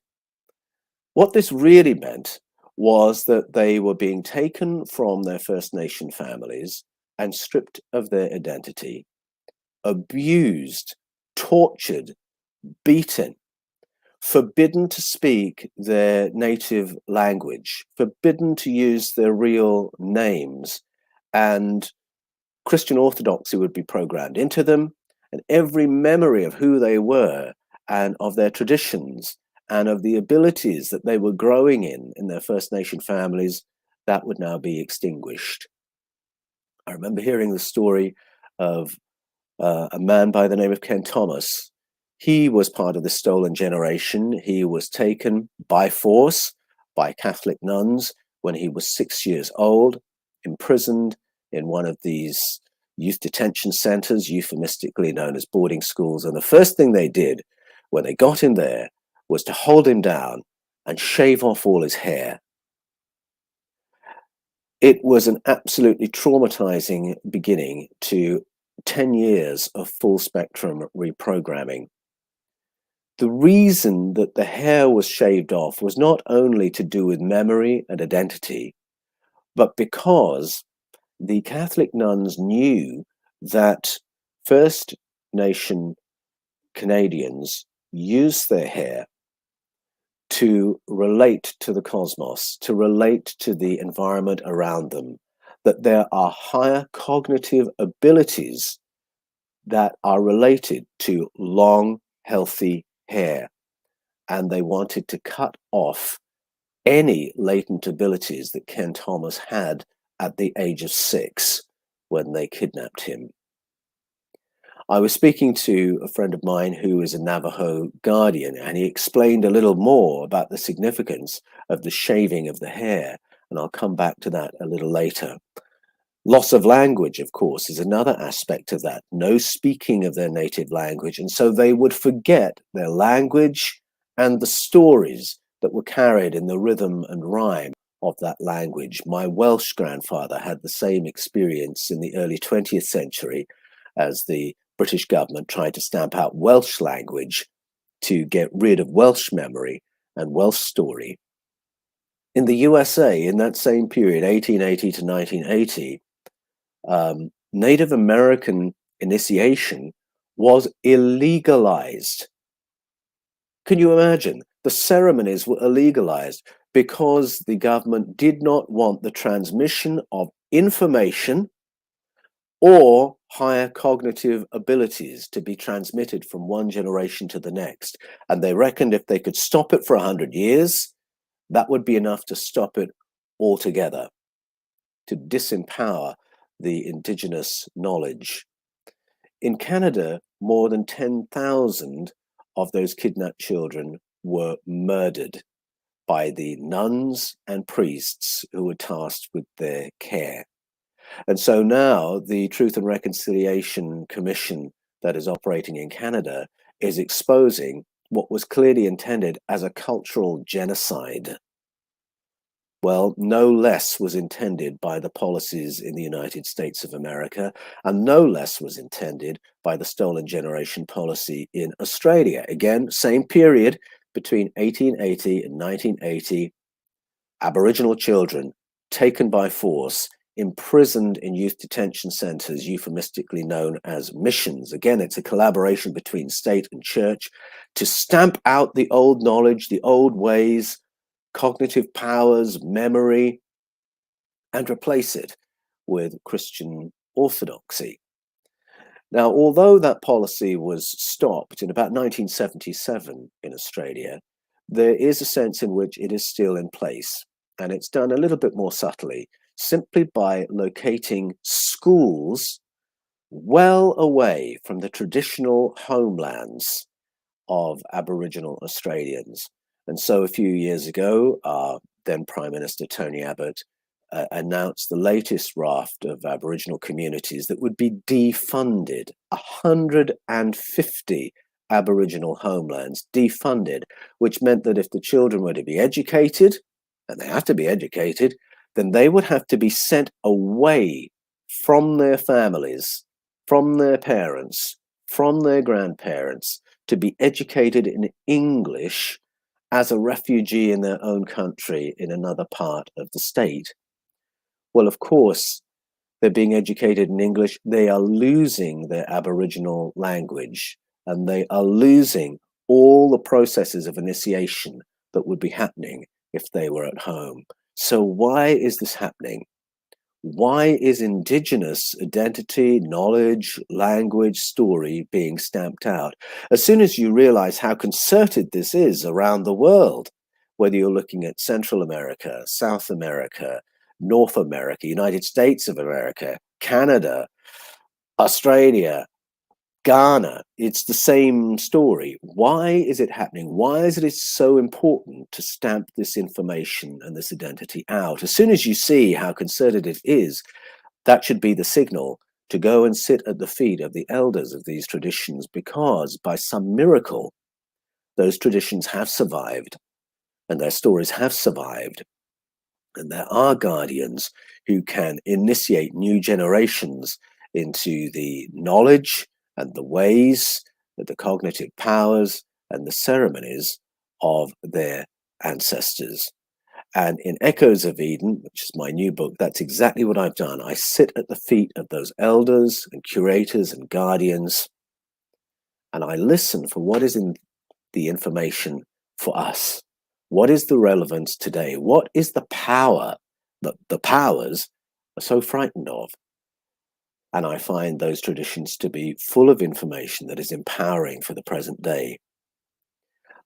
What this really meant was that they were being taken from their First Nation families and stripped of their identity, abused, tortured, beaten, forbidden to speak their native language, forbidden to use their real names, and Christian orthodoxy would be programmed into them, and every memory of who they were and of their traditions and of the abilities that they were growing in their First Nation families, that would now be extinguished. I remember hearing the story of a man by the name of Ken Thomas. He was part of the stolen generation. He was taken by force by Catholic nuns when he was 6 years old, imprisoned in one of these youth detention centers, euphemistically known as boarding schools. And the first thing they did when they got him there was to hold him down and shave off all his hair. It was an absolutely traumatizing beginning to 10 years of full spectrum reprogramming. The reason that the hair was shaved off was not only to do with memory and identity, but because the Catholic nuns knew that First Nation Canadians used their hair to relate to the cosmos, to relate to the environment around them, that there are higher cognitive abilities that are related to long, healthy hair. And they wanted to cut off any latent abilities that Ken Thomas had at the age of 6 when they kidnapped him. I was speaking to a friend of mine who is a Navajo guardian, and he explained a little more about the significance of the shaving of the hair, and I'll come back to that a little later. Loss of language, of course, is another aspect of that. No speaking of their native language, and so they would forget their language and the stories that were carried in the rhythm and rhyme of that language. My Welsh grandfather had the same experience in the early 20th century as the British government tried to stamp out Welsh language to get rid of Welsh memory and Welsh story. In the USA, in that same period, 1880 to 1980, Native American initiation was illegalized Can you imagine? The ceremonies were illegalized because the government did not want the transmission of information or higher cognitive abilities to be transmitted from one generation to the next. And they reckoned if they could stop it for 100 years, that would be enough to stop it altogether, to disempower the indigenous knowledge. In Canada, more than 10,000 of those kidnapped children were murdered by the nuns and priests who were tasked with their care. And so now the Truth and Reconciliation Commission that is operating in Canada is exposing what was clearly intended as a cultural genocide. Well, no less was intended by the policies in the United States of America, and no less was intended by the Stolen Generation policy in Australia. Again, same period between 1880 and 1980, Aboriginal children taken by force, imprisoned in youth detention centres, euphemistically known as missions. Again, it's a collaboration between state and church to stamp out the old knowledge, the old ways, cognitive powers, memory, and replace it with Christian orthodoxy. Now, although that policy was stopped in about 1977 in Australia, there is a sense in which it is still in place, and it's done a little bit more subtly, simply by locating schools well away from the traditional homelands of Aboriginal Australians. And so a few years ago, then Prime Minister Tony Abbott announced the latest raft of Aboriginal communities that would be defunded. 150 Aboriginal homelands defunded, which meant that if the children were to be educated, and they have to be educated, then they would have to be sent away from their families, from their parents, from their grandparents, to be educated in English as a refugee in their own country in another part of the state. Well, of course, they're being educated in English. They are losing their Aboriginal language, and they are losing all the processes of initiation that would be happening if they were at home. So why is this happening? Why is Indigenous identity, knowledge, language, story being stamped out? As soon as you realize how concerted this is around the world, whether you're looking at Central America, South America, North America, United States of America, Canada, Australia, Ghana, it's the same story. Why is it happening? Why is it so important to stamp this information and this identity out? As soon as you see how concerted it is, that should be the signal to go and sit at the feet of the elders of these traditions, because by some miracle, those traditions have survived and their stories have survived. And there are guardians who can initiate new generations into the knowledge and the ways, the cognitive powers and the ceremonies of their ancestors. And in Echoes of Eden, which is my new book, that's exactly what I've done. I sit at the feet of those elders and curators and guardians, and I listen for what is in the information for us. What is the relevance today? What is the power that the powers are so frightened of? And I find those traditions to be full of information that is empowering for the present day.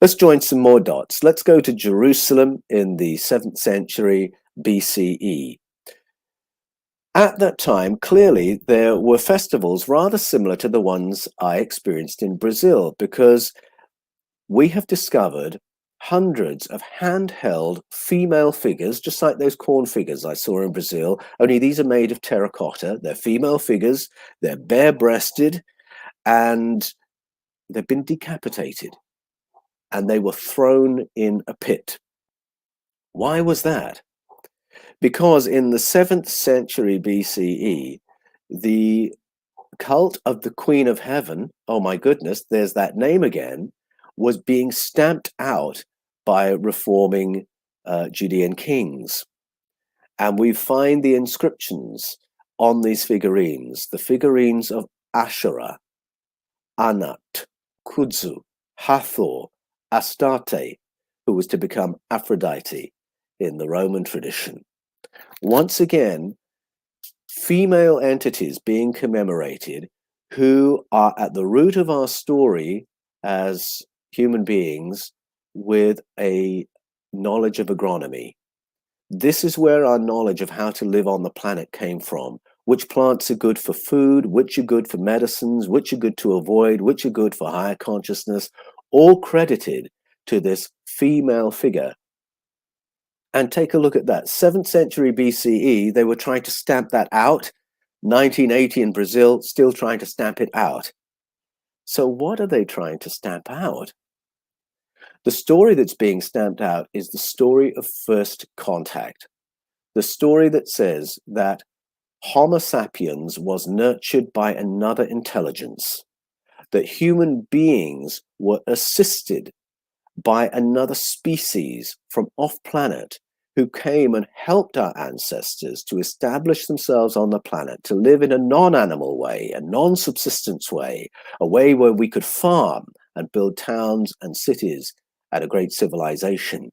Let's join some more dots. Let's go to Jerusalem in the 7th century BCE. At that time, clearly, there were festivals rather similar to the ones I experienced in Brazil, because we have discovered hundreds of handheld female figures, just like those corn figures I saw in Brazil, only these are made of terracotta. They're female figures, they're bare-breasted, and they've been decapitated, and they were thrown in a pit. Why was that? Because in the 7th century BCE, the cult of the Queen of Heaven, oh my goodness, there's that name again, was being stamped out by reforming Judean kings. And we find the inscriptions on these figurines, the figurines of Asherah, Anat, Kudzu, Hathor, Astarte, who was to become Aphrodite in the Roman tradition. Once again, female entities being commemorated who are at the root of our story as human beings with a knowledge of agronomy. This is where our knowledge of how to live on the planet came from. Which plants are good for food, which are good for medicines, which are good to avoid, which are good for higher consciousness, all credited to this female figure. And take a look at that. 7th century BCE, they were trying to stamp that out. 1980 in Brazil, still trying to stamp it out. So what are they trying to stamp out? The story that's being stamped out is the story of first contact. The story that says that Homo sapiens was nurtured by another intelligence, that human beings were assisted by another species from off-planet who came and helped our ancestors to establish themselves on the planet, to live in a non-animal way, a non-subsistence way, a way where we could farm and build towns and cities at a great civilization.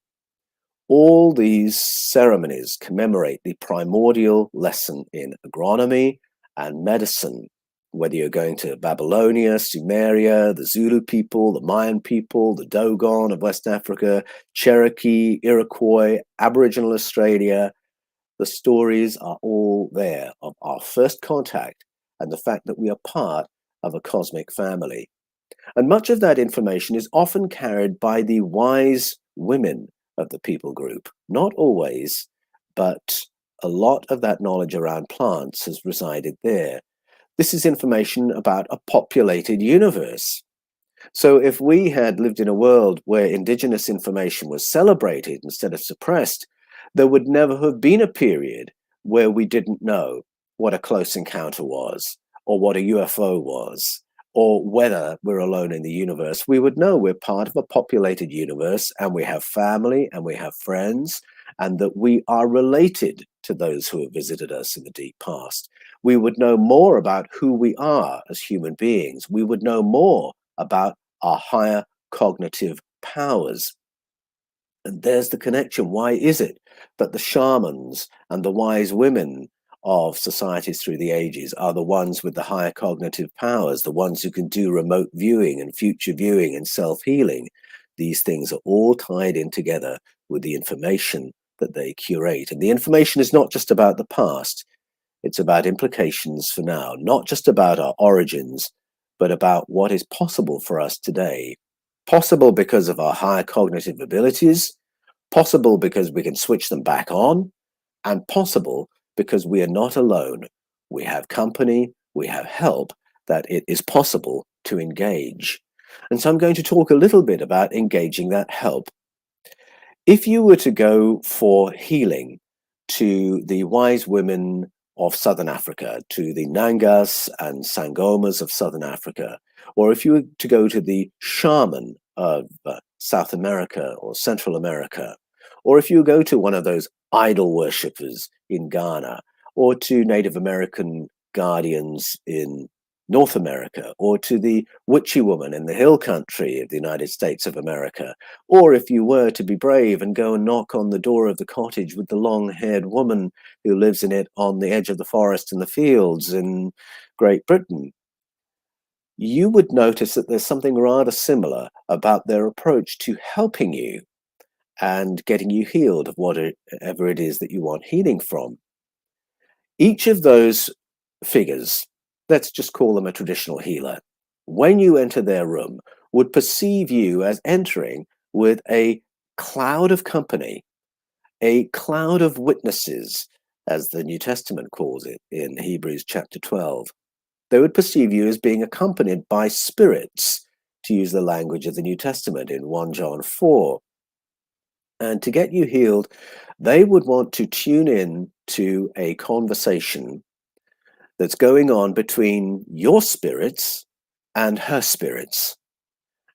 All these ceremonies commemorate the primordial lesson in agronomy and medicine, whether you're going to Babylonia, Sumeria, the Zulu people, the Mayan people, the Dogon of West Africa, Cherokee, Iroquois, Aboriginal Australia. The stories are all there of our first contact and the fact that we are part of a cosmic family. And much of that information is often carried by the wise women of the people group. Not always, but a lot of that knowledge around plants has resided there. This is information about a populated universe. So if we had lived in a world where indigenous information was celebrated instead of suppressed, there would never have been a period where we didn't know what a close encounter was, or what a UFO was, or whether we're alone in the universe. We would know we're part of a populated universe, and we have family, and we have friends, and that we are related to those who have visited us in the deep past. We would know more about who we are as human beings. We would know more about our higher cognitive powers. And there's the connection. Why is it that the shamans and the wise women of societies through the ages are the ones with the higher cognitive powers, the ones who can do remote viewing and future viewing and self-healing? These things are all tied in together with the information that they curate. And the information is not just about the past, it's about implications for now, not just about our origins, but about what is possible for us today. Possible because of our higher cognitive abilities, possible because we can switch them back on, and possible because we are not alone. We have company, we have help, that it is possible to engage. And so I'm going to talk a little bit about engaging that help. If you were to go for healing to the wise women of Southern Africa, to the Nangas and Sangomas of Southern Africa, or if you were to go to the shaman of South America or Central America, or if you go to one of those idol worshippers in Ghana, or to Native American guardians in North America, or to the witchy woman in the hill country of the United States of America, or if you were to be brave and go and knock on the door of the cottage with the long-haired woman who lives in it on the edge of the forest and the fields in Great Britain, you would notice that there's something rather similar about their approach to helping you and getting you healed of whatever it is that you want healing from. Each of those figures, let's just call them a traditional healer, when you enter their room, would perceive you as entering with a cloud of company, a cloud of witnesses, as the New Testament calls it in Hebrews chapter 12. They would perceive you as being accompanied by spirits, to use the language of the New Testament in 1 John 4. And to get you healed, they would want to tune in to a conversation that's going on between your spirits and her spirits.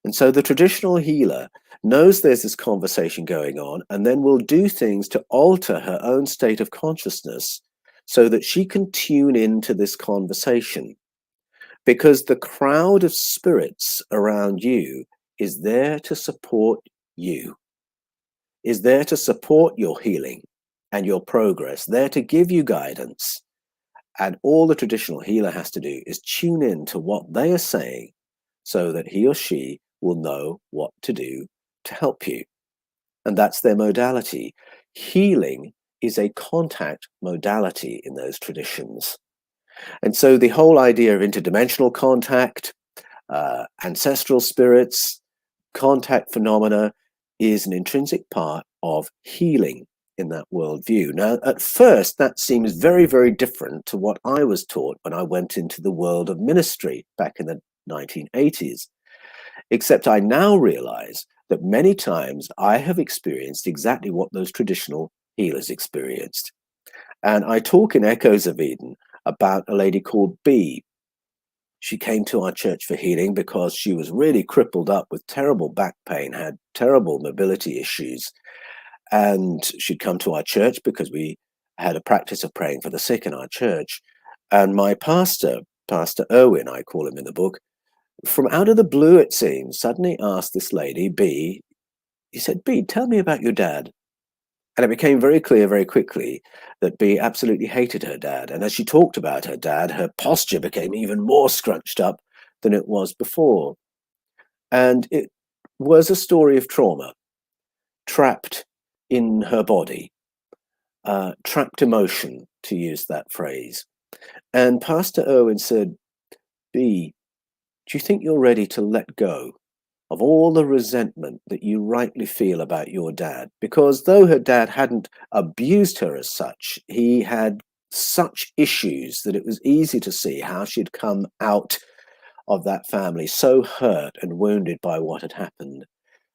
And so the traditional healer knows there's this conversation going on, and then will do things to alter her own state of consciousness so that she can tune into this conversation. Because the crowd of spirits around you is there to support you, is there to support your healing and your progress, there to give you guidance. And all the traditional healer has to do is tune in to what they are saying so that he or she will know what to do to help you. And that's their modality. Healing is a contact modality in those traditions. And so the whole idea of interdimensional contact, ancestral spirits, contact phenomena is an intrinsic part of healing in that worldview. Now, at first, that seems very, very different to what I was taught when I went into the world of ministry back in the 1980s. Except I now realize that many times I have experienced exactly what those traditional healers experienced. And I talk in Echoes of Eden about a lady called B. She came to our church for healing because she was really crippled up with terrible back pain, had terrible mobility issues. And she'd come to our church because we had a practice of praying for the sick in our church. And my pastor, Pastor Irwin, I call him in the book, from out of the blue, it seems, suddenly asked this lady, B, he said, B, tell me about your dad. And it became very clear very quickly that B absolutely hated her dad. And as she talked about her dad, her posture became even more scrunched up than it was before. And it was a story of trauma, trapped in her body, trapped emotion, to use that phrase. And Pastor Irwin said, B, do you think you're ready to let go of all the resentment that you rightly feel about your dad? Because though her dad hadn't abused her as such, he had such issues that it was easy to see how she'd come out of that family so hurt and wounded by what had happened.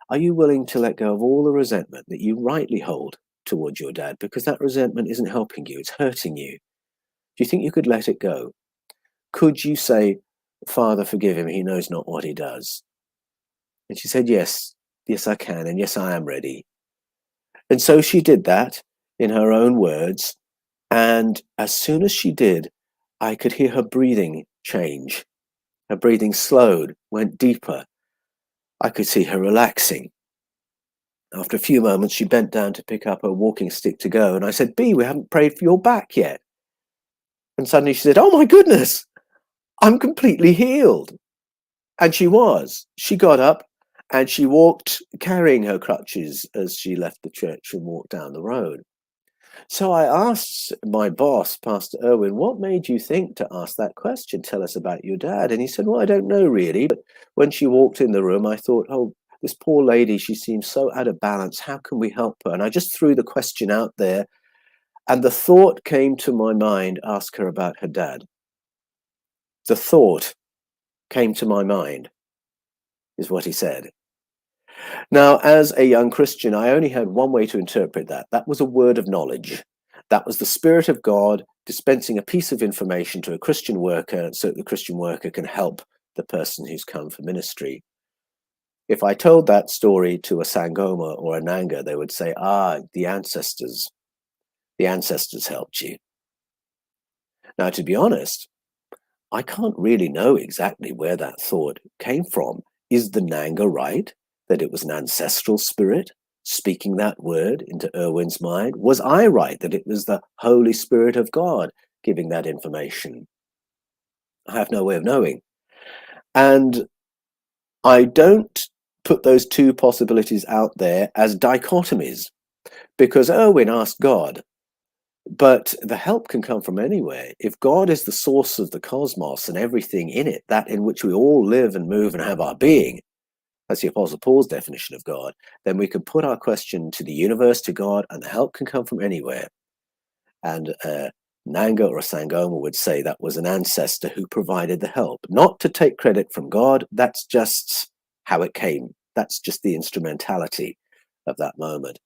Are you willing to let go of all the resentment that you rightly hold towards your dad? Because that resentment isn't helping you, it's hurting you. Do you think you could let it go? Could you say, Father, forgive him, he knows not what he does? And she said, yes, I can, and yes, I am ready. And so she did that in her own words. And as soon as she did, I could hear her breathing change. Her breathing slowed, went deeper. I could see her relaxing. After a few moments, she bent down to pick up her walking stick to go. And I said, B, we haven't prayed for your back yet. And suddenly she said, oh my goodness, I'm completely healed. And she was. She got up and she walked carrying her crutches as she left the church and walked down the road. So I asked my boss, Pastor Irwin, what made you think to ask that question? Tell us about your dad. And he said, well, I don't know really. But when she walked in the room, I thought, oh, this poor lady, she seems so out of balance. How can we help her? And I just threw the question out there. And the thought came to my mind, ask her about her dad. The thought came to my mind, is what he said. Now, as a young Christian, I only had one way to interpret that. That was a word of knowledge. That was the Spirit of God dispensing a piece of information to a Christian worker so that the Christian worker can help the person who's come for ministry. If I told that story to a Sangoma or a Nanga, they would say, the ancestors helped you. Now, to be honest, I can't really know exactly where that thought came from. Is the Nanga right that it was an ancestral spirit speaking that word into Irwin's mind? Was I right that it was the Holy Spirit of God giving that information? I have no way of knowing. And I don't put those two possibilities out there as dichotomies, because Irwin asked God, but the help can come from anywhere. If God is the source of the cosmos and everything in it, that in which we all live and move and have our being, that's the Apostle Paul's definition of God, then we can put our question to the universe, to God, and the help can come from anywhere. And Nanga or a Sangoma would say that was an ancestor who provided the help. Not to take credit from God, that's just how it came. That's just the instrumentality of that moment.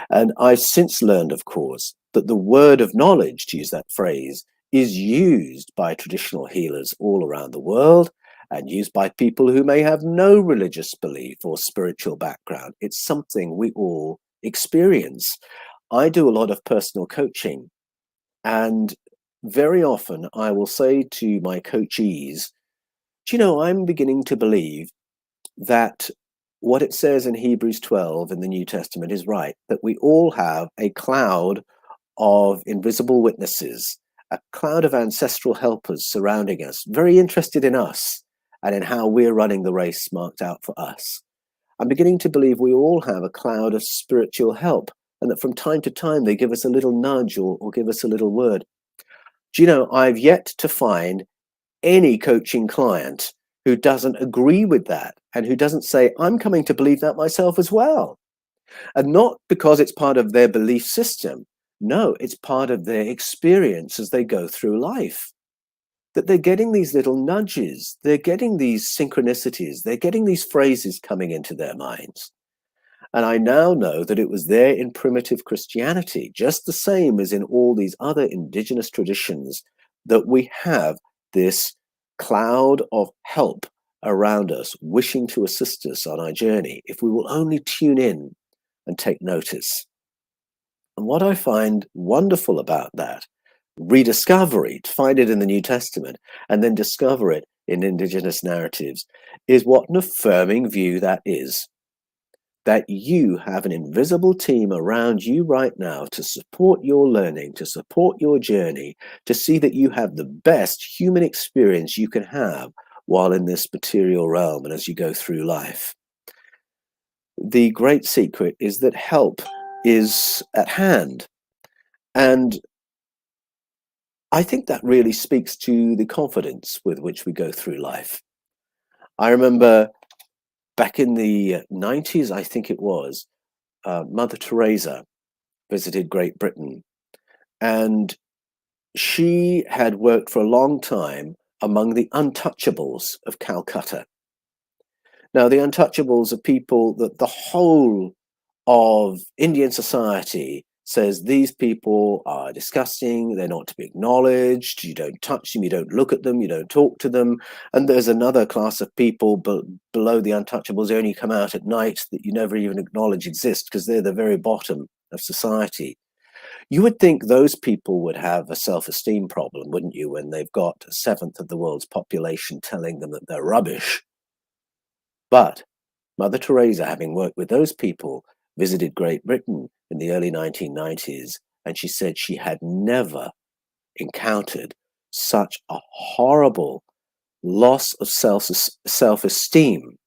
And I've since learned, of course, that the word of knowledge, to use that phrase, is used by traditional healers all around the world and used by people who may have no religious belief or spiritual background. It's something we all experience. I do a lot of personal coaching, and very often I will say to my coachees, do you know, I'm beginning to believe that what it says in Hebrews 12 in the New Testament is right, that we all have a cloud of invisible witnesses, a cloud of ancestral helpers surrounding us, very interested in us and in how we're running the race marked out for us. I'm beginning to believe we all have a cloud of spiritual help, and that from time to time they give us a little nudge or give us a little word. Do you know, I've yet to find any coaching client who doesn't agree with that and who doesn't say, I'm coming to believe that myself as well. And not because it's part of their belief system. No, it's part of their experience as they go through life. That they're getting these little nudges, they're getting these synchronicities, they're getting these phrases coming into their minds. And I now know that it was there in primitive Christianity, just the same as in all these other indigenous traditions, that we have this cloud of help around us, wishing to assist us on our journey, if we will only tune in and take notice. And what I find wonderful about that rediscovery, to find it in the New Testament and then discover it in indigenous narratives, is what an affirming view that is. That you have an invisible team around you right now to support your learning, to support your journey, to see that you have the best human experience you can have while in this material realm and as you go through life. The great secret is that help is at hand. And I think that really speaks to the confidence with which we go through life. I remember back in the 90s, I think it was, Mother Teresa visited Great Britain, and she had worked for a long time among the untouchables of Calcutta. Now, the untouchables are people that the whole of Indian society says these people are disgusting, they're not to be acknowledged, you don't touch them, you don't look at them, you don't talk to them. And there's another class of people below the untouchables who only come out at night that you never even acknowledge exist because they're the very bottom of society. You would think those people would have a self-esteem problem, wouldn't you, when they've got a seventh of the world's population telling them that they're rubbish. But Mother Teresa, having worked with those people, visited Great Britain in the early 1990s, and she said she had never encountered such a horrible loss of self-esteem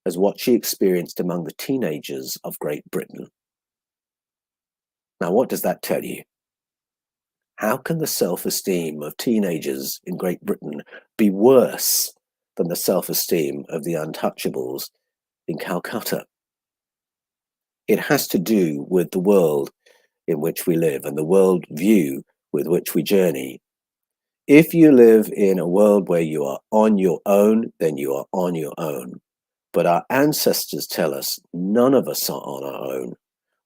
as what she experienced among the teenagers of Great Britain. Now, what does that tell you? How can the self-esteem of teenagers in Great Britain be worse than the self-esteem of the untouchables in Calcutta? It has to do with the world in which we live and the world view with which we journey. If you live in a world where you are on your own, then you are on your own. But our ancestors tell us none of us are on our own.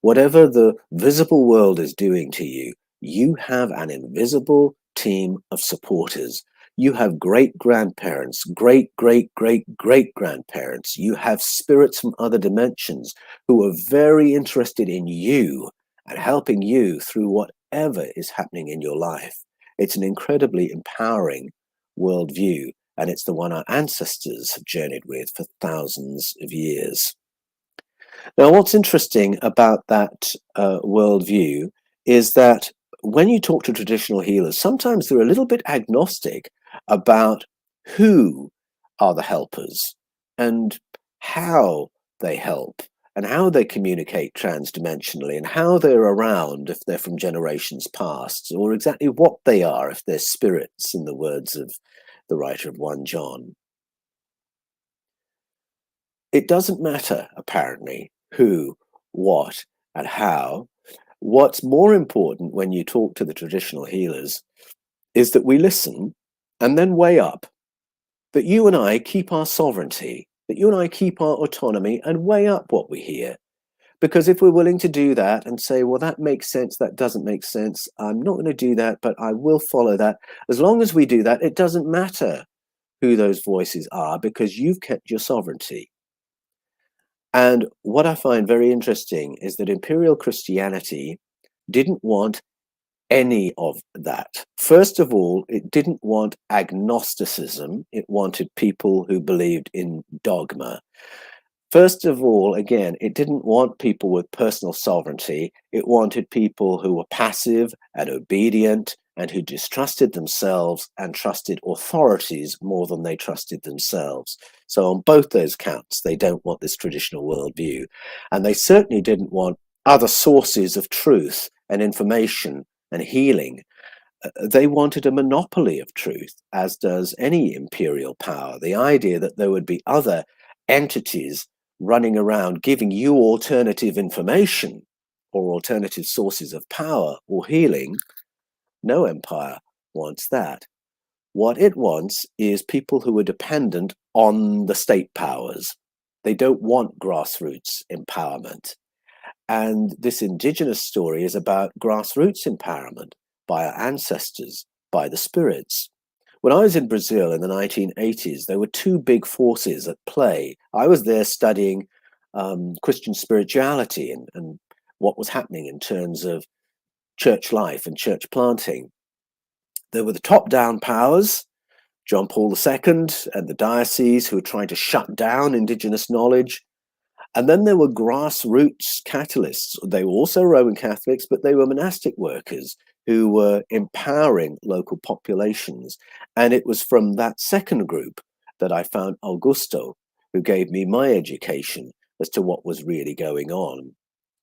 Whatever the visible world is doing to you, you have an invisible team of supporters. You have great-grandparents, great-great-great-great-grandparents. You have spirits from other dimensions who are very interested in you and helping you through whatever is happening in your life. It's an incredibly empowering worldview, and it's the one our ancestors have journeyed with for thousands of years. Now, what's interesting about that worldview is that when you talk to traditional healers, sometimes they're a little bit agnostic about who are the helpers and how they help and how they communicate transdimensionally and how they're around if they're from generations past, or exactly what they are if they're spirits, in the words of the writer of 1 John. It doesn't matter, apparently, who, what, and how. What's more important when you talk to the traditional healers is that we listen and then weigh up, that you and I keep our sovereignty, that you and I keep our autonomy and weigh up what we hear. Because if we're willing to do that and say, well, that makes sense, that doesn't make sense, I'm not going to do that, but I will follow that. As long as we do that, it doesn't matter who those voices are because you've kept your sovereignty. And what I find very interesting is that Imperial Christianity didn't want any of that. First of all, it didn't want agnosticism. It wanted people who believed in dogma. First of all, again, it didn't want people with personal sovereignty. It wanted people who were passive and obedient and who distrusted themselves and trusted authorities more than they trusted themselves. So on both those counts, they don't want this traditional worldview. And they certainly didn't want other sources of truth and information and healing. They wanted a monopoly of truth, as does any imperial power. The idea that there would be other entities running around giving you alternative information or alternative sources of power or healing, no empire wants that. What it wants is people who are dependent on the state powers. They don't want grassroots empowerment. And this indigenous story is about grassroots empowerment by our ancestors, by the spirits. When I was in Brazil in the 1980s, there were two big forces at play. I was there studying Christian spirituality and what was happening in terms of church life and church planting. There were the top-down powers, John Paul II and the diocese, who were trying to shut down indigenous knowledge. And then there were grassroots catalysts. They were also Roman Catholics, but they were monastic workers who were empowering local populations. And it was from that second group that I found Augusto, who gave me my education as to what was really going on.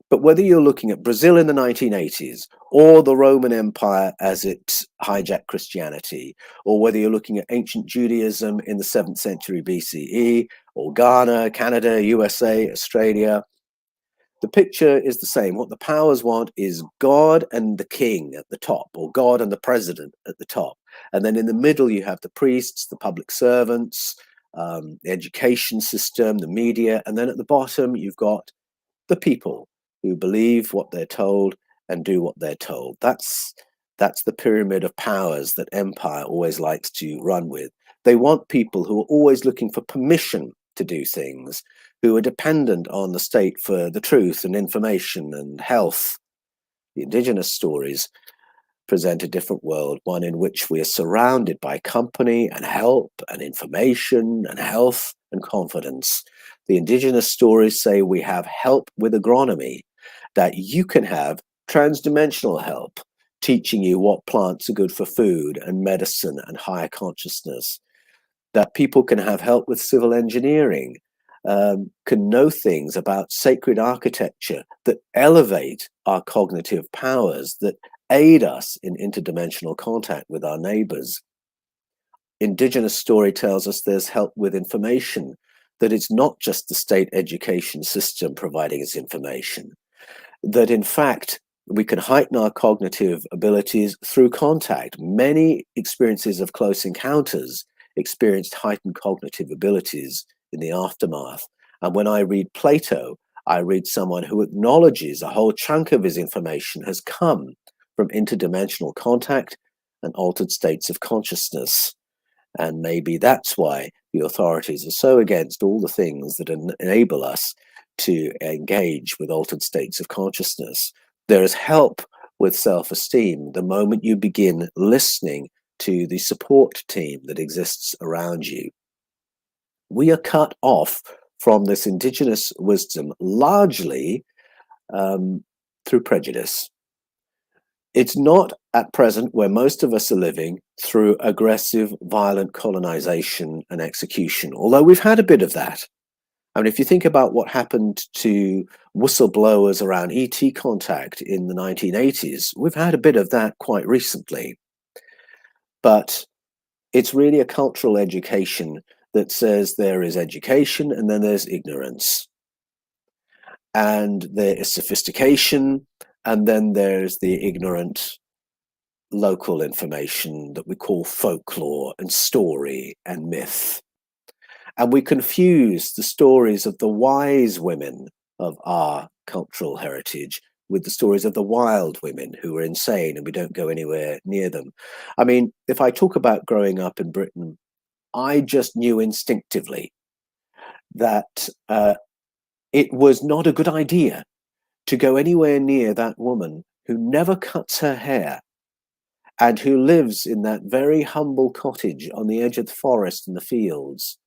But whether you're looking at Brazil in the 1980s or the Roman Empire as it hijacked Christianity, or whether you're looking at ancient Judaism in the 7th century BCE, or Ghana, Canada, USA, Australia, the picture is the same. What the powers want is God and the king at the top, or God and the president at the top. And then in the middle, you have the priests, the public servants, the education system, the media. And then at the bottom, you've got the people who believe what they're told and do what they're told. That's the pyramid of powers that empire always likes to run with. They want people who are always looking for permission to do things, who are dependent on the state for the truth and information and health. The indigenous stories present a different world, one in which we are surrounded by company and help and information and health and confidence. The indigenous stories say we have help with agronomy, that you can have transdimensional help, teaching you what plants are good for food and medicine and higher consciousness, that people can have help with civil engineering, can know things about sacred architecture that elevate our cognitive powers, that aid us in interdimensional contact with our neighbors. Indigenous story tells us there's help with information, that it's not just the state education system providing us information, that in fact we can heighten our cognitive abilities through contact. Many experiences of close encounters experienced heightened cognitive abilities in the aftermath. And when I read Plato, I read someone who acknowledges a whole chunk of his information has come from interdimensional contact and altered states of consciousness. And maybe that's why the authorities are so against all the things that enable us to engage with altered states of consciousness. There is help with self-esteem the moment you begin listening to the support team that exists around you. We are cut off from this indigenous wisdom largely through prejudice. It's not at present where most of us are living through aggressive, violent colonization and execution, although we've had a bit of that. I mean, if you think about what happened to whistleblowers around ET contact in the 1980s, we've had a bit of that quite recently. But it's really a cultural education that says there is education and then there's ignorance. And there is sophistication, and then there's the ignorant local information that we call folklore and story and myth. And we confuse the stories of the wise women of our cultural heritage with the stories of the wild women who are insane and we don't go anywhere near them. I mean, if I talk about growing up in Britain, I just knew instinctively that it was not a good idea to go anywhere near that woman who never cuts her hair and who lives in that very humble cottage on the edge of the forest and the fields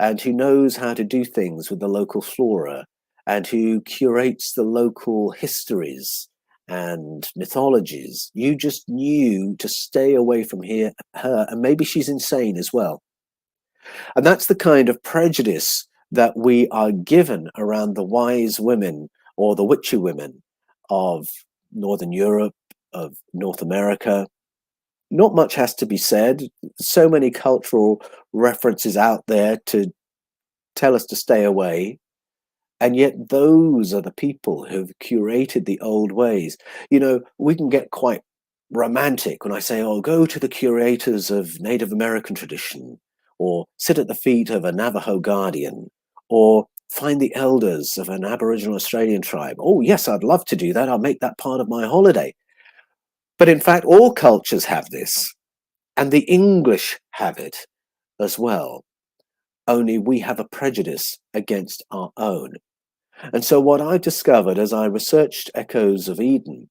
and who knows how to do things with the local flora, and who curates the local histories and mythologies. You just knew to stay away from her, and maybe she's insane as well. And that's the kind of prejudice that we are given around the wise women or the witchy women of Northern Europe, of North America. Not much has to be said. So many cultural references out there to tell us to stay away. And yet those are the people who've curated the old ways. You know, we can get quite romantic when I say, oh, go to the curators of Native American tradition, or sit at the feet of a Navajo guardian, or find the elders of an Aboriginal Australian tribe. Oh, yes, I'd love to do that. I'll make that part of my holiday. But in fact, all cultures have this, and the English have it as well. Only we have a prejudice against our own. And so what I discovered as I researched Echoes of Eden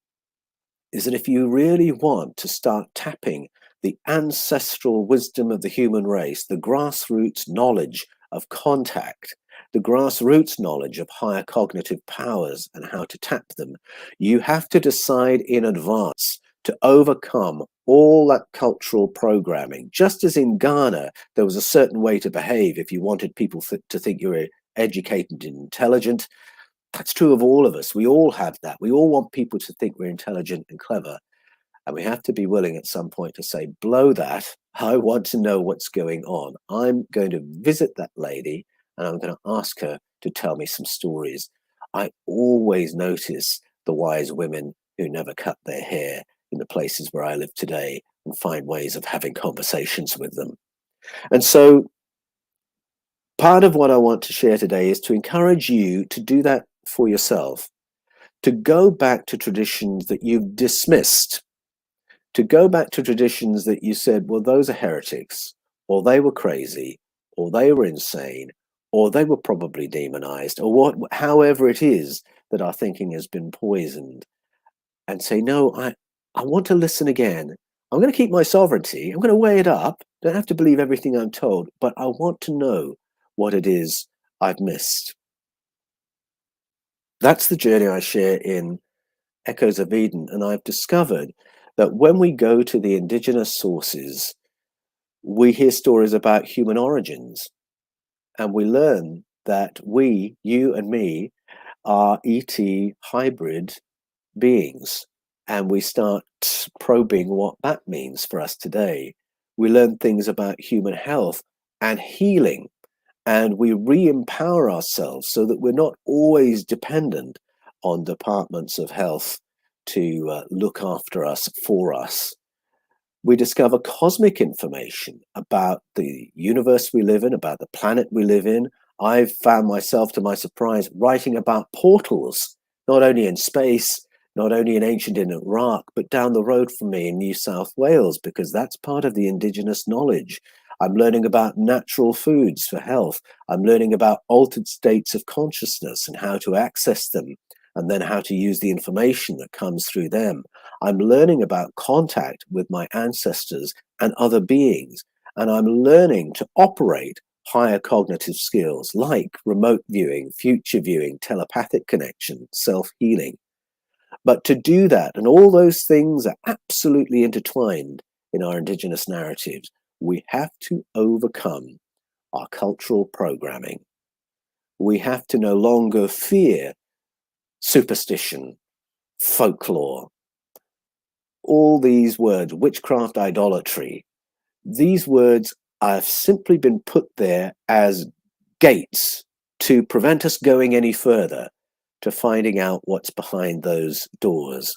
is that if you really want to start tapping the ancestral wisdom of the human race, the grassroots knowledge of contact, the grassroots knowledge of higher cognitive powers and how to tap them, you have to decide in advance to overcome all that cultural programming. Just as in Ghana, there was a certain way to behave if you wanted people to think you were educated and intelligent. That's true of all of us. We all have that. We all want people to think we're intelligent and clever. And we have to be willing at some point to say, blow that. I want to know what's going on. I'm going to visit that lady and I'm going to ask her to tell me some stories. I always notice the wise women who never cut their hair in the places where I live today and find ways of having conversations with them. And so part of what I want to share today is to encourage you to do that for yourself, to go back to traditions that you've dismissed, to go back to traditions that you said, well, those are heretics, or they were crazy, or they were insane, or they were probably demonized, or however it is that our thinking has been poisoned, and say, no, I want to listen again. I'm going to keep my sovereignty. I'm going to weigh it up. Don't have to believe everything I'm told, but I want to know what it is I've missed. That's the journey I share in Echoes of Eden. And I've discovered that when we go to the indigenous sources, we hear stories about human origins. And we learn that we, you and me, are ET hybrid beings. And we start probing what that means for us today. We learn things about human health and healing. And we re-empower ourselves so that we're not always dependent on departments of health to look after us, for us. We discover cosmic information about the universe we live in, about the planet we live in. I've found myself, to my surprise, writing about portals, not only in space, not only in ancient Iraq, but down the road from me in New South Wales, because that's part of the indigenous knowledge. I'm learning about natural foods for health. I'm learning about altered states of consciousness and how to access them, and then how to use the information that comes through them. I'm learning about contact with my ancestors and other beings, and I'm learning to operate higher cognitive skills like remote viewing, future viewing, telepathic connection, self-healing. But to do that, and all those things are absolutely intertwined in our indigenous narratives, we have to overcome our cultural programming. We have to no longer fear superstition, folklore, all these words, witchcraft, idolatry. These words have simply been put there as gates to prevent us going any further, to finding out what's behind those doors.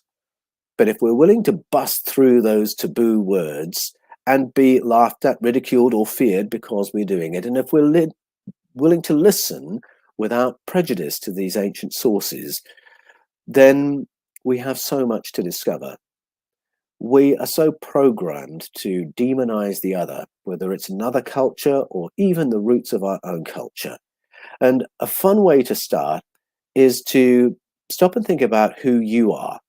But if we're willing to bust through those taboo words and be laughed at, ridiculed, or feared because we're doing it, and if we're willing to listen without prejudice to these ancient sources, then we have so much to discover. We are so programmed to demonize the other, whether it's another culture or even the roots of our own culture. And a fun way to start is to stop and think about who you are.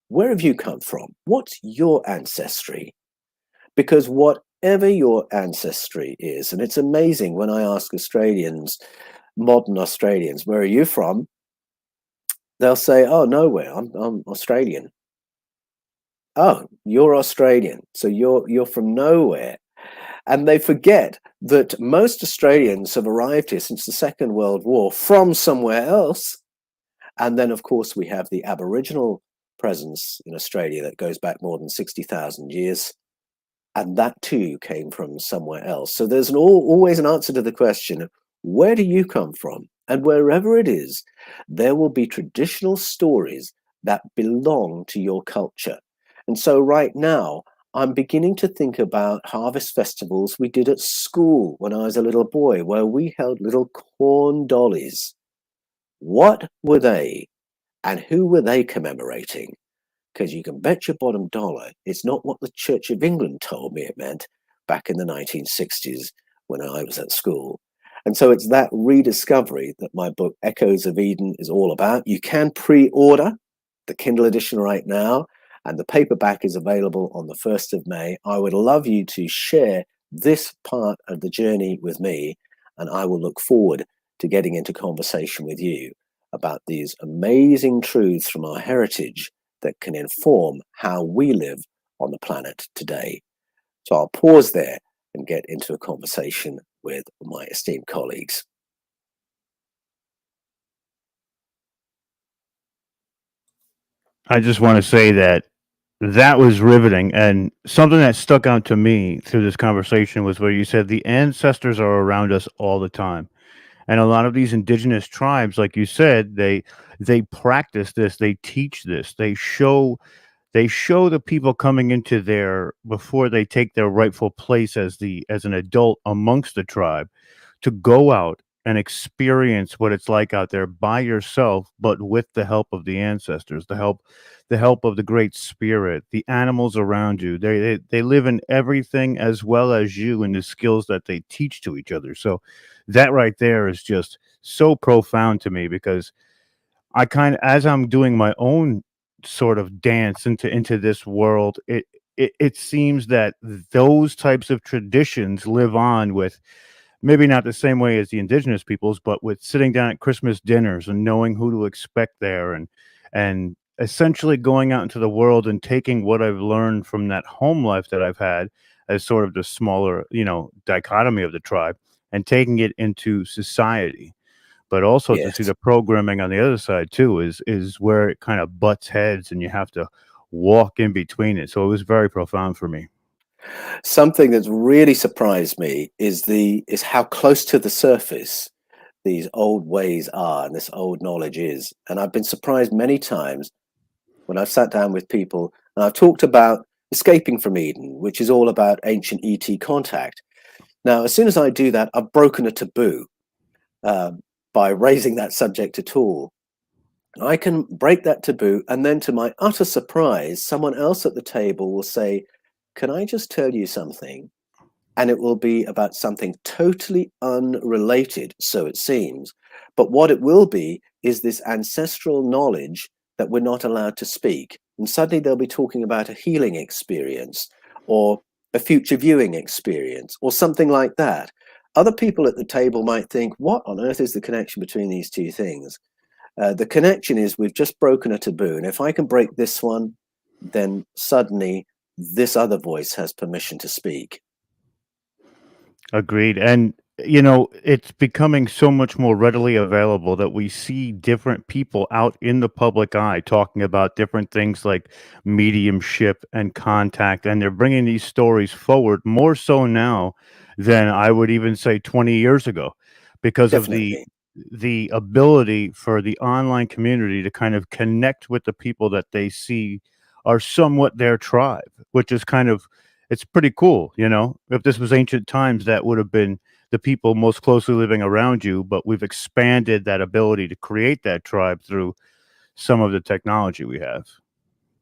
Where have you come from? What's your ancestry? Because whatever wherever your ancestry is. And it's amazing when I ask Australians, modern Australians, where are you from? They'll say, oh, nowhere. I'm Australian. Oh, you're Australian. So you're from nowhere. And they forget that most Australians have arrived here since the Second World War from somewhere else. And then, of course, we have the Aboriginal presence in Australia that goes back more than 60,000 years. And that too came from somewhere else. So there's always an answer to the question, where do you come from? And wherever it is, there will be traditional stories that belong to your culture. And so right now, I'm beginning to think about harvest festivals we did at school when I was a little boy, where we held little corn dollies. What were they? And who were they commemorating? Because you can bet your bottom dollar it's not what the Church of England told me it meant back in the 1960s when I was at school. And so it's that rediscovery that my book Echoes of Eden is all about. You can pre-order the Kindle edition right now, and the paperback is available on the 1st of May. I would love you to share this part of the journey with me, and I will look forward to getting into conversation with you about these amazing truths from our heritage that can inform how we live on the planet today. So I'll pause there and get into a conversation with my esteemed colleagues. I just want to say that that was riveting. And something that stuck out to me through this conversation was where you said the ancestors are around us all the time. And a lot of these indigenous tribes, like you said, they practice this, they teach this, they show the people coming into their before they take their rightful place as an adult amongst the tribe to go out and experience what it's like out there by yourself, but with the help of the ancestors, the help of the great spirit, the animals around you. They live in everything as well as you in the skills that they teach to each other. So that right there is just so profound to me, because I kind of, as I'm doing my own sort of dance into this world, it seems that those types of traditions live on with maybe not the same way as the indigenous peoples, but with sitting down at Christmas dinners and knowing who to expect there, and essentially going out into the world and taking what I've learned from that home life that I've had as sort of the smaller, dichotomy of the tribe, and taking it into society. But also to see Yes. the programming on the other side too is where it kind of butts heads and you have to walk in between it. So it was very profound for me. Something that's really surprised me is how close to the surface these old ways are and this old knowledge is. And I've been surprised many times when I've sat down with people and I've talked about escaping from Eden, which is all about ancient ET contact. Now, as soon as I do that, I've broken a taboo uh, by raising that subject at all. I can break that taboo, and then to my utter surprise, someone else at the table will say, can I just tell you something? And it will be about something totally unrelated, so it seems. But what it will be is this ancestral knowledge that we're not allowed to speak. And suddenly they'll be talking about a healing experience or a future viewing experience or something like that. Other people at the table might think, what on earth is the connection between these two things? The connection is we've just broken a taboo. And if I can break this one, then suddenly this other voice has permission to speak. Agreed. And it's becoming so much more readily available that we see different people out in the public eye talking about different things like mediumship and contact, and they're bringing these stories forward more so now than I would even say 20 years ago, because of the Definitely. the ability for the online community to kind of connect with the people that they see are somewhat their tribe, which is kind of, it's pretty cool. If this was ancient times, that would have been the people most closely living around you, but we've expanded that ability to create that tribe through some of the technology we have.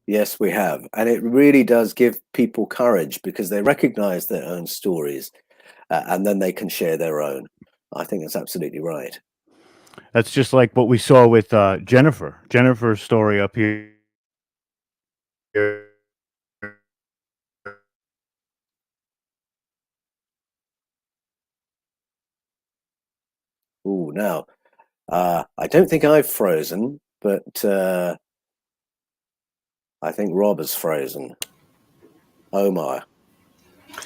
Yes, we have. And it really does give people courage because they recognize their own stories and then they can share their own. I think that's absolutely right. That's just like what we saw with Jennifer's story up here. Ooh, now, I don't think I've frozen, but I think Rob has frozen. Omar,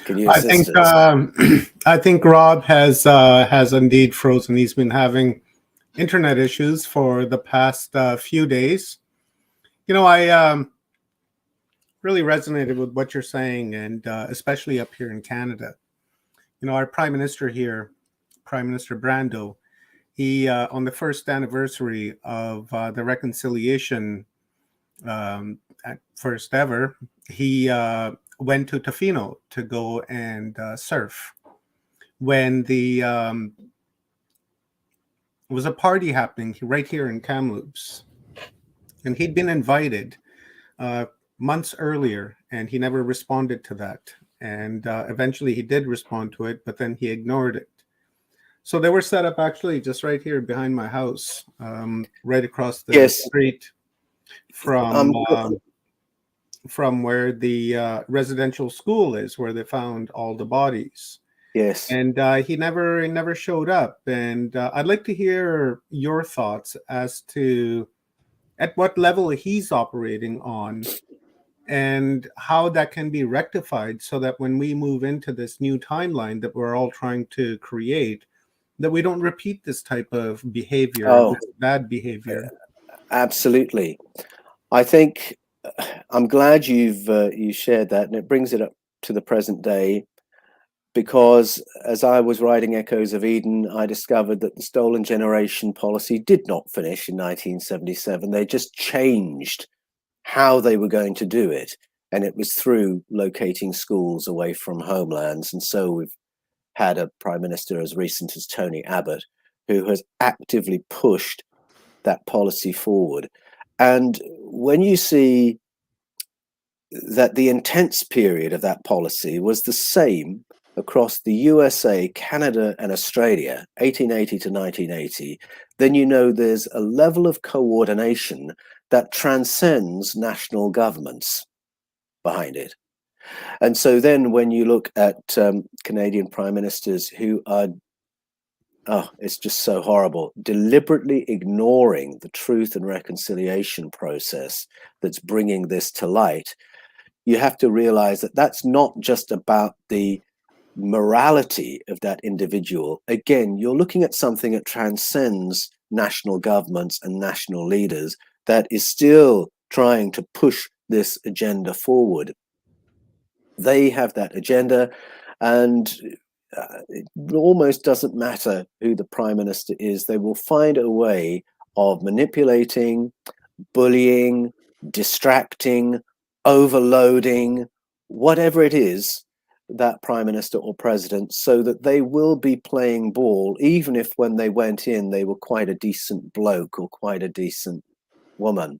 can you assist us? I think Rob has indeed frozen. He's been having internet issues for the past few days. You know, I really resonated with what you're saying, and especially up here in Canada. You know, our Prime Minister here, Prime Minister Brando, he on the first anniversary of the reconciliation, at first ever, he went to Tofino to go and surf. When the was a party happening right here in Kamloops, and he'd been invited months earlier, and he never responded to that. And eventually he did respond to it, but then he ignored it. So they were set up actually just right here behind my house, right across the street from where the residential school is, where they found all the bodies. Yes. And he never showed up. And I'd like to hear your thoughts as to at what level he's operating on, and how that can be rectified, so that when we move into this new timeline that we're all trying to create, that we don't repeat this type of behavior, this bad behavior. Absolutely. I think I'm glad you shared that, and it brings it up to the present day, because as I was writing Echoes of Eden, I discovered that the Stolen Generation policy did not finish in 1977. They just changed how they were going to do it, and it was through locating schools away from homelands. And so we've had a Prime Minister as recent as Tony Abbott, who has actively pushed that policy forward. And when you see that the intense period of that policy was the same across the USA, Canada, and Australia, 1880 to 1980, then you know there's a level of coordination that transcends national governments behind it. And so then when you look at Canadian prime ministers who are, it's just so horrible, deliberately ignoring the truth and reconciliation process that's bringing this to light, you have to realize that that's not just about the morality of that individual. Again, you're looking at something that transcends national governments and national leaders, that is still trying to push this agenda forward. They have that agenda, and it almost doesn't matter who the prime minister is. They will find a way of manipulating, bullying, distracting, overloading, whatever it is, that prime minister or president, so that they will be playing ball, even if when they went in they were quite a decent bloke or quite a decent woman.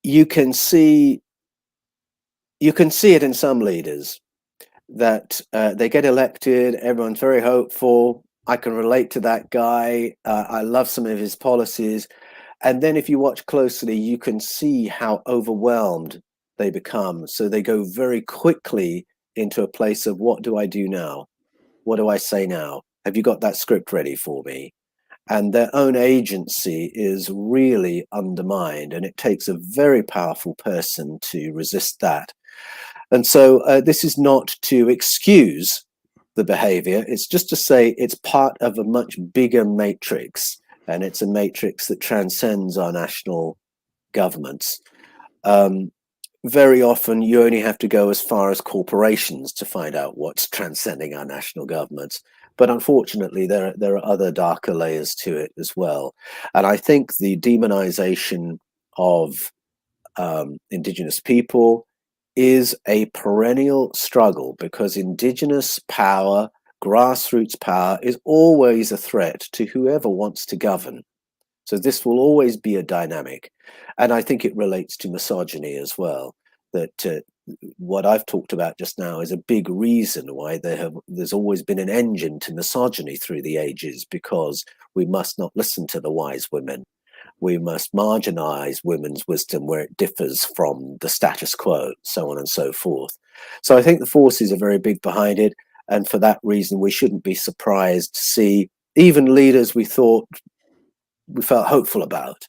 You can see it in some leaders, that they get elected, everyone's very hopeful, I can relate to that guy, I love some of his policies. And then if you watch closely, you can see how overwhelmed they become. So they go very quickly into a place of, what do I do now? What do I say now? Have you got that script ready for me? And their own agency is really undermined, and it takes a very powerful person to resist that. And so this is not to excuse the behavior, it's just to say it's part of a much bigger matrix, and it's a matrix that transcends our national governments. Very often you only have to go as far as corporations to find out what's transcending our national governments. But unfortunately, there are other darker layers to it as well. And I think the demonization of Indigenous people is a perennial struggle, because Indigenous power, grassroots power, is always a threat to whoever wants to govern. So this will always be a dynamic. And I think it relates to misogyny as well, that what I've talked about just now is a big reason why there's always been an engine to misogyny through the ages, because we must not listen to the wise women. We must marginalize women's wisdom where it differs from the status quo, so on and so forth. So I think the forces are very big behind it. And for that reason, we shouldn't be surprised to see even leaders we felt hopeful about,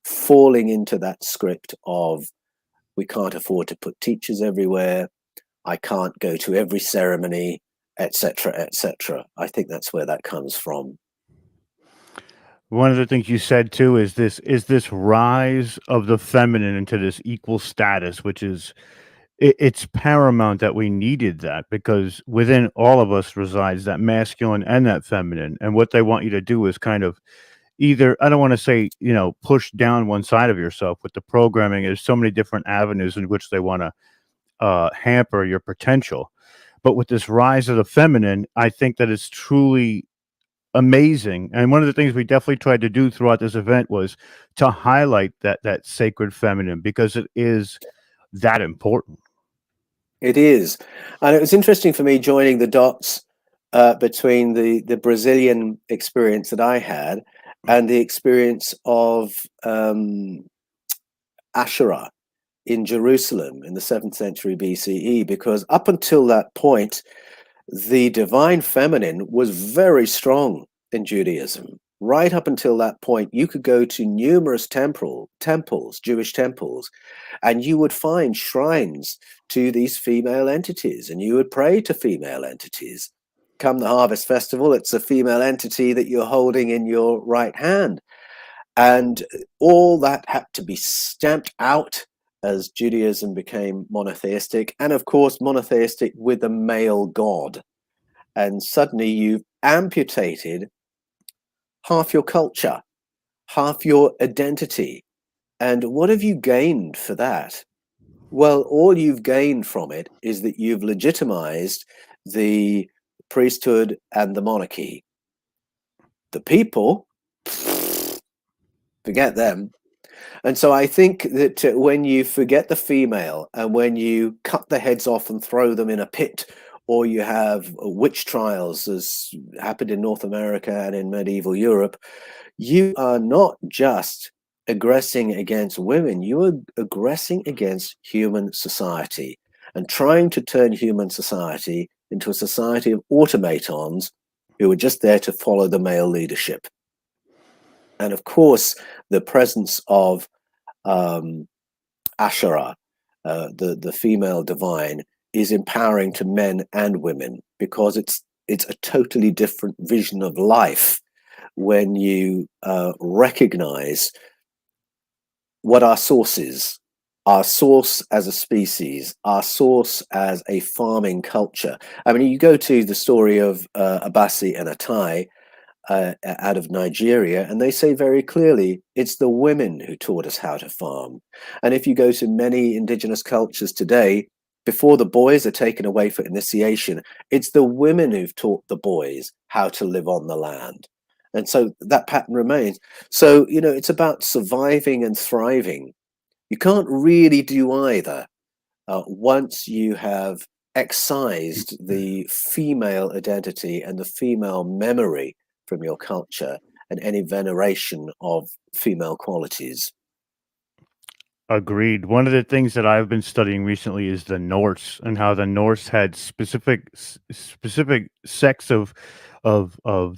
falling into that script of, we can't afford to put teachers everywhere, I can't go to every ceremony, etc., etc. I think that's where that comes from. One of the things you said too is this rise of the feminine into this equal status, which is it's paramount that we needed that, because within all of us resides that masculine and that feminine, and what they want you to do is kind of either, I don't want to say, push down one side of yourself with the programming. There's so many different avenues in which they want to hamper your potential. But with this rise of the feminine, I think that it's truly amazing. And one of the things we definitely tried to do throughout this event was to highlight that sacred feminine, because it is that important. It is. And it was interesting for me joining the dots between the Brazilian experience that I had and the experience of Asherah in Jerusalem in the 7th century BCE, because up until that point, the divine feminine was very strong in Judaism. Right up until that point, you could go to numerous temples, Jewish temples, and you would find shrines to these female entities, and you would pray to female entities. Come the harvest festival, it's a female entity that you're holding in your right hand. And all that had to be stamped out as Judaism became monotheistic, and of course monotheistic with a male god. And suddenly you've amputated half your culture, half your identity. And what have you gained for that? Well, all you've gained from it is that you've legitimized the priesthood and the monarchy. The people, forget them. And so I think that when you forget the female, and when you cut the heads off and throw them in a pit, or you have witch trials, as happened in North America and in medieval Europe, you are not just aggressing against women, you are aggressing against human society and trying to turn human society into a society of automatons who are just there to follow the male leadership. And of course, the presence of Asherah, the female divine, is empowering to men and women, because it's a totally different vision of life when you recognize what our source is, our source as a species, our source as a farming culture. I mean, you go to the story of Abasi and Atai out of Nigeria, and they say very clearly, it's the women who taught us how to farm. And if you go to many indigenous cultures today, before the boys are taken away for initiation, it's the women who've taught the boys how to live on the land. And so that pattern remains. So, it's about surviving and thriving. You can't really do either once you have excised the female identity and the female memory from your culture and any veneration of female qualities. Agreed. One of the things that I've been studying recently is the Norse, and how the Norse had specific sects of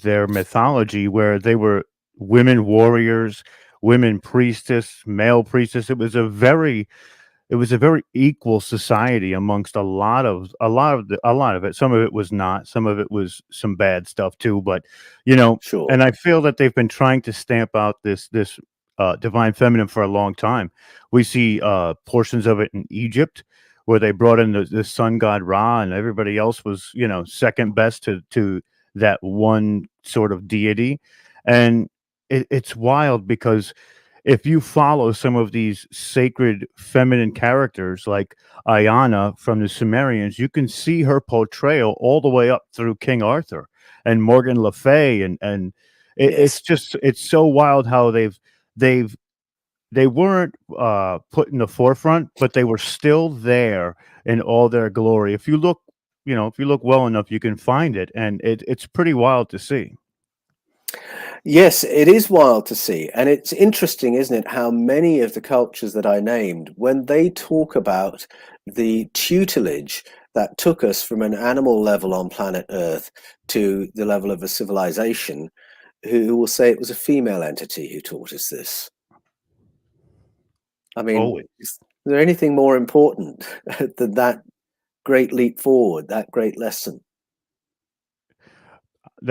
their mythology where they were women warriors, women priestess, male priestess. It was a very equal society amongst a lot of it. Some of it was not. Some of it was some bad stuff too. But Sure. and I feel that they've been trying to stamp out this divine feminine for a long time. We see portions of it in Egypt, where they brought in the sun god Ra, and everybody else was second best to that one sort of deity. And it's wild, because if you follow some of these sacred feminine characters like Ayana from the Sumerians, you can see her portrayal all the way up through King Arthur and Morgan Le Fay, and Yes. it's so wild how they weren't put in the forefront, but they were still there in all their glory. If you look well enough, you can find it, and it's pretty wild to see. Yes, it is wild to see. And it's interesting, isn't it, how many of the cultures that I named, when they talk about the tutelage that took us from an animal level on planet Earth to the level of a civilization, who will say it was a female entity who taught us this. I mean, Always. is there anything more important than that great leap forward, that great lesson?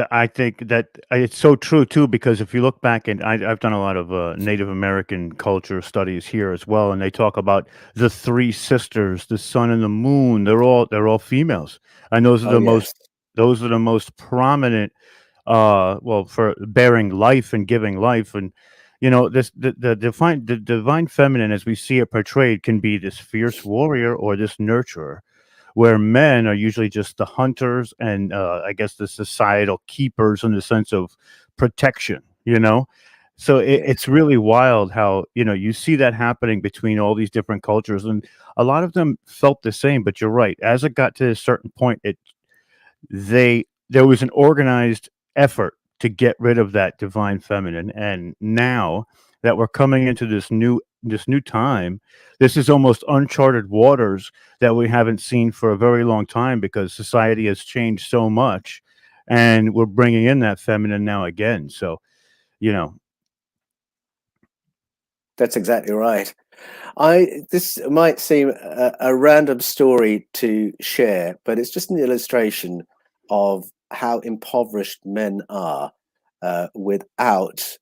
I think that it's so true too, because if you look back, and I've done a lot of Native American culture studies here as well, and they talk about the three sisters, the sun and the moon. They're all females, and those are Oh, the most yes. prominent, well, for bearing life and giving life. And the divine feminine, as we see it portrayed, can be this fierce warrior or this nurturer, where men are usually just the hunters and I guess the societal keepers in the sense of protection, So it's really wild how, you see that happening between all these different cultures, and a lot of them felt the same. But you're right. As it got to a certain point, there was an organized effort to get rid of that divine feminine. And now that we're coming into this new time, this is almost uncharted waters that we haven't seen for a very long time, because society has changed so much, and we're bringing in that feminine now again. So, That's exactly right. This might seem a random story to share, but it's just an illustration of how impoverished men are without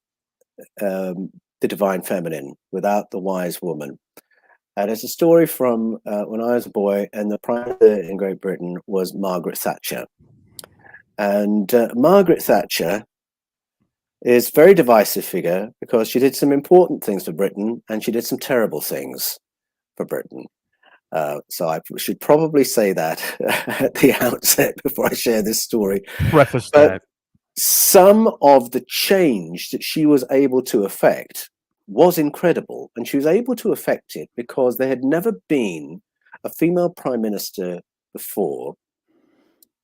the divine feminine, without the wise woman. And it's a story from when I was a boy, and the Prime Minister in Great Britain was Margaret Thatcher. And Margaret Thatcher is a very divisive figure, because she did some important things for Britain and she did some terrible things for Britain. So I should probably say that at the outset before I share this story. Preface but that. Some of the change that she was able to effect was incredible, and she was able to effect it because there had never been a female prime minister before,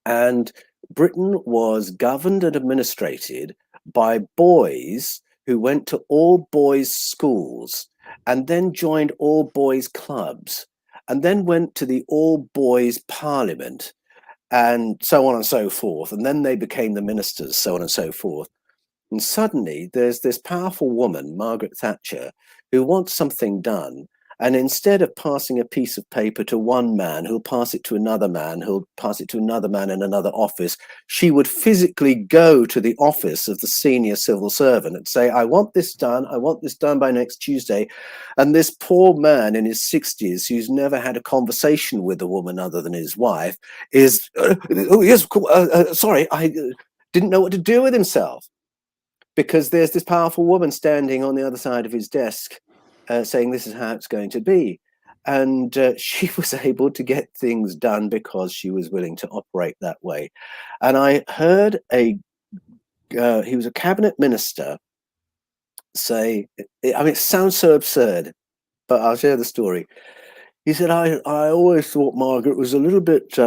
and Britain was governed and administrated by boys who went to all boys schools, and then joined all boys clubs, and then went to the all boys parliament, and so on and so forth. And then they became the ministers, so on and so forth. And suddenly there's this powerful woman, Margaret Thatcher, who wants something done. And instead of passing a piece of paper to one man who'll pass it to another man, who'll pass it to another man in another office, she would physically go to the office of the senior civil servant and say, I want this done by next Tuesday. And this poor man in his 60s, who's never had a conversation with a woman other than his wife, is, oh yes, sorry, I didn't know what to do with himself. Because there's this powerful woman standing on the other side of his desk saying this is how it's going to be. And she was able to get things done because she was willing to operate that way. And I heard he was a cabinet minister say, I mean, it sounds so absurd, but I'll share the story. He said, I always thought Margaret was a little bit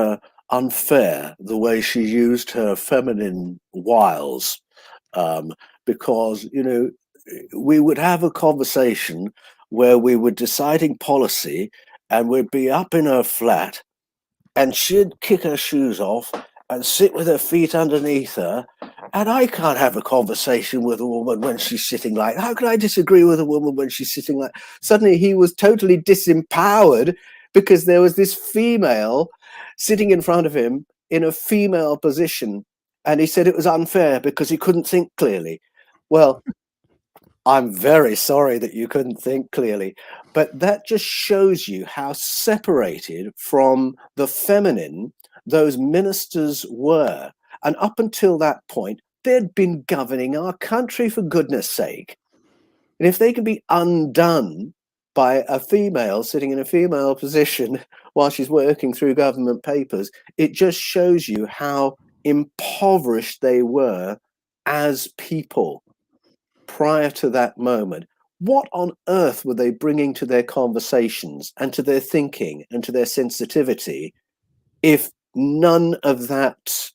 unfair the way she used her feminine wiles. Because, we would have a conversation where we were deciding policy, and we'd be up in her flat, and she'd kick her shoes off and sit with her feet underneath her. And I can't have a conversation with a woman when she's sitting like, how can I disagree with a woman when she's sitting like? Suddenly he was totally disempowered because there was this female sitting in front of him in a female position. And he said it was unfair because he couldn't think clearly. Well, I'm very sorry that you couldn't think clearly, but that just shows you how separated from the feminine those ministers were. And up until that point, they'd been governing our country, for goodness sake. And if they can be undone by a female sitting in a female position while she's working through government papers, it just shows you how impoverished they were as people prior to that moment. What on earth were they bringing to their conversations and to their thinking and to their sensitivity if none of that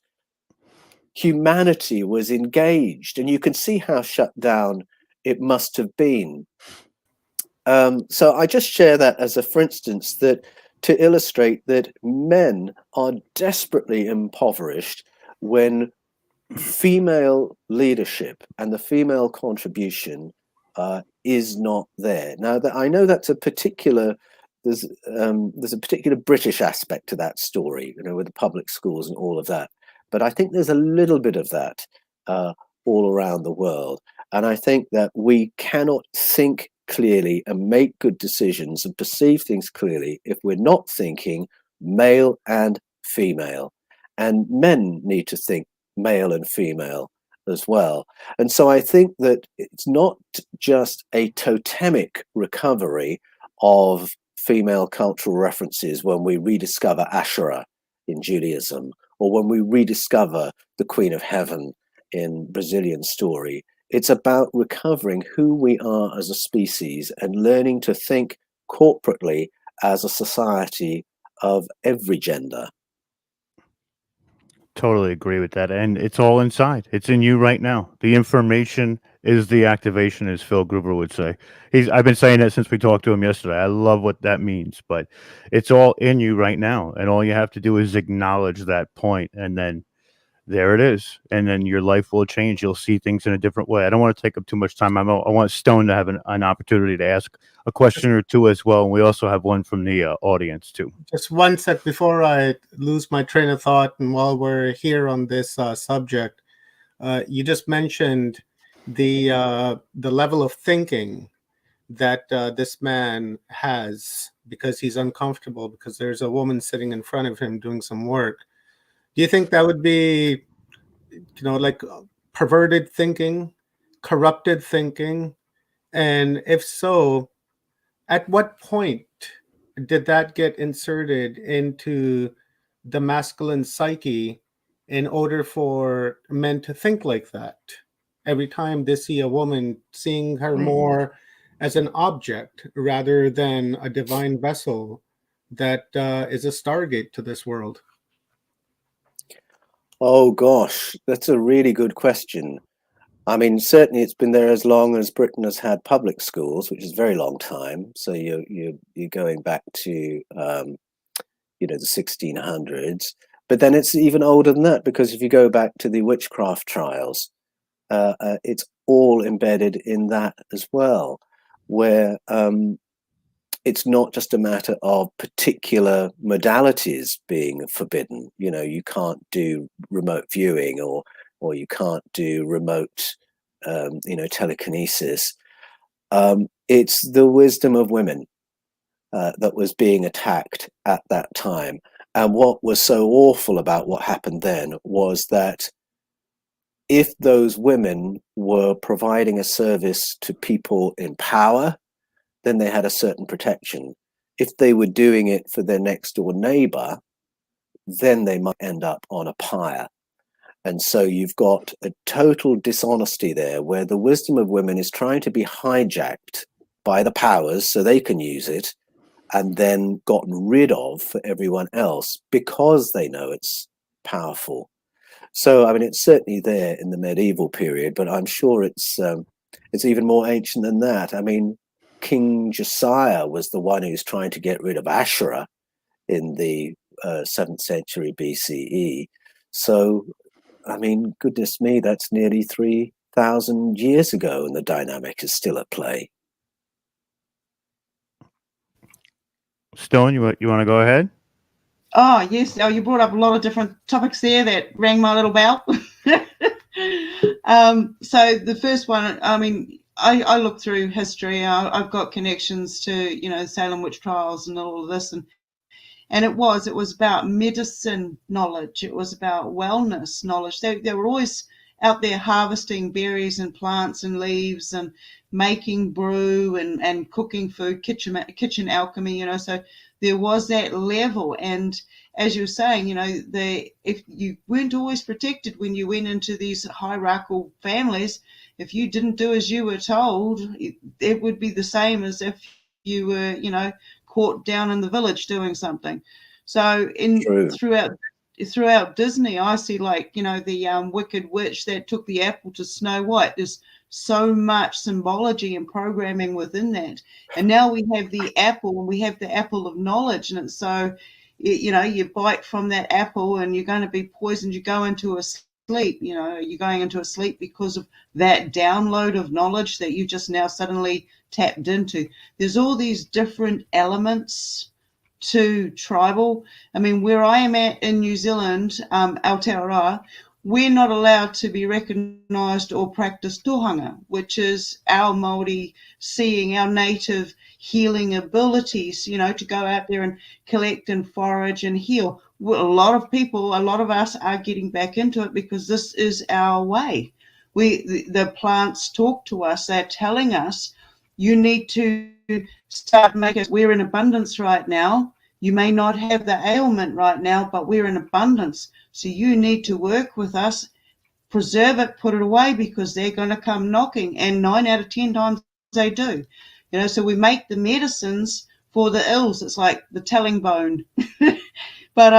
humanity was engaged? And you can see how shut down it must have been. So I just share that as a for instance, that to illustrate that men are desperately impoverished when female leadership and the female contribution is not there. Now, that I know that's a particular, there's a particular British aspect to that story, you know, with the public schools and all of that. But I think there's a little bit of that all around the world. And I think that we cannot think clearly and make good decisions and perceive things clearly if we're not thinking male and female. And men need to think male and female as well. And so I think that it's not just a totemic recovery of female cultural references when we rediscover Asherah in Judaism, or when we rediscover the Queen of Heaven in Brazilian story. It's about recovering who we are as a species and learning to think corporately as a society of every gender. Totally agree with that. And it's all inside. It's in you right now. The information is the activation, as Phil Gruber would say. I've been saying that since we talked to him yesterday. I love what that means, but it's all in you right now. And all you have to do is acknowledge that point, and then there it is. And then your life will change. You'll see things in a different way. I don't want to take up too much time. I want Stone to have an opportunity to ask a question or two as well. And we also have one from the audience too. Just one sec before I lose my train of thought, and while we're here on this subject, you just mentioned the level of thinking that this man has because he's uncomfortable because there's a woman sitting in front of him doing some work. Do you think that would be, you know, like perverted thinking, corrupted thinking? And if so, at what point did that get inserted into the masculine psyche in order for men to think like that? Every time they see a woman, seeing her more as an object rather than a divine vessel that is a stargate to this world. Oh gosh, that's a really good question. I mean, certainly it's been there as long as Britain has had public schools, which is a very long time. So you're going back to you know, the 1600s. But then it's even older than that, because if you go back to the witchcraft trials, it's all embedded in that as well, where it's not just a matter of particular modalities being forbidden. You know, you can't do remote viewing, or you can't do remote, you know, telekinesis. It's the wisdom of women that was being attacked at that time. And what was so awful about what happened then was that if those women were providing a service to people in power, then they had a certain protection. If they were doing it for their next door neighbor, then they might end up on a pyre. And so you've got a total dishonesty there, where the wisdom of women is trying to be hijacked by the powers so they can use it, and then gotten rid of for everyone else because they know it's powerful. So, I mean, it's certainly there in the medieval period, but I'm sure it's even more ancient than that. I mean, King Josiah was the one who's trying to get rid of Asherah in the 7th century BCE. So, I mean, goodness me, that's nearly 3,000 years ago, and the dynamic is still at play. Stone, you want to go ahead? Oh, yes. Oh, you brought up a lot of different topics there that rang my little bell. So the first one, I mean, I look through history. I've got connections to, you know, Salem witch trials and all of this, and it was about medicine knowledge. It was about wellness knowledge. They were always out there harvesting berries and plants and leaves and making brew and cooking food, kitchen alchemy, you know. So there was that level. And as you were saying, you know, if you weren't always protected when you went into these hierarchical families, if you didn't do as you were told, it would be the same as if you were, you know, caught down in the village doing something. So throughout Disney, I see, like, you know, the Wicked Witch that took the apple to Snow White. There's so much symbology and programming within that. And now we have the apple, and we have the apple of knowledge. And it's so, you know, you bite from that apple and you're going to be poisoned. You go into a sleep. You know, you're going into a sleep because of that download of knowledge that you just now suddenly tapped into. There's all these different elements to tribal. I mean, where I am at in New Zealand, Aotearoa, we're not allowed to be recognised or practice tohanga, which is our Māori seeing, our native healing abilities, you know, to go out there and collect and forage and heal. Well, a lot of people, a lot of us are getting back into it because this is our way. The plants talk to us. They're telling us, you need to start making, we're in abundance right now. You may not have the ailment right now, but we're in abundance. So you need to work with us, preserve it, put it away, because they're going to come knocking. And 9 out of 10 times they do. You know, so we make the medicines for the ills. It's like the telling bone. But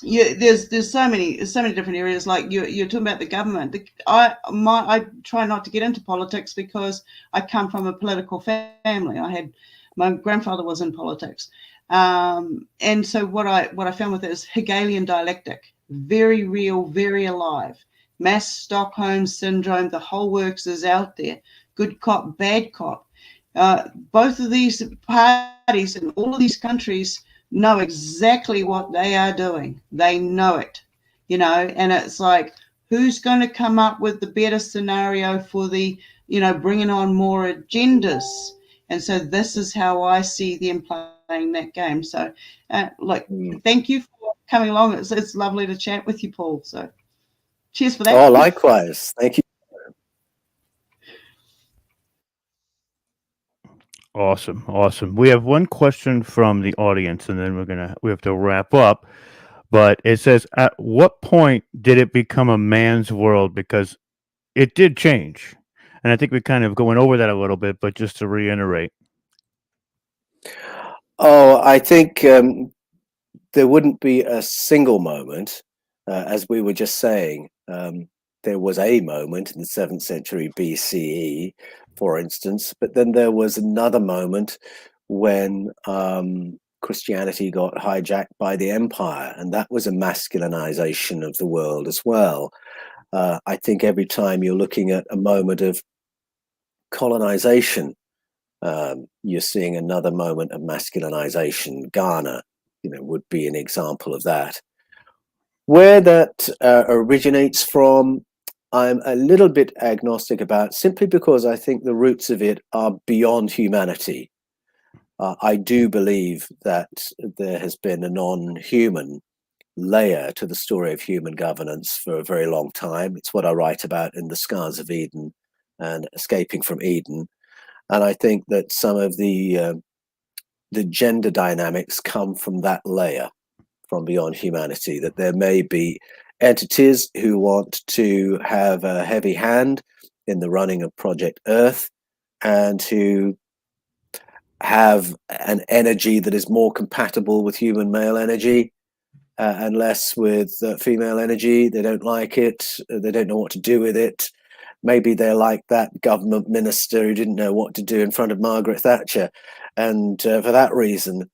yeah, there's so many different areas. Like you're talking about the government. I try not to get into politics because I come from a political family. My grandfather was in politics, and so what I found with it is Hegelian dialectic, very real, very alive. Mass Stockholm syndrome, the whole works is out there. Good cop, bad cop. Both of these parties in all of these countries know exactly what they are doing. They know it, you know, and it's like, who's going to come up with the better scenario for the, you know, bringing on more agendas? And so this is how I see them playing that game. So, thank you for coming along. It's lovely to chat with you, Paul. So, cheers for that. Oh, likewise. Thank you. Awesome. We have one question from the audience, and then we have to wrap up. But it says, at what point did it become a man's world? Because it did change, and I think we kind of going over that a little bit. But just to reiterate, I think there wouldn't be a single moment, as we were just saying. There was a moment in the 7th century BCE, for instance, but then there was another moment when Christianity got hijacked by the empire, and that was a masculinization of the world as well. I think every time you're looking at a moment of colonization, you're seeing another moment of masculinization. Ghana, you know, would be an example of that. Where that originates from, I'm a little bit agnostic about, simply because I think the roots of it are beyond humanity. I do believe that there has been a non-human layer to the story of human governance for a very long time. It's what I write about in The Scars of Eden and Escaping from Eden. And I think that some of the gender dynamics come from that layer, from beyond humanity, that there may be entities who want to have a heavy hand in the running of Project Earth and who have an energy that is more compatible with human male energy and less with female energy. They don't like it. They don't know what to do with it. Maybe they're like that government minister who didn't know what to do in front of Margaret Thatcher. And for that reason,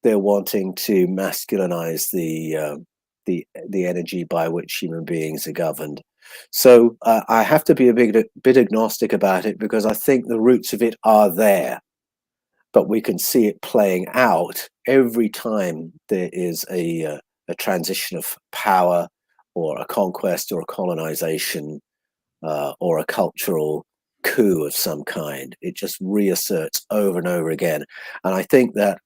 they're wanting to masculinize the energy by which human beings are governed. So I have to be a bit agnostic about it, because I think the roots of it are there, but we can see it playing out every time there is a transition of power, or a conquest, or a colonization, or a cultural coup of some kind. It just reasserts over and over again. And I think that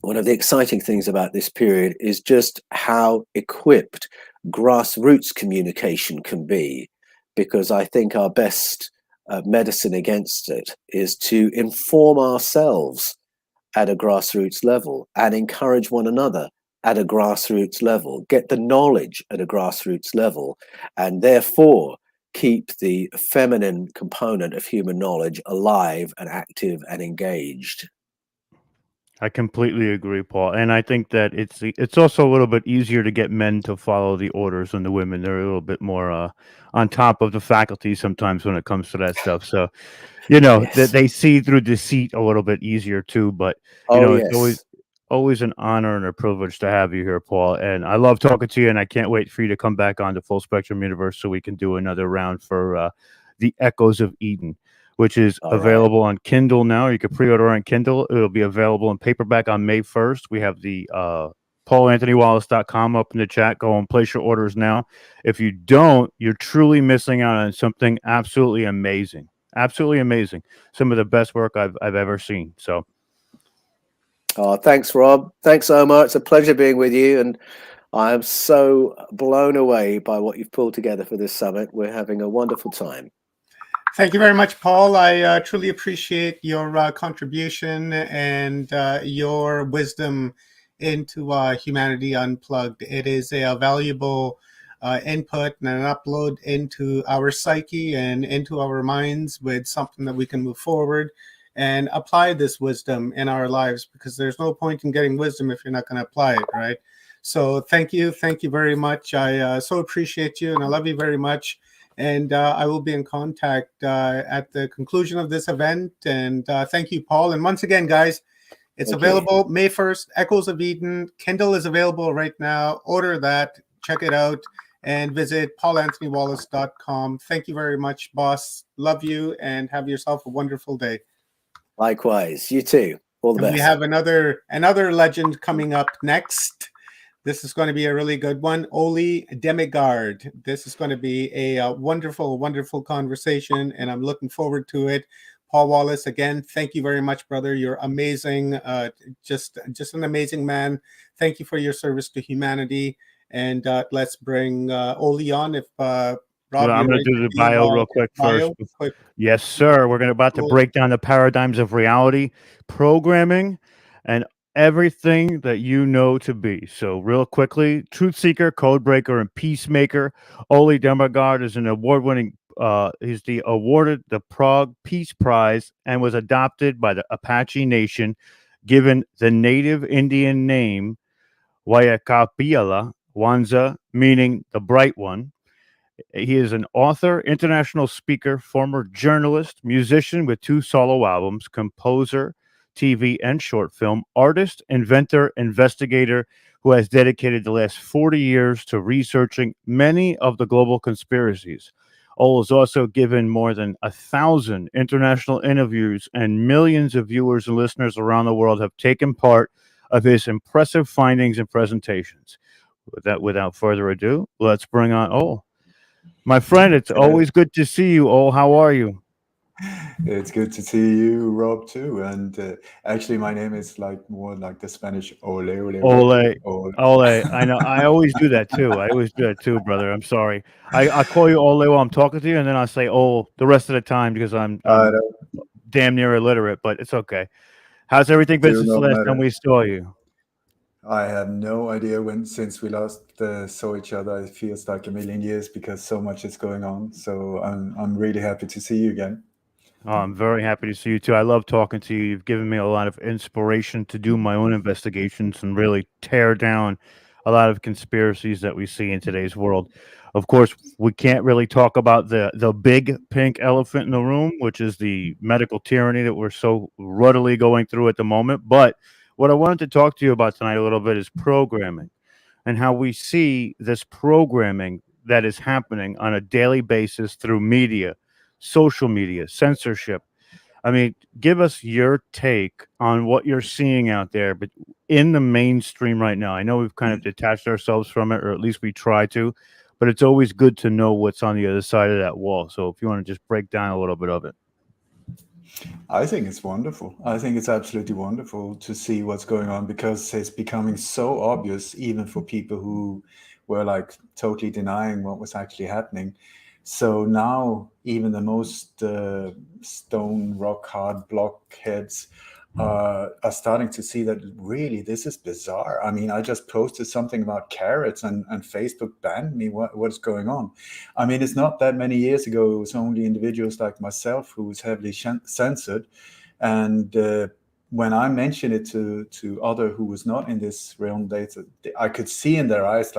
one of the exciting things about this period is just how equipped grassroots communication can be, because I think our best medicine against it is to inform ourselves at a grassroots level and encourage one another at a grassroots level, get the knowledge at a grassroots level, and therefore keep the feminine component of human knowledge alive and active and engaged. I completely agree, Paul, and I think that it's also a little bit easier to get men to follow the orders than the women. They're a little bit more on top of the faculty sometimes when it comes to that stuff. So, you know, Yes. they see through deceit a little bit easier too. But you Oh, know, it's yes. always an honor and a privilege to have you here, Paul. And I love talking to you, and I can't wait for you to come back on the Full Spectrum Universe so we can do another round for the Echoes of Eden, which is available on Kindle now. You can pre-order on Kindle. It'll be available in paperback on May 1st. We have the paulanthonywallace.com up in the chat. Go and place your orders now. If you don't, you're truly missing out on something absolutely amazing. Absolutely amazing. Some of the best work I've ever seen. So, thanks, Rob. Thanks, Omar. It's a pleasure being with you, and I am so blown away by what you've pulled together for this summit. We're having a wonderful time. Thank you very much, Paul. I truly appreciate your contribution and your wisdom into Humanity Unplugged. It is a valuable input and an upload into our psyche and into our minds with something that we can move forward and apply this wisdom in our lives, because there's no point in getting wisdom if you're not going to apply it, right? So thank you very much. I so appreciate you, and I love you very much. And I will be in contact at the conclusion of this event. And thank you, Paul. And once again, guys, it's available May 1st, Echoes of Eden. Kindle is available right now. Order that, check it out, and visit paulanthonywallace.com. Thank you very much, boss. Love you, and have yourself a wonderful day. Likewise. You too. All the best. We have another legend coming up next. This is going to be a really good one. Oli Demigard. This is going to be a wonderful, wonderful conversation, and I'm looking forward to it. Paul Wallace, again, thank you very much, brother. You're amazing. Just an amazing man. Thank you for your service to humanity. And let's bring Oli on. If Rob, well, I'm going to do the bio real quick first. Yes, sir. We're about to break down the paradigms of reality, programming, and everything that you know to be. So real quickly, truth seeker, code breaker, and peacemaker. Oli Demigard is an award-winning he's awarded the Prague Peace Prize and was adopted by the Apache Nation, given the native Indian name Wayakapiala Wanza, meaning the bright one. He is an author, international speaker, former journalist, musician with 2 solo albums, composer, TV and short film, artist, inventor, investigator, who has dedicated the last 40 years to researching many of the global conspiracies. Ol has also given more than 1,000 international interviews, and millions of viewers and listeners around the world have taken part of his impressive findings and presentations. Without further ado, let's bring on Ol. My friend, it's always good to see you, Ol. How are you? It's good to see you, Rob, too. And actually, my name is more like the Spanish ole, ole, ole, ole. I know. I always do that too. Brother. I'm sorry. I call you ole while I'm talking to you, and then I say Ol the rest of the time because I'm damn near illiterate. But it's okay. How's everything been since the last time we saw you? I have no idea since we last saw each other. It feels like a million years because so much is going on. So I'm really happy to see you again. Oh, I'm very happy to see you too. I love talking to you. You've given me a lot of inspiration to do my own investigations and really tear down a lot of conspiracies that we see in today's world. Of course, we can't really talk about the big pink elephant in the room, which is the medical tyranny that we're so ruddily going through at the moment. But what I wanted to talk to you about tonight a little bit is programming and how we see this programming that is happening on a daily basis through media, social media, censorship. I mean, give us your take on what you're seeing out there, but in the mainstream right now. I know we've kind of detached ourselves from it, or at least we try to, but it's always good to know what's on the other side of that wall. So if you want to just break down a little bit of it. I think it's wonderful. I think it's absolutely wonderful to see what's going on, because it's becoming so obvious, even for people who were totally denying what was actually happening. So now even the most stone rock hard blockheads are starting to see that really this is bizarre. I mean, I just posted something about carrots and Facebook banned me. What's going on? I mean, it's not that many years ago. It was only individuals like myself who was heavily censored. And when I mentioned it to other who was not in this realm, I could see in their eyes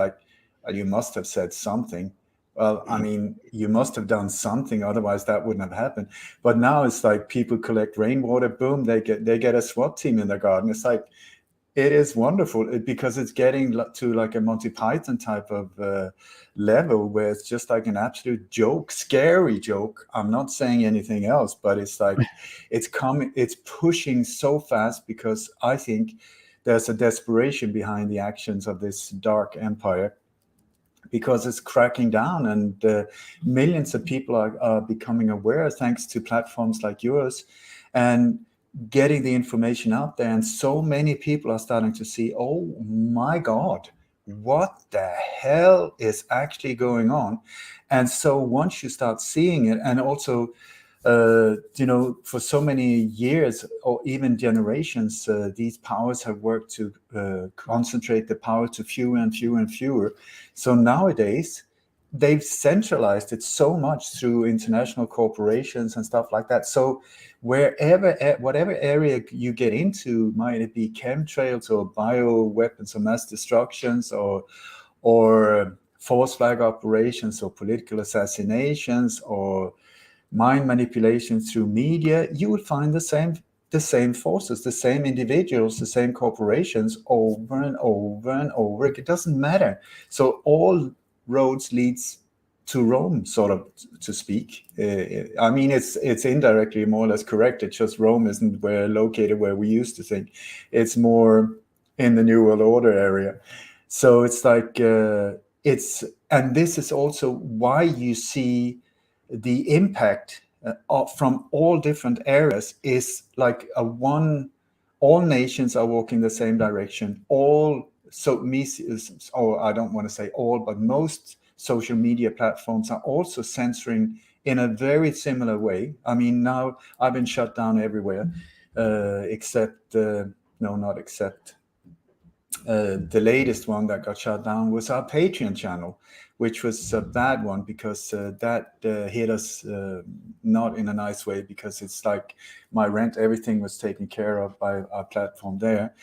you must have said something. Well, I mean, you must have done something, otherwise that wouldn't have happened. But now it's like people collect rainwater, boom, they get a SWAT team in their garden. It's like, It is wonderful because it's getting to like a Monty Python type of level where it's just like an absolute joke, scary joke. I'm not saying anything else, but it's like it's pushing so fast because I think there's a desperation behind the actions of this dark empire, because it's cracking down, and millions of people are becoming aware thanks to platforms like yours and getting the information out there. And so many people are starting to see, oh my God, what the hell is actually going on? And so once you start seeing it, and also for so many years or even generations, these powers have worked to concentrate the power to fewer and fewer and fewer. So nowadays, they've centralized it so much through international corporations and stuff like that. So whatever area you get into, might it be chemtrails or bio weapons or mass destructions or false flag operations or political assassinations or mind manipulation through media, you will find the same forces, the same individuals, the same corporations over and over and over. It doesn't matter. So all roads leads to Rome, sort of, to speak. I mean, it's indirectly more or less correct. It's just Rome isn't located where we used to think. It's more in the New World Order area. So it's like and this is also why you see the impact from all different areas is like all nations are walking the same direction. Or I don't want to say all, but most social media platforms are also censoring in a very similar way. I mean, now I've been shut down everywhere, except not except. The latest one that got shut down was our Patreon channel, which was a bad one because that hit us not in a nice way, because it's like my rent, everything was taken care of by our platform there.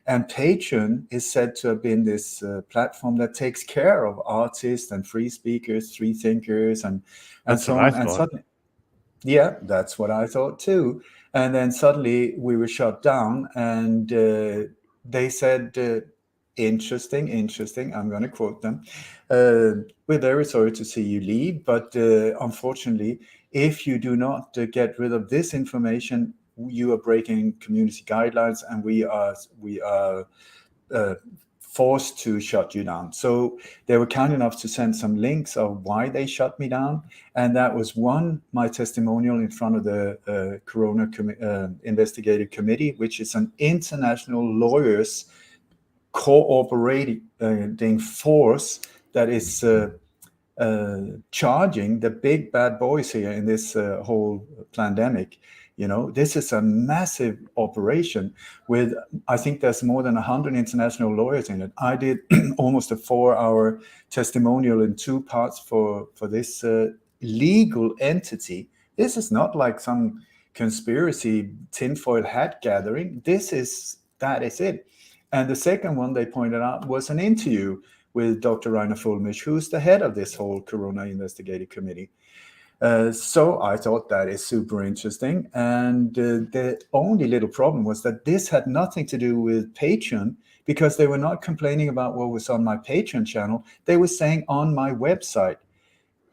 And Patreon is said to have been this platform that takes care of artists and free speakers, free thinkers, and so on. And suddenly, yeah, that's what I thought too. And then suddenly we were shut down, and they said, interesting, I'm going to quote them. We're very sorry to see you leave, but unfortunately, if you do not get rid of this information, you are breaking community guidelines, and we are forced to shut you down. So they were kind enough to send some links of why they shut me down. And that was my testimonial in front of the Corona Investigative Committee, which is an international lawyers cooperating force that is charging the big bad boys here in this whole pandemic. This is a massive operation with, I think there's more than 100 international lawyers in it. I did almost a 4-hour testimonial in 2 parts for this legal entity. This is not like some conspiracy tinfoil hat gathering. That is it. And the second one they pointed out was an interview with Dr. Rainer Fulmich, who's the head of this whole Corona Investigative Committee. So I thought that is super interesting. And the only little problem was that this had nothing to do with Patreon, because they were not complaining about what was on my Patreon channel. They were saying on my website.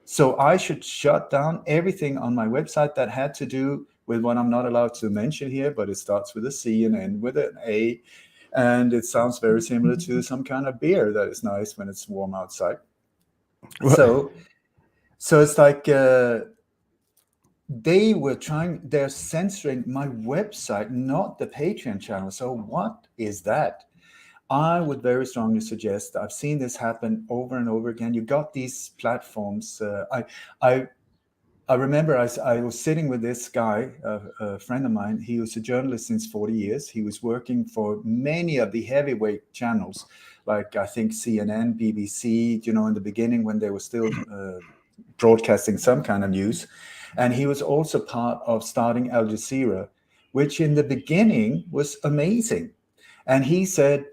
So I should shut down everything on my website that had to do with what I'm not allowed to mention here, but it starts with a C and ends with an A. And it sounds very similar to some kind of beer that is nice when it's warm outside. So it's like they're censoring my website, not the Patreon channel. So what is that? I would very strongly suggest, I've seen this happen over and over again. You got these platforms. I remember I was sitting with this guy, a friend of mine. He was a journalist since 40 years. He was working for many of the heavyweight channels, like I think CNN, BBC, in the beginning when they were still broadcasting some kind of news. And he was also part of starting Al Jazeera, which in the beginning was amazing. And he said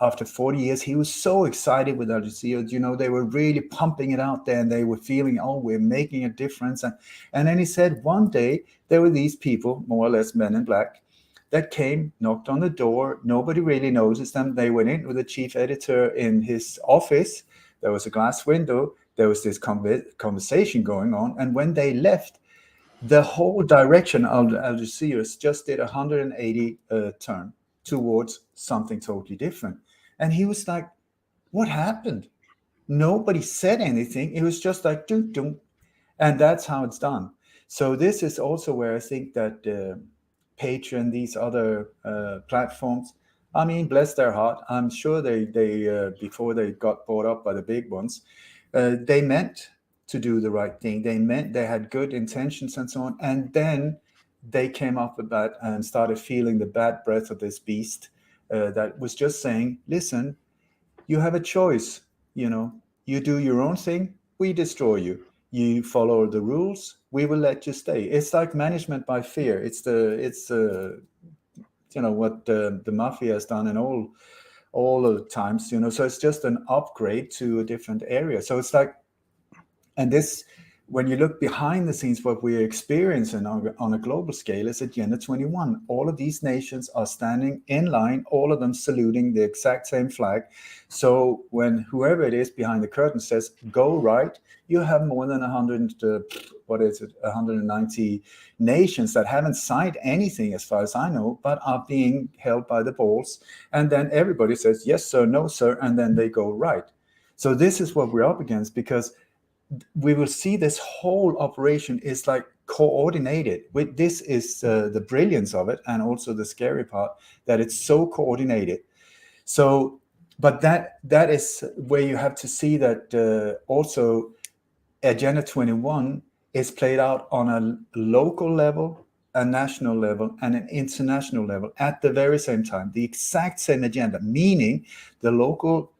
after 40 years, he was so excited with Al Jazeera. They were really pumping it out there, and they were feeling, oh, we're making a difference. And then he said one day there were these people, more or less men in black, that came, knocked on the door. Nobody really noticed them. They went in with the chief editor in his office. There was a glass window. There was this conversation going on. And when they left, the whole direction of the Algeciras just did a 180 turn towards something totally different. And he was like, what happened? Nobody said anything. It was just like, dum, dum. And that's how it's done. So this is also where I think that Patreon, these other platforms, I mean, bless their heart. I'm sure they before they got bought up by the big ones, they meant to do the right thing. They had good intentions and so on. And then they came up with that and started feeling the bad breath of this beast that was just saying, listen, you have a choice. You do your own thing, we destroy you. You follow the rules, we will let you stay. It's like management by fear. It's what the mafia has done in all the times. So it's just an upgrade to a different area. So it's like, and this, when you look behind the scenes, what we're experiencing on a global scale is Agenda 21. All of these nations are standing in line, all of them saluting the exact same flag. So when whoever it is behind the curtain says, go right, you have more than 190 nations that haven't signed anything, as far as I know, but are being held by the balls. And then everybody says, yes, sir, no, sir, and then they go right. So this is what we're up against, because we will see this whole operation is like coordinated. This is the brilliance of it, and also the scary part, that it's so coordinated. So, but that is where you have to see that also Agenda 21 is played out on a local level, a national level, and an international level at the very same time. The exact same agenda, meaning the local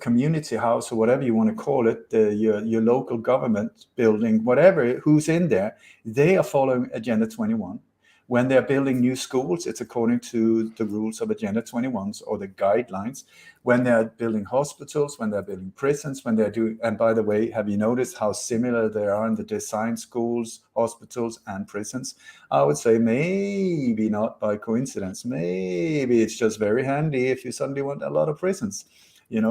community house, or whatever you want to call it, your local government building, whatever, who's in there, they are following Agenda 21. When they're building new schools, it's according to the rules of Agenda 21s, or the guidelines. When they're building hospitals, when they're building prisons, when they're doing, and by the way, have you noticed how similar they are in the design, schools, hospitals, and prisons? I would say maybe not by coincidence. Maybe it's just very handy if you suddenly want a lot of prisons.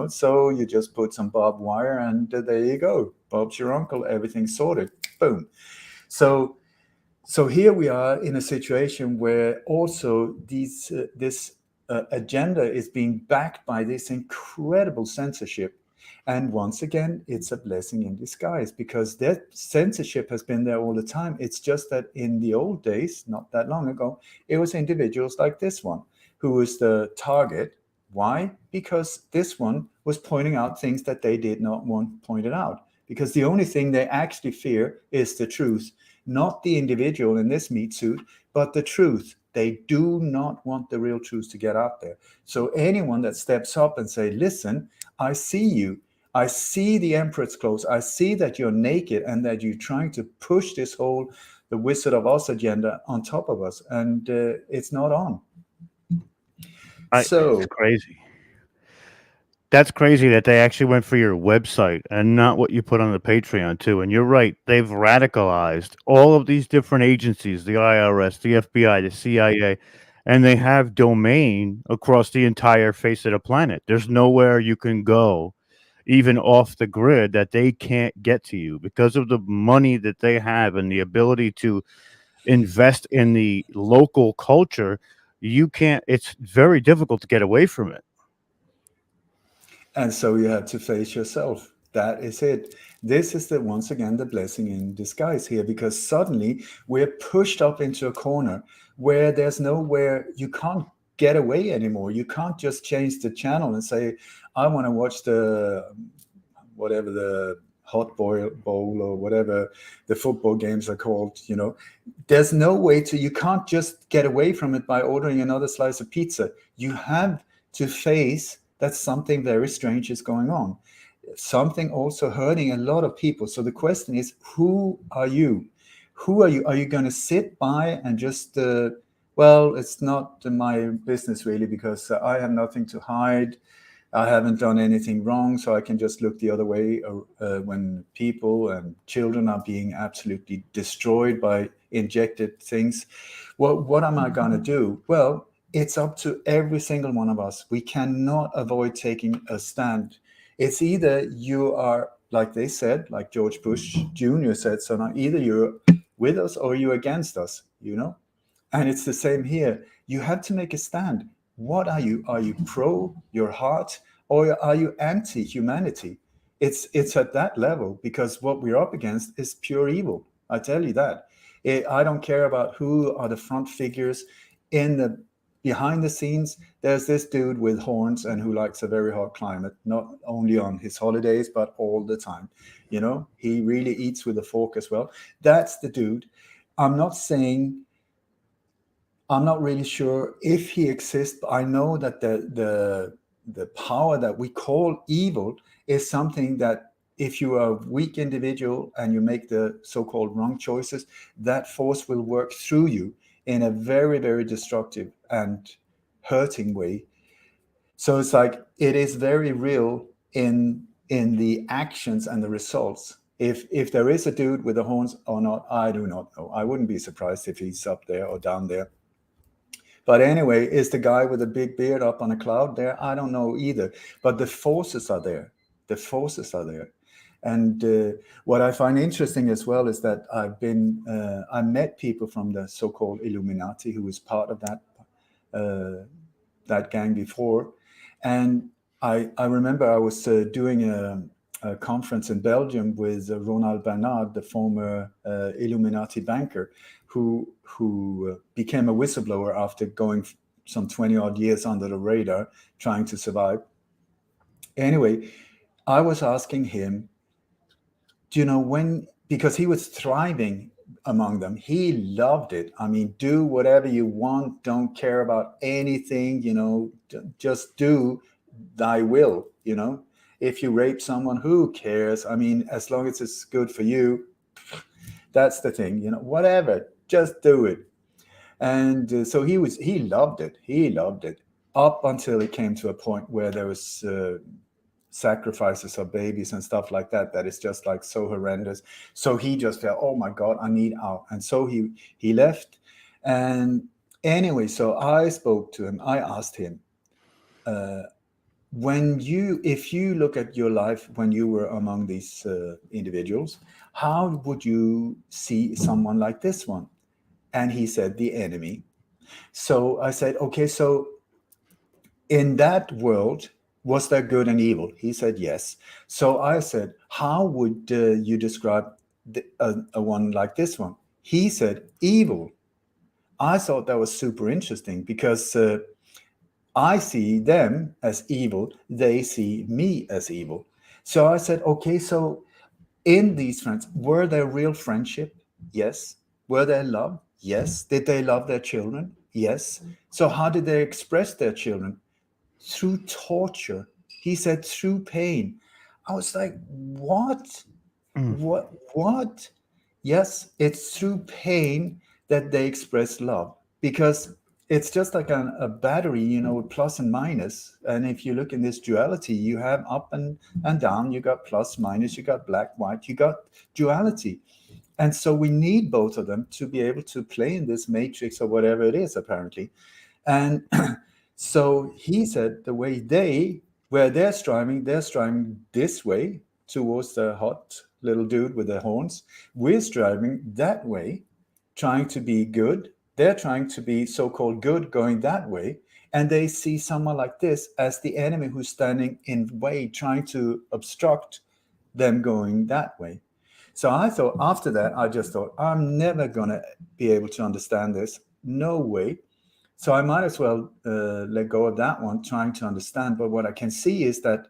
So you just put some barbed wire and there you go. Bob's your uncle, everything's sorted. Boom. So here we are in a situation where also this agenda is being backed by this incredible censorship. And once again, it's a blessing in disguise, because that censorship has been there all the time. It's just that in the old days, not that long ago, it was individuals like this one who was the target. Why? Because this one was pointing out things that they did not want pointed out. Because the only thing they actually fear is the truth, not the individual in this meat suit, but the truth. They do not want the real truth to get out there. So anyone that steps up and say, listen, I see you. I see the Emperor's clothes. I see that you're naked and that you're trying to push this whole, the Wizard of Oz agenda on top of us. And it's not on. It's crazy. That's crazy that they actually went for your website and not what you put on the Patreon too. And you're right, they've radicalized all of these different agencies, the IRS, the FBI, the CIA, and they have domain across the entire face of the planet. There's nowhere you can go, even off the grid, that they can't get to you because of the money that they have and the ability to invest in the local culture. It's very difficult to get away from it. And so you have to face yourself. That is it. This is once again, the blessing in disguise here, because suddenly we're pushed up into a corner where there's nowhere, you can't get away anymore. You can't just change the channel and say, I want to watch the hot bowl or whatever the football games are called. There's no way you can't just get away from it by ordering another slice of pizza. You have to face that something very strange is going on. Something also hurting a lot of people. So the question is, who are you? Who are you? Are you going to sit by and just, it's not my business really, because I have nothing to hide. I haven't done anything wrong, so I can just look the other way when people and children are being absolutely destroyed by injected things. Well, what am I going to do? Well, it's up to every single one of us. We cannot avoid taking a stand. It's either you are, like they said, like George Bush Jr. said, so now either you're with us or you're against us, you know? And it's the same here. You have to make a stand. What are you? Are you pro your heart or are you anti-humanity? It's at that level, because what we're up against is pure evil. I tell you that. I don't care about who are the front figures in the behind the scenes. There's this dude with horns and who likes a very hot climate, not only on his holidays, but all the time. You know, he really eats with a fork as well. That's the dude. I'm not saying, I'm not really sure if he exists, but I know that the power that we call evil is something that if you are a weak individual and you make the so-called wrong choices, that force will work through you in a very, very destructive and hurting way. So it's like it is very real in the actions and the results. If there is a dude with the horns or not, I do not know. I wouldn't be surprised if he's up there or down there. But anyway, is the guy with a big beard up on a cloud there? I don't know either. But the forces are there. The forces are there. And what I find interesting as well is that I met people from the so-called Illuminati who was part of that gang before. And I remember I was doing a conference in Belgium with Ronald Bernard, the former Illuminati banker, who became a whistleblower after going some 20 odd years under the radar, trying to survive. Anyway, I was asking him, do you know because he was thriving among them. He loved it. I mean, do whatever you want. Don't care about anything, you know, just do thy will, you know. If you rape someone, who cares? I mean, as long as it's good for you, that's the thing, you know, whatever, just do it. And so he loved it. He loved it up until it came to a point where there was sacrifices of babies and stuff like that is just like so horrendous. So he just felt, oh my God, I need out. And so he left. And anyway, so I spoke to him. I asked him, if you look at your life when you were among these individuals, how would you see someone like this one? And he said, the enemy. So I said, okay, so in that world, was there good and evil? He said, yes. So I said, how would you describe a one like this one? He said, evil. I thought that was super interesting because I see them as evil. They see me as evil. So I said, okay, so in these friends, were there real friendship? Yes. Were there love? Yes. Did they love their children? Yes. So how did they express their children? Through torture. He said through pain. I was like, what? What? Yes, it's through pain that they express love, because it's just like a battery, you know, with plus and minus. And if you look in this duality, you have up and down, you got plus, minus, you got black, white, you got duality. And so we need both of them to be able to play in this matrix or whatever it is, apparently. And so he said the way they're striving this way towards the hot little dude with the horns. We're striving that way, trying to be good. They're trying to be so-called good, going that way. And they see someone like this as the enemy who's standing in the way, trying to obstruct them going that way. So I thought after that, I just thought, I'm never going to be able to understand this. No way. So I might as well let go of that one, trying to understand. But what I can see is that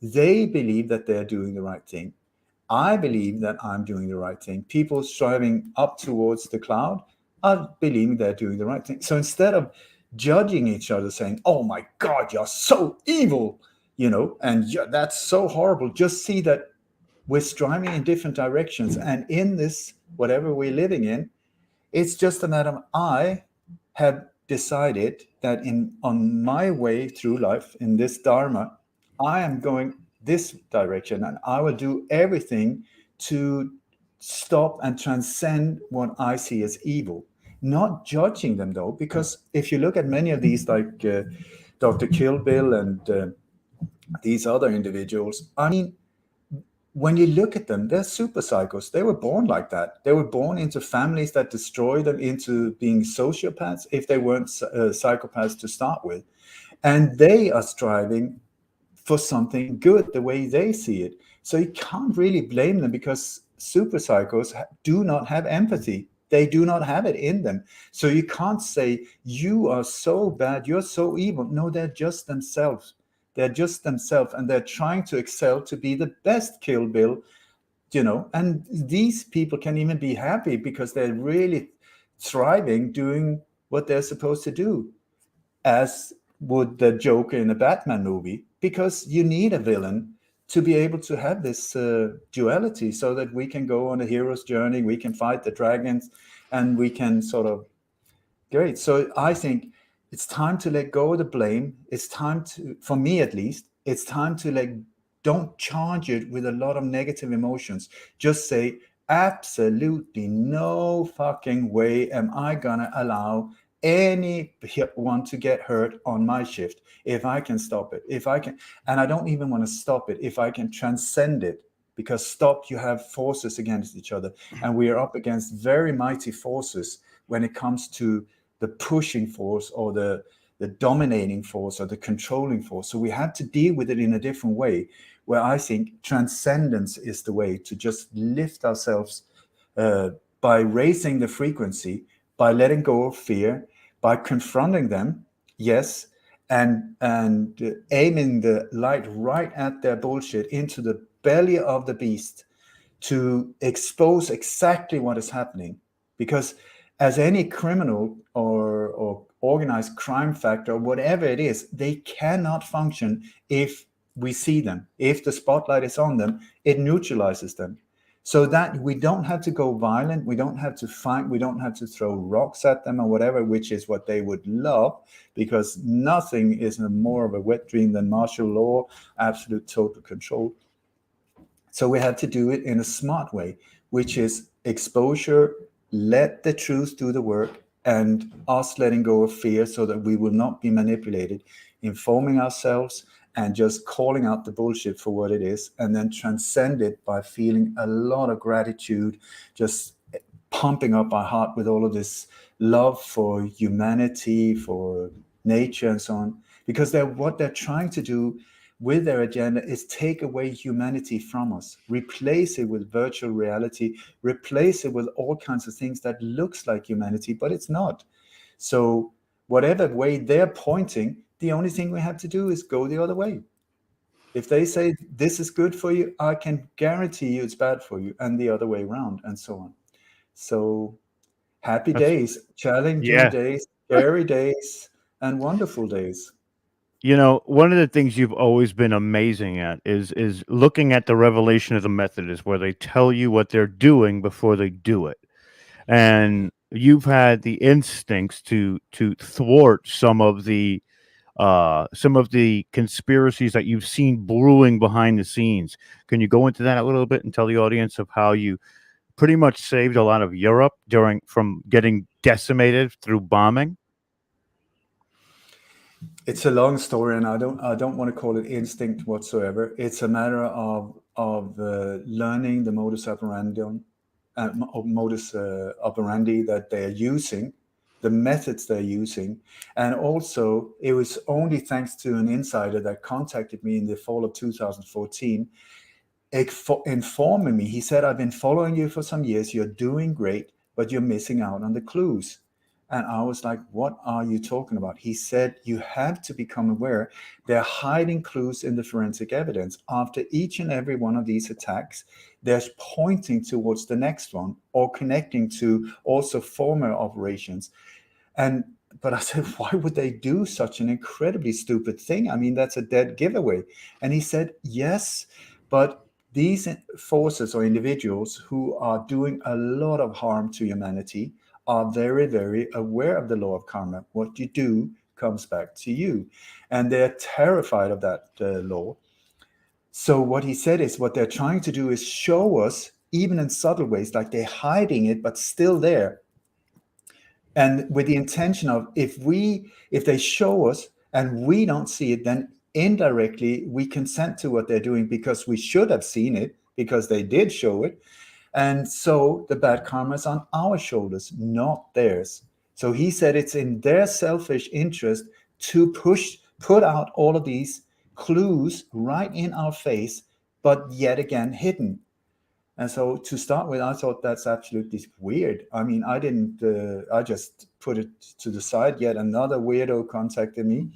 they believe that they're doing the right thing. I believe that I'm doing the right thing. People striving up towards the cloud are believing they're doing the right thing. So instead of judging each other, saying, oh my God, you're so evil, you know, and that's so horrible, just see that we're striving in different directions. And in this, whatever we're living in, it's just a matter of I have decided that on my way through life, in this Dharma, I am going this direction, and I will do everything to stop and transcend what I see as evil. Not judging them though, because if you look at many of these, like Dr. Kill Bill and these other individuals, I mean, when you look at them, they're super psychos. They were born like that. They were born into families that destroy them into being sociopaths if they weren't psychopaths to start with. And they are striving for something good the way they see it. So you can't really blame them, because super psychos do not have empathy. They do not have it in them. So you can't say, you are so bad, you're so evil. No, they're just themselves. They're just themselves, and they're trying to excel to be the best Kill Bill, and these people can even be happy because they're really thriving doing what they're supposed to do, as would the Joker in a Batman movie, because you need a villain to be able to have this duality, so that we can go on a hero's journey, we can fight the dragons, and we can sort of great. So I think it's time to let go of the blame. It's time to, for me at least, it's time to don't charge it with a lot of negative emotions. Just say, absolutely no fucking way am I gonna allow anyone to get hurt on my shift. If I can stop it, if I can, and I don't even want to stop it, if I can transcend it, because stop, you have forces against each other, and we are up against very mighty forces when it comes to the pushing force, or the dominating force, or the controlling force. So we have to deal with it in a different way, where I think transcendence is the way to just lift ourselves by raising the frequency, by letting go of fear, by confronting them, yes, and aiming the light right at their bullshit, into the belly of the beast, to expose exactly what is happening. Because as any criminal or organized crime factor, or whatever it is, they cannot function if we see them. If the spotlight is on them, it neutralizes them. So that we don't have to go violent, we don't have to fight, we don't have to throw rocks at them or whatever, which is what they would love, because nothing is more of a wet dream than martial law, absolute total control. So we have to do it in a smart way, which is exposure, let the truth do the work, and us letting go of fear, so that we will not be manipulated, informing ourselves and just calling out the bullshit for what it is, and then transcend it by feeling a lot of gratitude, just pumping up our heart with all of this love for humanity, for nature, and so on. Because what they're trying to do with their agenda is take away humanity from us, replace it with virtual reality, replace it with all kinds of things that looks like humanity, but it's not. So whatever way they're pointing, the only thing we have to do is go the other way. If they say this is good for you, I can guarantee you it's bad for you, and the other way around, and so on. So happy days, challenging days, scary days, and wonderful days. One of the things you've always been amazing at is looking at the revelation of the Methodists, where they tell you what they're doing before they do it. And you've had the instincts to thwart some of the conspiracies that you've seen brewing behind the scenes. Can you go into that a little bit and tell the audience of how you pretty much saved a lot of Europe from getting decimated through bombing? It's a long story, and I don't want to call it instinct whatsoever. It's a matter of learning the modus operandi that they're using, the methods they're using. And also, it was only thanks to an insider that contacted me in the fall of 2014, informing me. He said, I've been following you for some years, you're doing great, but you're missing out on the clues. And I was like, what are you talking about? He said, you have to become aware. They're hiding clues in the forensic evidence. After each and every one of these attacks, they're pointing towards the next one, or connecting to also former operations. But I said, why would they do such an incredibly stupid thing? I mean, that's a dead giveaway. And he said, yes, but these forces or individuals who are doing a lot of harm to humanity are very, very aware of the law of karma. What you do comes back to you. And they're terrified of that law. So what he said is what they're trying to do is show us, even in subtle ways, like they're hiding it, but still there. And with the intention of if they show us and we don't see it, then indirectly we consent to what they're doing because we should have seen it because they did show it. And so the bad karma is on our shoulders, not theirs. So he said it's in their selfish interest to put out all of these clues right in our face, but yet again hidden. And so to start with, I thought that's absolutely weird. I mean, I didn't, I just put it to the side. Yet another weirdo contacted me,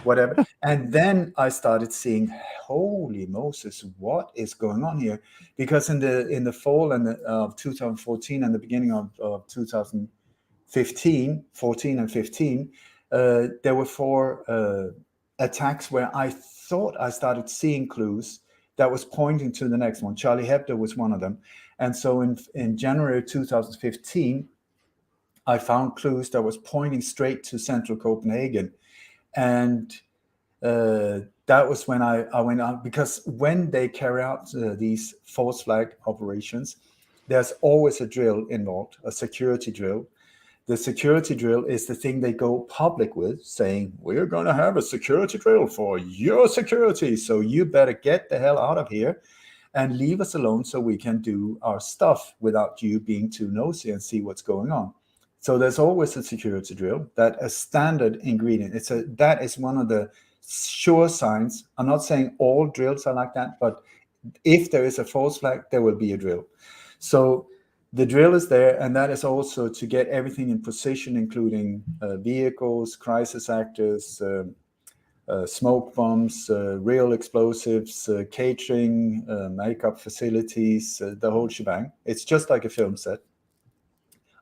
whatever. And then I started seeing, holy Moses, what is going on here? Because in the fall of 2014 and the beginning of 2015, 14 and 15, there were 4 attacks where I thought I started seeing clues that was pointing to the next one. Charlie Hebdo was one of them. And so in January 2015, I found clues that was pointing straight to central Copenhagen. And that was when I went out, because when they carry out these false flag operations, there's always a drill involved, a security drill. The security drill is the thing they go public with, saying, we're going to have a security drill for your security. So you better get the hell out of here and leave us alone so we can do our stuff without you being too nosy and see what's going on. So there's always a security drill, that a standard ingredient. That is one of the sure signs. I'm not saying all drills are like that, but if there is a false flag, there will be a drill. So the drill is there, and that is also to get everything in position, including vehicles, crisis actors, smoke bombs, real explosives, catering, makeup facilities, the whole shebang. It's just like a film set.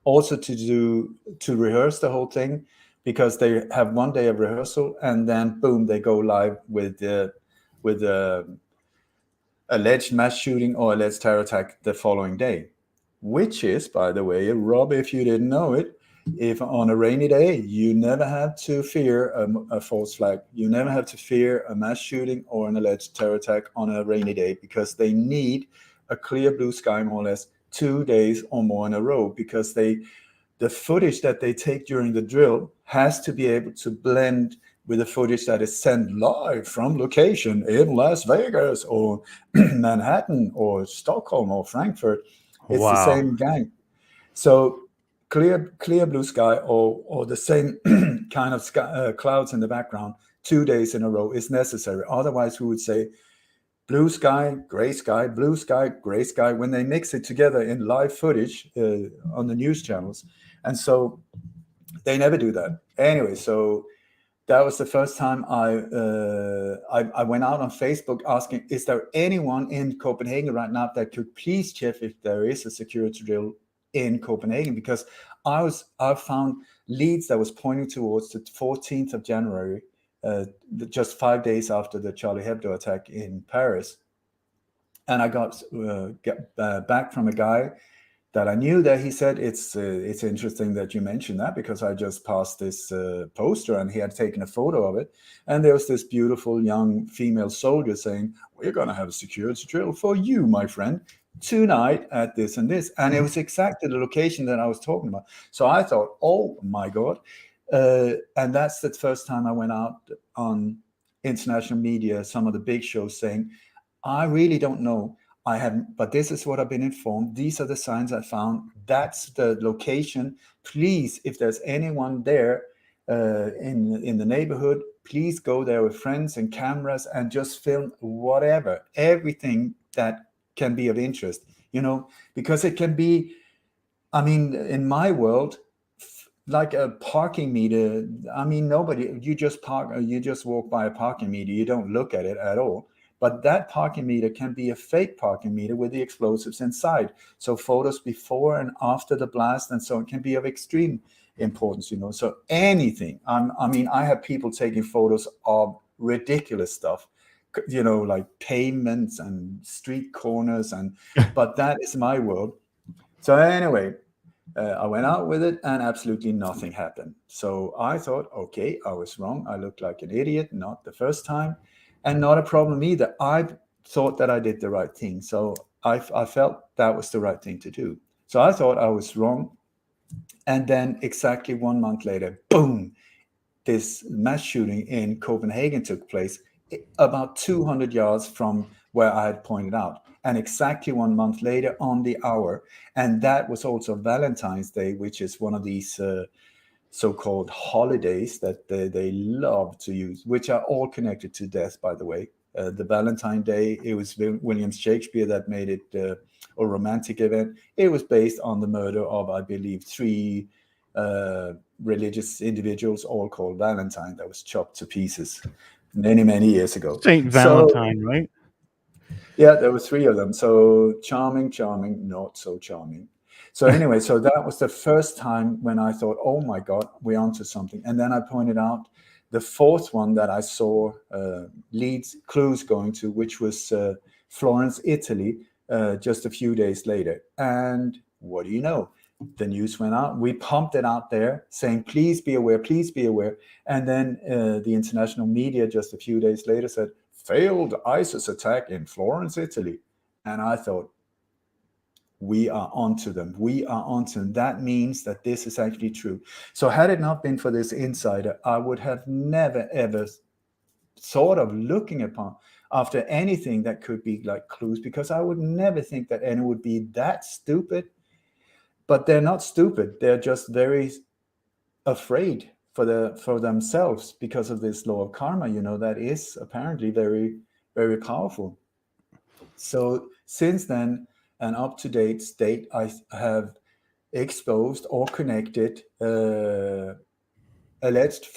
Also to rehearse the whole thing, because they have one day of rehearsal and then boom, they go live with alleged mass shooting or alleged terror attack the following day. Which is, by the way, Rob, if you didn't know it, if on a rainy day, you never have to fear a false flag. You never have to fear a mass shooting or an alleged terror attack on a rainy day, because they need a clear blue sky, more or less, 2 days or more in a row, because the footage that they take during the drill has to be able to blend with the footage that is sent live from location in Las Vegas or Manhattan or Stockholm or Frankfurt. It's the same gang. So clear blue sky or the same kind of sky, clouds in the background 2 days in a row is necessary. Otherwise, we would say blue sky, gray sky, blue sky, gray sky, when they mix it together in live footage on the news channels. And so they never do that. Anyway, so that was the first time I went out on Facebook asking, is there anyone in Copenhagen right now that could please check if there is a security drill in Copenhagen? Because I found leads that was pointing towards the 14th of January, just 5 days after the Charlie Hebdo attack in Paris. And I got back from a guy that I knew, that he said, it's interesting that you mentioned that, because I just passed this poster and he had taken a photo of it. And there was this beautiful young female soldier saying, we're going to have a security drill for you, my friend, tonight at this and this. And it was exactly the location that I was talking about. So I thought, oh my God. And that's the first time I went out on international media, some of the big shows, saying, I really don't know. I haven't, but this is what I've been informed. These are the signs I found. That's the location. Please, if there's anyone there in the neighborhood, please go there with friends and cameras and just film whatever, everything that can be of interest, because it can be, I mean, in my world, like a parking meter. I mean, you just walk by a parking meter. You don't look at it at all. But that parking meter can be a fake parking meter with the explosives inside. So photos before and after the blast and so on can be of extreme importance, So anything. I mean, I have people taking photos of ridiculous stuff, like pavements and street corners, but that is my world. So anyway, I went out with it and absolutely nothing happened. So I thought, okay, I was wrong. I looked like an idiot, not the first time. And not a problem either. thought that I did the right thing. So I felt that was the right thing to do. So I thought I was wrong. And then exactly 1 month later, boom, this mass shooting in Copenhagen took place about 200 yards from where I had pointed out. And exactly 1 month later on the hour. And that was also Valentine's Day, which is one of these so-called holidays that they love to use, which are all connected to death, by the way. The Valentine Day, it was William Shakespeare that made it a romantic event. It was based on the murder of, I believe, 3 religious individuals, all called Valentine, that was chopped to pieces many, many years ago. Saint Valentine, right? Yeah, there were 3 of them. So charming, not so charming. So anyway, so that was the first time when I thought, oh my God, we're onto something. And then I pointed out the 4th one that I saw clues going to, which was Florence, Italy, just a few days later. And what do you know? The news went out. We pumped it out there saying, please be aware, please be aware. And then the international media just a few days later said, failed ISIS attack in Florence, Italy. And I thought, we are onto them. We are onto them. That means that this is actually true. So had it not been for this insider, I would have never, ever thought of looking upon after anything that could be like clues, because I would never think that anyone would be that stupid. But they're not stupid. They're just very afraid for themselves because of this law of karma, that is apparently very, very powerful. So since then, an up-to-date state, I have exposed or connected alleged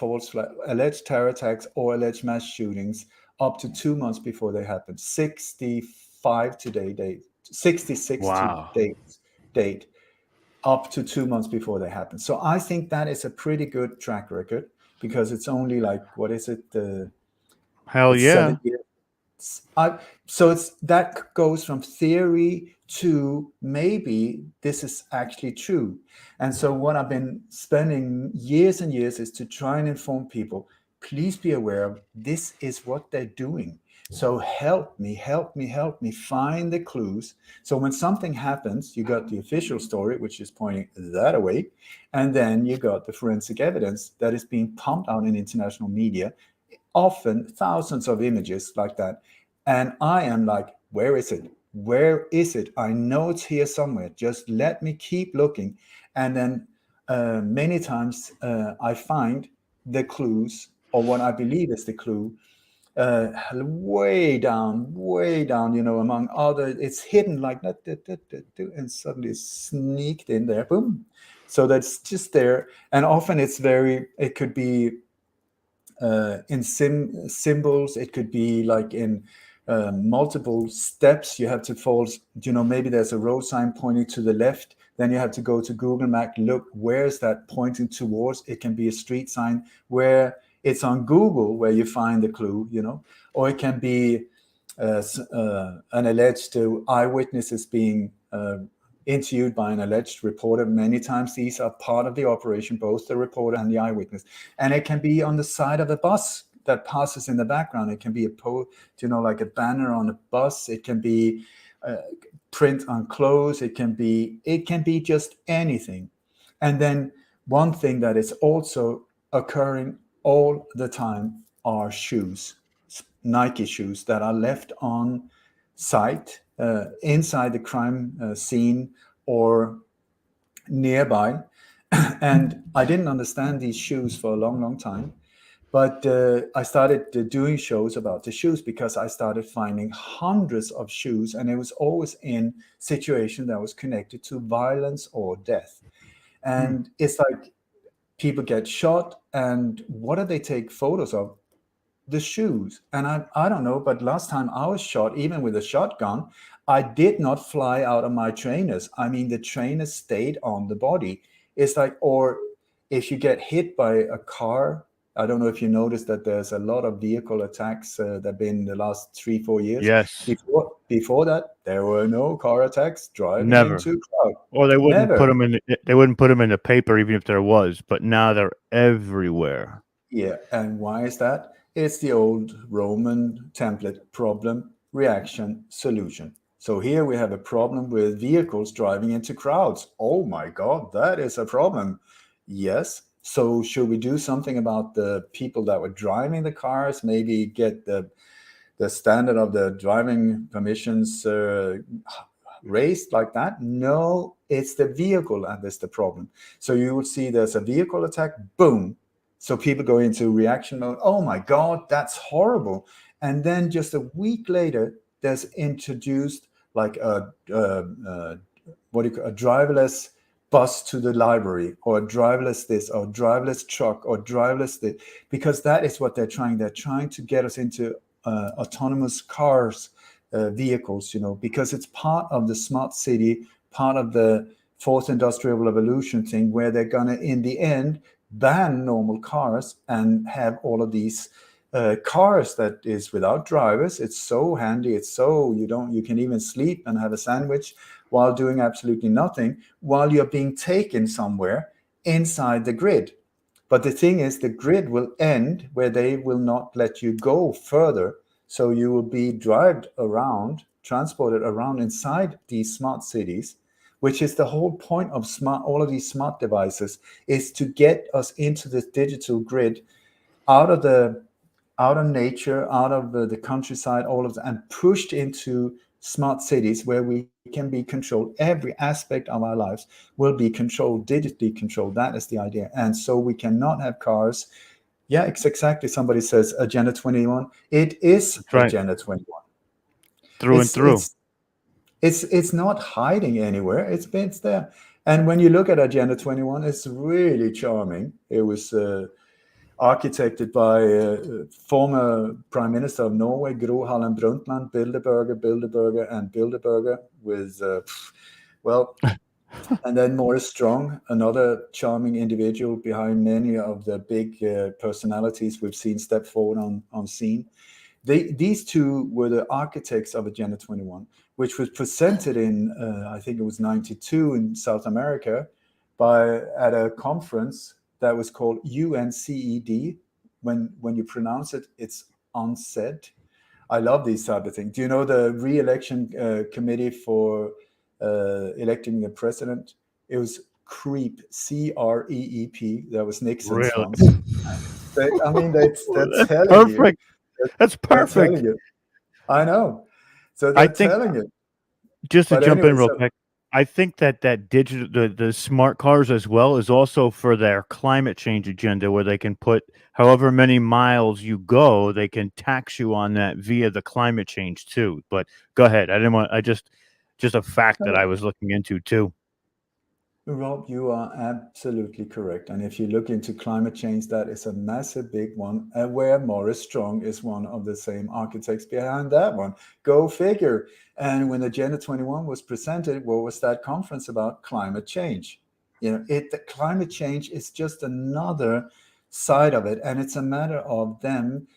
terror attacks or alleged mass shootings up to 2 months before they happened. 65 today, 66 Wow. to date, up to 2 months before they happen. So I think that is a pretty good track record, because it's only like, what is it? Hell it's yeah. 7 years. So that goes from theory to maybe this is actually true. And so what I've been spending years and years is to try and inform people, please be aware of this is what they're doing. So help me find the clues. So when something happens, you got the official story, which is pointing that away. And then you got the forensic evidence that is being pumped out in international media, often thousands of images like that. And I am like, where is it? Where is it? I know it's here somewhere. Just let me keep looking. And then many times I find the clues, or what I believe is the clue, way down, among other, it's hidden like that, and suddenly it's sneaked in there, boom. So that's just there. And often it could be in symbols, it could be like in multiple steps. You have to follow, maybe there's a road sign pointing to the left, then you have to go to Google Map, look, where's that pointing towards? It can be a street sign where it's on Google where you find the clue, or it can be an alleged eyewitnesses being interviewed by an alleged reporter. Many times these are part of the operation, both the reporter and the eyewitness. And it can be on the side of a bus that passes in the background. It can be like a banner on a bus. It can be print on clothes. It can be just anything. And then one thing that is also occurring all the time are shoes, Nike shoes that are left on site inside the crime scene or nearby. And I didn't understand these shoes for a long, long time. But I started doing shows about the shoes because I started finding hundreds of shoes, and it was always in situation that was connected to violence or death. And it's like people get shot, and what do they take photos of? The shoes. And I don't know, but last time I was shot, even with a shotgun, I did not fly out of my trainers. I mean, the trainers stayed on the body. It's like, or if you get hit by a car, I don't know if you noticed that there's a lot of vehicle attacks that have been in the last 3-4 years. Yes. Before that, there were no car attacks driving Never. into crowd. Or they wouldn't Never. put them in. They wouldn't put them in the paper, even if there was. But now they're everywhere. Yeah, and why is that? It's the old Roman template problem. reaction, solution. So here we have a problem with vehicles driving into crowds. Oh my God, that is a problem. Yes. So should we do something about the people that were driving the cars? Maybe get the standard of the driving permissions raised like that? No, it's the vehicle that is the problem. So you will see there's a vehicle attack, boom. So people go into reaction mode. Oh my God, that's horrible. And then just a week later, there's introduced like a driverless bus to the library, or a driverless this, or driverless truck, or driverless this, because that is what they're trying. They're trying to get us into autonomous cars, vehicles, because it's part of the smart city, part of the fourth industrial revolution thing, where they're gonna, in the end, ban normal cars and have all of these cars that is without drivers. It's so handy. It's so you can even sleep and have a sandwich while doing absolutely nothing, while you're being taken somewhere inside the grid. But the thing is, the grid will end where they will not let you go further. So you will be transported around inside these smart cities, which is the whole point of all of these smart devices, is to get us into this digital grid, out of nature, out of the countryside, all of that, and pushed into smart cities where we can be controlled. Every aspect of our lives will be controlled, digitally controlled. That is the idea. And so we cannot have cars. Yeah, it's exactly. Somebody says Agenda 21. It is That's right. Agenda 21. Through and through. It's not hiding anywhere. It's there. And when you look at Agenda 21, it's really charming. It was architected by former Prime Minister of Norway, Gro Harlem Brundtland, Bilderberger, and Bilderberger, with, and then Morris Strong, another charming individual behind many of the big personalities we've seen step forward on scene. These two were the architects of Agenda 21, which was presented in, I think it was 92 in South America, at a conference that was called UNCED. When you pronounce it, it's UNCED. I love these type of things. Do you know the re-election committee for electing the president? It was CREEP, CREEP. That was Nixon's Really? funds. I mean, they're telling perfect. you. That's perfect. They're telling you. I know. So they're telling you. Just to But jump anyway, in real quick, I think that digital, the smart cars as well, is also for their climate change agenda, where they can put however many miles you go, they can tax you on that via the climate change too. But go ahead. Just a fact that I was looking into too. Rob, you are absolutely correct. And if you look into climate change, that is a massive big one, where Morris Strong is one of the same architects behind that one. Go figure. And when Agenda 21 was presented, what was that conference about? Climate change. The climate change is just another side of it. And it's a matter of them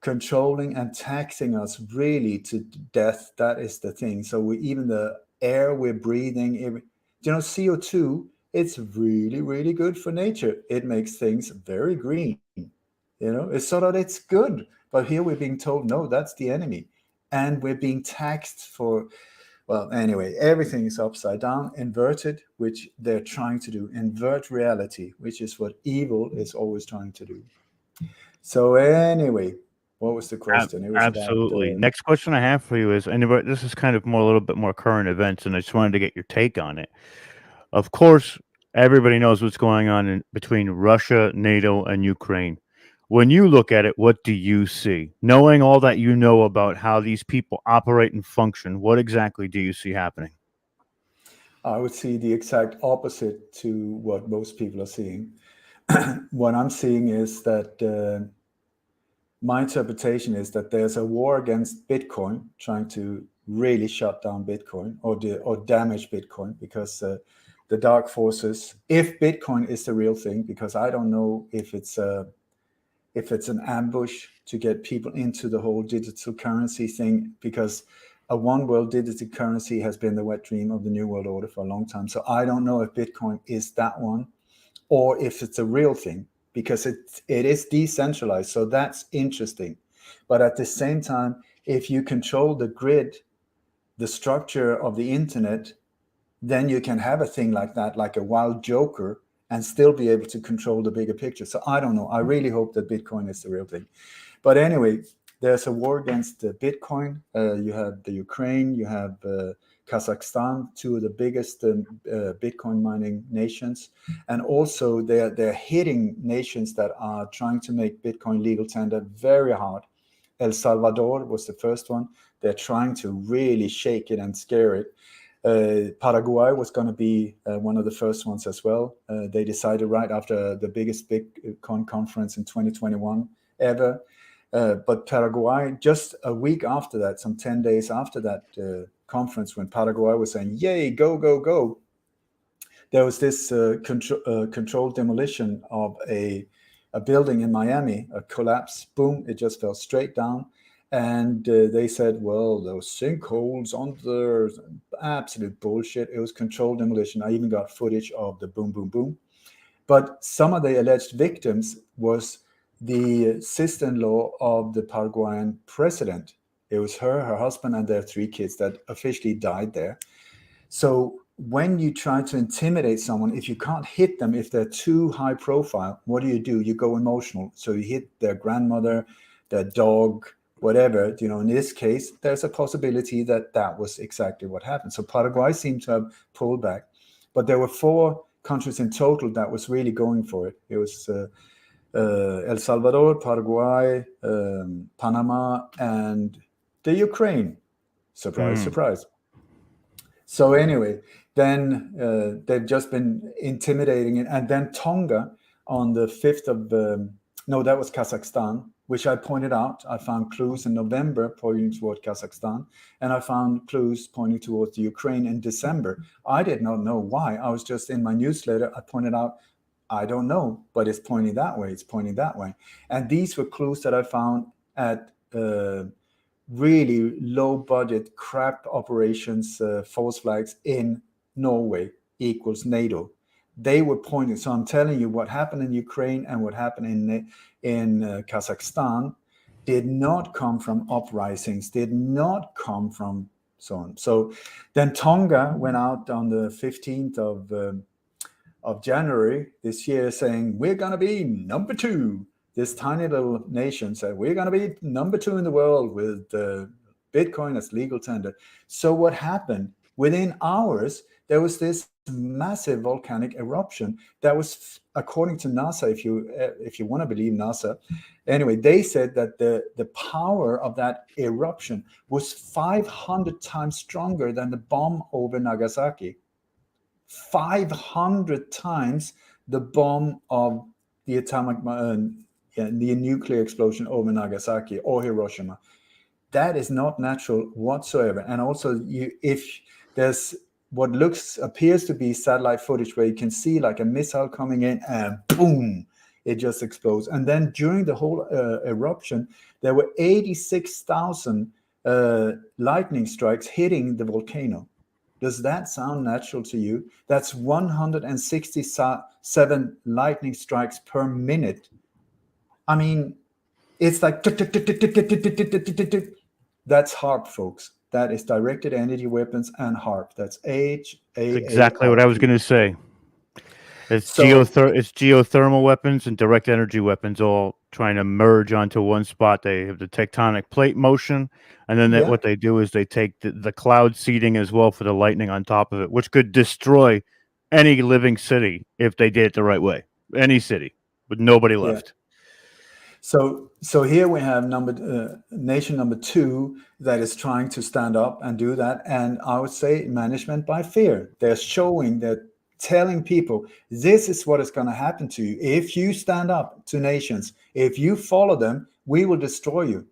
controlling and taxing us really to death. That is the thing. So even the air we're breathing, CO2, it's really, really good for nature. It makes things very green. It's so that it's good. But here we're being told, no, that's the enemy. And we're being taxed for, well, anyway, everything is upside down, inverted, which they're trying to do. Invert reality, which is what evil is always trying to do. So anyway, what was the question? It was Absolutely. about, Next question I have for you is, this is kind of a little bit more current events, and I just wanted to get your take on it. Of course, everybody knows what's going on between Russia, NATO, and Ukraine. When you look at it, what do you see? Knowing all that you know about how these people operate and function, what exactly do you see happening? I would see the exact opposite to what most people are seeing. What I'm seeing is that my interpretation is that there's a war against Bitcoin, trying to really shut down Bitcoin or damage Bitcoin, because the dark forces, if Bitcoin is the real thing, because I don't know if it's an ambush to get people into the whole digital currency thing, because a one world digital currency has been the wet dream of the New World Order for a long time. So I don't know if Bitcoin is that one, or if it's a real thing, because it is decentralized. So that's interesting. But at the same time, if you control the grid, the structure of the internet, then you can have a thing like that, like a wild joker, and still be able to control the bigger picture. So I don't know. I really hope that Bitcoin is the real thing. But anyway, there's a war against Bitcoin. You have the Ukraine, you have Kazakhstan, two of the biggest Bitcoin mining nations. And also they're hitting nations that are trying to make Bitcoin legal tender very hard. El Salvador was the first one. They're trying to really shake it and scare it. Paraguay was going to be one of the first ones as well. They decided right after the biggest Bitcoin conference in 2021 ever. But Paraguay, just a week after that, some 10 days after that conference, when Paraguay was saying, yay, go, go, go, there was this controlled demolition of a building in Miami, a collapse, boom, it just fell straight down. And they said, well, those sinkholes on there, absolute bullshit. It was controlled demolition. I even got footage of the boom, boom, boom. But some of the alleged victims was the sister-in-law of the Paraguayan president. It was her husband, and their 3 kids that officially died there. So when you try to intimidate someone, if you can't hit them, if they're too high profile, what do? You go emotional. So you hit their grandmother, their dog, whatever. In this case, there's a possibility that was exactly what happened. So Paraguay seemed to have pulled back, but there were 4 countries in total that was really going for it. It was El Salvador, Paraguay, Panama, and the Ukraine. Surprise, surprise. So anyway, then they've just been intimidating it. And then Tonga on the 5th of, no, that was Kazakhstan, which I pointed out. I found clues in November pointing toward Kazakhstan, and I found clues pointing towards the Ukraine in December. I did not know why. I was just in my newsletter. I pointed out, I don't know, but it's pointing that way. It's pointing that way. And these were clues that I found at really low budget crap operations, false flags in Norway equals NATO. They were pointing. So I'm telling you, what happened in Ukraine and what happened in Kazakhstan did not come from uprisings, did not come from so on. So then Tonga went out on the 15th of January this year saying, we're going to be number 2. This tiny little nation said, we're going to be number 2 in the world with Bitcoin as legal tender. So what happened? Within hours, there was this massive volcanic eruption that was, according to NASA, if you want to believe NASA, anyway, they said that the power of that eruption was 500 times stronger than the bomb over Nagasaki. 500 times the bomb of the the nuclear explosion over Nagasaki or Hiroshima. That is not natural whatsoever. And also, if there's what appears to be satellite footage where you can see like a missile coming in and boom, it just explodes. And then during the whole eruption, there were 86,000 lightning strikes hitting the volcano. Does that sound natural to you? That's 167 lightning strikes per minute. I mean, it's like that's HARP, folks. That is directed energy weapons and HARP. That's HAARP. Exactly what I was going to say. It's geothermal weapons and direct energy weapons all trying to merge onto one spot. They have the tectonic plate motion, and then what they do is they take the cloud seeding as well for the lightning on top of it, which could destroy any living city if they did it the right way. Any city with nobody left. So here we have nation number 2 that is trying to stand up and do that. And I would say management by fear. They're showing that, telling people, this is what is going to happen to you. If you stand up to nations, if you follow them, we will destroy you.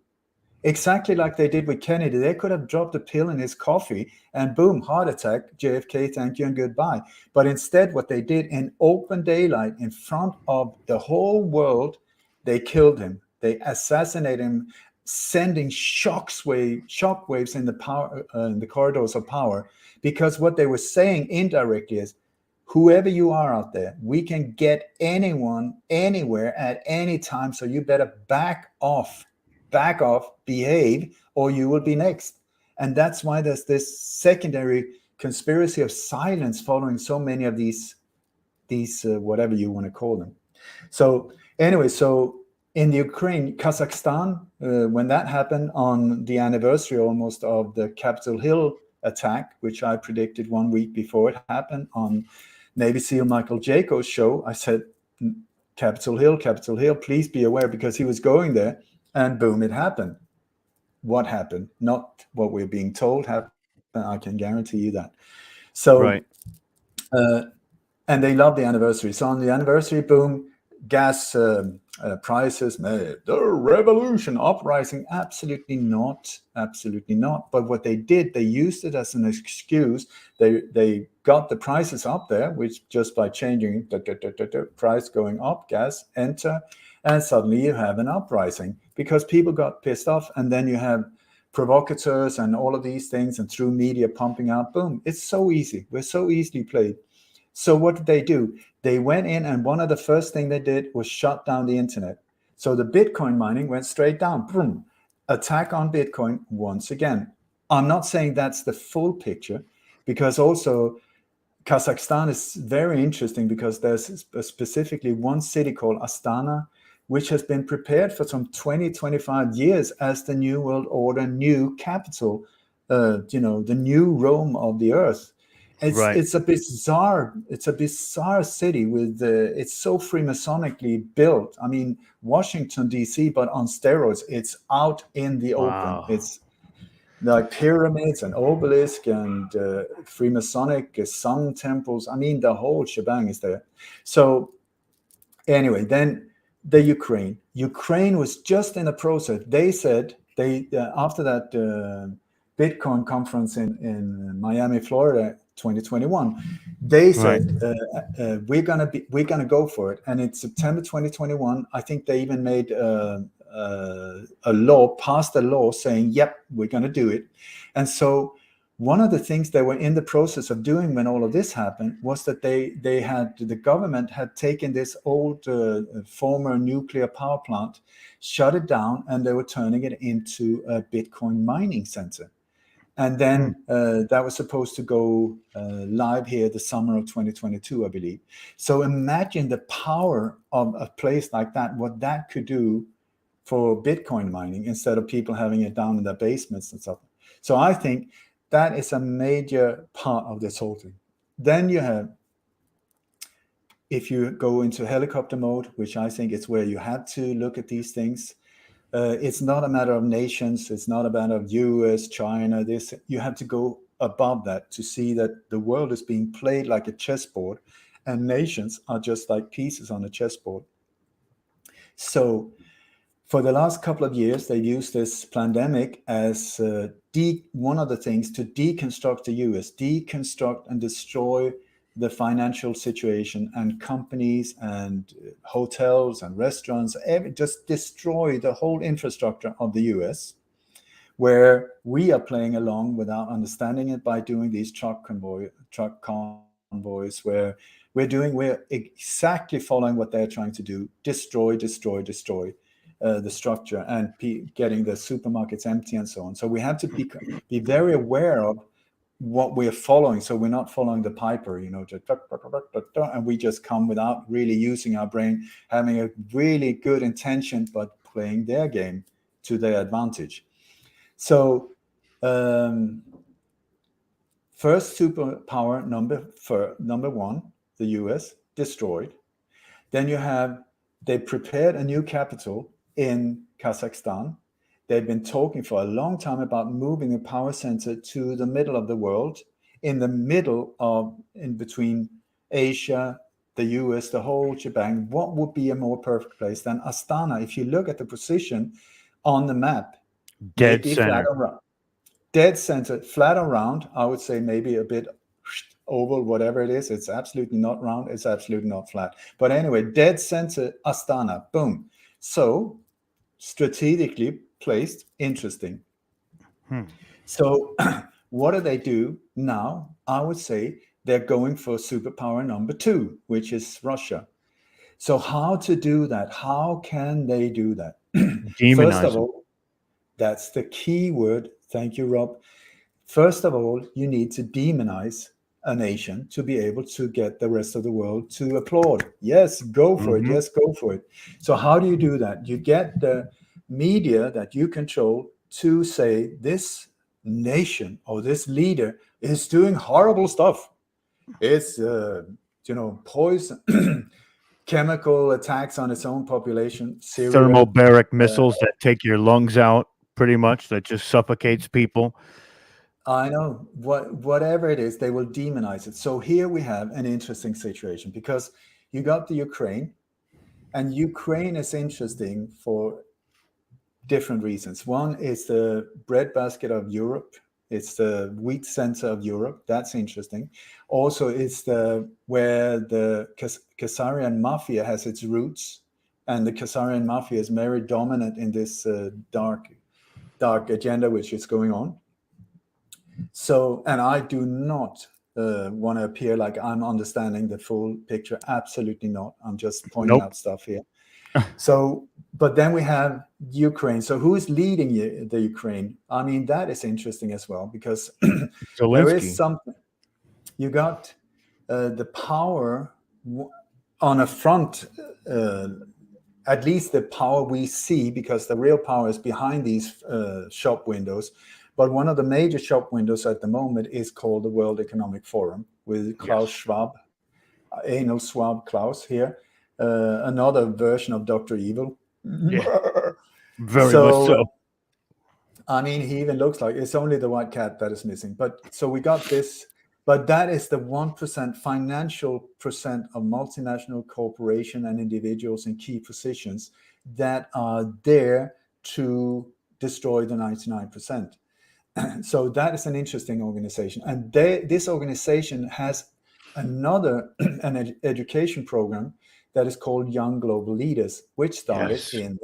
Exactly like they did with Kennedy. They could have dropped a pill in his coffee and boom, heart attack, JFK, thank you and goodbye. But instead, what they did in open daylight in front of the whole world, they killed him. They assassinated him, sending shockwaves in the corridors of power. Because what they were saying indirectly is, whoever you are out there, we can get anyone, anywhere, at any time. So you better back off. back off, behave, or you will be next. And that's why there's this secondary conspiracy of silence following so many of these whatever you want to call them. So anyway, so in the Ukraine, Kazakhstan, when that happened on the anniversary almost of the Capitol Hill attack, which I predicted 1 week before it happened on Navy SEAL Michael Jaco's show, I said, Capitol Hill, please be aware, because he was going there, and boom, it happened. What happened? Not what we're being told happened. I can guarantee you that. So, right. And they love the anniversary. So on the anniversary, boom, gas prices, the revolution, uprising. Absolutely not. Absolutely not. But what they did, they used it as an excuse. They got the prices up there, which just by changing the price going up, gas, enter, and suddenly you have an uprising because people got pissed off. And then you have provocateurs and all of these things, and through media pumping out, boom. It's so easy. We're so easily played. So what did they do? They went in, and one of the first thing they did was shut down the internet. So the Bitcoin mining went straight down. Boom. Attack on Bitcoin once again. I'm not saying that's the full picture, because also Kazakhstan is very interesting, because there's specifically one city called Astana, which has been prepared for some 20, 25 years as the New World Order, new capital, the new Rome of the earth. It's a bizarre city with it's so Freemasonically built. I mean, Washington D.C., but on steroids. It's out in the open. It's like pyramids and obelisk and Freemasonic sun temples. I mean, the whole shebang is there. So anyway, then the Ukraine was just in the process. They said after that Bitcoin conference in Miami, Florida, 2021, they said we're gonna go for it. And in September 2021, I think they even made passed a law saying, yep, we're gonna do it. And so one of the things they were in the process of doing when all of this happened was that the government had taken this old former nuclear power plant, shut it down, and they were turning it into a Bitcoin mining center. And then that was supposed to go live here the summer of 2022, I believe. So imagine the power of a place like that, what that could do for Bitcoin mining, instead of people having it down in their basements and stuff. So I think that is a major part of this whole thing. Then you have, if you go into helicopter mode, which I think is where you have to look at these things, it's not a matter of nations. It's not a matter of US, China, this. You have to go above that to see that the world is being played like a chessboard, and nations are just like pieces on a chessboard. So for the last couple of years, they've used this pandemic as one of the things to deconstruct the US, deconstruct and destroy the financial situation and companies and hotels and restaurants, just destroy the whole infrastructure of the US, where we are playing along without understanding it by doing these truck convoys, where we're exactly following what they're trying to do: destroy the structure and getting the supermarkets empty and so on. So we have to be very aware of what we're following, so we're not following the piper, and we just come without really using our brain, having a really good intention, but playing their game to their advantage. So first superpower number one, the US, destroyed. Then they prepared a new capital in Kazakhstan. They've been talking for a long time about moving a power center to the middle of the world, in between Asia, the US, the whole shebang. What would be a more perfect place than Astana? If you look at the position on the map, dead center, flat around. I would say maybe a bit oval, whatever it is. It's absolutely not round. It's absolutely not flat. But anyway, dead center, Astana, boom. So strategically placed, interesting. So what do they do now? I would say they're going for superpower number two, which is Russia. So how to do that? How can they do that? First of all, That's the key word. Thank you, Rob. First of all, you need to demonize a nation to be able to get the rest of the world to applaud. Yes, go for it. Yes, go for it. So how do you do that? You get the media that you control to say this nation or this leader is doing horrible stuff. It's poison, chemical attacks on its own population. Syria. Thermobaric missiles that take your lungs out, pretty much, that just suffocates people. I know. Whatever it is, they will demonize it. So here we have an interesting situation because you got the Ukraine, and Ukraine is interesting for different reasons. One is the breadbasket of Europe. It's the wheat center of Europe. That's interesting. Also, it's where the Khazarian mafia has its roots, and the Khazarian mafia is very dominant in this dark agenda which is going on. So, and I do not want to appear like I'm understanding the full picture. Absolutely not. I'm just pointing out stuff here. So, but then we have Ukraine. So who is leading the Ukraine? I mean, that is interesting as well, because there is something. You got the power on a front, at least the power we see, because the real power is behind these shop windows. But one of the major shop windows at the moment is called the World Economic Forum with Klaus Schwab, Anal Schwab Klaus here, another version of Dr. Evil. Yeah. Very much so. I mean, he even looks like it's only the white cat that is missing. But so we got this, but that is the 1% financial percent of multinational corporation and individuals in key positions that are there to destroy the 99%. So that is an interesting organization. And this organization has another an education program that is called Young Global Leaders, which started in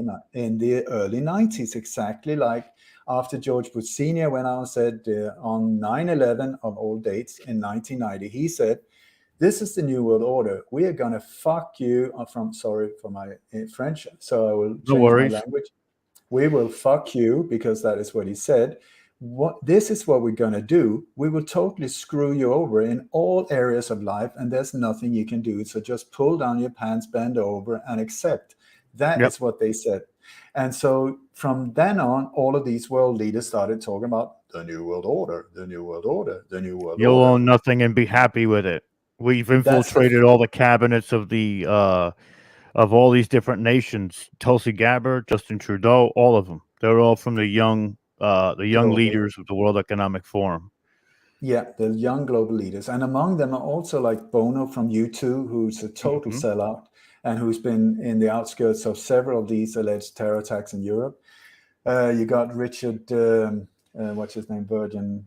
the early 90s, exactly like after George Bush Sr. went out and said on 9/11 of all dates in 1990, he said, "This is the new world order. We are going to fuck you." Sorry for my French, so I will change my language. We will fuck you, because that is what he said. This is what we're going to do. We will totally screw you over in all areas of life, and there's nothing you can do. So just pull down your pants, bend over, and accept. That is what they said. And so from then on, all of these world leaders started talking about the new world order, the new world order, the new world order. You'll own nothing and be happy with it. We've infiltrated all the cabinets of the of all these different nations. Tulsi Gabbard, Justin Trudeau, all of them. They're all from the young leaders of the World Economic Forum. Yeah, the young global leaders. And among them are also like Bono from U2, who's a total sellout and who's been in the outskirts of several of these alleged terror attacks in Europe. You got Richard, what's his name, Virgin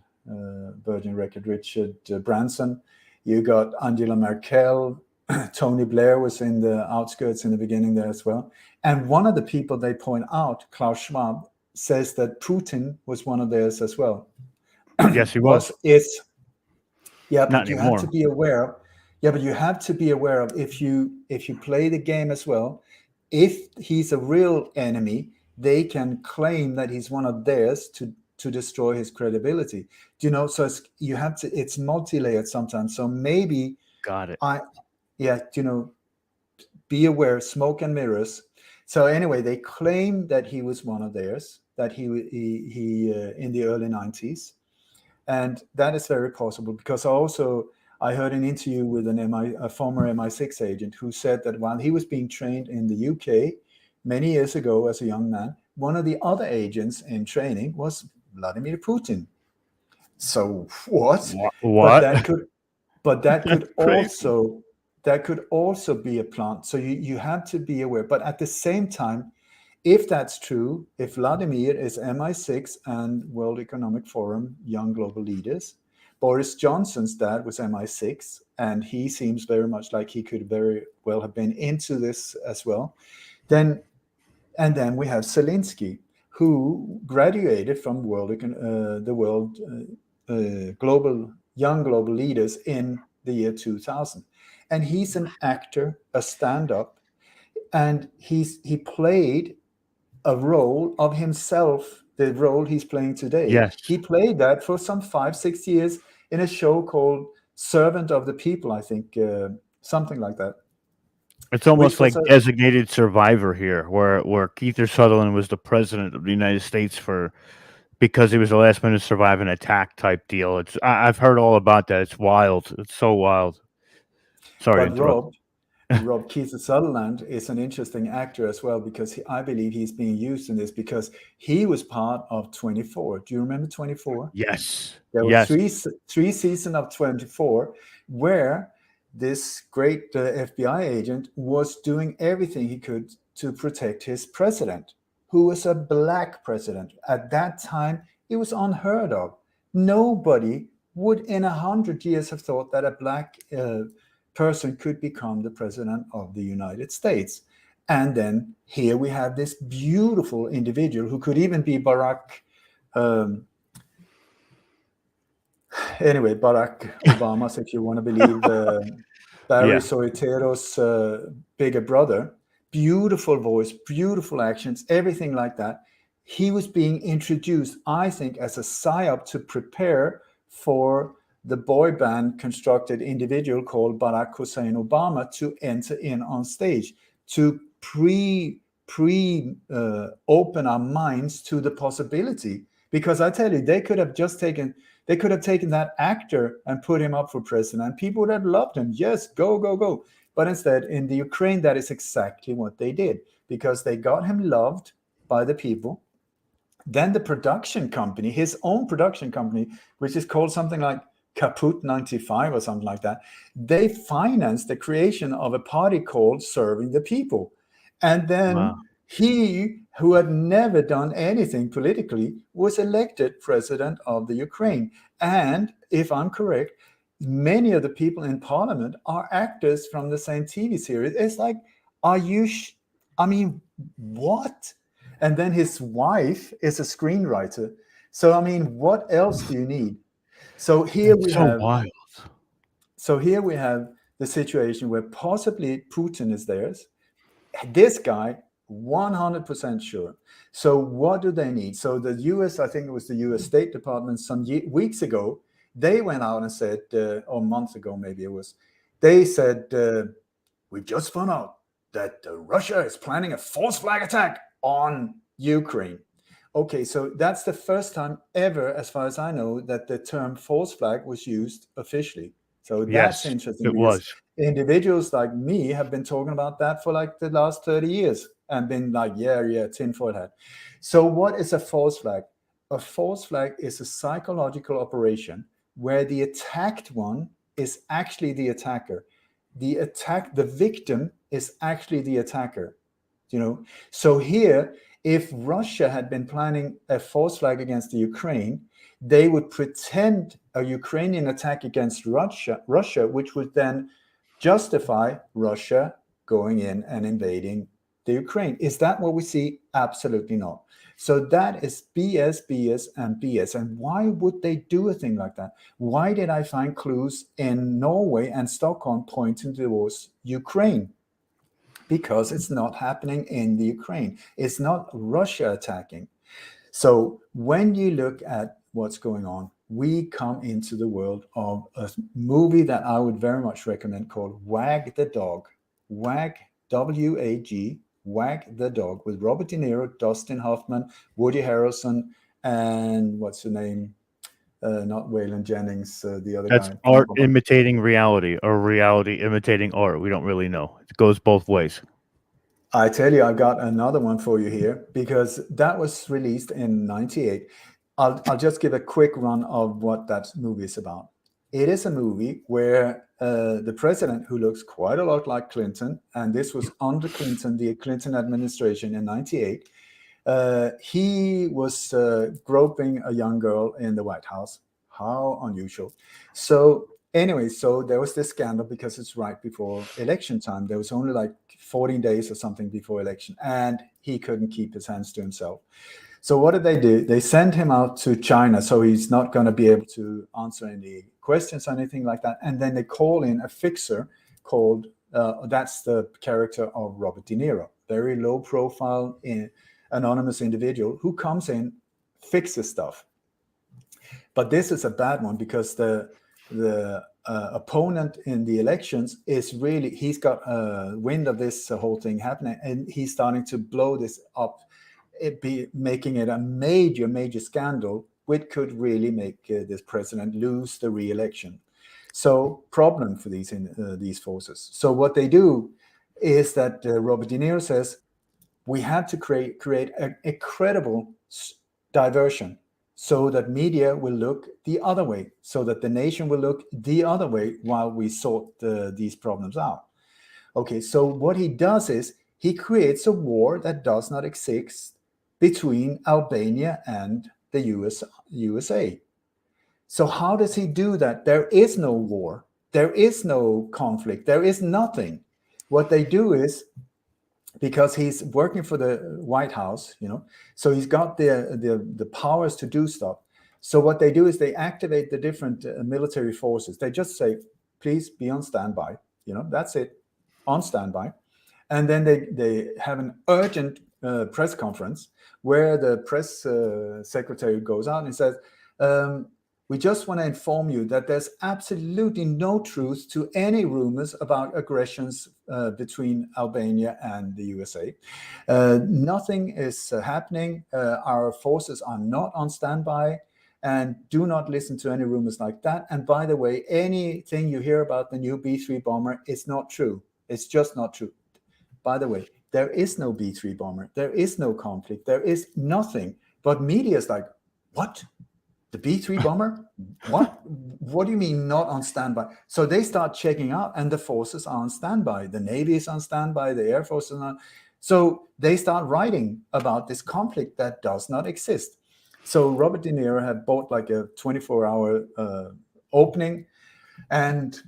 Record, Richard Branson. You got Angela Merkel. Tony Blair was in the outskirts in the beginning there as well. And one of the people they point out, Klaus Schwab, says that Putin was one of theirs as well. Yes, he was. But you have to be aware of. Yeah, but you have to be aware of if you play the game as well. If he's a real enemy, they can claim that he's one of theirs to destroy his credibility. Do you know? So it's multi-layered sometimes. So maybe got it. Be aware, smoke and mirrors. So anyway, they claim that he was one of theirs, that he in the early 90s. And that is very possible, because I heard an interview with a former MI6 agent who said that while he was being trained in the UK many years ago as a young man, one of the other agents in training was Vladimir Putin. So what? But that could also be a plant. So you have to be aware. But at the same time, if that's true, if Vladimir is MI6 and World Economic Forum young global leaders, Boris Johnson's dad was MI6, and he seems very much like he could very well have been into this as well. And then we have Zelensky, who graduated from the World Young Global Leaders in the year 2000. And he's an actor, a stand-up, and he played a role of himself the role he's playing today. Yes. He played that for some 5-6 years in a show called Servant of the People, I think, something like that. It's almost like was a- Designated Survivor here, where Kiefer Sutherland was the president of the United States because he was the last man to survive an attack type deal. I've heard all about that. It's wild. It's so wild. Sorry to But interrupt. Rob Kiefer Sutherland is an interesting actor as well, because I believe he's being used in this because he was part of 24. Do you remember 24? Yes. There were Yes. three seasons of 24 where this great FBI agent was doing everything he could to protect his president, who was a black president. At that time, it was unheard of. Nobody would in 100 years have thought that a black person could become the president of the United States. And then here we have this beautiful individual who could even be Barack Obama, if you want to believe Barry Soetero's bigger brother. Beautiful voice, beautiful actions, everything like that. He was being introduced, I think, as a psyop to prepare for the boy band constructed individual called Barack Hussein Obama to enter in on stage, to open our minds to the possibility. Because I tell you, they could have taken that actor and put him up for president, and people would have loved him. Yes, go, go, go. But instead, in the Ukraine, that is exactly what they did, because they got him loved by the people. Then the production company, his own production company, which is called something like Kaput 95 or something like that, they financed the creation of a party called Serving the People. And then he, who had never done anything politically, was elected president of the Ukraine. And if I'm correct, many of the people in parliament are actors from the same TV series. It's like, what? And then his wife is a screenwriter. So, what else do you need? So here we have wild. So here we have the situation where possibly Putin is theirs. This guy, 100% sure. So what do they need? So the US, I think it was the US State Department some weeks ago, they went out and said, or months ago maybe it was, they said, we just found out that Russia is planning a false flag attack on Ukraine. Okay, so that's the first time ever, as far as I know, that the term false flag was used officially. So that's interesting. It was. Individuals like me have been talking about that for like the last 30 years and been like, yeah, tinfoil hat. So what is a false flag? A false flag is a psychological operation where the attacked one is actually the attacker. The victim is actually the attacker. So here, if Russia had been planning a false flag against the Ukraine, they would pretend a Ukrainian attack against Russia, which would then justify Russia going in and invading the Ukraine. Is that what we see? Absolutely not. So that is BS, BS, and BS. And why would they do a thing like that? Why did I find clues in Norway and Stockholm pointing towards Ukraine? Because it's not happening in the Ukraine. It's not Russia attacking. So when you look at what's going on, we come into the world of a movie that I would very much recommend called Wag the Dog. Wag, W-A-G, Wag the Dog, with Robert De Niro, Dustin Hoffman, Woody Harrelson, and what's her name? Not Waylon Jennings, the other That's guy. art imitating reality, or reality imitating art. We don't really know. It goes both ways. I tell you, I got another one for you here, because that was released in 98. I'll just give a quick run of what that movie is about. It is a movie where the president, who looks quite a lot like Clinton, and this was under Clinton, the Clinton administration in 98, he was groping a young girl in the White House. How unusual. So anyway, so there was this scandal because it's right before election time. There was only like 14 days or something before election, and he couldn't keep his hands to himself. So what did they do? They sent him out to China, so he's not going to be able to answer any questions or anything like that. And then they call in a fixer called, that's the character of Robert De Niro, very low profile, anonymous individual who comes in fixes stuff. But this is a bad one because the opponent in the elections is really, he's got wind of this whole thing happening, and he's starting to blow this up, making it a major scandal, which could really make this president lose the re-election. So problem for these forces. So what they do is that Robert De Niro says, we have to create a credible diversion so that media will look the other way, so that the nation will look the other way while we sort these problems out. Okay, so what he does is he creates a war that does not exist between Albania and the USA. So how does he do that? There is no war. There is no conflict. There is nothing. What they do is, because he's working for the White House, so he's got the powers to do stuff. So what they do is they activate the different military forces. They just say, please be on standby. That's it, on standby. And then they have an urgent press conference where the press secretary goes out and says, we just want to inform you that there's absolutely no truth to any rumors about aggressions between Albania and the USA. Nothing is happening. Our forces are not on standby, and do not listen to any rumors like that. And by the way, anything you hear about the new B-3 bomber is not true. It's just not true. By the way, there is no B-3 bomber. There is no conflict. There is nothing. But media is like, what? The B-3 bomber? What? What do you mean not on standby? So they start checking out, and the forces are on standby. The Navy is on standby. The Air Force is on. So they start writing about this conflict that does not exist. So Robert De Niro had bought like a 24-hour opening, and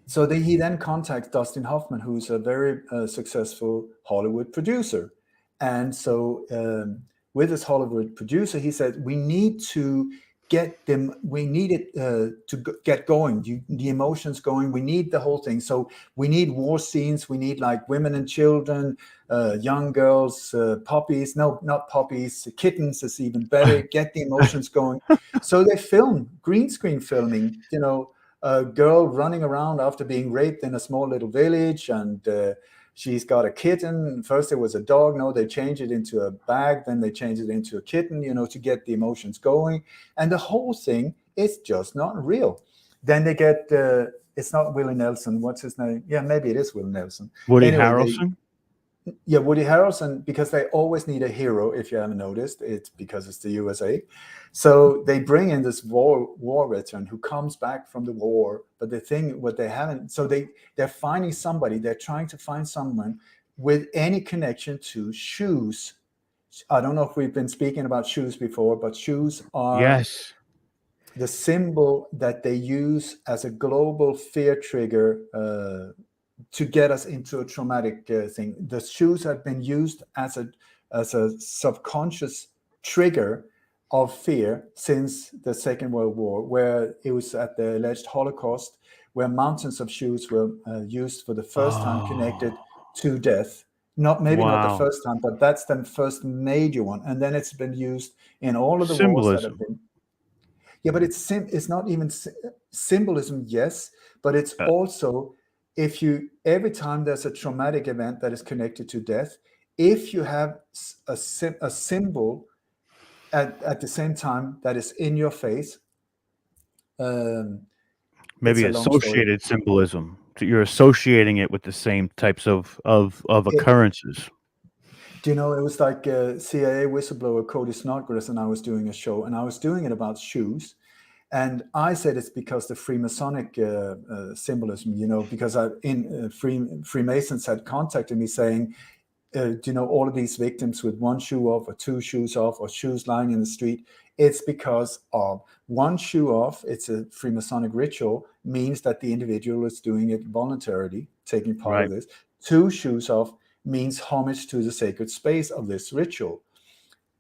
so he then contacts Dustin Hoffman, who's a very successful Hollywood producer. And so with this Hollywood producer, he said, we need to get them, we need it to get going, the emotions going, we need the whole thing. So we need war scenes, we need like women and children, young girls, puppies, no, not puppies, kittens is even better, get the emotions going. So they film, green screen filming, a girl running around after being raped in a small little village, and she's got a kitten. First it was a dog, no, they changed it into a bag, then they changed it into a kitten, to get the emotions going. And the whole thing is just not real. Then they get, it's not Willie Nelson, what's his name? Yeah, maybe it is Willie Nelson. Woody Harrelson? Yeah, Woody Harrelson, because they always need a hero, if you haven't noticed. It's because it's the USA. So they bring in this war veteran who comes back from the war, but the thing, what they haven't, so they're finding somebody, they're trying to find someone with any connection to shoes. I don't know if we've been speaking about shoes before, but shoes are the symbol that they use as a global fear trigger to get us into a traumatic thing. The shoes have been used as a subconscious trigger of fear since the Second World War, where it was at the alleged Holocaust, where mountains of shoes were used for the first time connected to death. Not the first time, but that's the first major one. And then it's been used in all of the wars that have been. Yeah, but it's not even symbolism, yes, but it's also, every time there's a traumatic event that is connected to death, if you have a symbol at the same time that is in your face, maybe associated symbolism. You're associating it with the same types of occurrences. Do you know, it was like CIA whistleblower Cody Snodgrass and I was doing a show, and I was doing it about shoes. And I said it's because the Freemasonic symbolism, because Freemasons had contacted me saying, do you know, all of these victims with one shoe off or two shoes off or shoes lying in the street, it's because of one shoe off, it's a Freemasonic ritual, means that the individual is doing it voluntarily, taking part of this. Two shoes off means homage to the sacred space of this ritual.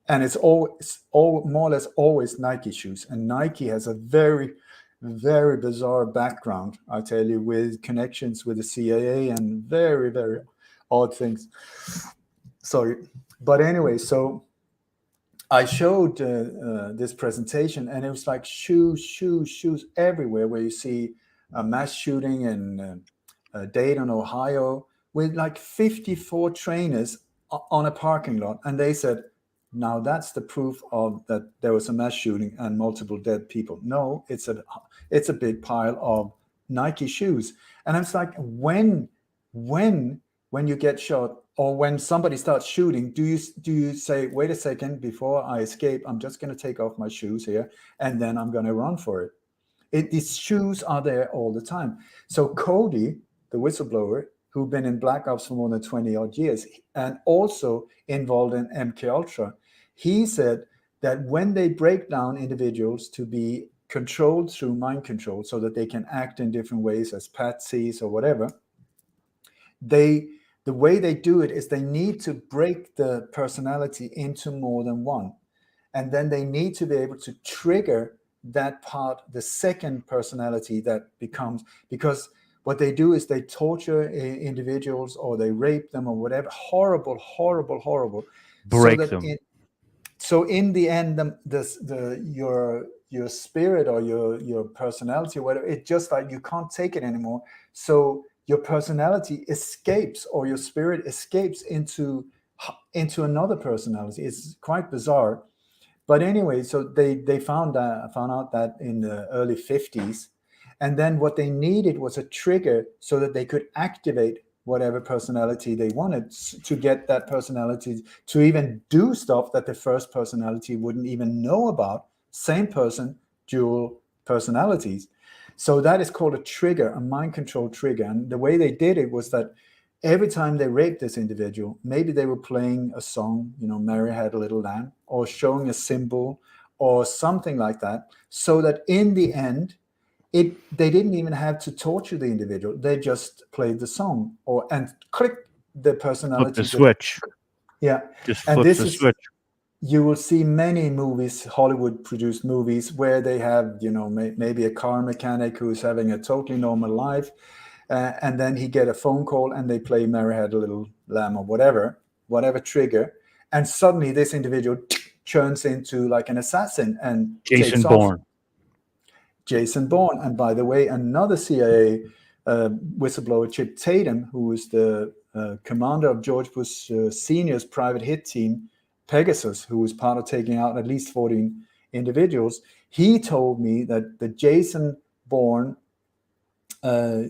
And it's all more or less always Nike shoes. And Nike has a very, very bizarre background, I tell you, with connections with the CIA and very, very odd things. Sorry. But anyway, so I showed this presentation, and it was like shoes everywhere. Where you see a mass shooting in Dayton, Ohio, with like 54 trainers on a parking lot, and they said, "Now that's the proof of that there was a mass shooting and multiple dead people." No, it's a big pile of Nike shoes, and it's like when you get shot or when somebody starts shooting, do you say, wait a second, before I escape, I'm just going to take off my shoes here and then I'm going to run for it? These shoes are there all the time. So Cody, the whistleblower, who'd been in Black Ops for more than 20 odd years and also involved in MK Ultra, he said that when they break down individuals to be controlled through mind control so that they can act in different ways as patsies or whatever, the way they do it is they need to break the personality into more than one. And then they need to be able to trigger that part, the second personality that becomes, because what they do is they torture individuals or they rape them or whatever. Horrible. Break them. So in the end, your spirit or your personality or whatever, it's just like you can't take it anymore. So your personality escapes, or your spirit escapes into another personality. It's quite bizarre. But anyway, so they found out that in the early 50s. And then what they needed was a trigger so that they could activate whatever personality they wanted to get that personality to even do stuff that the first personality wouldn't even know about. Same person, dual personalities. So that is called a trigger, a mind control trigger. And the way they did it was that every time they raped this individual, maybe they were playing a song, Mary Had a Little Lamb, or showing a symbol or something like that, so that in the end, they didn't even have to torture the individual. They just played the song and click the personality. Flip the switch. Yeah. Just flip the switch. You will see many movies, Hollywood-produced movies, where they have, maybe a car mechanic who's having a totally normal life, and then he get a phone call and they play Mary Had a Little Lamb or whatever trigger, and suddenly this individual turns into like an assassin and Jason takes Bourne. off. Jason Bourne. And by the way, another CIA whistleblower, Chip Tatum, who was the commander of George Bush Sr.'s private hit team, Pegasus, who was part of taking out at least 14 individuals, he told me that the Jason Bourne, what's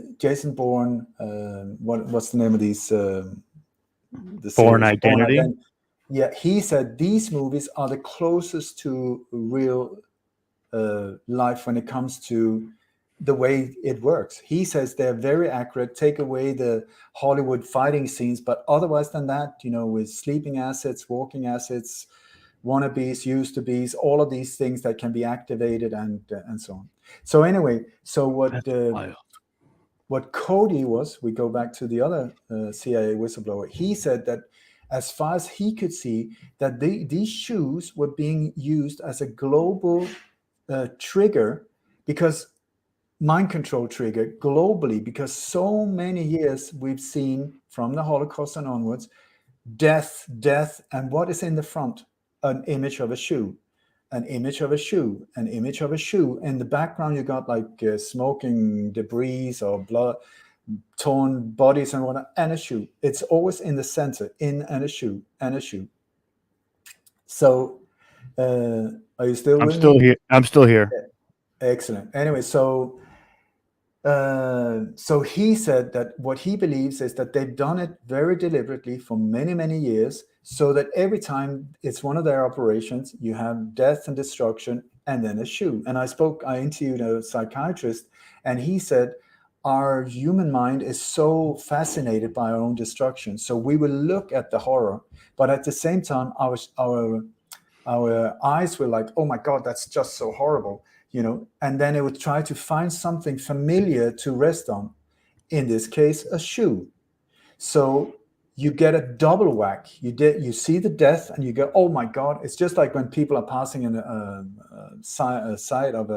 the name of these? Bourne Identity. Yeah, he said these movies are the closest to real life when it comes to the way it works. He says they're very accurate, take away the Hollywood fighting scenes, but otherwise than that, with sleeping assets, walking assets, wannabes, used to be's, all of these things that can be activated and so on. So anyway, so what Cody was, we go back to the other CIA whistleblower, he said that as far as he could see, that these shoes were being used as a global trigger, because mind control trigger globally, because so many years we've seen from the Holocaust and onwards, death, and what is in the front? An image of a shoe, an image of a shoe, an image of a shoe. In the background, you got like smoking debris or blood, torn bodies and whatnot, and a shoe. It's always in the center, and a shoe, and a shoe. So, are you still with me? I'm still here. Excellent. Anyway, so he said that what he believes is that they've done it very deliberately for many, many years, so that every time it's one of their operations, you have death and destruction and then a shoe. And I interviewed a psychiatrist, and he said, our human mind is so fascinated by our own destruction. So we will look at the horror, but at the same time, our eyes were like, oh my God, that's just so horrible. And then it would try to find something familiar to rest on. In this case, a shoe. So you get a double whack. You see the death, and you go, oh my God! It's just like when people are passing in a side of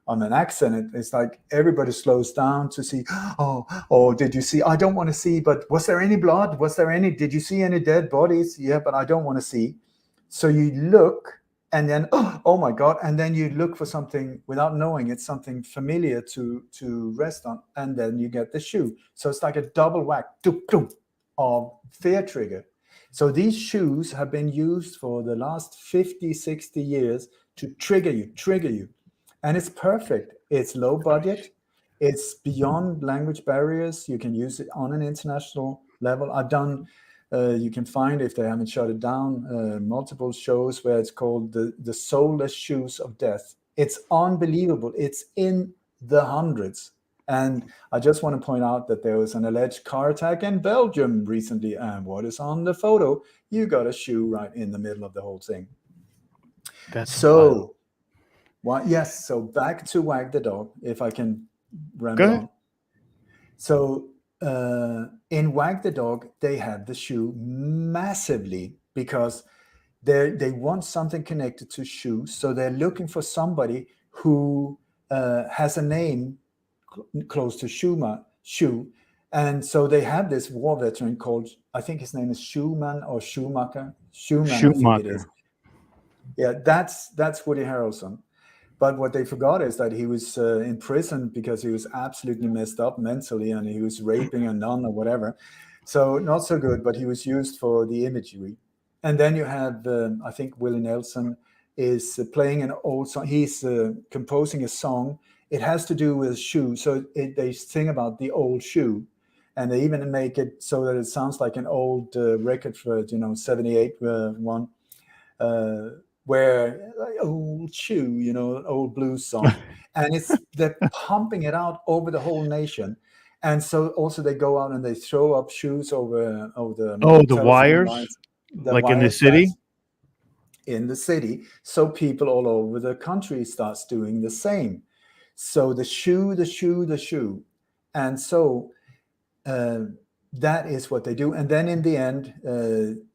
an accident. It's like everybody slows down to see. Oh, did you see? I don't want to see. But was there any blood? Did you see any dead bodies? Yeah, but I don't want to see. So you look and then, oh my God, and then you look for something without knowing it's something familiar to rest on, and then you get the shoe. So it's like a double whack of fear trigger. So these shoes have been used for the last 50, 60 years to trigger you. And it's perfect. It's low budget. It's beyond language barriers. You can use it on an international level. I've done, you can find, if they haven't shut it down, multiple shows where it's called the Soulless Shoes of Death. It's unbelievable. It's in the hundreds. And I just want to point out that there was an alleged car attack in Belgium recently. And what is on the photo? You got a shoe right in the middle of the whole thing. That's so wild. Yes. So back to Wag the Dog, if I can ramble on. So in Wag the Dog, they have the shoe massively because they want something connected to shoes. So they're looking for somebody who has a name close to shoe. And so they have this war veteran called, I think his name is Schumann or Schumacher. Schumann, I think it is. Yeah, that's Woody Harrelson. But what they forgot is that he was in prison because he was absolutely messed up mentally and he was raping a nun or whatever. So not so good, but he was used for the imagery. And then you have, I think Willie Nelson is playing an old song. He's composing a song. It has to do with shoe. So they sing about the old shoe. And they even make it so that it sounds like an old record for, 78 one. Where old shoe, an old blues song, and they're pumping it out over the whole nation. And so also they go out and they throw up shoes over the wires, lines, like in the city. In the city, so people all over the country starts doing the same. So the shoe, and so that is what they do. And then in the end,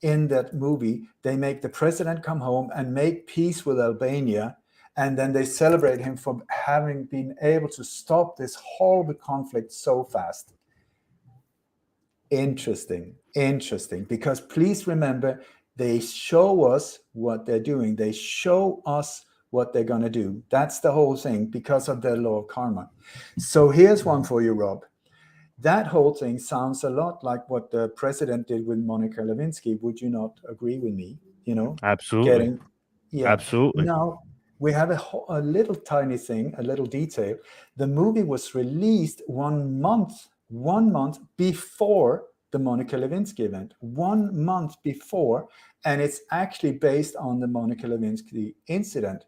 in that movie, they make the president come home and make peace with Albania. And then they celebrate him for having been able to stop this horrible conflict so fast. Interesting. Because please remember, they show us what they're doing. They show us what they're going to do. That's the whole thing because of the law of karma. So here's one for you, Rob. That whole thing sounds a lot like what the president did with Monica Lewinsky. Would you not agree with me? Absolutely. Absolutely. Now, we have a little tiny thing, a little detail. The movie was released 1 month before the Monica Lewinsky event. 1 month before, and it's actually based on the Monica Lewinsky incident.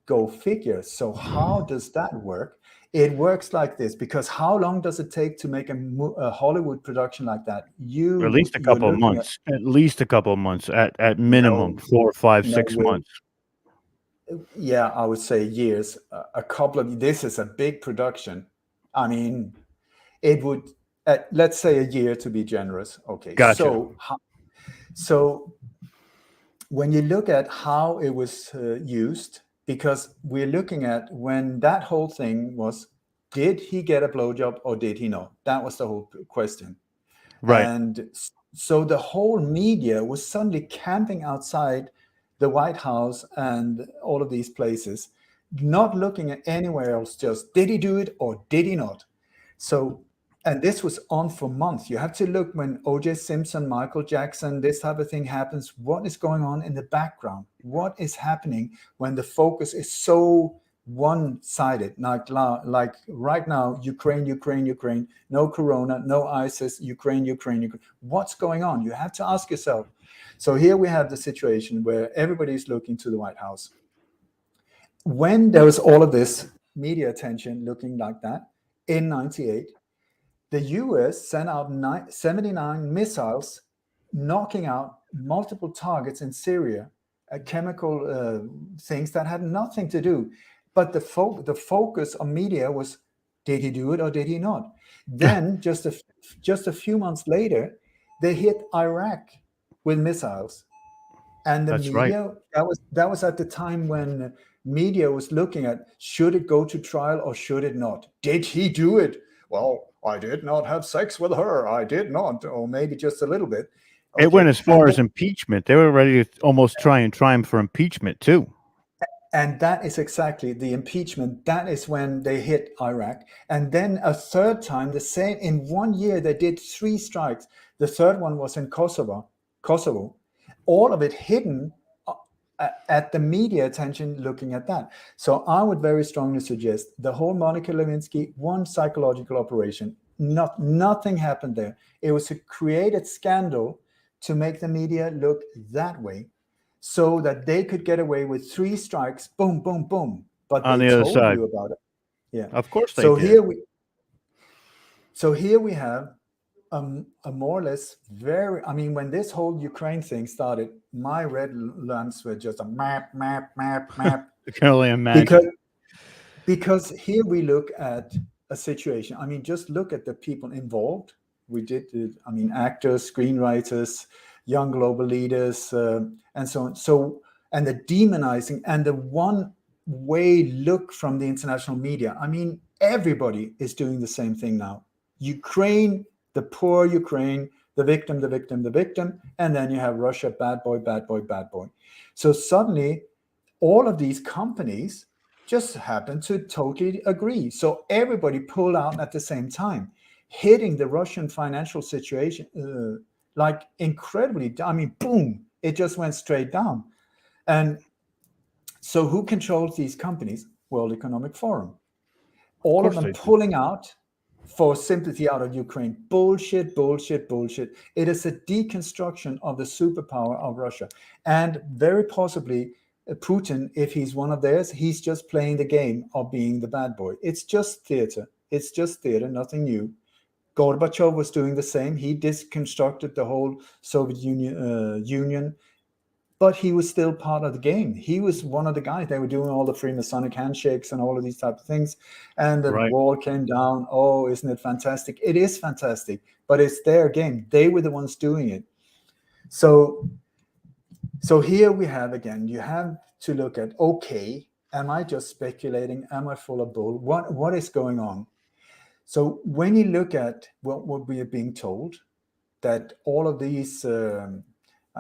Go figure. So how does that work? It works like this, because how long does it take to make a Hollywood production like that? At least a couple of months. At least a couple of months. At minimum, 4, 5, 6 months. Yeah, I would say years. A couple of. This is a big production. I mean, it would. Let's say a year to be generous. Okay. Gotcha. So when you look at how it was used. Because we're looking at when that whole thing was, did he get a blowjob or did he not? That was the whole question. Right. And so the whole media was suddenly camping outside the White House and all of these places, not looking at anywhere else, just did he do it or did he not? So, and this was on for months. You have to look when O.J. Simpson, Michael Jackson, this type of thing happens. What is going on in the background? What is happening when the focus is so one-sided? Like right now, Ukraine, no Corona, no ISIS, Ukraine. What's going on? You have to ask yourself. So here we have the situation where everybody's looking to the White House. When there was all of this media attention looking like that in 98, the US sent out 79 missiles, knocking out multiple targets in Syria, chemical things that had nothing to do. But the focus of media was, did he do it or did he not? Then just a few months later, they hit Iraq with missiles. And the That's media, that was at the time when media was looking at, should it go to trial or should it not? Did he do it? Well, I did not have sex with her. I did not, or maybe just a little bit. It went as far as And impeachment. They were ready to almost try him for impeachment too. And that is exactly the impeachment. That is when they hit Iraq. And then a third time, the same, in 1 year, they did 3 strikes. The third one was in Kosovo. All of it hidden at the media attention looking at that. So I would very strongly suggest the whole Monica Lewinsky, one psychological operation. Nothing happened there. It was a created scandal to make the media look that way, so that they could get away with 3 strikes, boom, boom, boom. But On they the other told side. you about it. Yeah. Of course they So did. here we have a more or less very, I mean, when this whole Ukraine thing started, my red lamps were just a map. I can only imagine. Because here we look at a situation. I mean, just look at the people involved. We did, I mean, actors, screenwriters, young global leaders, and so on. So, and the demonizing and the one-way look from the international media. I mean, everybody is doing the same thing now. Ukraine, the poor Ukraine, the victim, and then you have Russia, bad boy. So suddenly, all of these companies just happen to totally agree. So everybody pulled out at the same time, hitting the Russian financial situation like incredibly. I mean, boom, it just went straight down. And so who controls these companies? World Economic Forum. All of them pulling out for sympathy out of Ukraine. Bullshit. It is a deconstruction of the superpower of Russia. And very possibly Putin, if he's one of theirs, he's just playing the game of being the bad boy. It's just theater. Nothing new. Gorbachev was doing the same. He deconstructed the whole Soviet Union, but he was still part of the game. He was one of the guys. They were doing all the Freemasonic handshakes and all of these type of things. And the wall came down. Oh, isn't it fantastic? It is fantastic, but it's their game. They were the ones doing it. So here we have, again, you have to look at, okay, am I just speculating? Am I full of bull? What is going on? So when you look at what we are being told, that all of these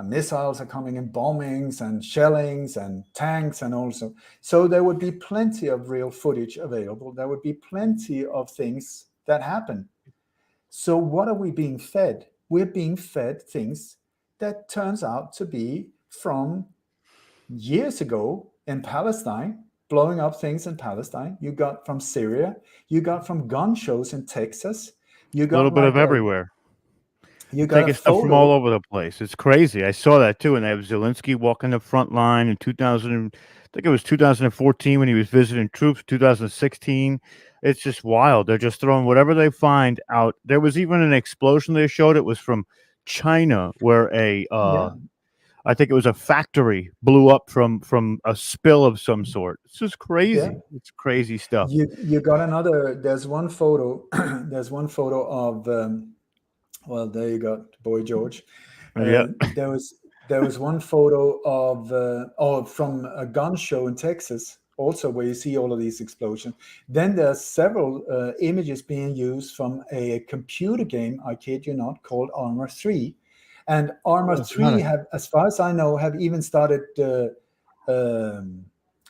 missiles are coming in, bombings and shellings and tanks, and also, so there would be plenty of real footage available. There would be plenty of things that happen. So what are we being fed? We're being fed things that turns out to be from years ago in Palestine, blowing up things in Palestine. You got from Syria. You got from gun shows in Texas. You got a little bit of everywhere. You got taking stuff from all over the place. It's crazy. I saw that too. And they have Zelensky walking the front line in 2000. I think it was 2014 when he was visiting troops. 2016. It's just wild. They're just throwing whatever they find out. There was even an explosion they showed. It was from China, where I think it was a factory blew up from a spill of some sort. It's just crazy. Yeah. It's crazy stuff. You got another. There's one photo. There's one photo of. Well, there you go, Boy George. Yeah. There was one photo of from a gun show in Texas, also where you see all of these explosions. Then there's several images being used from a computer game, I kid you not, called Armor 3. And Armor 3 have, as far as I know, have even started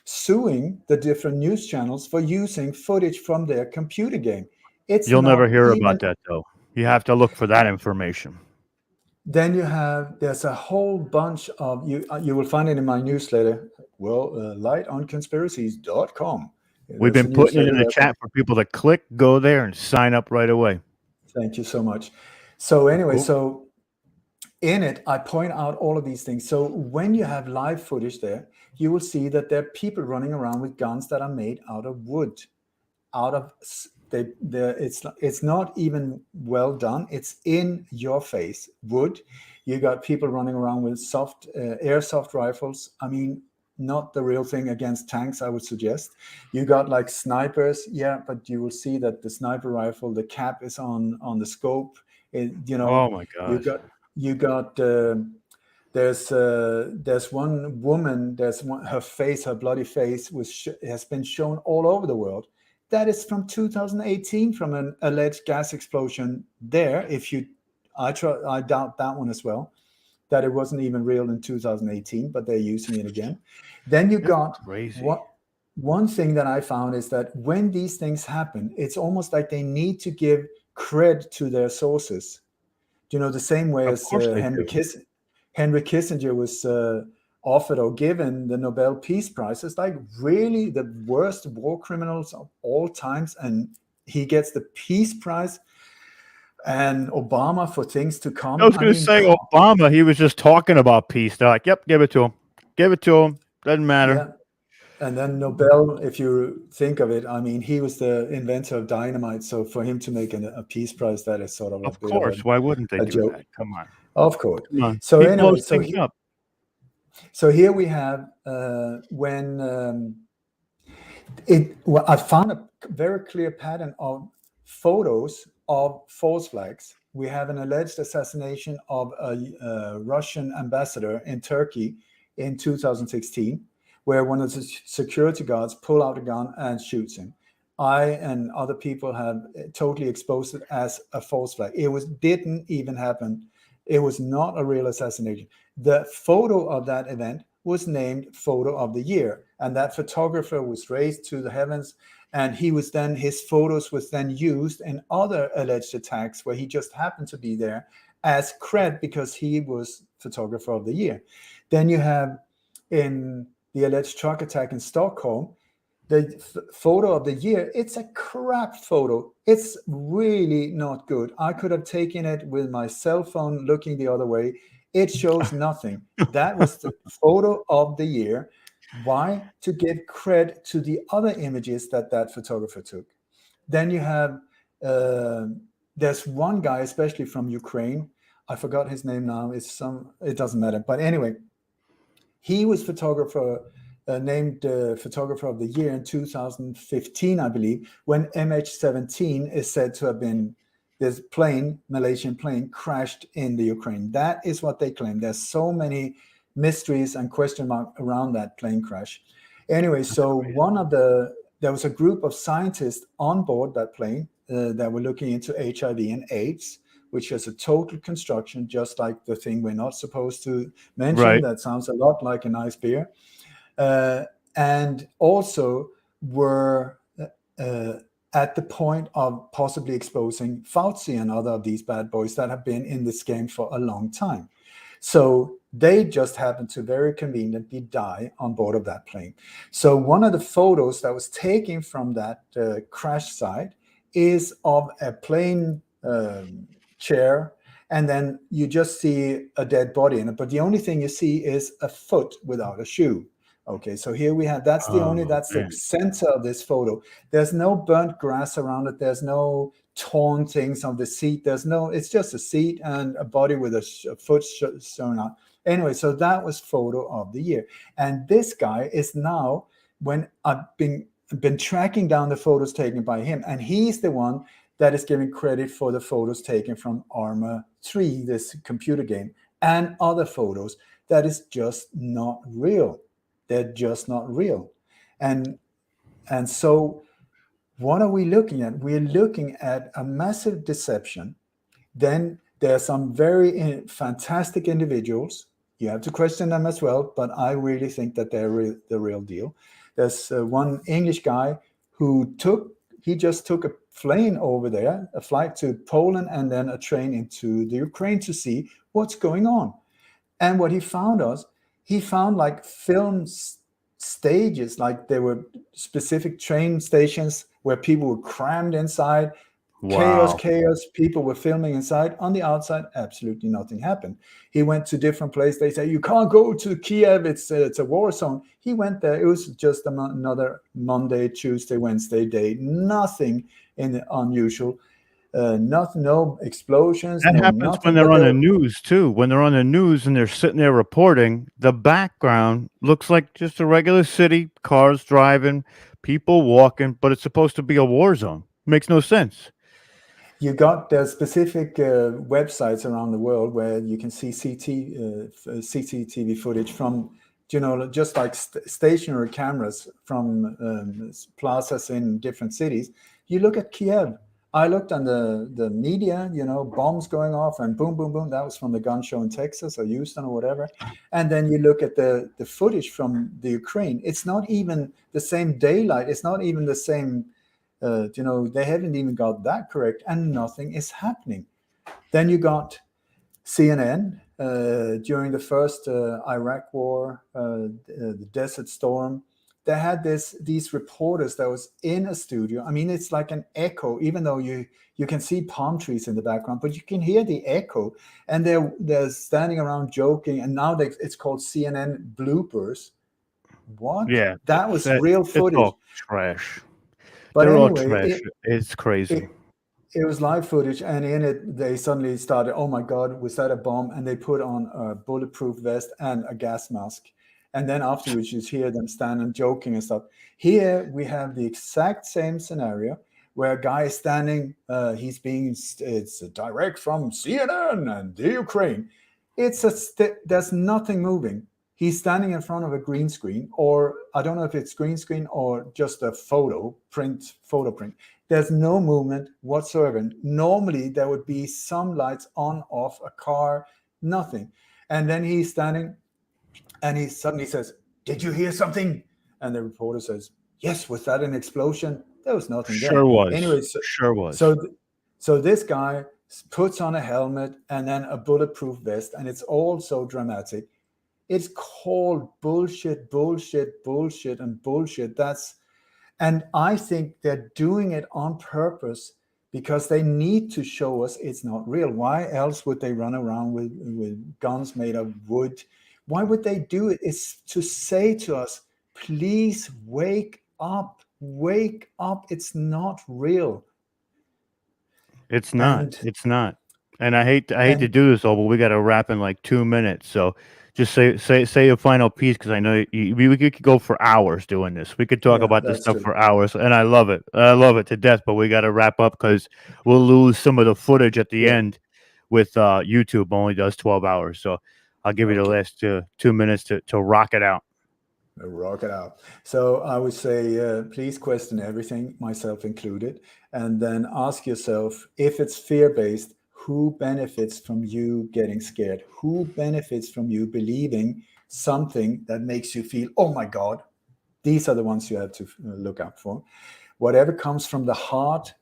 suing the different news channels for using footage from their computer game. You'll never hear about that, though. You have to look for that information. Then there's a whole bunch of, you will find it in my newsletter. Well, lightonconspiracies.com. We've been putting it in the chat for people to click, go there, and sign up right away. Thank you so much. So anyway, so in it, I point out all of these things. So when you have live footage there, you will see that there are people running around with guns that are made out of wood, it's not even well done. It's in your face wood. You got people running around with soft airsoft rifles. I mean, not the real thing against tanks, I would suggest. You got like snipers, but you will see that the sniper rifle, the cap is on the scope. Oh my gosh. You got there's one woman, her bloody face has been shown all over the world. That is from 2018, from an alleged gas explosion there. I doubt that one as well. that it wasn't even real in 2018, but they're using it again. Then you got one thing that I found is that when these things happen, it's almost like they need to give cred to their sources. You know, the same way as Henry Kissinger was offered or given the Nobel Peace Prize. It's like really the worst war criminals of all times, and he gets the Peace Prize. And Obama for things to come. I was going to say Obama, he was just talking about peace. They're like, yep, give it to him. Give it to him. Doesn't matter. Yeah. And then Nobel, if you think of it, I mean, he was the inventor of dynamite. So for him to make a Peace Prize, that is sort of a bit of why wouldn't they do joke. that? Come on. Of course. Come on. So He anyway, blows things up. So here we have I found a very clear pattern of photos of false flags. We have an alleged assassination of a Russian ambassador in Turkey in 2016, where one of the security guards pull out a gun and shoots him. I and other people have totally exposed it as a false flag. It didn't even happen. It was not a real assassination. The photo of that event was named Photo of the Year, and that photographer was raised to the heavens, and his photos was then used in other alleged attacks where he just happened to be there as cred because he was photographer of the year. Then you have in the alleged truck attack in Stockholm, the photo of the year, it's a crap photo. It's really not good. I could have taken it with my cell phone looking the other way. It shows nothing. That was the photo of the year. Why? To give credit to the other images that photographer took. Then you have, there's one guy, especially from Ukraine. I forgot his name now. It doesn't matter. But anyway, he was named photographer of the year in 2015, I believe, when MH17 is said to have been, this Malaysian plane crashed in the Ukraine. That is what they claim. There's so many mysteries and question marks around that plane crash. Anyway, so there was a group of scientists on board that plane that were looking into HIV and AIDS, which is a total construction, just like the thing we're not supposed to mention. Right. That sounds a lot like a nice beer. And also were at the point of possibly exposing Fauci and other of these bad boys that have been in this game for a long time. So they just happened to very conveniently die on board of that plane. So one of the photos that was taken from that crash site is of a plane chair, and then you just see a dead body in it. But the only thing you see is a foot without a shoe. Okay, so here we have, that's the center of this photo. There's no burnt grass around it. There's no torn things on the seat. It's just a seat and a body with a foot showing out. Anyway, so that was photo of the year. And this guy is now, when I've been tracking down the photos taken by him, and he's the one that is giving credit for the photos taken from Arma 3, this computer game, and other photos that is just not real. They're just not real. And so what are we looking at? We're looking at a massive deception. Then there are some very fantastic individuals. You have to question them as well, but I really think that they're the real deal. There's one English guy who just took a plane over there, a flight to Poland, and then a train into the Ukraine to see what's going on. And what he found like film stages, like there were specific train stations where people were crammed inside. Wow. Chaos. People were filming inside. On the outside, absolutely nothing happened. He went to different places. They say, you can't go to Kiev. It's a war zone. He went there. It was just another Monday, Tuesday, Wednesday day. Nothing unusual. Nothing, no explosions. That happens when they're on the news too. When they're on the news and they're sitting there reporting, the background looks like just a regular city, cars driving, people walking, but it's supposed to be a war zone. Makes no sense. You got specific websites around the world where you can see CCTV footage from, just like stationary cameras from plazas in different cities. You look at Kiev. I looked on the media, bombs going off and boom, boom, boom. That was from the gun show in Texas or Houston or whatever. And then you look at the footage from the Ukraine. It's not even the same daylight. It's not even the same, they haven't even got that correct, and nothing is happening. Then you got CNN during the first Iraq war, the Desert Storm. They had these reporters that was in a studio. I mean, it's like an echo, even though you can see palm trees in the background, but you can hear the echo. And they're standing around joking. And now it's called CNN bloopers. What? Yeah, That was real it's footage. all trash. But They're all anyway, trash. It's crazy. it was live footage, and in it, they suddenly started, oh my God, was that a bomb? And they put on a bulletproof vest and a gas mask. And then afterwards, you hear them standing joking and stuff. Here, we have the exact same scenario where a guy is standing, it's direct from CNN and the Ukraine. There's nothing moving. He's standing in front of a green screen, or I don't know if it's green screen or just a photo print. There's no movement whatsoever. Normally, there would be some lights on, off, a car, nothing. And then he's standing and he suddenly says, "Did you hear something?" And the reporter says, "Yes, was that an explosion?" There was nothing there. Sure was. Anyway, Sure was. So this guy puts on a helmet and then a bulletproof vest, and it's all so dramatic. It's called bullshit, bullshit, bullshit, and bullshit. And I think they're doing it on purpose because they need to show us it's not real. Why else would they run around with guns made of wood? Why would they do it? It's to say to us, please wake up, wake up. It's not real. It's not. It's not. And I hate to do this all, but we got to wrap in like 2 minutes. So just say a final piece, because I know we could go for hours doing this. We could talk about this stuff for hours, and I love it. I love it to death. But we got to wrap up because we'll lose some of the footage at the end. With YouTube only does 12 hours. So I'll give you the last 2 minutes to rock it out. Rock it out. So I would say, please question everything, myself included, and then ask yourself, if it's fear-based, who benefits from you getting scared? Who benefits from you believing something that makes you feel, oh my God? These are the ones you have to look out for. Whatever comes from the heart,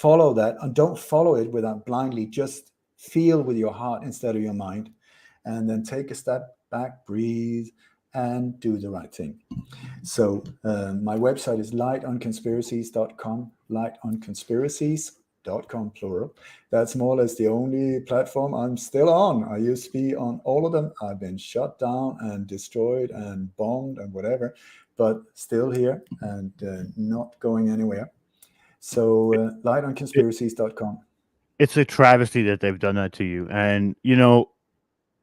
follow that, and don't follow it without blindly. Just feel with your heart instead of your mind, and then take a step back, breathe, and do the right thing. So my website is lightonconspiracies.com, lightonconspiracies.com, plural. That's more or less the only platform I'm still on. I used to be on all of them. I've been shut down and destroyed and bombed and whatever, but still here and not going anywhere. So lightonconspiracies.com. It's a travesty that they've done that to you. And,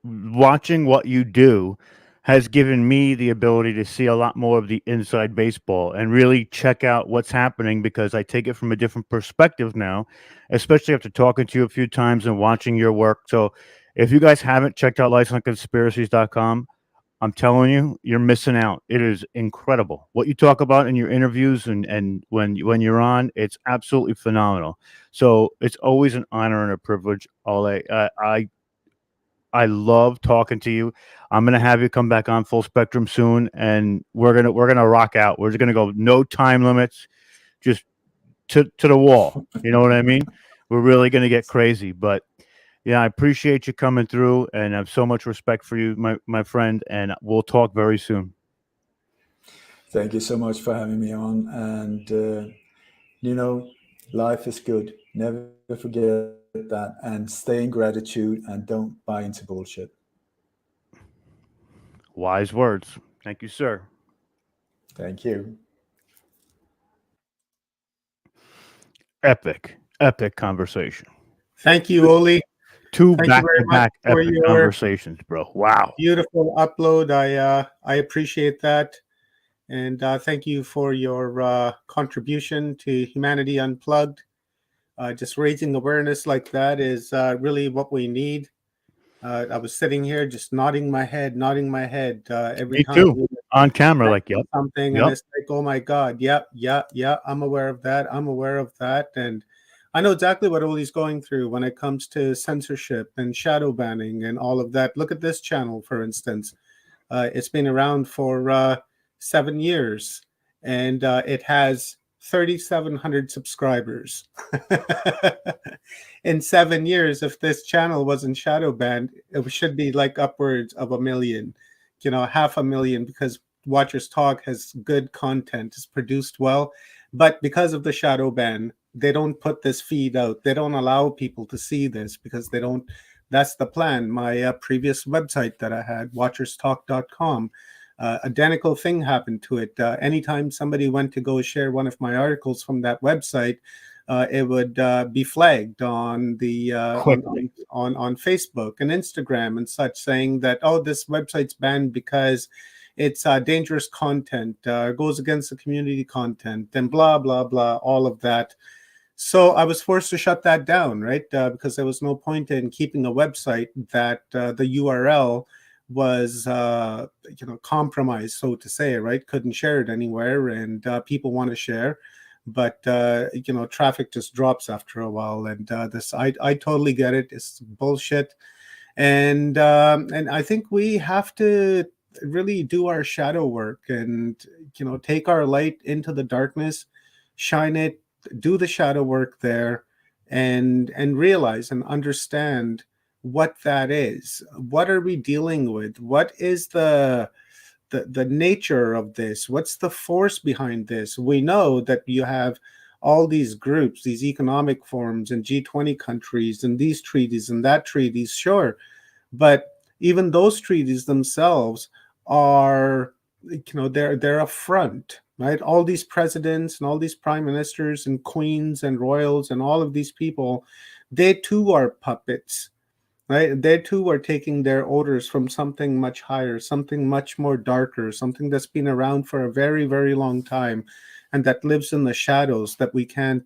watching what you do has given me the ability to see a lot more of the inside baseball and really check out what's happening, because I take it from a different perspective now, especially after talking to you a few times and watching your work. So if you guys haven't checked out lightonconspiracies.com, I'm telling you, you're missing out. It is incredible what you talk about in your interviews and when you're on. It's absolutely phenomenal. So it's always an honor and a privilege, Ole. I love talking to you. I'm gonna have you come back on Full Spectrum soon, and we're gonna rock out. We're just gonna go no time limits, just to the wall. You know what I mean? We're really gonna get crazy. But yeah, I appreciate you coming through, and I have so much respect for you, my friend. And we'll talk very soon. Thank you so much for having me on. And life is good. Never forget that, and stay in gratitude, and don't buy into bullshit. Wise words. Thank you, sir. Thank you. Epic conversation. Thank you, Oli. Two Thank you very much back-to-back for epic your conversations, bro. Wow. Beautiful upload. I appreciate that. And thank you for your contribution to Humanity Unplugged. Just raising awareness like that is really what we need. I was sitting here just nodding my head every Me time. too. On camera, like, something, yep. and it's like, oh my God, yep, I'm aware of that. And I know exactly what Oli's going through when it comes to censorship and shadow banning and all of that. Look at this channel, for instance. It's been around for 7 years, and it has 3,700 subscribers. In 7 years, if this channel wasn't shadow banned, it should be like upwards of 1 million, 500,000, because Watchers Talk has good content, it's produced well. But because of the shadow ban, they don't put this feed out. They don't allow people to see this because they don't. That's the plan. My previous website that I had, watcherstalk.com, identical thing happened to it. Anytime somebody went to go share one of my articles from that website, it would be flagged on the on Facebook and Instagram and such, saying that, oh, this website's banned because it's dangerous content, goes against the community content, and blah blah blah, all of that. So I was forced to shut that down, right? Because there was no point in keeping a website that the URL was, compromised, so to say, right? Couldn't share it anywhere, and people want to share, but traffic just drops after a while. And I totally get it. It's bullshit, and I think we have to really do our shadow work and take our light into the darkness, shine it, do the shadow work there, and realize and understand what that is. What are we dealing with? What is the nature of this? What's the force behind this? We know that you have all these groups, these economic forums and G20 countries and these treaties and that treaties, sure, but even those treaties themselves are, they're a front, right? All these presidents and all these prime ministers and queens and royals and all of these people, they too are puppets, right? They too are taking their orders from something much higher, something much more darker, something that's been around for a very, very long time, and that lives in the shadows that we can't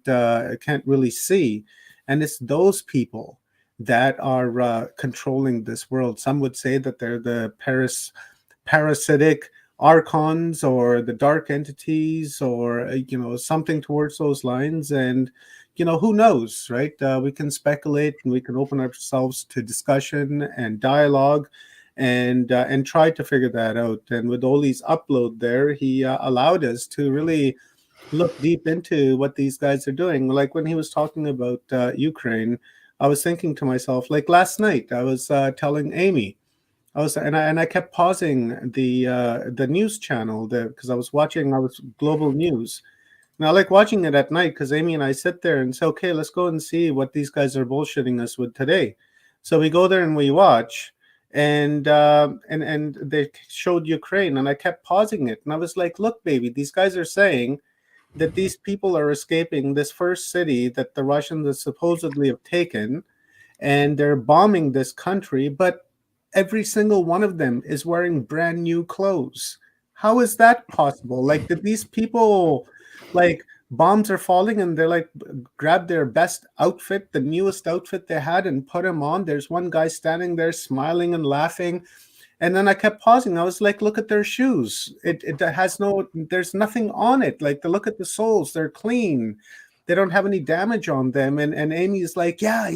really see. And it's those people that are controlling this world. Some would say that they're the parasitic archons or the dark entities, or something towards those lines. And who knows, right? We can speculate and we can open ourselves to discussion and dialogue and try to figure that out. And with Oli's upload there, he allowed us to really look deep into what these guys are doing. Like when he was talking about Ukraine, I was thinking to myself, like last night, I was telling Amy, I kept pausing the news channel because I was global news. And I like watching it at night because Amy and I sit there and say, okay, let's go and see what these guys are bullshitting us with today. So we go there and we watch, and they showed Ukraine, and I kept pausing it, and I was like, look, baby, these guys are saying that these people are escaping this first city that the Russians supposedly have taken, and they're bombing this country, but every single one of them is wearing brand new clothes. How is that possible? Like, did these people, like, bombs are falling and they're like, grab their best outfit, the newest outfit they had, and put them on? There's one guy standing there smiling and laughing. And then I kept pausing. I was like, look at their shoes. It has there's nothing on it. Like, look at the soles. They're clean. They don't have any damage on them. And Amy's like, yeah.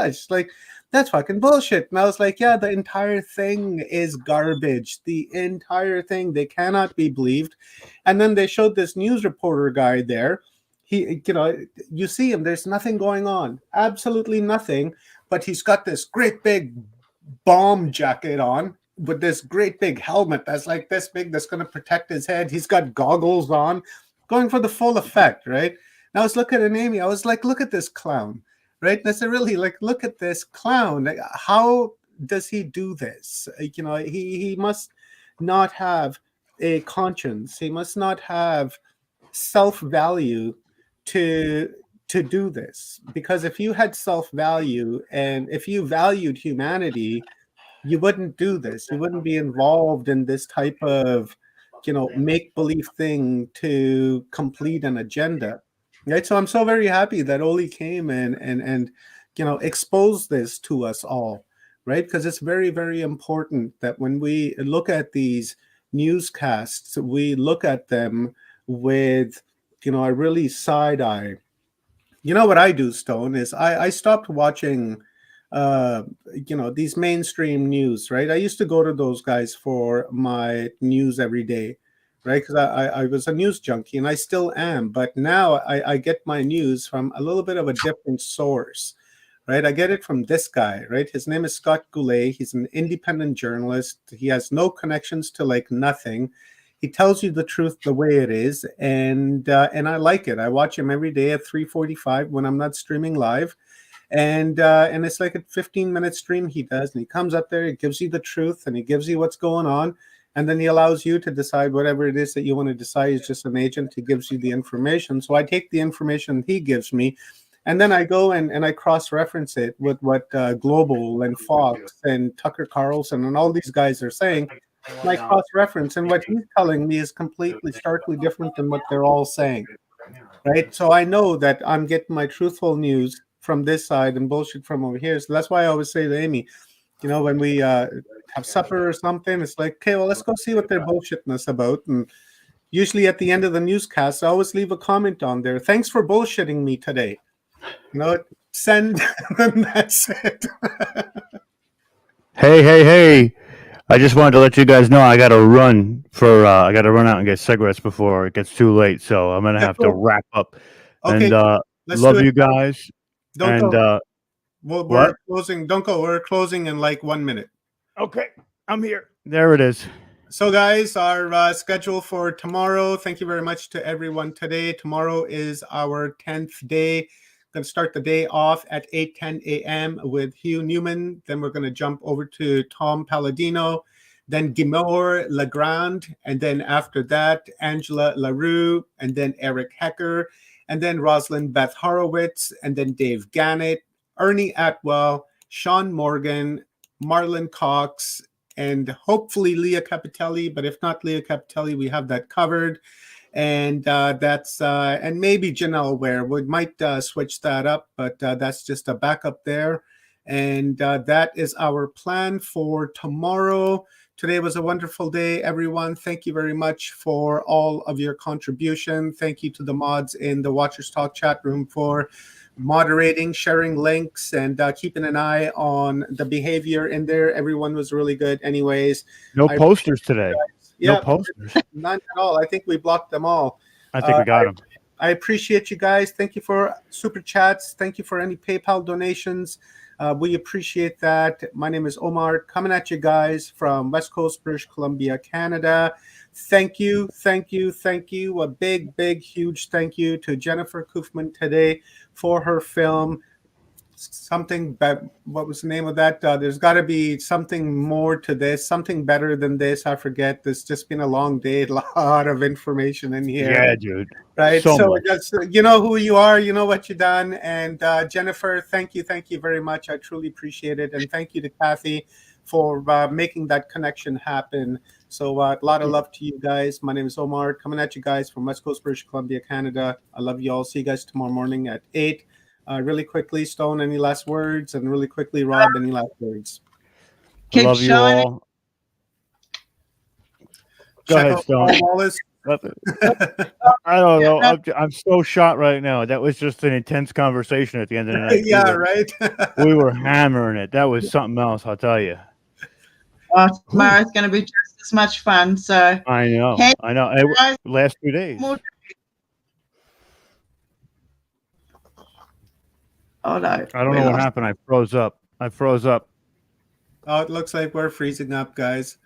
She's like, that's fucking bullshit. And I was like, yeah, the entire thing is garbage. The entire thing. They cannot be believed. And then they showed this news reporter guy there. He, you see him. There's nothing going on. Absolutely nothing. But he's got this great big bomb jacket on with this great big helmet that's like this big, that's going to protect his head. He's got goggles on, going for the full effect, right? And I was looking at Amy. I was like, look at this clown, right? That's really like, look at this clown. Like, how does he do this? He must not have a conscience. He must not have self-value to do this. Because if you had self-value and if you valued humanity, you wouldn't do this. You wouldn't be involved in this type of, make-believe thing to complete an agenda, right? So I'm so very happy that Oli came and exposed this to us all, right? Because it's very, very important that when we look at these newscasts, we look at them with, a really side eye, You know what I do, Stone, is I stopped watching these mainstream news, right? I used to go to those guys for my news every day, right? Because I was a news junkie, and I still am. But now I get my news from a little bit of a different source, right? I get it from this guy, right? His name is Scott Goulet. He's an independent journalist. He has no connections to like nothing. He tells you the truth the way it is, and I like it. I watch him every day at 3:45 when I'm not streaming live, and it's like a 15-minute stream he does, and he comes up there, he gives you the truth, and he gives you what's going on, and then he allows you to decide whatever it is that you want to decide. He's just an agent. He gives you the information. So I take the information he gives me, and then I go and I cross-reference it with what Global and Fox and Tucker Carlson and all these guys are saying. My cross-reference, and what he's telling me is completely, starkly different than what they're all saying, right? So I know that I'm getting my truthful news from this side and bullshit from over here. So that's why I always say to Amy, when we have supper or something, it's like, okay, well, let's go see what they're bullshitting us about. And usually at the end of the newscast, I always leave a comment on there. Thanks for bullshitting me today. Send, and that's it. Hey. I just wanted to let you guys know I got to run out and get cigarettes before it gets too late. So I'm going to have to wrap up. Okay. And love you guys. Don't go. We're what? closing. Don't go. We're closing in like 1 minute. Okay. I'm here. There it is. So, guys, our schedule for tomorrow. Thank you very much to everyone today. Tomorrow is our 10th day. Going to start the day off at 8:10 a.m. with Hugh Newman. Then we're going to jump over to Tom Palladino, then Guimaury Legrand, and then after that, Angela LaRue, and then Eric Hecker, and then Rosalind Beth Horowitz, and then Dave Gannett, Ernie Atwell, Sean Morgan, Marlon Cox, and hopefully Leah Capitelli. But if not Leah Capitelli, we have that covered. And that's and maybe Janelle Ware. We might switch that up, but that's just a backup there. And that is our plan for tomorrow. Today was a wonderful day, everyone. Thank you very much for all of your contribution. Thank you to the mods in the Watchers Talk chat room for moderating, sharing links, and keeping an eye on the behavior in there. Everyone was really good anyways. No posters today. Yeah, no posters. None at all. I think we blocked them all. I think we got them. I appreciate you guys. Thank you for super chats. Thank you for any PayPal donations. We appreciate that. My name is Omar, coming at you guys from West Coast, British Columbia, Canada. Thank you. A big, huge thank you to Jennifer Koofman today for her film. What was the name of that? There's got to be something more to this, something better than this. I forget. There's just been a long day, a lot of information in here. Yeah, dude. Right. So just, you know who you are, you know what you've done. And Jennifer, thank you very much. I truly appreciate it. And thank you to Kathy for making that connection happen. So a lot of love to you guys. My name is Omar, coming at you guys from West Coast, British Columbia, Canada. I love you all. See you guys tomorrow morning at 8. Really quickly, Stone, any last words? And really quickly, Rob, any last words? I love you all. Go ahead, Stone. I don't know. I'm so shot right now. That was just an intense conversation at the end of the night. Yeah, right. We were hammering it. That was something else, I'll tell you. Tomorrow's going to be just as much fun. So I know. Hey, last 2 days. Oh no! I don't know what happened. I froze up. Oh, it looks like we're freezing up, guys.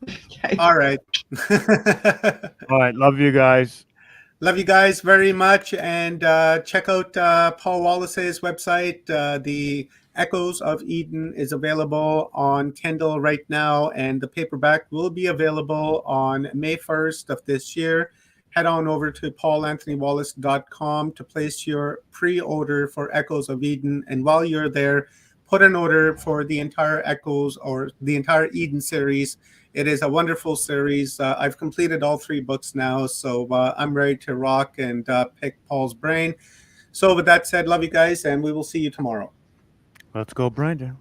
Okay. All right. All right. Love you guys. Love you guys very much. And check out Paul Wallace's website. The Echoes of Eden is available on Kindle right now, and the paperback will be available on May 1st of this year. Head on over to paulanthonywallace.com to place your pre-order for Echoes of Eden. And while you're there, put an order for the entire Echoes or the entire Eden series. It is a wonderful series. I've completed all 3 books now, so I'm ready to rock and pick Paul's brain. So with that said, love you guys, and we will see you tomorrow. Let's go, Brandon.